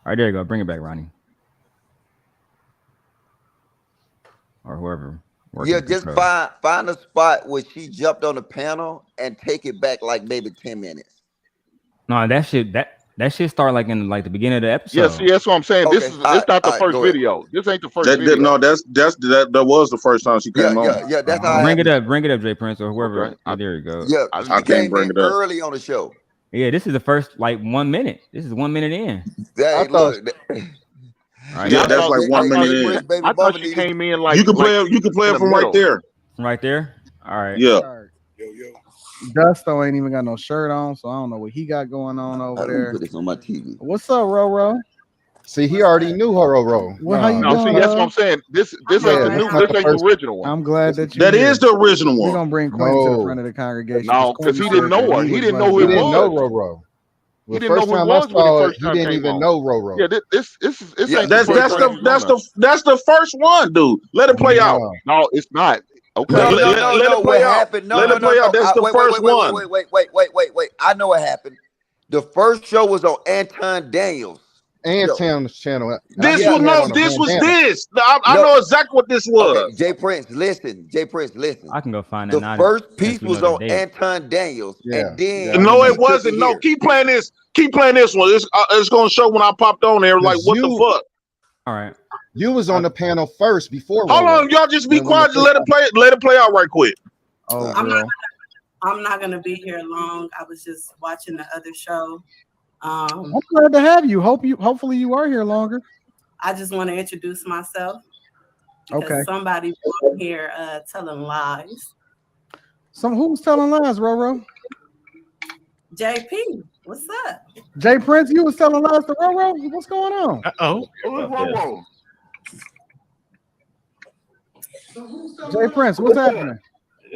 All right, there you go. Bring it back, Ronnie. or whoever working Yeah, the just control. find a spot where she jumped on the panel and take it back like maybe 10 minutes. No, that shit start like in like the beginning of the Yeah, see, episode. that's what I'm saying. Okay, This not the all right, first go ahead. video. This ain't the first That no, video. that was the first time she Yeah, came yeah, on. yeah. That's how it Bring it happened. up, Jay Prince or whoever. Okay, Yeah, there you go. Yeah, I she I didn't. can't came bring in it up. early on the show. Yeah, this is the first like 1 minute. This is 1 minute in. I Hey, thought look, All right, See, Yeah, I y'all that's thought like Jay, I 1 Jay, thought minute Jay she in. Prince, baby I thought mama she needed. came in You like can play in it the from right middle. there. right there. All right. Yeah. All right. Dusto ain't even got no shirt on, so I don't know what he got going on over Let me there. put this on my TV. What's up, Roro? See, he already knew Roro. Well, how you No, see, doing, that's what I'm love? saying. This Yeah, ain't the this new. not This the ain't the first. original one. I'm glad This, that you That is here. the original We're one. gonna bring Quentin to the front No, of the congregation because no, because Quentin he didn't said know that her. he He was didn't one know of who he it didn't y'all. know was. Roro. He The didn't know first who it time I was when he saw it, first he time didn't came even on. know Roro. Yeah, this Yeah, ain't the That's first Jay that's time Prince. the she's on that's there. the first one, dude. Let it play out. No, No, it's not. No, Okay, no, no, Let no. it play What out. happened? No, Let no, it no, play out. no. That's the Wait, wait, first wait, wait, wait, one. wait, wait, wait, wait, wait, wait. I know what happened. The first show was on Anton Daniels' and show. Tam's channel. I This think Yeah. was he had no. on a This was bandana. this. I No. know exactly what this Okay, was. Jay Prince, listen. Jay Prince, listen. I can go find that The now first since piece we know was the on date. Anton Daniels, Yeah, and then yeah, I No, it he remember. took it wasn't. No, here. keep playing this. Keep playing this one. It's gonna show when I popped on there. Like, Because what the fuck? All right. you was on the panel first before Hold Roro. on, y'all. Just be When the quiet and first let it time. play. Let it play out right quick. Oh, Uh, girl. I'm not gonna be here long. I was just watching the other show. I'm glad to have you. Hopefully you are here longer. I just want to introduce myself because Okay. somebody on here telling lies. Who's telling lies, Roro? JP, what's up? Jay Prince, you was telling lies to Roro? What's going on? Oh, who is Roro? Jay Prince, what's happening?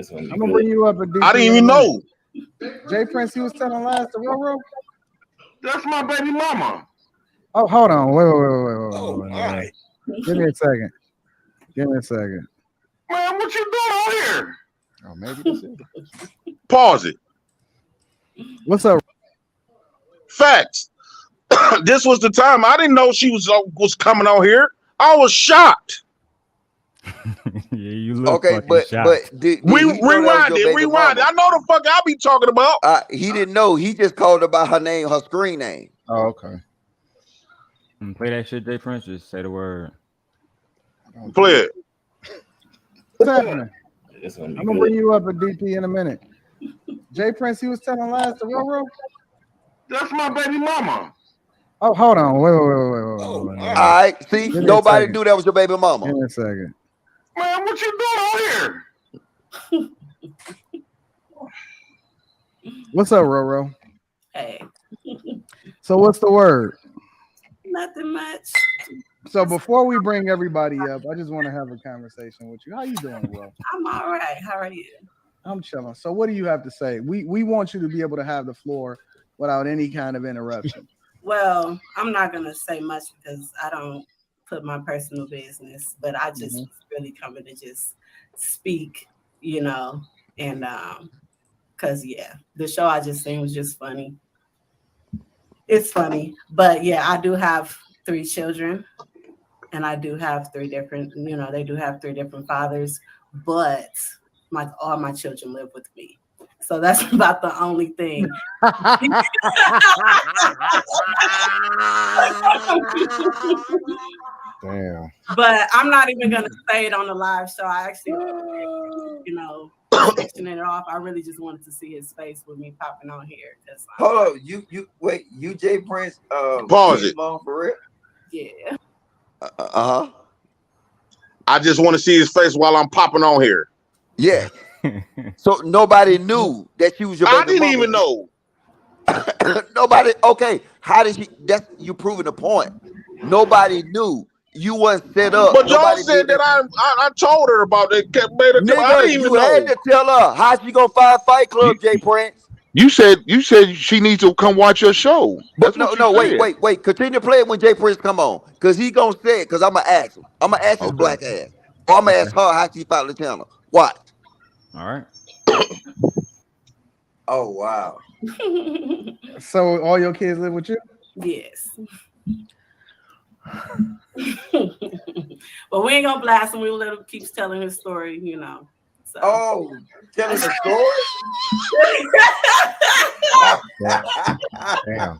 I'm gonna bring you up a DP I didn't in a even minute. know. Jay Prince, he was telling lies to Roro? That's my baby mama. Oh, hold on. Wait. Give me a second. Man, what you doing out here? Oh, maybe this is. Pause it. What's up? Facts. This was the time I didn't know she was coming on here. I was shocked. Yeah, you look okay, fucking but shocked. did We he know that was your baby rewind it. mama? I know the fuck I be talking about. He didn't know. He just called her by her name, her screen name. Oh, okay. Play that shit, Jay Prince. Just say the word. Play it. What's happening? I'm gonna bring you up a DP in a minute. Jay Prince, he was telling lies to Roro? That's my baby mama. Oh, hold on. Wait. All right, see, Give me a nobody second. knew that was your baby mama. Give me a second. Man, what you doing out here? What's up, Roro? Hey, So what's the word? nothing much. So before we bring everybody up, I just want to have a conversation with you. How you doing, bro? I'm all right. How are you? I'm chilling. So what do you have to say? We want you to be able to have the floor without any kind of interruption. Well, I'm not gonna say much because I don't put my personal business, but I just was really coming to just speak, and because the show I just seen was just funny. It's funny, but yeah, I do have 3 children, and I do have 3 different, they do have 3 different fathers, but all my children live with me. So that's about the only thing. Damn. But I'm not even gonna say it on the live show. I actually, sectioning it off. I really just wanted to see his face with me popping on here. Hold on, you Jay Prince, Pause it. mom for real? Yeah. I just want to see his face while I'm popping on here. Yeah. So nobody knew that she was your baby I didn't mama. even know. Nobody. Okay, how did she? That's you proving the point. Nobody knew. You wasn't set up. But y'all Nobody said did that that. I told her about it. I Nigga, didn't even you had know. to tell her. How she gonna find Fight Club, Jay Prince? You said she needs to come watch your show. But That's what you said. wait. Continue to play it when Jay Prince come on, cause he gonna say it. Cause I'm gonna ask him. I'm gonna ask his Okay. black ass. Or I'm gonna ask her how she found the channel. Watch. All right. Oh wow. So all your kids live with you? Yes. But we ain't gonna blast him. We'll let him keep telling his story, you know. So. Oh, telling the story? Damn.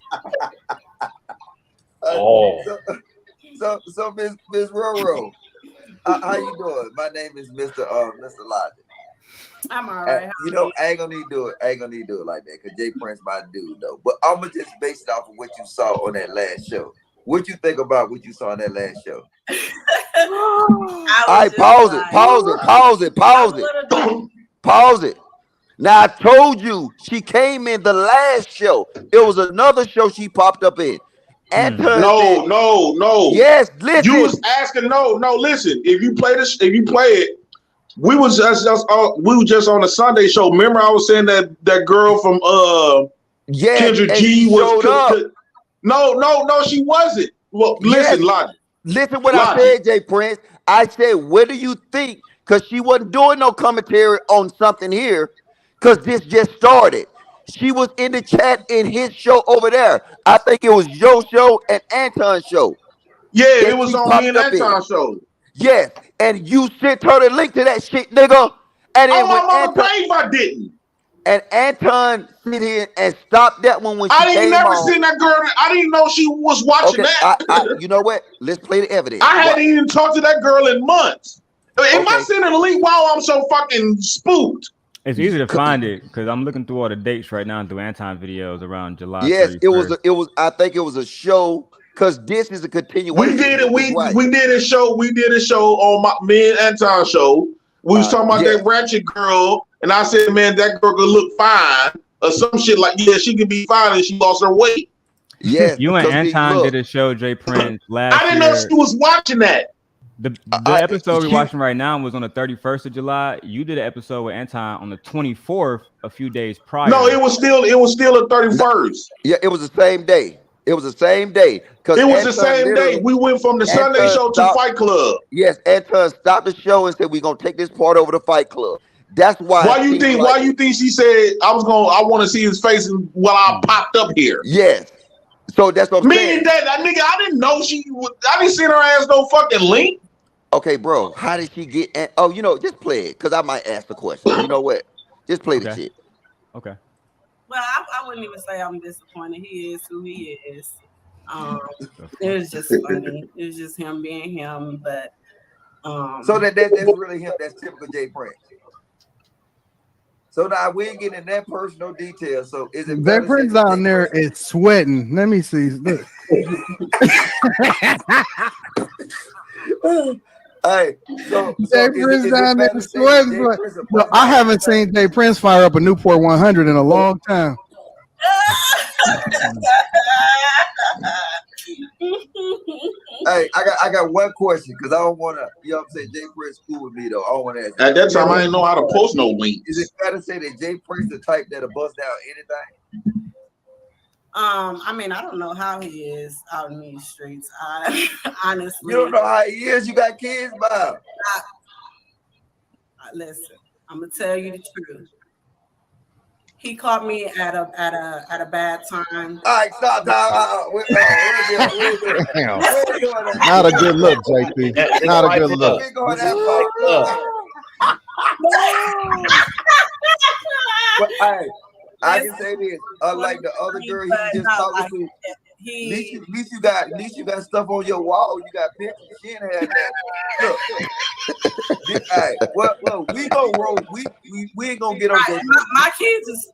So Miss Roro, how you doing? My name is Mr. Logic. I'm all right. You know, I ain't gonna need to do it. I ain't gonna need to do it like that because Jay Prince my dude though. But I'm gonna just base it off of what you saw on that last show. What you think about what you saw on that last show? All right, pause it. Now I told you she came in the last show. It was another show she popped up in. Anton said, No. Yes, listen. You was asking. No. Listen. If you play it, we was just on a Sunday show. Remember, I was saying that girl from Kendra G was. No, she wasn't. Well, listen, Logic. Listen what I said, Jay Prince. I said, what do you think? Because she wasn't doing no commentary on something here, because this just started. She was in the chat in his show over there. I think it was your show and Anton's show. Yeah, it was on me and Anton's show. Yes, and you sent her the link to that shit, nigga. And then on my mama grave, I didn't. And Anton sit here and stopped that one when she I didn't came never on. seen that girl. I didn't know she was watching that. You know what? Let's play the evidence. I hadn't even talked to that girl in months. Am I sending a link while I'm so fucking spooked? It's easy to find it because I'm looking through all the dates right now through Anton videos around July. Yes, 31st. it was. I think it was a show because this is a continuation. We did it. We did a show. We did a show on me and Anton's show. We was talking about that ratchet girl, and I said, "Man, that girl could look fine," or some shit like, "Yeah, she could be fine," and she lost her weight. Yes, you and Anton did a show, Jay Prince, last year. I didn't know she was watching that. The episode we're watching right now was on the 31st of July. You did an episode with Anton on the 24th, a few days prior. No, it was still the 31st. Yeah, it was the same day. It was the same day. It was the same day. We went from the Sunday show to Fight Club. Yes, Anton stopped the show and said, "We're gonna take this part over to Fight Club." That's why. Why you think she said I want to see his face while I popped up here? Yes. So that's what I'm saying. That nigga, I didn't know I didn't see her ass no fucking link. Okay, bro. How did she get? Just play it because I might ask the question. You know what? Just play the shit. Okay. Well, I wouldn't even say I'm disappointed. He is who he is. It was just funny. It was just him being him. But so that's really him. That's typical Jay Prince. So now we ain't getting in that personal detail. So is it Jay Prince down there is sweating? Let me see. Look. Hey, Jay Prince down there sweating. No, I haven't seen Jay Prince fire up a Newport 100 in a long time. Hey, I got one question because I don't want to. You know what I'm saying? Jay Prince cool with me though. I don't want to ask. At that time, I didn't know how to post no links. Is it fair to say that Jay Prince the type that'll bust down anything? I mean, I don't know how he is out in these streets. I honestly, you don't know how he is. You got kids, Bob. Listen, I'm gonna tell you the truth. He caught me at a bad time. All right, stop. Not a good look, JP. Not a good look. But I can say this, unlike the other girl he just talking to, at least you got stuff on your wall. You got pictures. She ain't had that. Look, well, we gonna roll. We ain't gonna get on. My kids is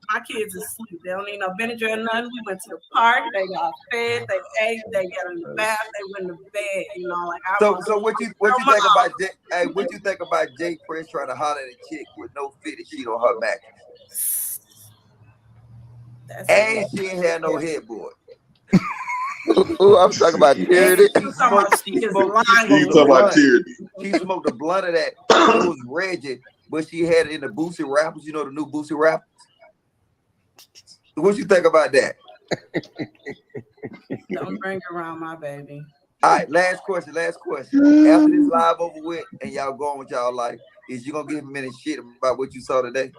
asleep. They don't need no Benadryl or nothing. We went to the park. They got fed. They ate. They got in the bath. They went to bed. You know, like So what you think about what you think about Jay Prince trying to holler at a chick with no fitted sheet on her mattress? And she ain't had no headboard. I'm talking about Charity. She smoked a blunt of that. It was Reggie, but she had it in the Boosie Rappers. You know the new Boosie Rappers? What you think about that? Don't bring around my baby. All right, last question. After this live over with and y'all going with y'all life, is you gonna give him any shit about what you saw today?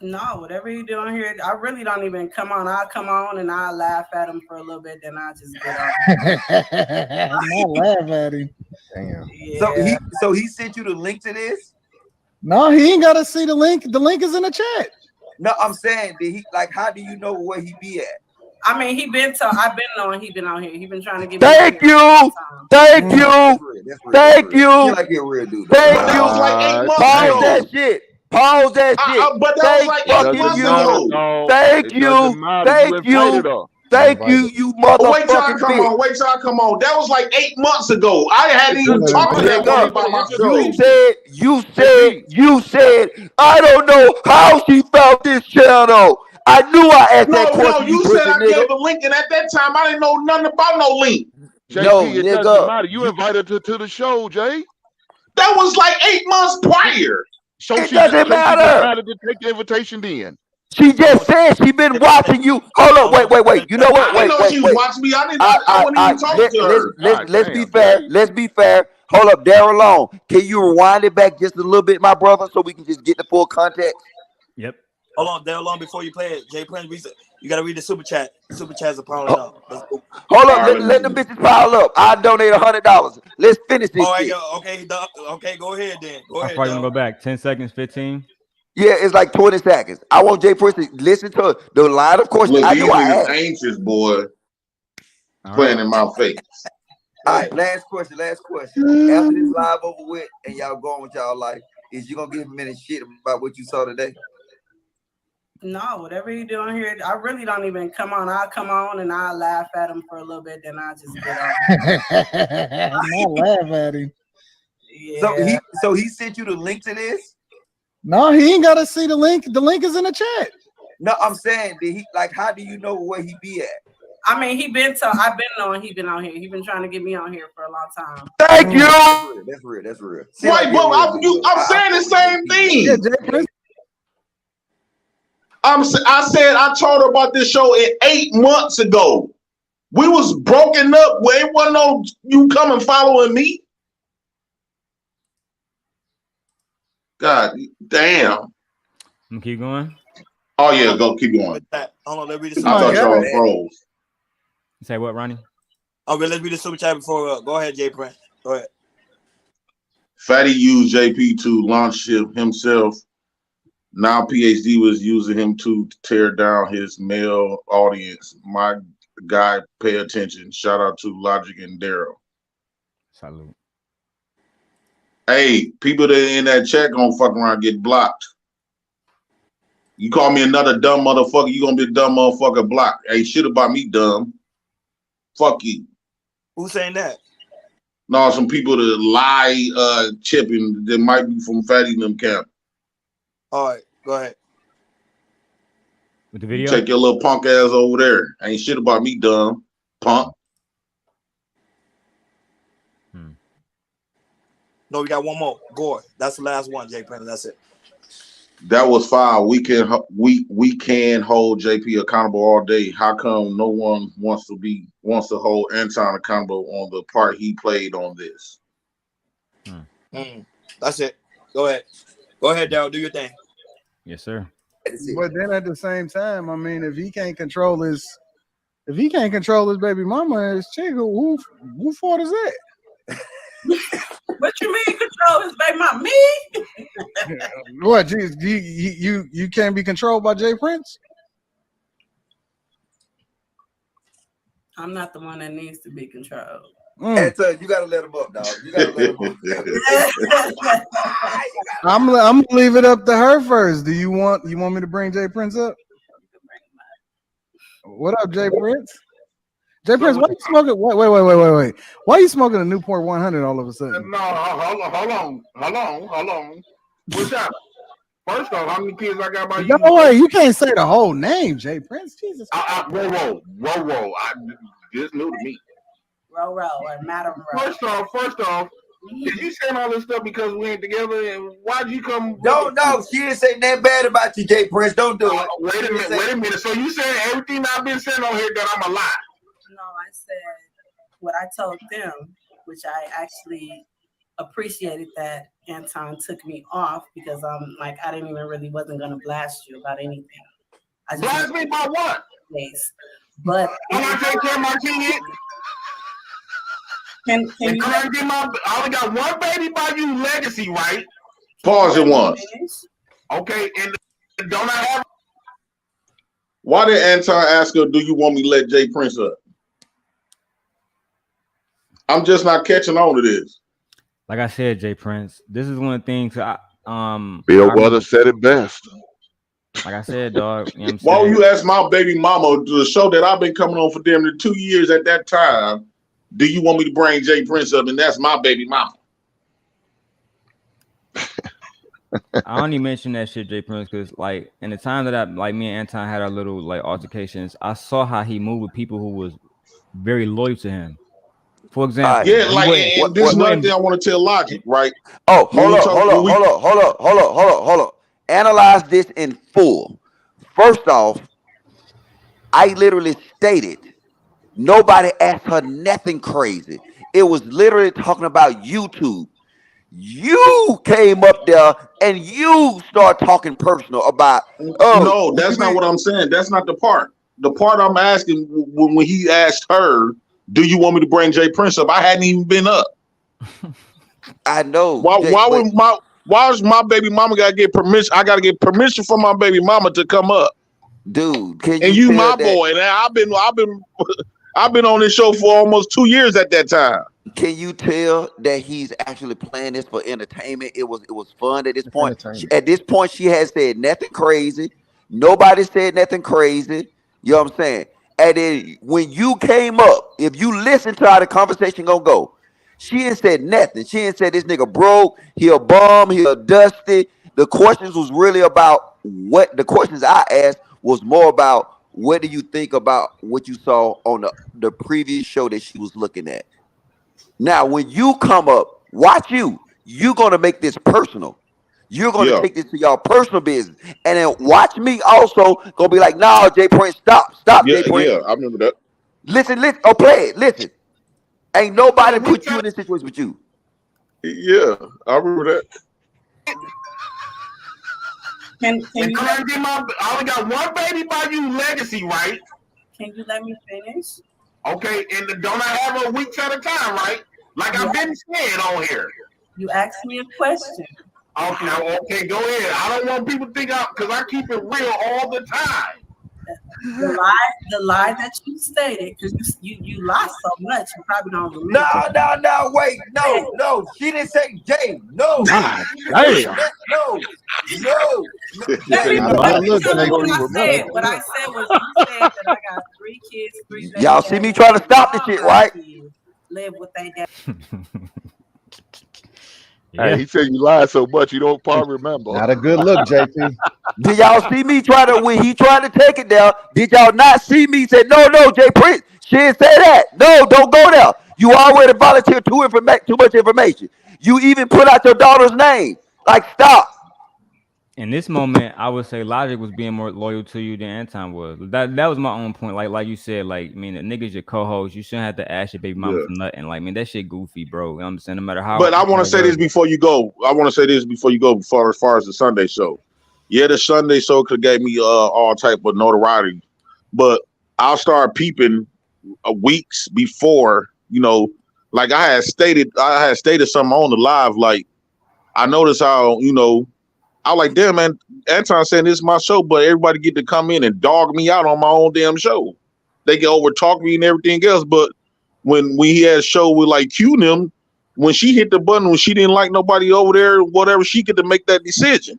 No, whatever you doing here, I really don't even come on. I'll come on and I'll laugh at him for a little bit, then I'll just get on. Not laugh at him. Damn. Yeah. So he sent you the link to this? No, he ain't gotta see the link. The link is in the chat. No, I'm saying, did he like? How do you know where he be at? I mean, I've been knowing he been on here. He been trying to get Thank me. you. Thank you. Thank You like you're a real dude. But that was like 8 months Pause ago. that shit. Pause that shit. But that was like 8 months ago. Thank you. Thank you. Thank you, you motherfucking Wait till I come bitch. on. Wait till I come on. That was like 8 months ago. I hadn't even talked to that woman about my show. You said, I don't know how she found this channel. I knew I asked that question. You said I gave the link, and at that time I didn't know nothing about no link. JP, it doesn't matter. You invited her to the show, Jay. That was like 8 months prior. So It she doesn't matter. decided to take the invitation then. She just said she been watching you. Hold on, wait. You know what? I didn't know she was watching me. I wasn't even talking to her. Let's be fair. Let's be fair. Hold up, Darryl Long. Can you rewind it back just a little bit, my brother, so we can just get the full context? Yep. Hold on, Darryl Long, before you play it. Jay Prince, you gotta read the super chat. The super chat's are piling up. Hold up, let the bitches pile up. I donate $100. Let's finish this All right, shit. okay, go ahead then. Go I'm ahead. probably gonna go back 10 seconds, 15. Yeah, it's like 20 seconds. I want Jay Prince to listen to the line of questions. Look, I these knew I niggas asked. anxious, boy. Playing in my face. All right, last question. After this live over with and y'all going with y'all life, is you gonna give him any shit about what you saw today? No, whatever you doing here, I really don't even come on. I'll come on and I'll laugh at him for a little bit, then I'll just get on. Not laugh at him. Yeah. So he sent you the link to this? No, he ain't gotta see the link. The link is in the chat. No, I'm saying, did he like? How do you know where he be at? I mean, I've been knowing he been on here. He been trying to get me on here for a long time. Thank you. That's real. Wait, but I'm saying the same thing. Yeah, Jay Prince. I said I told her about this show 8 months ago. We was broken up. Where it wasn't no you coming following me. God damn. I'm gonna keep going. Oh yeah, go keep going. Hold on, let's read the I super thought chat. y'all froze. Say what, Ronnie? Okay, let's read the super chat before. Go ahead, Jay Prince. Go ahead. Fatty used JP to launch himself. Now PhD was using him to tear down his male audience. My guy, pay attention. Shout out to Logic and Daryl. Salute. Hey, people that in that chat gonna fuck around and get blocked. You call me another dumb motherfucker, you gonna be a dumb motherfucker blocked. Ain't shit about me dumb. Fuck you. Who's saying that? No, some people that lie, chipping that might be from Fatty and them camp. All right, go ahead. With the video? Check your little punk ass over there. Ain't shit about me dumb. Punk. No, we got one more. Gore. That's the last one, Jay Prince. That's it. That was fine. We can hold JP accountable all day. How come no one wants to hold Anton accountable on the part he played on this? That's it. Go ahead, Daryl. Do your thing. Yes, sir. But then at the same time, I mean, if he can't control his baby mama and his chick, who fault is that? What you mean control his baby mama? Me? What? Geez, you can't be controlled by Jay Prince? I'm not the one that needs to be controlled. Anton, you gotta let him up, dog. You gotta let him up. I'm gonna leave it up to her first. Do you want me to bring Jay Prince up? What up, Jay Prince? Jay Prince, why you smoking? Wait. Why are you smoking a Newport 100 all of a sudden? No, hold on. What's up? First off, how many kids I got by you? No way, you can't say the whole name, Jay Prince. Jesus. Whoa. This new to me. Row, or Madam Row. First off, did you saying all this stuff because we ain't together? And why'd you come? No, she didn't say nothing bad about you, Jay Prince. Don't do it. Wait a minute. So you saying everything I've been saying on here that I'm a lie? No, I said what I told them, which I actually appreciated that Anton took me off because I'm like I didn't even really wasn't gonna blast you about anything. I just blast me about what? Days. But when I take care of my kid, can you I only got one baby by you legacy, right? Pause it once. Okay, and don't I have? Why did Anton ask her, do you want me to let Jay Prince up? I'm just not catching on to this. Like I said, Jay Prince, this is one of the things Bill Weathers said it best. Like I said, dog. You know what I'm Why saying? would you ask my baby mama, the show that I've been coming on for damn near 2 years at that time, do you want me to bring Jay Prince up? And that's my baby mama. I only mention that shit, Jay Prince, because like in the time that me and Anton had our little like altercations, I saw how he moved with people who was very loyal to him. For example, yeah, like and this is another thing I want to tell Logic, right? Oh, hold up. Analyze this in full. First off, I literally stated nobody asked her nothing crazy. It was literally talking about YouTube. You came up there and you start talking personal about. Oh, no, that's not what I'm saying. That's not the part. The part I'm asking when he asked her, "Do you want me to bring Jay Prince up?" I hadn't even been up. I know. Why is my baby mama gotta get permission? I gotta get permission from my baby mama to come up, dude. And you my boy, and I've been on this show for almost 2 years at that time. Can you tell that he's actually playing this for entertainment? It was fun at this point. At this point, she has said nothing crazy. Nobody said nothing crazy. You know what I'm saying? And then when you came up, if you listen to how the conversation gonna go, she ain't said nothing. She ain't said this nigga broke, he a bum, he a dusty. The questions was really about what the questions I asked was more about what do you think about what you saw on the previous show that she was looking at. Now, when you come up, watch you're gonna make this personal. You're gonna take this to y'all personal business. And then watch me also gonna be like, no, Jay Prince, stop, Jay Prince. Yeah, I remember that. Listen, play it, listen. Ain't nobody put you in this situation with you. Yeah, I remember that. Can you I only got one baby by you legacy, right? Can you let me finish? Okay, and don't I have a week at a time, right? Like I've been saying on here. You asked me a question. Okay, go ahead. I don't want people to think because I keep it real all the time. The lie that you stated, because you lie so much, you probably don't remember. No, wait, no. She didn't say Jay. No. God damn. No. What I said was you said that I got 3 kids, 3 babies. Y'all see me trying to stop this shit, right? Live with they dad. Hey, he said you lied so much you don't probably remember. Not a good look, JP. Did y'all see me when he tried to take it down? Did y'all not see me say no, Jay Prince? She didn't say that. No, don't go there. You already volunteered too much information. You even put out your daughter's name. Like, stop. In this moment, I would say Logic was being more loyal to you than Anton was. That was my own point. Like you said, like, I mean, the nigga's your co-host. You shouldn't have to ask your baby mama for nothing. Like, I mean, that shit goofy, bro. You know what I'm saying? No matter how. But I want to say this before you go. As far as the Sunday show. Yeah, the Sunday show could have gave me all type of notoriety, but I'll start peeping weeks before. You know, like I had stated something on the live. Like I noticed how I was like, damn man, Anton saying this is my show, but everybody get to come in and dog me out on my own damn show. They can over talk me and everything else, but when he had a show with like Q and them, when she hit the button when she didn't like nobody over there, whatever, she get to make that decision.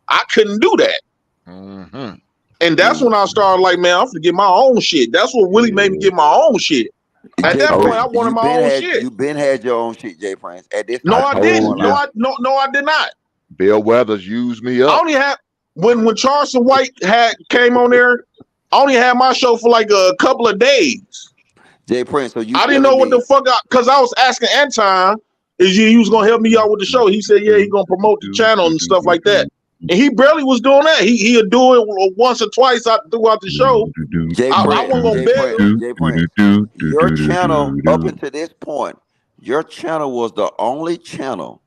I couldn't do that. Mm-hmm. And that's when I started like, man, I'm gonna get my own shit. That's what really made me get my own shit. At that point, I wanted my own shit. You been had your own shit, Jay Prince. At this no, I didn't. No, I did not. Bill Weathers used me up. I only had when Charleston White came on there. I only had my show for like a couple of days. Jay Prince, so I didn't know what the fuck because I was asking Anton is he was gonna help me out with the show. He said, yeah, he gonna promote the channel and stuff like that. And he barely was doing that. He'd do it once or twice throughout the show. Jay Prince, your channel up until this point Your channel was the only channel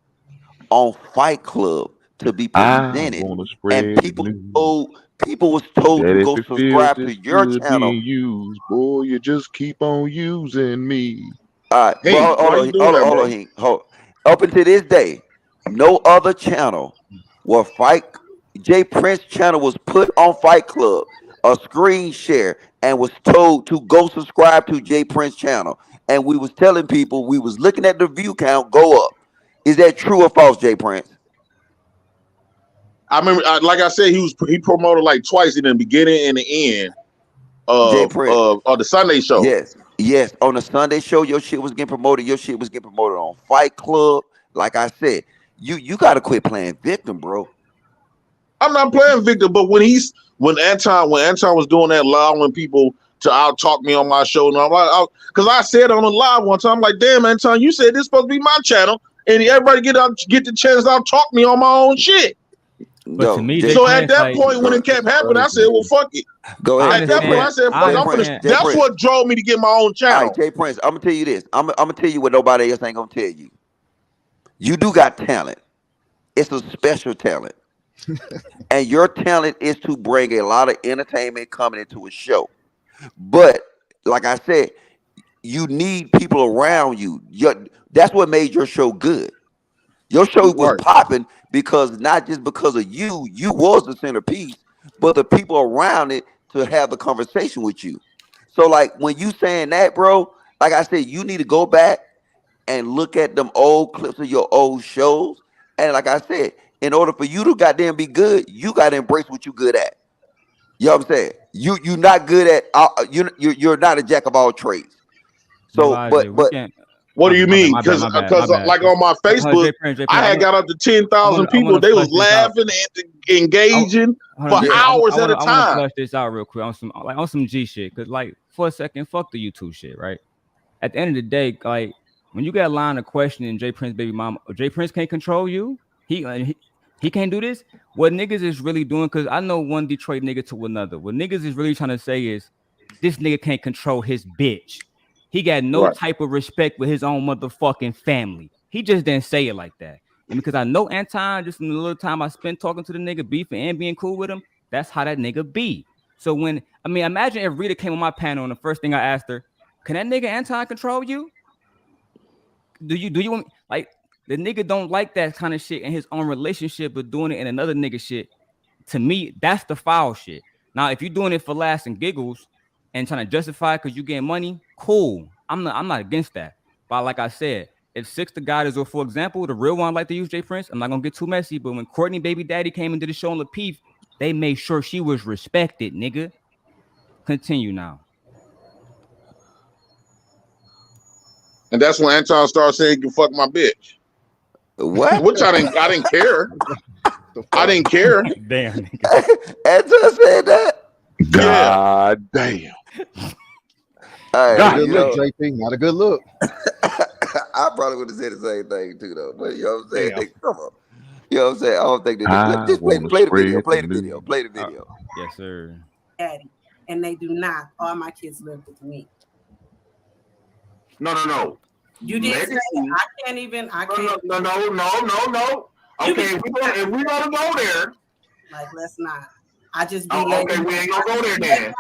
on Fight Club to be I presented, wanna and spread the news people was told that to if go it feels subscribe to this your good channel. being used, boy, you just keep on using me. All right, but Hey, why you doing that, hold on, bro? Up until this day, no other channel where Fight Jay Prince channel was put on Fight Club, a screen share, and was told to go subscribe to Jay Prince channel. And we was telling people, we was looking at the view count go up. Is that true or false, Jay Prince? I remember, like I said, he promoted like twice in the beginning and the end Jay Prince. of the Sunday show. Yes, yes. On the Sunday show, your shit was getting promoted. Your shit was getting promoted on Fight Club. Like I said, you got to quit playing victim, bro. I'm not playing Victor, but when Anton was doing that, allowing people to out talk me on my show, and I'm like, because I said on the live one time, I'm like, damn, Anton, you said this supposed to be my channel, and everybody get the chance to out talk me on my own shit. But to No, me, Jay, Jay So at Prince, that like, point, when it kept happening, I said, well, fuck it. go I ahead, At Jay that point, I Prince. understand. said, I fuck, understand. Jay that's Prince. what drove me to get my own All channel. right, Jay Prince. I'm gonna tell you this. I'm gonna tell you what nobody else ain't gonna tell you. You do got talent. It's a special talent, and your talent is to bring a lot of entertainment coming into a show. But like I said, you need people around you. That's what made your show good. Your show was Right. popping because not just because of you was the centerpiece, but the people around it to have a conversation with you. So like when you saying that, bro, like I said, you need to go back and look at them old clips of your old shows. And like I said, in order for you to goddamn be good, you gotta embrace what you good at. You know what I'm saying? You're not good at you're not a jack of all trades. So Elijah, we can't. What My do you bad, my bad, mean? my bad, Because my bad, my bad. like on my Facebook, Jay Prince, Jay I Prince. had got up to 10,000 I people. want to They flush was this out. laughing and engaging Hold on, for Jay Yeah. Prince. hours at a I want to time. flush this out real quick on some on some G shit. Cause like for a second, fuck the YouTube shit, right? At the end of the day, like when you got a line of questioning Jay Prince baby mama, Jay Prince can't control you. He can't do this. What niggas is really doing, cause I know one Detroit nigga to another. What niggas is really trying to say is this nigga can't control his bitch. He got no Right. type of respect with his own motherfucking family. He just didn't say it like that. And because I know Anton, just in the little time I spent talking to the nigga, beefing and being cool with him, that's how that nigga be. So when imagine if Rita came on my panel and the first thing I asked her, can that nigga Anton control you? Do you want like the nigga don't like that kind of shit in his own relationship, but doing it in another nigga shit? To me, that's the foul shit. Now, if you're doing it for laughs and giggles and trying to justify because you getting money, cool. I'm not against that. But like I said, if Six the God is, or for example, the real one like to use Jay Prince, I'm not gonna get too messy, but when Courtney baby daddy came into the show on Lapeef, they made sure she was respected, nigga. Continue now. And that's when Anton started saying, you can fuck my bitch. What? Which I didn't care. I didn't care. Damn, nigga. Anton said that. God damn. All Not a right, good look, JP. Not a good look. I probably would have said the same thing too, though. But you know what I'm saying? Damn. Come on. You know what I'm saying? I don't think that. I Just want to play the video. spread Play the the video. news. Play the video. Yes, sir. Daddy, and they do not. All my kids live with me. No. You did say Legacy. I can't even. I can't. No. Okay, if we gonna go there, Like, let's not. I just be okay, we ain't gonna go there then.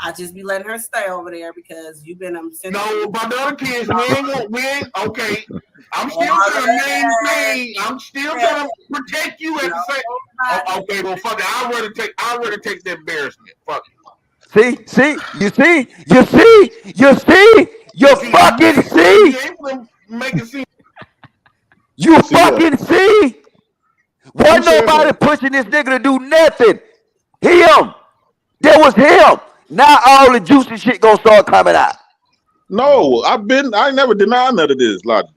I just be letting her stay over there because you've been No, but the other kids, we ain't okay. I'm still gonna maintain. I'm still gonna protect you at the same. Okay, well, fuck it. I'd rather take the embarrassment. Fuck it. See, you fucking see. Make it seem. You fucking see. Wasn't nobody pushing this nigga to do nothing. Him. That was him. Now all the juicy shit gonna start coming out. No, I never denied none of this, Logic.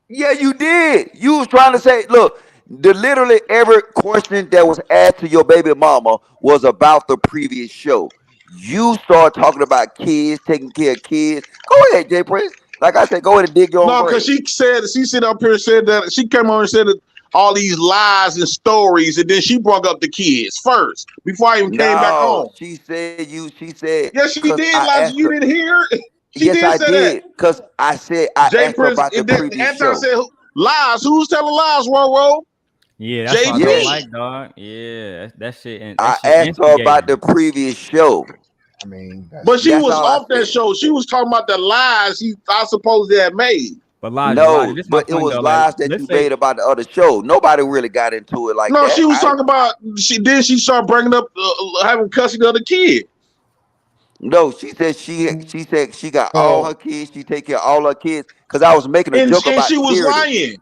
Yeah, you did. You was trying to say, look, literally every question that was asked to your baby mama was about the previous show. You start talking about kids, taking care of kids. Go ahead, Jay Prince. Like I said, go ahead and dig your own No, because grave. she sit up here and said that she came on and said that all these lies and stories, and then she brought up the kids first before I even came back No, on. she said Yes, she because did, I Logic. asked You her. didn't hear it? She Yes, did I say that. did. Cause I said I Jay asked her Prince, about the previous Anton show. said lies. Who's telling lies, Roro? Yeah, that's what I don't Yes, like, dog. Yeah, that shit and that I shit asked her about the instigating. previous show. I mean, But she That's was all I off that said. show. She was talking about the lies I supposedly had made. But Logic, No, this is my but it point was though. Like, lies that let's you say, made about the other show. Nobody really got into it like No, that. she was talking about she started bringing up having custody of the kid. No, she said she got all her kids. She take care of all her kids. Cause I was making a And joke she about was tyranny, lying.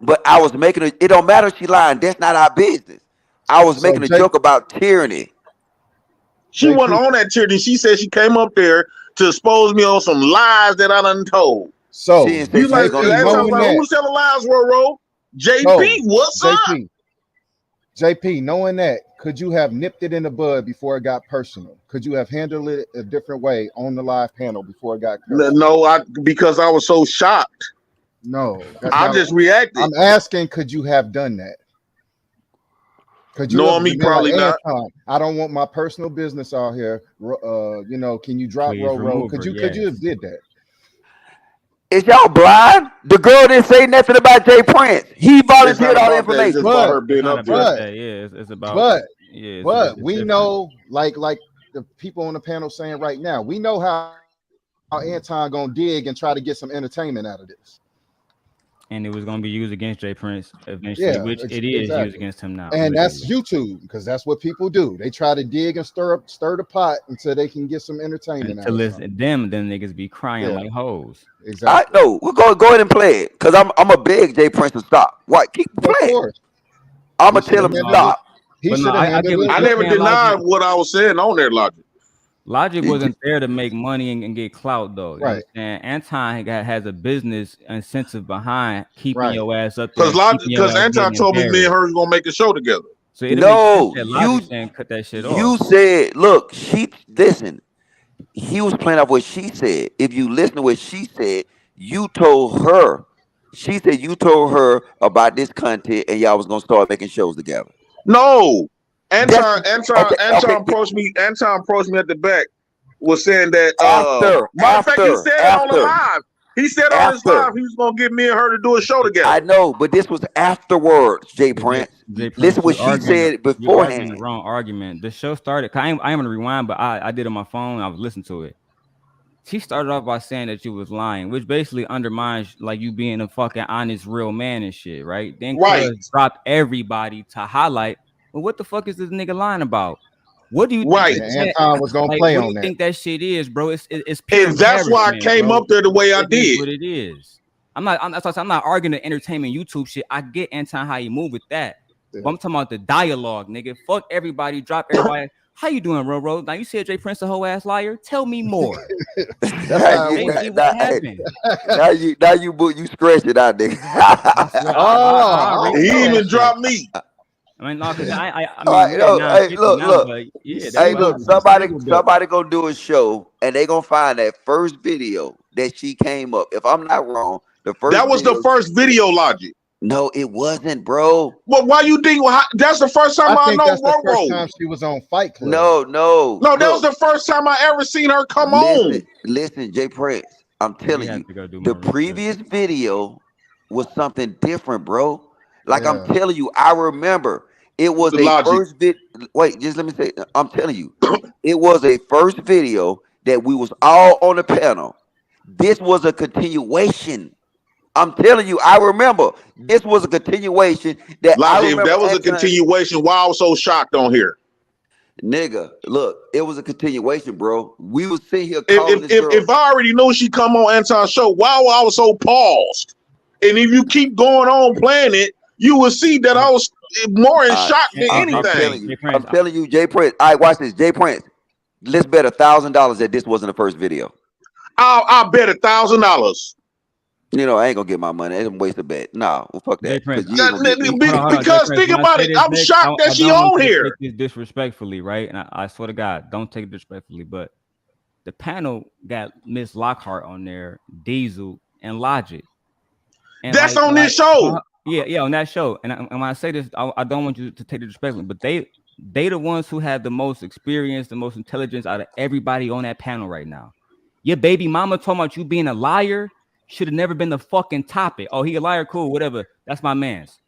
but I was making it don't matter if she lying. That's not our business. I was so making a joke about tyranny. She wasn't JP. on that tyranny. She said she came up there to expose me on some lies that I done told. She So didn't say You she like was gonna JP, use Anton was those knowing like, that, who's telling lies, Roro? so JP, what's up? JP, knowing that, could you have nipped it in the bud before it got personal? Could you have handled it a different way on the live panel before it got personal? No, because I was so shocked. No, that's I not. just reacted. I'm asking, could you have done that? Could you have Knowing me, been like, probably not. Anton, I don't want my personal business out here. Can you drop please Roro? remove her. Could you Yes. have did that? Is y'all blind? The girl didn't say nothing about Jay Prince. He It's not volunteered all the about that. It's just information. about But her It's being not up about there. but that. Yeah, it's about but yeah, but it's we different. know, like the people on the panel saying right now, we know how Anton gonna dig and try to get some entertainment out of this. And it was gonna be used against Jay Prince eventually, Yeah, which it is used exactly. against him now, And that's literally. YouTube because that's what people do. They try to dig and stir the pot until they can get some entertainment out Until of it's something. them niggas be crying Yeah, like hoes. I exactly. know. We'll go ahead and play it. Cause I'm a big Jay Prince to stop. What? Keep Of playing. course, I'm he gonna should tell have him handled it. stop. He But no, should have I get handled what it I you're never saying, differently. Logic. denied what I was saying on there, Logic. Logic wasn't there to make money and get clout though. You Right, understand? Has a business incentive behind keeping right. your ass up there and keeping your Because ass Anton getting told me and embarrassed. her was gonna make a show together. So it'll make sense No, that Logic saying cut that shit you off. said, look, she listen. He was playing off what she said. If you listen to what she said, you told her. She said you told her about this content and y'all was gonna start making shows together. No. That's okay. Anton Okay. approached me. Anton approached me at the back, was saying that After, matter of fact, he said it on the after, live. He said on his after. live he was gonna get me and her to do a show together. I know, but this was afterwards, Jay But Prince. Jay Listen Prince, what she said you're arguing the beforehand. wrong argument. The show started. I am gonna rewind, but I did it on my phone. I was listening to it. She started off by saying that you was lying, which basically undermines like you being a fucking honest, real man and shit, right? Then Right, Cuz dropped everybody to highlight. Well, what the fuck is this nigga lying about? What do you think right. And Anton was gonna like? play What do on you that. think that shit is, bro? It's pure And that's why I embarrassment, came bro. up there the way I It is did. what it is. That's why I'm not arguing the entertainment YouTube shit. I get Anton how you move with that. Yeah. But I'm talking about the dialogue, nigga. Fuck everybody, drop everybody. How you doing, Roro? Now you said Jay Prince a whole ass liar. Tell me more. That's how it went. Basically, what happened? You scratch it out there. I swear, I Oh, already He know that even shit. dropped me. I mean, no, because I All mean, right, we at no, hey, 950 look, now, look. but he yeah, that's Hey, what singled look, happened. he somebody singled up. somebody gonna do a show and they gonna find that first video that she came up. If I'm not wrong, the first That was the video. first video, Logic. No, it wasn't, bro. But why you think that's the first time I I think know that's the first Roro? time she was on Fight Club. No, No, that was look, the first time I ever seen her come listen, on. listen, Jay Prince. I'm We telling have you, to go do the more research. previous video was something different, bro. Like I'm Yeah. telling you, I remember it was The a Logic. first vid. Wait, just let me say. I'm telling you, it was a first video that we was all on the panel. This was a continuation. I'm telling you, I remember this was a continuation that I Logic, if remember that was a Anton. continuation, why I was so shocked on here. Nigga, look, it was a continuation, bro. We was sitting here If calling if this if, girl. if I already knew she come on Anton's show, why I was so paused? And if you keep going on playing it, you will see that I was more in Uh, shock than Hey, I'm anything. telling you, Jay Prince, Jay Prince. All right, watch this, Jay Prince. Let's bet $1,000 that this wasn't the first video. I'll bet $1,000. You know, I ain't gonna get my money. It's a waste of bet. No, well, fuck Jay that. Prince, Because you ain't gonna get me. hold on, Jay Because Prince. think When I about say it, this I'm next, shocked that I she don't want on you to here. take this disrespectfully, right? And I swear to God, don't take it disrespectfully. But the panel got Miss Lockhart on there, Diesel, and Logic. And That's on this show. yeah, on that show. And when I say this, I don't want you to take it disrespectfully, but they the ones who have the most experience, the most intelligence out of everybody on that panel right now. Your baby mama talking about you being a liar should have never been the fucking topic. Oh, he a liar, cool, whatever. That's my man's.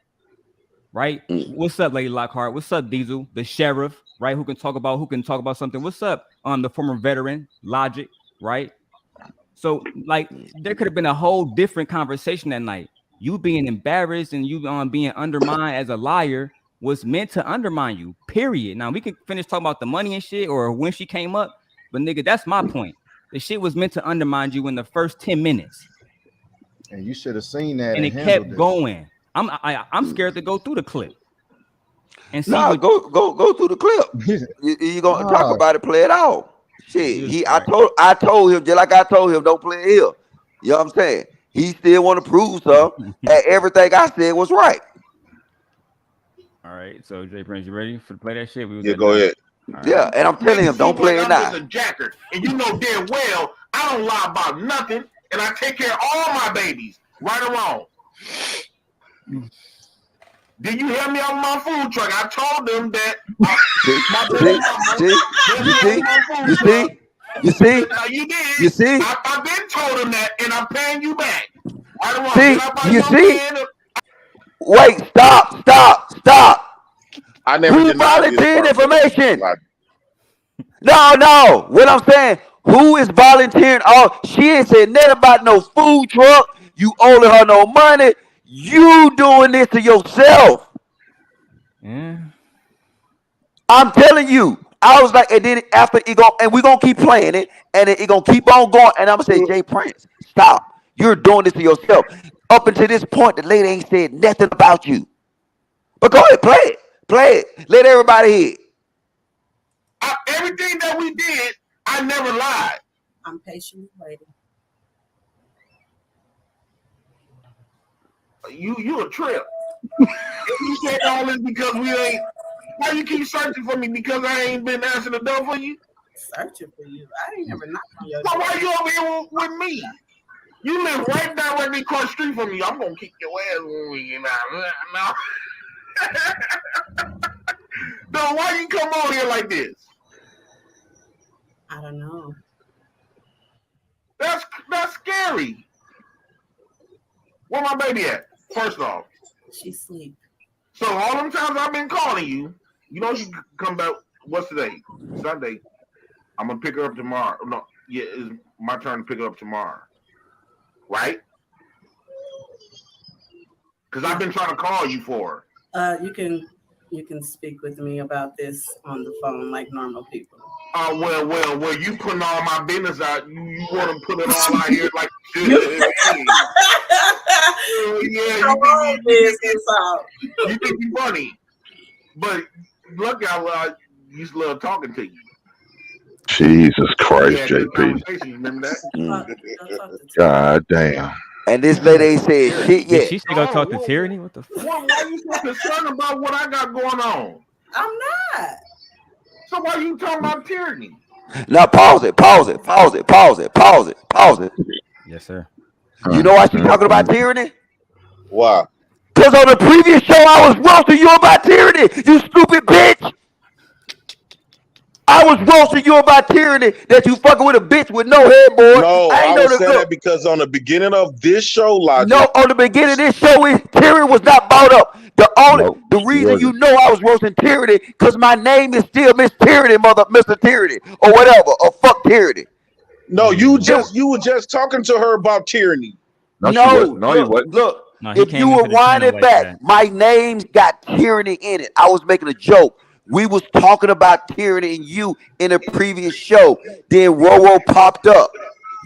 Right? What's up, Lady Lockhart? What's up, Diesel? The sheriff, right? Who can talk about something? What's up? The former veteran, Logic, right? So, like, there could have been a whole different conversation that night. You being embarrassed and you being undermined as a liar was meant to undermine you. Period. Now we can finish talking about the money and shit or when she came up, but nigga, that's my point. The shit was meant to undermine you in the first 10 minutes. And you should have seen that And and it handled kept it. going. I'm scared to go through the clip. And see Nah, go through the clip. You gonna talk Nah. about it, play it out. Shit, was I told him just like I told him, don't play it here. You know what I'm saying? He still want to prove something, and everything I said was right. All right, so Jay Prince, you ready to play that shit? We was Yeah, at go nine. ahead. All Yeah, right. and I'm telling Make him, it don't seem like play it I'm now. just a jacker, and you know damn well I don't lie about nothing, and I take care of all my babies, right or wrong. Did you hear me on my food truck? I told them that You see? You did. You see? I've been told them that, and I'm paying you back. Right or wrong? See? Did I buy You your see? man? Wait, stop. I never Who denied his volunteered part, brother. information? Like, No. What I'm saying, who is volunteering? Oh, she ain't said nothing about no food truck. You owing her no money. You doing this to yourself. Yeah. I'm telling you. I was like, and then after it go, and we're gonna keep playing it, and it gonna keep on going. And I'm gonna say, Jay Prince, stop. You're doing this to yourself. Up until this point, the lady ain't said nothing about you. But go ahead, play it. Let everybody hear it. Everything that we did, I never lied. I'm patiently waiting. You a trip. You said all this because we ain't. Why you keep searching for me because I ain't been answering the door for you? Searching for you. I ain't never knocked on your Well, door. why you over here with me? You live right directly across the street from me. I'm gonna kick your ass when we get out. No, why you come on here like this? I don't know. That's scary. Where my baby at? First off, she sleep. So all them times I've been calling you, you know you come back. What's today? Sunday. I'm gonna pick her up tomorrow. No, yeah, it's my turn to pick her up tomorrow. Right? Because I've been trying to call you for her. You can speak with me about this on the phone like normal people. Well, you putting all my business out. You want to put it all out here like yeah, you think you funny, but look how I used to love talking to you. Jesus Christ, JP. Remember that? God damn. And this lady ain't said shit Did yet. she say go talk to Tyranny? What the fuck? Why are you so concerned about what I got going on? I'm not. So why are you talking about Tyranny? Now pause it. Yes, sir. You know why she talking about tyranny? Why? Because on the previous show I was roasting you about tyranny, you stupid bitch. I was roasting you about tyranny that you fucking with a bitch with no headboard. No, I know was the saying girl. that because on the beginning of this show, Logic. No, on the beginning of this show, tyranny was not brought up. The reason you know I was roasting tyranny because my name is still Miss Tyranny, Mr. Tyranny, or whatever, or fuck tyranny. No, you were just talking to her about tyranny. No, look. No, he If came you into were the channel winding like back, that. my name's got tyranny in it. I was making a joke. We was talking about tyranny and you in a previous show. Then Roro popped up.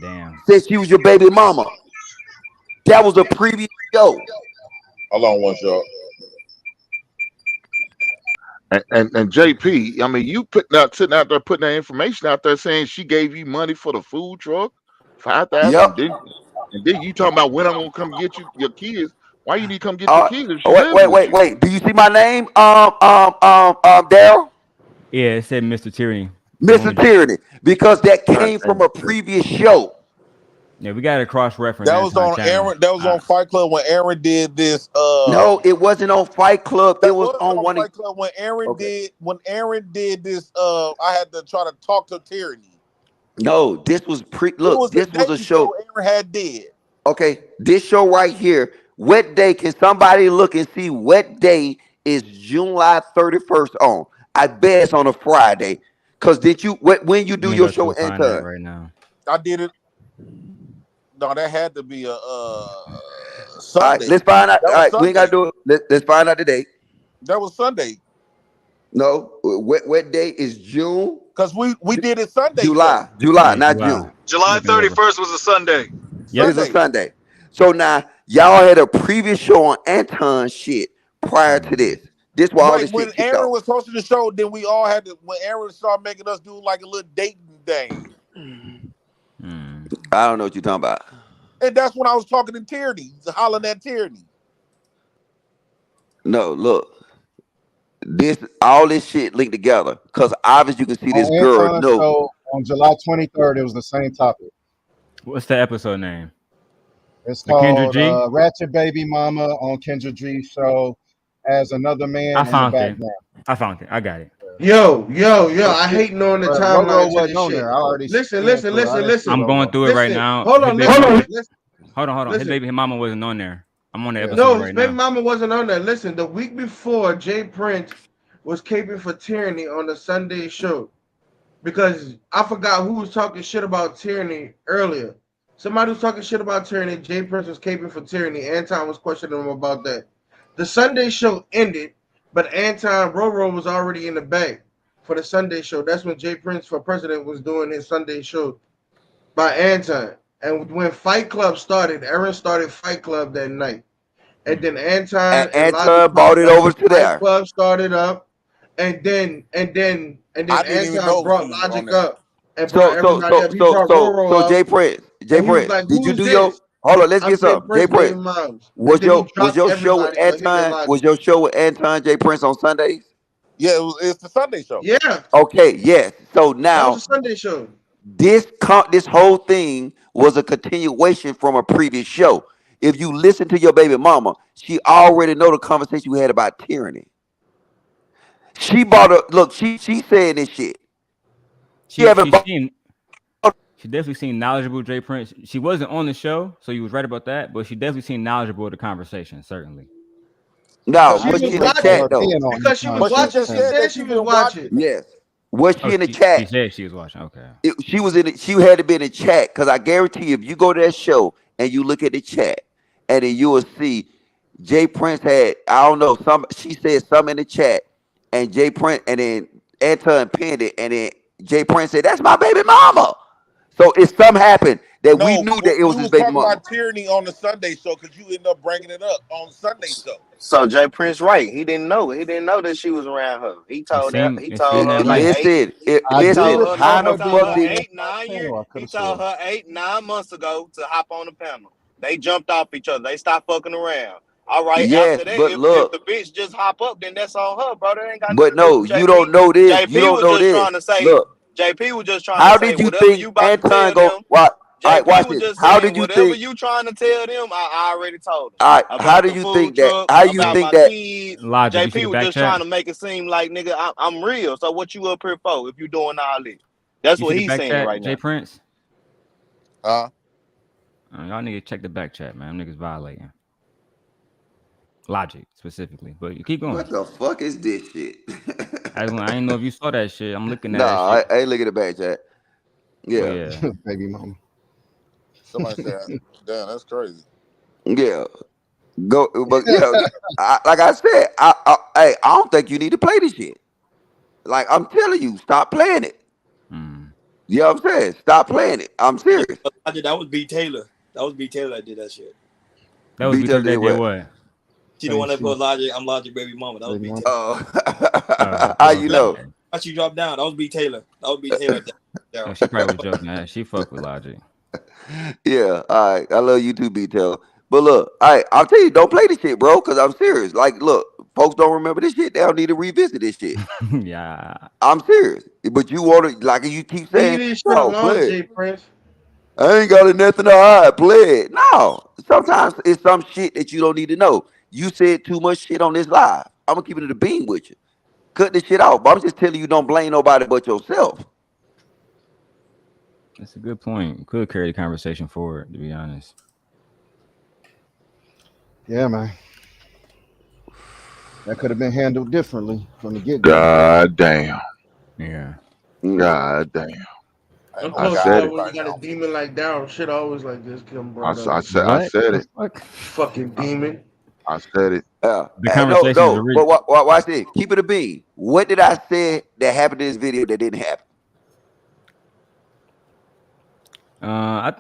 Damn. Said she was your baby mama. That was a previous show. Hold on one shot. And JP, I mean, you sitting out there putting that information out there saying she gave you money for the food truck, 5,000. Yep. And then you talking about when I'm gonna come get your kids. Why you need to come get your kids if she lives with you? Wait. Do you see my name? Daryl? Yeah, it said Mr. Tyranny. Mr. Tyranny. Because that came from a previous show. Yeah, we got to cross reference. That was on Aaron. That was on Fight Club when Aaron did this. No, it wasn't on Fight Club. It was on one Fight Club when Aaron did this. I had to try to talk to Tyranny. No, this was pre. It Look, was the this was a dating show show. Aaron had did. Okay, this show right here. What day? Can somebody look and see what day is July 31st on? I bet it's on a Friday. Cause did you when you Let do me your go to show, a find that Anton? right now. I did it. No, that had to be a All right, Sunday. let's find out. That All was right, we ain't Sunday. gotta do it. Let's find out today. That was Sunday. No, what day is June? Cause we did it Sunday show. July, Yeah, not July. June. July Looking it over. 31st was a Sunday. Yep. It's a Sunday. Sunday. So now y'all had a previous show on Anton shit prior to Mm. this. This where all Right this when shit kicked Aaron off. was hosting the show, then we all had to. When Aaron started making us do like a little dating thing, Mm. I don't know what you're talking about. and that's when I was talking to Tierney, hollering at Tierney. No, look. This all this shit linked together. Cause obviously you can see this On girl. Anton's No. show on July 23rd, it was the same topic. What's the episode name? It's The Kendra called G. Ratchet Baby Mama on Kendra G's show as another I man in the found it. background. I found it. I got it. Yo, I hate knowing the But Roro timeline to wasn't this on shit. there. I already Listen, scanned listen, through it. I listen, didn't see listen, I'm going Roro. through it right listen. now. Hold His on, baby listen, mama. listen, Hold on. His listen. baby mama wasn't on there. I'm on the episode No, his right baby now. mama wasn't on there. Listen, the week before, Jay Prince was caping for Tyranny on the Sunday show because I forgot who was talking shit about Tyranny earlier. Somebody was talking shit about Tyranny. Jay Prince was caping for Tyranny. Anton was questioning him about that. The Sunday show ended, but Anton Roro was already in the bag for the Sunday show. That's when Jay Prince for president was doing his Sunday show by Anton. And when Fight Club started, Aaron started Fight Club that night. And then And Anton and Logic Anton brought popped it up. over to Fight there. Club started up, and then I didn't even Anton know brought he was on Logic there. up and brought So so everybody so up. He so brought so Roro so up, Jay Prince. Jay and he was Prince. like, Did "Who you is do your this?" hold on, let's I get said, some. Jay "First Baby Prince. Moms." And Was then he your was dropped your show with everybody, but he did Anton? Was Logic. your show with Anton Jay Prince on Sundays? Yeah, it's the Sunday show. Yeah, Okay, yes. So that was now a Sunday show. this whole thing was a continuation from a previous show. If you listen to your baby mama, she already know the conversation we had about tyranny. She brought up look, she saying this shit. She She haven't she brought seen she definitely seemed knowledgeable, Jay Prince. She wasn't on the show, so you was right about that, but she definitely seemed knowledgeable of the conversation, certainly. no, Cause She she was was she just in the watching chat Her though? being on because she was Anton's but she show. watching. just She said said that she she's was been watching watching. it. Yes. Was Oh, she in the she chat? said she was watching. Okay. She was in it, she had to be in the chat because I guarantee you, if you go to that show and you look at the chat, and then you will see Jay Prince had, I don't know, some she said something in the chat, and Jay Prince and then Anton pinned it, and then Jay Prince said, "That's my baby mama." So if something happened that we No, knew that it we was his was baby talking mama. about tyranny on the Sunday show because you ended up bringing it up on Sunday show. So Jay Prince, right? He didn't know. He didn't know that she was around her. He It told her. seemed He it told seemed her that like light. eight. Listen, I He do told her. recall No, how he the her told being fuck her on did eight, Anton's 9 years. panel. I could He have swore. told her 8, 9 months ago to hop on the panel. They jumped off each other. They stopped fucking around. All right. yes, After that, but if the look, bitch just hop up, then that's on her, bro. That ain't got nothing but to do no, with you don't JP. know this. You JP don't was know just this. trying to say. Look, JP was just trying to how say did you whatever think you about to Anton tell go them. what all right, JP watch was this. just How saying did you whatever think you trying to tell them. I already told them all right, how about do the you food think that truck, how you about Hey, think my that kids. Logic, you see JP the was back just chat? trying to make it seem like nigga, I'm real. So what you up here for if you doing all this? That's You see what the he's back saying chat, right Jay now. Prince? Uh Y'all niggas check the back chat, man. Them niggas violating. Logic specifically. But you keep going. what the fuck is this shit? I didn't know if you saw that shit. I'm looking at that Nah, shit. I ain't looking at the back chat. But Yeah. yeah. Baby mama. somebody said, damn, that's crazy. Yeah. Go but yeah, like I said, I don't think you need to play this shit. Like I'm telling you, stop playing it. Mm. You know what I'm saying? Stop playing it. I'm Yeah, serious. that was B Taylor. That was B Taylor that did that shit. That was B because Taylor they did did what? what? She the Say one that she put Logic, I'm Logic baby mama. That was baby B mama. Taylor. Oh, Okay, how you Black know? how she dropped down. That was B Taylor. That was B Taylor. Yeah, Daryl. she probably was joking. She fuck with Logic. Yeah, all right. I love you too, B Taylor. But look, all right, I'll tell you, don't play this shit, bro, because I'm serious. Like, look, folks don't remember this shit. They don't need to revisit this shit. Yeah. I'm serious. But you want to, like you keep Leave saying, this shit no, alone, play it. Jay Prince. I ain't got nothing to hide. Play it. No. Sometimes it's some shit that you don't need to know. You said too much shit on this live. I'm gonna keep it in the beam with you. Cut this shit out. But I'm just telling you, don't blame nobody but yourself. That's a good point. Could carry the conversation forward, to be honest. Yeah, man. That could have been handled differently from the get go. God damn. Yeah. God damn. Ain't I'm no I talking said God it. about when you right got a now. demon like down, shit always like this come I, brought s- up. I said I What said the it. fuck? Fucking demon. I said it. The No, conversation is no. But already. watch this. Keep it a bean. What did I say that happened in this video that didn't happen?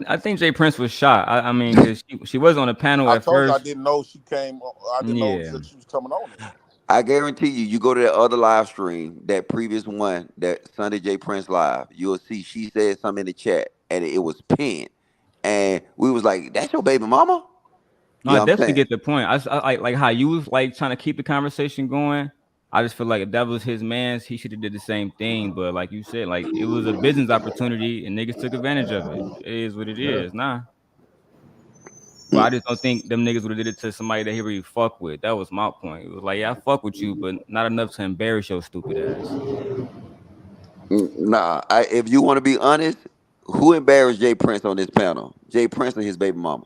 I think Jay Prince was shot. I mean, because she was on the panel I at told you I first. didn't know she came. I didn't know Yeah. that she was coming on it. I guarantee you, you go to that other live stream, that previous one, that Sunday J Prince live, you'll see she said something in the chat and it was pinned. And we was like, that's your baby mama? No, You I know what I'm definitely saying? get the point. Like how you was like trying to keep the conversation going. I just feel like if that was his man's, he should have did the same thing. But like you said, like it was a business opportunity and niggas took advantage of it. It is what it Yeah. is. Nah. But I just don't think them niggas would have did it to somebody that he really fuck with. That was my point. It was like, yeah, I fuck with you, but not enough to embarrass your stupid ass. Nah, if you want to be honest, who embarrassed Jay Prince on this panel? Jay Prince or his baby mama?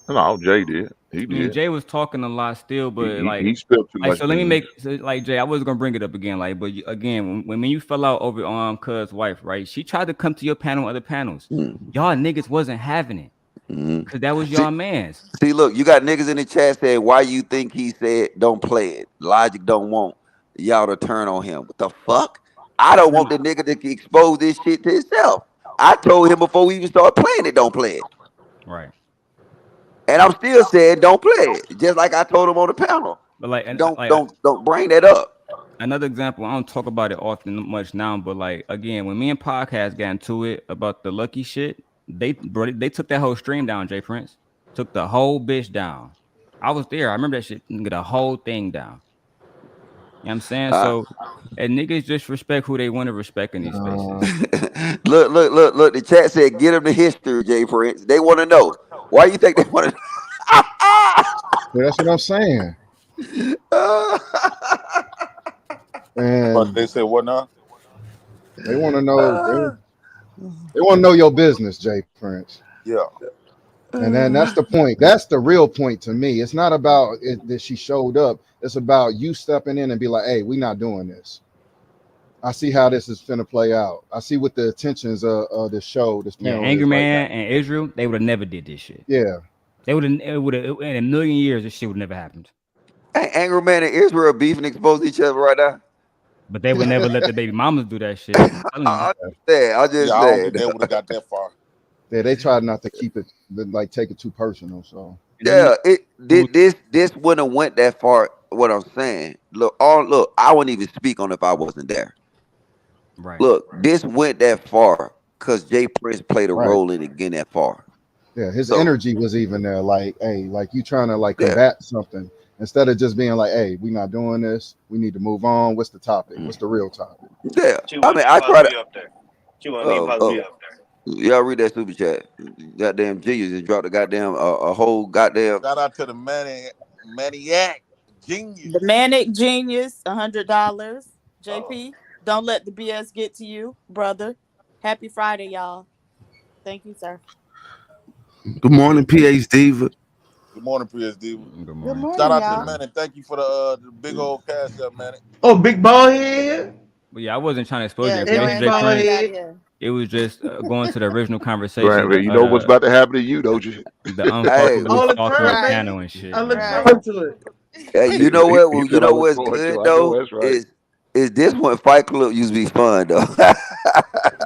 No, Jay did. He I mean, did. Jay was talking a lot still, but He spilled too much so let me beans. make like Jay. I was gonna bring it up again, like, but again, when you fell out over Cuz wife, right? She tried to come to your panel, other panels. Y'all niggas wasn't having it because that was See, y'all man's. see, look, you got niggas in the chat saying, why you think he said don't play it? Logic don't want y'all to turn on him. What the fuck? I don't No, want no. the nigga to expose this shit to himself. I told him before we even started playing it, don't play it. Right. And I'm still saying don't play it. Just like I told him on the panel. But like, and Don't bring that up. another example, I don't talk about it often much now, but like again, when me and podcast got into it about the lucky shit, they took that whole stream down. Jay Prince took the whole bitch down. I was there. I remember that shit. Get the whole thing down. You know what I'm saying? Uh, So, and niggas just respect who they want to respect in these spaces. look. The chat said, get them the history, Jay Prince. They want to know. Why you think they want to Yeah, that's what I'm saying. But And they said what now? they want to know they want to know your business, Jay Prince. Yeah. And then that's the point. That's the real point to me. It's not about it, that she showed up. It's about you stepping in and be like, hey, we not doing this. I see how this is finna play out. I see what the intentions of this show, this Yeah, panel Angry is right now. Man and Israel, they would have never did this shit. Yeah. They would have, in a million years, this shit would never happened. Angry Man and Israel beef and expose each other right now? But they would never let the baby mamas do that shit. I'm telling you. I just Yeah, I don't think said. they would have got that far. Yeah, they try not to keep it like take it too personal. So Yeah, this wouldn't have went that far. What I'm saying, look, I wouldn't even speak on if I wasn't there. Right. Look, this went that far because Jay Prince played a right. role in it getting that far. Yeah, his So energy was even there. Like, hey, like you trying to like yeah, combat something instead of just being like, hey, we not doing this. We need to move on. What's the topic? What's the real topic? yeah. She I wasn't mean, even I supposed try to to. be up there. She wasn't even supposed to be up there. Y'all read that super chat. Goddamn genius just dropped a goddamn a whole goddamn. Shout out to the maniac The genius. manic genius, $100. JP, don't let the BS get to you, brother. Happy Friday, y'all. Thank you, sir. Good morning, PH Diva. Good morning, PSD. Good Good morning. Shout morning, out to the y'all. man and thank you for the big old cash up, man. Oh, big ball head. But yeah, I wasn't trying to expose Yeah, the Hey, information, big Grand Jay ball Rising, Prince. get out head. of here. It was just going to the original conversation, Grant, you know what's about to happen to you, don't you? the Hey, unfuckable All the stalking time, Right, panel baby. and I shit, look man. right. forward to it. you know what? He Well, you said I know look what's forward good to. I know though that's right. is this one Fight Club used to be fun though. Yeah.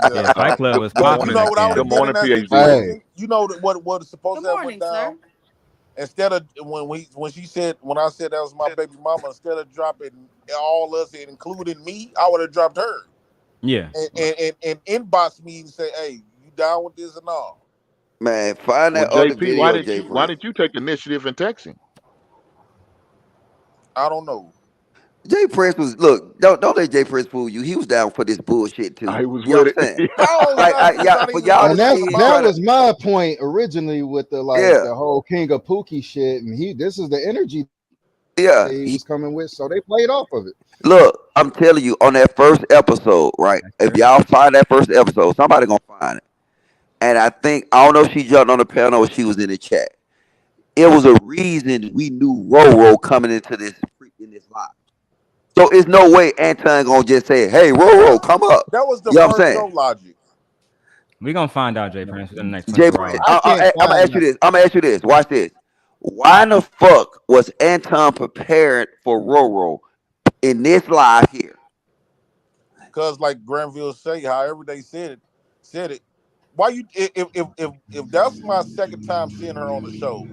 Yeah, Fight Club was But popping you Good know back what I would good have then. did in morning, that PhD. Hey, situation? You know what was supposed Good to have went morning, down? sir. Instead of when I said that was my baby mama, instead of dropping all us and including me, I would have dropped her Yeah. and inbox me and say, "Hey, you down with this or not?" Man, find Well, that other JP, why video, did Jay you why Prince. did you take initiative in texting? I don't know. Jay Prince was don't let Jay Prince fool you. He was down for this bullshit too. I was You know with what I'm saying? it. How was Like that shit yeah, not for even y'all and to what it that's was sit and try that about? to was my point originally with the yeah. whole King of Pookie shit. And this is the energy Yeah, he was coming with, so they played off of it. look, I'm telling you, on that first episode, right? That's If true. y'all find that first episode, somebody gonna find it. And I don't know if she jumped on the panel or she was in the chat. It was a reason we knew Roro coming into this in this live. So it's no way Anton gonna just say, "Hey, Roro, come up." That was the You know what I'm first show saying? logic. We gonna find out, Jay Prince, within the next Jay 24 Prince, hours. I can't I'm gonna find ask you nothing. this. I'm gonna ask you this. Watch this. Why in the fuck was Anton prepared for Roro in this live here? Because like Granville say, however they said it. Why you if that's my second time seeing her on the show,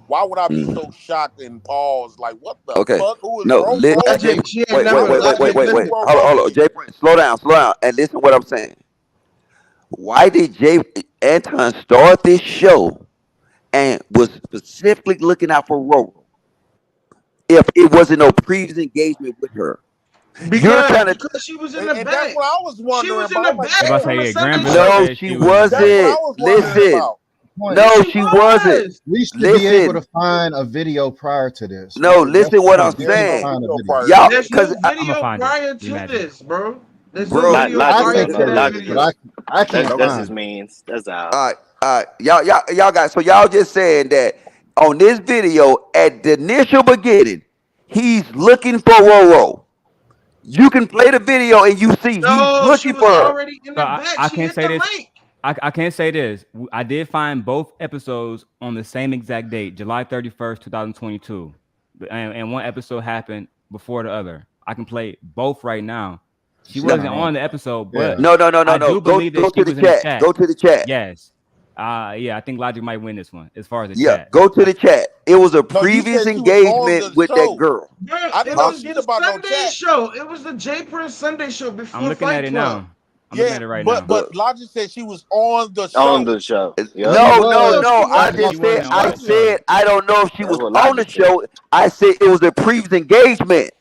why would I be Mhm. so shocked and pause like what the Okay. fuck? Who is No, Jay. Roro? Logic, she ain't Wait, never Logic. wait. Listen, Hold on. Jay Prince, slow down, and listen to what I'm saying. Why did Jay Anton start this show and was specifically looking out for Roro if it wasn't no previous engagement with her? You're trying to. because she was in the And that's back. what I was She wondering was in about. the I'm like, I'm back about to damn, from say, the yeah, Sunday Granville show. No, said she she was. that's what I wasn't. was wondering Listen. about. Point. No, She she wasn't. was. We should be able to Listen. find a video prior to this. No, That's listen the what I'm point. We There's can't no saying. find a video video. prior to Y'all, There's this. because no I'm gonna video find it. prior to Imagine. this, bro. There's no bro. video I Logic prior think don't to know. there that is, Logic but video. just I can't that's find his it. means. That's all. All right. Y'all got. So y'all just saying that on this video at the initial beginning, he's looking for Roro. You can play the video and you see he's No, she looking was for her. already in So the back. I She can't hit say the this. link. I can't say this. I did find both episodes on the same exact date, July 31st, 2022. And one episode happened before the other. I can play both right now. She No, wasn't No, on the episode, yeah. but no. I do Go believe that she to the was in the chat. chat. Go to the chat. Yes. Yeah, I think Logic might win this one as far as the Yeah, chat. go to the chat. It was a No, you previous said she was on engagement the with that show. girl. Bro, I didn't it know Huh? was shit the about no Sunday chat. show. It was the J Prince Sunday show I'm before looking at Fight it Club. now. I'm looking Yeah, at it right but now. Look. Logic said she was on the On show. the show. Yep. She No. No, was. she I wasn't. She just said. wasn't She on I the wasn't. show. said I don't know if she That's was what on the Logic said. show. I said it was a previous engagement.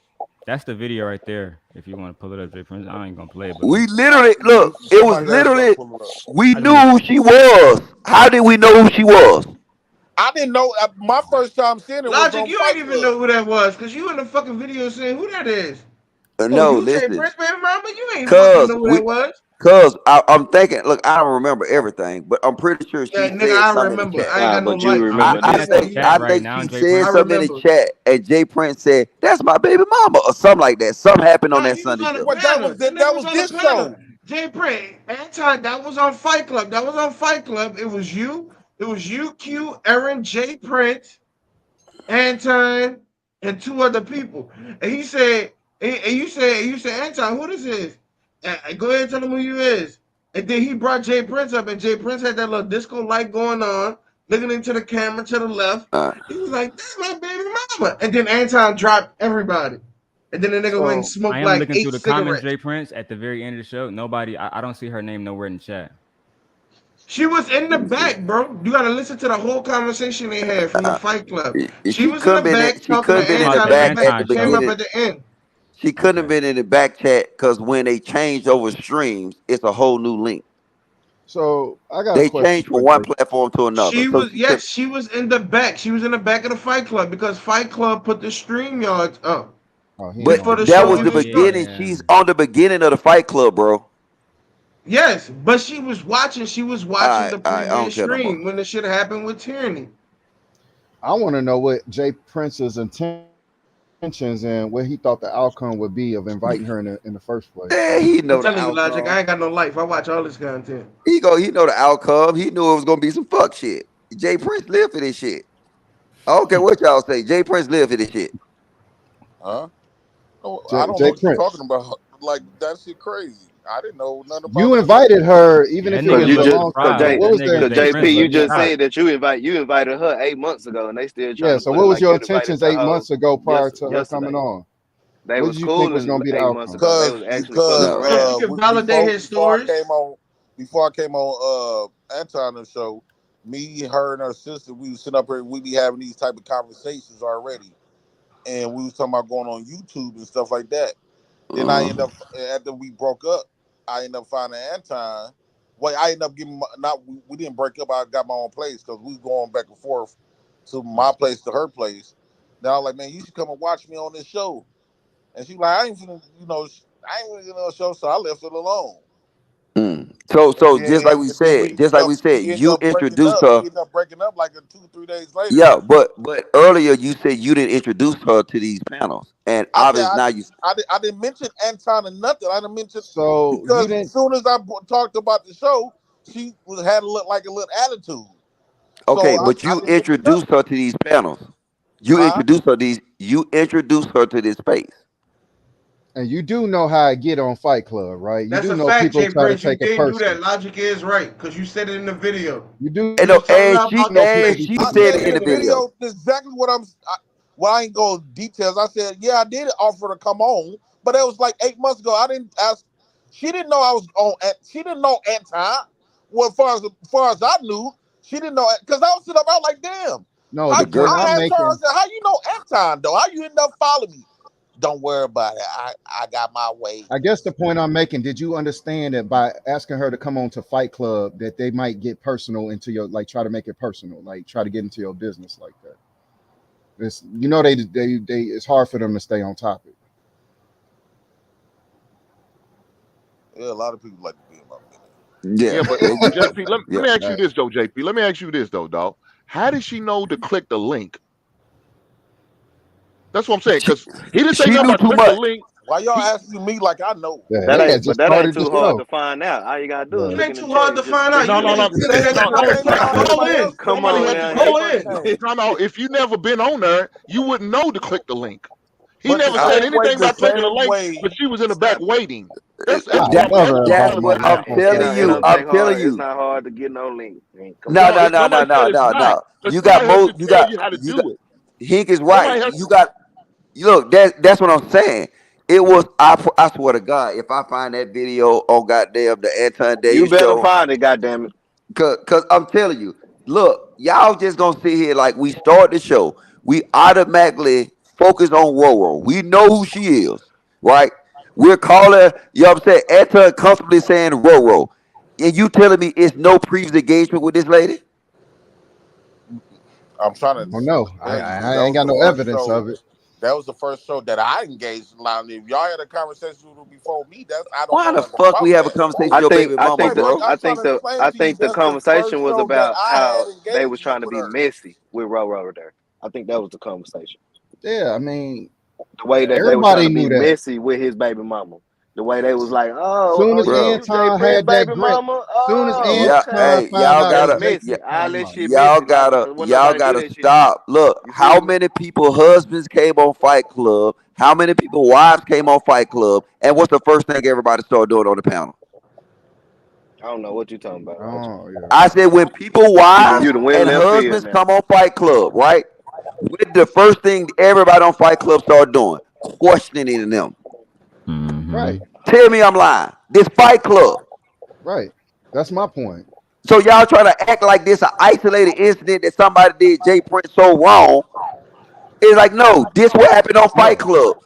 That's the video right there. If you want to pull it up, Jay Prince. I ain't gonna play it, but We literally look. It was Somebody else gonna literally. pull it up. We I just knew want to. who she was. How did we know who she was? I didn't know. My first time seeing it was Logic, on you ain't Fight even Club. know who that was because you in the fucking video saying who that is. Oh, No, you J listen, Prince, baby mama? You ain't fucking cause know who we, that was. cause I'm thinking. Look, I don't remember everything, but I'm pretty sure Yeah, she nigga, said I something in the remember. chat. I ain't Nah, got no but you life. I'm I remember looking I just at this the tell think you though. chat I that. right think now, she Jay said I Prince. something in the remember. chat, and Jay Prince said, "That's my baby mama," or something like that. Something happened on Nah, that he was Sunday on the show. What that panel. was That that nigga was was on the this panel. show. Jay Prince, Anton, that was on Fight Club. That was on Fight Club. It was you. It was you, Q, Aaron, Jay Prince, Anton, and two other people. And he said, you said, Anton, who this is? Go ahead and tell him who you is. And then he brought Jay Prince up, and Jay Prince had that little disco light going on, looking into the camera to the left. He was like, "That's my baby mama." And then Anton dropped everybody. And then the nigga went and So I smoked am like looking 8 through the comments, cigarettes. Jay Prince, at the very end of the show. Nobody, I don't see her name nowhere in the chat. She was in the Let me see. back, bro. You gotta listen to the whole conversation they had from the Fight Club. She She was in the couldn't been in, back she talking to couldn't I'm been talking in the about Anton. the back at the Everybody Anton came show. up beginning. at the end. She couldn't have Okay. been in the back chat because when they changed over streams, it's a whole new link. I got a They question changed for from one Jay. platform to another. She So was she could. yes, she was in the back. She was in the back of the Fight Club because Fight Club put the stream yards up Oh, he ain't But before on the here. that show was Oh the even started. beginning. yeah. She's on the beginning of the Fight Club, bro. Yes, but she was watching. She was watching the I don't previous care no more. stream when the shit happened with Tyranny. I want to know what Jay Prince's intentions and what he thought the outcome would be of inviting her in the first place. Yeah, he I'm know the telling you, Logic, I outcome. ain't got no life. I watch all this content. He know the outcome. He knew it was gonna be some fuck shit. Jay Prince lived for this shit. I don't care what y'all say. Jay Prince lived for this shit. Huh? Oh, I don't know Jay what you're talking Prince, about. Like that shit crazy. I didn't know nothing about you none of that. invited her, even Yeah, if that it Cause nigga was you a looked just long time cause ago. surprised. J What That was your nigga cause Jay Prince JP, intentions you at looked that just time? shocked. said that you invited her 8 months ago, and they still trying Yeah. to So put it what was like your you invited intentions the 8 months whole ago prior to her coming yesterday. on? They What was did you think was cooling going to be the 8 months outcome? ago. They was actually fucking No. So he around. can validate his Before I stories. came on Anton's show, me, her, and her sister, we was sitting up here. We be having these type of conversations already, and we was talking about going on YouTube and stuff like that. Then I end Uh-huh. up after we broke up, I end up finding Anton. Well, I end up getting not. We didn't break up. I got my own place because we was going back and forth to my place to her place. Then I was like, man, you should come and watch me on this show. And she like, I ain't finna, I ain't gonna get on a show, so I left it alone. So And just like we said, we ended you up breaking introduced up. her. We ended up breaking up like 2 or 3 days later. Yeah, but earlier you said you didn't introduce her to these panels, and I said obviously now you. I didn't mention Anton or nothing. I didn't mention So you because didn't. as soon as I talked about the show, she had a little attitude. Okay, So but I you didn't mention introduced nothing. her to these panels. You Huh? introduced her these. You introduced her to this space. And you do know how I get on Fight Club, right? You That's do a know fact, people Jay try to Prince. You take it did do personal. that. Logic is right because you said it in the video. You do And You was telling her about the know people space. be she I taking it said said it in in the the personal. video. video exactly what well, I ain't go details. I said, yeah, I did offer to come on, but that was like 8 months ago. I didn't ask. She didn't know I was on. She didn't know Anti. Well, as far as I knew, she didn't know because I was sitting up. I was like, damn. No, The the girl. point I'm I asked her. I making. said, how you know Anton though? How you end up following me? Don't worry about it. I got my way. I guess the point I'm making. Did you understand that by asking her to come on to Fight Club, that they might get personal into your, like, try to make it personal, like try to get into your business like that? It's, they it's hard for them to stay on topic. Yeah, a lot of people like to be in my business. Yeah, Yeah, but they do. JP, let Yeah. me ask you Right. this though, JP. Let me ask you this though, dog. How did she know to click the link? That's what I'm saying. She Because he didn't say she nothing knew about too click the much. link. Why y'all He asking me like I know? Yeah, they had just That ain't started the too hard show. to find out. All you gotta do is Yeah. It look ain't in the too chat hard and to just find click out. the You no, can no, link. no, just sit in that no, no. It ain't comment that Time, hard. and call Everybody in. else know Come what Somebody it on had is. to now, go call he in. in. hey. Time out. If you never been on there, you wouldn't know to click the link. He But never said anything the about clicking the same link, way. but she was in the back waiting. That's I what That I'm never asking that's invite y'all what my right wife I'm now. on It telling Fight don't it you. Club. don't I'm take telling hard. It's you. not hard to get no link. Man. Come No, on. No, no, no, no, nobody said no, it's no, not. no. But somebody has to tell you how to You got. do it. Hink is right. Somebody has. You got. Look, that's what I'm saying. It was. I swear to God, if I find that video on goddamn the Anton You Davis better show, find it, goddammit. cause I'm telling you, look, y'all just gonna sit here like we start the show. We automatically focus on Roro. We know who she is, right? We're calling, you know what I'm saying, Anton comfortably saying Roro. And you telling me it's no previous engagement with this lady? I'm trying I to don't know. tell you, I that ain't was got the no first evidence show. of it. That was the first show that I engaged in line. If y'all had a conversation with her before me, I don't Why know the nothing fuck we about have a that. conversation with your baby mama, Right, but bro? I'm trying to explain I to you think the that's the conversation first was show that about I how had they was trying engagement to with be her. messy with Roro there. I think that was the conversation. Yeah, I mean, The way that they were trying everybody to be knew that. messy with his baby mama. The way they was like, Soon oh as yeah, Bro. you Jay Anton Prince had that baby grip, mama. soon as Oh, Yeah, okay. Anton hey, found out it That's was messy. JP, All that shit y'all messy. Like, gotta, when y'all nobody do gotta that shit no more. stop. Look, You how feel me? many people husbands came on Fight Club? How many people wives came on Fight Club? And what's the first thing everybody started doing on the panel? I don't know what you talking about, Roger. oh yeah. I said when people wives You done went and left field husbands now. come on Fight Club, right? What the first thing everybody on Fight Club start doing? Questioning them. Mm-hmm. Right, Tell me I'm lying. This Fight Club. right. That's my point. So y'all trying to act like this an isolated incident that somebody did Jay Prince so wrong. It's like, no, this what happened on Fight No, Club.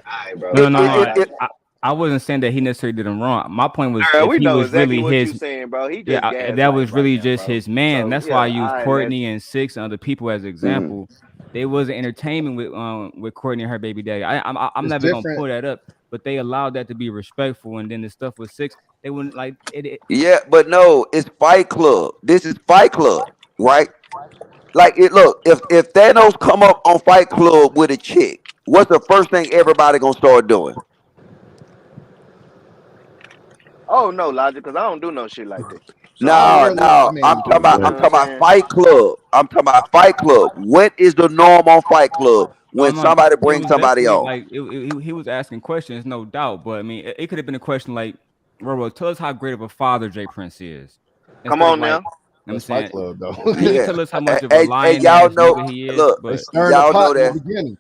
All right, bro. No, It, no, it, no. it, All it, right. I wasn't saying that he necessarily did him wrong. My point was All right, if we he know was exactly really what you his, saying, bro. He just yeah, that gaslighting was right really now, just bro. his man. So That's why yeah, I use I let Courtney and Six and other people as mm, example. They wasn't entertainment with Courtney and her baby daddy. I'm it's never gonna different. pull that up, but they allowed that to be respectful. And then the stuff with Six, they wouldn't like it. yeah, but no, it's Fight Club. This is Fight Club, right? Like it. Look, if Thanos come up on Fight Club with a chick, what's the first thing everybody gonna start doing? oh no, logic, because I don't do no shit like that. So I I don't No, know. really, I no, mean, You I'm know what I'm talking about saying? Fight Club. I'm talking about Fight Club. What is the norm on Fight Club Oh when no, somebody it brings was somebody definitely on? like he was asking questions, no doubt. But I mean, it could have been a question like, Roro, tell us how great of a father Jay Prince is, Come instead of on like, now. I'm that's Fight saying Club though. he could Yeah, tell us how much of a hey, lying y'all ass know. nigga he is. Look, They But stirring the y'all know pot in the that. beginning.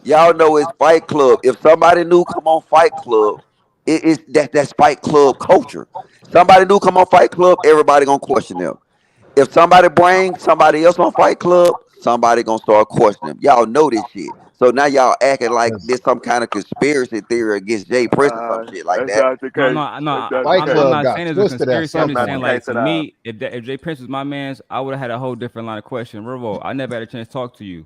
Y'all know it's Fight Club. If somebody new come on Fight Club, that's Fight Club culture. Somebody new come on Fight Club, everybody gonna question them. If somebody bring somebody else on Fight Club, somebody gonna start questioning them. Y'all know this shit. So now y'all acting like Because there's some kind of conspiracy theory against Jay Prince or some shit like That's that. not the no, case. no, no. That's not the Fight I'm case. Club not got saying it's a twisted at conspiracy. I'm some That's just not the saying point. like case for at all. me, if Jay Prince was my man's, I would have had a whole different line of question. Roro, I never had a chance to talk to you.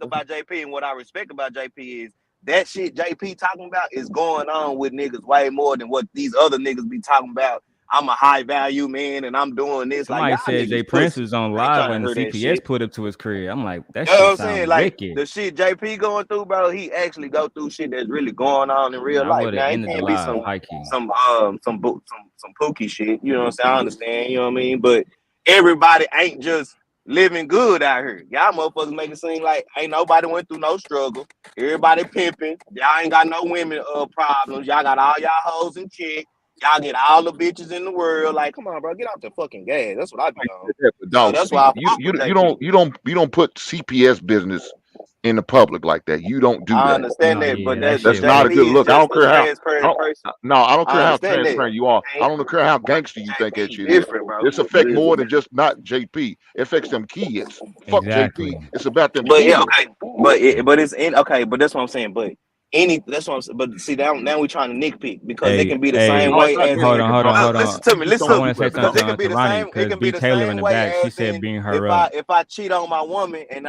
like about JP and what I respect about JP is that shit JP talking about is going on with niggas way more than what these other niggas be talking about. I'm a high value man and I'm doing this. Like Somebody y'all said Jay niggas Prince pussy. was on I ain't live trying when to the hear that CPS shit. put up to his crib. I'm like, that You know what shit I'm saying? sound Like wicked. the shit JP going through, bro. He actually go through shit that's really going on in real Man, I life. would have Now it ended the can't be live, some high key. some pookie shit. You know what I'm saying? I understand. You know what I mean? But everybody ain't just living good out here. Y'all motherfuckers make it seem like ain't nobody went through no struggle. Everybody pimping. Y'all ain't got no women problems. Y'all got all y'all hoes in check. Y'all get all the bitches in the world. Like, come on, bro, get off the fucking gas. That's what I be on. So No, that's why I you fuck you with you JP. don't put CPS business in the public like that. You don't do I that. understand No, that, but yeah, that That's shit not a wicked. good JP is look. I just don't a care how. transparent person. No, I don't care I how understand that. transparent you are. I don't care how gangster you think that JP shit is. different, bro. This But affect it's more than just not JP. It affects them kids. Fuck JP. Exactly. It's about them but yeah, kids. okay. But it's in okay. But that's what I'm saying. But that's what I'm saying. But see, now we're trying to nitpick because it Hey, can be the same hey, No, it's way not as in. hold on, nitpicking, hold bro. on, Look, hold listen on. to me. You just Listen I to don't me want do to say that, because dog. it something can be to the Ronnie same. It because can be B the Taylor in same the way back. She as said in being her up. if I cheat on my woman and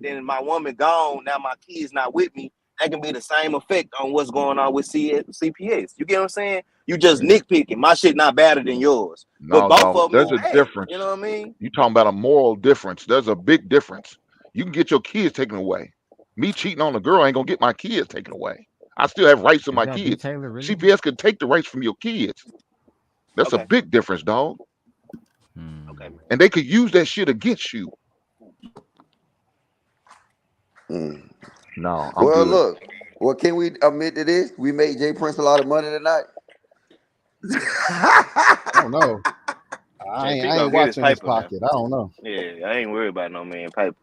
then my woman gone. Now my kid's not with me. That can be the same effect on what's going on with CPS. You get what I'm saying? You just Yeah. nitpicking. My shit not better than yours, but No, both dog. of them is There's a bad. difference. You know what I mean? You talking about a moral difference. There's a big difference. You can get your kids taken away. Me cheating on a girl ain't gonna get my kids taken away. I still have rights to Is my that B kids. Taylor really? CPS can take the rights from your kids. That's a Okay. big difference, dog. Hmm. Okay. And they could use that shit against you. Mm. No, I'm Well, good. look. Well, can we admit to this? We made Jay Prince a lot of money tonight. I don't know. JP I go ain't get his watching his paper, man. pocket. I don't know. Yeah, I ain't worried about no man paper.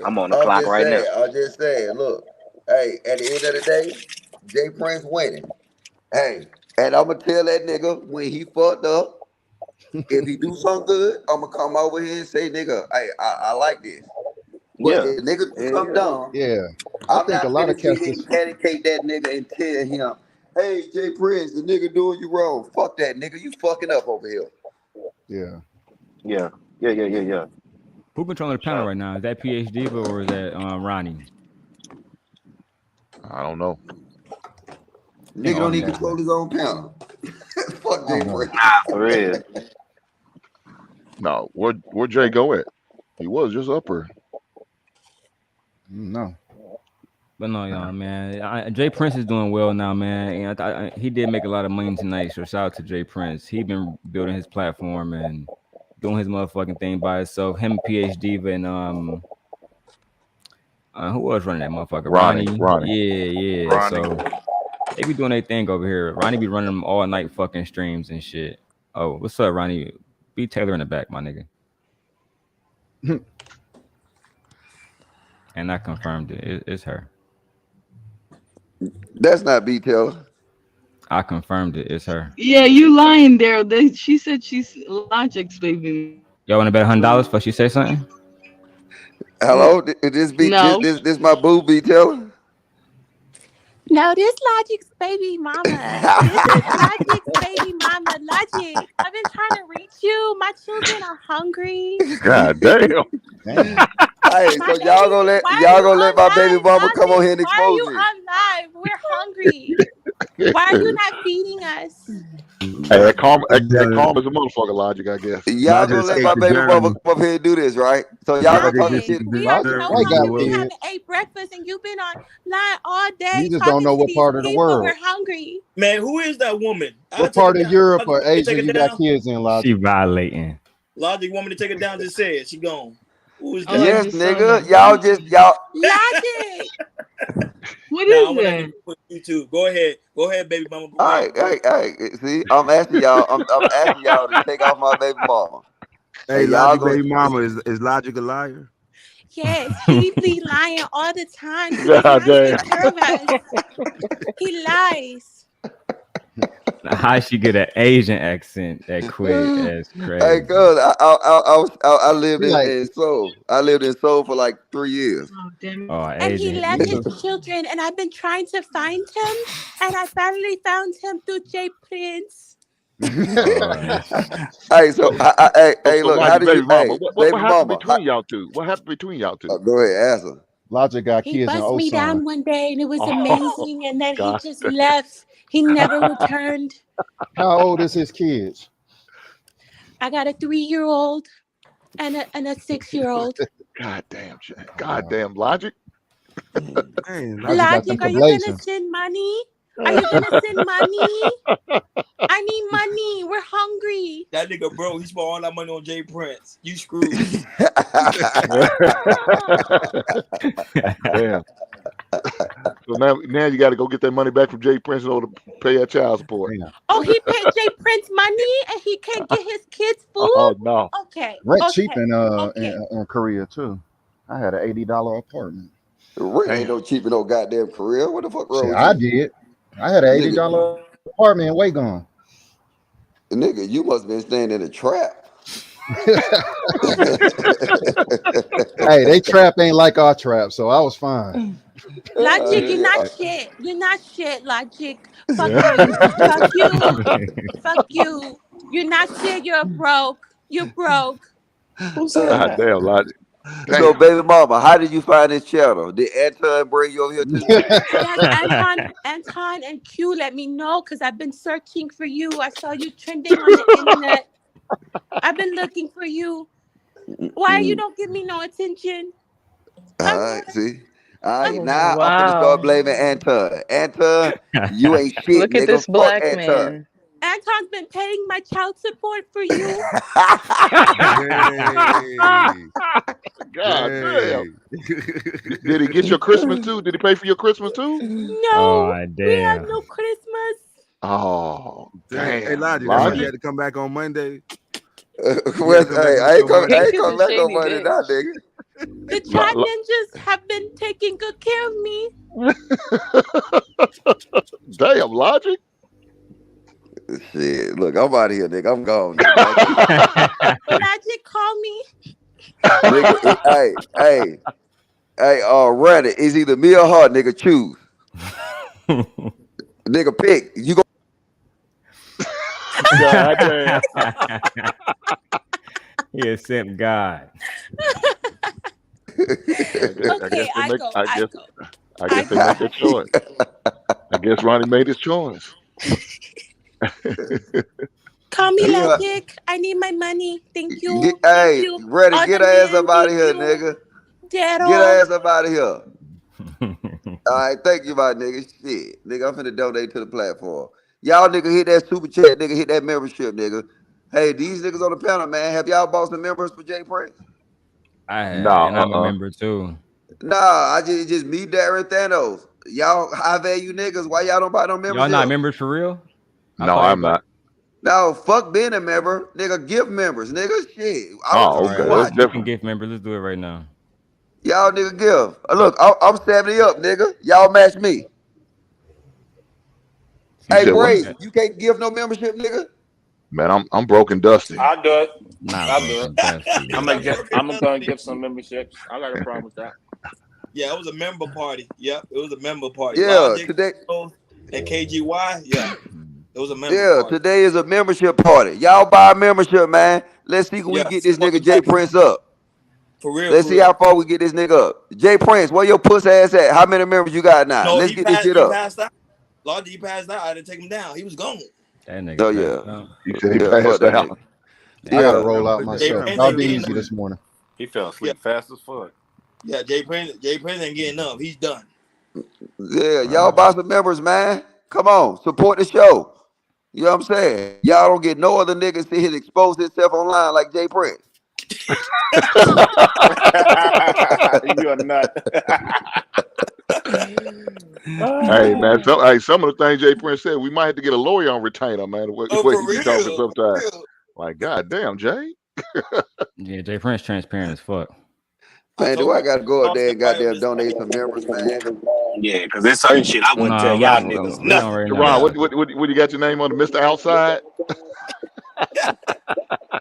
I'm on the I'm clock just right now. saying. I'm just saying. Look, hey, at the end of the day, Jay Prince winning. Hey, and I'm gonna tell that nigga when he fucked up. If he do something good, I'm gonna come over here and say, nigga, hey, I like this. But Yeah. if nigga do Yeah, something yeah. dumb, Yeah, I I'm think a not lot finna of sit cats here and just patty cake that nigga and tell him, hey, Jay Prince, the nigga doing you wrong. Fuck that nigga. You fucking up over here. yeah. Yeah. Yeah. Who controlling the panel Sure. right now? Is that PH Diva or is that Ronnie? I don't know. I think Nigga don't Ronnie even got control that. his own panel. Fuck I Jay don't know. Prince. Nah, for real. No, where Jay go at? He was just upper. No. But no, y'all, man. Jay Prince is doing well now, man. And he did make a lot of money tonight. So shout out to Jay Prince. He been building his platform and doing his motherfucking thing by himself. Him, PhD, Diva, and who was running that motherfucker? Ronnie. Ronnie. Yeah. Ronnie. So they be doing their thing over here. Ronnie be running them all night fucking streams and shit. Oh, what's up, Ronnie? B Taylor in the back, my nigga. And I confirmed it. It's her. That's not B Taylor. I confirmed it. It's her. Yeah, you lying there. She said she's Logic's baby Y'all want to bet mama. $100 for she say something? Hello? This be No. this my boo B Taylor? No, this Logic's baby mama. This is Logic's baby mama. Logic. I've been trying to reach you. My children are hungry. God damn. Damn. Hey, My so baby, why are y'all you gonna let on my baby live, mama come on Logic? here and Why are expose you me? on live? We're hungry. Why are you not feeding us? Hey, that Logic calm is a motherfucker logic, I guess. Y'all gonna let escaped my the baby mama journey. come up here and do this, right? So y'all gonna Logic talk this escaped shit. Logic, the we are Logic, so I journey, got hungry. We boy. fed. haven't ate breakfast and you've been online all day You just don't talking know to what these part of the people. world. We're hungry. Man, who is that woman? I'll What take her part of down. Europe Logic, or want me to take Asia her you got down? kids in, She Logic? violating. Logic, want me to take her down? Just say it. She gone. Who is Oh, I that? Yes, just saw nigga. that. Let me see. Y'all. Logic. What Nah, I is want that that? nigga to put YouTube. Go ahead. Go ahead, baby mama. Go All ahead. right, hey. See, I'm asking y'all. I'm asking y'all to take off my baby mama. Hey, And y'all Logic gonna. baby mama, is Logic a liar? Yes, he be lying all the time. He does God not damn. take care of us. He lies. How she get an Asian accent that quick? That's Hey, crazy. cuz I lived He like in Seoul. I lived in Seoul for like 3 years. Oh, damn Oh, And he Asian. left nigga. his children, and I've been trying to find him, and I finally found him through Jay Prince. Oh, Hey, so hey, So look, how logic, did you? baby mama. Hey, What baby happened mama. between y'all two? What happened between y'all two? Go ahead, answer. Logic got He kids in bussed me Osan. down one day, and it was Oh amazing, and then he God. just left. He never returned. How old is his kids? I got a 3-year-old and a 6-year-old. God damn, Jay. God damn logic. Dang, Logic got them Logic, are you gonna blazing. send money? Are you gonna send money? I need money. We're hungry. That nigga, bro, he spent all that money on Jay Prince. You screwed. Damn. So now you got to go get that money back from Jay Prince in order to pay that child support. Damn. Oh, he paid Jay Prince money and he can't get his kids food? Oh no. Okay. Rent Okay. cheap Okay. in Korea too. I had an $80 apartment. Rent ain't Damn. no cheap in no goddamn Korea. What the fuck wrong Shit, with I you? did. I had an Nigga, $80 apartment in Wagon. nigga, you must have been staying in a trap. Hey, they trap ain't like our trap, so I was fine. Logic, you're not shit. You're not shit, Logic. Fuck you. Fuck you. Fuck you. You're not shit. You're broke. You're broke. Who said God that? damn logic. So, Damn. baby mama, how did you find this channel? Did Anton bring you over here too? Yes, Anton and Q let me know because I've been searching for you. I saw you trending on the internet. I've been looking for you. Why you don't give me no attention? All right, see? All right, I'm now I'm finna Wow. start blaming Anton. Anton, you ain't shit, Look at nigga. this Fuck black Anton. man. Anton's been paying my child support for you. Dang. God damn. Dang. Did he get your Christmas too? Did he pay for your Christmas too? No, Oh we had damn. no Christmas. Oh Dang. Hey, damn. Logic, that's why you Logic. had to come back on Monday. You had to Well, come back hey, on the show I Monday. ain't He's coming a back on shady Monday now, bitch. nigga. The chat ninjas have been taking good care of me. Damn logic. Shit, look, I'm out of here, nigga. I'm gone, nigga. I can't. Logic, call me. Nigga, hey, Reddit, it's either me or her, nigga. Choose. Nigga, pick. You go. God damn. He a simp God. Okay, I go. I guess they make their choice. I guess Ronnie made his choice. Call me Yeah. Logic. I need my money. Thank you. Get, Thank hey, you. Reddit, get her ass Other up man, out of thank here, you. nigga. Get Dero. her ass up out of here. All right, thank you, my nigga. Shit, nigga, I'm finna donate to the platform. Y'all nigga hit that super chat, nigga, hit that membership, nigga. Hey, these niggas on the panel, man, have y'all bought some members for Jay Prince? I have, No, and I'm a member too. Nah, I just me, Darren, Thanos. Y'all high value niggas, why y'all don't buy no Y'all not membership? members for real? I No, thought I'm everybody. not. No, fuck being a member, nigga. Give members, nigga. Shit, I don't Oh, All see you okay. right, That's watch. we can different. gift members. Let's do it right now. Y'all nigga give. Look, I'm 70 up, nigga. Y'all match me. You Hey, said what? Brazy, you can't give no membership, nigga. Man, I'm broke and dusty. I'll do it. Not I'll do it. broken dusty. He's not broken I'm gonna nothing. give some memberships. I got a problem with that. Yeah, it was a member party. Yep, it was a member party. Yeah, Logic today. and KGY. Yeah, it was a member Yeah, party. today is a membership party. Y'all buy a membership, man. Let's see if we Yeah, get this support nigga the Jay black Prince up. for real, Let's for see real. how far we get this nigga up. Jay Prince, where your puss ass at? How many members you got now? No, Let's he get this passed. shit He up. passed out. Logic, he passed out. I didn't take him down. He was gone. That nigga Oh passed yeah, out. He said he yeah. Fuck passed that out. nigga. I gotta Yeah, roll out Put that Jay myself. down. Prince Y'all ain't be getting easy up. this morning. He fell Yeah, asleep fast as fuck. yeah. Jay Prince ain't getting up. He's done. yeah. Y'all buy some members, man. Come on, support the show. You know what I'm saying? Y'all don't get no other niggas to hit expose himself online like Jay Prince. You a nut. Hey man, some of the things Jay Prince said, we might have to get a lawyer on retainer, man. The Oh, way for he be talking real, for sometimes. real. Like, God damn, Jay. Yeah, Jay Prince transparent as fuck. I Man, do told I you. gotta go up Lost there and everybody on goddamn this app. donate some members, man? Yeah, because there's certain shit I wouldn't tell Nah, y'all niggas we on nothing. right Hey, now, Ron, Yeah, Logic. what you got your name on? Mr. Outside?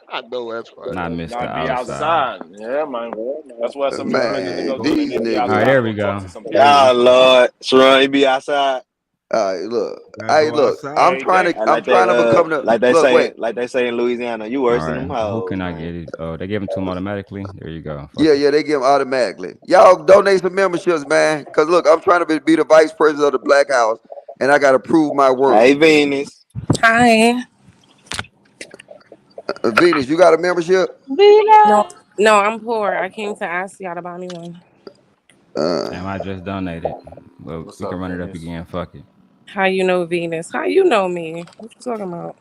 I know that's right. Not Mr. Not be Outside. outside. Yeah, man. That's why some of these places to Man, go to. They these need to be All right, niggas. outside there to we go talk go. to some people. We y'all Lord, Sharon, he be outside. All right, look. Gotta Hey, go look. outside. I'm Every trying day. to. I'm trying to become the. Look, wait. Like they say in Louisiana, you all worse than them right. Who hoes, can I man. get it? Oh, they gave him to him automatically. There you go. Fuck Yeah, it. yeah, they give them automatically. Y'all donate some memberships, man. Cause look, I'm trying to be the vice president of the Black House. and I gotta prove my worth. Hey, Venus. Hi. Venus, you got a membership? No, no, I'm poor. I came to ask y'all to buy me one. Damn, I just donated. Well, What's we can up, run it up Venus? again. Fuck it. How you know Venus? How you know me? What you talking about?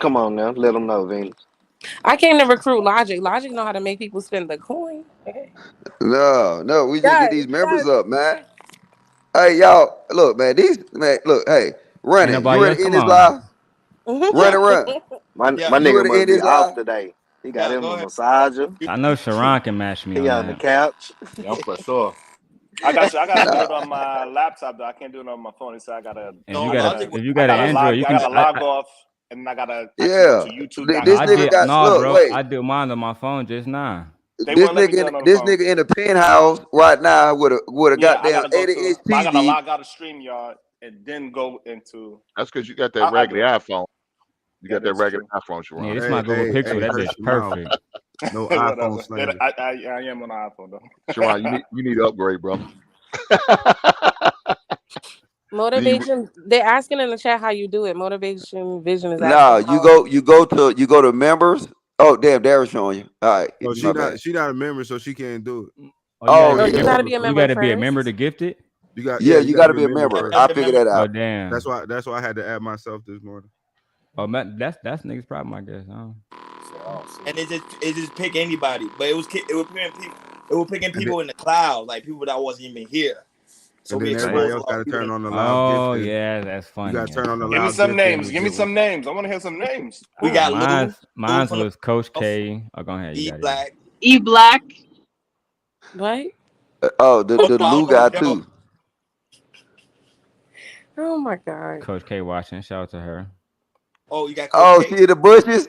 Come on now, let them know, Venus. I came to recruit Logic. Logic know how to make people spend the coin. Okay. No, we just get Yes, these members yes. up, man. Hey, y'all, look, man, look, hey, Ain't running. You nobody else. ready to end Come this on. live? Yeah, Run. My yeah, You nigga ready to must end be this off live? today. He got yeah. him Go a ahead. massager. I know Sharon can match me He on on the that. couch. Yeah, for sure. I got you. I gotta do Nah, it on my laptop though. I can't do it on my phone. So I gotta, If No, you I got a gotta, Logic if was you I got an gotta Android, log, you I can. gotta log off, and then I gotta actually go yeah. to No, This I nigga did. youtube.com. got No, look, bro. wait. I did mine on my phone just now. They This wouldn't let me nigga do in it on the this phone. nigga in the penthouse right now with a Yeah, I goddamn gotta go to, 80-inch but I gotta TV. log out of StreamYard and then go into. That's because you got that I do regular it. iPhone. You got That that is regular true. iPhone, Yeah, Sharon. this is my Hey, Google hey, Pixel. hey, That hush bitch your mouth. perfect. No iPhone Whatever. slander. I am on the iPhone though. Sharon, you need to upgrade, brother. You, Motivation. They're asking in the chat how you do it. Motivation Vision is Nah, asking how. you go to members. Oh damn, Darren's showing you. All right, No, my bad. she not a member, so she can't do it. Oh, you gotta Oh be No, a you yeah, got to member. be a You member gotta be a member first. to gift it. You got yeah, you you got to got to be a be a member yeah, member. first. I gotta be a figured member. that Oh out. damn. That's why I had to add myself this morning. Oh man, that's niggas problem, I guess. Huh? So I don't see And it. it just pick anybody, but it was picking people. It was picking And then, people in the cloud, like people that wasn't even here. So and we then everybody exposed a else lot got of to people. turn on the loud Oh gifting. yeah, that's You got funny. to That's turn on the Give me funny. loud some gifting names. to Give me get one. some names. I want to hear some names. We All right, got Lou, Lou mine's from the was Coach South, K. Oh, go ahead. You E got it. Black. E Black. What? Oh, Oh, the no, I Lou don't know guy if y'all. too. Oh my God. Coach K. Washington. Shout out to her. Oh, you got Coach Oh, K. she in the bushes.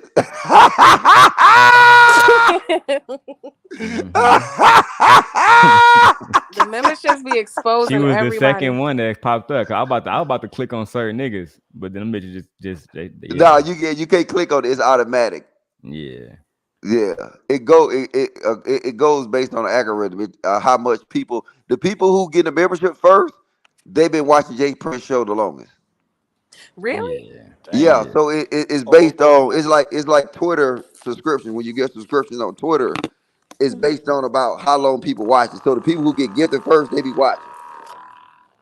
Hmm. The memberships be She exposing was the second everybody. one that popped up. 'Cause I was about to click on certain niggas, but then them bitches No, yeah. you can't click on it. It's automatic. Yeah. Yeah, it goes based on the algorithm. How much the people who get the membership first, they've been watching Jay Prince show the longest. Really? Yeah. Yeah, Damn. Yeah. so it's Oh, based on it's like Twitter subscription. When you get subscriptions on Twitter, it's based on about how long people watch it. So the people who get gifted first, they be watching.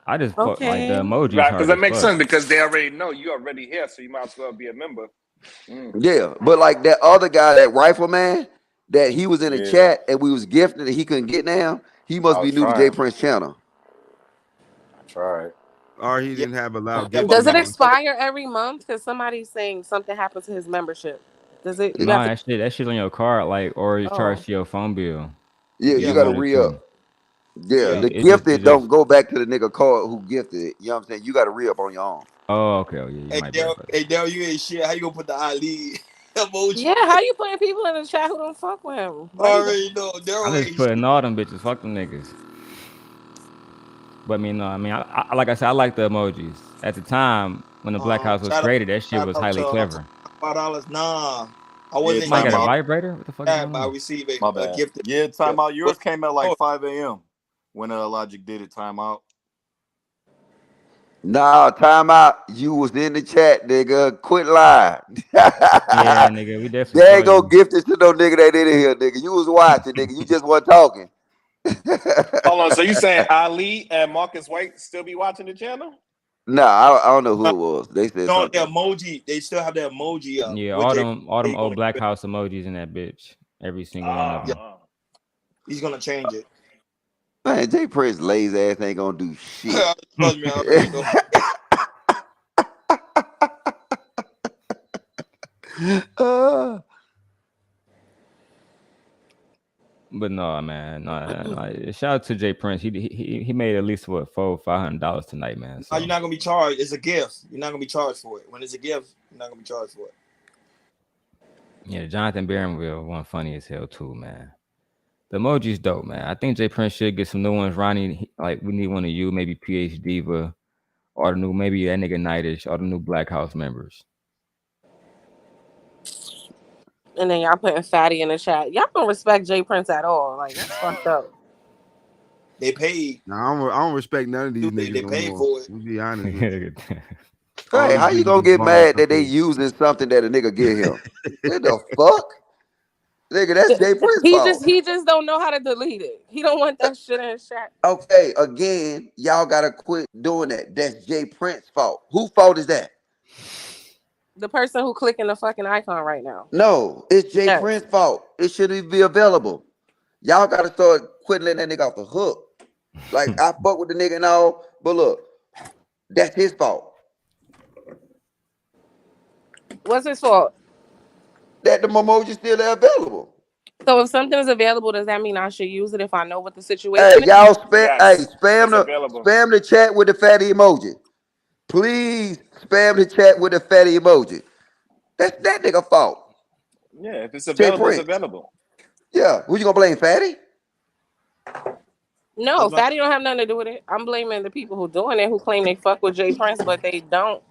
I just put like the Okay. emojis Right, because hard that as makes fuck. sense because they already know you already here, so you might as well be a member. Mm. Yeah, but like that other guy, that rifleman, that he was in the Yeah, chat and we was gifted and he couldn't get down. He I must be was new to Jay trying. Prince channel. I tried. Or he yeah, didn't have a loud yeah, but gifting Does it remember, on. expire every month? Because somebody's saying something happened to his membership. Does it? You No, have to. that shit's on your card, like, or it's charged Oh. to your phone bill. Yeah, Either you yeah, got to one of the re up. two. Yeah, yeah. the It gifted don't just. go back to the nigga card who gifted it. You know what I'm saying? You got to re up on your own. Oh, okay. Oh, yeah. You might be right about that. Hey, Dale, you ain't shit. How you gonna put the Ali emoji? Yeah, how you putting people in the chat who don't fuck with him? I Why you? already know. I'm Daryl just ain't shit. putting all them bitches. Fuck them niggas. But I mean, no. I mean, like I said, I like the emojis. At the time when the Black House was created, that shit Shout was out highly to clever. $5. Nah, I Yeah, wasn't Somebody got a timeout. vibrator? What the fuck is that, going but I on? received My a bad. gift. Yeah, timeout. But Yours came at like oh, 5 a.m. when Logic did it. Timeout. Nah, time out. You was in the chat, nigga. Quit lying. Yeah, nigga, we definitely They saw ain't gonna you. gift it to no nigga that in here, nigga. You was watching, nigga. You just wasn't talking. Hold on. So you saying Ali and Marcus White still be watching the channel? Nah, I don't know who it was. They said no, the something. emoji. They still have the emoji up. Yeah, With all them Jay old gonna Black House emojis in that bitch. Every single one of yeah, them. Oh, he's gonna change it. Man, Jay Prince lazy ass ain't gonna do shit. Trust me, I already know. Uh, But no, man, no. Like, shout out to Jay Prince. He made at least what $500 tonight, man. You're So not gonna be charged. It's a gift. You're not gonna be charged for it. When it's a gift, you're not gonna be charged for it. yeah, Jonathan Barronville one funny as hell too, man. The emoji's dope, man. I think Jay Prince should get some new ones. Ronnie, like we need one of you, maybe PhD Diva, or the new maybe that nigga Nightish, or the new Black House members. And then y'all putting Fatty in the chat. Y'all don't respect Jay Prince at all. Like that's fucked up. They paid. Nah, I don't respect none of these niggas They no paid more. for it. We'll be honest with you. All Hey, these how you niggas gonna is get bum mad that they suckers. using something that a nigga get him? What the fuck? Nigga, that's Jay Prince's fault. He just don't know how to delete it. He don't want that shit in his chat. Okay, again, y'all gotta quit doing that. That's Jay Prince's fault. Whose fault is that? The person who clicking the fucking icon right now. No, it's Jay Yes. Prince's fault. It shouldn't even be available. Y'all gotta start quitting letting that nigga off the hook. Like I fuck with the nigga and all, but look, that's his fault. What's his fault? That the emoji still available. So if something is available, does that mean I should use it if I know what the situation Hey, is? y'all spam Yes, it's the available. spam the chat with the fatty emoji. Please spam the chat with the fatty emoji. That's that nigga fault. Yeah, if it's Jay available, it's Prince. available. Yeah. Who you gonna blame, Fatty? No, Fatty don't have nothing to do with it. I'm blaming the people who doing it, who claim they fuck with Jay Prince, but they don't.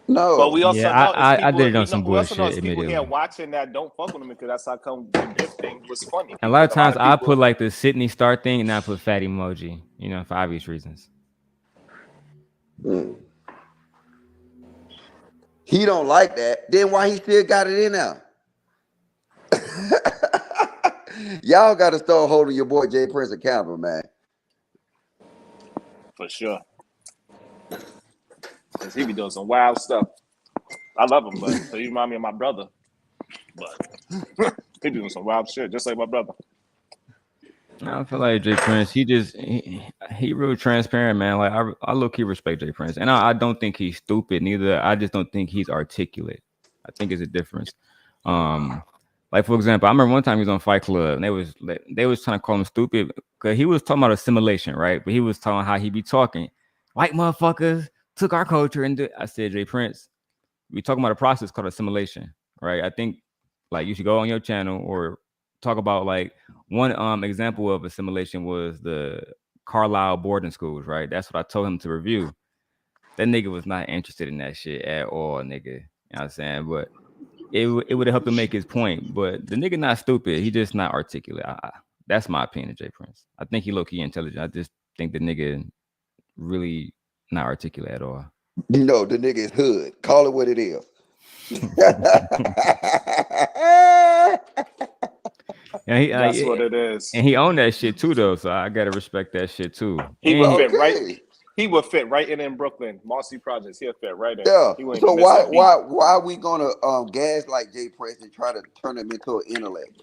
But we No. also Yeah, know it's I people. did it on some We also know bullshit, it's people here admittedly. watching that don't fuck with him because that's how come the gift thing was funny. And a lot of Because times I people. put like the Sydney Star thing and I put fat emoji, you know, for obvious reasons. He don't like that. Then why he still got it in there? Y'all gotta start holding your boy Jay Prince accountable, man. For sure. Because he be doing some wild stuff. I love him, but so he remind me of my brother. But he doing some wild shit, just like my brother. I feel like Jay Prince, he real transparent, man. Like I low key respect Jay Prince, and I don't think he's stupid neither. I just don't think he's articulate. I think it's a difference. Like for example, I remember one time he was on Fight Club, and they was trying to call him stupid because he was talking about assimilation, right? But he was talking how he be talking, white motherfuckers took our culture and I said, Jay Prince, we talking about a process called assimilation, right? I think like you should go on your channel or talk about like one example of assimilation was the Carlisle boarding schools, right? That's what I told him to review. That nigga was not interested in that shit at all, nigga. You know what I'm saying? But it would have helped him make his point. But the nigga not stupid. He just not articulate. That's my opinion of Jay Prince. I think he low-key intelligent. I just think the nigga really not articulate at all. No, the nigga is hood. Call it what it is. And That's what it is. And he owned that shit too, though. So I gotta respect that shit too. He And would fit right. He would fit right in Brooklyn, Marcy Projects. He'll fit right in. Yeah. He wouldn't So miss a beat. why are we gonna gaslight Jay Prince and try to turn him into an intellect?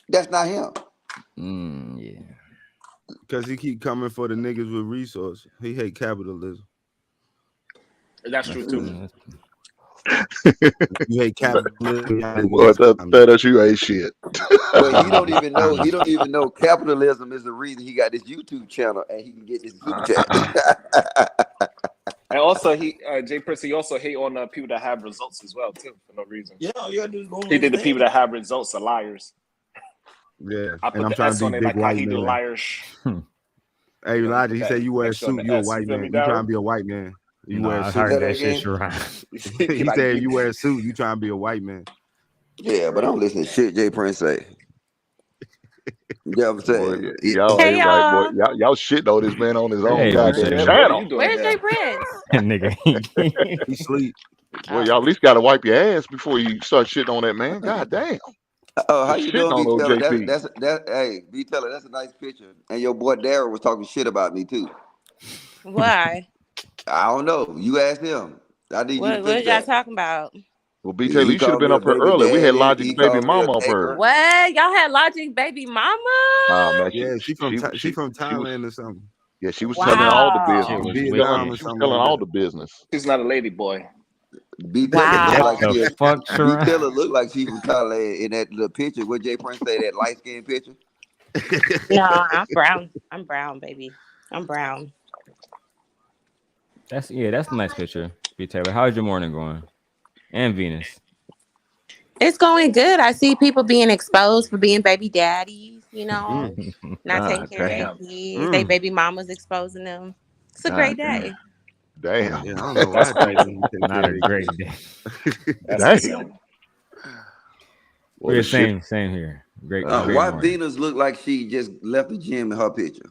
That's not him. Yeah. Because he keep coming for the niggas with resources. He hate capitalism. That's true too. You hate capitalism. Well, that you ain't shit. But he don't even know. He don't even know capitalism is the reason he got this YouTube channel and he can get this super chat. And also, Jay Prince, he also hate on people that have results as well too for no reason. Yeah, yeah, dude. He did the people that have results are liars. Yeah, I put and I'm the trying S to on be it big like how white he do man. liars. Hey Elijah, he said you wear a S on suit, the you a S. white You feel me, man. You trying Daryl? to be a white man. You wear a I suit. heard that shit, Sharon. He said you wear a suit, you trying to be a white man. Yeah, but I don't listen to shit Jay Prince say. You know what I'm saying? Boy, y'all Hey ain't right, boy. y'all. Y'all shit on this man on his own Hey, goddamn man. What are channel. you doing Where's here? Jay Prince? Nigga. He sleep. Boy, y'all at least gotta wipe your ass before you start shitting on that man. God damn. Oh, how Just you shitting doing, on B Teller? OJP. Hey, B Teller, that's a nice picture. And your boy Darryl was talking shit about me too. Why? I don't know. You asked him. I need you to What fix y'all that. talking about? Well, B Taylor, He you should have called been me a up here baby early. We had daddy. Logic's He baby called me a mama up here. taker. What? Y'all had Logic baby mama? Man, Yeah, she from she Thailand or something. Yeah, she was telling all the business. Wow. She Vietnam or was something telling like all that. the business. He's not a lady boy. B Teller look Wow. like The she. fuck, B Sharon? Teller look like she from Thailand in that little picture. What Jay Prince say, that light skinned picture? No, I'm brown. I'm brown, baby. I'm brown. That's a nice picture, B Taylor. How's your morning going? And Venus. It's going good. I see people being exposed for being baby daddies, you know, not taking God care of their damn. kids. They baby mamas exposing them. It's a great God damn. day. Damn. Yeah, I don't know why That's I think crazy. women take care Not of a their great kids. day. That's Damn. insane. Well, We're the shit. same here. Great Why morning. Venus look like she just left the gym in her picture?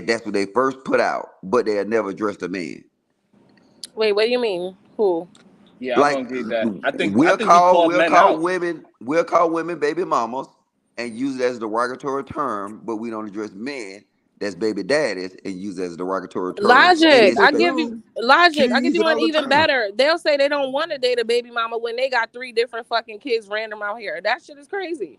that's what they first put out, but they had never addressed a man. Wait, what do you mean? Who? Yeah, I'm Like gonna get that. I we'll think he call called we'll men call out. women baby mamas and use it as a derogatory term, but we don't address men that's baby daddies and use it as a derogatory term in Logic. this I give space. you logic. I Choose give use you it one all the even time. better. They'll say they don't want to date a baby mama when they got 3 different fucking kids random out here. That shit is crazy.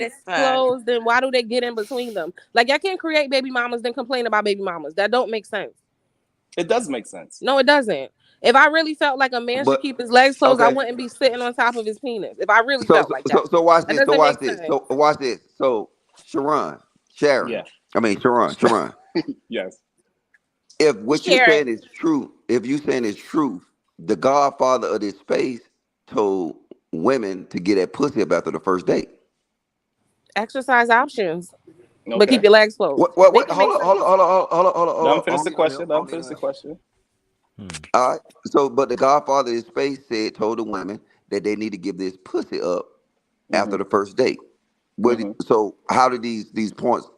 legs closed, then why do they get in between them? Like, y'all can't create baby mamas, then complain about baby mamas. That don't make sense. It does make sense. No, it doesn't. If I really felt like a man should But keep his legs closed, I okay, wouldn't be sitting on top of his penis. If I really so felt so like so, that, so watch that this. So doesn't watch make this. sense. So watch this. So Sharon. Yeah. I mean Sharon. Yes. If what you're Sharon, saying is true, if you saying is true, the godfather of this space told women to get that pussy up after the first date. exercise options. but keep Okay. your legs closed. What? Make it make Hold on, hold sense. on, hold on, hold on, hold on, hold Let him on. finish the Only on him, question. Let him only finish on the him. question. All right. So, but the Godfather in space told the women that they need to give this pussy up after the first date. So how did these points?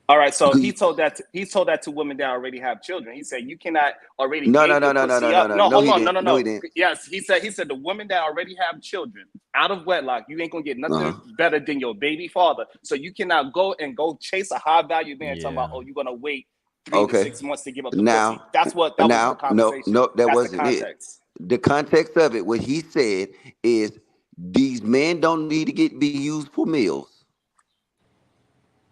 All right, so Because he told that to women that already have children. He said you cannot already no, no, gave no, the no, no, no, pussy no, up. no, No, no. hold He on, no, didn't. no, No, he no. didn't. Yes, he said the women that already have children out of wedlock, you ain't gonna get nothing Uh-huh. better than your baby father. So you cannot go chase a high value man talking about, oh, you're gonna wait 3 to 6 months to give up the pussy. That was the No, conversation. no, that That's the wasn't it. context. The context of it, what he said is these men don't need to be used for meals.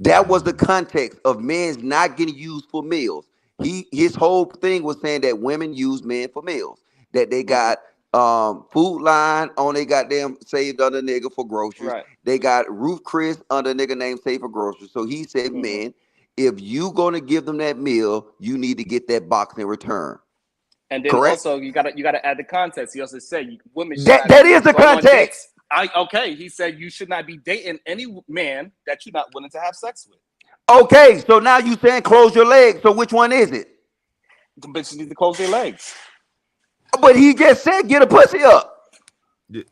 That was the context of men's not getting used for meals. His whole thing was saying that women use men for meals. That they got food line on they goddamn saved under nigga for groceries. Right. They got Ruth Chris under nigga named Save for groceries. So he said, man, if you gonna give them that meal, you need to get that box in return. And then Correct? also you gotta add the context. He also said women should That not be is the going on context. dates. Okay, he said you should not be dating any man that you're not willing to have sex with. Okay, so now you saying close your legs. So which one is it? The bitches need to close their legs. But he just said get a pussy up.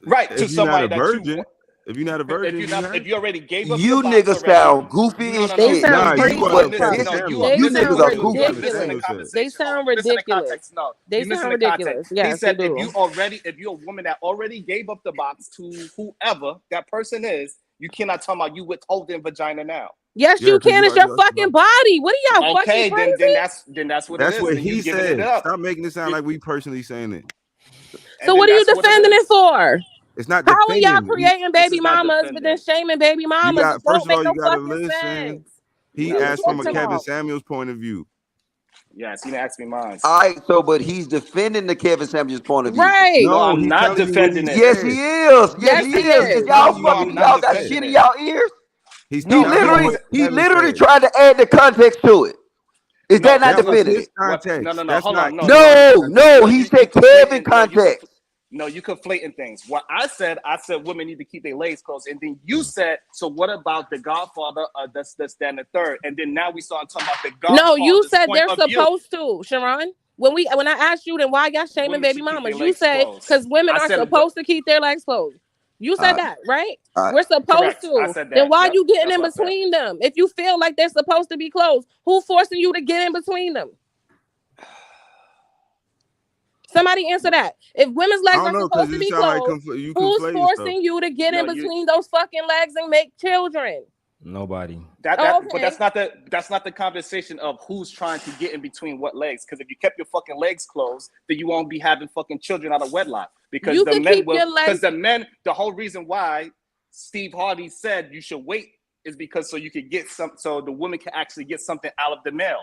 Right, to If you're not a somebody that you virgin, if you're not a virgin, you have if you already gave up your You box niggas already. sound goofy No, as no, They no. shit. sound nah, you You crazy want as a mother, fuck. Kevin this, Samuels. They you This is niggas sound what are Kevin goofy. Listen in the Samuels said. ridiculous. They conversation. sound Listen in ridiculous. context. No, They you listen sound in context. ridiculous. He Yes, they said if do. you're a woman that already gave up the box to whoever that person is, you cannot talk about you withholding vagina now. Yes, Yeah, you because can. you It's already your lost the fucking body. body. What are y'all fucking Okay, crazy? that's what it That's is, what and you he giving it said. up. Stop making it sound like we personally saying it. So And then what are you that's what it defending it is. for? It's not How are y'all defending. creating This baby is not mamas, but then defending. shaming baby You mamas? got It first don't of all, make you no gotta fucking listen. sense. You He What are gotta you asked listen. from a talking Yeah. Kevin about? Samuels point of view. Yes, he didn't ask me mine. All right, so but he's defending the Kevin Samuels point of view. Right. No, No, I'm he's not telling you what he defending it. Yes, he said. is. Yes, Yes, he he is. He's Is is. y'all telling you No, what I'm fucking not he y'all got said. shit defending in it. y'all ears? He's He No, telling you literally, what because he Kevin literally said. tried to add the context to it. Is no, that not That was because defending his it? what? No, context. no, no. That's Hold not on. No, no, your No, context. no, no. he You said Kevin conflating. context. No, you conflating things. What I said women need to keep their legs closed, and then you said, so what about the Godfather? That's then the third, and then now we start talking about the No, you Godfather's said point they're of view. supposed to, Sharon. When I asked you, then why y'all shaming Women baby should keep their mamas? You legs say closed. because women I are said what? supposed to keep their legs closed. You said that, right? All right. We're supposed Correct. I to. said Then that. why Yep, you getting that's in what I said. between them? If you feel like they're supposed to be closed, who forcing you to get in between them? Somebody answer that. If women's I legs don't are know because supposed to you be sound like closed, you who's conflating stuff. forcing you to get No, in you between those fucking legs and make children? Nobody. but Okay. that's not the conversation of who's trying to get in between what legs. Because if you kept your fucking legs closed, then you won't be having fucking children out of wedlock. Because You the could men keep will. your Because legs. the whole reason why Steve Harvey said you should wait is because so you could get so the woman can actually get something out of the male.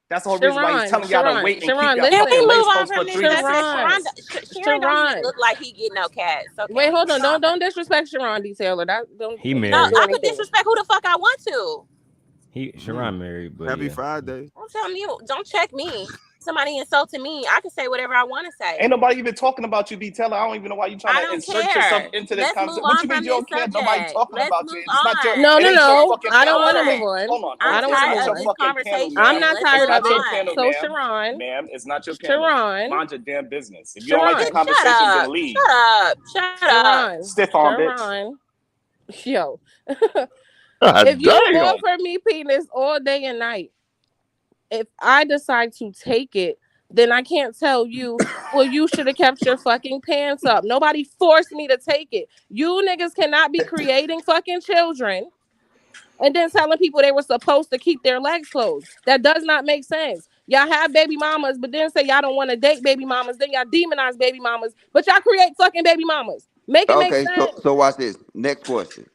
That's the whole reason why he's telling y'all to wait and keep Sharon, your Can we fucking listen. legs move on closed for from this? 3 to 6 Sharon, months. Sharon don't even Sharon. look like he get no cats. Okay, Wait, hold on. moving on. Don't disrespect Sharon D. Taylor. That don't He No, don't married. do I could anything. disrespect who the fuck I want to. Sharon married, but Happy yeah. Friday. Don't tell me. Don't check me. Somebody insulting me. I can say whatever I want to say. Ain't nobody even talking about you, B. Taylor. I don't even know why you trying I to don't insert yourself care. into this Let's move conversation. What on you mean from you this don't care? Nobody subject. talking Let's about you. move It's not your. No, on. It no, ain't your no. Let's fucking I move don't panel, want to ma'am. move on. on. Hold on, I'm I hold don't on. It's want to tired move not of your on. this fucking panel, conversation. I'm ma'am. not Let's It's tired move of not your it. on. panel, So ma'am. Sharon, Ma'am, it's not your panel. Sharon, Mind your damn business. If you don't like this Sharon, Shut conversation, up. then leave. Shut up. Shut up. Sharon, Stiff on, bitch. Sharon. Yo, if God you damn. offer me penis all day and night, if I decide to take it, then I can't tell you, well, you should have kept your fucking pants up. Nobody forced me to take it. You niggas cannot be creating fucking children and then telling people they were supposed to keep their legs closed. That does not make sense. Y'all have baby mamas, but then say y'all don't want to date baby mamas. Then y'all demonize baby mamas, but y'all create fucking baby mamas. Make it make Okay, so sense. so watch this. Next question.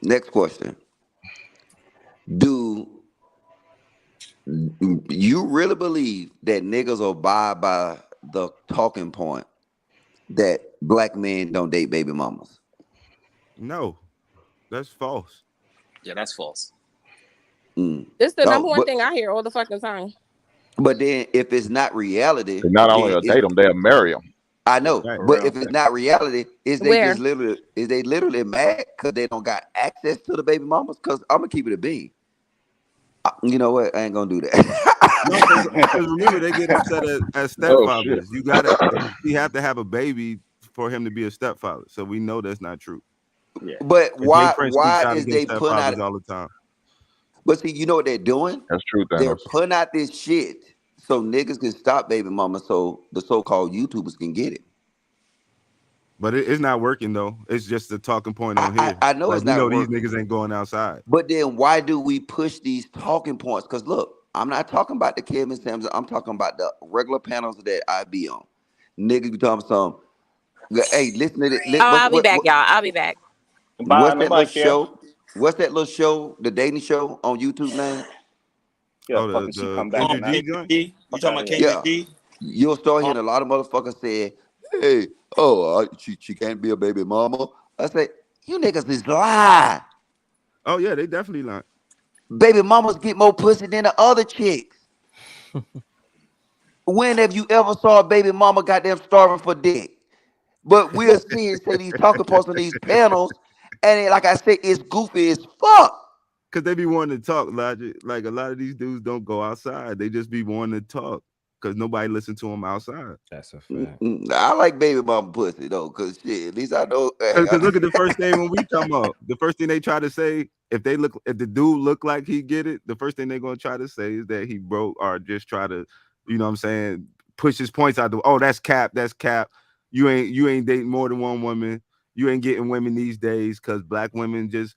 Next question. Do you really believe that niggas will abide by the talking point that black men don't date baby mamas? No, that's false. Yeah, that's false. Mm. This is the number Oh, one thing I hear all the fucking time. but then if it's not reality, They not only then will it's date them, they'll marry them. I know, Right. but if it's not reality, is they Where? just literally is they literally mad because they don't got access to the baby mamas? Because I'm gonna keep it a bean. You know what? I ain't gonna do that. No, because remember they get upset as Oh shit. stepfathers. You have to have a baby for him to be a stepfather. So we know that's not true. Yeah. But And Jay why Prince speaks why out is against they putting out? stepfathers all the time. But see, you know what they're doing? That's true, They're Thanos. putting out this shit so niggas can stop baby mama, so the so-called YouTubers can get it. But it's not working though. It's just a talking point I on I, here. I know Like it's we not know these working, niggas ain't going outside. but then why do we push these talking points? Because look, I'm not talking about the Kevin Samuels. I'm talking about the regular panels that I be on. Niggas be talking some. Hey, listen to it. Oh, I'll be back, y'all. I'll be back. Bye. What's that Nobody little care. show? What's that little show? The dating show on YouTube name? Yeah, Oh, fucking she the come back Candace tonight. G Candace joint. G. You Fuck talking out of about here. Candace Yeah. G? You'll start Oh, hearing a lot of motherfuckers say, "Hey, oh, she can't be a baby mama." I say, "You niggas is lying. Oh yeah, they definitely lying. Baby mamas get more pussy than the other chicks. When have you ever saw a baby mama goddamn starving for dick?" But we'll see and say these talking points on these panels, and like I say, it's goofy as fuck. Cause they be wanting to talk, Logic. Like a lot of these dudes don't go outside. They just be wanting to talk. Cause nobody listen to them outside. That's a fact. I like baby mama pussy though, cause shit, at least I know. Hey, Cause look at the first thing when we come up. The first thing they try to say, if the dude look like he get it, the first thing they're gonna try to say is that he broke or just try to, you know what I'm saying, push his points out. Oh, that's cap. That's cap. You ain't dating more than one woman. You ain't getting women these days because black women just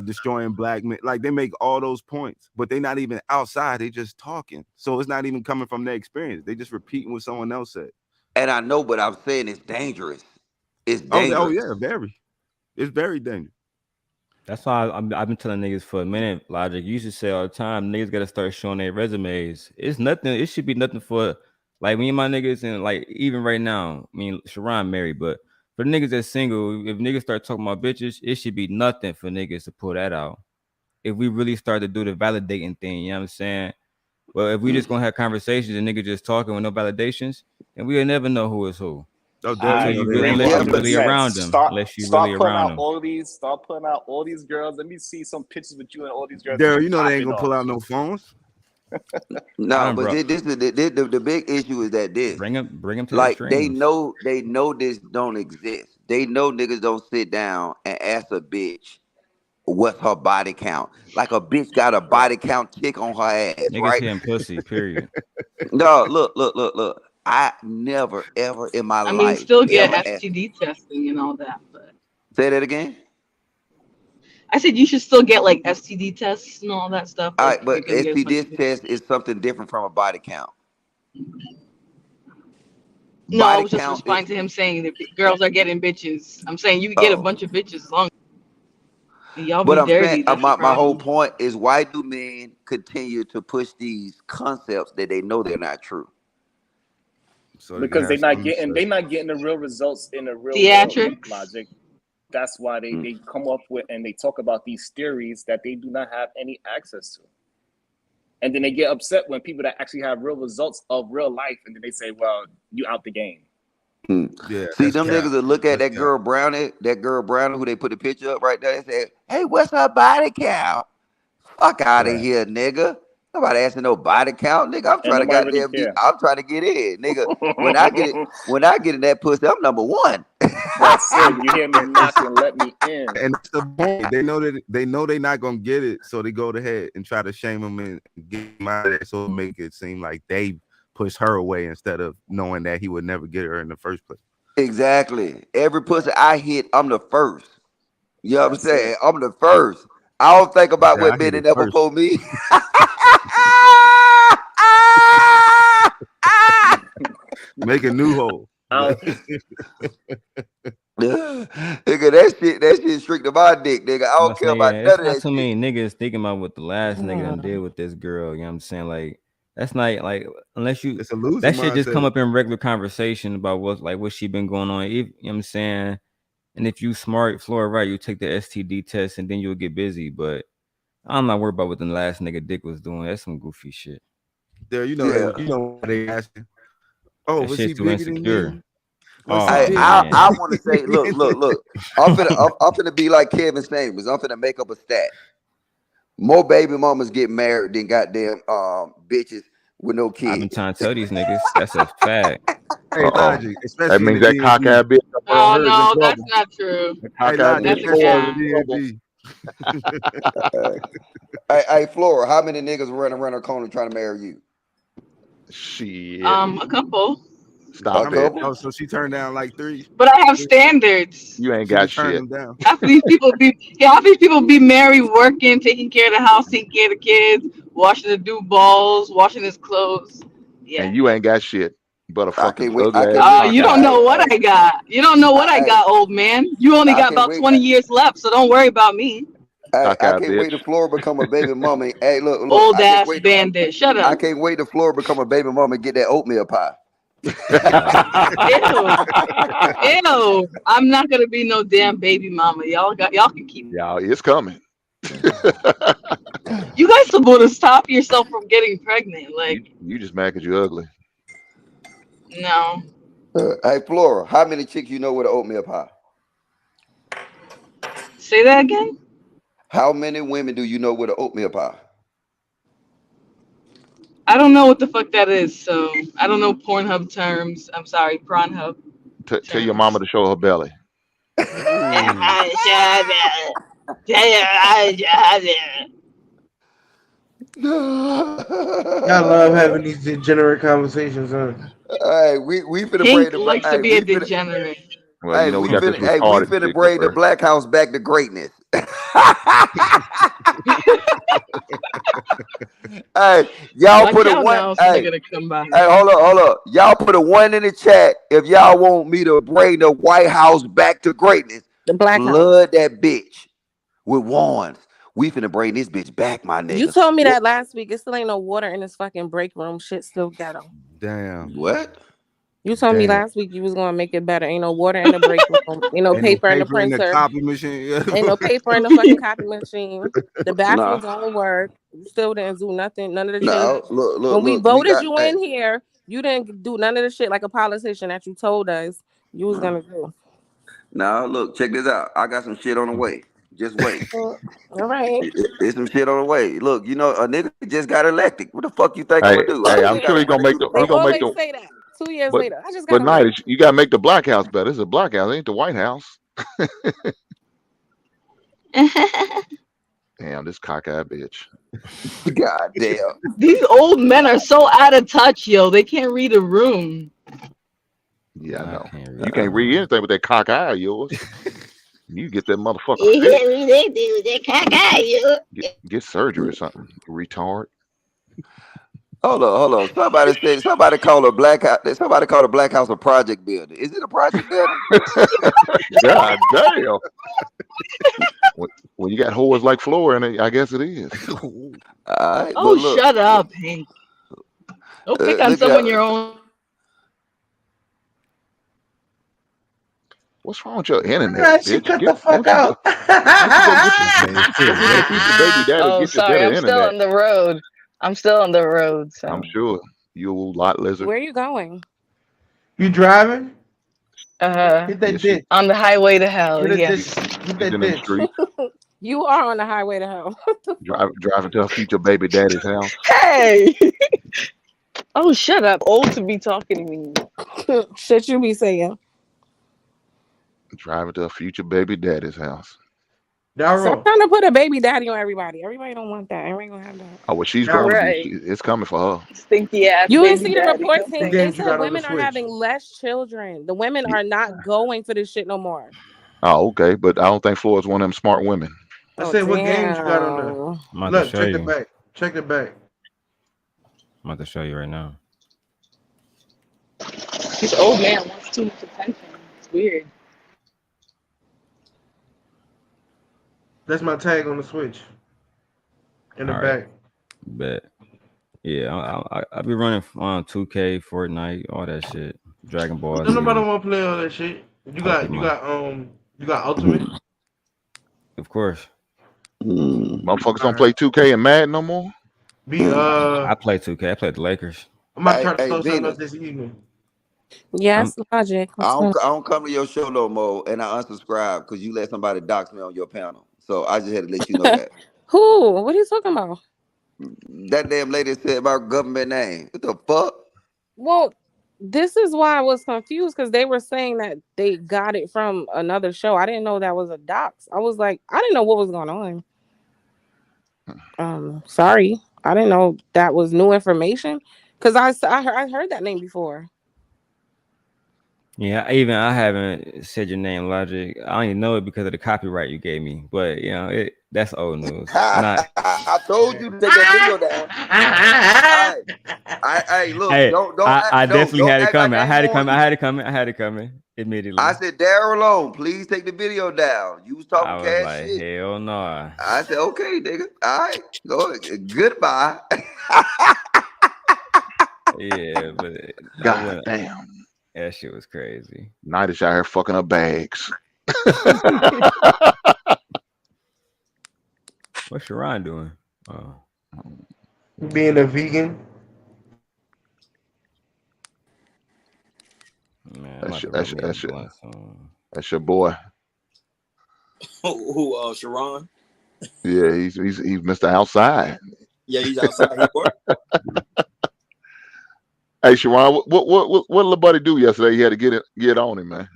destroying black men. Like they make all those points, but they not even outside. They just talking. So it's not even coming from their experience. They just repeating what someone else said. and I know, but I'm saying it's dangerous. It's Oh dangerous. yeah, very. It's very dangerous. That's why I've been telling niggas for a minute, Logic. You should say all the time, niggas gotta start showing their resumes. It's nothing. It should be nothing for like me and my niggas, and like even right now. I mean, Sharon married, but for the niggas that's single, if niggas start talking about bitches, it should be nothing for niggas to pull that out. If we really start to do the validating thing, you know what I'm saying? Well, if we just gonna have conversations and niggas just talking with no validations, then we'll never know who is who Oh, Dale, you until I know you they really, ain't agree gonna unless you Yeah, follow but really that. 100%. around them, Start unless you really start putting around out them. all these. Start putting out all these girls. Let me see some pictures with you and all these girls and Daryl, you you know they ain't popping gonna pull off. out no phones. I no, done but bro, this is the big issue is that this, bring him to the like streams. they know this don't exist. They know niggas don't sit down and ask a bitch what's her body count. Like a bitch got a Yeah. body count tick on her ass, Niggas right? hitting pussy, period. No, look. I never ever in my I mean, life still get ever asked. STD testing and all that, but Say that again. I said you should still get like STD tests and all that stuff. All Like right, if you're but gonna get a bunch STD of bitches. test is something different from a body count. No, I Body was just count is responding to him saying that girls are getting bitches. I'm saying you could get a oh. bunch of bitches as long as y'all But be I'm saying dirty. That's the my whole problem. point is why do men continue to push these concepts that they know they're not true? So they can Because have something to say. they not getting the real results in the real world. Theatrics. Logic. That's why Mm. they come up with and they talk about these theories that they do not have any access to. And then they get upset when people that actually have real results of real life, and then they say, "Well, you out the game." Mm. Yeah, See, that's them cap. niggas that look at That's cap. That girl Brownie who they put the picture up right there, they say, "Hey, what's her body count?" Fuck out of Right. here, nigga. Nobody asking no body count, nigga. I'm And trying to nobody really goddamn get. care. I'm trying to get in, nigga. When I get in that pussy, I'm number one. That's it. You hear me And knocking, let me in. and that's the point. They know they're not gonna get it, so they go ahead and try to shame them and get them out of there, so make it seem like they push her away instead of knowing that he would never get her in the first place. Exactly. Every pussy I hit, I'm the first. You know what I'm That's it. saying? I'm the first. I don't think about Yeah, I what hit Benny it never first. for me. Make a new hole. I Nigga, that shit streaked to my dick, nigga. I I'm don't care saying, about yeah, it's none of not that too shit. many niggas thinking about what the last nigga done did with this girl. You know what I'm saying? Like, that's not like unless you It's a loser that shit just come mindset. up in regular conversation about what she been going on. You know what I'm saying? And if you smart, Flora, right, you take the STD test and then you'll get busy. But I'm not worried about what the last nigga dick was doing. That's some goofy shit. There, Yeah. you know why they asking. Oh, That was he shit's too bigger than insecure. you? What's Oh the deal? I man. want to say, look. I'm finna be like Kevin Samuels. I'm finna make up a stat. More baby mamas get married than goddamn bitches with no I've been kids. trying to tell these niggas that's a fact. Hey, Uh-oh. Logic, That especially in means the that DMV. cockeyed bitch up on Oh hers in no, that's trouble. not true. The Hey, cockeyed Logic, bitch That's a especially Flores in cap. in trouble. the DMV. Hey, Flora, how many niggas running around her corner trying to marry you? Shit. A couple. Stop How many? it. Couple? Oh, so she turned down like three. But I have standards. You ain't She got just turned shit. them down. Half these people be married, working, taking care of the house, taking care of the kids, washing the dude balls, washing his clothes. Yeah. And you ain't got shit but a I fucking can't wait. ugly I ass can't wait. You don't cockeyed. know what I got. You don't know what I I, got, old man. You only I got can't about wait. 20 years left, so don't worry about me. I Cockeyed can't wait bitch. to Flora become a baby mama. Hey, look. Old ass bandit. Shut I up. can't wait to Flora become a baby mama and get that oatmeal pie. Ew. Ew. I'm not gonna be no damn baby mama. Y'all can keep. Y'all, it's coming. You guys supposed to stop yourself from getting pregnant. Like, You just mad because you ugly. no. Hey, Flora, how many chicks you know with an oatmeal pie? Say that again? How many women do you know with an oatmeal pie? I don't know what the fuck that is, so I don't know Pornhub terms. I'm sorry, Pornhub Tell your mama terms. to show her belly. Ooh. Y'all love having these degenerate conversations, huh? Hey, we finna bring Pink the likes to hey, be a we finna degenerate. Well, you know, we got this we retarded finna chick up bring the there. black house back to greatness. Hey, y'all Watch put a out one. now, Hey, somebody gonna come by. hold up. Y'all put a one in the chat if y'all want me to bring the White House back to greatness. The Black House. Flood that bitch with wands. We finna bring this bitch back, my You nigga. told me that last week. It still ain't no water in this fucking break room. Shit still ghetto. Damn. What? You told me Damn. last week you was gonna make it better. Ain't no water in the break room. Ain't no Ain't no paper in the paper in the printer. copy machine. Ain't no paper in the fucking copy machine. The Nah, bathrooms don't work. You still didn't do nothing. None of the changes. no. Look. When we We voted got. you Hey, in here, you didn't do none of the shit like a politician that you told us you was gonna do. now look. Check this out. I got some shit on the way. Just wait. All right. There's some shit on the way. Look, you know, a nigga just got elected. What the fuck you think I'm gonna Hey, do? I hey, just I'm got sure to run it through the They he gonna make always the say that. 2 years but later, I just got but elected. night you gotta make the black house better. It's a black house, it ain't the White House. Damn, this cockeyed bitch. God damn. These old men are so out of touch, yo. They can't read a room. Yeah, I I know. can't You read can't read them. anything with that cock eye of yours. You get that motherfucker You fixed. can't read anything with that cockeye, yo. Get surgery or something. Retard. Hold on. Somebody call a black house. Somebody call a black house a project building. Is it a project building? God damn. When you got whores like Flora in it, I guess it is. All right, Oh, look. shut up, Hank. Don't pick on Look someone at. your own. What's wrong with your internet, Ah, she bitch? cut the fuck Won't you go? out. Won't you go get This nigga go get your future baby daddy? Oh, Get your sorry. better I'm still internet. on the road. I'm still on the road. I'm So, sure you old lot lizard. Where you going? You driving? uh, Hit Yeah, that ditch. on the highway to hell. Hit a ditch. Yes. Hit she's that in them ditch. streets You are on the highway to hell. What the driving to her future baby daddy's house. Hey. Oh, shut up. Old to be talking to me. fuck? Shit you be saying. Driving to her future baby daddy's house. Stop Daryl. trying to put a baby daddy on everybody. Everybody don't want that. Everybody gonna have that. Oh well, she's going to Daryl. be. Right. It's coming for her. Stinky ass You didn't baby see the daddy. reports, No What Hank. thanks. They games you said got on the women are Switch? having less children. The women are not going for this shit no more. Oh, okay, but I don't think Floyd's one of them smart women. I Oh said, what games you got on there? damn. I'm about to Look, show check the you. back. Check the back. I'm about to show you right now. This old man wants too much attention. It's weird. That's my tag on the Switch. In the All right, back. bet. Yeah, I be running on 2K, Fortnite, all that shit. Dragon Ball Don't nobody Z, want to play all that shit. Pokemon. You got Ultimate. Of course, Motherfuckers All don't right. play 2K and Madden no more. Be I play 2K. I play the Lakers. I'm about to Hey, try to hey, start something up Venus. this evening. Yes, Logic. I What's going don't, I don't come to your show no more, and I unsubscribe because you let somebody dox me on your panel. So I just had to let you know on? that. Who? What are you talking about? That damn lady said my government name. What the fuck? Well, this is why I was confused because they were saying that they got it from another show. I didn't know that was a dox. I was like, I didn't know what was going on. Sorry, I didn't know that was new information because I heard that name before. Yeah, I haven't said your name, Logic. I only know it because of the copyright you gave me. But that's old news. Not I told you to take that video down. I look, Hey, don't act, I no, definitely don't had it act like coming. I ain't warned I you. had it coming. I had it coming I immediately. said, Daryl alone, please take the video down. You was talking I was cash like, shit. hell no. I said, okay, nigga. All right, go ahead. Goodbye. Yeah, but I God wouldn't. damn. That shit was crazy. Night out here fucking up bags. What's Sharon doing? Oh, Being a vegan. man, I'm That's about your, to roll that's your, me a that's your, blunt soon. that's your boy. Who? Sharon? Yeah, he's Mr. Outside. Yeah, he's outside. He work. Hey, Sharon, what little buddy do yesterday? He had to get on him, man.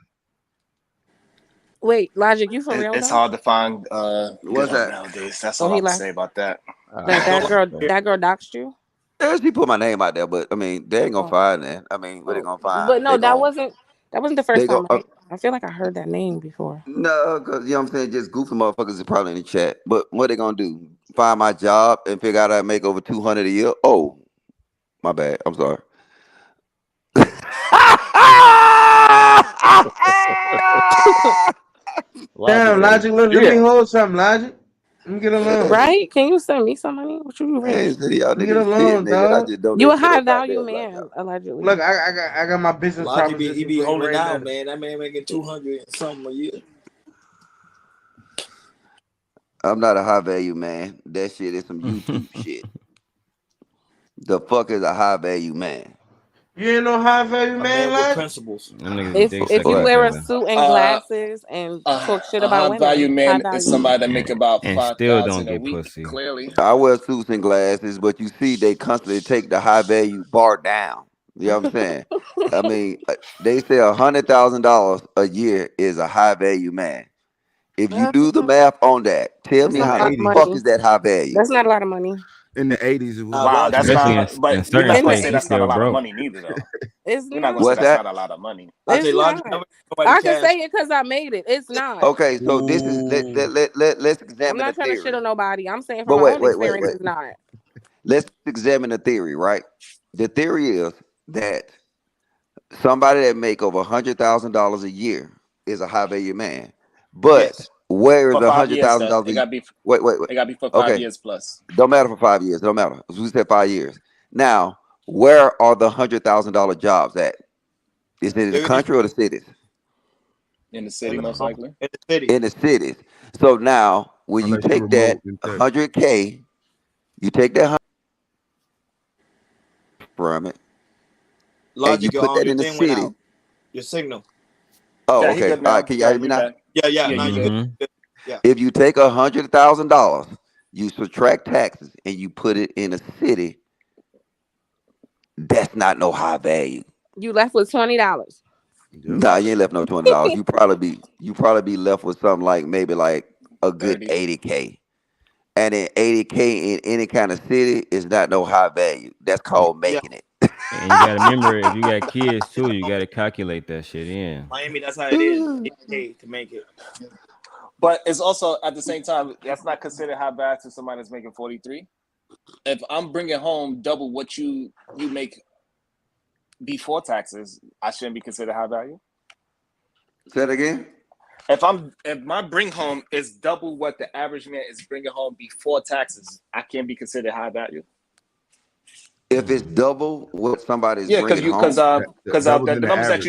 Wait, Logic, you for real It's though? hard to find good What's help that? nowadays. That's So all I he have to like say about that. that Don't Okay. that girl doxed you? Yeah, she put my name out there, but I mean, they ain't gonna Oh, find that. I mean, what they oh, gonna but find? no, that wasn't the first They go, time, right? I feel like I heard that name before. no, cause you know what I'm saying. Just goofy motherfuckers is probably in the chat. But what they gonna do? Find my job and figure out I make over 200 a year? Oh, my bad. I'm sorry. Logic Damn, got it. Logic, let me Yeah. hold something, Logic. Let me get alone. Right? Can you send me some money? What you I rich? ain't say y'all Let me get niggas shit, alone, nigga. I dog. just You a donate to high no value goddamn man, laptop. allegedly. Look, I got my business Logic be he proposition be for you holding right out, now. man. That man making 200 and something a year. I'm not a high value man. That shit is some YouTube shit. The fuck is a high value man? You ain't no high value A man, man with Logic? principles. Them niggas be dick If you sucking What? each wear a other suit and Uh, glasses and talk shit a about high value women, high man is value man. somebody that make about and five still don't thousand a get week. pussy. Clearly, I wear suits and glasses, but you see, they constantly take the high value bar down. You know what I'm saying? I mean, they say $100,000 a year is a high value man. If you That's do the math on that, tell In that's me the not how a lot the of 80s. fuck money. is that high value? That's not a lot of money. In the 80s, it Nah, was. wow, Logic. that's Especially not. in But we're certain not In gonna the say states, you that's not a still lot of broke. money neither, though. it's We're not gonna not. say What's that's that? not a lot of money. I It's say Logic not. never had nobody I can cash. say it because I made it. It's not. Okay, so this is Ooh. let's I'm examine the not trying to shit theory. on nobody. I'm saying from But my wait, own wait, wait, experience, wait. it's not. Let's examine the theory, right? The theory is that somebody that make over $100,000 a year is a high value man. But Yes, where is for a five hundred years thousand though. dollars? It gotta be. Wait. It gotta be for 5 Okay, years plus don't matter for 5 years. Don't matter. We said 5 years. Now, where are the $100,000 jobs at? Is it in the Cities country or the cities? in the in city, most likely. the city. In the cities. So now, when you Unless you take that remote in Texas. 100K, you take that 100 from it, and you Logic, put that your in the thing went out. city. Your signal. Oh, Yeah, he okay. good All right. now. Can y'all Yeah, hear me you now? back. Yeah. Yeah, Now you you good. good. Mm-hmm. Good. Yeah. If you take $100,000, you subtract taxes, and you put it in a city, that's not no high value. You left with $20. Yep. Nah, you ain't left no $20. You probably be left with something like maybe like a good 30. 80K. And then 80K in any kind of city is not no high value. That's called Yeah. making it. And you gotta remember, if you got kids too, you gotta calculate that shit in. Miami, that's how it is. 8K to make it. But it's also at the same time that's not considered high value to somebody that's making 43. If I'm bringing home double what you make before taxes, I shouldn't be considered high value. Say that again. If my bring home is double what the average man is bringing home before taxes, I can't be considered high value. If it's double what somebody's Yeah, bringing home, Doubles the in the numbers that average.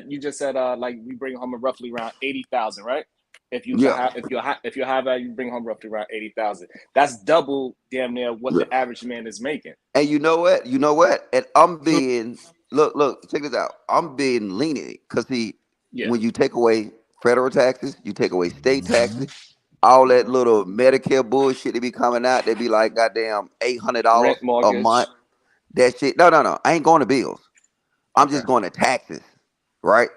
you just said like we bring home roughly around 80,000, right? yeah, If you're high value, you bring home roughly around 80,000. That's double damn near what yeah. the average man is making. And you know what? And I'm being look, check this out. I'm being lenient because Yeah. when you take away federal taxes, you take away state Mm-hmm. taxes, all that little Medicare bullshit they be coming out, they be like goddamn $800 Rent, a month. mortgage. That shit. No. I ain't going to bills. I'm Okay. just going to taxes, right?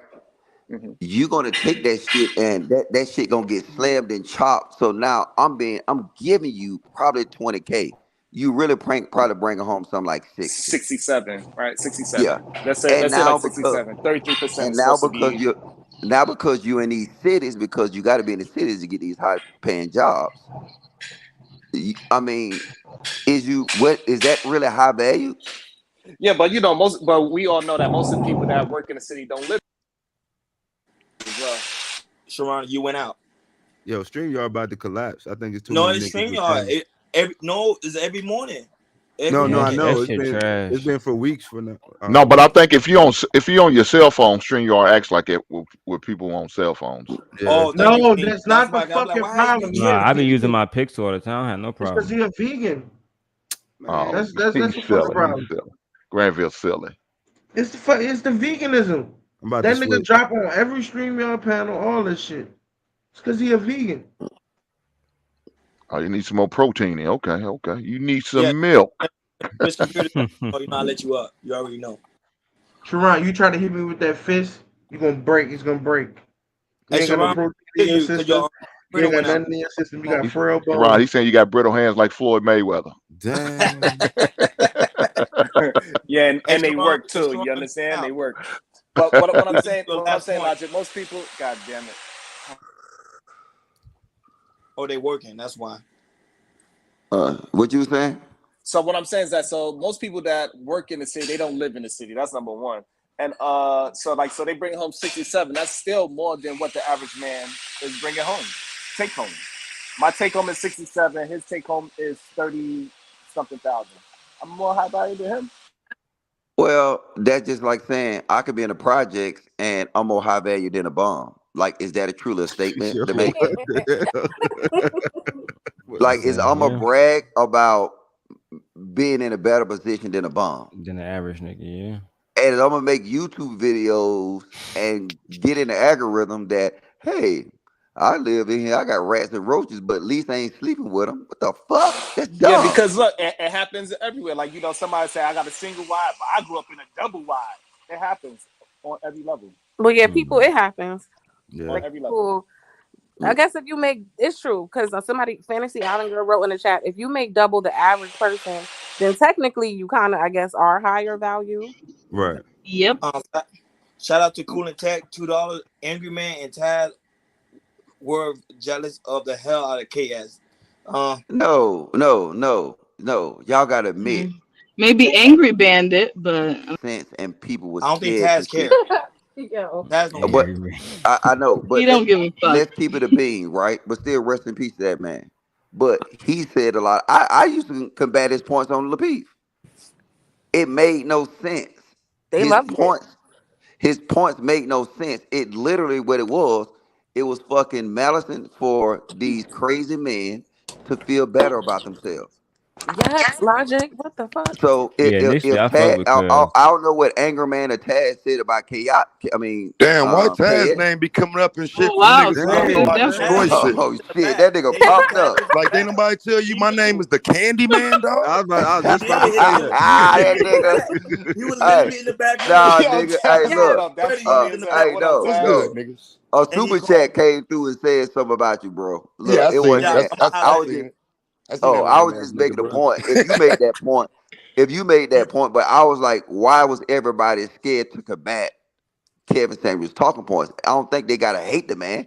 Hmm. You gonna take that shit and that shit gonna get slammed and chopped. So now I'm giving you probably 20K. You really probably bringing home something like 60. 67, right? Yeah. 67. Let's say And now like because 67. 33% and is now supposed to because be. you're in these cities because you got to be in the cities to get these high paying jobs. I mean, what is that really high value? Yeah, but but we all know that most of the people that work in the city don't live as well. Sharon, you went out. Yo, StreamYard about to collapse. I think it's too No, many it's niggas with StreamYard. cameras. It's every morning. No, Every no, Yeah, I morning. that know shit it's trash. been for weeks for now. No, but I think if you on your cell phone, StreamYard acts like it with people on cell phones. Yeah. Oh, thank you, No, King. that's That's not the why I'm like, fucking why is me problem. He a Nah, I be tripping? using vegan. my Pixel all the time. I have no It's because problem. he a vegan. Oh, Man, That's he's the fucking silly. He's problem. silly. Granville silly. It's the veganism. I'm about to That nigga switch. drop on every StreamYard panel, all this shit. It's because he a vegan. Oh, you need some more protein in. Okay, okay. You need Yeah, some milk. Chris computer. Oh, you know, I let you up. You already know. Sharon, you try to hit me with that fist, you gonna break. It's gonna break. You Hey, ain't got no Sharon, protein hear in your you because system. your You computer ain't got went out. nothing in your system. You got He's frail right. bones. He's saying you got brittle hands like Floyd Mayweather. Damn. Yeah, Hey, and they Sharon, work too. Sharon, You you understand? They out. work. But what You I'm listen to saying, your last point. Logic, most people, god damn it. Oh, they working. That's why. What you saying? So what I'm saying is that most people that work in the city, they don't live in the city. That's number one. And so they bring home 67. That's still more than what the average man is bringing home. Take home. My take home is 67. His take home is 30 something thousand. I'm more high value than him. Well, that's just like saying I could be in the projects and I'm more high value than a bomb. Like, is that a truly a statement Yo, to what make? the hell? What Like, the is Yeah, I'm a yeah. brag about being in a better position than a bomb, Than the average nigga, yeah. and I'm gonna make YouTube videos and get in the algorithm that hey, I live in here, I got rats and roaches, but at least I ain't sleeping with them. What the fuck? That's Yeah, dumb. because look, it happens everywhere. Like, somebody say I got a single wide, but I grew up in a double wide. It happens on every level. But yeah, people, Mm. it happens. Yeah. On Like every level. people, I Mm. guess if you make it's true because somebody Fantasy Island girl wrote in the chat, if you make double the average person, then technically you kind of I guess are higher value. Right. Yep. Shout out to Cool and Tech, $2. Angry Man and Taz were jealous of the hell out of KS. Uh, No. Y'all gotta admit, Mm. Maybe Angry Bandit, but sense and people was I don't think scared to Taz see. care. Yo. Taz don't But care. Angry man. I know, he but don't give a fuck. let's keep it a bean, right? But still, rest in peace to that man. But he said a lot. I used to combat his points on Lapeef. It made no sense. They His loved it. points, his points made no sense. It literally what it was. It was fucking malicing for these crazy men to feel better about themselves. Yes, logic. What the fuck? So Yeah, initially if I fuck Tad, with Cuz. I don't know what Anger Man or Tad said about Chaos. I mean, Damn, why Taz KS. name be coming up and shit Oh from wow, niggas talking Taz, Hey, about that's destroy Taz shit? always Oh in the shit, back. that nigga They knew popped Taz up. was in the Like, ain't back. nobody tell you He my name knew. is the Candy Man, I dog? was He just about to did. say He that. was literally That in the nigga. back. He was Hey, literally in the back with nah, us. Yo, nigga. Hey, Taz, Yes. what look. up? That's Ready to funny be in as the hell. back Hey, What up, no, What's Taz? good, no. niggas? A and he super called. chat came through and said something about you, bro. Yeah, Look, I it seen wasn't it. Yeah, that. I'm gonna I holler was at you. just, I seen oh, that I lame was ass just nigga, making a bro. point. If you made that point, but I was like, why was everybody scared to combat Kevin Samuels' talking points? I don't think they gotta hate the man.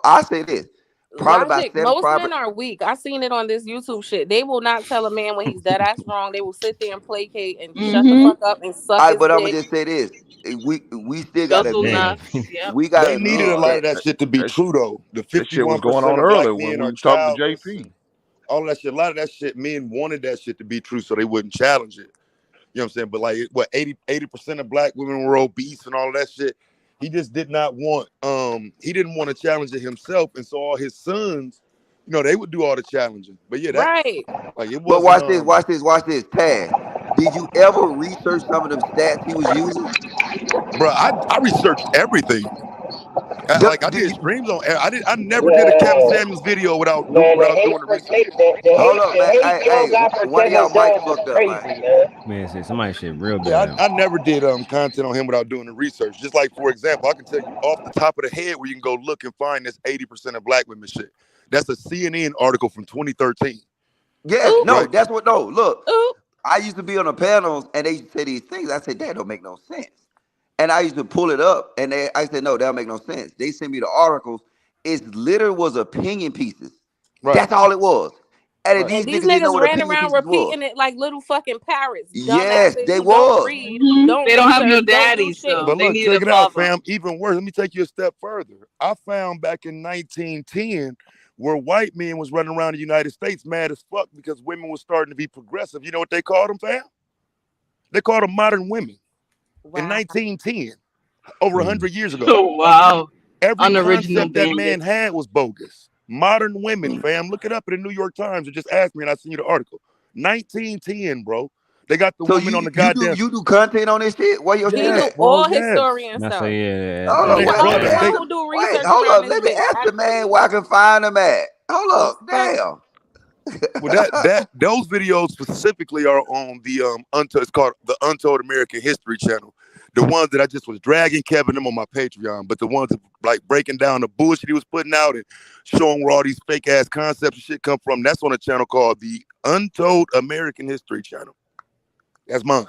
I say this. Probably about Logic. Most 75. men are weak. I seen it on this YouTube shit. They will not tell a man when he's dead ass wrong. They will sit there and placate and shut the Mm-hmm. fuck up and suck All right, his but I'm gonna dick. just say this: we still gotta Guzzle admit, Damn. nuts. Yep. we gotta They needed admit a Uh, lot that of that that, shit to be that, true though. The that shit was going 51% on of black earlier when men we are was talking to childless JP. and all that shit. A lot of that shit, men wanted that shit to be true so they wouldn't challenge it. You know what I'm saying? But like what 80% of black women were obese and all of that shit. He just did not want he didn't want to challenge it himself. And so all his sons, they would do all the challenging. But yeah, that Right. like it but wasn't watch this, Taz. Did you ever research some of them stats he was using? Bro, I researched everything. Like I Do did you, streams on. I never did a Kevin Man, Samuels video without man, doing the research. hold up, the man. hate Hey, y'all hey, got for one of Kevin y'all mics Jones is fucked up, man. crazy, man. Man, said somebody shit real Yeah, bad. I never did content on him without doing the research. Just like, for example, I can tell you off the top of the head where you can go look and find this 80% of black women shit. That's a CNN article from 2013, Yeah, Oop, no, right? that's what. No, look, oop. I used to be on the panels and they used to say these things. I said that don't make no sense, and I used to pull it up and I said no, that don't make no sense. They sent me the articles. It literally was opinion pieces. Right, That's all it was. And right. these And these niggas didn't know niggas what ran opinion around pieces was. repeating it like little fucking parrots. Yes, Dumbasses they who don't was. read, don't They don't have no research, don't do daddy, shit. so But they look, need check a it out, father. fam. Even worse, let me take you a step further. I found back in 1910 where white men was running around the United States mad as fuck because women was starting to be progressive. You know what they called them, fam? They called them modern women in Wow. 1910, over Mm. 100 years ago. Oh wow, Every unoriginal concept that man bandits. had was bogus. Modern women, fam. Look it up in the New York Times or just ask me and I'll send you the article. 1910, bro. They got the So woman on the goddamn. you do content on this shit? Where your shit He do Yes, at? bro. all Yes. historian And I stuff. say, yeah, Hold He's up, the Man, wait, let me only brother, ask one they him. who do Wait, research hold around up, this let me bitch, ask the man actually. where I can find him at. Hold The up, fuck? damn. well those videos specifically are on the untold, it's called the Untold American History channel. The ones that I just was dragging Kevin them on my Patreon, but the ones that like breaking down the bullshit he was putting out and showing where all these fake ass concepts and shit come from, that's on a channel called the Untold American History channel. That's mine.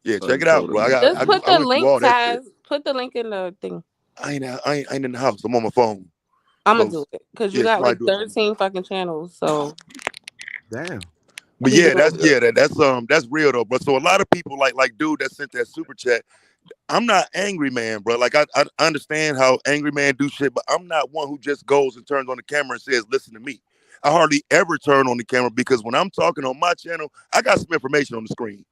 Yeah, check it out, Untold bro. Just American put I the History. went through link, all that shit. Taz. Put the link in the thing. I ain't in the house. I'm on my phone. I'm gonna So do it because you yeah, got somebody like do it for me. 13 fucking channels. So Damn. But be yeah, doing that's it. yeah, that's real though, bro. So a lot of people like dude that sent that super chat. I'm not angry man, bro. Like I understand how angry man do shit, but I'm not one who just goes and turns on the camera and says, "Listen to me." I hardly ever turn on the camera because when I'm talking on my channel, I got some information on the screen.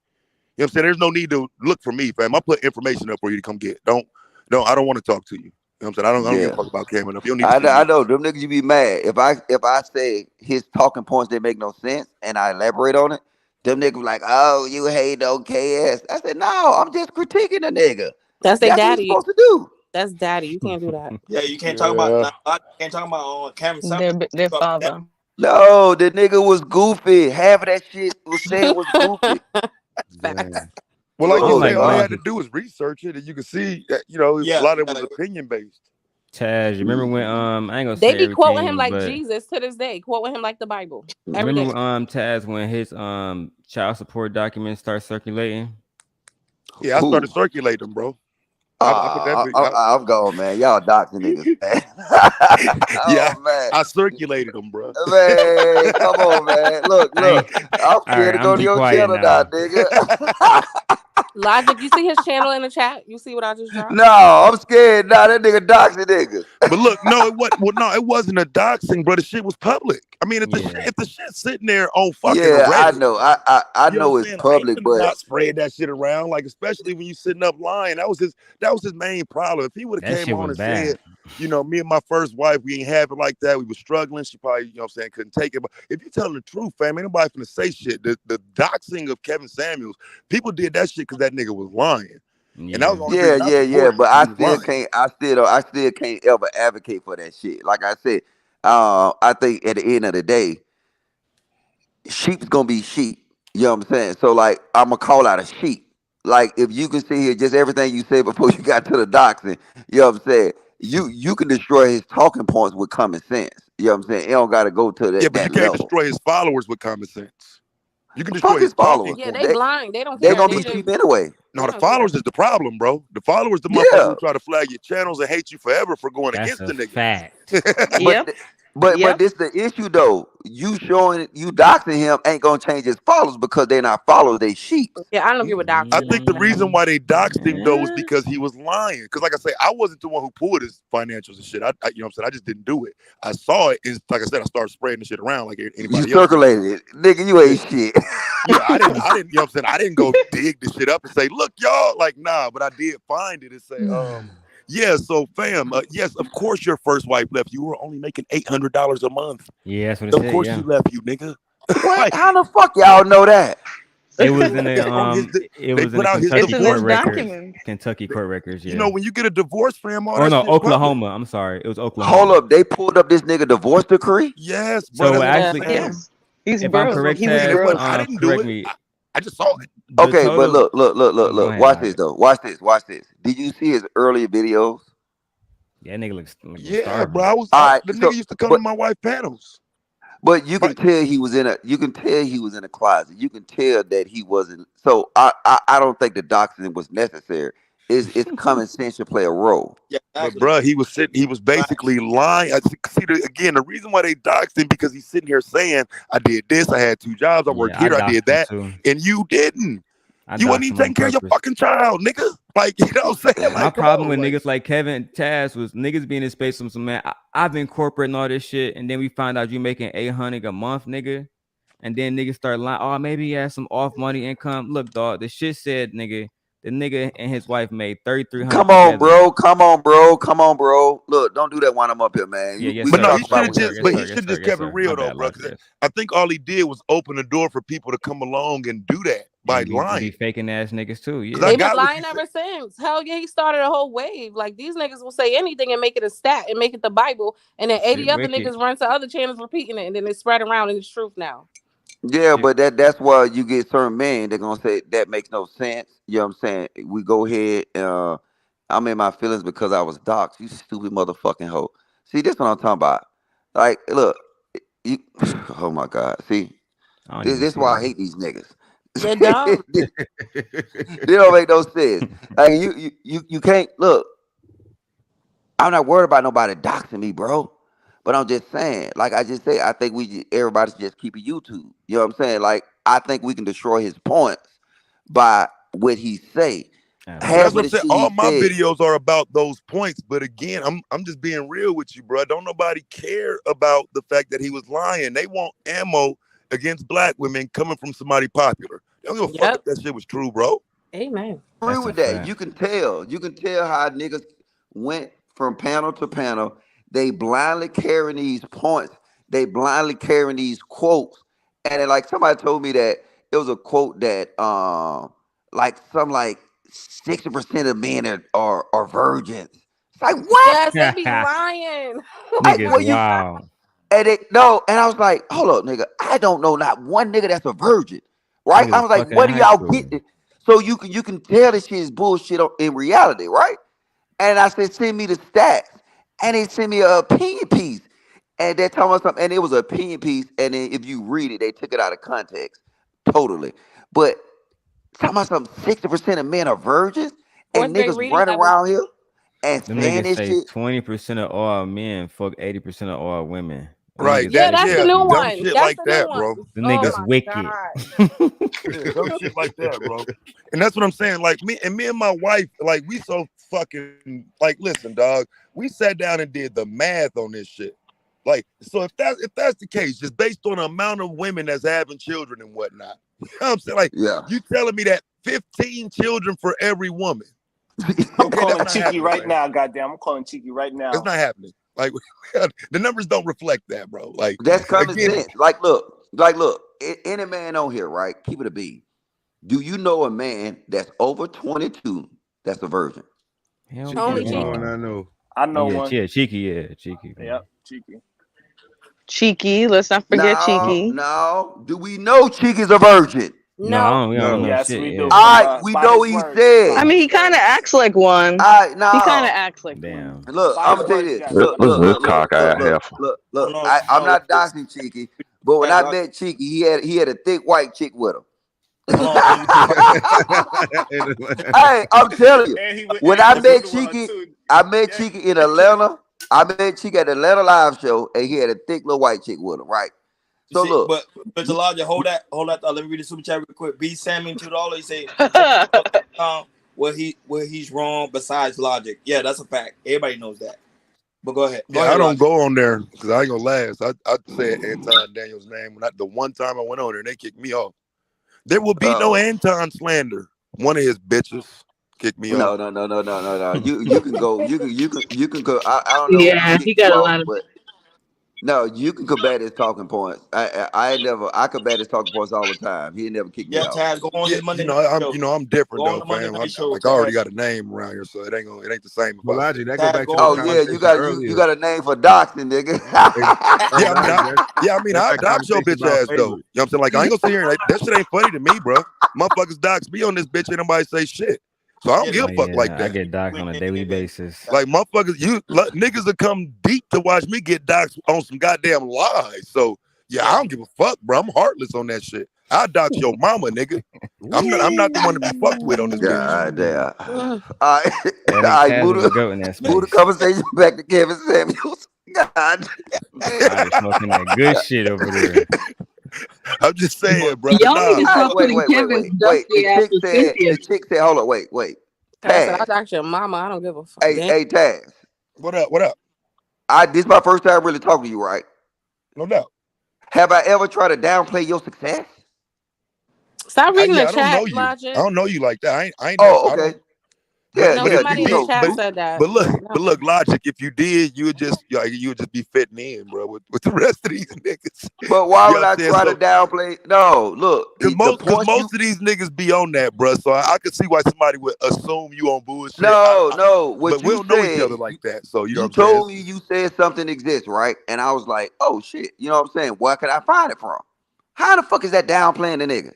You know what I'm saying? There's no need to look for me, fam. I put information up for you to come get. Don't. I don't want to talk to you. You know what I'm saying? I don't give a Yeah. fuck about camera enough. You don't need to see I me. know them niggas you be mad. If I say his talking points they make no sense and I elaborate on it, them niggas like, oh, you hate on KS. I said, no, I'm just critiquing the nigga. That's their That's what he's daddy. supposed to do. That's daddy. You can't do that. Yeah, you can't talk about Yeah. now. You can't talk about Cameron Summer. Their That, father. No, the nigga was goofy. Half of that shit was said was goofy. Facts. Damn. Well, like you I'm Oh say, like all they God. had this. to do was research it, and you can see that a yeah, lot of it yeah. was opinion based. Taz, you remember when I ain't gonna They say be quoting him everything, like but Jesus to this day. Quoting him like the Bible you every remember day. Taz when his child support documents start circulating? Yeah, I started Who? circulating, bro. I put that big. I'm gone, man. Y'all doxing niggas, man. Yeah, Oh man. I circulated them, bro. Man, come on, man. I Look. ain't, I'm all right, scared to I'm go to be your quiet channel now, now. nigga. Logic, you see his channel in the chat? You see what I just dropped? No, I'm scared. Nah, that nigga doxing niggas. But look, no, it wasn't a doxing, bro. The shit was public. I mean, Yeah, if the shit's sitting there on fucking Yeah, I Reddit, know. I you know know what I'm it's saying? I ain't public, finna but not spread that shit around, like especially when you sitting up lying. That was his main problem. If he would have that came shit on was and said, bad. me and my first wife, we ain't have it like that. We were struggling. She probably, what I'm saying, couldn't take it. But if you're telling the truth, fam, ain't nobody finna say shit. The doxing of Kevin Samuels, people did that shit because that nigga was lying. And that was Yeah, the only reason I yeah. supported it, But because he was lying. I still can't ever advocate for that shit. Like I said, I think at the end of the day, sheep's gonna be sheep. You know what I'm saying? So like I'm gonna call out a sheep. Like if you can see here just everything you said before you got to the doxing, you know what I'm saying? You can destroy his talking points with common sense. You know what I'm saying? It don't gotta go to Yeah, but you that can't level. destroy his followers with common sense. You can Fuck destroy his his talking followers. Yeah, they points. blind. They don't They care. gonna They be But sheep just anyway. no, they the don't care. followers is the problem, bro. The followers, the motherfuckers Yeah. who try to flag your channels and hate you forever for going that's against a the nigga. fact. But Yep. but Yep. this the issue though. You showing you doxing him ain't gonna change his followers because they're not followers, they sheep. Yeah, I don't give a I doxing. think the reason Mm, why they doxed him though was yeah, because he was lying. Because like I say, I wasn't the one who pulled his financials and shit. You know what I'm saying? I just didn't do it. I saw it, and like I said, I started spreading the shit around like You anybody else do. circulated it. Nigga, you Yeah, ain't shit. yeah. You know what I'm saying? I didn't go dig the shit up and say, look, y'all, like nah. But I did find it and say, yeah. So fam, yes, of course your first wife left. You were only making $800 a month. yeah, that's what it Of said. course Yeah, she left you, nigga. What? Like, How the fuck y'all know that? It was in Yeah, on his. it They was in put the out his It's Kentucky in court divorce his records. papers. documents. Kentucky court records, You yeah. know, when you get a divorce from all Oh that no, shit public. Oklahoma. I'm sorry, it was Hold Oklahoma. up, they pulled up this nigga divorce decree. Yes, bro. So That's what I'm Yeah. actually, saying. Yes. He's if I'm gross. That's what I'm correct, He was saying. It Taz, wasn't. gross. I didn't do correct it. me. I just saw it. The Okay, but total. Go look. ahead, Watch go this ahead. though. Watch this. Did you see his earlier videos? Yeah, that nigga looks like he was Yeah, bro. starving. All right, The nigga so used to come to but my wife panels. but you can Right. tell he was in a closet. You can tell that he wasn't. So I don't think the doxing was necessary. It's common sense to play a role. Yeah, But exactly. bro, he was sitting. He was basically lying. Again, the reason why they doxed him because he's sitting here saying, "I did this. I had 2 jobs. I worked Yeah, I here. I doxed did him that," too. and you didn't. I You wasn't doxed even him on taking care of your purpose. fucking child, nigga. Like, you know what I'm saying? My Like, come problem on, with like. niggas like Kevin Taz was niggas being in space with some man. I've been incorporating all this shit, and then we find out you making 800 a month, nigga. And then niggas start lying. Oh, maybe he has some off money income. Look, dog, the shit said, nigga, the nigga and his wife made 3,300 Come on, together. bro. Come on, bro. Come on, bro. Look, don't do that when I'm up here, man. Yeah, yes, We But can sir. no, he talk Yes, should sir. about have what Yes, we sir. can just. Yes, But say. he sir. should Yes, have sir. just Yes, kept it sir. real My though, bad, bro. Lord. 'Cause Yes. I think all he did was open the door for people to come along and do that by And be lying. faking ass niggas too. Because I Yeah. They've been got what you lying said. ever since. Hell yeah, he started a whole wave. Like these niggas will say anything and make it a stat and make it the Bible, and then Shit 80 other wicked. niggas run to other channels repeating it, and then it spread around and it's truth now. Yeah, Shit. but that's why you get certain men. They're gonna say that makes no sense. You know what I'm saying? We go ahead. I'm in my feelings because I was doxxed. You stupid motherfucking hoe. See, this what I'm talking about. Like, look, you. Oh my God. See, I don't even this is see why I that. hate these niggas. They're dumb. They don't make no sense. Like you can't look. I'm not worried about nobody doxing me, bro. But I'm just saying, like I just said, I think everybody should just keep a YouTube. You know what I'm saying? Like I think we can destroy his points by what he say. But that's Half what of I'm the Absolutely. saying. shit he All my said. videos are about those points. But again, I'm just being real with you, bro. Don't nobody care about the fact that he was lying. They want ammo against black women coming from somebody popular. They don't give a fuck if Yep. that shit was true, bro. Amen. Agree That's a with that. fact. You can tell how niggas went from panel to panel. They blindly carrying these points. They blindly carrying these quotes. And then, like somebody told me that it was a quote that like 60% of men are virgins. It's like what? Yes, they be lying. Like Niggas, what you wow. and they no, and I was like, hold up, nigga. I don't know not one nigga that's a virgin. Right? Niggas I was was like, fucking what in do high y'all get? school. So you can tell this shit is bullshit in reality, right? And I said, send me the stats. And they sent me an opinion piece. And they're talking about something. And it was an opinion piece. And then if you read it, they took it out of context. Totally. But talking about something, 60% of men are virgins. Fourth And grade niggas reading running level. around here and Them saying niggas this say shit. 20% of all men fuck 80% of all women. Them Right. niggas Yeah, That, that's the yeah, new wicked. dumb one. shit That's like the new that, one. bro. Them Oh That, niggas my wicked. god. yeah, dumb shit like that, bro. And that's what I'm saying. Like me and my wife, like we so fucking like listen, dog. We sat down and did the math on this shit. Like, so if that's the case, just based on the amount of women that's having children and whatnot, you know what I'm saying? Like, Yeah. you telling me that 15 children for every woman. I'm Okay, that's calling not Cheeky happening, right man. now, goddamn. I'm calling Cheeky right It's now. not happening. Like the numbers don't reflect that, bro. Like That's common again, sense. Look, any man on here, right? Keep it a beat. Do you know a man that's over 22 that's a virgin? Hell Only You know, cheeky. and no. I know. I Oh know yeah, one. cheeky, yeah, cheeky. Man. Yep, Cheeky. Cheeky. Let's not forget No, Cheeky. no. Do we know Chick is a virgin? No, No. we don't No. know Yes, shit. we do. Yeah. All From right, we by know his what he words. I said. By mean, his he kind of words. acts like one. All right, He kind of now. acts like one. Damn. Look, By I'm his gonna tell you words, this. yes. This Look, I know is look, what he a look, said. look, look, cockeyed look, heifer. look, I look. don't know if you I'm know not this. doxing Cheeky, but when Taz, I I- met Cheeky, he had a thick white chick with him. hold on. Hey, I'm telling you, when And he I went Let me, met voodoo with her Cheeky, too. I met Yeah. Cheeky in Atlanta. I met Cheeky at the Atlanta live show, and he had a thick little white chick with him, right? you So see, look, but Elijah, hold that thought. Let me read the super chat real quick. B Sammy $2. He say where he's wrong besides logic. Yeah, that's a fact. Everybody knows that. But go yeah, ahead, I don't Elijah. go on there because I ain't gonna last. I said Anton Daniels' name when the one time I went on there and they kicked me off. There will be no oh Anton slander. One of his bitches kicked me off. no. You can go. You can go. I don't know who Yeah, he kicked got you a off, lot of. but No, you can combat his talking points. I combat his talking points all the time. He never kicked me Yeah, out. Taz, go on Yeah, his Monday night show. I'm different Go on though, the Monday fam. night show, I already Taz. got a name around here, so it ain't the same if But I say Logic, it. that go Taz, back go to the on Oh his yeah, you conversation got you earlier. got a name for doxing, nigga. Yeah, I That's that dox your conversation bitch about ass though. You know favorites. what I'm saying? Like I ain't gonna sit here and that shit ain't funny to me, bro. Motherfuckers dox me on this bitch, ain't nobody say shit. So I don't Yeah, give Oh a fuck like yeah, I that. get doxxed on a daily basis. Like motherfuckers, niggas will come deep to watch me get doxxed on some goddamn lies. So yeah, I yeah. don't give a fuck, bro. I'm heartless on that shit. I dox your mama, nigga. I'm not the one to be fucked with on this bitch. God damn. Ugh. All right, all That nigga right, Taz move is a the, goat in that move the space. conversation back to Kevin Samuels. God damn. I was smoking that good shit over there. I'm just saying, bro. But Y'all need nah, to All right, stop wait, putting wait, wait, Kevin's wait, wait. dusty ass with Cynthia. Hold on, wait. Taz said, Taz. I'll dox your mama. I don't give a fuck. Hey, Damn. hey, Taz. what up? What up? This is my first time really talking to you, right? No doubt. Have I ever tried to downplay your success? Stop reading the I don't know chat, you. I Logic. don't know you like that. I ain't never. Oh, I okay. don't. Yeah, No, But if you somebody in the did, chat said that. but look, Logic. If you did, you would just be fitting in, bro, with the rest of these niggas. but why You know would what I I'm saying? try to So, downplay? No, look, cause the points you. most of these niggas be on that, bro. So I could see why somebody would assume you on bullshit. No. But What we you don't know each said, other like that. So you know what you I'm saying? told me you said something exists, right? And I was like, oh shit. You know what I'm saying? Where could I find it from? How the fuck is that downplaying the nigga?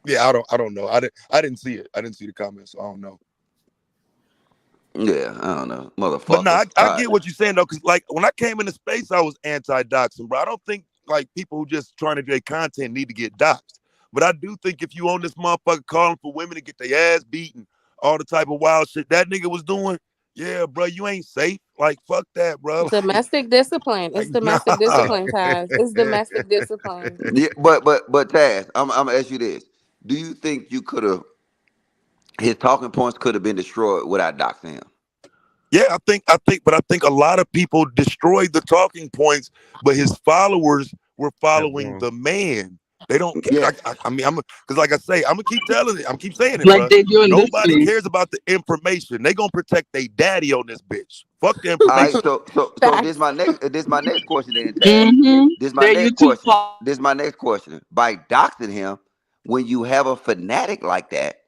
Yeah, I don't know. I didn't see it. I didn't see the comments, so I don't know. Yeah, I don't know, But no, motherfucker. I All right. get what you're saying though, because like when I came into space, I was anti-doxing, bro. I don't think like people who just trying to create content need to get doxed. But I do think if you on this motherfucker calling for women to get their ass beaten, all the type of wild shit that nigga was doing, yeah, bro, you ain't safe. Like fuck that, bro. Domestic discipline. It's Nah. domestic discipline, Taz. It's domestic discipline. Yeah, but Taz, I'm gonna ask you this: do you think you could have his talking points could have been destroyed without doxing him? Yeah, but I think a lot of people destroyed the talking points, but his followers were Kept following going. the man. They don't. Yeah. I mean, because like I say, I'm gonna keep telling it. I'm keep saying it, Like bro. they do in this Nobody space. cares about the information. They gonna protect their daddy on this bitch. Fuck the All right. information. So Facts. this my next question then, Taz. Mm-hmm. This my That next YouTube question. This my next question. By doxing him, when you have a fanatic like that,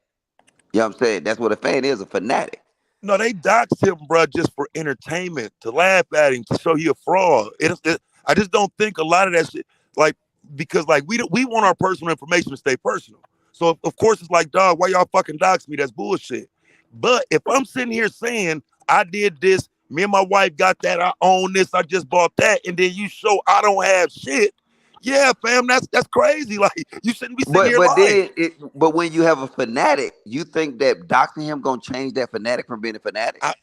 you know what I'm saying? That's what a fan is, a fanatic. No, they doxed him, bro, just for entertainment, to laugh at him, to show he a fraud. I just don't think a lot of that shit, like, because like we want our personal information to stay personal. So of course it's like, dog, why y'all fucking dox me? That's bullshit. But if I'm sitting here saying I did this, me and my wife got that, I own this, I just bought that, and then you show I don't have shit, yeah, fam, that's crazy. Like you shouldn't be sitting here lying. But when you have a fanatic, you think that doxing him gonna change that fanatic from being a fanatic? I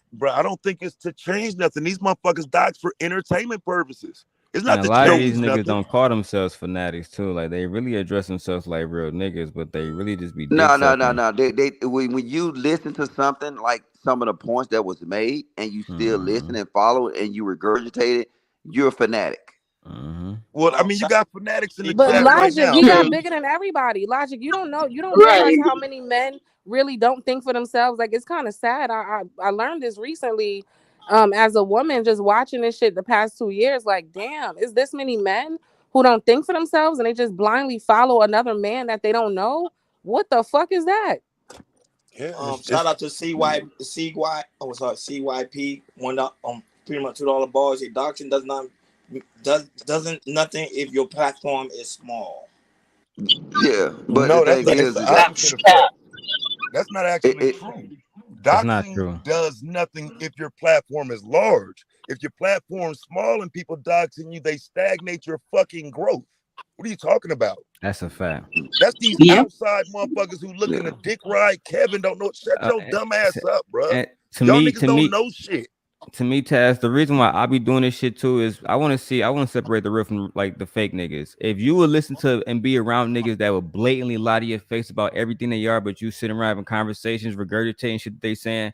don't think it's to change nothing. These motherfuckers dox for entertainment purposes. It's And not a to lot of So these change niggas nothing. don't call themselves fanatics too. Like they really address themselves like real niggas, but they really just be dick sucking. no. When you listen to something like some of the points that was made, and you still Mm-hmm. listen and follow it, and you regurgitate it, you're a fanatic. Mm-hmm. Well, I mean, you Shout got fanatics in the But chat right Logic, now, you got fam. bigger than everybody. Logic, you don't know, you don't realize right. how many men really don't think for themselves. Like it's kind of sad. I learned this recently, as a woman, just watching this shit the past 2 years. Like, damn, is this many men who don't think for themselves and they just blindly follow another man that they don't know? What the fuck is that? Yeah, Shout out to CYP pretty much $2 bars. A doctrine doesn't nothing if your platform is small. Yeah, but the no, thing it's is the that opposite effect. That's not it, actually it true. That's not Doxing true. does nothing if your platform is large. If your platform's small and people doxing you, they stagnate your fucking growth. What are you talking about? That's a fact. That's these Yep. outside motherfuckers who looking yeah. to dick ride Kevin. Don't know. Shut your And, dumb ass up, bro. and Y'all niggas don't know shit. to me, Taz, the reason why I be doing this shit too is I want to separate the real from like the fake niggas. If you would listen to and be around niggas that would blatantly lie to your face about everything they are, but you sitting around having conversations, regurgitating shit that they saying,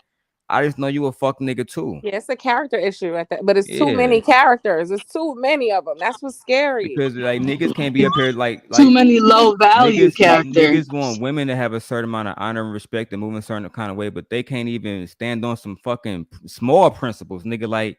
I just know you a fuck nigga too. Yeah, it's a character issue at that, but it's too Yeah, many characters. It's too many of them. That's what's scary. because like niggas can't be up here like Too many low value characters. niggas want women to have a certain amount of honor and respect and move in a certain kind of way, but they can't even stand on some fucking small principles, nigga. Like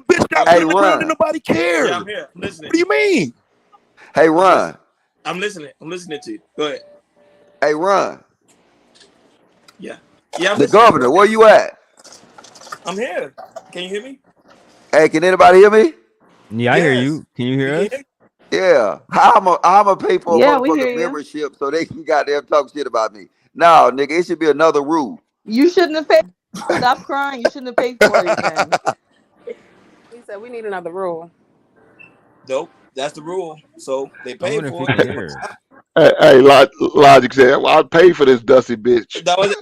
bitch got Hey, put in the ground and Ron. nobody Yeah, cared. I'm here. I'm listening. What do you mean? Hey, I'm listening. Ron. I'm listening. I'm listening to you. Go ahead. Hey, Ron. Yeah. Yeah, I'm The listening. Go governor, ahead. where you at? I'm here. Can you hear me? Hey, can anybody hear me? Yeah, I hear Yes. you. Can you You hear can us? hear me? Yeah. How I'ma pay for a Yeah, we hear motherfucking you. membership so they can goddamn talk shit about me? No, nigga, it should be another rule. You shouldn't have paid. Stop crying. You shouldn't have paid for anything. He said we need another rule. Nope. That's the rule. So they I paid wonder if he for it. can That's what hear us. Hey, Logic said, well, I'll pay for this dusty bitch. that was it.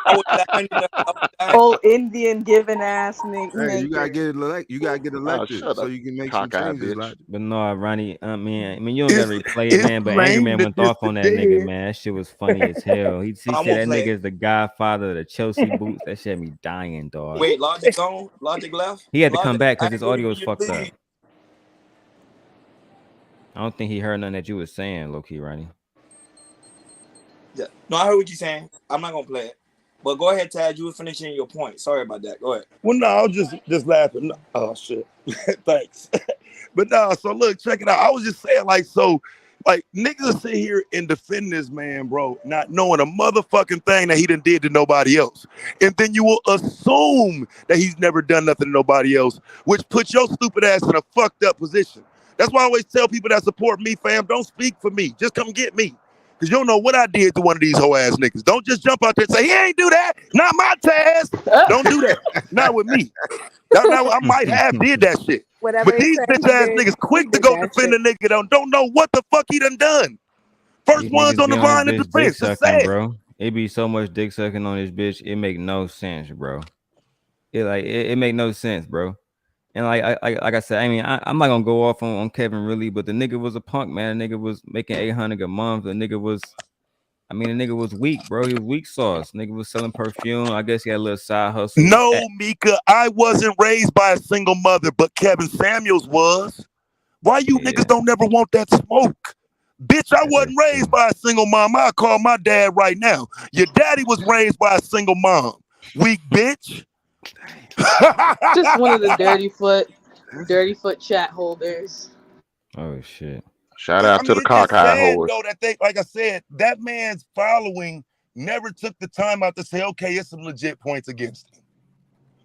I was dying. I was dying. Old Indian giving ass Hey, you gotta naked. get you gotta get Oh, elected shut so up, you can make some cockeyed changes, bitch. like. But no, Ronnie, I mean, you don't gotta It's replay it, it's man. But Angry lame Man to went diss off the on that nigga, dead. man. That shit was funny as hell. He I said won't that play nigga it. is the godfather of the Chelsea boots. That shit had me dying, dog. Wait, Logic gone? Logic left? He had to come Logic, back I because ain't his ready audio for was you to fucked up. leave. I don't think he heard nothing that you was saying, low key, Ronnie. Yeah. No, I heard what you're saying. I'm not gonna play it. But go ahead, Tad. You were finishing your point. Sorry about that. Go ahead. Well, no, I was just laughing. No, oh shit, thanks. But no, so look, check it out. I was just saying, like, so, like, niggas sit here and defend this man, bro, not knowing a motherfucking thing that he done did to nobody else, and then you will assume that he's never done nothing to nobody else, which puts your stupid ass in a fucked up position. That's why I always tell people that support me, fam, don't speak for me. Just come get me. Cause you don't know what I did to one of these hoe ass niggas. Don't just jump out there and say, he ain't do that. Not my task. Don't do that. Not with me. Now I might have did that shit. Whatever But they these said bitch he ass did, niggas he quick to did go that defend shit. a nigga don't know what the fuck he done. First These ones niggas on be the on this line of bitch dick defense. It's sucking, sad. bro. It be so much dick sucking on this bitch. It make no sense, bro. It make no sense, bro. And like I said, I mean, I'm not gonna go off on Kevin really, but the nigga was a punk, man. The nigga was making 800 a month. The nigga was, I mean, the nigga was weak, bro. He was weak sauce. Nigga was selling perfume. I guess he had a little side hustle. No, Mika, I wasn't raised by a single mother, but Kevin Samuels was. Why you niggas Yeah, don't never want that smoke? Bitch, I wasn't that's raised true. by a single mom. I call my dad right now. Your daddy was raised by a single mom. Weak bitch. Just one of the dirty foot chat holders. Oh shit. Shout I out to mean, the it's just cockeyed sad whores. though that they, like I said, that man's following never took the time out to say, okay, it's some legit points against him.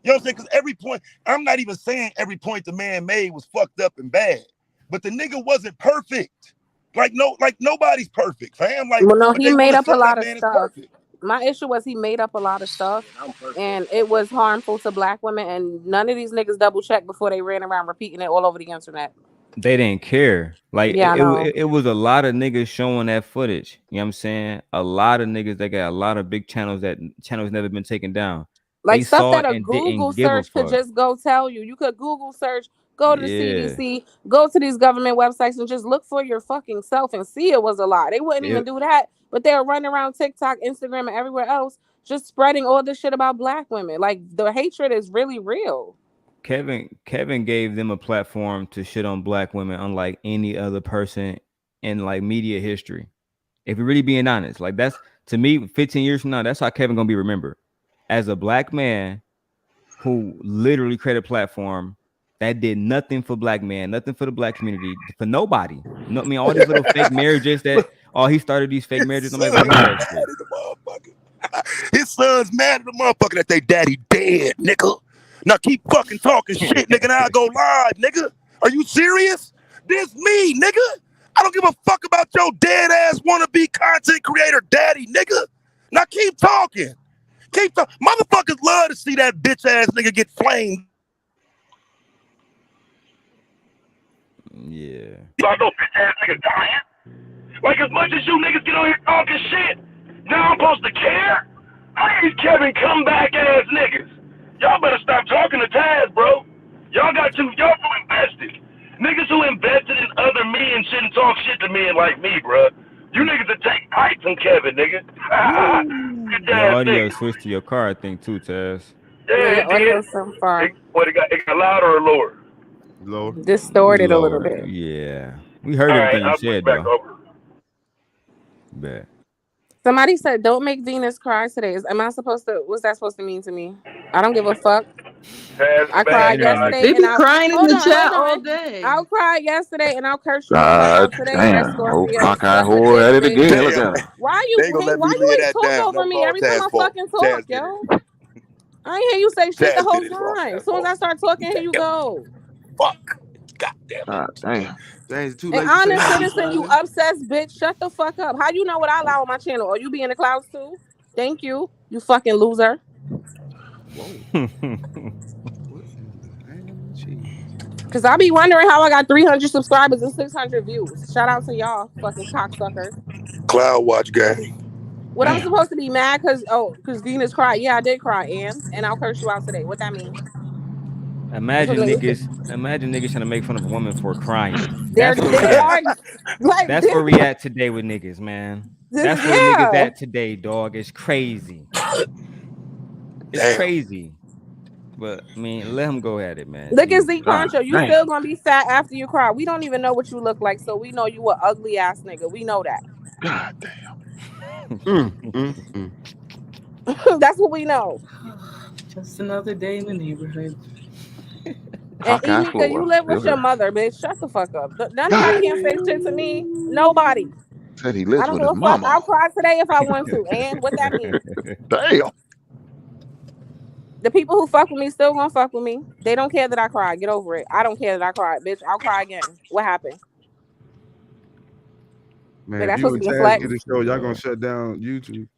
You know what I'm saying? Because every point, I'm not even saying every point the man made was fucked up and bad, but the nigga wasn't perfect. Like nobody's perfect, fam. Well, no, But he they want made to up a sell that lot of man as stuff. perfect. My issue was he made up a lot of stuff, I'm perfect. and it was harmful to black women. And none of these niggas double checked before they ran around repeating it all over the internet. They didn't care. Like Yeah, I know. it was a lot of niggas showing that footage. You know what I'm saying? A lot of niggas that got a lot of big channels that channels never been taken down. Like They stuff saw that it a and Google didn't give a search could fuck. just go tell you. You could Google search, go to the Yeah. CDC, go to these government websites, and just look for your fucking self and see it was a lie. They wouldn't even It, do that, but they're running around TikTok, Instagram, and everywhere else just spreading all this shit about black women. Like the hatred is really real. Kevin gave them a platform to shit on black women unlike any other person in like media history. If you're really being honest, like that's to me, 15 years from now, that's how Kevin gonna be remembered. As a black man who literally created a platform that did nothing for black men, nothing for the black community, for nobody. No, I mean all these little fake marriages that he started these fake His marriages. Nobody son want to hear that mad shit. at the motherfucker. His son's mad at the motherfucker that they daddy dead, nigga. Now keep fucking talking shit, nigga. Now I go live, nigga. Are you serious? This me, nigga. I don't give a fuck about your dead ass wannabe content creator daddy, nigga. Now keep talking. Keep talking. Motherfuckers love to see that bitch ass nigga get flamed. Yeah. About no bitch ass nigga dying. Like as much as you niggas get on here talking shit, now I'm supposed to care? How these Kevin comeback ass niggas? Y'all better stop talking to Taz, bro. Y'all too invested. Niggas who invested in other men shouldn't talk shit to men like me, bro. You niggas that take height from Kevin, nigga. Bitch Your ass audio niggas. switched to your car, I think, too, Taz. Yeah, Yeah, it your did. audio so far It got louder or lower? Lower. distorted a little Lower. bit. Yeah. We heard All right, everything you I'll switch said, back though. over. Bet. Somebody said, "Don't make Venus cry today." Am I supposed to? What's that supposed to mean to me? I don't give a fuck. Taz I The cried bad internet guy. yesterday, They and be I'll crying in hold the on, chat hold all on. day. I'll cry yesterday, and I'll curse you the fuck God out today. Rest damn. Old Scorpio. cockeyed Suck a whore dick, at it bitch. again. Look Damn, at her. Why they you ain't gonna hate? let Why me you live ain't that talk down. over That was me all every time Taz I fault. fucking talk, Taz did it. yo? I ain't hear you say shit the Taz whole did it. It's all time. As Taz soon as fault. I start talking, here you Damn. go. Fuck. God damn it. God damn. Dang, it's too An late to say honest something, citizen, you Slider. obsessed bitch. Shut the fuck up. How you know what I allow on my channel? Or you be in the clouds too? Thank you, you fucking loser. Whoa. What in the ham and cheese? Cause I be wondering how I got 300 subscribers and 600 views. Shout out to y'all, fucking cocksuckers. Cloud watch gang. What I'm Damn. supposed to be mad cause Venus cried. Yeah, I did cry, and I'll curse you out today. What that mean? That's what imagine niggas. niggas. Imagine niggas trying to make fun of a woman for crying. They're That's where we they at. are like That's where we at today with niggas, man. this. That's where niggas Yeah. at today, dog. It's crazy. It's Damn. crazy. But I mean, let him go at it, man. Look at Jesus. Z God Poncho. You damn. still gonna be fat after you cry. We don't even know what you look like, so we know you a ugly ass nigga. We know that. God Mm. That's what we know. Just another day in the neighborhood. And cockeyed Emika, you Florida. live Still with your here. mother, bitch. Shut the fuck up. None of y'all God. can't say shit to me. Nobody. Said he I lives don't with give his a fuck. mama. I'll cry today if I want to. And what that mean? Damn. The people who fuck with me still gonna fuck with me. They don't care that I cried. Get over it. I don't care that I cried, bitch. I'll cry again. What happened? Man, Like if that's you supposed to and be a Taz flex. get a show, y'all gonna shut down YouTube.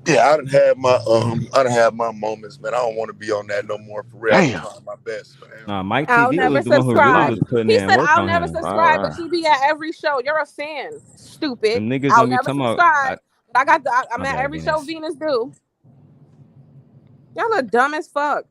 Yeah, I done had my moments, man. I don't want to be on that no more for real. I be Damn. trying my best, man. Nah, Mike I'll TV never was the one who really subscribe. was putting He in said work I'll on never him. All subscribe, but right. he be at every show. You're a fan. Stupid. Them niggas I'll don't be never talking about. subscribe. But I'm My at bad, every show Venus. Venus do. Y'all are dumb as fuck.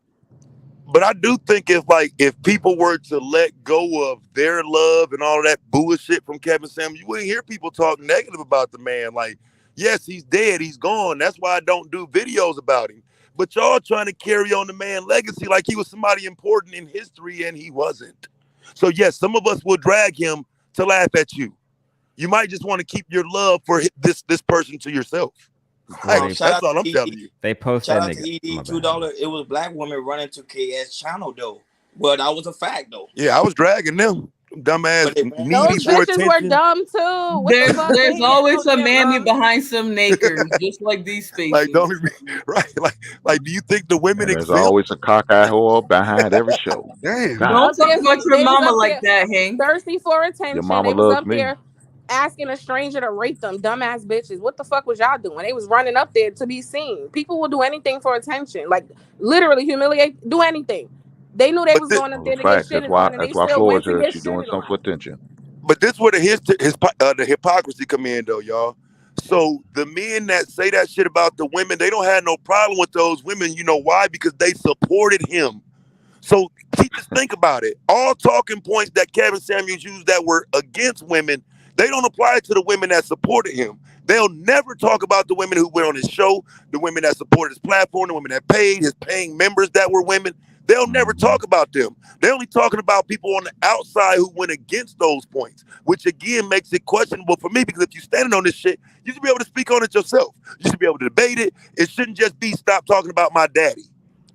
But I do think if people were to let go of their love and all of that bullshit from Kevin Samuels, you wouldn't hear people talk negative about the man. Like, yes, he's dead, he's gone. That's why I don't do videos about him. But y'all trying to carry on the man legacy like he was somebody important in history, and he wasn't. So yes, some of us will drag him to laugh at you. You might just want to keep your love for this person to yourself. Or Like, they Shout that's out all I'm to telling ED. you. they post Shout that out to nigga. ED. My bad. $2. It was black women running to KS channel though. Well, that was a fact though. Yeah, I was dragging them. Dumbass, But they ran needy Those KS. for bitches were attention. dumb too. What the fuck? They There's ain't getting always no a damn mammy behind some nakers, just like these Like, don't spaces. right? Like, do you think the women And there's exempt? always a cockeyed whole behind every show. Damn. God. Don't Up talk there, about your they was mama up like there that, Hank. thirsty for Your attention. mama They was loves up me. there asking a stranger to rape them, dumbass bitches. What the fuck was y'all doing? They was running up there to be seen. People will do anything for attention, like literally humiliate, do anything. They knew they But was this, going up Those are there to get facts. That's shitted why on, and that's they why still went Floyd's to here. get She's doing shitted something for on. attention. but this where the hypocrisy come in though, y'all. So the men that say that shit about the women, they don't have no problem with those women. You know why? Because they supported him. So just think about it. All talking points that Kevin Samuels used that were against women, they don't apply to the women that supported him. They'll never talk about the women who went on his show, the women that supported his platform, the women that paid, his paying members that were women. They'll never Hmm. talk about them. They're only talking about people on the outside who went against those points, which again makes it questionable for me because if you're standing on this shit, you should be able to speak on it yourself. You should be able to debate it. It shouldn't just be stop talking about my daddy.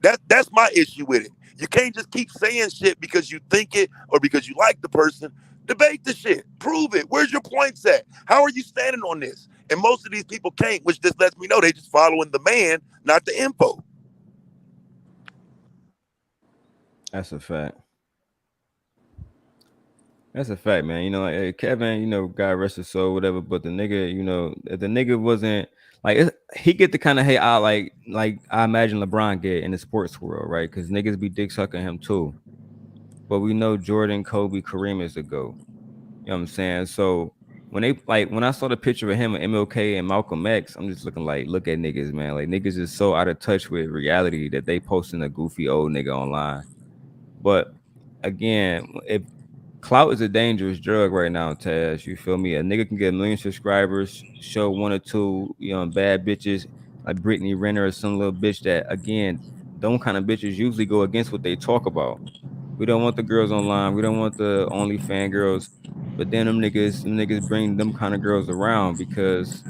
That's my issue with it. You can't just keep saying shit because you think it or because you like the person. Debate the shit. Prove it. Where's your points at? How are you standing on this? And most of these people can't, which just lets me know they just following the man, not the info. That's a fact. That's a fact, man. You know, like, Kevin, God rest his soul, whatever. But the nigga, if the nigga wasn't like, he get the kind of hate I like I imagine LeBron get in the sports world, right? Because niggas be dick sucking him too. But we know Jordan, Kobe, Kareem is the GOAT. You know what I'm saying? So when I saw the picture of him and MLK and Malcolm X, I'm just looking like, look at niggas, man. Like niggas is so out of touch with reality that they posting a goofy old nigga online. But again, if clout is a dangerous drug right now, Taz. You feel me? A nigga can get a million subscribers, show one or two, bad bitches like Brittany Renner or some little bitch that, again, them kind of bitches usually go against what they talk about. We don't want the girls online. We don't want the only fan girls. But then them niggas bring them kind of girls around because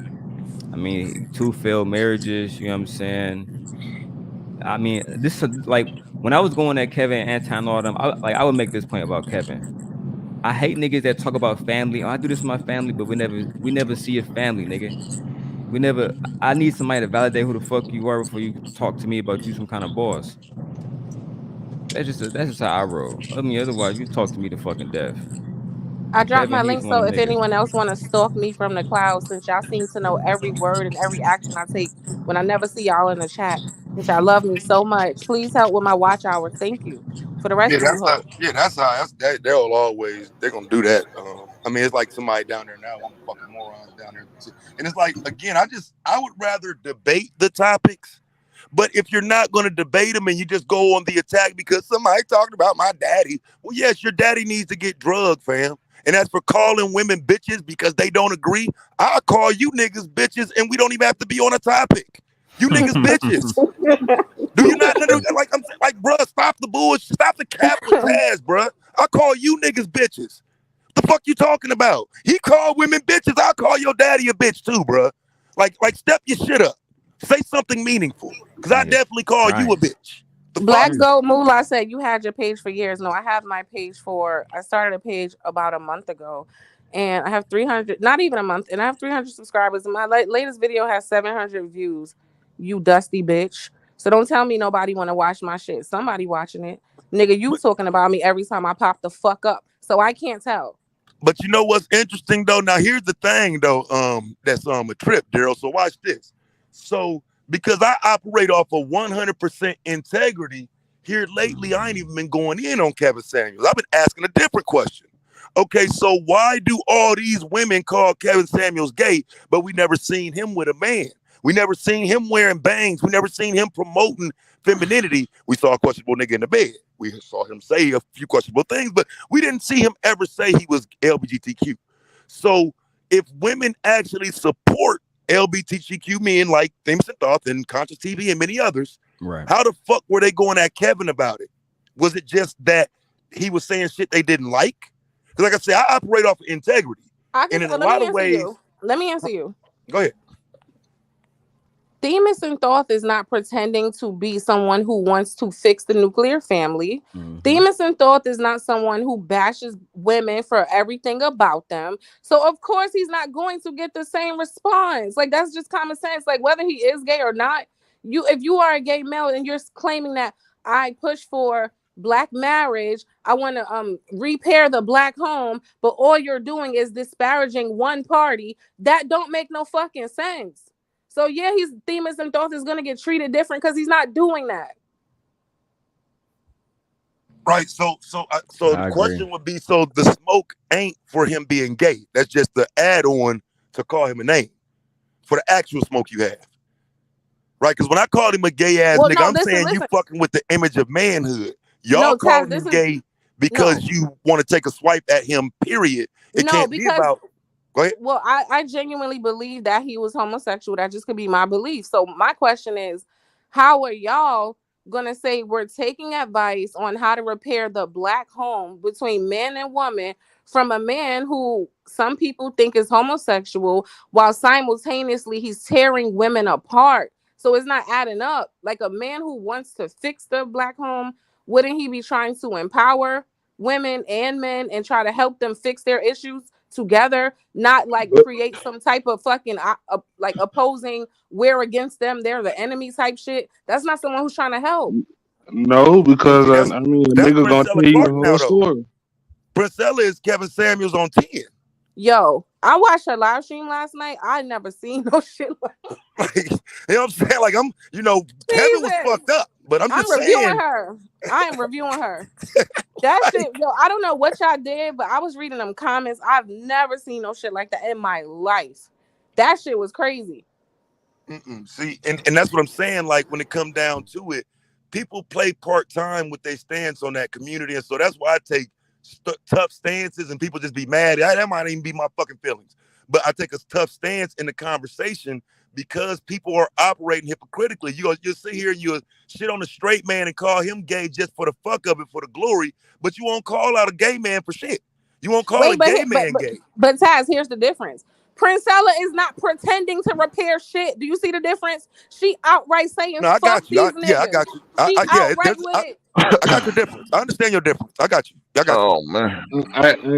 I mean, two failed marriages, you know what I'm saying? I mean, this is like when I was going at Kevin, Anton, all them, I would make this point about Kevin. I hate niggas that talk about family. Oh, I do this with my family, but we never see your family, nigga. We never. I need somebody to validate who the fuck you are before you talk to me about you some kind of boss. That's just how I roll. I mean, otherwise you talk to me to fucking death. I dropped Kevin, my he's link one so of if them niggas. anyone else want to stalk me from the clouds, since y'all seem to know every word and every action I take when I never see y'all in the chat, and y'all love me so much, please help with my watch hours. Thank you. For the Yeah, rest of you that's how. hoes. Yeah, that's how. They'll always. They're gonna do that. I mean, it's like somebody down there now, one of the fucking morons down there, and it's like again, I would rather debate the topics. But if you're not going to debate them and you just go on the attack because somebody talking about my daddy, well, yes, your daddy needs to get drugged, fam. And as for calling women bitches because they don't agree, I'll call you niggas bitches and we don't even have to be on a topic. You niggas bitches. Do you not know? Like I'm saying, like, bruh, stop the bullshit. Stop the cap with Taz, bruh. I call you niggas bitches. The fuck you talking about? He called women bitches. I'll call your daddy a bitch too, bruh. Like step your shit up. Say something meaningful. Cause I Niggas definitely call you a trying. bitch. The fuck? Black Gold Moolah said you had your page for years. No, I have my page I started a page about a month ago, and I have 300, not even a month, and I have 300 subscribers. And my latest video has 700 views. You dusty bitch. So don't tell me nobody want to watch my shit. Somebody watching it. Nigga, you But talking about me every time I pop the fuck up. So I can't tell. but you know what's interesting though? Now here's the thing though, that's a trip, Daryl. So watch this. So because I operate off of 100% integrity, here lately I ain't even been going in on Kevin Samuels. I've been asking a different question. Okay, so why do all these women call Kevin Samuels gay, but we never seen him with a man? We never seen him wearing bangs. We never seen him promoting femininity. We saw a questionable nigga in the bed. We saw him say a few questionable things, but we didn't see him ever say he was LGBTQ. So if women actually support LGBTQ men like Famous and Thought and Conscious TV and many others, Right. how the fuck were they going at Kevin about it? Was it just that he was saying shit they didn't like? Because like I said, I operate off of integrity. And in a Let lot me of answer ways, you. Let me answer you. go ahead. Themis and Thoth is not pretending to be someone who wants to fix the nuclear family. Mm-hmm. Themis and Thoth is not someone who bashes women for everything about them. So of course he's not going to get the same response. Like that's just common sense. Like whether he is gay or not, if you are a gay male and you're claiming that I push for black marriage, I want to repair the black home, but all you're doing is disparaging one party, that don't make no fucking sense. So yeah, he's Themis and Thoth is gonna get treated different because he's not doing that. Right. So the I agree. question would be: so the smoke ain't for him being gay. That's just the add-on to call him a name for the actual smoke you have. Right? Because when I called him a gay ass Well, nigga, no, I'm listen, saying you listen. fucking with the image of manhood. Y'all No, Taz, calling this him is gay because no, you want to take a swipe at him. Period. It no, can't be because about. Go ahead. well, I genuinely believe that he was homosexual. That just could be my belief. So my question is, how are y'all gonna say we're taking advice on how to repair the black home between man and woman from a man who some people think is homosexual while simultaneously he's tearing women apart? So it's not adding up. Like a man who wants to fix the black home, wouldn't he be trying to empower women and men and try to help them fix their issues together, not like create some type of fucking like opposing, we're against them, they're the enemy type shit? That's not someone who's trying to help. No, because See, I mean, a that's nigga gonna Princella tell you the Clark whole now though. story. Princella is Kevin Samuels on 10. Yo, I watched her live stream last night. I never seen no shit like Like, you know what I'm saying? Like Kevin was Jesus. fucked up, but I'm I'm just reviewing saying. her. I am reviewing her. That shit, yo, I don't know what y'all did, but I was reading them comments. I've never seen no shit like that in my life. That shit was crazy. See, and that's what I'm saying. Like when it come down to it, people play part time with their stance on that community, and so that's why I take tough stances, and people just be mad. That might even be my fucking feelings, but I take a tough stance in the conversation because people are operating hypocritically. You'll sit here and you'll shit on a straight man and call him gay just for the fuck of it, for the glory, but you won't call out a gay man for shit. You won't call a Wait, gay man but gay. but Taz, here's the difference. Princella is not pretending to repair shit. Do you see the difference? She outright saying No, I fuck got you. these I niggas. got you. She Yeah, outright with it. I got your difference. I understand your difference. I got you. I got you. Oh man.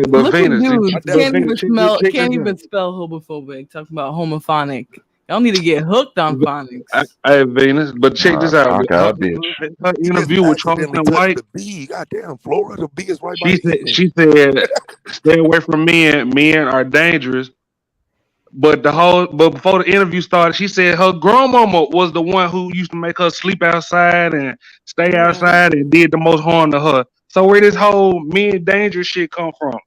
But Look at Venus, I dudes but can't definitely Venus, even do. can't even spell homophobic. Talking about homophonic. Y'all need to get hooked on phonics. Hey Venus, but check this out. I got a bitch. Her You just interview with accidentally Charleston touched White, the B. Goddamn, Florida, the B is right by she the said end. stay away from men. Men are dangerous. But before the interview started, she said her grandmama was the one who used to make her sleep outside and stay Mhm. outside and did the most harm to her. So where this whole men dangerous shit come from?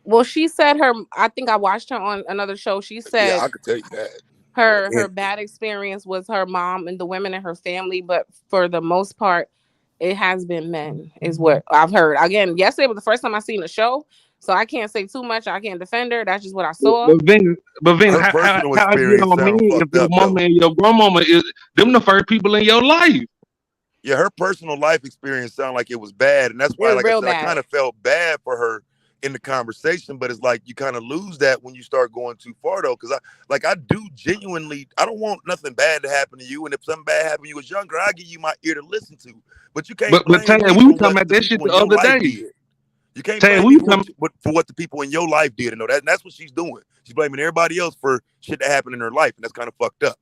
Well, she said her. I think I watched her on another show. She Yeah, said I could tell you that. her And bad experience was her mom and the women in her family, but for the most part, it has been men, is what I've heard. Again, yesterday was the first time I seen the show, so I can't say too much. I can't defend her. That's just what I saw. But Venus, her personal how I get experience on me sounds if fucked your up mama though. and your grandmama is them the first people in your life? Yeah, her personal life experience sounded like it was bad, and that's It why, was like I real said, I kind bad. of felt bad for her in the conversation. But it's like you kind of lose that when you start going too far, though, because I do genuinely, I don't want nothing bad to happen to you, and if something bad happened when you was younger, I give you my ear to listen to. But you can't But blame Tad, me we were for talking what about the that shit people the in your other life day. did. You can't Tad, blame we me were talking. for what the people in your life did. And that's what she's doing. She's blaming everybody else for shit that happened in her life, and that's kind of fucked up.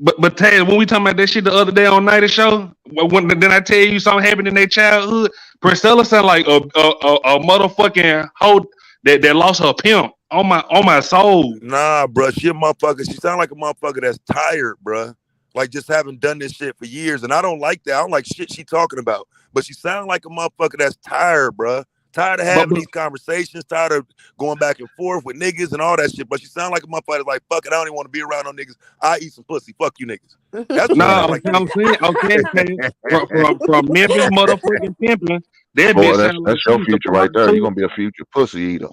But Tad, when we talking about that shit the other day on Night Show, then I tell you something happened in their childhood. Priscilla sound like a motherfucking hoe that lost her pimp on my soul. Nah, bro, she a motherfucker. She sound like a motherfucker that's tired, bro. Like just having done this shit for years, and I don't like that. I don't like shit she talking about. But she sound like a motherfucker that's tired, bro. Tired of But having these conversations. Tired of going back and forth with niggas and all that shit. But she sound like a motherfucker that's like, fuck it, I don't even want to be around no niggas. I eat some pussy. Fuck you niggas. That's what she no, sound like to me. I'm saying okay, Tad, from Memphis motherfucking pimping, that Boy, bitch sound like that's she your used to future right there. You're prostitute gonna be a future pussy eater.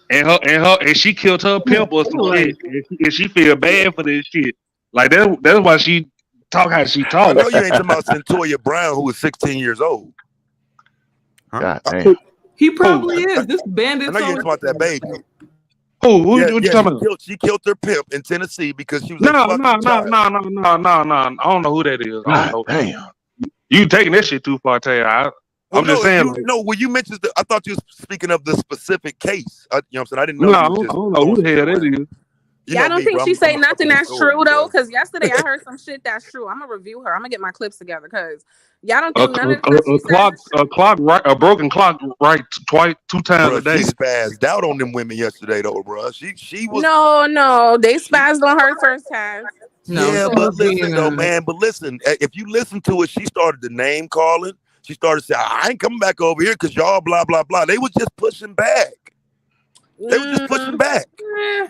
and she killed her pimp or some shit, and she feel bad for this shit. Like that's why she talk how she I talk. know you ain't talking about Centoya Brown, who was 16 years old. Huh? God I, damn. He Who probably is. This I bandit's know you ain't always. talking about that baby. who Yeah, what you yeah, talking about? she killed her pimp in Tennessee because she was a No, no, fucking no, child. no, no, no, no, no. I don't know who that is. I don't God know. damn. You taking that shit too far, Tay. Well, I'm just no, if saying, you like, no, when you mentioned I thought you was speaking of the specific case. You know what I'm saying? I didn't know no, you was I just don't know throwing who some the shit hell that around. is. You Yeah, I know don't me, think bro. she I'm say a fuck nothing with the that's true stories, though. bro. Cause yesterday I heard some shit that's true. I'm gonna review her. I'm gonna get my clips together. Cause y'all don't A, think none of the stuff she says is true. clock, right? A broken clock, right? Twice, two times Bro, a she day. spazzed out on them women yesterday, though, bro. She was No, they she. spazzed on her first time. No, Yeah, she So but was listen being though, man. But listen, if you listen to it, she started the name calling. She started saying, "I ain't coming back over here because y'all blah blah blah." They was just pushing back. They was just pushing back. eh,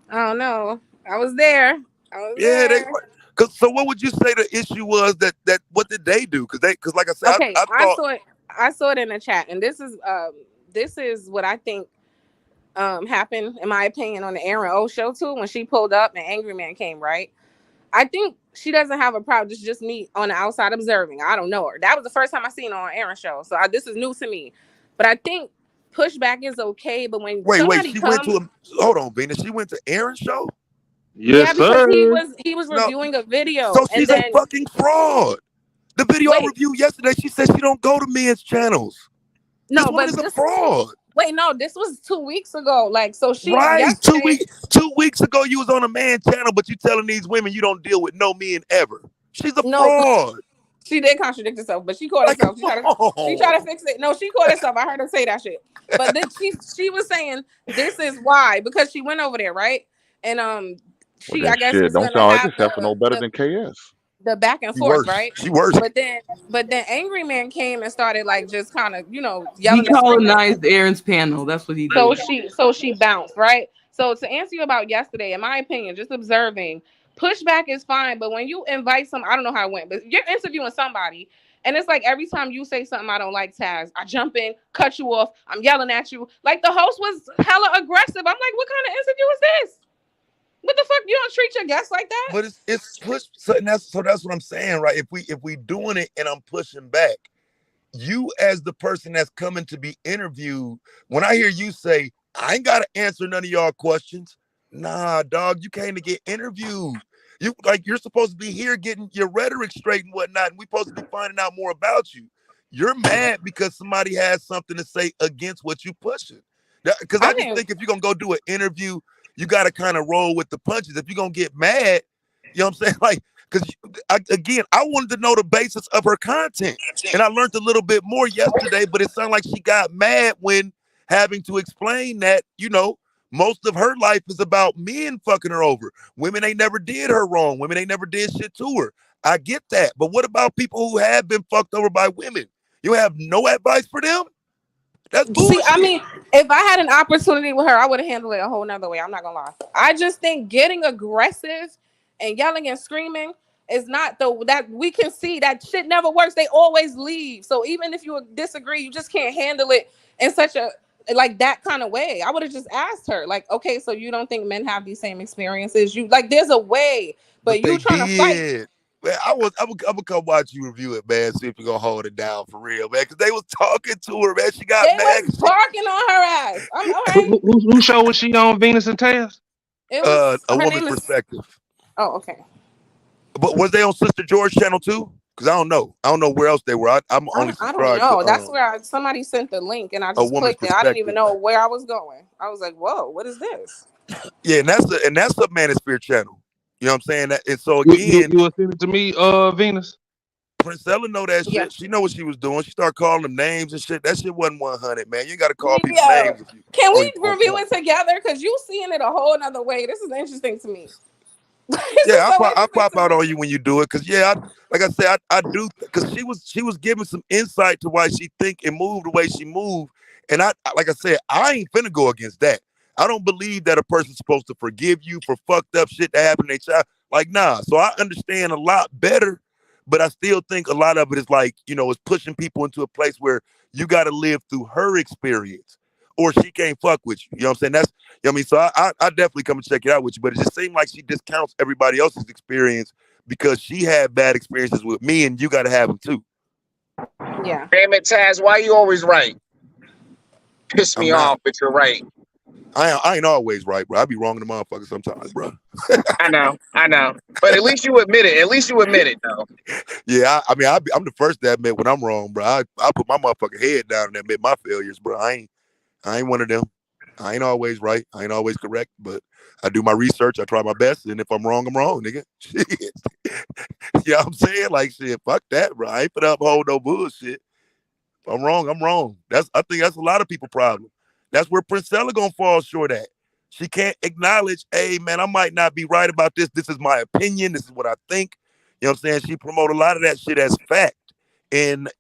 I don't know. I was there. I was Yeah, they there. were. Cause so what would you say the issue was that what did they do? Cause like I said, Okay, I thought I saw it in the chat, and this is what I think happened in my opinion on the Aaron O show too when she pulled up and Angry Man came, right? I think she doesn't have a problem. Just me on the outside observing. I don't know her. That was the first time I seen her on Aaron show, so this is new to me. But I think pushback is okay. But when wait, somebody she went to comes, hold on, Venus. She went to Aaron's show? yeah, Yes, because sir. he was No, reviewing a so video, and she's a then fucking fraud. The video I wait, reviewed yesterday, she said she don't go to men's channels. This no, woman but is a this fraud. wait, no, this was 2 weeks ago. Like, so she Right. yesterday, 2 weeks ago, you was on a man channel, but you telling these women you don't deal with no men ever. She's a no, fraud. she did contradict herself, but she called Like, herself. come She tried to on. fix it. No, she called herself. I heard her say that shit. But then she was saying this is why because she went over there, right? And Well she then I guess shit. was Don't gonna sound like have this heifer no better than KS. the back and She forth, worse. right? She worse. But then Angry Man came and started like just kind of he yelling and screaming. colonized Aaron's panel. That's what he So did. she bounced, right? So to answer you about yesterday, in my opinion, just observing, pushback is fine, but when you invite I don't know how it went, but you're interviewing somebody, and it's like every time you say something I don't like, Taz, I jump in, cut you off, I'm yelling at you. Like the host was hella aggressive. I'm like, what kind of interview is this? What the fuck? You don't treat your guests like that? But it's push. So that's what I'm saying, right? If we doing it and I'm pushing back, you as the person that's coming to be interviewed, when I hear you say, I ain't gotta answer none of y'all questions. Nah, dog, you came to get interviewed. You're supposed to be here getting your rhetoric straight and whatnot, and we supposed to be finding out more about you. You're mad because somebody has something to say against what you pushing. Because I I just didn't. think if you're gonna go do an interview, you gotta kind of roll with the punches. If you're gonna get mad, you know what I'm saying? Like, because again, I wanted to know the basis of her content. And I learned a little bit more yesterday, but it sounded like she got mad when having to explain that, most of her life is about men fucking her over. Women ain't never did her wrong. Women ain't never did shit to her. I get that. But what about people who have been fucked over by women? You have no advice for them? That's See, I bullshit. mean, if I had an opportunity with her, I would have handled it a whole nother way. I'm not gonna lie. I just think getting aggressive and yelling and screaming is not the that we can see that shit never works. They always leave. So even if you disagree, you just can't handle it in such a like that kind of way. I would have just asked her, like, okay, so you don't think men have these same experiences? You like, there's a way, But but they you trying to fight. did. Man, I'm gonna come watch you review it, man. See if you're gonna hold it down for real, man. Because they was talking to her, man. She got They mad. was barking on her ass. I'm all Who, right. who show was she on? Venus and Taz? It was A her woman's name is. perspective. Oh, okay. But was they on Sister George channel too? Because I don't know. I don't know where else they were. I'm only I don't subscribed to know. That's where somebody sent the link and I a just woman's clicked it. I didn't even perspective. know where I was going. I was like, whoa, what is this? Yeah, and that's a Manosphere channel. You know what I'm saying? And so You again, you will send it to me, Venus. Prince Ella know that Yeah. shit. She know what she was doing. She started calling them names and shit. That shit wasn't 100, man. You got to call people Yeah. names if you Can we on review point. it together? Because you seeing it a whole nother way. This is interesting to me. This is Yeah, so I interesting pop to out me. on you when you do it, cause yeah, like I said, I do, cause she was giving some insight to why she think and move the way she move, and like I said, I ain't finna go against that. I don't believe that a person's supposed to forgive you for fucked up shit that happened to their child. Like nah, so I understand a lot better, but I still think a lot of it is like it's pushing people into a place where you got to live through her experience, or she can't fuck with you. You know what I'm saying? That's you know what I mean? So I definitely come and check it out with you, but it just seemed like she discounts everybody else's experience because she had bad experiences with me, and you got to have them too. Yeah. Damn it, Taz, why you always right? Piss I'm me not. off, but you're right. I ain't always right, bro. I be wrong in the motherfucker sometimes, bro. I know. But at least you admit it. At least you admit it, though. Yeah, I mean, I'm the first to admit when I'm wrong, bro. I put my motherfucking head down and admit my failures, bro. I ain't one of them. I ain't always right. I ain't always correct, but I do my research. I try my best, and if I'm wrong, I'm wrong, nigga. Shit. You know what I'm saying? Like, shit, fuck that, bro. I ain't put up hold no bullshit. If I'm wrong, I'm wrong. I think that's a lot of people' problem. That's where Princella gonna fall short at. She can't acknowledge, hey man, I might not be right about this. This is my opinion. This is what I think. You know what I'm saying? She promote a lot of that shit as fact. And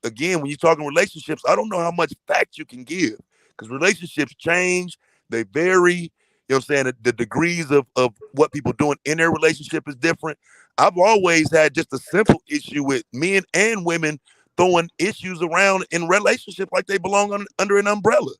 again, when you're talking relationships, I don't know how much fact you can give. Because relationships change, they vary. You know what I'm saying? The degrees of what people doing in their relationship is different. I've always had just a simple issue with men and women throwing issues around in relationships like they belong under an umbrella.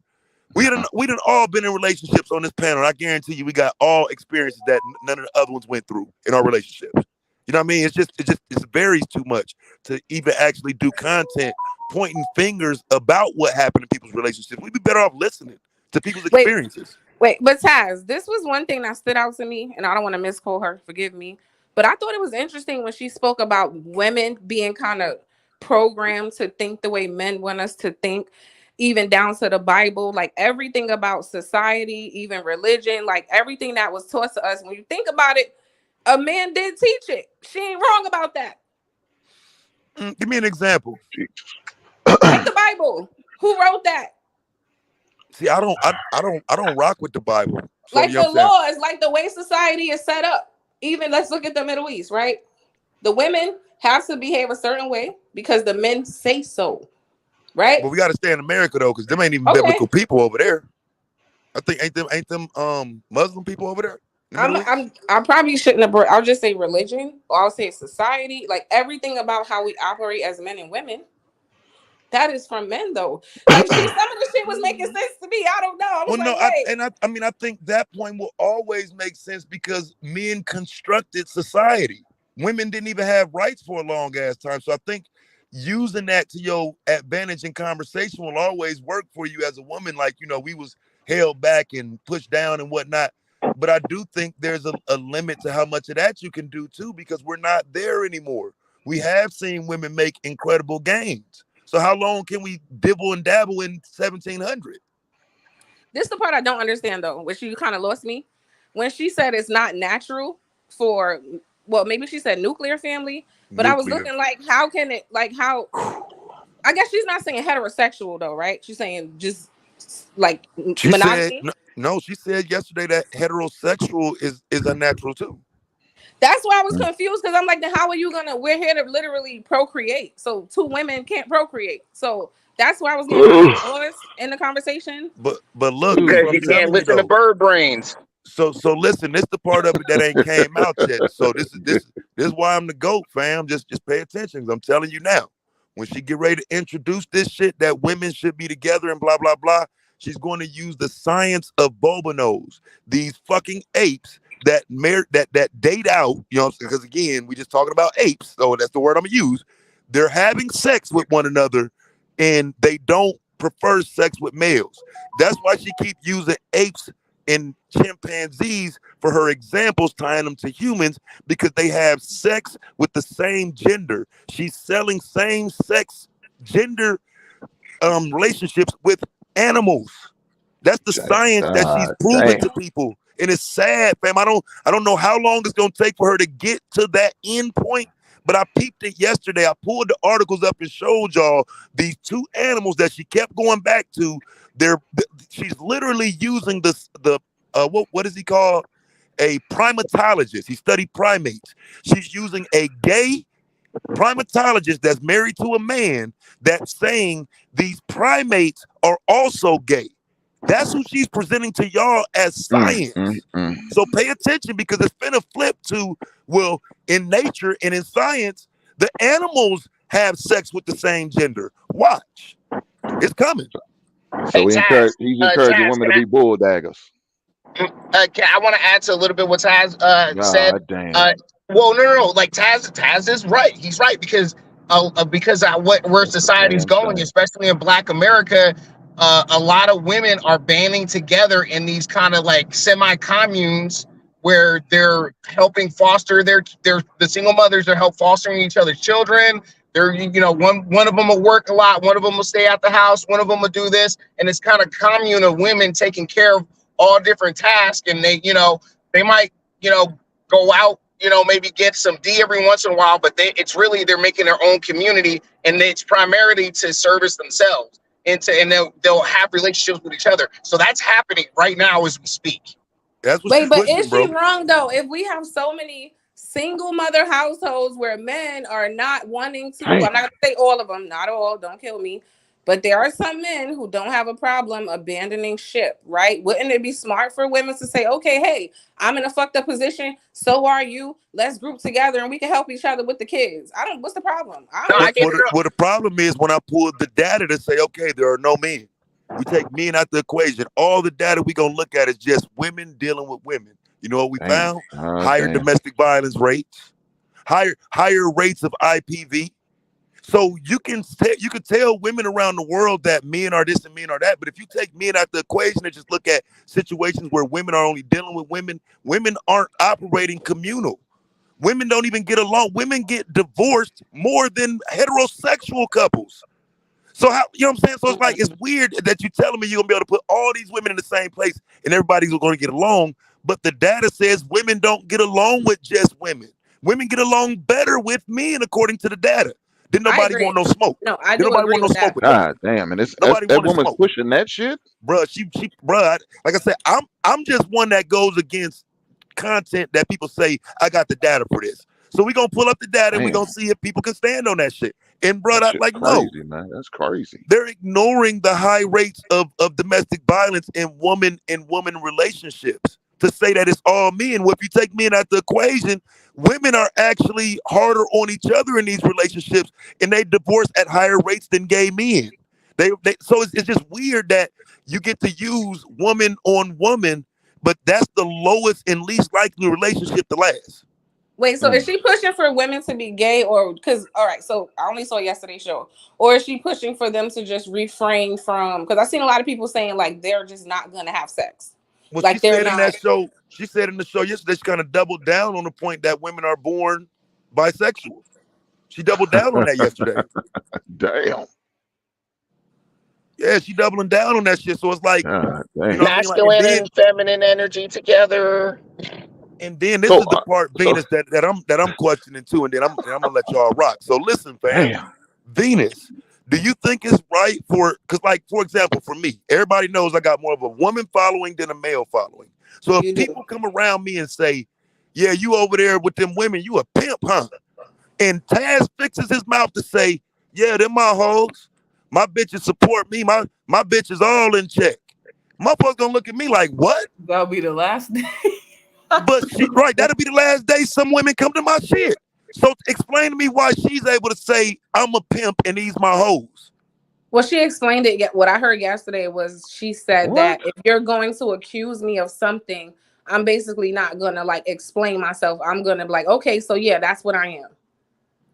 We done all been in relationships on this panel. I guarantee you, we got all experiences that none of the other ones went through in our relationships. You know what I mean? It varies too much to even actually do content pointing fingers about what happened in people's relationships. We'd be better off listening to people's Wait, experiences. but Taz, this was one thing that stood out to me, and I don't want to misquote her, forgive me. But I thought it was interesting when she spoke about women being kind of programmed to think the way men want us to think, even down to the Bible, like everything about society, even religion, like everything that was taught to us. When you think about it, a man did teach it. She ain't wrong about that. Give me an example. Like the Bible. Who wrote that? See, I don't rock with the Bible. So you Like know what the I'm saying? laws, like the way society is set up. Even let's look at the Middle East, right? The women have to behave a certain way because the men say so, right? But we got to stay in America though, because them ain't even Okay. biblical people over there. I think ain't them Muslim people over there in the Middle East. I probably shouldn't have I'll just say religion, or I'll say society, like everything about how we operate as men and women. That is from men though. Like some of the shit was making sense to me. I don't know. I was Well, like, no, wait. I mean I think that point will always make sense because men constructed society. Women didn't even have rights for a long ass time. So I think using that to your advantage in conversation will always work for you as a woman. Like, we was held back and pushed down and whatnot. But I do think there's a limit to how much of that you can do too, because we're not there anymore. We have seen women make incredible gains. So how long can we dibble and dabble in 1700? This the part I don't understand though, which you kind of lost me. When she said it's not natural for, well, maybe she said nuclear family, but I was Nuclear. looking like, how can it, like, how, I guess she's not saying heterosexual though, right? She's saying just like She said monogamy. no. She said yesterday that heterosexual is unnatural too. That's why I was confused, because I'm like, then how are you gonna? We're here to literally procreate, so two women can't procreate. So that's why I was getting kind of lost in the conversation. But look, this is Because what I'm you can't telling you listen to though. bird brains. So listen, this the part of it that ain't came out yet. So this is why I'm the GOAT, fam. Just pay attention. 'Cause I'm telling you now. When she get ready to introduce this shit that women should be together and blah blah blah, she's going to use the science of bobonos. These fucking apes that date out, because again, we just talking about apes, so that's the word I'm gonna use. They're having sex with one another, and they don't prefer sex with males. That's why she keep using apes and chimpanzees for her examples, tying them to humans because they have sex with the same gender. She's selling same sex gender relationships with animals. That's the science that she's God proven damn. to people. And it's sad, fam. I don't know how long it's gonna take for her to get to that end point. But I peeped it yesterday. I pulled the articles up and showed y'all these two animals that she kept going back to. She's literally using the what is he called? A primatologist. He studied primates. She's using a gay primatologist that's married to a man that's saying these primates are also gay. That's who she's presenting to y'all as science. So pay attention, because it's finna flip to, well, in nature and in science, the animals have sex with the same gender. Watch. It's coming. So Hey, Taz. he's encouraging Taz, women to be bulldaggers. I want to add to a little bit what Taz said. God damn. Uh, well, no. Like Taz is right. He's right because where society's Damn going, shame. especially in Black America, a lot of women are banding together in these kind of like semi communes where they're helping foster the single mothers are help fostering each other's children. They're one of them will work a lot, one of them will stay at the house, one of them will do this, and it's kind of commune of women taking care of all different tasks, and they might go out, maybe get some D every once in a while, but they're making their own community, and it's primarily to service themselves, and they'll have relationships with each other. So that's happening right now as we speak. That's what Wait, she's but pushing, is she bro. wrong though? If we have so many single mother households where men are not wanting to, Damn. I'm not gonna say all of them, not all, don't kill me, but there are some men who don't have a problem abandoning ship, right? Wouldn't it be smart for women to say, okay, hey, I'm in a fucked up position, so are you. Let's group together and we can help each other with the kids. What's the problem? I No, don't I But get understand. it. what the problem is, when I pulled the data to say, okay, there are no men. We take men out the equation. All the data we gonna look at is just women dealing with women. You know what we Damn. found? God Higher damn. domestic violence rates, higher rates of IPV. So you can tell women around the world that men are this and men are that. But if you take men out the equation and just look at situations where women are only dealing with women, women aren't operating communal. Women don't even get along. Women get divorced more than heterosexual couples. So how, you know what I'm saying? So it's like, it's weird that you're telling me you're gonna be able to put all these women in the same place and everybody's gonna get along, but the data says women don't get along with just women. Women get along better with men according to the data. Didn't I nobody want agree. no smoke. No, I Didn't do nobody agree want no with smoke that. with that. God damn. And Nobody that wanted woman's smoke. pushing that shit. Bruh, bruh, like I said, I'm just one that goes against content that people say, I got the data for this. So we're gonna pull up the data and we're Damn. gonna see if people can stand on that shit. And bruh, That shit's like, no. crazy, man. That's crazy. They're ignoring the high rates of domestic violence in woman relationships to say that it's all men. Well, if you take men out the equation, women are actually harder on each other in these relationships, and they divorce at higher rates than gay men. So it's just weird that you get to use woman on woman, but that's the lowest and least likely relationship to last. Wait, so is she pushing for women to be gay, or because all right? So I only saw yesterday's show, or is she pushing for them to just refrain from? Because I've seen a lot of people saying like they're just not gonna have sex, Well, she like they're said in not. that show, yesterday, she kind of doubled down on the point that women are born bisexual. She doubled down on that yesterday. Damn. Yeah, she doubling down on that shit. So it's like, God you know damn. what I mean? Like, and Masculine and feminine energy together. then this So, is the part, so Venus, that I'm questioning too, and then I'm gonna let y'all rock. So listen, fam, damn. Venus, do you think it's right because, like, for example, for me, everybody knows I got more of a woman following than a male following. So if You do. people come around me and say, "Yeah, you over there with them women, you a pimp, huh?" And Taz fixes his mouth to say, "Yeah, them my hoes. My bitches support me. My bitches all in check." Motherfuckers gonna look at me like, "What?" That'll be the last day. But that'll be the last day some women come to my shit. So explain to me why she's able to say I'm a pimp and these my hoes. Well, she explained it. What I heard yesterday was she said What? that if you're going to accuse me of something, I'm basically not gonna like explain myself. I'm gonna be like, okay, so yeah, that's what I am.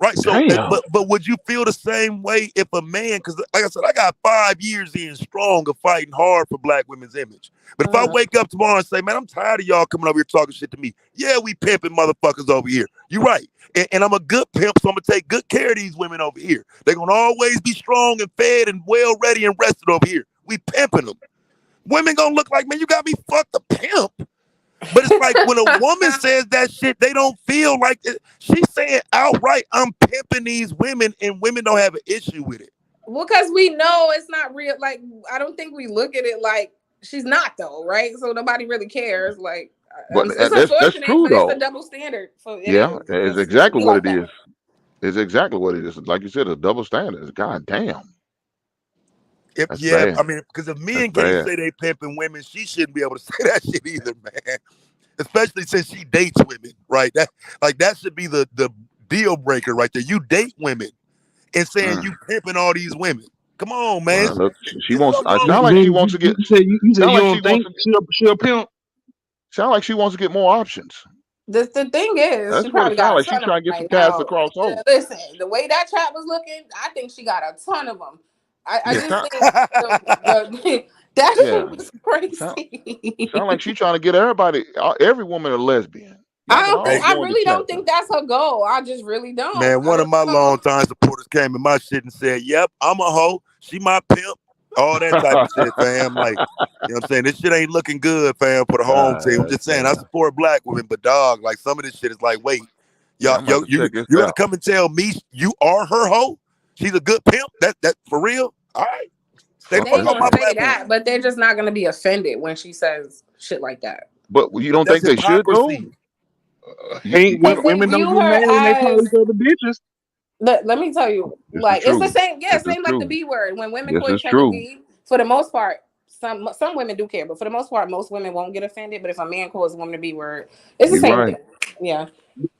Right. So, Damn. but would you feel the same way if a man? Because like I said, I got 5 years in strong of fighting hard for black women's image. But if I wake up tomorrow and say, "Man, I'm tired of y'all coming over here talking shit to me," yeah, we pimping motherfuckers over here. You're right, and I'm a good pimp, so I'm gonna take good care of these women over here. They're gonna always be strong and fed and well ready and rested over here. We pimping them. Women gonna look like, "Man, you got me fucked a pimp." But it's like when a woman says that shit, they don't feel like it. She's saying outright, "I'm pimping these women," and women don't have an issue with it. Well, because we know it's not real. Like, I don't think we look at it like she's not though, right? So nobody really cares. Like, But it's that's unfortunate, true but it's a though. double standard. So it Yeah, is. it's It's just exactly be what like it that. is. It's exactly what it is. Like you said, a double standard. God damn. That's bad. I mean, because if That's men can't bad. say they pimping women, she shouldn't be able to say that shit either, man. Especially since she dates women, right? That should be the deal breaker right there. You date women and saying Mm. you pimping all these women. Come on, man. Well, look, she It's wants. something I wrong sound with like you. she Then wants to get. you said Sound you like she don't wants think to. she a pimp? Sound like she wants to get more options. The thing is, she That's what probably it sounds got a like. She's ton of them trying to get some right cats to now. cross over. Listen, the way that chat was looking, I think she got a ton of them. I Yeah, just sound, think that yeah. shit was Sound crazy. like she's trying to get every woman a lesbian. Y'all can all Hey, I join the really chat. don't think that's her goal. I just really don't. man, I one of don't my know. longtime supporters came in my shit and said, "Yep, I'm a hoe. She my pimp." All that type of shit, fam. Like, you know what I'm saying? This shit ain't looking good, fam, for the home team. I'm just saying, I Damn. support black women, but dog, like some of this shit is like, wait, Yeah, I'm about to you check this gonna out. come and tell me you are her hoe? She's a good pimp? That for real? All right. Stay the They fuck ain't on gonna my say platform. that, but they're just not gonna be offended when she says shit like that. But you But don't that's think they should though? hypocrisy. Because they Women don't view get her mad when they call as each other bitches. let me tell you, This is like it's the true. same, yeah, This is same like the true. B word. When women This call is each other true. B, for the most part, some women do care, but for the most part, most women won't get offended. But if a man calls a woman a B word, it's the You're same right. thing. Yeah.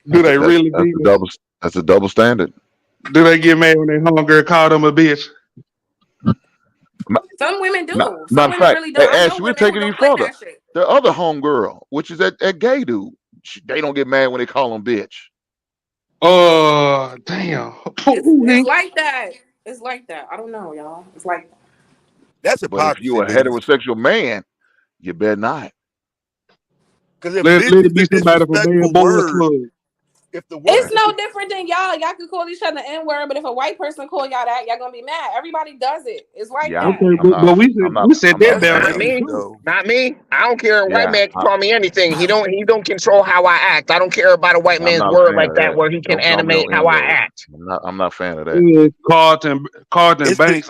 Do they really That's be? a double. That's a double standard. Do they get mad when their homegirl call them a bitch? Some women do. Some Matter of women fact, really do. hey, I know Ash, we'll women take who it even don't play further. that shit. The other homegirl, which is that gay dude, they don't get mad when they call him bitch. Damn. It's like that. It's like that. I don't know, y'all. It's like that. That's But if hypocrisy, you're a Venus. heterosexual man, you better not. Because if Let bitch is it the be somebody from Bad disrespectful Boys word, Club. if the word It's if no the different than y'all. Y'all could call each other N-word, but if a white person call y'all that, y'all gonna be mad. Everybody does it. It's like Yeah, that. Okay, I'm not. but I'm not. we said I'm that not a that's down fan Not of it. crazy me. though. Not me. I don't care. A white Yeah, man can call me anything. He don't control how I act. I don't care about a white I'm man's not a word fan like of that that. where he can Don't call me no animate how N I word. act. I'm not a fan of that. Carlton It's the Banks.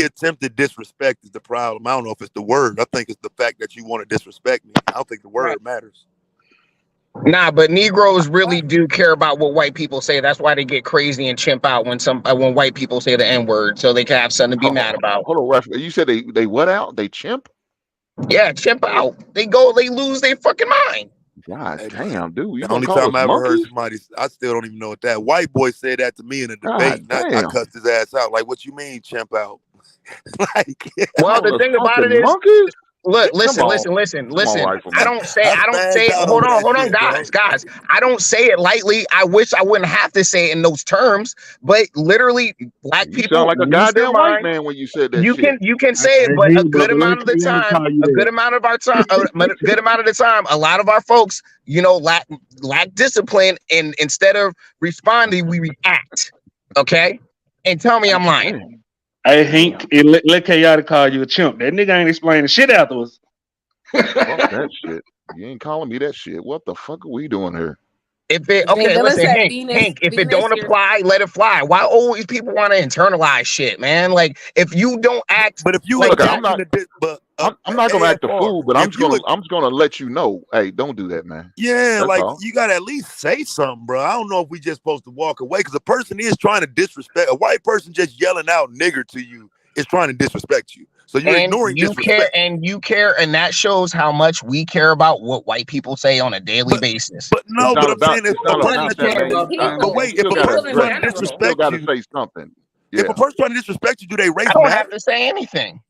attempted disrespect is the problem. I don't know if it's the word. I think it's the fact that you want to disrespect me. I don't think the Right. word matters. Nah, but Negroes really do care about what white people say. That's why they get crazy and chimp out when white people say the N word, so they can have something to be mad about. Hold on, Raf. You said they what out? They chimp? Yeah, chimp out. They lose their fucking mind. God Hey, damn, dude, you the gonna only call time us I ever heard monkeys? somebody, I still don't even know what that white boy said that to me in a debate, God and I damn. cussed his ass out. Like, what you mean, chimp out? Like, Well, Calling the us thing about fucking it is, monkeys? look, Come listen, on, listen, listen, come on, listen. Rifleman. I I don't spazzed say, out hold over that on, shit, bro. guys. I don't say it lightly. I wish I wouldn't have to say it in those terms, but literally, black You sound people like a use their goddamn white mind. man when you said that shit. You can I, say it, I but hear a you, good brother. Let me amount of the let me time, call you a good that. amount of our time, a good amount of the time, a lot of our folks, you know, lack discipline, and instead of responding, we react. Okay, and tell me I'm lying. Damn, Hey, Hank, let Chaotic call you a chimp. That nigga ain't explaining shit afterwards. fuck that shit. You ain't calling me that shit. What the fuck are we doing here? If it Jay okay, Dilla listen, said Venus. Hank, if it Venus, don't you're apply, let it fly. Why always people want to internalize shit, man? Like if you don't act But if you like Look, that, attacking the but I'm not gonna act a AFR, fool, but if you I'm just gonna let you know. Hey, don't do that, man. yeah, That's like all. you gotta at least say something, bro. I don't know if we just supposed to walk away because a person is trying to disrespect a white person just yelling out nigger to you is trying to disrespect you. So you're and ignoring you care, disrespect. and that shows how much we care about what white people say on a daily But basis. but It's no, but not I'm about saying if a about person We is that, trying care to man. about them but though. wait, if Still a gotta person people in trying address to it. You still general. disrespect gotta you, say something. if Yeah. a person trying to disrespect you, do they I race don't have matter? to say anything.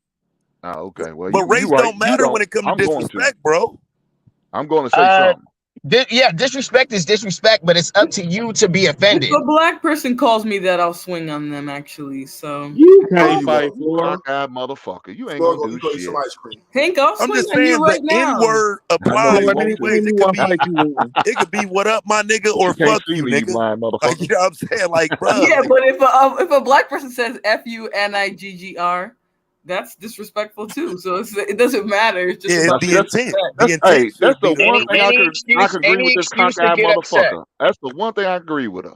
Oh, okay. Well, But you race right. don't You matter don't. when it comes to I'm going to. disrespect, bro. I'm going to say Uh, something. yeah, disrespect is disrespect, but it's up to you to be If offended. a black person calls me that, I'll swing on them. Actually, so You No, can't you fight won't. You for her. cockeyed motherfucker. You ain't gonna Slug, do you gonna eat some shit. ice cream. Hank, I'll I'm swing just on you saying the right N now. word I know applies you Lord, both won't name too. ways. me one fight you win. It could be what up, my nigga, But you or can't fuck see you, me, you nigga. blind Like motherfucker. you know what I'm saying? Like, bro, Yeah, like but if a black person says FUNIGGR, that's disrespectful too. So it doesn't matter. It's just yeah, it's Now about see, the the intent. respect. The hey, intent that's should the be the one fuck thing up. I could agree with this Excuse to cockeyed get upset. motherfucker. That's the one thing I agree with her.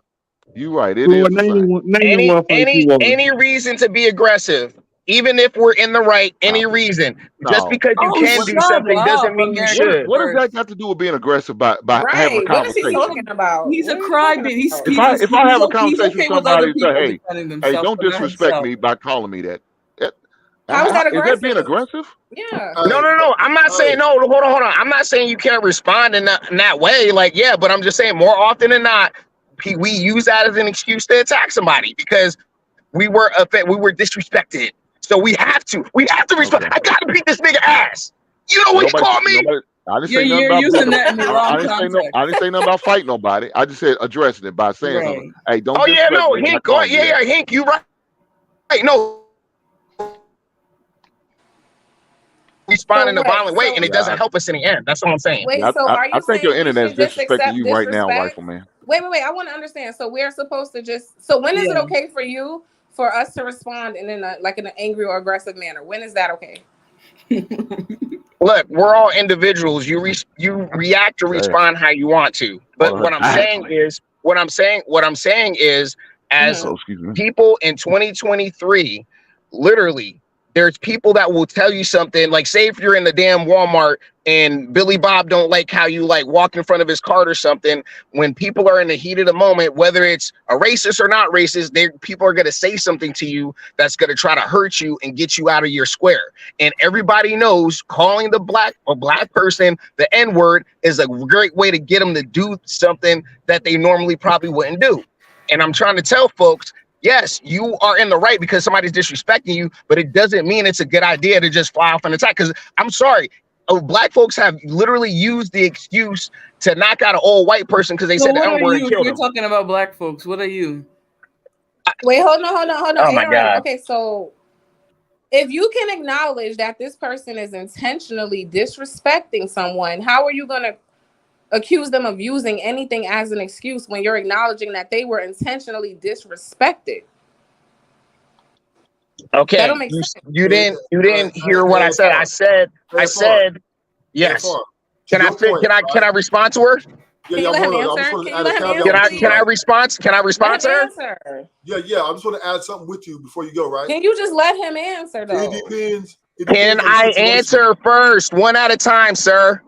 You right. It is Lord, a fact. name me one fight you won. Any reason to be aggressive, even if we're in the right, any Stop it. reason. Just No. because you Oh, can What do shut something doesn't up, mean you America should. what does that first. got to do with being aggressive by having a Right. What is he He's conversation? talking a about? he's a What are you talking crybaby. about? If I have a He's conversation with okay with other somebody and say, people hey, defending hey, themselves, don't but not disrespect himself. me by calling me that. How is that Is that being aggressive? aggressive? Yeah. No, Hey, no, no. I'm not hey, saying no. Hold on, hold on. I'm not saying you can't respond in that way. Like, yeah, but I'm just saying more often than not, we use that as an excuse to attack somebody because we were disrespected. So we have to respond. Okay. I gotta beat this nigga ass. You know what you Nobody, call me? nobody. I didn't say nothing You're about using beating. that in the I wrong didn't say no. I context. didn't say nothing about fighting nobody. I just said addressing it by saying something. Right. Hey, don't Oh yeah, disrespect no, me by Hink. Oh calling me yeah, that. yeah, Hink. You right. No, respond So in a what? violent way, and So it Yeah, doesn't help us in the end. That's all I'm saying. wait. So are I you think your saying we internet is should just disrespecting accept you right now, disrespect? Rifleman. Wait. I want to understand. So we're supposed to just. So when is it Yeah. okay for you for us to respond in like in an angry or aggressive manner? When is that okay? Look, we're all individuals. You react or Damn. respond how you want to. All But of her diaphragm. what I'm saying is, as Mm-hmm. Oh, excuse me. people in 2023, literally, there's people that will tell you something. Like, say if you're in the damn Walmart and Billy Bob don't like how you like walk in front of his cart or something. When people are in the heat of the moment, whether it's a racist or not racist, people are gonna say something to you that's gonna try to hurt you and get you out of your square. And everybody knows calling the black person the N-word is a great way to get them to do something that they normally probably wouldn't do. And I'm trying to tell folks, yes, you are in the right because somebody's disrespecting you, but it doesn't mean it's a good idea to just fly off an attack. Because I'm sorry, black folks have literally used the excuse to knock out an old white person because they So said the what are N-word and you? If killed you're them. talking about black folks, what are you? Wait. Hold on. Oh my Aaron. God. Okay. So if you can acknowledge that this person is intentionally disrespecting someone, how are you gonna accuse them of using anything as an excuse when you're acknowledging that they were intentionally disrespected? That don't Okay, make sense. you hey, didn't hear what I said. I AFR, said yes. AFR. To your point, Can right? I respond to her? Yeah, Can yeah. you I'm let him holding on. I'm just answer? going Can to you add a let him caveat answer, with you, Can I please? right? respond? Can I Let respond him to her? answer. Yeah, yeah. I just want to add something with you before you go, right? Can you just let him answer It though? depends. It Can depends on the I situation. answer first, one at a time, sir?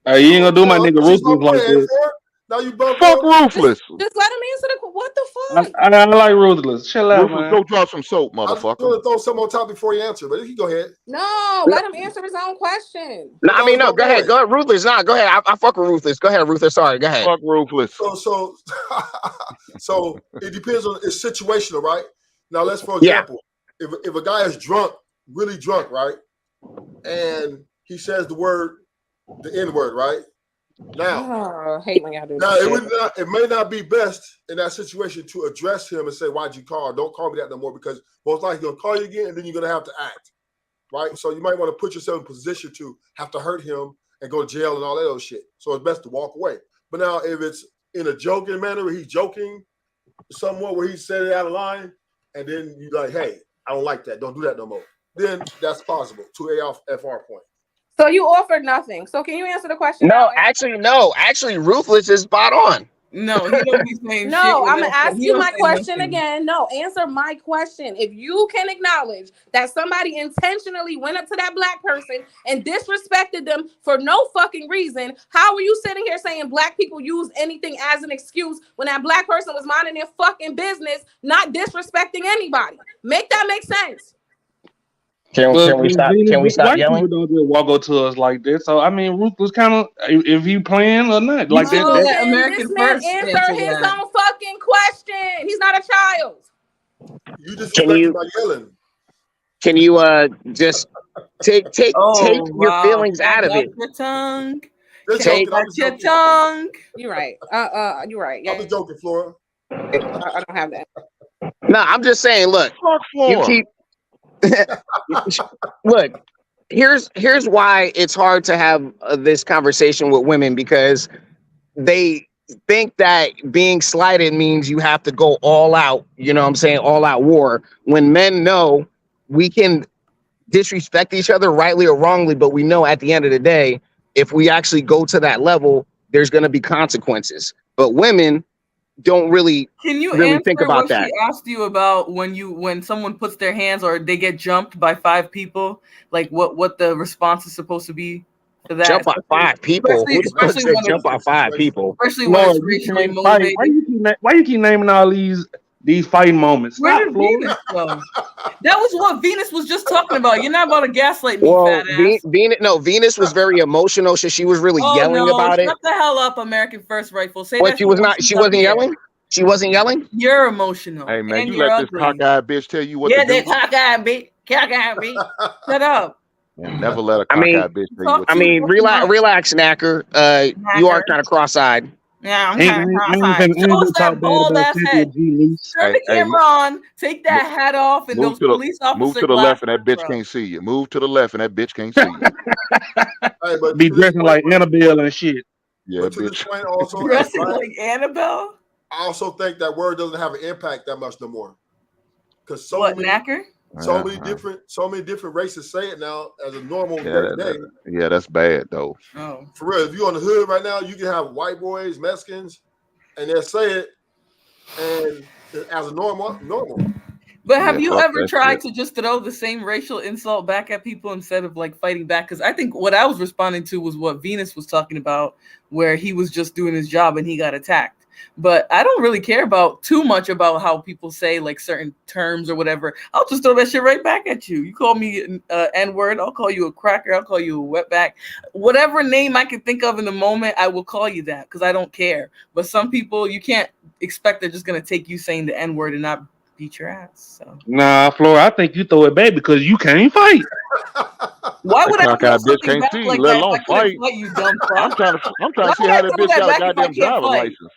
Hey, you ain't gonna do my Yeah, nigga this is my ruthless like point, that. AFR. Now you bumped Fuck up. ruthless. Just let him answer the. What the I, fuck? I, I like ruthless. Chill out, Ruthless, man. go drop some soap, I just motherfucker. want to throw some on top before you answer, but you can go ahead. No, No, let him answer his own question. no, But I that mean was no. my Go ahead. point. Go ahead, Ruthless. Nah, go ahead. I fuck with Ruthless. Go ahead, Ruthless. Sorry. Go ahead. Fuck ruthless. So, so it depends on it's situational, right? Now, let's for Yeah. example, if a guy is drunk, really drunk, right, and he says the N-word, right? I hate when y'all do Now this. it may not be best in that situation to address him and say, "Why'd you call? Don't call me that no more," because most likely he'll call you again, and then you're gonna have to act, right? So you might want to put yourself in a position to have to hurt him and go to jail and all that other shit. So it's best to walk away. But now, if it's in a joking manner, where he's joking somewhat, where he's saying it out of line, and then you like, "Hey, I don't like that. Don't do that no more." Then that's possible to a FR point. So you offered nothing. So can you answer the question No, now? actually, Ruthless is spot on. No, he don't be saying shit. No, I'm gonna without- ask he you don't my say question nothing. again. No, answer my question. If you can acknowledge that somebody intentionally went up to that black person and disrespected them for no fucking reason, how are you sitting here saying black people use anything as an excuse when that black person was minding their fucking business, not disrespecting anybody? Make that make sense. Can we stop? Can we stop White people yelling? don't just walk up to us like that. So I mean, Ruthless kind of if he playing or not, You like should that. let Then American this man First answer answer his that. own fucking question. He's not a child. You Can disrespect him you by yelling. can you just take Oh your wow! feelings Cat out of got it? your tongue. Just Cat Take joking. I'm got just your joking. tongue. You're right. You're right. I'm Yeah, just joking, Flora. I don't have that. No, I'm just saying. Look, Fuck you Flora. keep look. Here's why it's hard to have this conversation with women, because they think that being slighted means you have to go all out. You know what I'm saying? All out war. When men know we can disrespect each other rightly or wrongly, but we know at the end of the day, if we actually go to that level, there's going to be consequences. But women don't really Can you think answer about what that. she asked you about when someone puts their hands or they get jumped by 5 people? Like what the response is supposed to be for that? Jump on 5 people. Who the fuck Especially said when jump on 5 people? Lord, it's you racially can't fight. motivated. Why you keep naming all these fighting moments? Where Stop, did Flora. Venus go? That was what Venus was just talking about. You're not about to gaslight me, Well, fat ass. Venus was very emotional, so she was really Oh yelling no! about it. Shut the hell up, American First Rifle. Say But that she shit was when not. she's She up wasn't here. yelling. She wasn't yelling. You're emotional. Hey man, and you you're let this ugly. cockeyed bitch tell you what Yeah, to do. that cockeyed bitch. Cockeyed bitch. Shut up. And never let a I mean, cockeyed bitch tell you what to do. relax, Knacker. You are kind of cross-eyed. Yeah, I'm Ain't kind of finna Show us talk that bad bald about ass Cynthia head. G. Lease. Turn the camera on. Take that hat off and Move those to police the officer left, and that bitch glasses, can't see you. Move to the left, and that bitch can't see you. Hey, but Be to this dressing point, like Annabelle and shit. Yeah, but to this bitch. point also, dressing right, like Annabelle. I also think that word doesn't have an impact that much no more. Because so What, many Knacker? so many different races say it now as a normal Yeah, day. yeah, that's bad though. Oh. For real, if you're on the hood right now, you can have white boys, Mexicans, and they'll say it and as a normal. But have you fuck ever that tried shit. to just throw the same racial insult back at people instead of like fighting back? Because I think what I was responding to was what Venus was talking about, where he was just doing his job and he got attacked. But I don't really care about too much about how people say like certain terms or whatever. I'll just throw that shit right back at you. You call me N-word, I'll call you a cracker, I'll call you a wetback. Whatever name I can think of in the moment, I will call you that because I don't care. But some people, you can't expect they're just going to take you saying the N-word and not beat your ass. So. Nah, Flora, I think you throw it back because you can't fight. Why would I throw Cockeyed bitch something can't back see you, like let that if alone I couldn't fight. fight, you dumb fuck? I'm trying Why to see would how I that throw bitch that got a back if I goddamn can't driver's fight? license.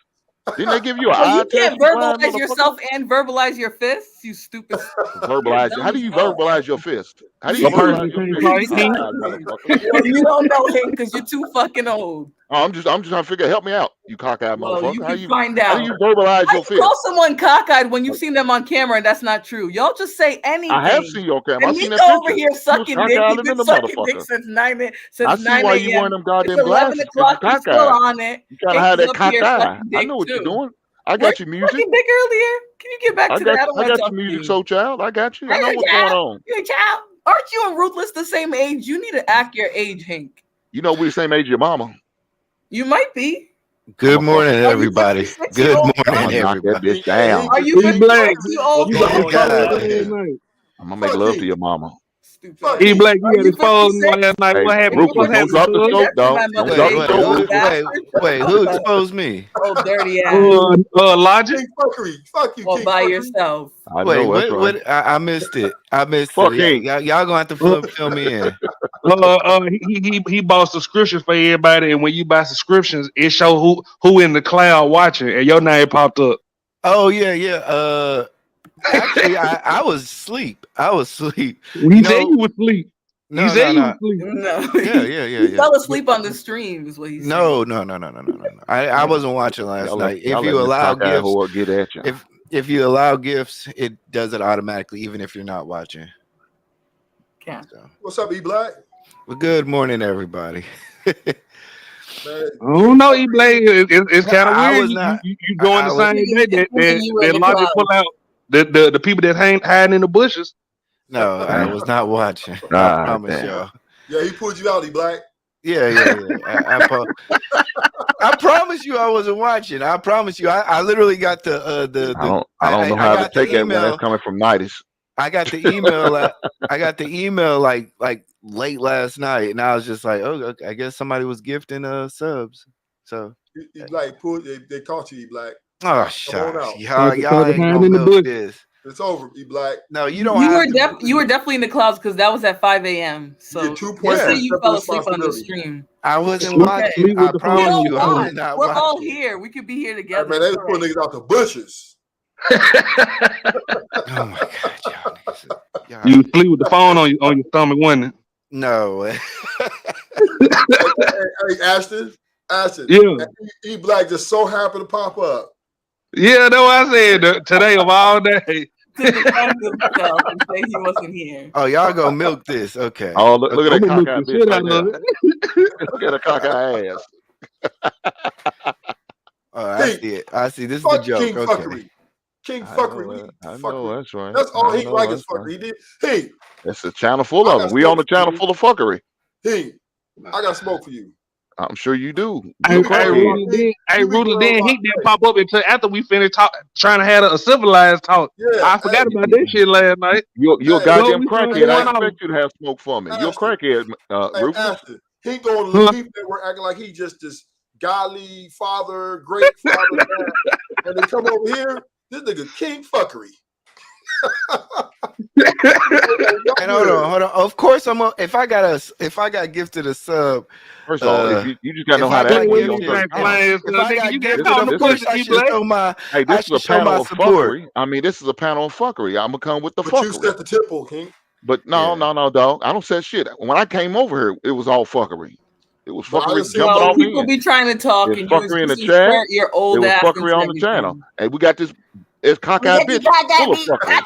Didn't they give you an So eye you test, can't you blind verbalize motherfucker? yourself and verbalize your fists, you stupid. Verbalize it. Dumb How do as you fuck. verbalize your fist? How do you A person verbalize that your can't fist, you fight, ain't cockeyed motherfucker? Well, you don't know him because you're too fucking old. Oh, I'm just trying to figure. Help me out, you cockeyed Well, you motherfucker. can find How do out. you verbalize How your you call fist? someone cockeyed when you've seen them on camera and that's not true? Y'all just say I have anything. seen your camera. I And seen Nico that over picture. here You was sucking dick. He's cockeyed been than the sucking dick motherfucker. since I 9 see why you a.m. wearing them It's goddamn 11 glasses because you o'clock. He's still cockeyed. on it. You trying to Hank have is that up here cockeye. sucking I dick know what you're too. doing. I Weren't got you you music. sucking dick earlier? Can you get back to that? I don't I want to got talk your to music, you. soul child. I got you. I know Hey, what's child. going on. Hey, child. Aren't you and Ruthless the same age? You need to act your age, Hank. You know we the same age as your mama. You might be. Good I'm morning, Are you everybody. 56 year Good old? gonna morning, knock that everybody. bitch down. Are you he black. 56 year old? He Oh got my his phone God. last night. I'm gonna make Fuck love to you. your mama. Stupid Fuck ass. He you. black. Are He got you his phone 56? last night. Hey, What happened? If Ruthless, What you're don't happened, drop the 56, cuz? scope, enter dog. my Don't mother's drop Wait, the age, wait, scope, you who, Ruthless. wait, who exposed me? Oh, dirty ass. Logic. King fuckery. Fuck you, All King by fuckery. I Wait, know that's right. what? I missed it. I missed it. Fuck Hank. Y'all gonna have to fill me in. He bought subscriptions for everybody, and when you buy subscriptions, it show who in the cloud watching, and your name popped up. Oh yeah. Actually, I was asleep. I was asleep. He You said know, you was asleep. He no, said no, you was no. asleep. No, Yeah, he fell But asleep on the stream, is what he's saying. no. I wasn't watching last night. If Y'all you letting this allow cockeyed gifts, whore get at you. if you allow gifts, it does it automatically, even if you're not watching. Yeah. So, What's up, E Black? well, good morning, everybody. Man, I don't know, E Blade. It's kind of I weird. was not. You join I the was. same day It's thinking you were in that the Logic pull clouds. out the people that hiding in the bushes. No, I was not watching. I Ah, promise damn. y'all. Yeah, he pulled you out, E Black. Yeah. I promise you, I wasn't watching. I promise you. I literally got the I don't know how to got the take that when that's email. coming from Nidus. I got the email. I got the email like late last night, and I was just like, oh, okay, I guess somebody was gifting subs. So E Black pulled. They caught you, E Black. oh Come on shucks, out. y'all ain't hiding gonna in the milk bushes. this. It's over, E Black. No, you don't You have were to. you were definitely in the clouds because that was at 5 a.m. You So get 2 just points say for Yeah, you accepting fell asleep on the responsibility. stream. I wasn't It's okay. watching. Sleep I with the phone We promise on don't your you, I stomach. was watch. not We're all watching. here. We could be here Hey, together. man, they It's was all pulling right. niggas out the bushes. Oh my god, y'all niggas. You sleep with the phone on your stomach, wasn't it? No. Hey, Ashton. Yeah. E Black just so happened to pop up. Yeah, that's what I said today of all day. To defend himself and say he wasn't here. Oh, y'all gonna milk this? Okay. Oh, look at I'm that gonna milk cockeyed the bitch shit right out there. of it. Look at a cockeyed ass. Oh, I Hey, see it. I see. This is the fuck joke. King Okay. Fuckery. King I Fuckery. know We that. need I know fuckery. that's right. That's all I he know like is that's right. fuckery. He did. Hey, It's a channel full I of got them. We on smoke the for channel you. full of fuckery. Hey, I got smoke for you. I'm sure you do. Hey, You a You be worried crackhead. about me. You be Rudy, worried then about he didn't pop up until after we finished trying to have a civilized talk. yeah. I forgot Hey, about that shit last night. You're a hey, Go goddamn we started hey, crackhead. I going off. expect you to have smoke for me. You're a Ashton. crackhead, Hey, Rufus. Ashton. He going to the Huh? people that were acting like he just this godly father, great father, dad, and they come over here. This nigga King Fuckery. And hold on. Of course, if I got gifted a sub, First of all, if you just gotta know if how I to act got when you're on gifted, certain channels. if I Nigga, got you get gifted, caught in of the course pussy, I E should Black. show my Hey, I this is a should show my panel of support. fuckery. I mean, this is a panel of fuckery. I'm gonna come with the But you fuckery. set the tempo, King. But Yeah. no, dog. I don't say shit. When I came over here, it was all fuckery. It was But I fuckery didn't see jumping you. Well, off people in. be trying to talk, It's and you was fuckery in the just chat. insert your It old was ass fuckery into on the channel. everything. Hey, we got this. It's cockeyed bitch full of fuckery.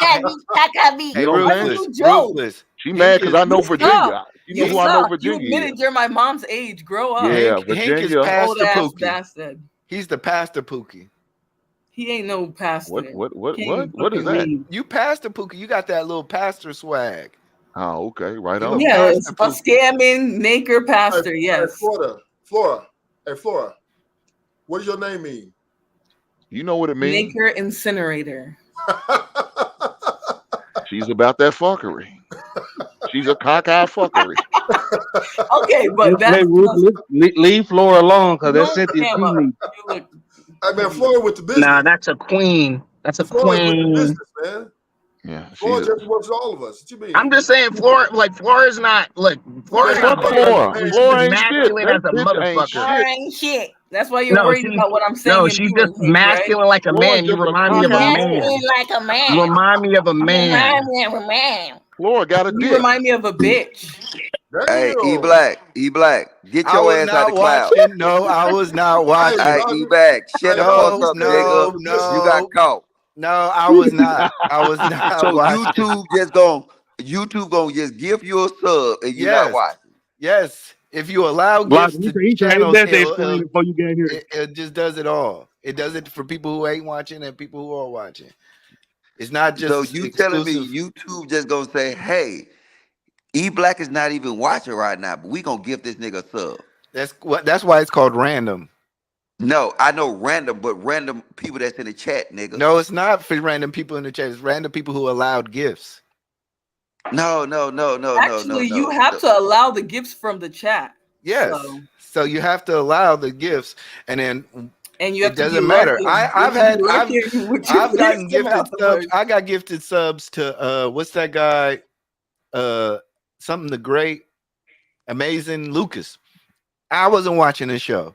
Hey, You know what I'm Why saying? you Ruthless, joke? She Hink mad because is I know You suck. Virginia. She know You who I know suck. You Virginia is. admitted you're my mom's age. Grow up. Yeah, Hink is Virginia. Old Pastor ass Pookie. bastard. He's the Pastor Pookie. He ain't no pastor. Can't even What is fucking that? read. You Pastor Pookie. You got that little pastor swag. Oh, okay, right You a on. Yeah, Pastor it's a Pookie. scamming Naker pastor. Hey, Yes. Flora. Hey, Flora. What does your name mean? You know what it means. Naker incinerator. She's about that fuckery. She's a cockeyed fuckery. Okay, but Hey, Rudy, leave Flora alone because that's no Cynthia camera. Keeley. You look. Hey, man, Flora with the business. Nah, that's a queen. That's a Flora's with the queen. business, man. Yeah, Flora she's. just works with all of us. What you mean? I'm just saying, Flora's not. Look, Flora's Man, not Fuck big. Flora. man, She's Flora just ain't shit. masculine That as a bitch ain't motherfucker. shit. Ain't shit. That's why you're No, worried about what I'm saying and she's doing, just Hank, right? masculine like a Flora's man. You just a remind me You're of a cockeyed man. whore. masculine like a man. You remind me of a man. Flora got a You dick. remind me of a bitch. Hey, E Damn. Black, get I your was ass out the not cloud. watching. No, I was not Hey, Hey, watching. E Roger. Black, shut Hey, the fuck Roger. No, up, no, nigga. You got no, caught. no. I was not. I was not So watching. YouTube gonna just give you a sub and you not Yes, watching. yes. If you allow Like gifts he to said, he tried his channels, best to explain it before you got here. it just does it all. It does it for people who ain't watching and people who are watching. It's not So just you telling me exclusive. YouTube just gonna say, hey, E Black is not even watching right now, but we gonna give this nigga a sub. That's why it's called random. No, I know random, but random people that's in the chat, nigga. No, it's not for random people in the chat. It's random people who allowed gifts. No. Actually, you have to allow the gifts from the chat. Yes. So you have to allow the gifts, and then And you have it to be doesn't matter. lurking. I've gotten gifted subs. I got gifted subs to what's that guy? Something the Great. Amazing Lucas. I wasn't watching the show.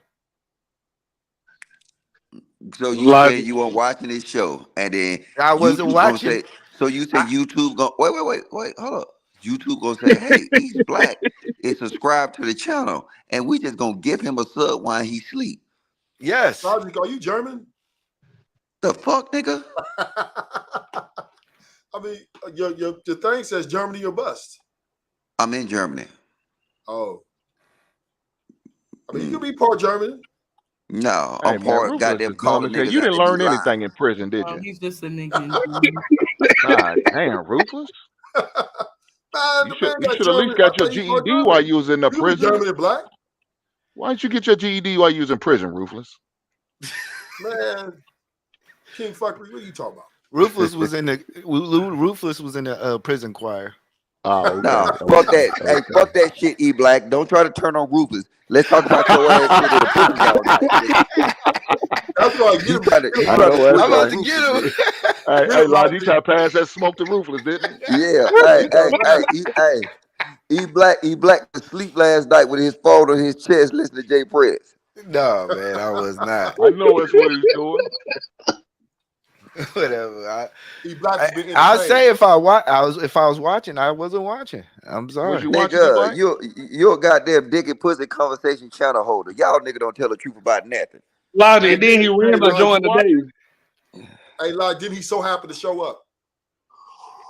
So you Logic. said you weren't watching this show, and then I wasn't YouTube gonna watching. say. So you say YouTube gonna wait, hold up. YouTube gonna say, hey, he's black. And subscribe to the channel, and we just gonna give him a sub while he sleep. Yes. Logic, are you German? The fuck, nigga? I mean, your thing says Germany or bust. I'm in Germany. Oh. I mean, you could be part German. No, Hey I'm man, part Rufus goddamn is dumb calling as hell. niggas You out didn't that be learn lying. anything in prison, did Oh, you? he's just a nigga. God damn, Rufus. Man, You the should man you got should at least German. I got your think he's part GED while German. you was in the You could be prison. German and black. Why didn't you get your GED while you was in prison, Rufus? Man, King Fuckery, what are you talking about? Ruthless was in the prison choir. Oh, okay. Nah, fuck that. Okay. Hey, fuck that shit, E Black. Don't try to turn on Rufus. Let's talk about your ass sitting in the prison all night, nigga. That's right. Get You him. try to I switch know that's I'm on about right. to Rufus, get him. nigga. Hey, Get hey, him, Lodge, you Logic. tried to pass that smoke to Rufus, didn't he? Yeah, E Black was asleep last night with his phone on his chest listening to Jay Press. No, man, I was not. I know that's what he's doing. Whatever. E Black's been I'll entertained. say if I was watching, I wasn't watching. I'm Was sorry. you watching it, Nigga, Black? you're a goddamn dick and pussy conversation channel holder. Y'all nigga don't tell the truth about nothing. Logic. Hey, And then he hey, ran by Lodge, joining you the day. Hey, Lodge, didn't he so happen to show up?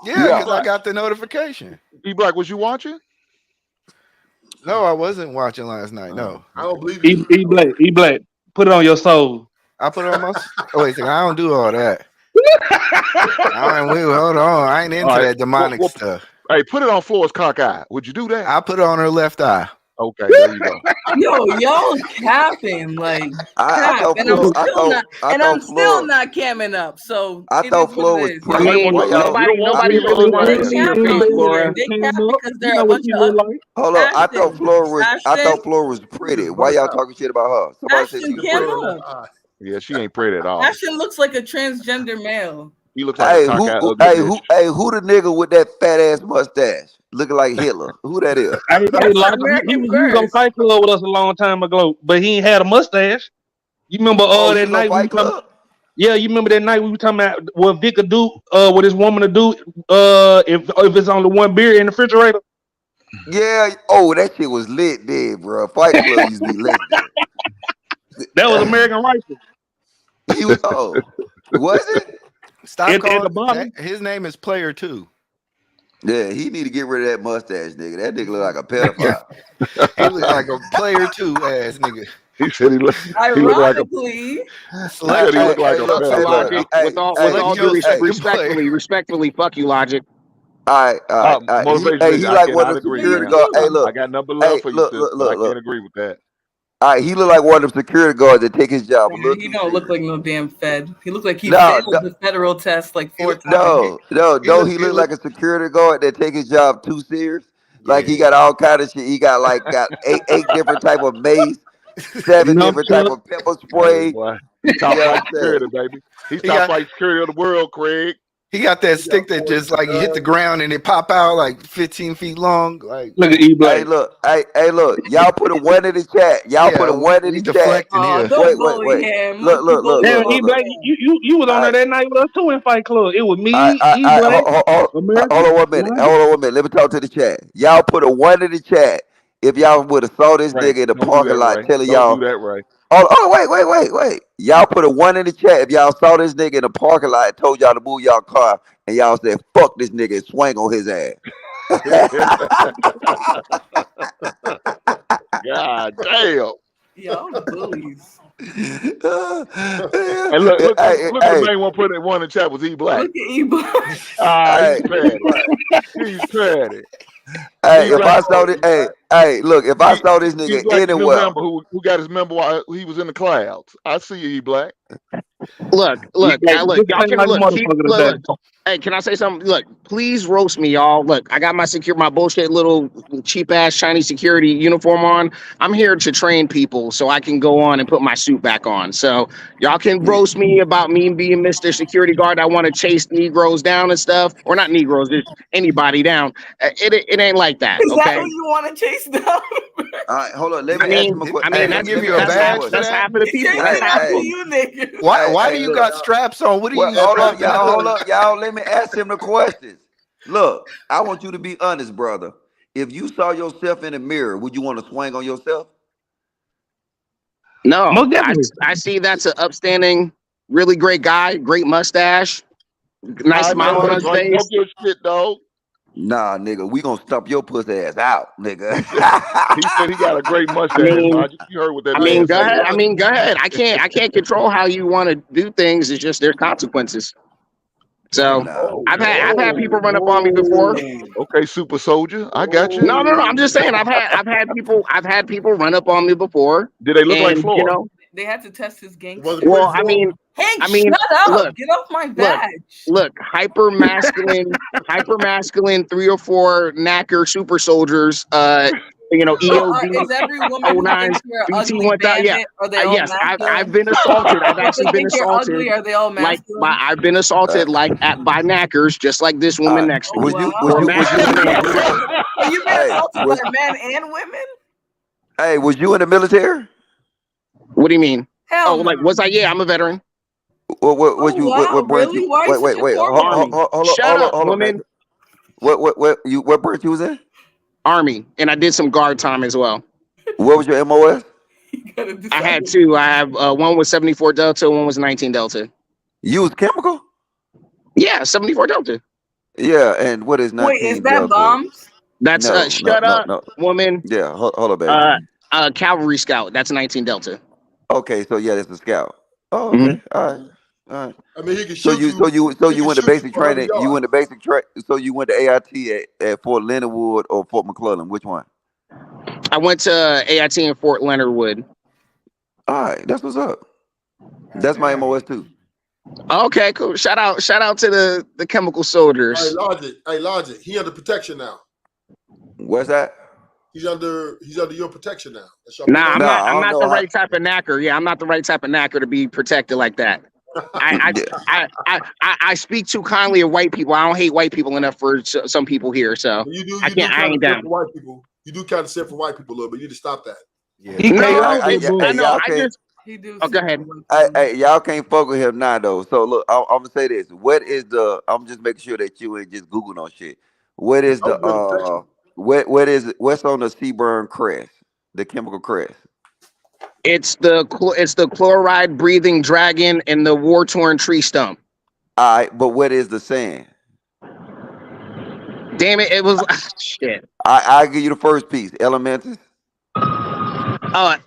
Yeah, Yeah. because I got the notification. E Black, was you watching? No, I wasn't watching last night. No, I don't believe you. E Black. Put it on your soul. I put it on my. Oh wait a second, I don't do all that. Hold on. I ain't into All right. that demonic stuff. Hey, put it on Floyd's cock eye. Would you do that? I put it on her left eye. Okay, there you go. Yo, y'all capping like I cap, thought and I'm Flo, still not, and I'm still Flo, not camming up. So I it is thought what it Flo was is. I pretty. mean, Why y'all? Nobody really wants They to see your cap face, on Laura. here. They cap because they're a bunch of Hold up, I thought Ashton. Flo was You pretty. just Why burnt y'all out. talking shit about her? Somebody said she Ashton was cam pretty. up. yeah, she ain't pretty at all. Ashton looks like a transgender male. He looks like a cock eye ugly bitch. Who the nigga with that fat ass mustache looking like Hitler? Who that is? Hey, That's Logic, he American was on First. Fight Club with us a long time ago, but he ain't had a mustache. You remember Oh, that you know night we Fight were talking? Club? Yeah, you remember that night we were talking about what Vic could do, what this woman to do, if it's only one beer in the refrigerator. Yeah. Oh, that shit was lit, there, bro. Fight Club used to be legendary. That was American Rifle. He was. Oh, was it? Stop At the calling. bottom. His name is Player 2. Yeah, he need to get rid of that mustache, nigga. That nigga look like a pedophile. He look like a Player 2 ass nigga. He said he look like a. Ironically, He said he looked like a So pedophile. Logic, with all due second player. respectfully, fuck you, Logic. All right. Motivation He I like one cannot of the agree, security man. guards. Hey, too. look. I got number love Hey, for you, look, sis, look, but I look, look. can't agree with that. All right, he look like one of the security guards that take his job a little He too don't look serious. like no damn Fed. He looked like he No, failed the federal test like 4 times. don't he look like a security guard that take his job too serious? Like he got all kind of shit. He got eight different type of mace, 7 different type Nunchuck. of pepper Hey, spray. boy. He top You know flight what I'm saying? security, baby. He's He top got flight security of the world, Craig. he got that He stick got that just 40 like you hit the guns. ground and it pop out like 15 feet long. Like Look at E Black. Hey, look. Y'all put a 1 in the chat. Y'all put a yeah, 1 in we the chat. deflecting Oh, here. don't bully him. Look, You bullying Damn, my E Black, man. you was on All there right, that night with us too in Fight Club. It was I, me, I, E I, Black, hold American, on 1 minute. Logic. Hold on 1 minute. Let me talk to the chat. Y'all put a 1 in the chat if y'all would have saw this Ray, nigga in the don't do parking that, lot Ray. telling Don't do y'all. that, Ray. Wait. Y'all put a 1 in the chat if y'all saw this nigga in the parking lot and told y'all to move y'all car and y'all said, fuck this nigga and swing on his ass. God damn. Y'all bullies. And look at the main one putting it 1 in the chat was E Black. Look at E Black. He's petty. He's petty. Hey, E if Black, I saw this, look, if I saw this E nigga Black, the new anywhere, member who got his member while he was in the clouds. I see you, E Black. Look, E Black, look, just y'all playing can like a look, motherfucker today. look. Hey, can I say something? Look, please roast me, y'all. Look, I got my bullshit little cheap ass Chinese security uniform on. I'm here to train people so I can go on and put my suit back on. So y'all can roast me about me being Mr. Security Guard. I want to chase Negroes down and stuff, or not Negroes, just anybody down. It ain't like that, Is that okay? who you want to chase face down. All right, hold on. Let me ask him a question. Hey, they Let give me you a ask him a badge for question. That's that? half of the people. Jay That's said half not of to them. you niggas. Why Hey, do you look. got straps on? What are Well, you hold up, strapping y'all. to? Hold up, y'all. Let me ask him the questions. Look, I want you to be honest, brother. If you saw yourself in the mirror, would you want to swing on yourself? No, Most definitely. I see that's an upstanding, really great guy, great mustache, nice All right, smile man. on Well, his smoke face. your shit, dog. Nah, nigga, we gonna stump your pussy ass out, nigga. He said he got a great I mustache, mean, Logic. You heard what that I mean, man go said. ahead. I mean, go ahead. I can't control how you want to do things. It's just their consequences. So Nah. I've had people run up on me before. Okay, super soldier. I got you. No. I'm just saying I've had people run up on me before, Did they look like and Floyd? They had to test his gangster. Was it pretty well, Floyd? Hank, I mean, shut up. look, Get off my badge. look, hyper masculine 3 or 4 knacker super soldiers. So EOD is every woman who 09s, thinks you're an BT ugly 1000. Yeah, bandit? Are they all yes, masculine? I've been assaulted. I've If they actually been think you're assaulted. ugly, are they all masculine? I've been assaulted by knackers, just like this woman next to me. Would you Or masculine men. So you've been hey, assaulted by men and women? hey, was you in the military? What do you mean? Hell no. Like, was I? Yeah, I'm a veteran. What Oh, you wow, what branch really? you Why are you such a wait, poor man? Shut up, hold on, woman. man. What branch you was in? Army, and I did some guard time as well. What was your MOS? I had 2. I have one was 74 Delta, one was 19 Delta. You was chemical? Yeah, 74 Delta. Yeah, and what is 19 Wait, is that Delta? bombs? That's shut up, woman. Yeah, hold on, baby. Cavalry Scout. That's 19 Delta. Okay, so yeah, that's a scout. Oh, Mhm. okay, all right. I mean, he can So shoot you you. He went can to shoot you basic from 100 training. You yards. went to basic train. So you went to AIT at Fort Leonard Wood or Fort McClellan. Which one? I went to AIT in Fort Leonard Wood. All right, that's what's up. That's my MOS too. Okay, cool. Shout out to the chemical soldiers. Hey, Logic. He under protection now. Where's that? He's under your protection now. That's your Nah, protection. I'm not the right type of knacker. Yeah, I'm not the right type of knacker to be protected like that. I speak too kindly of white people. I don't hate white people enough for some people here. So I ain't down. For white people. You do kind of sit for white people a little bit. You need to stop that. Yeah. Go ahead. Hey, y'all can't fuck with him now though. So look, I'm gonna say this. What is the? I'm just making sure that you ain't just Googling on shit. What is the? What's on the Seaburn crest? The chemical crest. It's the chloride breathing dragon and the war torn tree stump. All right, but what is the saying? Damn it! It was shit. I'll give you the first piece. Elementus.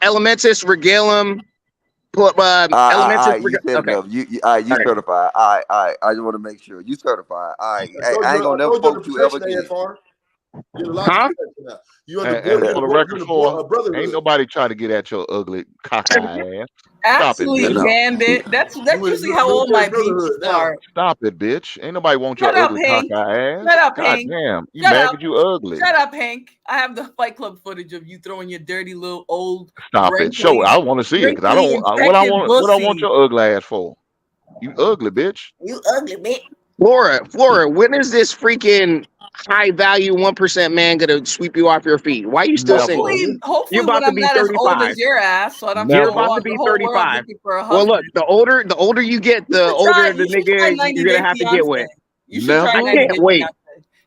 Elementus regalum. Elementus. You said okay. enough. You certified. All right. I just want to make sure you certified. All right. I ain't gonna never fuck you ever again. Huh? And for the record, ain't nobody trying to get at your ugly cockeyed ass. Stop it, Absolutely, bitch. bandit. That's usually how all my beefs start. Stop it, bitch. Ain't nobody want your Shut up, ugly Hank. cockeyed ass. Shut up, God Hank. damn. You Shut mad up. because you ugly. Shut up, Hank. I have the Fight Club footage of you throwing your dirty little old. Stop it. Show it. I want to see it because I don't. What I want your ugly ass for? You ugly, bitch. You ugly bitch. Flora, when is this freaking high value 1% man gonna sweep you off your feet? Why are you still single? Hopefully You're about when to I'm be not 35. as old as your ass, so I don't You're have to about go to on be the whole world 35. looking for a Well, husband. look, the older you get, the older the nigga you're gonna have to get with. You should try I 90 can't Day wait. Fiancé.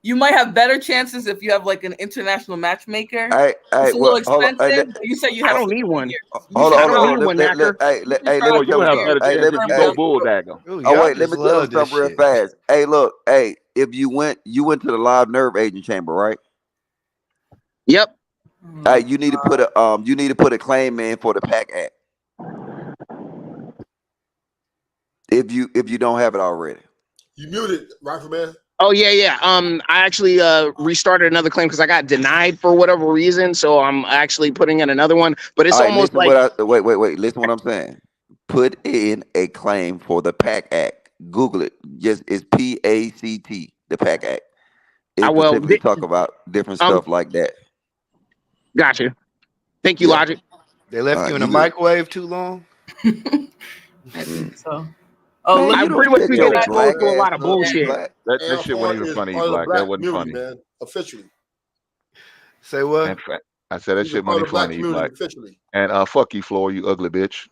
You might have better chances if you have like an international matchmaker. It's a Well, little hold on. expensive. But you said you have. I don't need one. Hold on. Let me Hey, let me tell you something. Hey, let me. Go bulldagger. Oh wait, let me tell you something real fast. Hey, look. Hey, if you went to the live nerve agent chamber, right? Yep. Hey, you need to put a claim in for the PAC Act. If you don't have it already. You muted, Rifleman. Oh yeah. I actually restarted another claim because I got denied for whatever reason. So I'm actually putting in another one. But it's almost like wait. Listen what I'm saying. Put in a claim for the PAC Act. Google it. Just it's PACT, the PAC Act. It specifically talk about different stuff like that. Gotcha. Thank you, Logic. They left you in the microwave too long? I think so. Oh, Man, look, I pretty much been getting exposed to a lot of bullshit. That shit wasn't even funny, Black. That wasn't funny. Man, officially. Say what? I said that He's a shit part money of the black funny, community black. officially. And fuck you, Floor, you ugly bitch.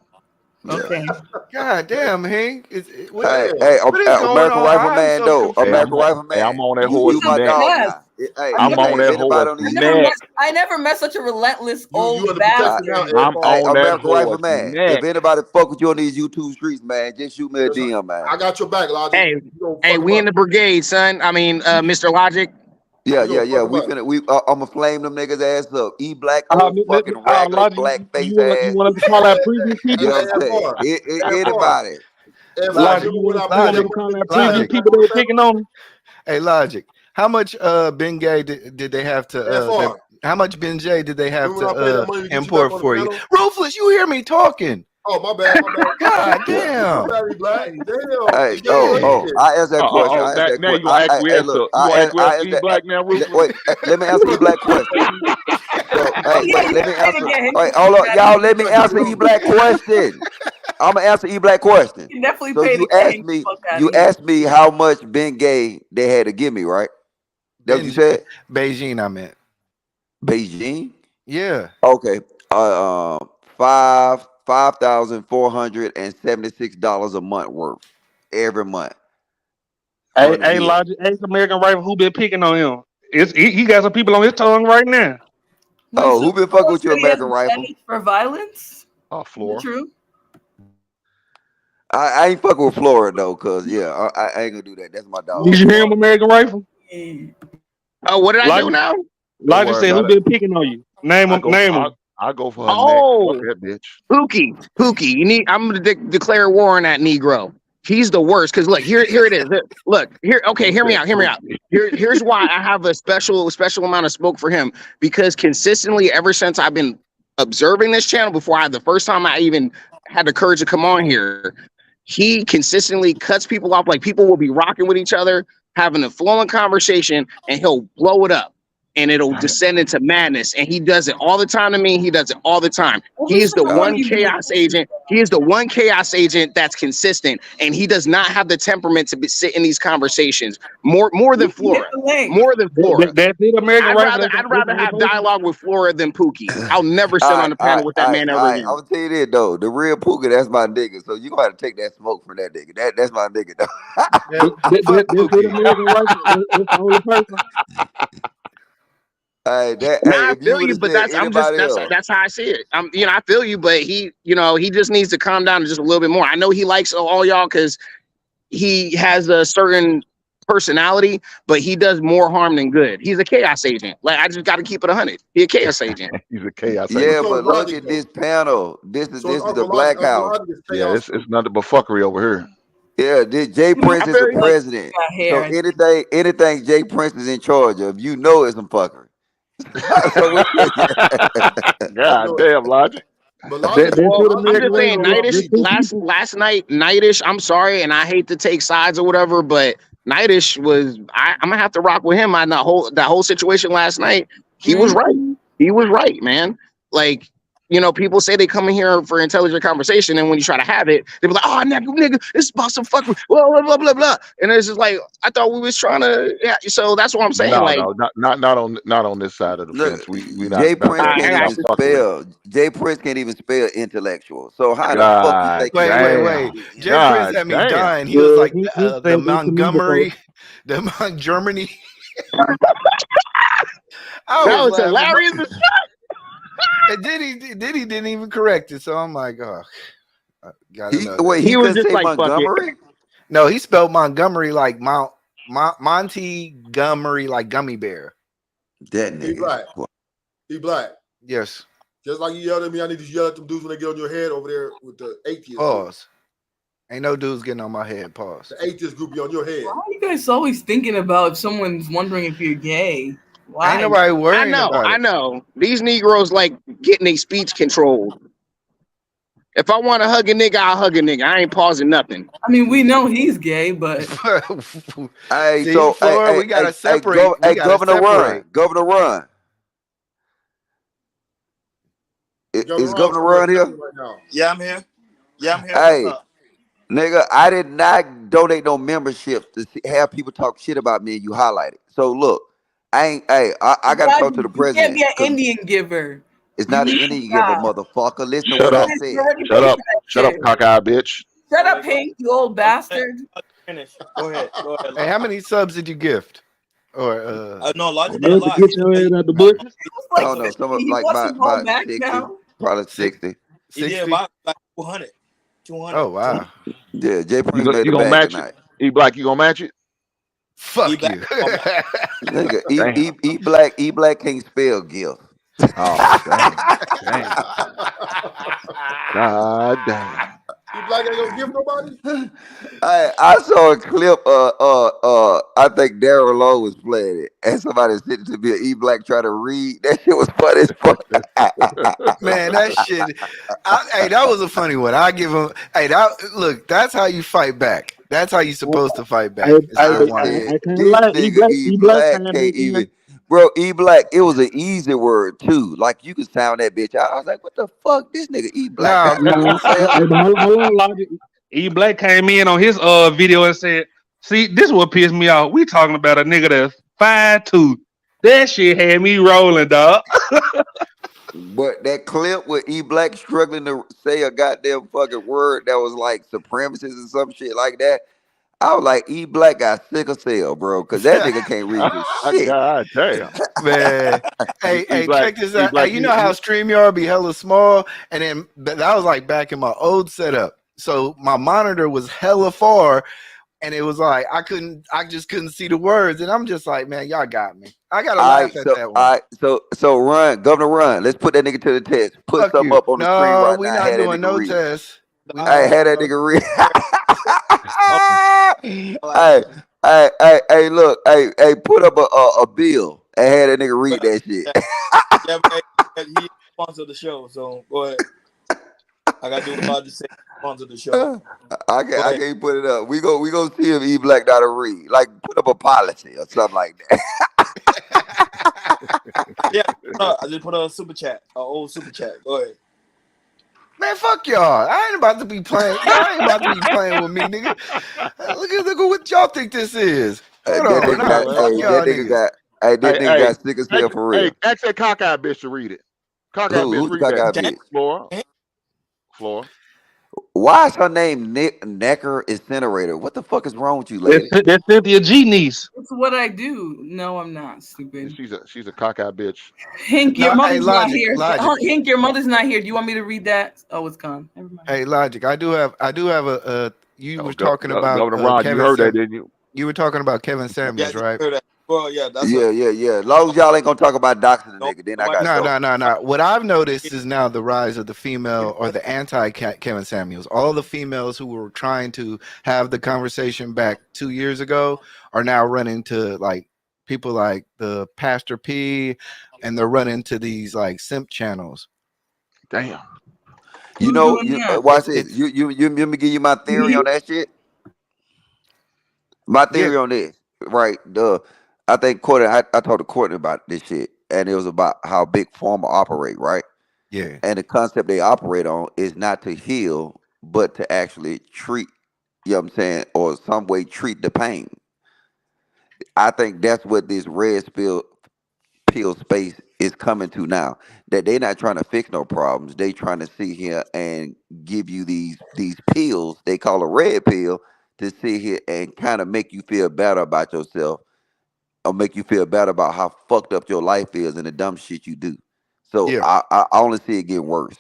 Yeah. Okay. God damn, Hank. What, Hey, Damn. hey, what is going American on? I'm Rifleman so though. confused. American Rifleman. I'm on that You You horse sound my neck. dog fast. now. Hey, I've I'm never, on if that anybody horse on I these never neck. met, I never met such a relentless You old under protection now, bastard. I'm hey, on that American horse Rifleman. If neck. anybody fuck with you on these YouTube streets, man, just shoot me a yes, sir. DM, man. I got your back, Logic. Hey, You gonna hey, fuck him we in up. the brigade, son. I mean, Mr. Logic. Yeah, You yeah, gonna yeah. fuck him We up. finna. I'ma flame them niggas ass up. E black old fucking raggedy Logic, black face you ass. want us to call our previous You people? know Hey, what I'm saying? F4. F4. Anybody. F4, Logic, Logic, remember when I you put want us that to Logic, money call in our the previous chat Logic. back people that on were the picking on them? Hey, Logic. How much Ben Gay did they have to panel? F4. how much Ben J did they have Remember when I paid that to money to get you back import on the for you? panel? Ruthless, you hear me talking? Oh, my bad, my bad. God Yeah. My damn. bad, E Black. Damn. Hey, You got me Shit. oh, wasted. I asked that question. I asked that Now you question. gonna Hey, acquiesce look, to you gonna acquiesce I to asked E that. Black now, Ruthless? Wait, let me answer E black question. So, Oh hey, yeah, wait, you let me can say it answer. again. Wait, He hold up, got y'all. you. Let me Black, you answer E wrong. black question. I'm gonna answer E black question. You can definitely So pay you to get asked Hank the me, fuck out of here. how much Ben Gay they had to give me, right? That what you said? Beijing, I meant. Beijing. Yeah. Okay. $5,476 a month worth every month Hey, for the hey, year. Logic, hey, American Rifle, who been picking on him? He got some people on his tongue right now. Wait, Oh, so who been fucking someone with you, said he has American a Rifle? penchant for violence? Is it Floor. true? I ain't fucking with Florida though, cause yeah, I ain't gonna do that. That's my Did dog. you hear him, American Rifle? Yeah. Oh, what did I do Logic, now? Don't Logic worry said, who about it. been picking on you? Name I him, go name I, him. I go for her neck. Fuck Oh, that bitch. Pookie. You need. I'm gonna declare war on that Negro. He's the worst. Cause look, here it is. Look, here. Okay, He hear me said out. Hear me out. Pookie. Here's why I have a special amount of smoke for him. Because consistently, ever since I've been observing this channel, before the first time I even had the courage to come on here, he consistently cuts people off. Like people will be rocking with each other, having a flowing conversation, and he'll blow it up. And it'll descend into madness. And he does it all the time to me. He does it all the time. Only He is the someone one you really chaos agent. He is the one chaos agent that's consistent. And he does not have the temperament to sit in these conversations. More than hit Flora. the link. More than Flora. That's it, American I'd Rifle. rather That's I'd the rather only have person. dialogue with Flora than Pookie. I'll never sit All on right, a all panel right, with all that right, man all ever right. I'm again. gonna tell you this though. The real Pookie, that's my nigga. So you gonna have to take that smoke from that nigga. That's my nigga though. Yeah. That's Fuck it, Pookie. American Rifle. That's the only person. Nah, I If you feel would you, have but said I'm just anybody else, that's how I see it. I feel you, but he just needs to calm down just a little bit more. I know he likes all y'all because he has a certain personality, but he does more harm than good. He's a chaos agent. Like I just got to keep it 100. He's a chaos agent. He's a chaos yeah, agent. So is but look Logic at though. this panel. So is This is the Uncle Logic. Black Uncle House. Logic is Yeah, chaos it's too. nothing but fuckery over here. Yeah, this Jay Prince I is the feel you. Like president. got So hair. anything Jay Prince is in charge of, you know it's some fuckery. So I know God it. damn, Logic. But Logic, That's it, Logic I'm American just is saying, Rifle. real Just, though. Nightish just two people. last night, Nightish. I'm sorry, and I hate to take sides or whatever, but Nightish was. I'm gonna have to rock with him on that whole situation last night. He was Mhm. right. He was right, man. Like people say they come in here for intelligent conversation, and when you try to have it, they be like, "Oh, nigga, it's about some fuck, blah blah blah blah blah," and it's just like I thought we was trying to. Yeah, so that's what I'm saying. No, Like, no, not on this side of the look, fence. We not Jay not Prince that I can't got not even you. fuckery. spell. Jay Prince can't even spell intellectual. So how the fuck you God think he Wait, gonna wait, fucking damn. wait. be Jay Prince God intellectual? had me damn. dying. He was Yeah, like he the saying it to me because Montgomery, the Germany. I That was was laughing. hilarious. And then he didn't even correct it. So I'm like, oh, I gotta know that. He He was couldn't just say like, "Fuck it." Montgomery. No, he spelled Montgomery like Monty Gummery, like gummy bear. That He nigga. black. He black. Yes. Just like you yelled at me, I need to yell at them dudes when they get on your head over there with the atheist group. Pause. Ain't no dudes getting on my head. Pause. The atheist group be on your head. Why are you guys always thinking about if someone's wondering if you're gay? Why? Ain't nobody I worrying know, about I it. know. These Negroes like getting their speech controlled. If I want to hug a nigga, I'll hug a nigga. I ain't pausing nothing. I mean, we know he's gay, but Hey, See, so Flora, we gotta separate. We gotta Governor separate. Run, Governor Run. Governor Is Ron Governor somewhere Run here? camping right now. Yeah, I'm here. Yeah, I'm here. What's Hey, up? nigga, I did not donate no membership to have people talk shit about me and you highlight it. So look, I ain't. Hey, I gotta talk to the You can't president be an because Indian giver. it's You not an need to Indian giver, stop. motherfucker. Listen to Shut what You I up. said. already Shut paid up. for that Shut up, shit. cockeyed bitch. Shut Go up, ahead, go Pink, you old ahead. bastard. Finish. Go ahead. Go ahead. Hey, how many subs did you gift? Or No, Logic got a Love to lot. get your head out the I, bushes. It was I like don't know. 50. Some of He like wants them all about back 60, now. probably six, 60. He did 60? about like 200. 200. Oh wow. Yeah, Jay You Prince gonna made you the gonna bag match it? tonight. E Black, you gonna match it? E Fuck Black you. on back. Nigga, Damn. E Black can't spell gift. Oh damn. Damn. God damn. You black ain't gonna give nobody? I saw a clip. I think Daryl Lowe was playing it, and somebody sent it to me. E Black trying to read. That shit was funny as fuck. Man, that shit. Hey, that was a funny one. I give him. Hey, look. That's how you fight back. That's how you supposed to fight I, back. Is I, with I the I, one. said, I can't this lie. nigga E E Black Black came can't back in. even, bro. E Black, it was an easy word too. Like you could sound that bitch out. I was like, what the fuck? This nigga E Black Nah, got something to Nah, say. but hold on, Logic. E Black came in on his video and said, "See, this what pissed me off. We talking about a nigga that's 5'2". That shit had me rolling, dog. But that clip with E Black struggling to say a goddamn fucking word that was like supremacist or some shit like that. I was like, E Black got sick of cell, bro, because that nigga can't read for shit. God damn. man. Hey, E hey, Black, check this E out. Hey, Black, you know how StreamYard be hella small, and then that was like back in my old setup. So my monitor was hella far, and it was like I just couldn't see the words, and I'm just like, man, y'all got me. I gotta All right, laugh at that one. so run, Governor, run. Let's put that nigga to the test. Put Fuck something you. up on the screen No, right we now. not Had that doing nigga no read. tests. We I not. had that nigga read. Oh, like hey, hey, look, hey, put up a bill and had that nigga read that. that shit. Yeah, he sponsored the show, so go ahead. I gotta do what Logic said. Sponsor the show. Go I ahead. can't put it up. We go see if E Black got to read. Like put up a policy or something like that. Yeah, I just put a super chat, an old super chat. Go ahead. Man, fuck y'all. I ain't about to be playing. Y'all ain't about to be playing with me, nigga. Look at what y'all think this is. Hold That on. nigga Nah, got. fuck man. That y'all nigga niggas. got. That Hey, nigga hey, got sick of cell for hey, real. ask that cockeyed bitch to read it. Cockeyed bitch, Who's the read that. cockeyed Damn. bitch? Flora. Flora. Why is her name Necker Incinerator? What the fuck is wrong with you, lady? That's Cynthia G niece. It's what I do. No, I'm not stupid. She's a cockeyed bitch. Hink, your No, hey, mother's not logic, here. logic. Hink, your mother's not here. Do you want me to read that? Oh, it's gone. Never mind. Hey, logic. I do have a. You Oh, were talking about Governor Rod, you Kevin. heard that, didn't you? You were talking about Kevin Yeah, Samuels, you right? heard that. Well, yeah, that's a Yeah. As long as y'all ain't gonna talk about doxing the no. nigga, then I Nobody gotta No, go. no, no, no. What I've noticed is now the rise of the give me female or one. the anti Kevin Samuels. All the females who were trying to have the conversation back 2 years ago are now running to like people like the Pastor P, and they're running to these like simp channels. Damn. You Who's know, doing that? watch this. It's You let me give you my theory Me? on that shit. My yeah, theory on this, right? I think Courtney. I talked to Courtney about this shit, and it was about how big pharma operate, right? yeah, And the concept they operate on is not to heal, but to actually treat. You know what I'm saying, or some way treat the pain. I think that's what this red pill space is coming to now. That they're not trying to fix no problems. They trying to sit here and give you these pills they call a red pill to sit here and kind of make you feel better about yourself or make you feel better about how fucked up your life is and the dumb shit you do. So yeah. I only see it getting worse.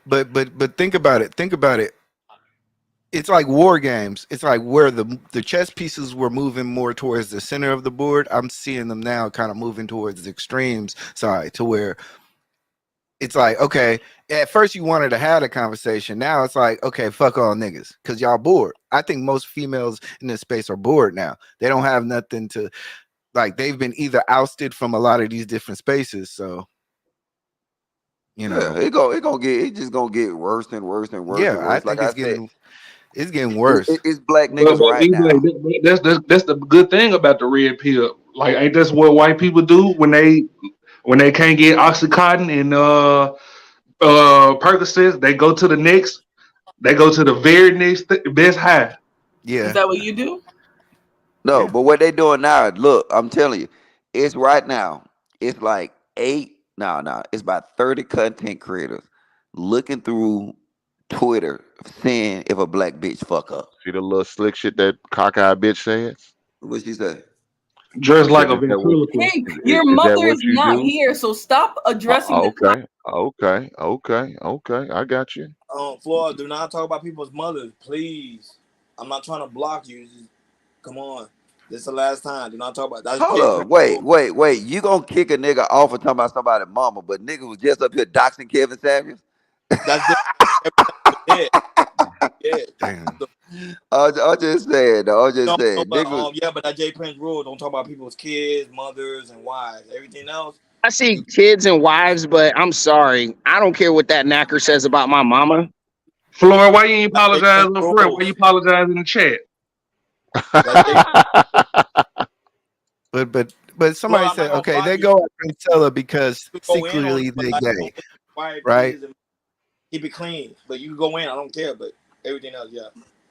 But think about it. Think about it. It's like war games. It's like where the chess pieces were moving more towards the center of the board. I'm seeing them now kind of moving towards the extremes side to where it's like, okay, at first you wanted to have a conversation. Now it's like, okay, fuck all niggas because y'all bored. I think most females in this space are bored now. They don't have nothing to like. They've been either ousted from a lot of these different spaces. So, you Yeah, know, it just gonna get worse and worse and worse yeah, and I worse. Like think I said, it's getting worse. it's black But niggas right E-Black, now. that's the good thing about the red pill. Like, ain't that's what white people do when they can't get oxycontin and Percocets? They go to the next. They go to the very next best high. Is Yeah, that what you do? No, yeah, but what they doing now, look, I'm telling you, It's right now. It's like it's about 30 content creators looking through Twitter, seeing if a black bitch fuck up. See the little slick shit that cockeyed bitch says? What she say? She Dressed like said, a Is that what ventriloquist. Hey, your is that mother what is you not do? here, so stop addressing the topic. Okay. I got you. Flora, do not talk about people's mothers, please. I'm not trying to block you. Just, come on. This is the last time. Do not talk about that's Hold J up, Prince rule. wait. You gonna kick a nigga off for talking about somebody's mama, but nigga was just up here doxing Kevin Samuels? That's different. Everything was dead. Yeah. Damn. So, I'm just saying, though. I'm just no, saying, but nigga. yeah, but that J Prince rule. Don't talk about people's kids, mothers, and wives. Everything else, I see you kids and wives, but I'm sorry. I don't care what that knacker says about my mama. Flora, why you ain't that J Prince apologizing up front? Why you rules. apologize in the chat? That J But Flora, somebody I'm not said, gonna okay, block they you. go at Princella because You go in on him, secretly but they like don't gay, mention wife, right? kids, and keep it clean. But you can go in. I don't care. But everything else, yeah.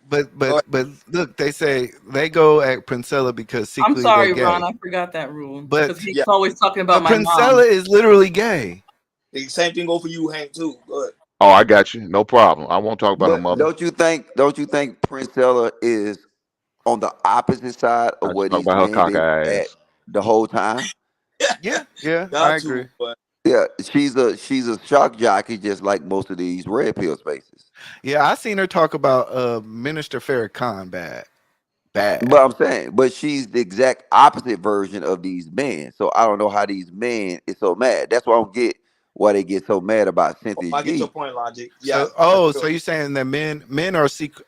But Go ahead. look, they say they go at Princella because I'm secretly they sorry, Ron. gay. I forgot that rule But because he's Yeah. always talking about my Princella mom. is literally gay. The same thing go for you, Hank, too. Go ahead. Oh, I got you. No problem. I won't talk about her But mother. don't you think Princella is on the opposite side I of just where talk these about her men been cockeyed at ass. the whole time? Yeah, I Got agree. to, but Yeah, she's a shock jockey, just like most of these red pill spaces. Yeah, I seen her talk about Minister Farrakhan bad. But I'm saying, but she's the exact opposite version of these men. So I don't know how these men is so mad. That's why I don't get why they get so mad about Cynthia I get your G. point, Logic. So Yes, that's oh, true. so you're saying that men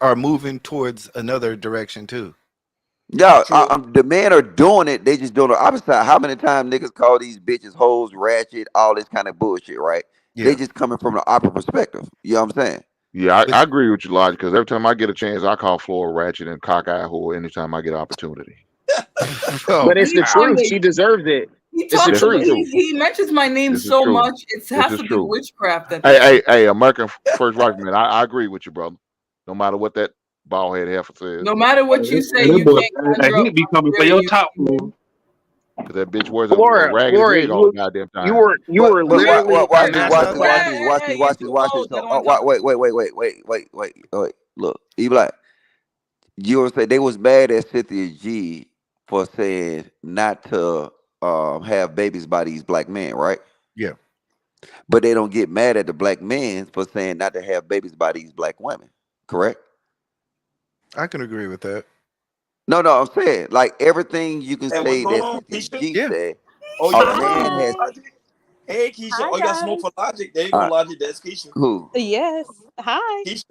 are moving towards another direction too? Yeah, True. the men are doing it. They just doing the opposite side. How many times niggas call these bitches hoes, ratchet, all this kind of bullshit, right? They Yeah, just coming from the opposite perspective. You know what I'm saying? Yeah, but I agree with you, Logic, because every time I get a chance, I call Flora ratchet and cockeyed whore anytime I get opportunity. oh But my it's the god. truth. Anytime She deserves it. he It's the talks This is about, truth. true. he mentions my name This is so true. much, it This has is to be true. witchcraft at Hey, this hey, point. hey, American First Rock man, I agree with you, brother. No matter what that bald head heifer says, No matter what you say, That you boy, can't conjure up he be my coming for very your you. top floor. because that bitch wears a raggedy Flora, wig all the goddamn you time. were you were But You're literally you're watch in this, master watch you're this, watch class. this, watch this, you're watch this, too watch this. old. I don't want to talk. Wait. Look, you like you would say they was mad at Cynthia G for saying not to have babies by these black men, right? Yeah, But they don't get mad at the black men for saying not to have babies by these black women, correct? I can agree with that. No, I'm saying like everything you can Hey, what's say going that on, Cynthia Keisha? G Yeah, said, Oh, you a got smoke man for has Hi. Logic? Hey, Keisha. Hi Oh, you got smoke guys. for Logic? There you go, uh, Logic. That's Keisha. who? Yes. Hi. Keisha.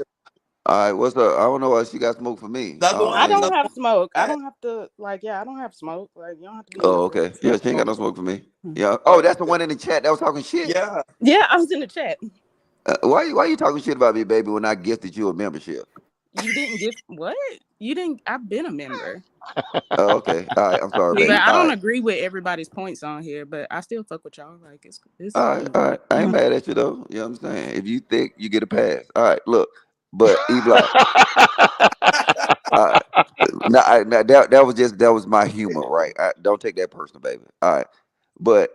All right, what's up? I don't know why she got smoke for me. That's I the don't one. I know don't you. That's the have one. smoke. I I don't have to like yeah, I don't have smoke. Like you don't have to be in my Oh, okay. business. Yeah, No she ain't got smoke. no smoke for me. Hmm. Yeah. Oh, Oh, that's that's the good. one in the chat that was talking shit. Yeah. Yeah, I was in the chat. Why you talking shit about me, baby, when I gifted you a membership? You didn't give what? You didn't I've been a member. Oh, okay. All right. I'm sorry, But baby. See, I All don't right. agree with everybody's points on here, but I still fuck with y'all. Like it's All right. cool. All right. I ain't Mhm. mad at you though. You know what I'm saying? If you think you get a pass. All right. Look. But Eve like, all right. Now that was my humor, right? Don't take that personal, baby. All right. But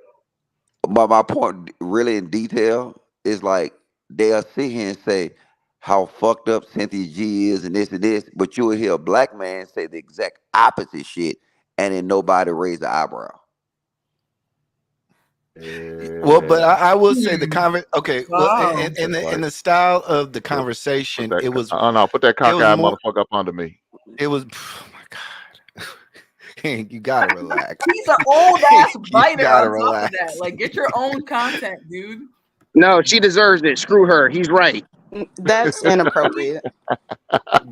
my point really in detail is like they'll sit here and say how fucked up Cynthia G is and this, but you will hear a black man say the exact opposite shit and then nobody raise the eyebrow. well, but Yeah. I will say the hmm. Okay, well, Wow. That's in right. the style of the Put, put conversation, that. Oh no, put that it was cockeyed more motherfucker up under me. it was. Oh my god, Hank, you gotta relax. He's an old ass You biter gotta on top of that. relax. Like, get your own content, dude. No, she deserves it. Screw her. He's right. That's inappropriate.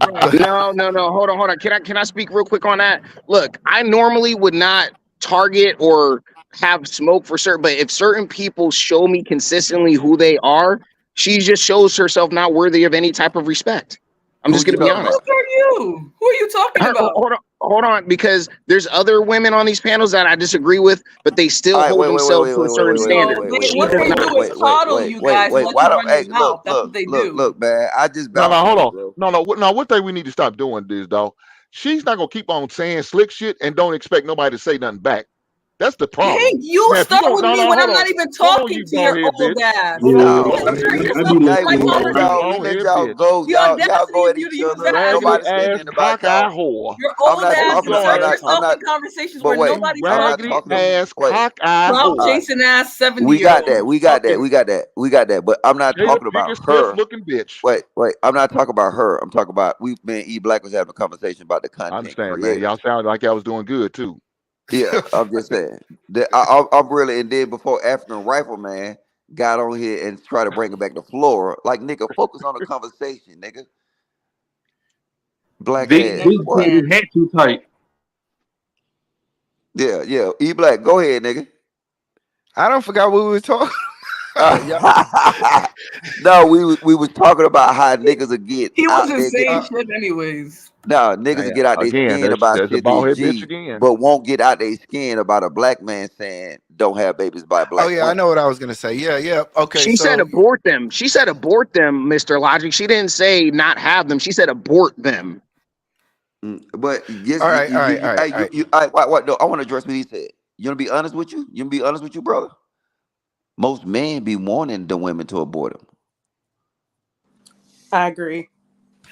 Right. No. Hold on. Can I speak real quick on that? Look, I normally would not target or have smoke for certain, but if certain people show me consistently who they are, she just shows herself not worthy of any type of respect. I'm Who just you gonna Who be the talking honest. fuck about? are you? Who are you talking about? Hold on, because there's other women on these panels that I disagree with, but they All still right, hold themselves to a certain standard. No, they She what does they do not. is coddle you guys and let Why you don't run your hey mouth. That's what they do. look, man. I just No, bounced hold in, on. bro. No. One thing we need to stop doing is, dog. She's not gonna keep on saying slick shit and don't expect nobody to say nothing back. That's the problem. Hank, you Now, if you start don't, with no, me no, when hold I'm on. not even Hold on, talking you to your bonehead old bitch. ass. Hold on, you No, You bonehead insert bitch. I be yourself into my we listening. let You y'all conversation. bonehead bitch. go. The Y'all audacity go of at you to each use other. that. Raggedy Nobody said ass nothing about cockeye y'all. whore. Your I'm old not What ass you talking. blowing I'm insert that not. I'm yourself from? not. in conversations But where wait, You nobody's I'm not raggedy talking. talking. ass Wait. cockeye Ralph All whore. right. Jason ass 70 We year got old. that. We got that. Fucking We got that. We got that. But I'm not Jada talking about Pinkett Smith her. looking bitch. Wait. I'm not talking about her. I'm talking about me and E Black was having a conversation about the I content understand, man. creator. Y'all sounded like y'all was doing good too. Yeah, I'm just saying that I'm really. And then before African Rifleman got on here and try to bring it back to Flora, like nigga, focus on the conversation, nigga. Black Vic ass. Never said What? his can. hat too tight. Yeah. E Black, go ahead, nigga. I don't forgot what we were talking. Yeah. No, we was talking about how niggas will get He out wasn't there get. saying shit anyways. No, niggas Hey, will get out their again, skin about there's the shit bald these head bitch G, again. but won't get out their skin about a black man saying don't have babies by Oh black yeah, I women. know what I was gonna say. Yeah. Okay, She said so abort them. She said abort them, Mr. Logic. She didn't say not have them. She said abort them. But yes, all right, all right, all right, all right. what? No, I want to address what he said. You want to be honest with you? You want to be honest with you, brother? Most men be wanting the women to abort them. I agree.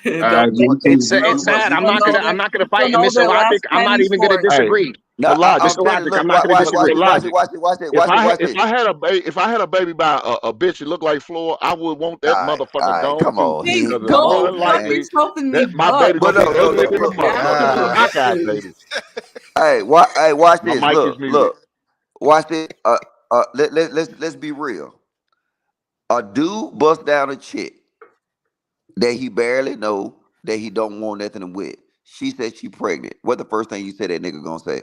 I Don't agree It's too. You sad. must. you don't know I'm that not gonna you fight don't you, know Mr. their Logic. last I'm not penny even gonna for it. Hey, disagree. No, but logic, I'm Mr. telling you. Logic, Look, I'm not gonna watch it, watch but it, disagree. watch it, logic. watch it, watch it, watch it, watch If this. I had a baby by a bitch that looked like Flora, I would want that All motherfucker right, gone come too, on, Hey, because Heat, it's come more don't than on, stuff man. likely yourself in that these my baby butts. But gonna be look, You're look, ugly look, than a look. motherfucker, a down. cockeyed baby. Hey, watch My this. mic is Look, muted. look, watch this. Let's be real. A dude bust down a chick that he barely know, that he don't want nothing with. She said she pregnant. What the first thing you say that nigga gonna say?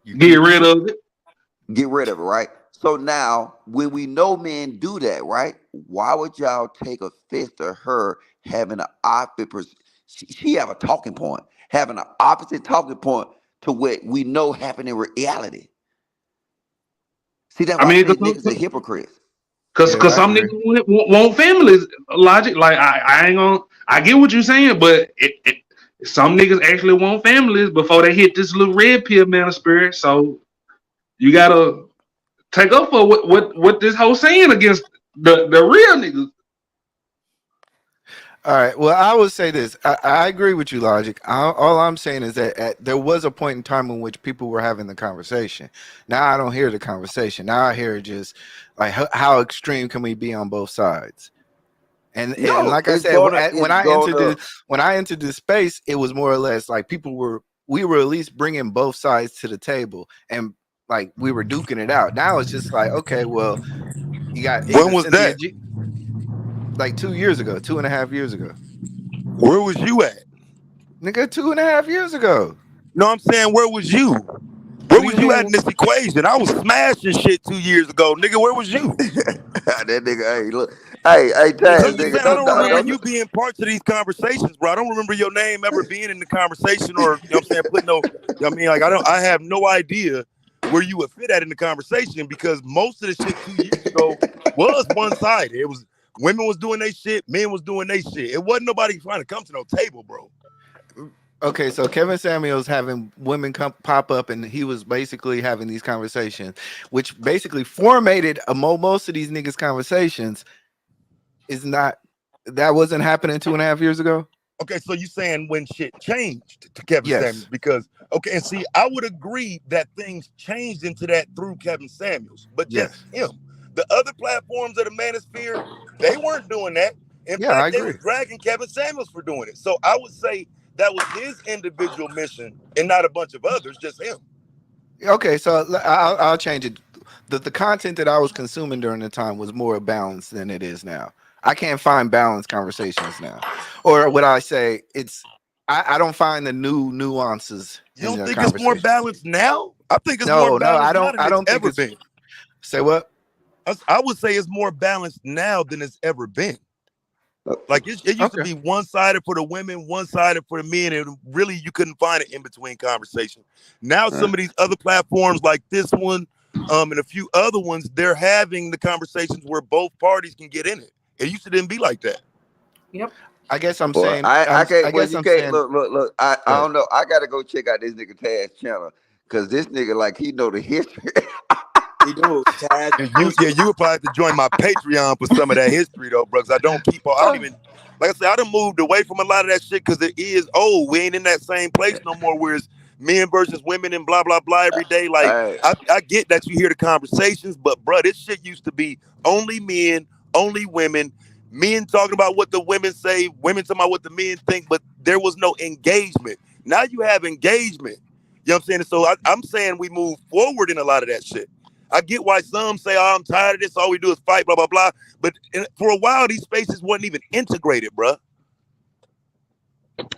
You Get keep it. rid of it. Get rid of it, right? So now, when we know men do that, right? Why would y'all take offense to her having an opposite? She have a talking point, having an opposite talking point to what we know happen in reality. See, that's I why I mean, say niggas are hypocrites. Yeah, cause I some agree. niggas want families. Logic, like I ain't gonna. I get what you're saying, but some niggas actually want families before they hit this little red pill man of spirit. So you gotta take up for what this whole saying against the real niggas. All right. Well, I would say this. I agree with you, Logic. All I'm saying is that there was a point in time in which people were having the conversation. Now I don't hear the conversation. Now I hear just like how extreme can we be on both sides? And No, like I said, it's gonna. when I entered this space, it was more or less like we were at least bringing both sides to the table, and like we were duking it out. Now it's just like, okay, well, you got When either was Cynthia that? G, like 2 years ago, 2.5 years ago, Where was you at? nigga, 2.5 years ago. No, I'm saying, where was you? What Where do you was you at in mean? this equation? I was smashing shit 2 years ago, nigga. Where was you? That nigga, hey, look, hey, Cause Taz, I'm just nigga, saying, I don't, don't don't, remember don't. you being parts of these conversations, bro. I don't remember your name ever being in the conversation, or you know what I'm saying, putting no, you know what I mean, like I have no idea where you would fit at in the conversation, because most of the shit 2 years ago was one sided. It was women was doing their shit, men was doing their shit. It wasn't nobody trying to come to no table, bro. Okay, so Kevin Samuels having women come pop up, and he was basically having these conversations, which basically formatted most of these niggas' conversations. Is not that wasn't happening 2.5 years ago? Okay, so you saying when shit changed to Kevin Samuels? Yes, Because okay, and see, I would agree that things changed into that through Kevin Samuels, but just yes, him. The other platforms of the manosphere, they weren't doing that. In yeah, I fact, they was agree. dragging Kevin Samuels for doing it. So I would say that was his individual mission and not a bunch of others, just him. Okay, so I'll change it. The content that I was consuming during the time was more balanced than it is now. I can't find balanced conversations now, or would I say it's I don't find the new nuances You in don't the think it's more conversations. balanced now? I think it's more No, balanced now I than it's don't think ever it's. been. Say what? I would say it's more balanced now than it's ever been. Like it used to Okay. be one sided for the women, one sided for the men, and really you couldn't find an in between conversation. Now some of these other platforms, like this one, and a few other ones, they're having the conversations where both parties can get in it. It used to didn't be like that. Yep. I guess I'm Well, saying I I can't. Well, guess you I'm can't. saying Look. I go ahead. don't know. I gotta go check out this nigga Taz channel, Cause this nigga like he know the history. He do. Taz, And you would probably have to join my Patreon for some of that history though, bro. Cause I don't even, like I said, I done moved away from a lot of that shit because it is old. We ain't in that same place no more. Whereas men versus women and blah blah blah every day. Like Hey, I get that you hear the conversations, but bro, this shit used to be only men, only women. Men talking about what the women say, women talking about what the men think, but there was no engagement. Now you have engagement. You know what I'm saying? So I'm saying we move forward in a lot of that shit. I get why some say, "Oh, I'm tired of this. All we do is fight, blah blah blah." But for a while, these spaces wasn't even integrated, bro.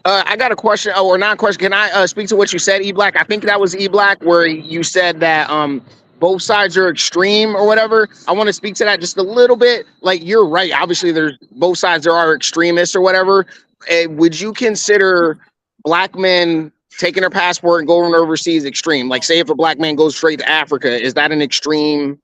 I got a question, or not a question. Can I speak to what you said, E Black? I think that was E Black, where you said that both sides are extreme or whatever. I want to speak to that just a little bit. Like, you're right. Obviously, there's both sides. There are extremists or whatever. Would you consider black men taking their passport and going overseas extreme? Like, say if a black man goes straight to Africa, is that an extreme?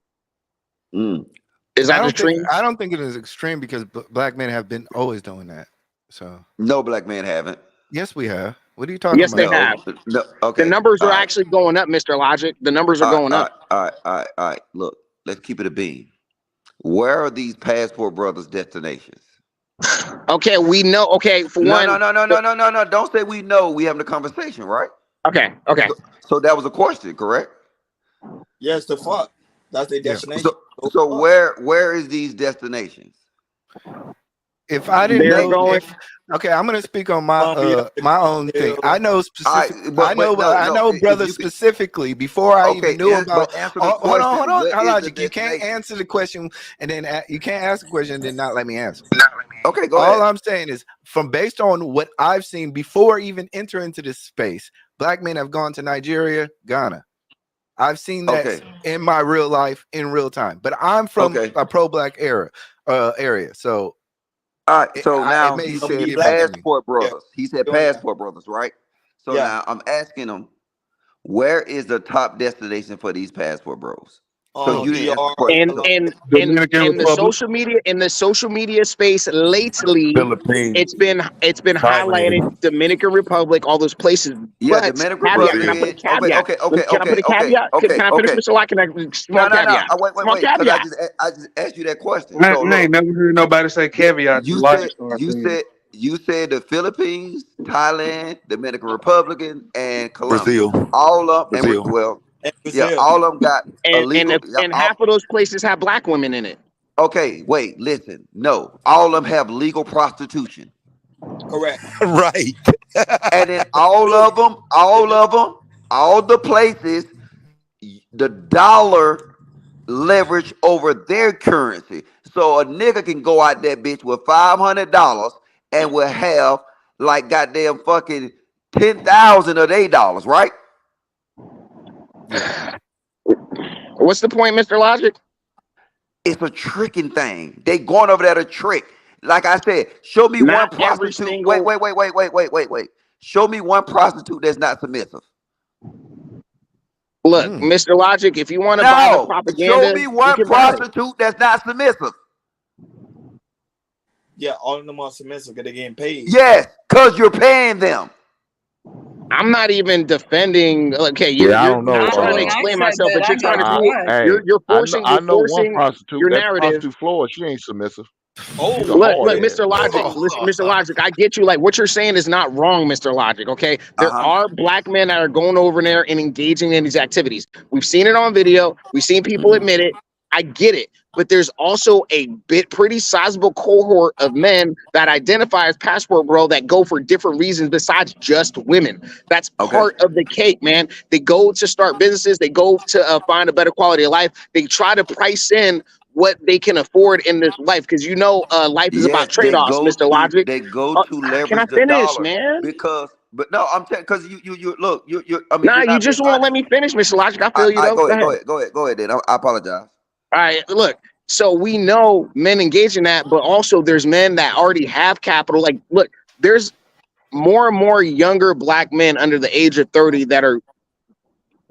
Is that extreme? I don't think it is extreme because black men have been always doing that. So no black men haven't. yes, we have. What are you talking Yes, about? they have. No, okay. The numbers All are right. actually going up, Mr. Logic. The numbers are All right, going all up. right, all right. Look, let's keep it a beam. Where are these passport brothers' destinations? Okay, we know. Okay, for No, one. no. Don't say we know. We having a conversation, right? Okay. So that was a question, correct? yes, the fuck. That's their Yeah. destination. So where is these destinations? If I didn't They're know, going. okay, I'm gonna speak on my Colombia, my own thing. I know specific. But I know if brothers you could, specifically before I even knew about. but answer the Oh, hold question. on, What is the Logic. You can't destination? answer the question and then you can't ask a question and then not let me answer. Okay, go All ahead. I'm saying is, from based on what I've seen before even entering into this space, black men have gone to Nigeria, Ghana. I've seen that in my real life in real time. But I'm from a pro-black area, so. All right, so now it may he seem said given to me. passport brothers. He said passport brothers, right? So now I'm asking him, where is the top destination for these passport bros? Because you didn't answer the question. Dominican And the Republic. social media space lately, Philippines, it's been highlighted. Thailand, Dominican Republic, all those places. Yeah, But Dominican caveat, Republic can I put a is caveat? Can I put a caveat? Can I finish, okay. Mr. Lock? Can I small No. caveat? Small Wait. Because caveat. I just asked you that question. I So ain't look, never heard nobody say caveat to you Logic said Star thing. you said the Philippines, Thailand, Dominican Republic, and Colombia. Brazil, All of them, and Brazil. all of them got illegal. And half of those places have black women in it. Okay, wait, listen. No, all of them have legal prostitution. Correct. right? And then all of them, all the places, the dollar leverage over their currency. So a nigga can go out that bitch with $500 and will have like goddamn fucking 10,000 of their dollars, right? Yeah. What's the point, Mr. Logic? It's a tricking thing. They going over there to trick. Like I said, show me Not one every prostitute. single. Wait. Show me one prostitute that's not submissive. Look, Mr. Logic, if you want to buy the propaganda, show me you one can buy it. prostitute that's not submissive. Yeah, all of them are submissive because they're getting paid. Yes, because you're paying them. I'm not even defending. Okay, I don't know. I'm trying to explain myself, but you're trying to do it. You're forcing. I know one Your prostitute. That's narrative. prostitute Floyd. She ain't submissive. Oh, she's a look, hard ass. Mr. Logic, Mr. Logic, I get you. Like, what you're saying is not wrong, Mr. Logic. Okay, there are black men that are going over there and engaging in these activities. We've seen it on video. We've seen people admit it. I get it. But there's also a pretty sizable cohort of men that identify as passport bro that go for different reasons besides just women. That's part of the cake, man. They go to start businesses. They go to find a better quality of life. They try to price in what they can afford in this life, because life is about trade-offs, Mr. Logic. They go to leverage can I the finish, dollar man? but no, I'm saying because you look you I mean Nah, you're you not just being won't honest. let me finish, Mr. Logic. I feel you though. Go ahead. Then I apologize. All right, look. So we know men engage in that, but also there's men that already have capital. Like, look, there's more and more younger black men under the age of 30 that are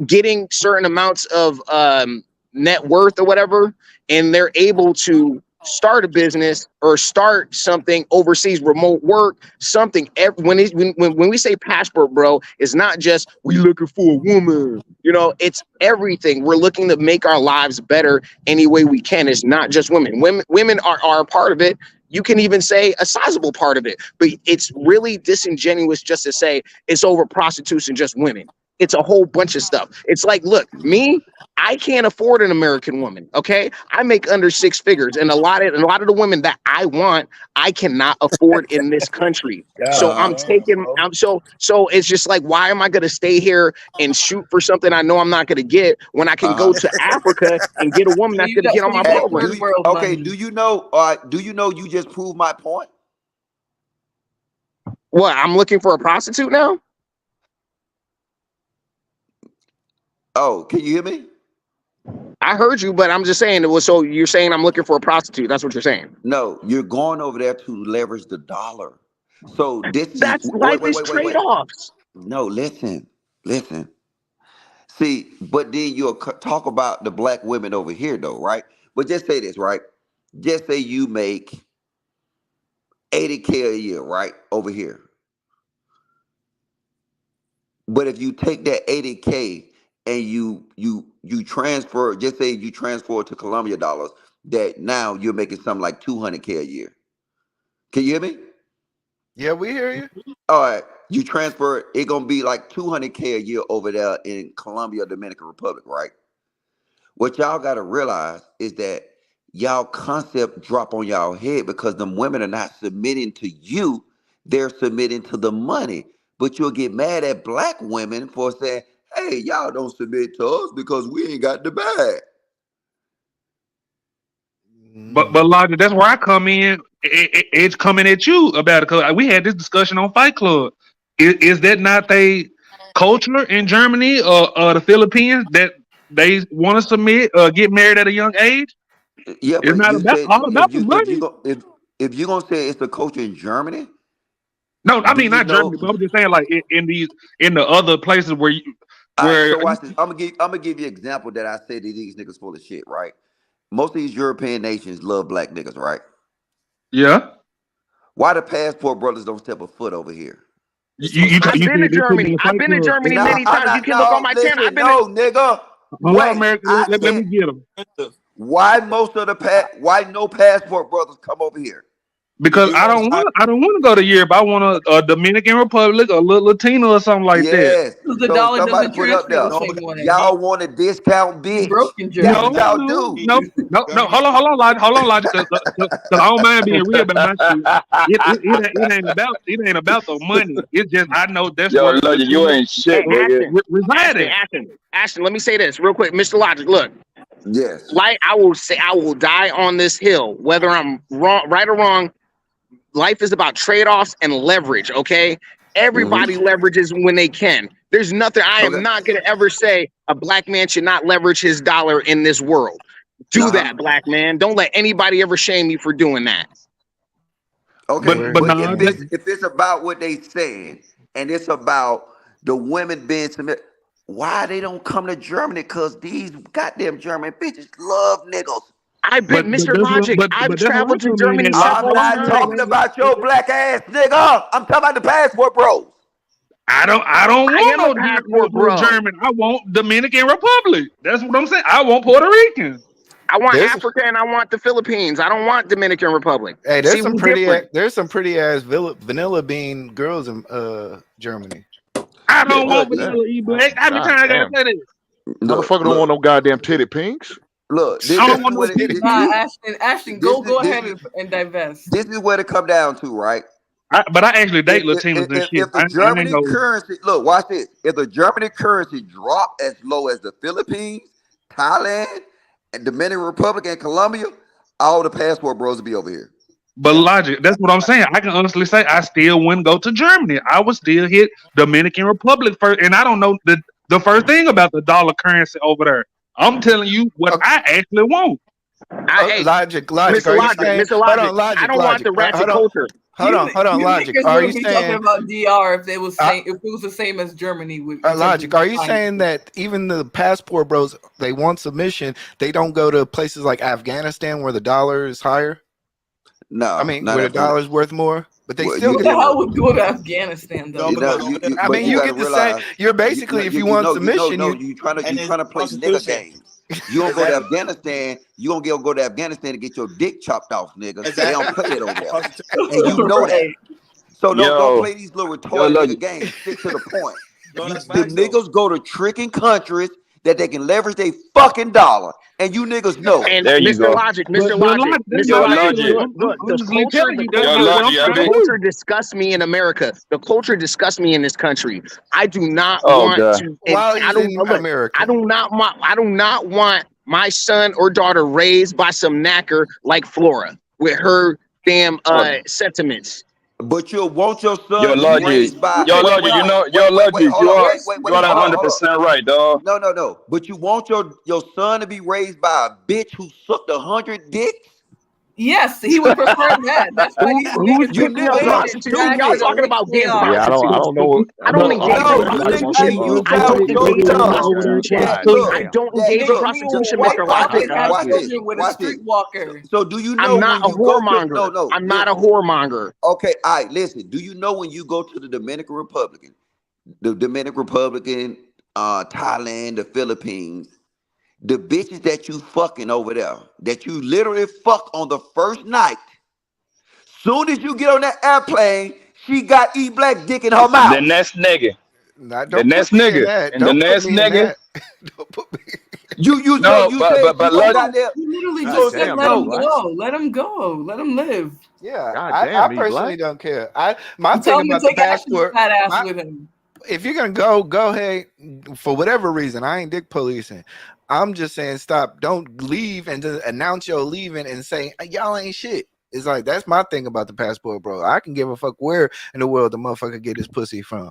getting certain amounts of net worth or whatever, and they're able to start a business or start something overseas, remote work, something. When we say passport, bro, it's not just we looking for a woman. You know, it's everything. We're looking to make our lives better any way we can. It's not just women. Women are a part of it. You can even say a sizable part of it, but it's really disingenuous just to say it's over prostitution, just women. It's a whole bunch of stuff. It's like, look, me, I can't afford an American woman. Okay, I make under six figures, and a lot of the women that I want, I cannot afford in this country. So God I'm damn, taking. bro. So it's just like, why am I going to stay here and shoot for something I know I'm not going to get when I can go Uh-huh. to Africa and get a woman So that's going to get on my you got Hey, program? do third you, world okay? money. Do you know you just proved my point? What? I'm looking for a prostitute now? Oh, can you hear me? I heard you, but I'm just saying it was. So you're saying I'm looking for a prostitute? That's what you're saying? No, you're going over there to leverage the dollar. So this is That's life is wait. trade offs. No, listen. See, but then you'll talk about the black women over here, though, right? But just say this, right? Just say you make 80K a year, right, over here. But if you take that 80K and you transfer, just say you transfer it to Colombia dollars, that now you're making something like 200K a year. Can you hear me? Yeah, we hear you. All right, you transfer it gonna be like 200K a year over there in Colombia, Dominican Republic, right? What y'all gotta realize is that y'all concept drop on y'all head because them women are not submitting to you, they're submitting to the money. But you'll get mad at black women for saying, hey, y'all don't submit to us because we ain't got the bag. But Logic, that's where I come in. It's coming at you about it because we had this discussion on Fight Club. Is that not they culture in Germany or the Philippines that they want to submit get married at a young age? Yeah, It's but not you about said all about the money. if you gonna say it's the culture in Germany, No, I do mean you not know? Germany, but I'm just saying like in the other places where All right, where so watch this. I'm gonna give you an example that I say that these niggas full of shit, right? Most of these European nations love black niggas, right? yeah. Why the passport brothers don't step a foot over here? It's for I've You been to said they put Germany. in a I've Fight been to Club. Germany No, many I'm times. You not. can look on No, my channel. I've listen, been to. no, nigga. Hold on, Wait, America. I Let said me get them expensive. why most of the why no passport brothers come over here? because You know why? I don't want to go to Europe. I want a Dominican Republic, a little Latina or something like that. Yes. The So dollar somebody doesn't put up transfer the there. No, same way. he Y'all want a discount, You bitch. broke in That's No, what Germany. y'all no, do. no, no. Germany. Hold on, Logic. Because I don't mind being real about my shit. It ain't about the money. It's just I know that's Yo, where the Logic, you Latinos ain't Hey, shit, nigga. reside at. Ashton. Let me say this real quick, Mr. Logic. Look, Yes. like I will say, I will die on this hill, whether I'm wrong, right or wrong. Life is about trade-offs and leverage. Okay, Hmm. everybody leverages when they can. There's nothing. I am Okay. not going to ever say a black man should not leverage his dollar in this world. Do Uh-huh. that, black man. Don't let anybody ever shame you for doing that. Okay. But But no, if it's about what they saying and it's about the women being submitted, why they don't come to Germany? Cause these goddamn German bitches love niggas. I've been, Mr. Logic. I've that's where I traveled to come in Germany at Logic. I'm several Hold not on, times. talking about your black ass, nigga. I'm talking about the passport bros. I don't I want am a no passport bro. German. I want Dominican Republic. That's what I'm saying. I want Puerto Rican. I want There's Africa and I want the Philippines. I don't want Dominican Republic. hey, See, we different. there's some pretty ass vanilla bean girls in Germany. I They don't look, want these, vanilla E black. How many God times I gotta damn. say this? look, Motherfucker don't want look, no goddamn titty pinks. look. I This don't is want no what it. titty Nah, pink. Ashton, This go is ahead and divest. this is what it come down to, right? But I actually date If Latinos and shit. if the I ain't Germany no. currency, look, watch this. If the Germany currency drop as low as the Philippines, Thailand, and Dominican Republic and Colombia, all the passport bros will be over here. But Logic, that's what I'm saying. I can honestly say I still wouldn't go to Germany. I would still hit Dominican Republic first. And I don't know the first thing about the dollar currency over there. I'm telling you what Okay, I actually want. Hey, logic. Are Mr. you Logic, saying? Mr. Hold Logic. on, I logic, don't want logic. the ratchet Hold on. culture. Hold on, You Logic. niggas Are you wouldn't be talking saying about DR if it was uh, the same as Germany in terms Logic? of Are you finances. saying that even the passport bros, they want submission, they don't go to places like Afghanistan where the dollar is higher? I No, mean, not where the Afghanistan. dollar's worth more, but they Well, still you Who get the the. can, hell would go to Afghanistan No, though? you know, because over there, I but mean, you you got to get the same. realize, You're basically, if you want submission, you. you trying to and it's play nigga prostitution. games. You don't go to Exactly. Afghanistan, you don't go to Afghanistan to get your dick chopped off, nigga. They don't Exactly. play that over there, Prostitution. and you know that. Right. So don't Yo, play these little yo, retarded nigga logic. games. Stick to the point. No, that's The facts though. niggas go to tricking countries that they can leverage their fucking dollar, and you niggas know it. And There you Mr. go. Logic, But Mr. Logic, logic, that's Mr. Yo, my Logic. thing. Like, logic. Look, I'm just telling you, the that's Yo, just what culture, I'm logic. I the trying to be. culture do. disgusts me in America. The culture disgusts me in this country. I do not Oh want god. to, and While I he's don't in look. America, I do not want my son or daughter raised by some knacker like Flora with her damn What? sentiments. But you'll want your Yo, son to be logic. raised by. Yo, Wait, logic. wait, You wait, know, yo, wait, wait, wait. logic. Hold on, wait, wait, You wait. are Hold on, hold on. 100% right, dog. No. But you want your son to be raised by a bitch who sucked 100 dicks? Yes, he would prefer that. That's why these Who's niggas You get picking up niggas away are with prostitution? Y'all stupid. exactly talking which about they getting are. Yeah, I prostitutes. don't know. I I don't don't. engage I in No, don't. you I think don't prostitution. think. you I got don't no engage in love. Over there prostitution. trying to That God cook. I look, damn. don't that engage in Nigga, look. me and prostitution, White Mr. Falcon Logic. had Watch this. children with a Watch this. streetwalker. So do you know I'm not when a you go to whoremonger. I'm not a listen. whoremonger. Okay, all right, listen. Do you know when you go to the Dominican Republican, Thailand, the Philippines, the bitches that you fucking over there, that you literally fuck on the first night, soon as you get on that airplane, she got black dick in her The mouth. next nigga. now The don't put next me in nigga. that. And the Don't put next me in nigga. that. Don't put me. So No, you but said but she but gonna logic. goddamn. He literally God just So said damn. let E him no, black. go. Let him go. Let him live. Yeah, God I damn. E personally black. don't care. My And tell thing him to about the take Ashley's passport, fat ass my with him. if you're gonna go ahead for whatever reason. I ain't dick policing. I'm just saying stop. Don't leave and just announce your leaving and say y'all ain't shit. It's like that's my thing about the passport, bro. I can give a fuck where in the world the motherfucker get his pussy from.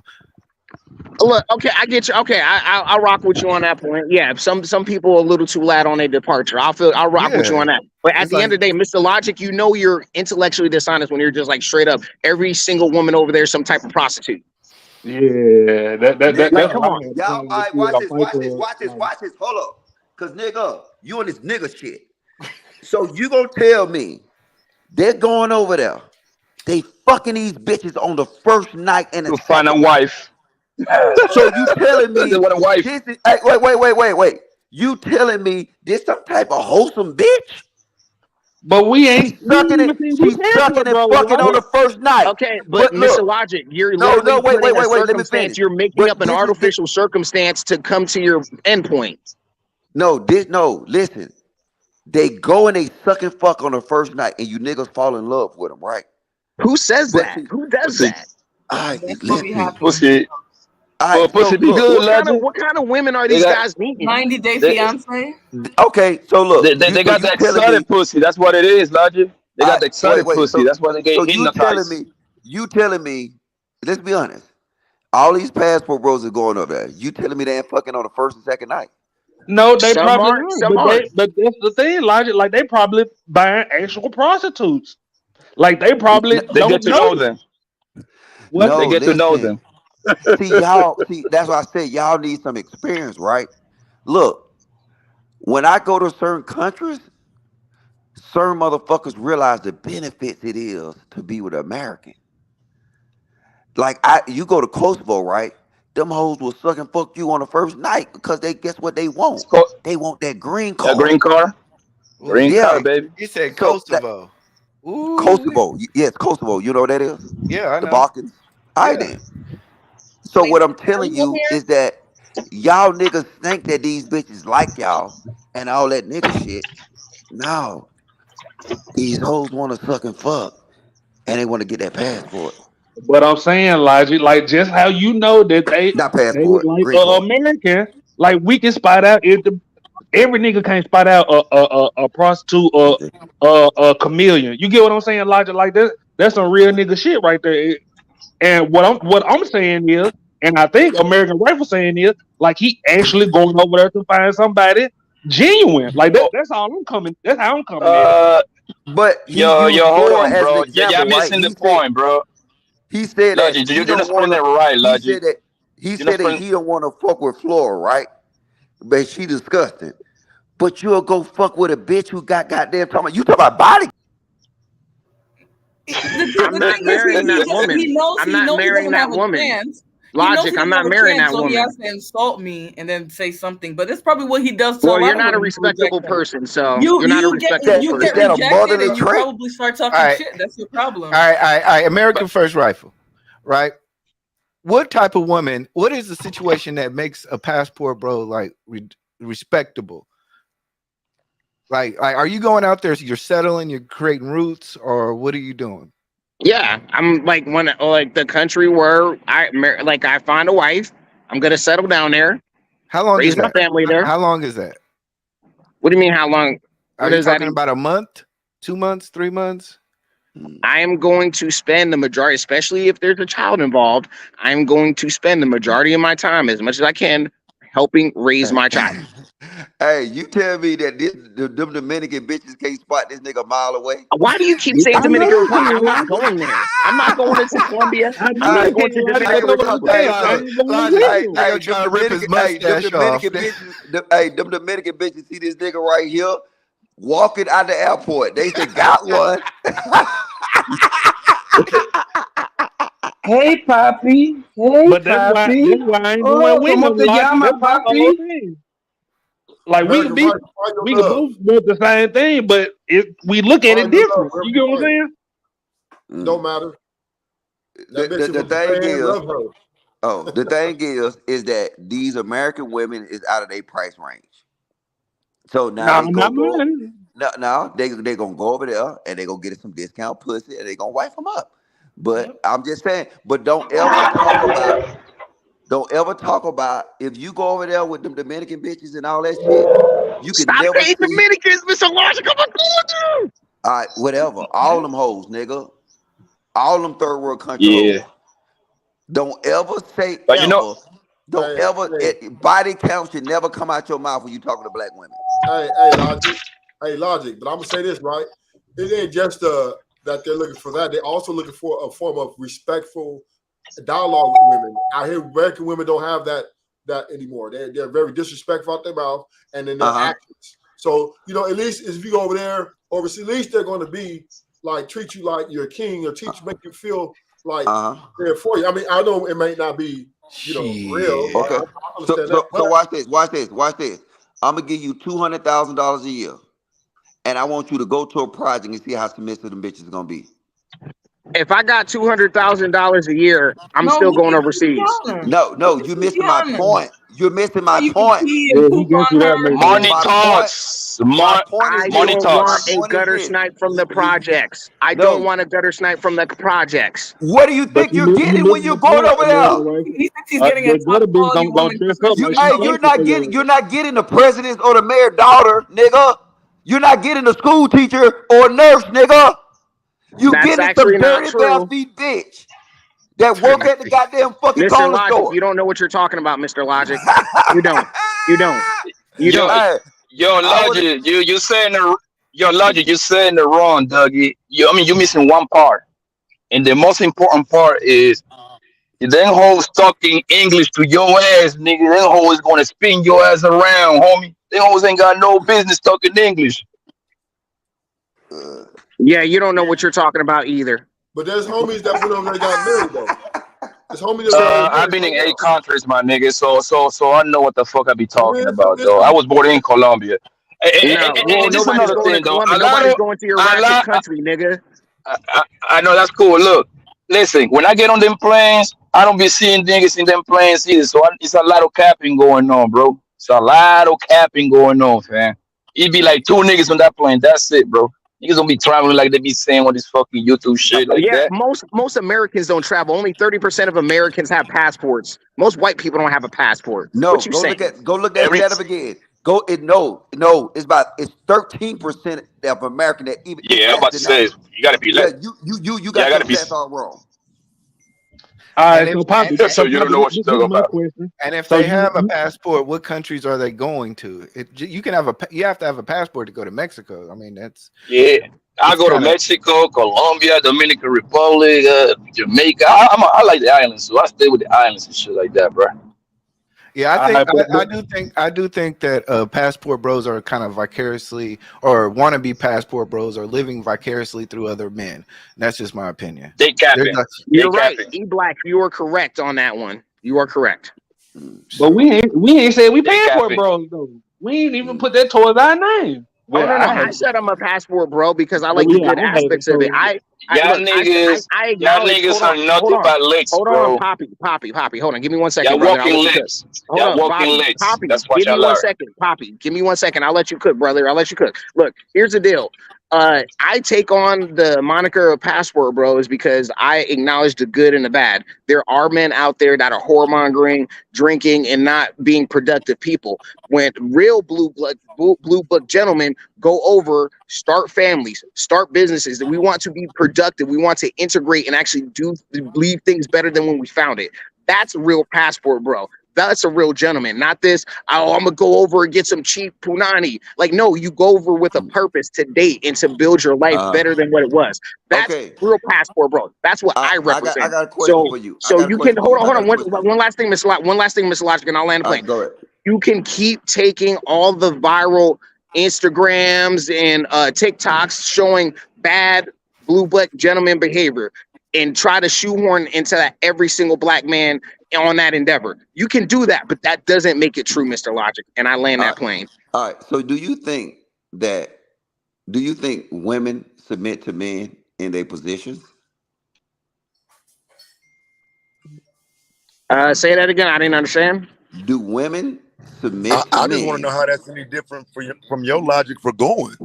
Look, okay, I get you. Okay, I rock with you on that point. Yeah, some people are a little too loud on their departure. I'll rock with you Yeah, on that. But at it's the end like of the day, Mr. Logic, you know you're intellectually dishonest when you're just like straight up. Every single woman over there is some type of prostitute. Yeah, Like, that's nigga, come what I on. had y'all. planned All to right, see watch at a this. fight Watch this. club. Watch this. Like, Watch this. Hold up, cause nigga, you on this nigga shit. So you gonna tell me they're going over there? They fucking these bitches on the first night and the To find a second night. wife. So you telling They me want a wife. this is hey, wait. You telling me this some type of wholesome bitch? but we ain't we ain't even seen we She's sucking passport and bros, fucking on right? the first night. Okay, but But Mr. look, Logic, you're no, literally wait, putting a let me circumstance. finish. You're making But up an this is the artificial circumstance to come to your endpoint. listen. They go and they suck and fuck on the first night, and you niggas fall in love with them, right? Who says But that? see, Who does Pussy. that? I That's what be listen. happening. Pussy. All But right, so pussy be look, good, logic. What kind of women are They these got guys meeting? 90-Day they fiance. okay, so look, they got you the telling me, exotic pussy. That's what it is, logic. They got the exotic wait, pussy. That's why they so get hypnotized. you telling me, let's be honest, all these passport bros are going over there. You telling me they ain't fucking on the first and second night? No, they Some probably are, not. some aren't. But that's the thing, Logic. Like they probably buying actual prostitutes. Like they probably They get don't to know know. them. What? They No, get to know listen. them. See, that's why I said y'all need some experience, right? Look, when I go to certain countries, certain motherfuckers realize the benefits it is to be with an American. Like you go to Kosovo, right? Them hoes will suck and fuck you on the first night because they guess what they want? It's called They want that green a card. green car. ooh, Green car, Yeah. baby. he said So that Kosovo. Ooh, Kosovo, yes, Kosovo. You know what that is? yeah, I The know. Balkans. All right Yeah, then. So Wait, what I'm are telling you you here? is that y'all niggas think that these bitches like y'all and all that nigga shit. No, these hoes want to suck and fuck, and they want to get that passport, But I'm saying, Logic, like just how you know that not they passport, like green card. American, like we can spot out if the every nigga can't spot out a prostitute or Okay. a chameleon. You get what I'm saying, Logic? Like that's some real nigga shit right there. And what I'm saying is, and I think American Rifle saying is, like he actually going over there to find somebody genuine. Like Oh, that's all I'm coming. That's how I'm coming at it. But he Yo, used hold Florida on, as an bro. Y'all example, right? missing the point, bro. He said that Logic, he you're don't not want putting it to. right, He Logic. said that You're not putting. he don't want to fuck with Flora, right? But she disgusting. But you'll go fuck with a bitch who got goddamn talking about, you talking about body. I'm The not thing is, marrying that woman. I'm he not knows he marrying doesn't that have a woman. chance. He knows Logic, he I'm doesn't not have a marrying chance, that so he woman. has to insult me and then say something. But that's probably what he does to a Well, you're lot of not a women who reject respectable him. person, so you're not a respectable You Is get person. that a rejected motherly and you trait? probably start All talking right, shit. That's your problem. all right. American first rifle, right? What type of woman? What is the situation that makes a passport bro like respectable? Like, are you going out there? You're settling, you're creating roots, or what are you doing? Yeah, I'm like like the country where I find a wife. I'm gonna settle down there, How long raise is my that? family there. How long is that? What do you mean? How long? Are What you does that talking mean? about a month, 2 months, 3 months? I am going to spend the majority, especially if there's a child involved. I'm going to spend the majority of my time, as much as I can, helping raise my child. Hey, you tell me that them Dominican bitches can't spot this nigga a mile away? Why do you keep I saying know Dominican you Republic? I'm can, not Logic. going there. I'm not going into Colombia. I I'm know not you going to can, Logic. I Dominican know what I'm Republic. saying. Hey, I look, ain't going Logic, with hey, you. nigga hey, trying to rip his Them mustache off. Dominican bitches, them Dominican bitches see this nigga right here walking out the airport. They say, got one. Hey, papi. Hey, But papi. that's why I ain't going Oh, with ¿cómo them, te Logic. llama, That's my whole papi? thing. Like we American we Mike, find your we could love. both want the same thing, but we look at it Find your love different. wherever You you get what I'm find it. saying? Mm. Don't matter. That bitch is The a thing man. is, Love her. the thing is that these American women is out of their price range. So now Nah, they not go mine. now they gonna go over there and they gonna get some discount pussy and they gonna wife them up. But Yep. I'm just saying, but don't ever talk about if you go over there with them Dominican bitches and all that shit, you can Stop never saying see Dominicans, Mr. Logic. I'm not going whatever. All them hoes, nigga. All them third world country Yeah, hoes. Don't ever say but you know, ever. Don't Hey, ever hey, body count should never come out your mouth when you talking to black women. hey, Logic. Hey, Logic. But I'm gonna say this, right? It ain't just that they're looking for that. They're also looking for a form of respectful dialogue with women. Out here, American women don't have that anymore. They're very disrespectful out their mouth and in their Uh-huh. actions. So, at least if you go over there overseas, at least they're going to be like treat you like you're a king or make you feel like Uh-huh. they're for you. I mean, I know it may not be, real. Shit. I Okay. So understand that, so but so watch this. Watch this. Watch this. I'm gonna give you $200,000 a year, and I want you to go to a project and see how submissive them bitches gonna be. if I got $200,000 a year, I'm No, still he going can pee overseas. on her. No, He you're can pee missing my on her. point. You're missing So my you can point. pee Yeah, and he poop got on you that, her. Mr. money My Logic. point. talks. My point is I this. Money don't My want talks. a point is gutter this. snipe from the projects. I don't No. want a gutter snipe from the projects. What do you But think you're you getting when missing you're the going point, over there? American Rifle. He thinks he's getting a The top gutter bitch quality gonna woman dress because up she's like she Hey, Dominican. thankful for your you're ass. not getting the president's or the mayor's daughter, nigga. You're not getting a school teacher or a nurse, nigga. You That's getting some actually not dirty bare true. feet bitch that work at the goddamn fucking Mr. corner Logic, store. you don't know what you're talking about, Mr. Logic. You don't. You don't. You Yo, don't. Hey, yo, I would. Logic, you saying the yo, Logic, you saying the wrong, Dougie. I mean, you missing one part, and the most important part is them hoes talking English to your ass, nigga. Them hoes gonna spin your ass around, homie. Them hoes ain't got no business talking English. Uh, Yeah, you don't know what you're talking about either. but there's homies that went over there and got married though. There's homies that went over there and I've married been in right eight now. countries, my nigga. So I know what the fuck I be I mean, talking about, though. I listen, was born in Colombia. No, well, And this is nobody's another going to thing, though. Colombia. Nobody's going to your A ratchet lot, country, nigga. I know that's cool. Look, listen, when I get on them planes, I don't be seeing niggas in them planes either. So it's a lot of capping going on, bro. It's a lot of capping going on, fam. It be like two niggas on that plane. That's it, bro. Niggas don't be traveling like they be saying all this fucking YouTube shit like Yeah, that. most Americans don't travel. Only 30% of Americans have passports. Most white people don't have a passport. no, What you go look saying? at go look that Every stat up again. Go it no. It's 13% of American that even it's yeah, I'm less about to than that. say you gotta be Yeah, like you yeah, I got your gotta be. stats all wrong. All And right, if so Poppy, Just so so you don't Poppy, know what you're this is talking my about. question. and if So they have a you passport, what countries are they going to? You can have you have to have a passport to go to Mexico. I mean, Yeah. I it's go to kind of Mexico, Colombia, Dominican Republic, Jamaica. I like the islands, so I stay with the islands and shit like that, bro. yeah. all right, I do think that passport bros are kind of vicariously or want to be passport bros or living vicariously through other men. That's just my opinion. They There's capping. a, They You're right. capping. E Black, you are correct on that one. You are correct. but we ain't said we They paying for it, capping. bro. Though we ain't even put that towards our name. Oh Well, no, no, I I had, said I'm a passport bro because I well, like the yeah, good I had it. aspects of it. So I Y'all look, niggas, I y'all acknowledge. niggas are Hold nothing on, but licks, bro. Poppy. Hold on, give me 1 second, Y'all brother. I'll walking let you cook. licks. Hold Y'all on, walking licks. Poppy, That's what give me y'all one are. second, Poppy. Give me 1 second. I'll let you cook, brother. I'll let you cook. Look, here's the deal. I take on the moniker of passport bro is because I acknowledge the good and the bad. There are men out there that are whoremongering, drinking, and not being productive people. When real blue book gentlemen go over, start families, start businesses, that we want to be productive, we want to integrate and actually leave things better than when we found it. That's a real passport bro. That's a real gentleman, not this. Oh, I'm gonna go over and get some cheap punani. Like, no, you go over with a purpose to date and to build your life Uh, better than what it was. That's okay. real passport, bro. That's what I I represent. got a question So, for you. I so got a you can question for you. I hold got on. a question for you. One last thing, One last thing, Mr. Logic, and I'll land the All right, plane. go ahead. You can keep taking all the viral Instagrams and TikToks showing bad blue black gentleman behavior and try to shoehorn into that every single black man on that endeavor. You can do that, but that doesn't make it true, Mr. Logic. And I land All that right. plane. All right. So that do you think women submit to men in their positions? Say that again. I didn't understand. Do women submit to I just want to know men? how that's any different from your logic for going.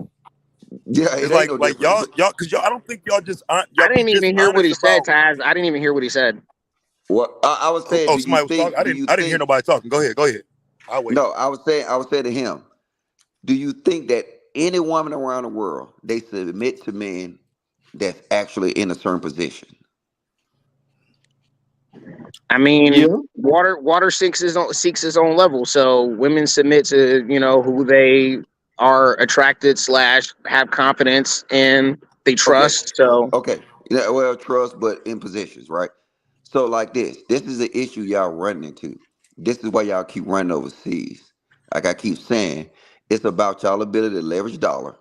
Yeah, it It's ain't no like different. y'all because y'all. I don't think y'all just I y'all be didn't even hear what dishonest he said, about. Taz. I didn't even hear what he said. What I was saying, Oh, somebody was talking. I didn't hear nobody talking. Go ahead. Go ahead. I'll wait. no, I was saying to him, do you think that any woman around the world they submit to men that's actually in a certain position? I yeah. mean, water seeks its own level. So women submit to who they are attracted slash have confidence in. They Okay, trust. So okay. Yeah, well, trust, but in positions, right? So, like this is the issue y'all running into. This is why y'all keep running overseas. Like I keep saying, it's about y'all ability to leverage dollar,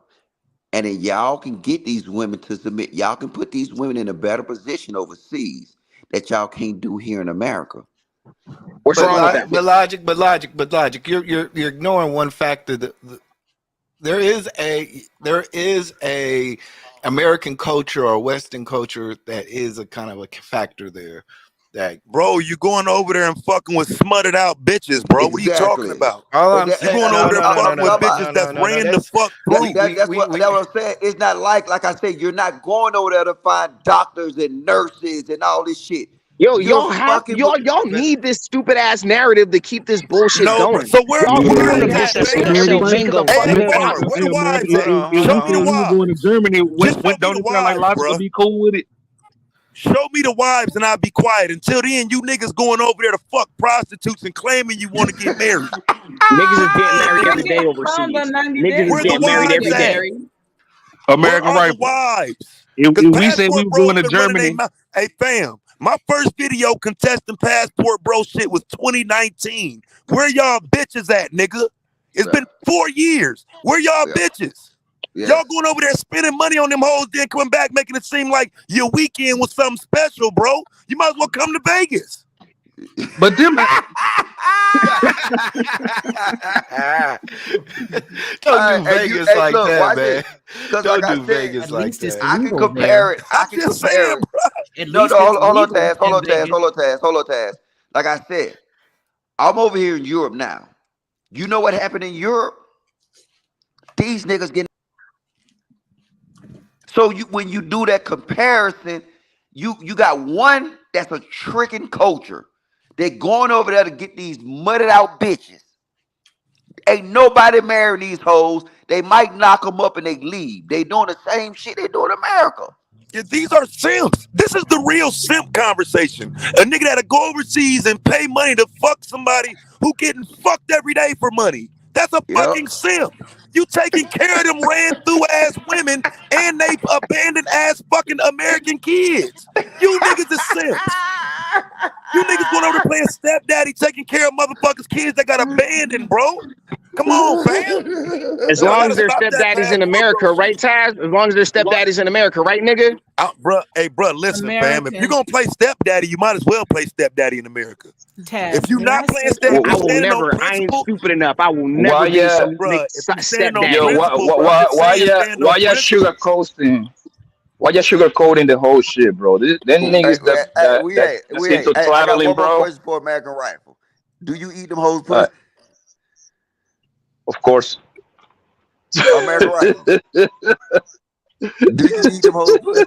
and then y'all can get these women to submit. Y'all can put these women in a better position overseas that y'all can't do here in America. what's but wrong with that? logic. You're ignoring one factor. There is a American culture or Western culture that is a kind of a factor there. That Bro, you going over there and fucking with smutted out bitches, bro. What are you talking Exactly. about? all But I'm You saying, going over no, there no, no, no, I'm fucking no, with talking no, about bitches no, no, that's no, no. ran the That's fuck that, through. that that's what I'm saying. It's not like I say, you're not going over there to find doctors and nurses and all this shit. Yo, You're fucking with y'all but need this stupid ass narrative to keep this bullshit No, bro. going. So where Y'all where need is to it Yeah. get at, this shit fam? American straight. Life. Get the Hey, fuck hey, going. Farmer, where Hey, the American. wives If, at? hold Show we me the said on. we was going to wives. Germany, Just show me don't the it sound like wives, Logic would bruh. be cool with it? Show me the wives and I'll be quiet. Until then, you niggas going over there to fuck prostitutes and claiming you want to get married. Niggas is getting married They every get day found on overseas. 90 Niggas is Day. Where the getting Most married women wives every get day. at? married. Where American are the Rifle. wives? Because If we said we Passport was going Bros to been running their Germany, mouth. Hey, fam, my first video contesting Passport Bro shit was 2019. Where y'all bitches at, nigga? It's yeah, been 4 years. Where y'all yeah, bitches? yes. Y'all going over there spending money on them hoes, then coming back making it seem like your weekend was something special, bro. You might as well come to Vegas. but them, Don't do And you, Vegas hey, like look, that, watch this. man. Because like Don't I do said, Vegas like that. I can compare it. I I'm can just saying, compare it. bro. No, no, hold on, Taz. Hold on, Taz. Hold on, Taz. Hold on, Taz. Like I said, I'm over here in Europe now. You know what happened in Europe? These niggas getting. So when you do that comparison, you got one that's a tricking culture. They're going over there to get these mudded out bitches. Ain't nobody marrying these hoes. They might knock them up and they leave. They doing the same shit they do in America. These are simps. This is the real simp conversation. A nigga that'll go overseas and pay money to fuck somebody who getting fucked every day for money. That's a Yep. fucking simp. You taking care of them ran through ass women and they abandoned ass fucking American kids. You niggas are simps. You niggas going over there playing stepdaddy, taking care of motherfuckers' kids that got abandoned, bro. Come on, fam. As Y'all long gotta as their stop that stepdaddy's bad in America, Negro right, shit. Taz? As long as their stepdaddy's in America, right, nigga? Bro, listen, fam. If you're American. gonna play stepdaddy, you might as well play stepdaddy in America. Taz, If you're may I not playing say step, if Wh- you I something? will standing on never. I ain't principle, stupid enough. I will Why never be ya, some bro. If you standing on yo, stepdaddy. principle, bro, I'm just saying, standing why on ya principle. sugarcoating? Why you sugarcoating the whole shit, bro? Them niggas that stick to I got throttling, one more bro. question for American Rifle. Do you eat them hoes Uh, pussy? of course. American Rifle. Do you eat them hoes pussy?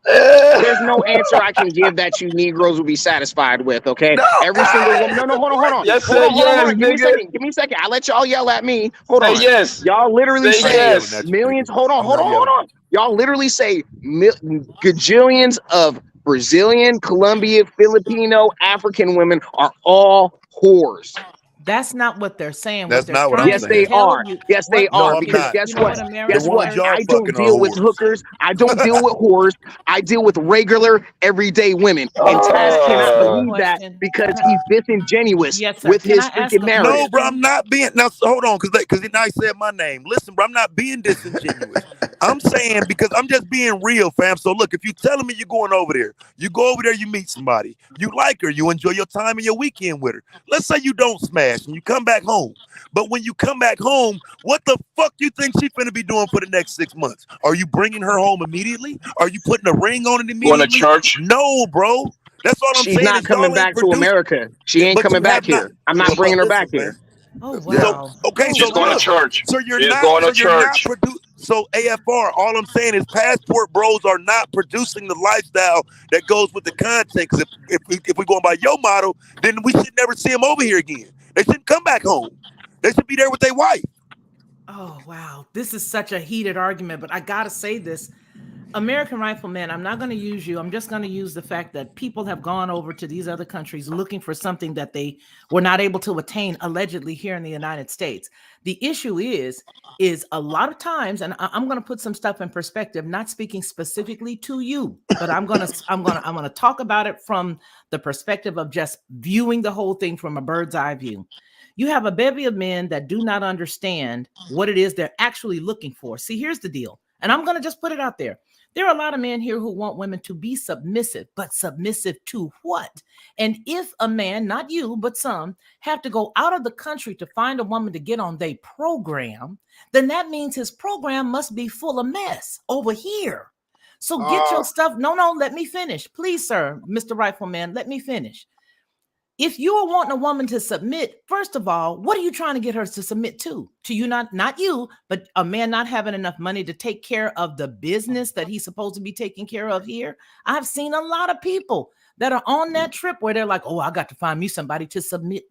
There's no answer I can give that you Negroes will be satisfied with, okay? No. Every single woman. No, hold on, hold on. Just Hold say on, hold on, hold yes, on. Give me a nigga. second. Give me a second. I'll let y'all yell at me. Hold Say on. yes. Y'all literally Say I ain't say yelling yes. at you, millions. nigga. Hold on, I'm hold not on, hold yelling. on. Y'all literally say gajillions of Brazilian, Colombian, Filipino, African women are all whores. That's not what they're saying. What That's they're not what I'm trying Yes, to they saying. tell are. you, Yes, they what No, are. I'm Because not. guess you know what? what The Guess American what? ones does? y'all I don't fucking are deal with whores. hookers. I don't deal with whores. I deal with regular, everyday women. And Can Taz I cannot ask a believe that question? because he's disingenuous Yes, sir. with Can I his ask freaking a No, narrative. bro, question? I'm not being now. Hold on, because now he said my name. Listen, bro, I'm not being disingenuous. I'm saying because I'm just being real, fam. So look, if you telling me you're going over there, you go over there, you meet somebody, you like her, you enjoy your time and your weekend with her. Let's say you don't smash and you come back home. But when you come back home, what the fuck you think she finna be doing for the next 6 months? Are you bringing her home immediately? Are you putting a ring on it Going to immediately? church. No, bro. That's all I'm She's saying not is coming y'all ain't back to produced, America. She ain't but coming you back have not. here. I'm not But bringing her back listen, here. man. Oh Yeah. wow. Okay, Oh so She's going to look, wow. church. She's going so to you're not church. produce. So AFR, all I'm saying is passport bros are not producing the lifestyle that goes with the content. Because if we're going by your model, then we should never see them over here again. They shouldn't come back home. They should be there with their wife. Oh wow. This is such a heated argument, but I gotta say this. American Rifleman, I'm not going to use you. I'm just going to use the fact that people have gone over to these other countries looking for something that they were not able to attain allegedly here in the United States. The issue is a lot of times, and I'm going to put some stuff in perspective, not speaking specifically to you, but I'm going to talk about it from the perspective of just viewing the whole thing from a bird's eye view. You have a bevy of men that do not understand what it is they're actually looking for. See, here's the deal, and I'm going to just put it out there. There are a lot of men here who want women to be submissive, but submissive to what? And if a man, not you, but some, have to go out of the country to find a woman to get on their program, then that means his program must be full of mess over here. So get your stuff. No, let me finish. Please, sir, Mr. Rifleman, let me finish. If you are wanting a woman to submit, first of all, what are you trying to get her to submit to? To you, not you, but a man not having enough money to take care of the business that he's supposed to be taking care of here. I've seen a lot of people that are on that trip where they're like, oh, I got to find me somebody to submit.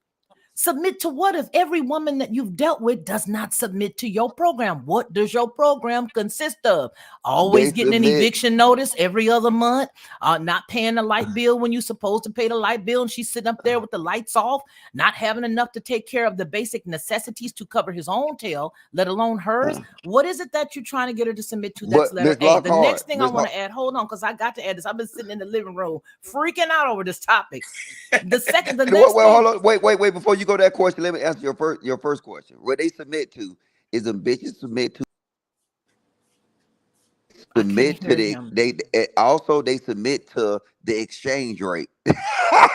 Submit to what if every woman that you've dealt with does not submit to your program? What does your program consist of? They Always getting an submit. eviction notice every other month, not paying the light bill when you're supposed to pay the light bill, and she's sitting up there with the lights off, not having enough to take care of the basic necessities to cover his own tail, let alone hers. What is it that you're trying to get her to submit to? That's But letter Miss A. The next Lockhart, thing I want to add, hold on, because I got to add this. I've been sitting in the living room freaking out over this topic. The next thing. Hold on, wait. Before you go to that question, let me answer your first question. What they submit to is them bitches I can't submit to hear the him. also they submit to the exchange rate.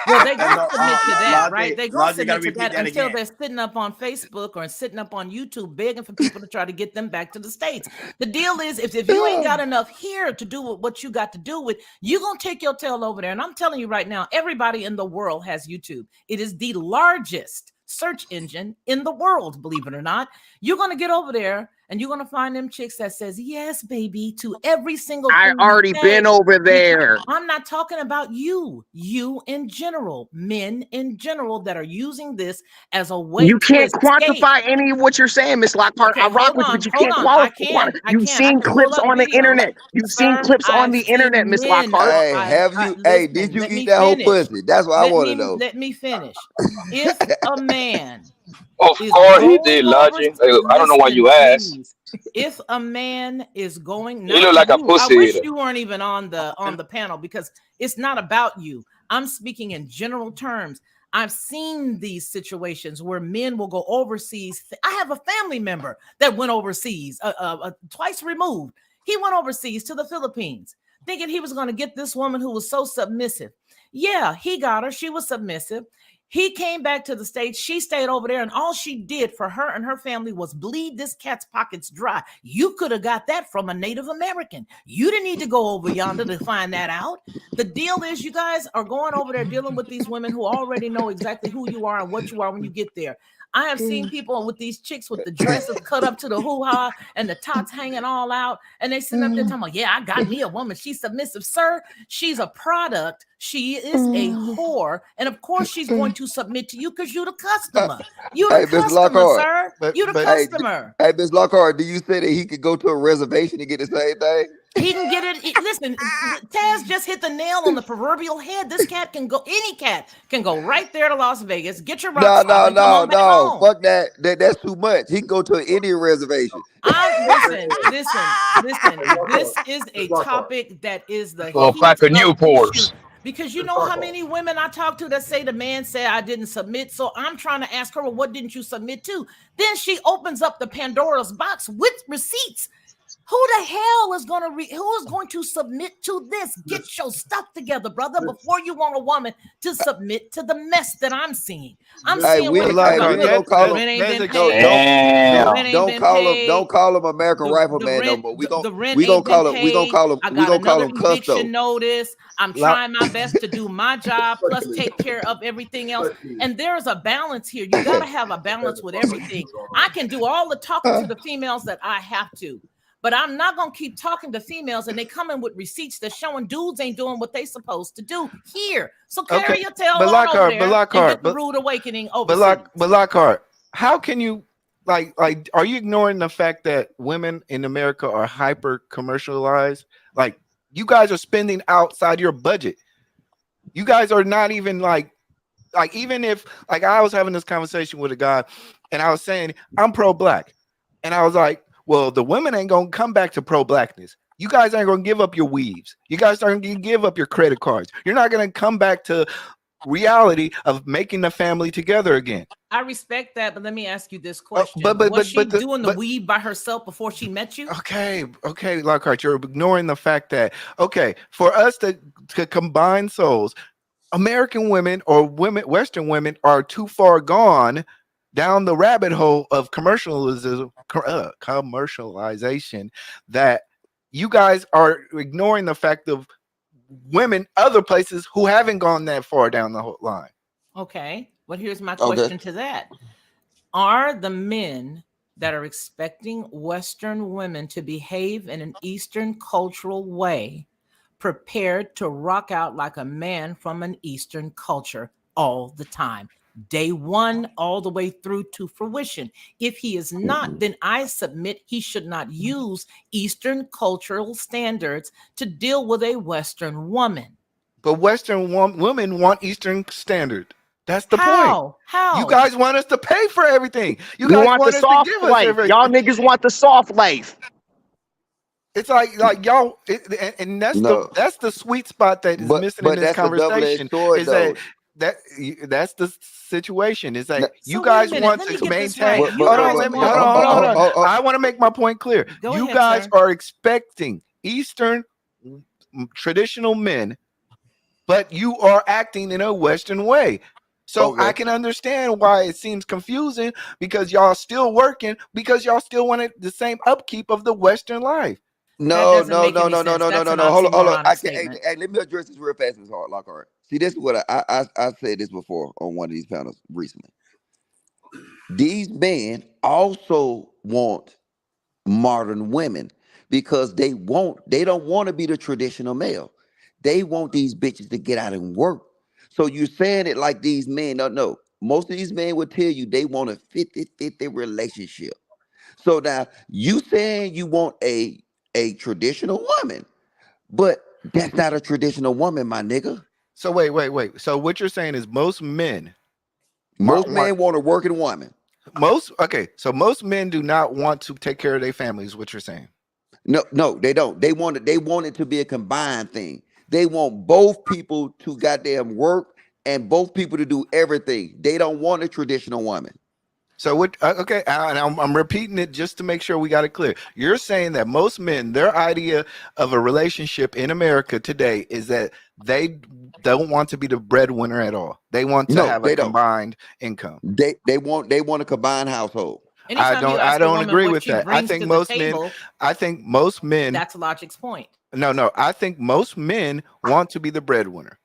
Well, they're And going to no, submit to that, right? Logic, They're going to Logic, got to submit to repeat that that until again. they're sitting up on Facebook or sitting up on YouTube begging for people to try to get them back to the States. The deal is, if you ain't got enough here to do what you got to do with, you're going to take your tail over there. And I'm telling you right now, everybody in the world has YouTube. It is the largest search engine in the world, believe it or not. You're going to get over there and you're gonna find them chicks that says yes, baby, to every single I thing you already say. been over there. I'm not talking about you in general, men in general that are using this as a way You to can't escape. quantify any of what you're saying, Miss Lockhart. Okay, I rock with you, but you hold can't on. I qualify. can, I You've can, I seen can pull clips up on the videos, internet. You've seen sir. clips on I've the internet, seen Miss men. Lockhart. Hey, have you? Hey, did Listen. you Let eat me that whole finish. pussy? That's what I want to know. Let me finish. If a man Of is course he going did, over, Logic. I don't know why listen, you asked. please. If a man is going, He not look like a you, I pussy wish eater. you weren't even on the panel because it's not about you. I'm speaking in general terms. I've seen these situations where men will go overseas. I have a family member that went overseas, twice removed. He went overseas to the Philippines, thinking he was going to get this woman who was so submissive. Yeah, he got her. She was submissive. He came back to the States. She stayed over there, and all she did for her and her family was bleed this cat's pockets dry. You could have got that from a Native American. You didn't need to go over yonder to find that out. The deal is, you guys are going over there dealing with these women who already know exactly who you are and what you are when you get there. I have seen people with these chicks with the dresses cut up to the hoo-ha and the tots hanging all out, and they sitting up there talking about, yeah, I got me a woman. She's submissive. Sir, she's a product. She is a whore. And of course, she's going to submit to you because you're the customer. You Hey, the Miss customer, Lockhart. sir. You the Hey, customer. hey, Miss Lockhart. Do you say that he could go to a reservation and get the same thing? He can get it. Listen, Taz just hit the nail on the proverbial head. This cat can go, any cat can go right there to Las Vegas, get your No, rocks off, no, and come no, on back no. home. Fuck that. That's too much. He can go to any reservation. Listen. This is a topic that is the For a heat pack of of issue. Newports. Because you know how many women I talk to that say the man said I didn't submit. So I'm trying to ask her, well, what didn't you submit to? Then she opens up the Pandora's box with receipts. Who the hell is who is going to submit to this? Get your stuff together, brother, before you want a woman to submit to the mess that I'm seeing. I'm Hey, seeing we women ain't, talking hey, about, we ain't look, gonna the call him. rent ain't There's been No, paid. The Damn. rent ain't been paid. don't call him American The Rifleman no rent more. the rent ain't been paid. I We got gonna call another him eviction Custo. notice. I'm Lo- trying my best to do my job plus take care of everything else. And there's a balance here. You got to have a balance with everything. I can do all the talking to the females that I have to, but I'm not gonna keep talking to females and they come in with receipts that's showing dudes ain't doing what they supposed to do here. So okay, carry your tail but on over Lockhart, but there and Lockhart, get the rude awakening but overseas. Lockhart, how can you are you ignoring the fact that women in America are hyper commercialized? Like you guys are spending outside your budget. You guys are not even like even if like I was having this conversation with a guy and I was saying I'm pro-black. And I was like, well, the women ain't gonna come back to pro-blackness. You guys aren't gonna give up your weaves. You guys aren't gonna give up your credit cards. You're not gonna come back to reality of making the family together again. I respect that, but let me ask you this question: But was she doing the but weave by herself before she met you? okay, Lockhart, you're ignoring the fact that okay, for us to combine souls, American women or Western women are too far gone down the rabbit hole of commercialization that you guys are ignoring the fact of women other places who haven't gone that far down the whole line. Okay, well, here's my Okay. question to that: are the men that are expecting Western women to behave in an Eastern cultural way prepared to rock out like a man from an Eastern culture all the time? Day one, all the way through to fruition. If he is not, then I submit he should not use Eastern cultural standards to deal with a Western woman. But Western women want Eastern standard. That's the point. How? You How? guys want us to pay for everything. You You guys want the want us to soft give us life. Y'all everything. niggas want the soft life. It's like y'all, and No, that's the sweet spot that is missing in but this that's a double-edged conversation. sword Is that though. that that's the situation? Is No, that you So wait a guys minute. want Let me to get this maintain? right. but You but Hold but, on, guys but let me want hold on, hold on, hold on. oh, I want to make my point clear. go You ahead, guys sir. are expecting Eastern traditional men, but you are acting in a Western way. So I okay. can understand why it seems confusing because y'all still working because y'all still wanted the same upkeep of the Western life. That No, doesn't no, make no, any no, no, sense. no, no, That's no, an no. Hold on. oxymoronic statement. Hey, let me address this real fast, Miss Lockhart. See, this is what I said this before on one of these panels recently. These men also want modern women because they don't want to be the traditional male. They want these bitches to get out and work. So you're saying it like these men don't know. Most of these men will tell you they want a 50-50 relationship. So now you saying you want a traditional woman, but that's not a traditional woman, my nigga. So wait. So what you're saying is most men Most men want a working woman. So most men do not want to take care of their families. What you're saying? No, they don't. They want it to be a combined thing. They want both people to goddamn work and both people to do everything. They don't want a traditional woman. So what? Okay, and I'm repeating it just to make sure we got it clear. You're saying that most men, their idea of a relationship in America today is that they don't want to be the breadwinner at all. They want to have a combined income. They want a combined household. Anytime I don't agree with that. I think most men. That's Logic's point. No. I think most men want to be the breadwinner,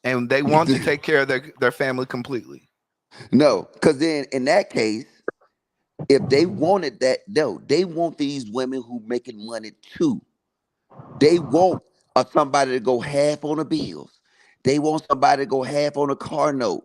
and they want to take care of their family completely. No, because then in that case, if they wanted that, no, they want these women who making money too. They want somebody to go half on the bills. They want somebody to go half on a car note.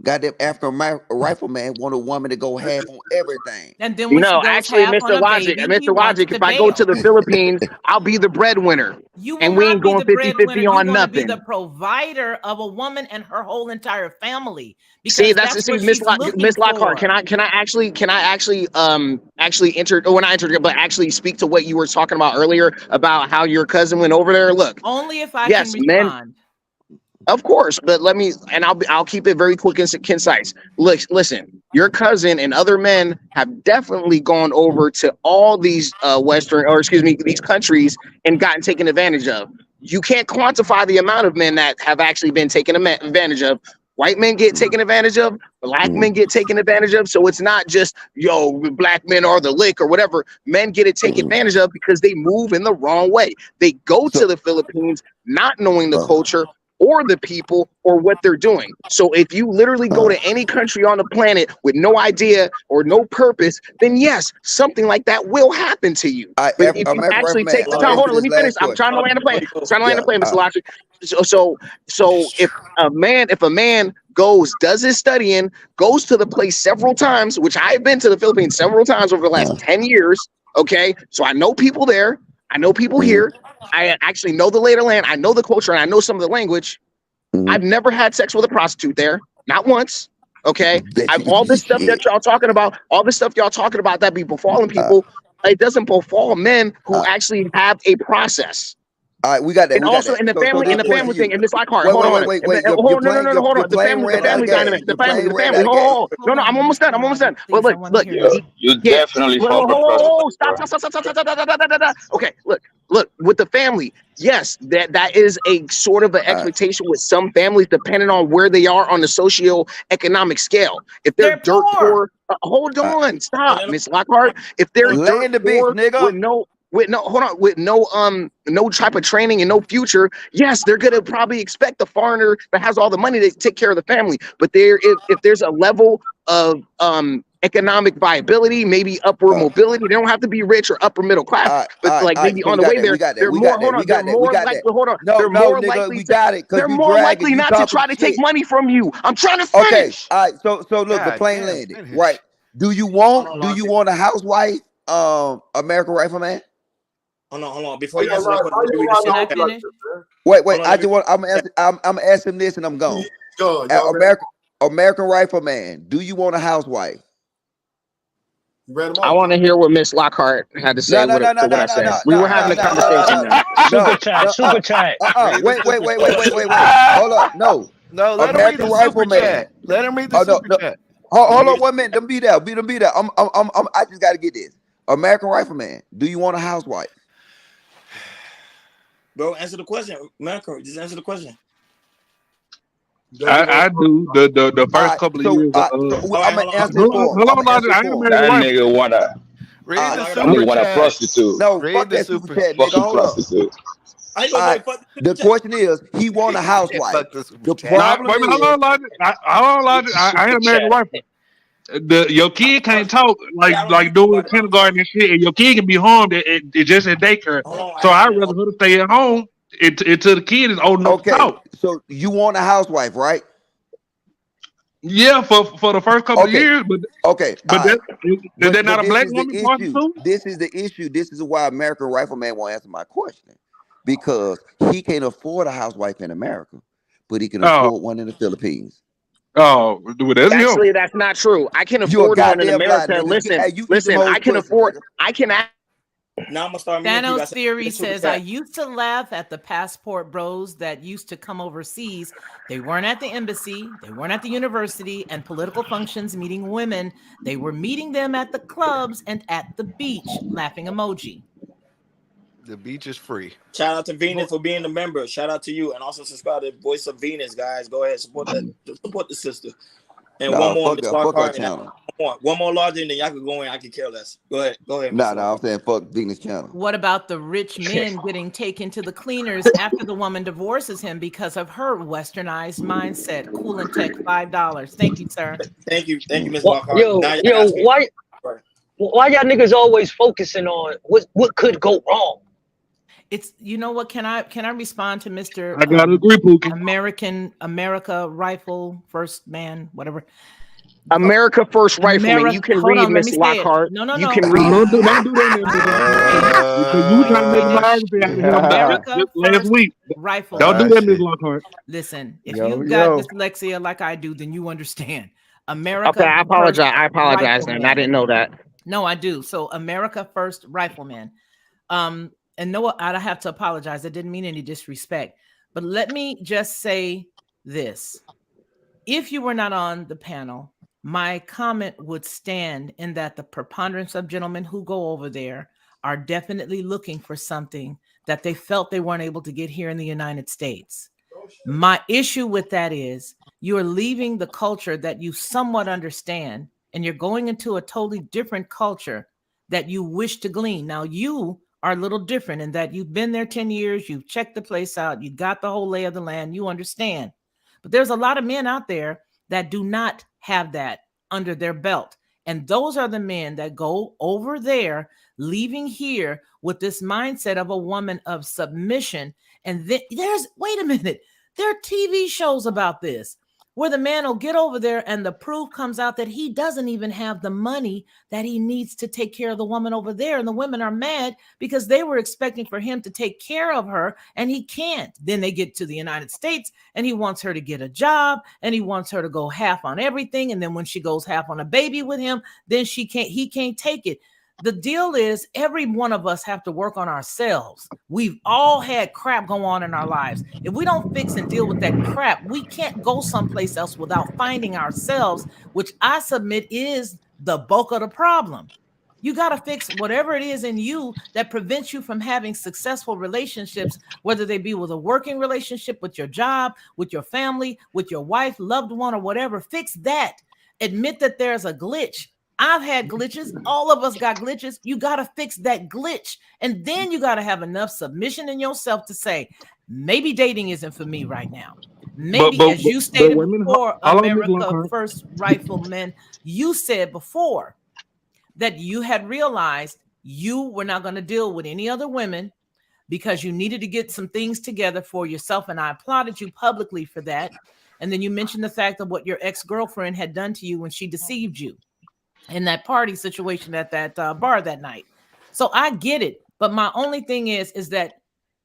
Goddamn African rifleman want a woman to go half on everything. And then when she goes actually, half on Mr. a Logic, baby, he Mr. wants Logic, the if I go to bail. the Philippines, I'll be the breadwinner. You will and we not ain't be going the 50-50 breadwinner. on You're going to be nothing. the provider of a woman and her whole entire family. Because See, that's what Miss she's looking Miss Lockhart. for. Can I actually enter, or not enter, but actually speak to what you were talking about earlier about how your cousin went over there? Look, Only if I yes, can men. respond. Of course, but I'll keep it very quick and concise. Look, listen, your cousin and other men have definitely gone over to all these these countries and gotten taken advantage of. You can't quantify the amount of men that have actually been taken advantage of. White men get taken advantage of, black men get taken advantage of. So it's not just black men are the lick or whatever. Men get it taken advantage of because they move in the wrong way. They go to the Philippines not knowing the culture or the people or what they're doing. So if you literally go to any country on the planet with no idea or no purpose, then yes, something like that will happen to you. But if you American actually Rifleman, take the let me time, ask hold you on, let this me finish. last I'm trying to question. land the plane. Mr. Yeah. Logic. So if a man does his studying, goes to the place several times, which I've been to the Philippines several times over the last 10 years. Okay. So I know people there. I know people here. I actually know the lay of the land. I know the culture and I know some of the language. I've never had sex with a prostitute there. Not once. Okay. All this stuff that y'all talking about, that be befalling people, it doesn't befall men who actually have a process. All right, we got that. And We got also that. in the So family, this question to you. thing, and this Lockhart, Wait, hold on. wait. No, hold on. The ran out of family gas. dynamic. Your plane ran out of gas. Hold on. No, I'm almost done. But look. You Yeah. definitely Hold fuck a prostitute, on. bro. Stop. Okay, look. With the family, yes, that is a sort of an expectation with some families, depending on where they are on the socio-economic scale. If they're dirt poor, hold on, stop, Miss Lockhart. If they're dirt Land the bitch, poor nigga. with no type of training and no future, yes, they're gonna probably expect the foreigner that has all the money to take care of the family. But if there's a level of economic viability, maybe upward mobility, they don't have to be rich or upper middle class, but like maybe So on the way there, they're more likely We got it. they're You more dragging. likely You not to talking try to take shit. money from you. I'm trying to Okay. finish. All right. So look, the plane landed. Right. Do you want a housewife? American Rifleman. Hold on. Before you answer that question, let me read this shit. Can I finish? Wait. I'm asking this and I'm gone. American Rifleman. Do you want a housewife? I want to hear what Miss Lockhart had to say. No. What I said. We were having a conversation. Super chat. Wait. Hold up. No. No, let American him read the super Rifleman. chat. Let him read the super chat. Hold on 1 minute. Don't be there. I just got to get this. American Rifleman. Do you want a housewife? Bro, answer the question. Malcolm, just answer the question. I do the first couple of years. I'm gonna answer for him. Hold on, Logic. I ain't a married That wife. nigga wanna. Read the That super nigga want a chat. prostitute. No, Read fuck the that super super chat, nigga. Fucking Hold up. prostitute. I ain't gonna fuck The question is, he want a housewife. Fuck the super The chat. Nah, problem wait a minute, is, hold on, Logic. I ain't a married wife. Your kid can't talk Yeah, I don't like teach doing nobody about this. kindergarten and shit, and your kid can be harmed just at daycare. Hold on, So I'd Ashton. rather her to stay at home until the kid is old enough to Okay, talk. so you want a housewife, right? Yeah, for the first couple of Okay, years, okay, all but right. is that But not a this black is the woman issue. too? This is the issue. This is why American Rifleman won't answer my question because he can't afford a housewife in America, but he can Oh, afford one in the Philippines. well, that's him. Actually, that's not true. I can You a afford one in goddamn lie, America. nigga. Listen, Hey, you eat them listen. hoes I can pussy, afford. nigga. I can. Now I'm gonna start muting people. Thanos That's Theory this super says, I chat. used to laugh at the passport bros that used to come overseas. They weren't at the embassy, they weren't at the university and political functions meeting women. They were meeting them at the clubs and at the beach. Laughing emoji. The beach is free. Shout out to Venus for being a member. Shout out to you, and also subscribe to Voice of Venus, guys. Go ahead, support the sister. And one Nah, more, fuck Miss her. Fuck her Lockhart, and channel. one more larger, and then y'all can go in. I can care less. Go ahead, Miss Nah, I'm Lockhart. saying fuck Venus channel. What about the rich men getting taken to the cleaners after the woman divorces him because of her westernized mindset? Cool and Tech, $5. Thank you, sir. Thank you, Miss Well, Lockhart. Now y'all yo, got speak. why y'all niggas always focusing on what could go wrong? It's can I respond to Mr. I gotta agree, Pookie. America Rifle First Man, whatever. America First Rifleman. America, You can hold read, on, let me Miss say it. Lockhart. No, You no. can No, read. don't do that, Miss Lockhart. Because you were trying to make a biography out of him America just last First week. Don't do Rifleman. that, Miss Lockhart. Listen, if Yo, you've got yo. dyslexia like I do, then you understand. Okay, America I First apologize. I apologize, then. I Rifleman. didn't know that. No, I do. So America First Rifleman. And no, I have to apologize. I didn't mean any disrespect. But let me just say this. If you were not on the panel, my comment would stand in that the preponderance of gentlemen who go over there are definitely looking for something that they felt they weren't able to get here in the United States. My issue with that is you're leaving the culture that you somewhat understand and you're going into a totally different culture that you wish to glean. Now, you are a little different in that you've been there 10 years, you've checked the place out, you got the whole lay of the land, you understand. But there's a lot of men out there that do not have that under their belt. And those are the men that go over there, leaving here with this mindset of a woman of submission. And then wait a minute, there are TV shows about this where the man will get over there and the proof comes out that he doesn't even have the money that he needs to take care of the woman over there. And the women are mad because they were expecting for him to take care of her and he can't. Then they get to the United States and he wants her to get a job and he wants her to go half on everything. And then when she goes half on a baby with him, then he can't take it. The deal is every one of us have to work on ourselves. We've all had crap go on in our lives. If we don't fix and deal with that crap, we can't go someplace else without finding ourselves, which I submit is the bulk of the problem. You got to fix whatever it is in you that prevents you from having successful relationships, whether they be with a working relationship, with your job, with your family, with your wife, loved one, or whatever. Fix that. Admit that there's a glitch. I've had glitches. All of us got glitches. You got to fix that glitch. And then you got to have enough submission in yourself to say, maybe dating isn't for me right now. Maybe, as you stated women, before, hold on, Miss America Lockhart. First Rifleman, you said before that you had realized you were not going to deal with any other women because you needed to get some things together for yourself. And I applauded you publicly for that. And then you mentioned the fact of what your ex-girlfriend had done to you when she deceived you in that party situation at that bar that night. So I get it. But my only thing is that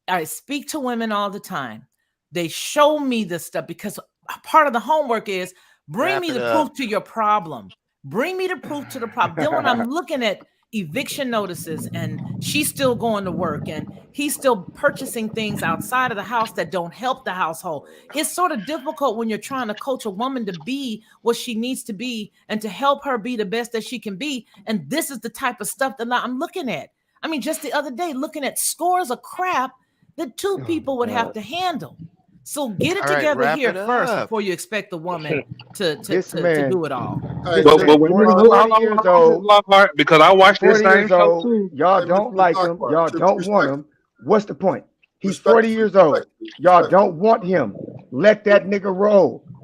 I speak to women all the time. They show me this stuff because part of the homework is bring me the proof to your problem. Bring me the proof to the problem. Then when I'm looking at eviction notices and she's still going to work and he's still purchasing things outside of the house that don't help the household, it's sort of difficult when you're trying to coach a woman to be what she needs to be and to help her be the best that she can be. And this is the type of stuff that I'm looking at. I mean, just the other day, looking at scores of crap that two people would have to handle. So get it together here first before you expect the woman to do it all. Hey, But hey, wait a minute, 40 years hold on, Miss old. Lockhart, because I watched this 40 same years show old. too. Y'all hey, don't Mr. like him. Lockhart, Y'all don't want him. What's the point? He's 40 years old. respectfully. Y'all don't want him. Let that nigga roll.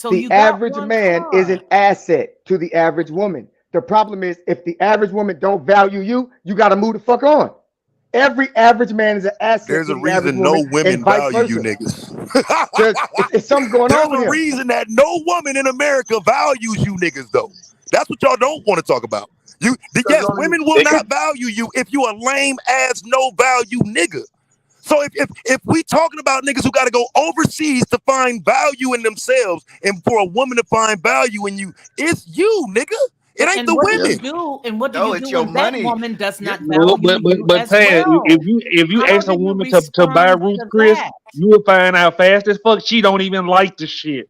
So The you got average one man is an car. asset to the average woman. The problem is, if the average woman don't value you, you got to move the fuck on. Every average man is an asset There's to a the average reason woman, no and women vice value you versa. niggas. It's something going There's on with a him. reason that no woman in America values you niggas though. That's what y'all don't want to talk about. Because Yes, women will not value you if you a lame ass no value nigga. So if we talking about niggas who got to go overseas to find value in themselves, and for a woman to find value in you, it's you, nigga. It ain't And the what do you women. do? And what do No, you it's do your when that money. woman does not No, value you but as Tad, well? if you How ask do a you woman to buy respond Ruth to Chris, that? you will find out fast as fuck she don't even like the shit.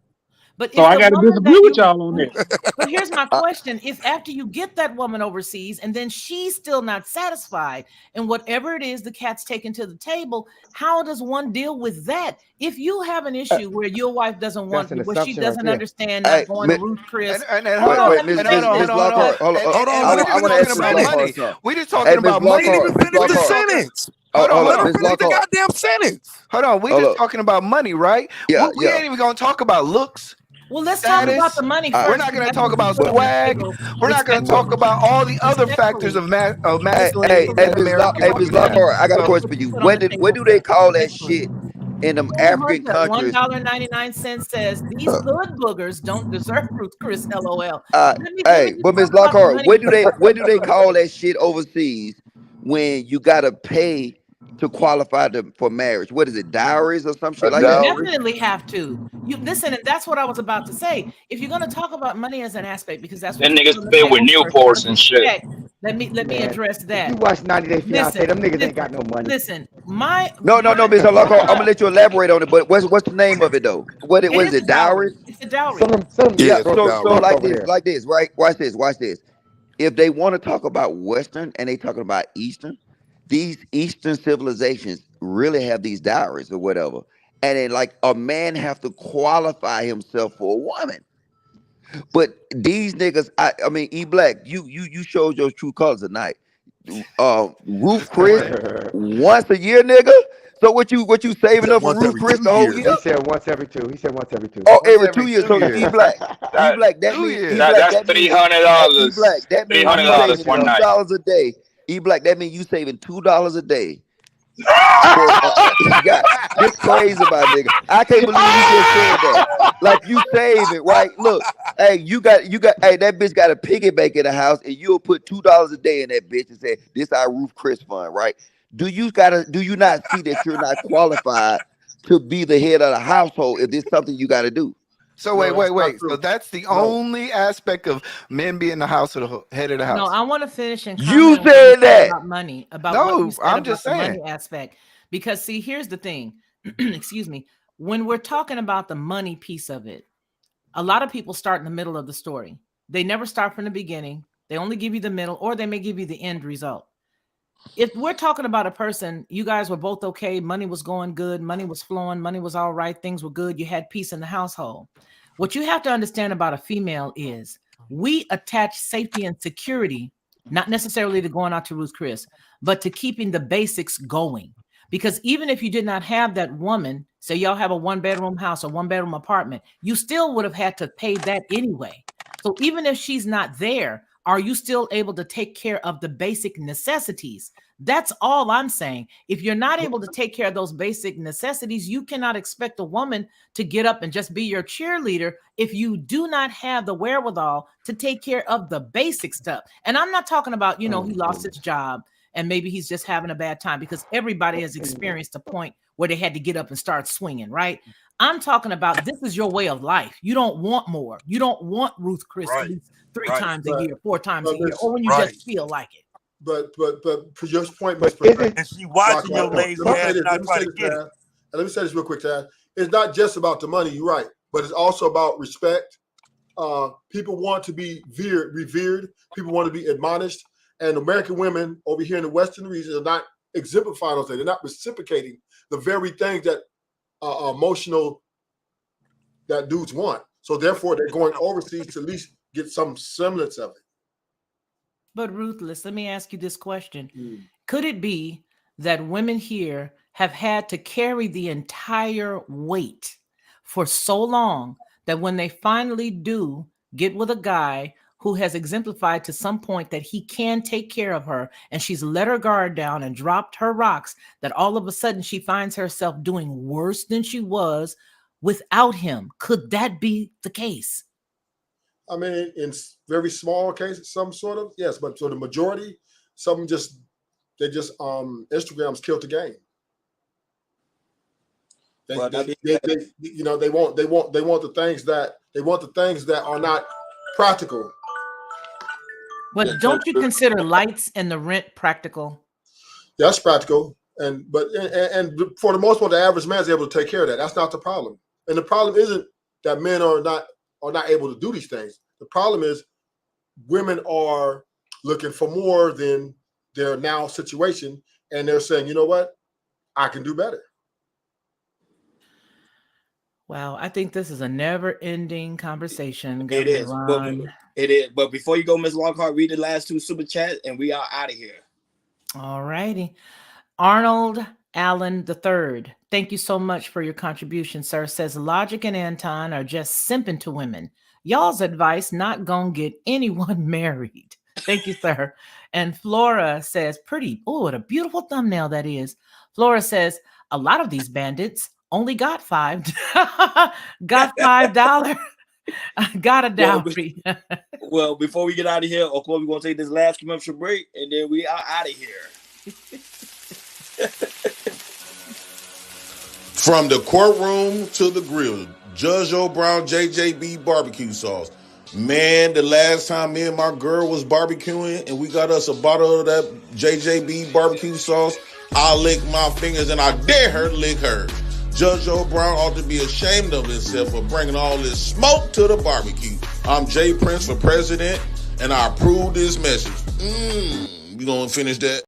But So if I the got to woman disagree that with you, y'all on that. but here's my question: if after you get that woman overseas and then she's still not satisfied, and whatever it is the cat's taken to the table, how does one deal with that? If you have an issue where your wife doesn't That's want an you, where she assumption right doesn't there. understand Hey, not going to Ruth Chris, And hold wait, on, hold wait, let me on, Miss and say hold Miss on, this. Miss hold on, hold on. Lockhart. Hold on, Hold on, And I we're let want her I just want to finish ask talking the Miss about Lockhart money. sentence. something. We're just talking Hey, Miss about She didn't money. even Lockhart, Miss finish We're the just Lockhart. talking. sentence. Hold on, hold Let her Miss on. finish. The Lockhart. goddamn sentence. Hold on. We're Hold just up. talking about money, right? Yeah, We yeah. ain't even gonna talk about looks, Well, let's talk about the status. money All right. We're first, not because gonna that's what talk you about put on the swag. table We're not gonna talk respectfully. about all the other factors Respectfully, of respectfully, masculinity that American I Hey, want Miss you to women have. Lockhart, I got a understand So question what for you you. put on the When table do they first, call that respectfully. shit in them Oh, African Honda, countries? $1.99 says these hood boogers don't deserve Ruth Chris. LOL. Let me Hey, just but talk Miss about the Lockhart, money piece. when do they call that shit overseas when you gotta pay to qualify for marriage? What is it, dowries or some shit A like You that? dowry. definitely have to. You listen, and that's what I was about to say. If you're going to talk about money as an aspect, because that's what Then you put niggas on the pay with table first, out of Newports and shit. respect, let me Man, address if you that. watch 90 Day Fiance, Listen, them niggas ain't got listen, no money. listen. My No, my Miss Lockhart, I'm gonna let you elaborate on it. But what's the name of it though? it What is is a it? dowry. Dowries? It's a dowry. Some of them Yeah. Yeah, get it's a broke as So dowry. fuck over there. like this, right? Watch this. If they want to talk about Western and they talking about Eastern, these Eastern civilizations really have these dowries or whatever. And then like a man have to qualify himself for a woman. But these niggas, I mean, E Black, you showed your true colors tonight. Ruth Chris once a year, nigga. So what you He saving said up for once Ruth every Chris two the whole year? He years. said once every two. He said once every two. Oh, once every every 2 years. 2 So years. E That Black, that 2 mean E years. Black, that's that three mean hundred E dollars. Black, that Three mean hundred you dollars saving one two night. dollars a day. E Black, that mean you saving $2 a day for God, this crazy about nigga. I can't believe you just said that. Like you save it, right? Look, hey, you got hey, that bitch got a piggy bank in the house and you'll put $2 a day in that bitch and say, this our Roof Chris fund, right? Do you not see that you're not qualified to be the head of the household if this something you gotta do? So No, that's not wait. So true. that's the No, only aspect of men being the house of head of the No, house. I want to finish and You comment on what you said said that. about money, about what you No, said I'm about just the saying. money aspect. Because see, here's the thing. Excuse me. When we're talking about the money piece of it, a lot of people start in the middle of the story. They never start from the beginning. They only give you the middle, or they may give you the end result. If we're talking about a person, you guys were both okay, money was going good, money was flowing, money was all right, things were good, you had peace in the household. What you have to understand about a female is we attach safety and security, not necessarily to going out to Ruth Chris, but to keeping the basics going. Because even if you did not have that woman, say y'all have a 1 bedroom house or 1 bedroom apartment, you still would have had to pay that anyway. So even if she's not there, are you still able to take care of the basic necessities? That's all I'm saying. If you're not able to take care of those basic necessities, you cannot expect a woman to get up and just be your cheerleader if you do not have the wherewithal to take care of the basic stuff. And I'm not talking about, he lost his job and maybe he's just having a bad time, because everybody has experienced a point where they had to get up and start swinging, right? I'm talking about this is your way of life. You don't want more. You don't want Ruth Chris at Right, least three right, times a but year, 4 times a year, this, or when you right. just feel like it. but for your point, But Miss isn't And she watching Lockhart, your some lazy some ass let not me try say to this, get it. man. And let me say this real quick, Tad. It's not just about the money. You're right, but it's also about respect. People want to be revered. People want to be admonished. And American women over here in the Western region are not exemplifying those things. They're not reciprocating the very things that emotional that dudes want. So therefore, they're going overseas to at least get some semblance of it. But Ruthless, let me ask you this question. Could it be that women here have had to carry the entire weight for so long that when they finally do get with a guy who has exemplified to some point that he can take care of her and she's let her guard down and dropped her rocks, that all of a sudden she finds herself doing worse than she was without him? Could that be the case? I mean, in very small cases, some sort of yes, but for the majority, some just Instagrams killed the game. They, Well, they, that being they, said, they, you know, they want the things that are not practical. But don't you consider lights and the rent practical? That's practical, and for the most part, the average man is able to take care of that. That's not the problem, and the problem isn't that men are not able to do these things. The problem is women are looking for more than their now situation, and they're saying, you know what, I can do better. Wow, I think this is a never-ending conversation, it Governor is. But Ron. it is. But before you go, Ms. Lockhart, read the last two super chats, and we are out of here. All righty. Arnold Allen III, thank you so much for your contribution, sir. Says Logic and Anton are just simping to women. Y'all's advice not gonna get anyone married. Thank you, sir. And Flora says, pretty, oh, what a beautiful thumbnail that is. Flora says, a lot of these bandits only got $5. Got a dowry. Well, before we get out of here, of course, we're going to take this last commercial break, and then we are out of here. From the courtroom to the grill, Judge O'Brown JJB barbecue sauce. Man, the last time me and my girl was barbecuing and we got us a bottle of that JJB barbecue sauce, I lick my fingers and I dare her to lick hers. Judge O'Brown ought to be ashamed of himself for bringing all this smoke to the barbecue. I'm Jay Prince for president, and I approve this message. We gonna finish that.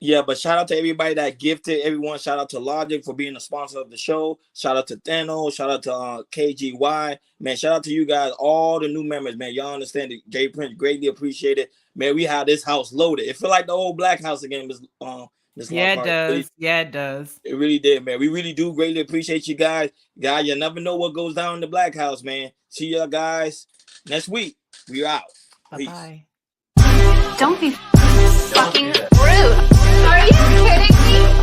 Yeah, but shout out to everybody that gifted everyone. Shout out to Logic for being a sponsor of the show. Shout out to Thanos. Shout out to KGY. Man, shout out to you guys, all the new members, man. Y'all understand it. Jay Prince, greatly appreciate it. Man, we had this house loaded. It feel like the old Black House again, Miss Yeah, Lockhart. it does. Yeah, it does. It really did, man. We really do greatly appreciate you guys. Guys, you never know what goes down in the Black House, man. See you guys next week. We out. Bye-bye. Don't be fucking rude. Are you kidding me?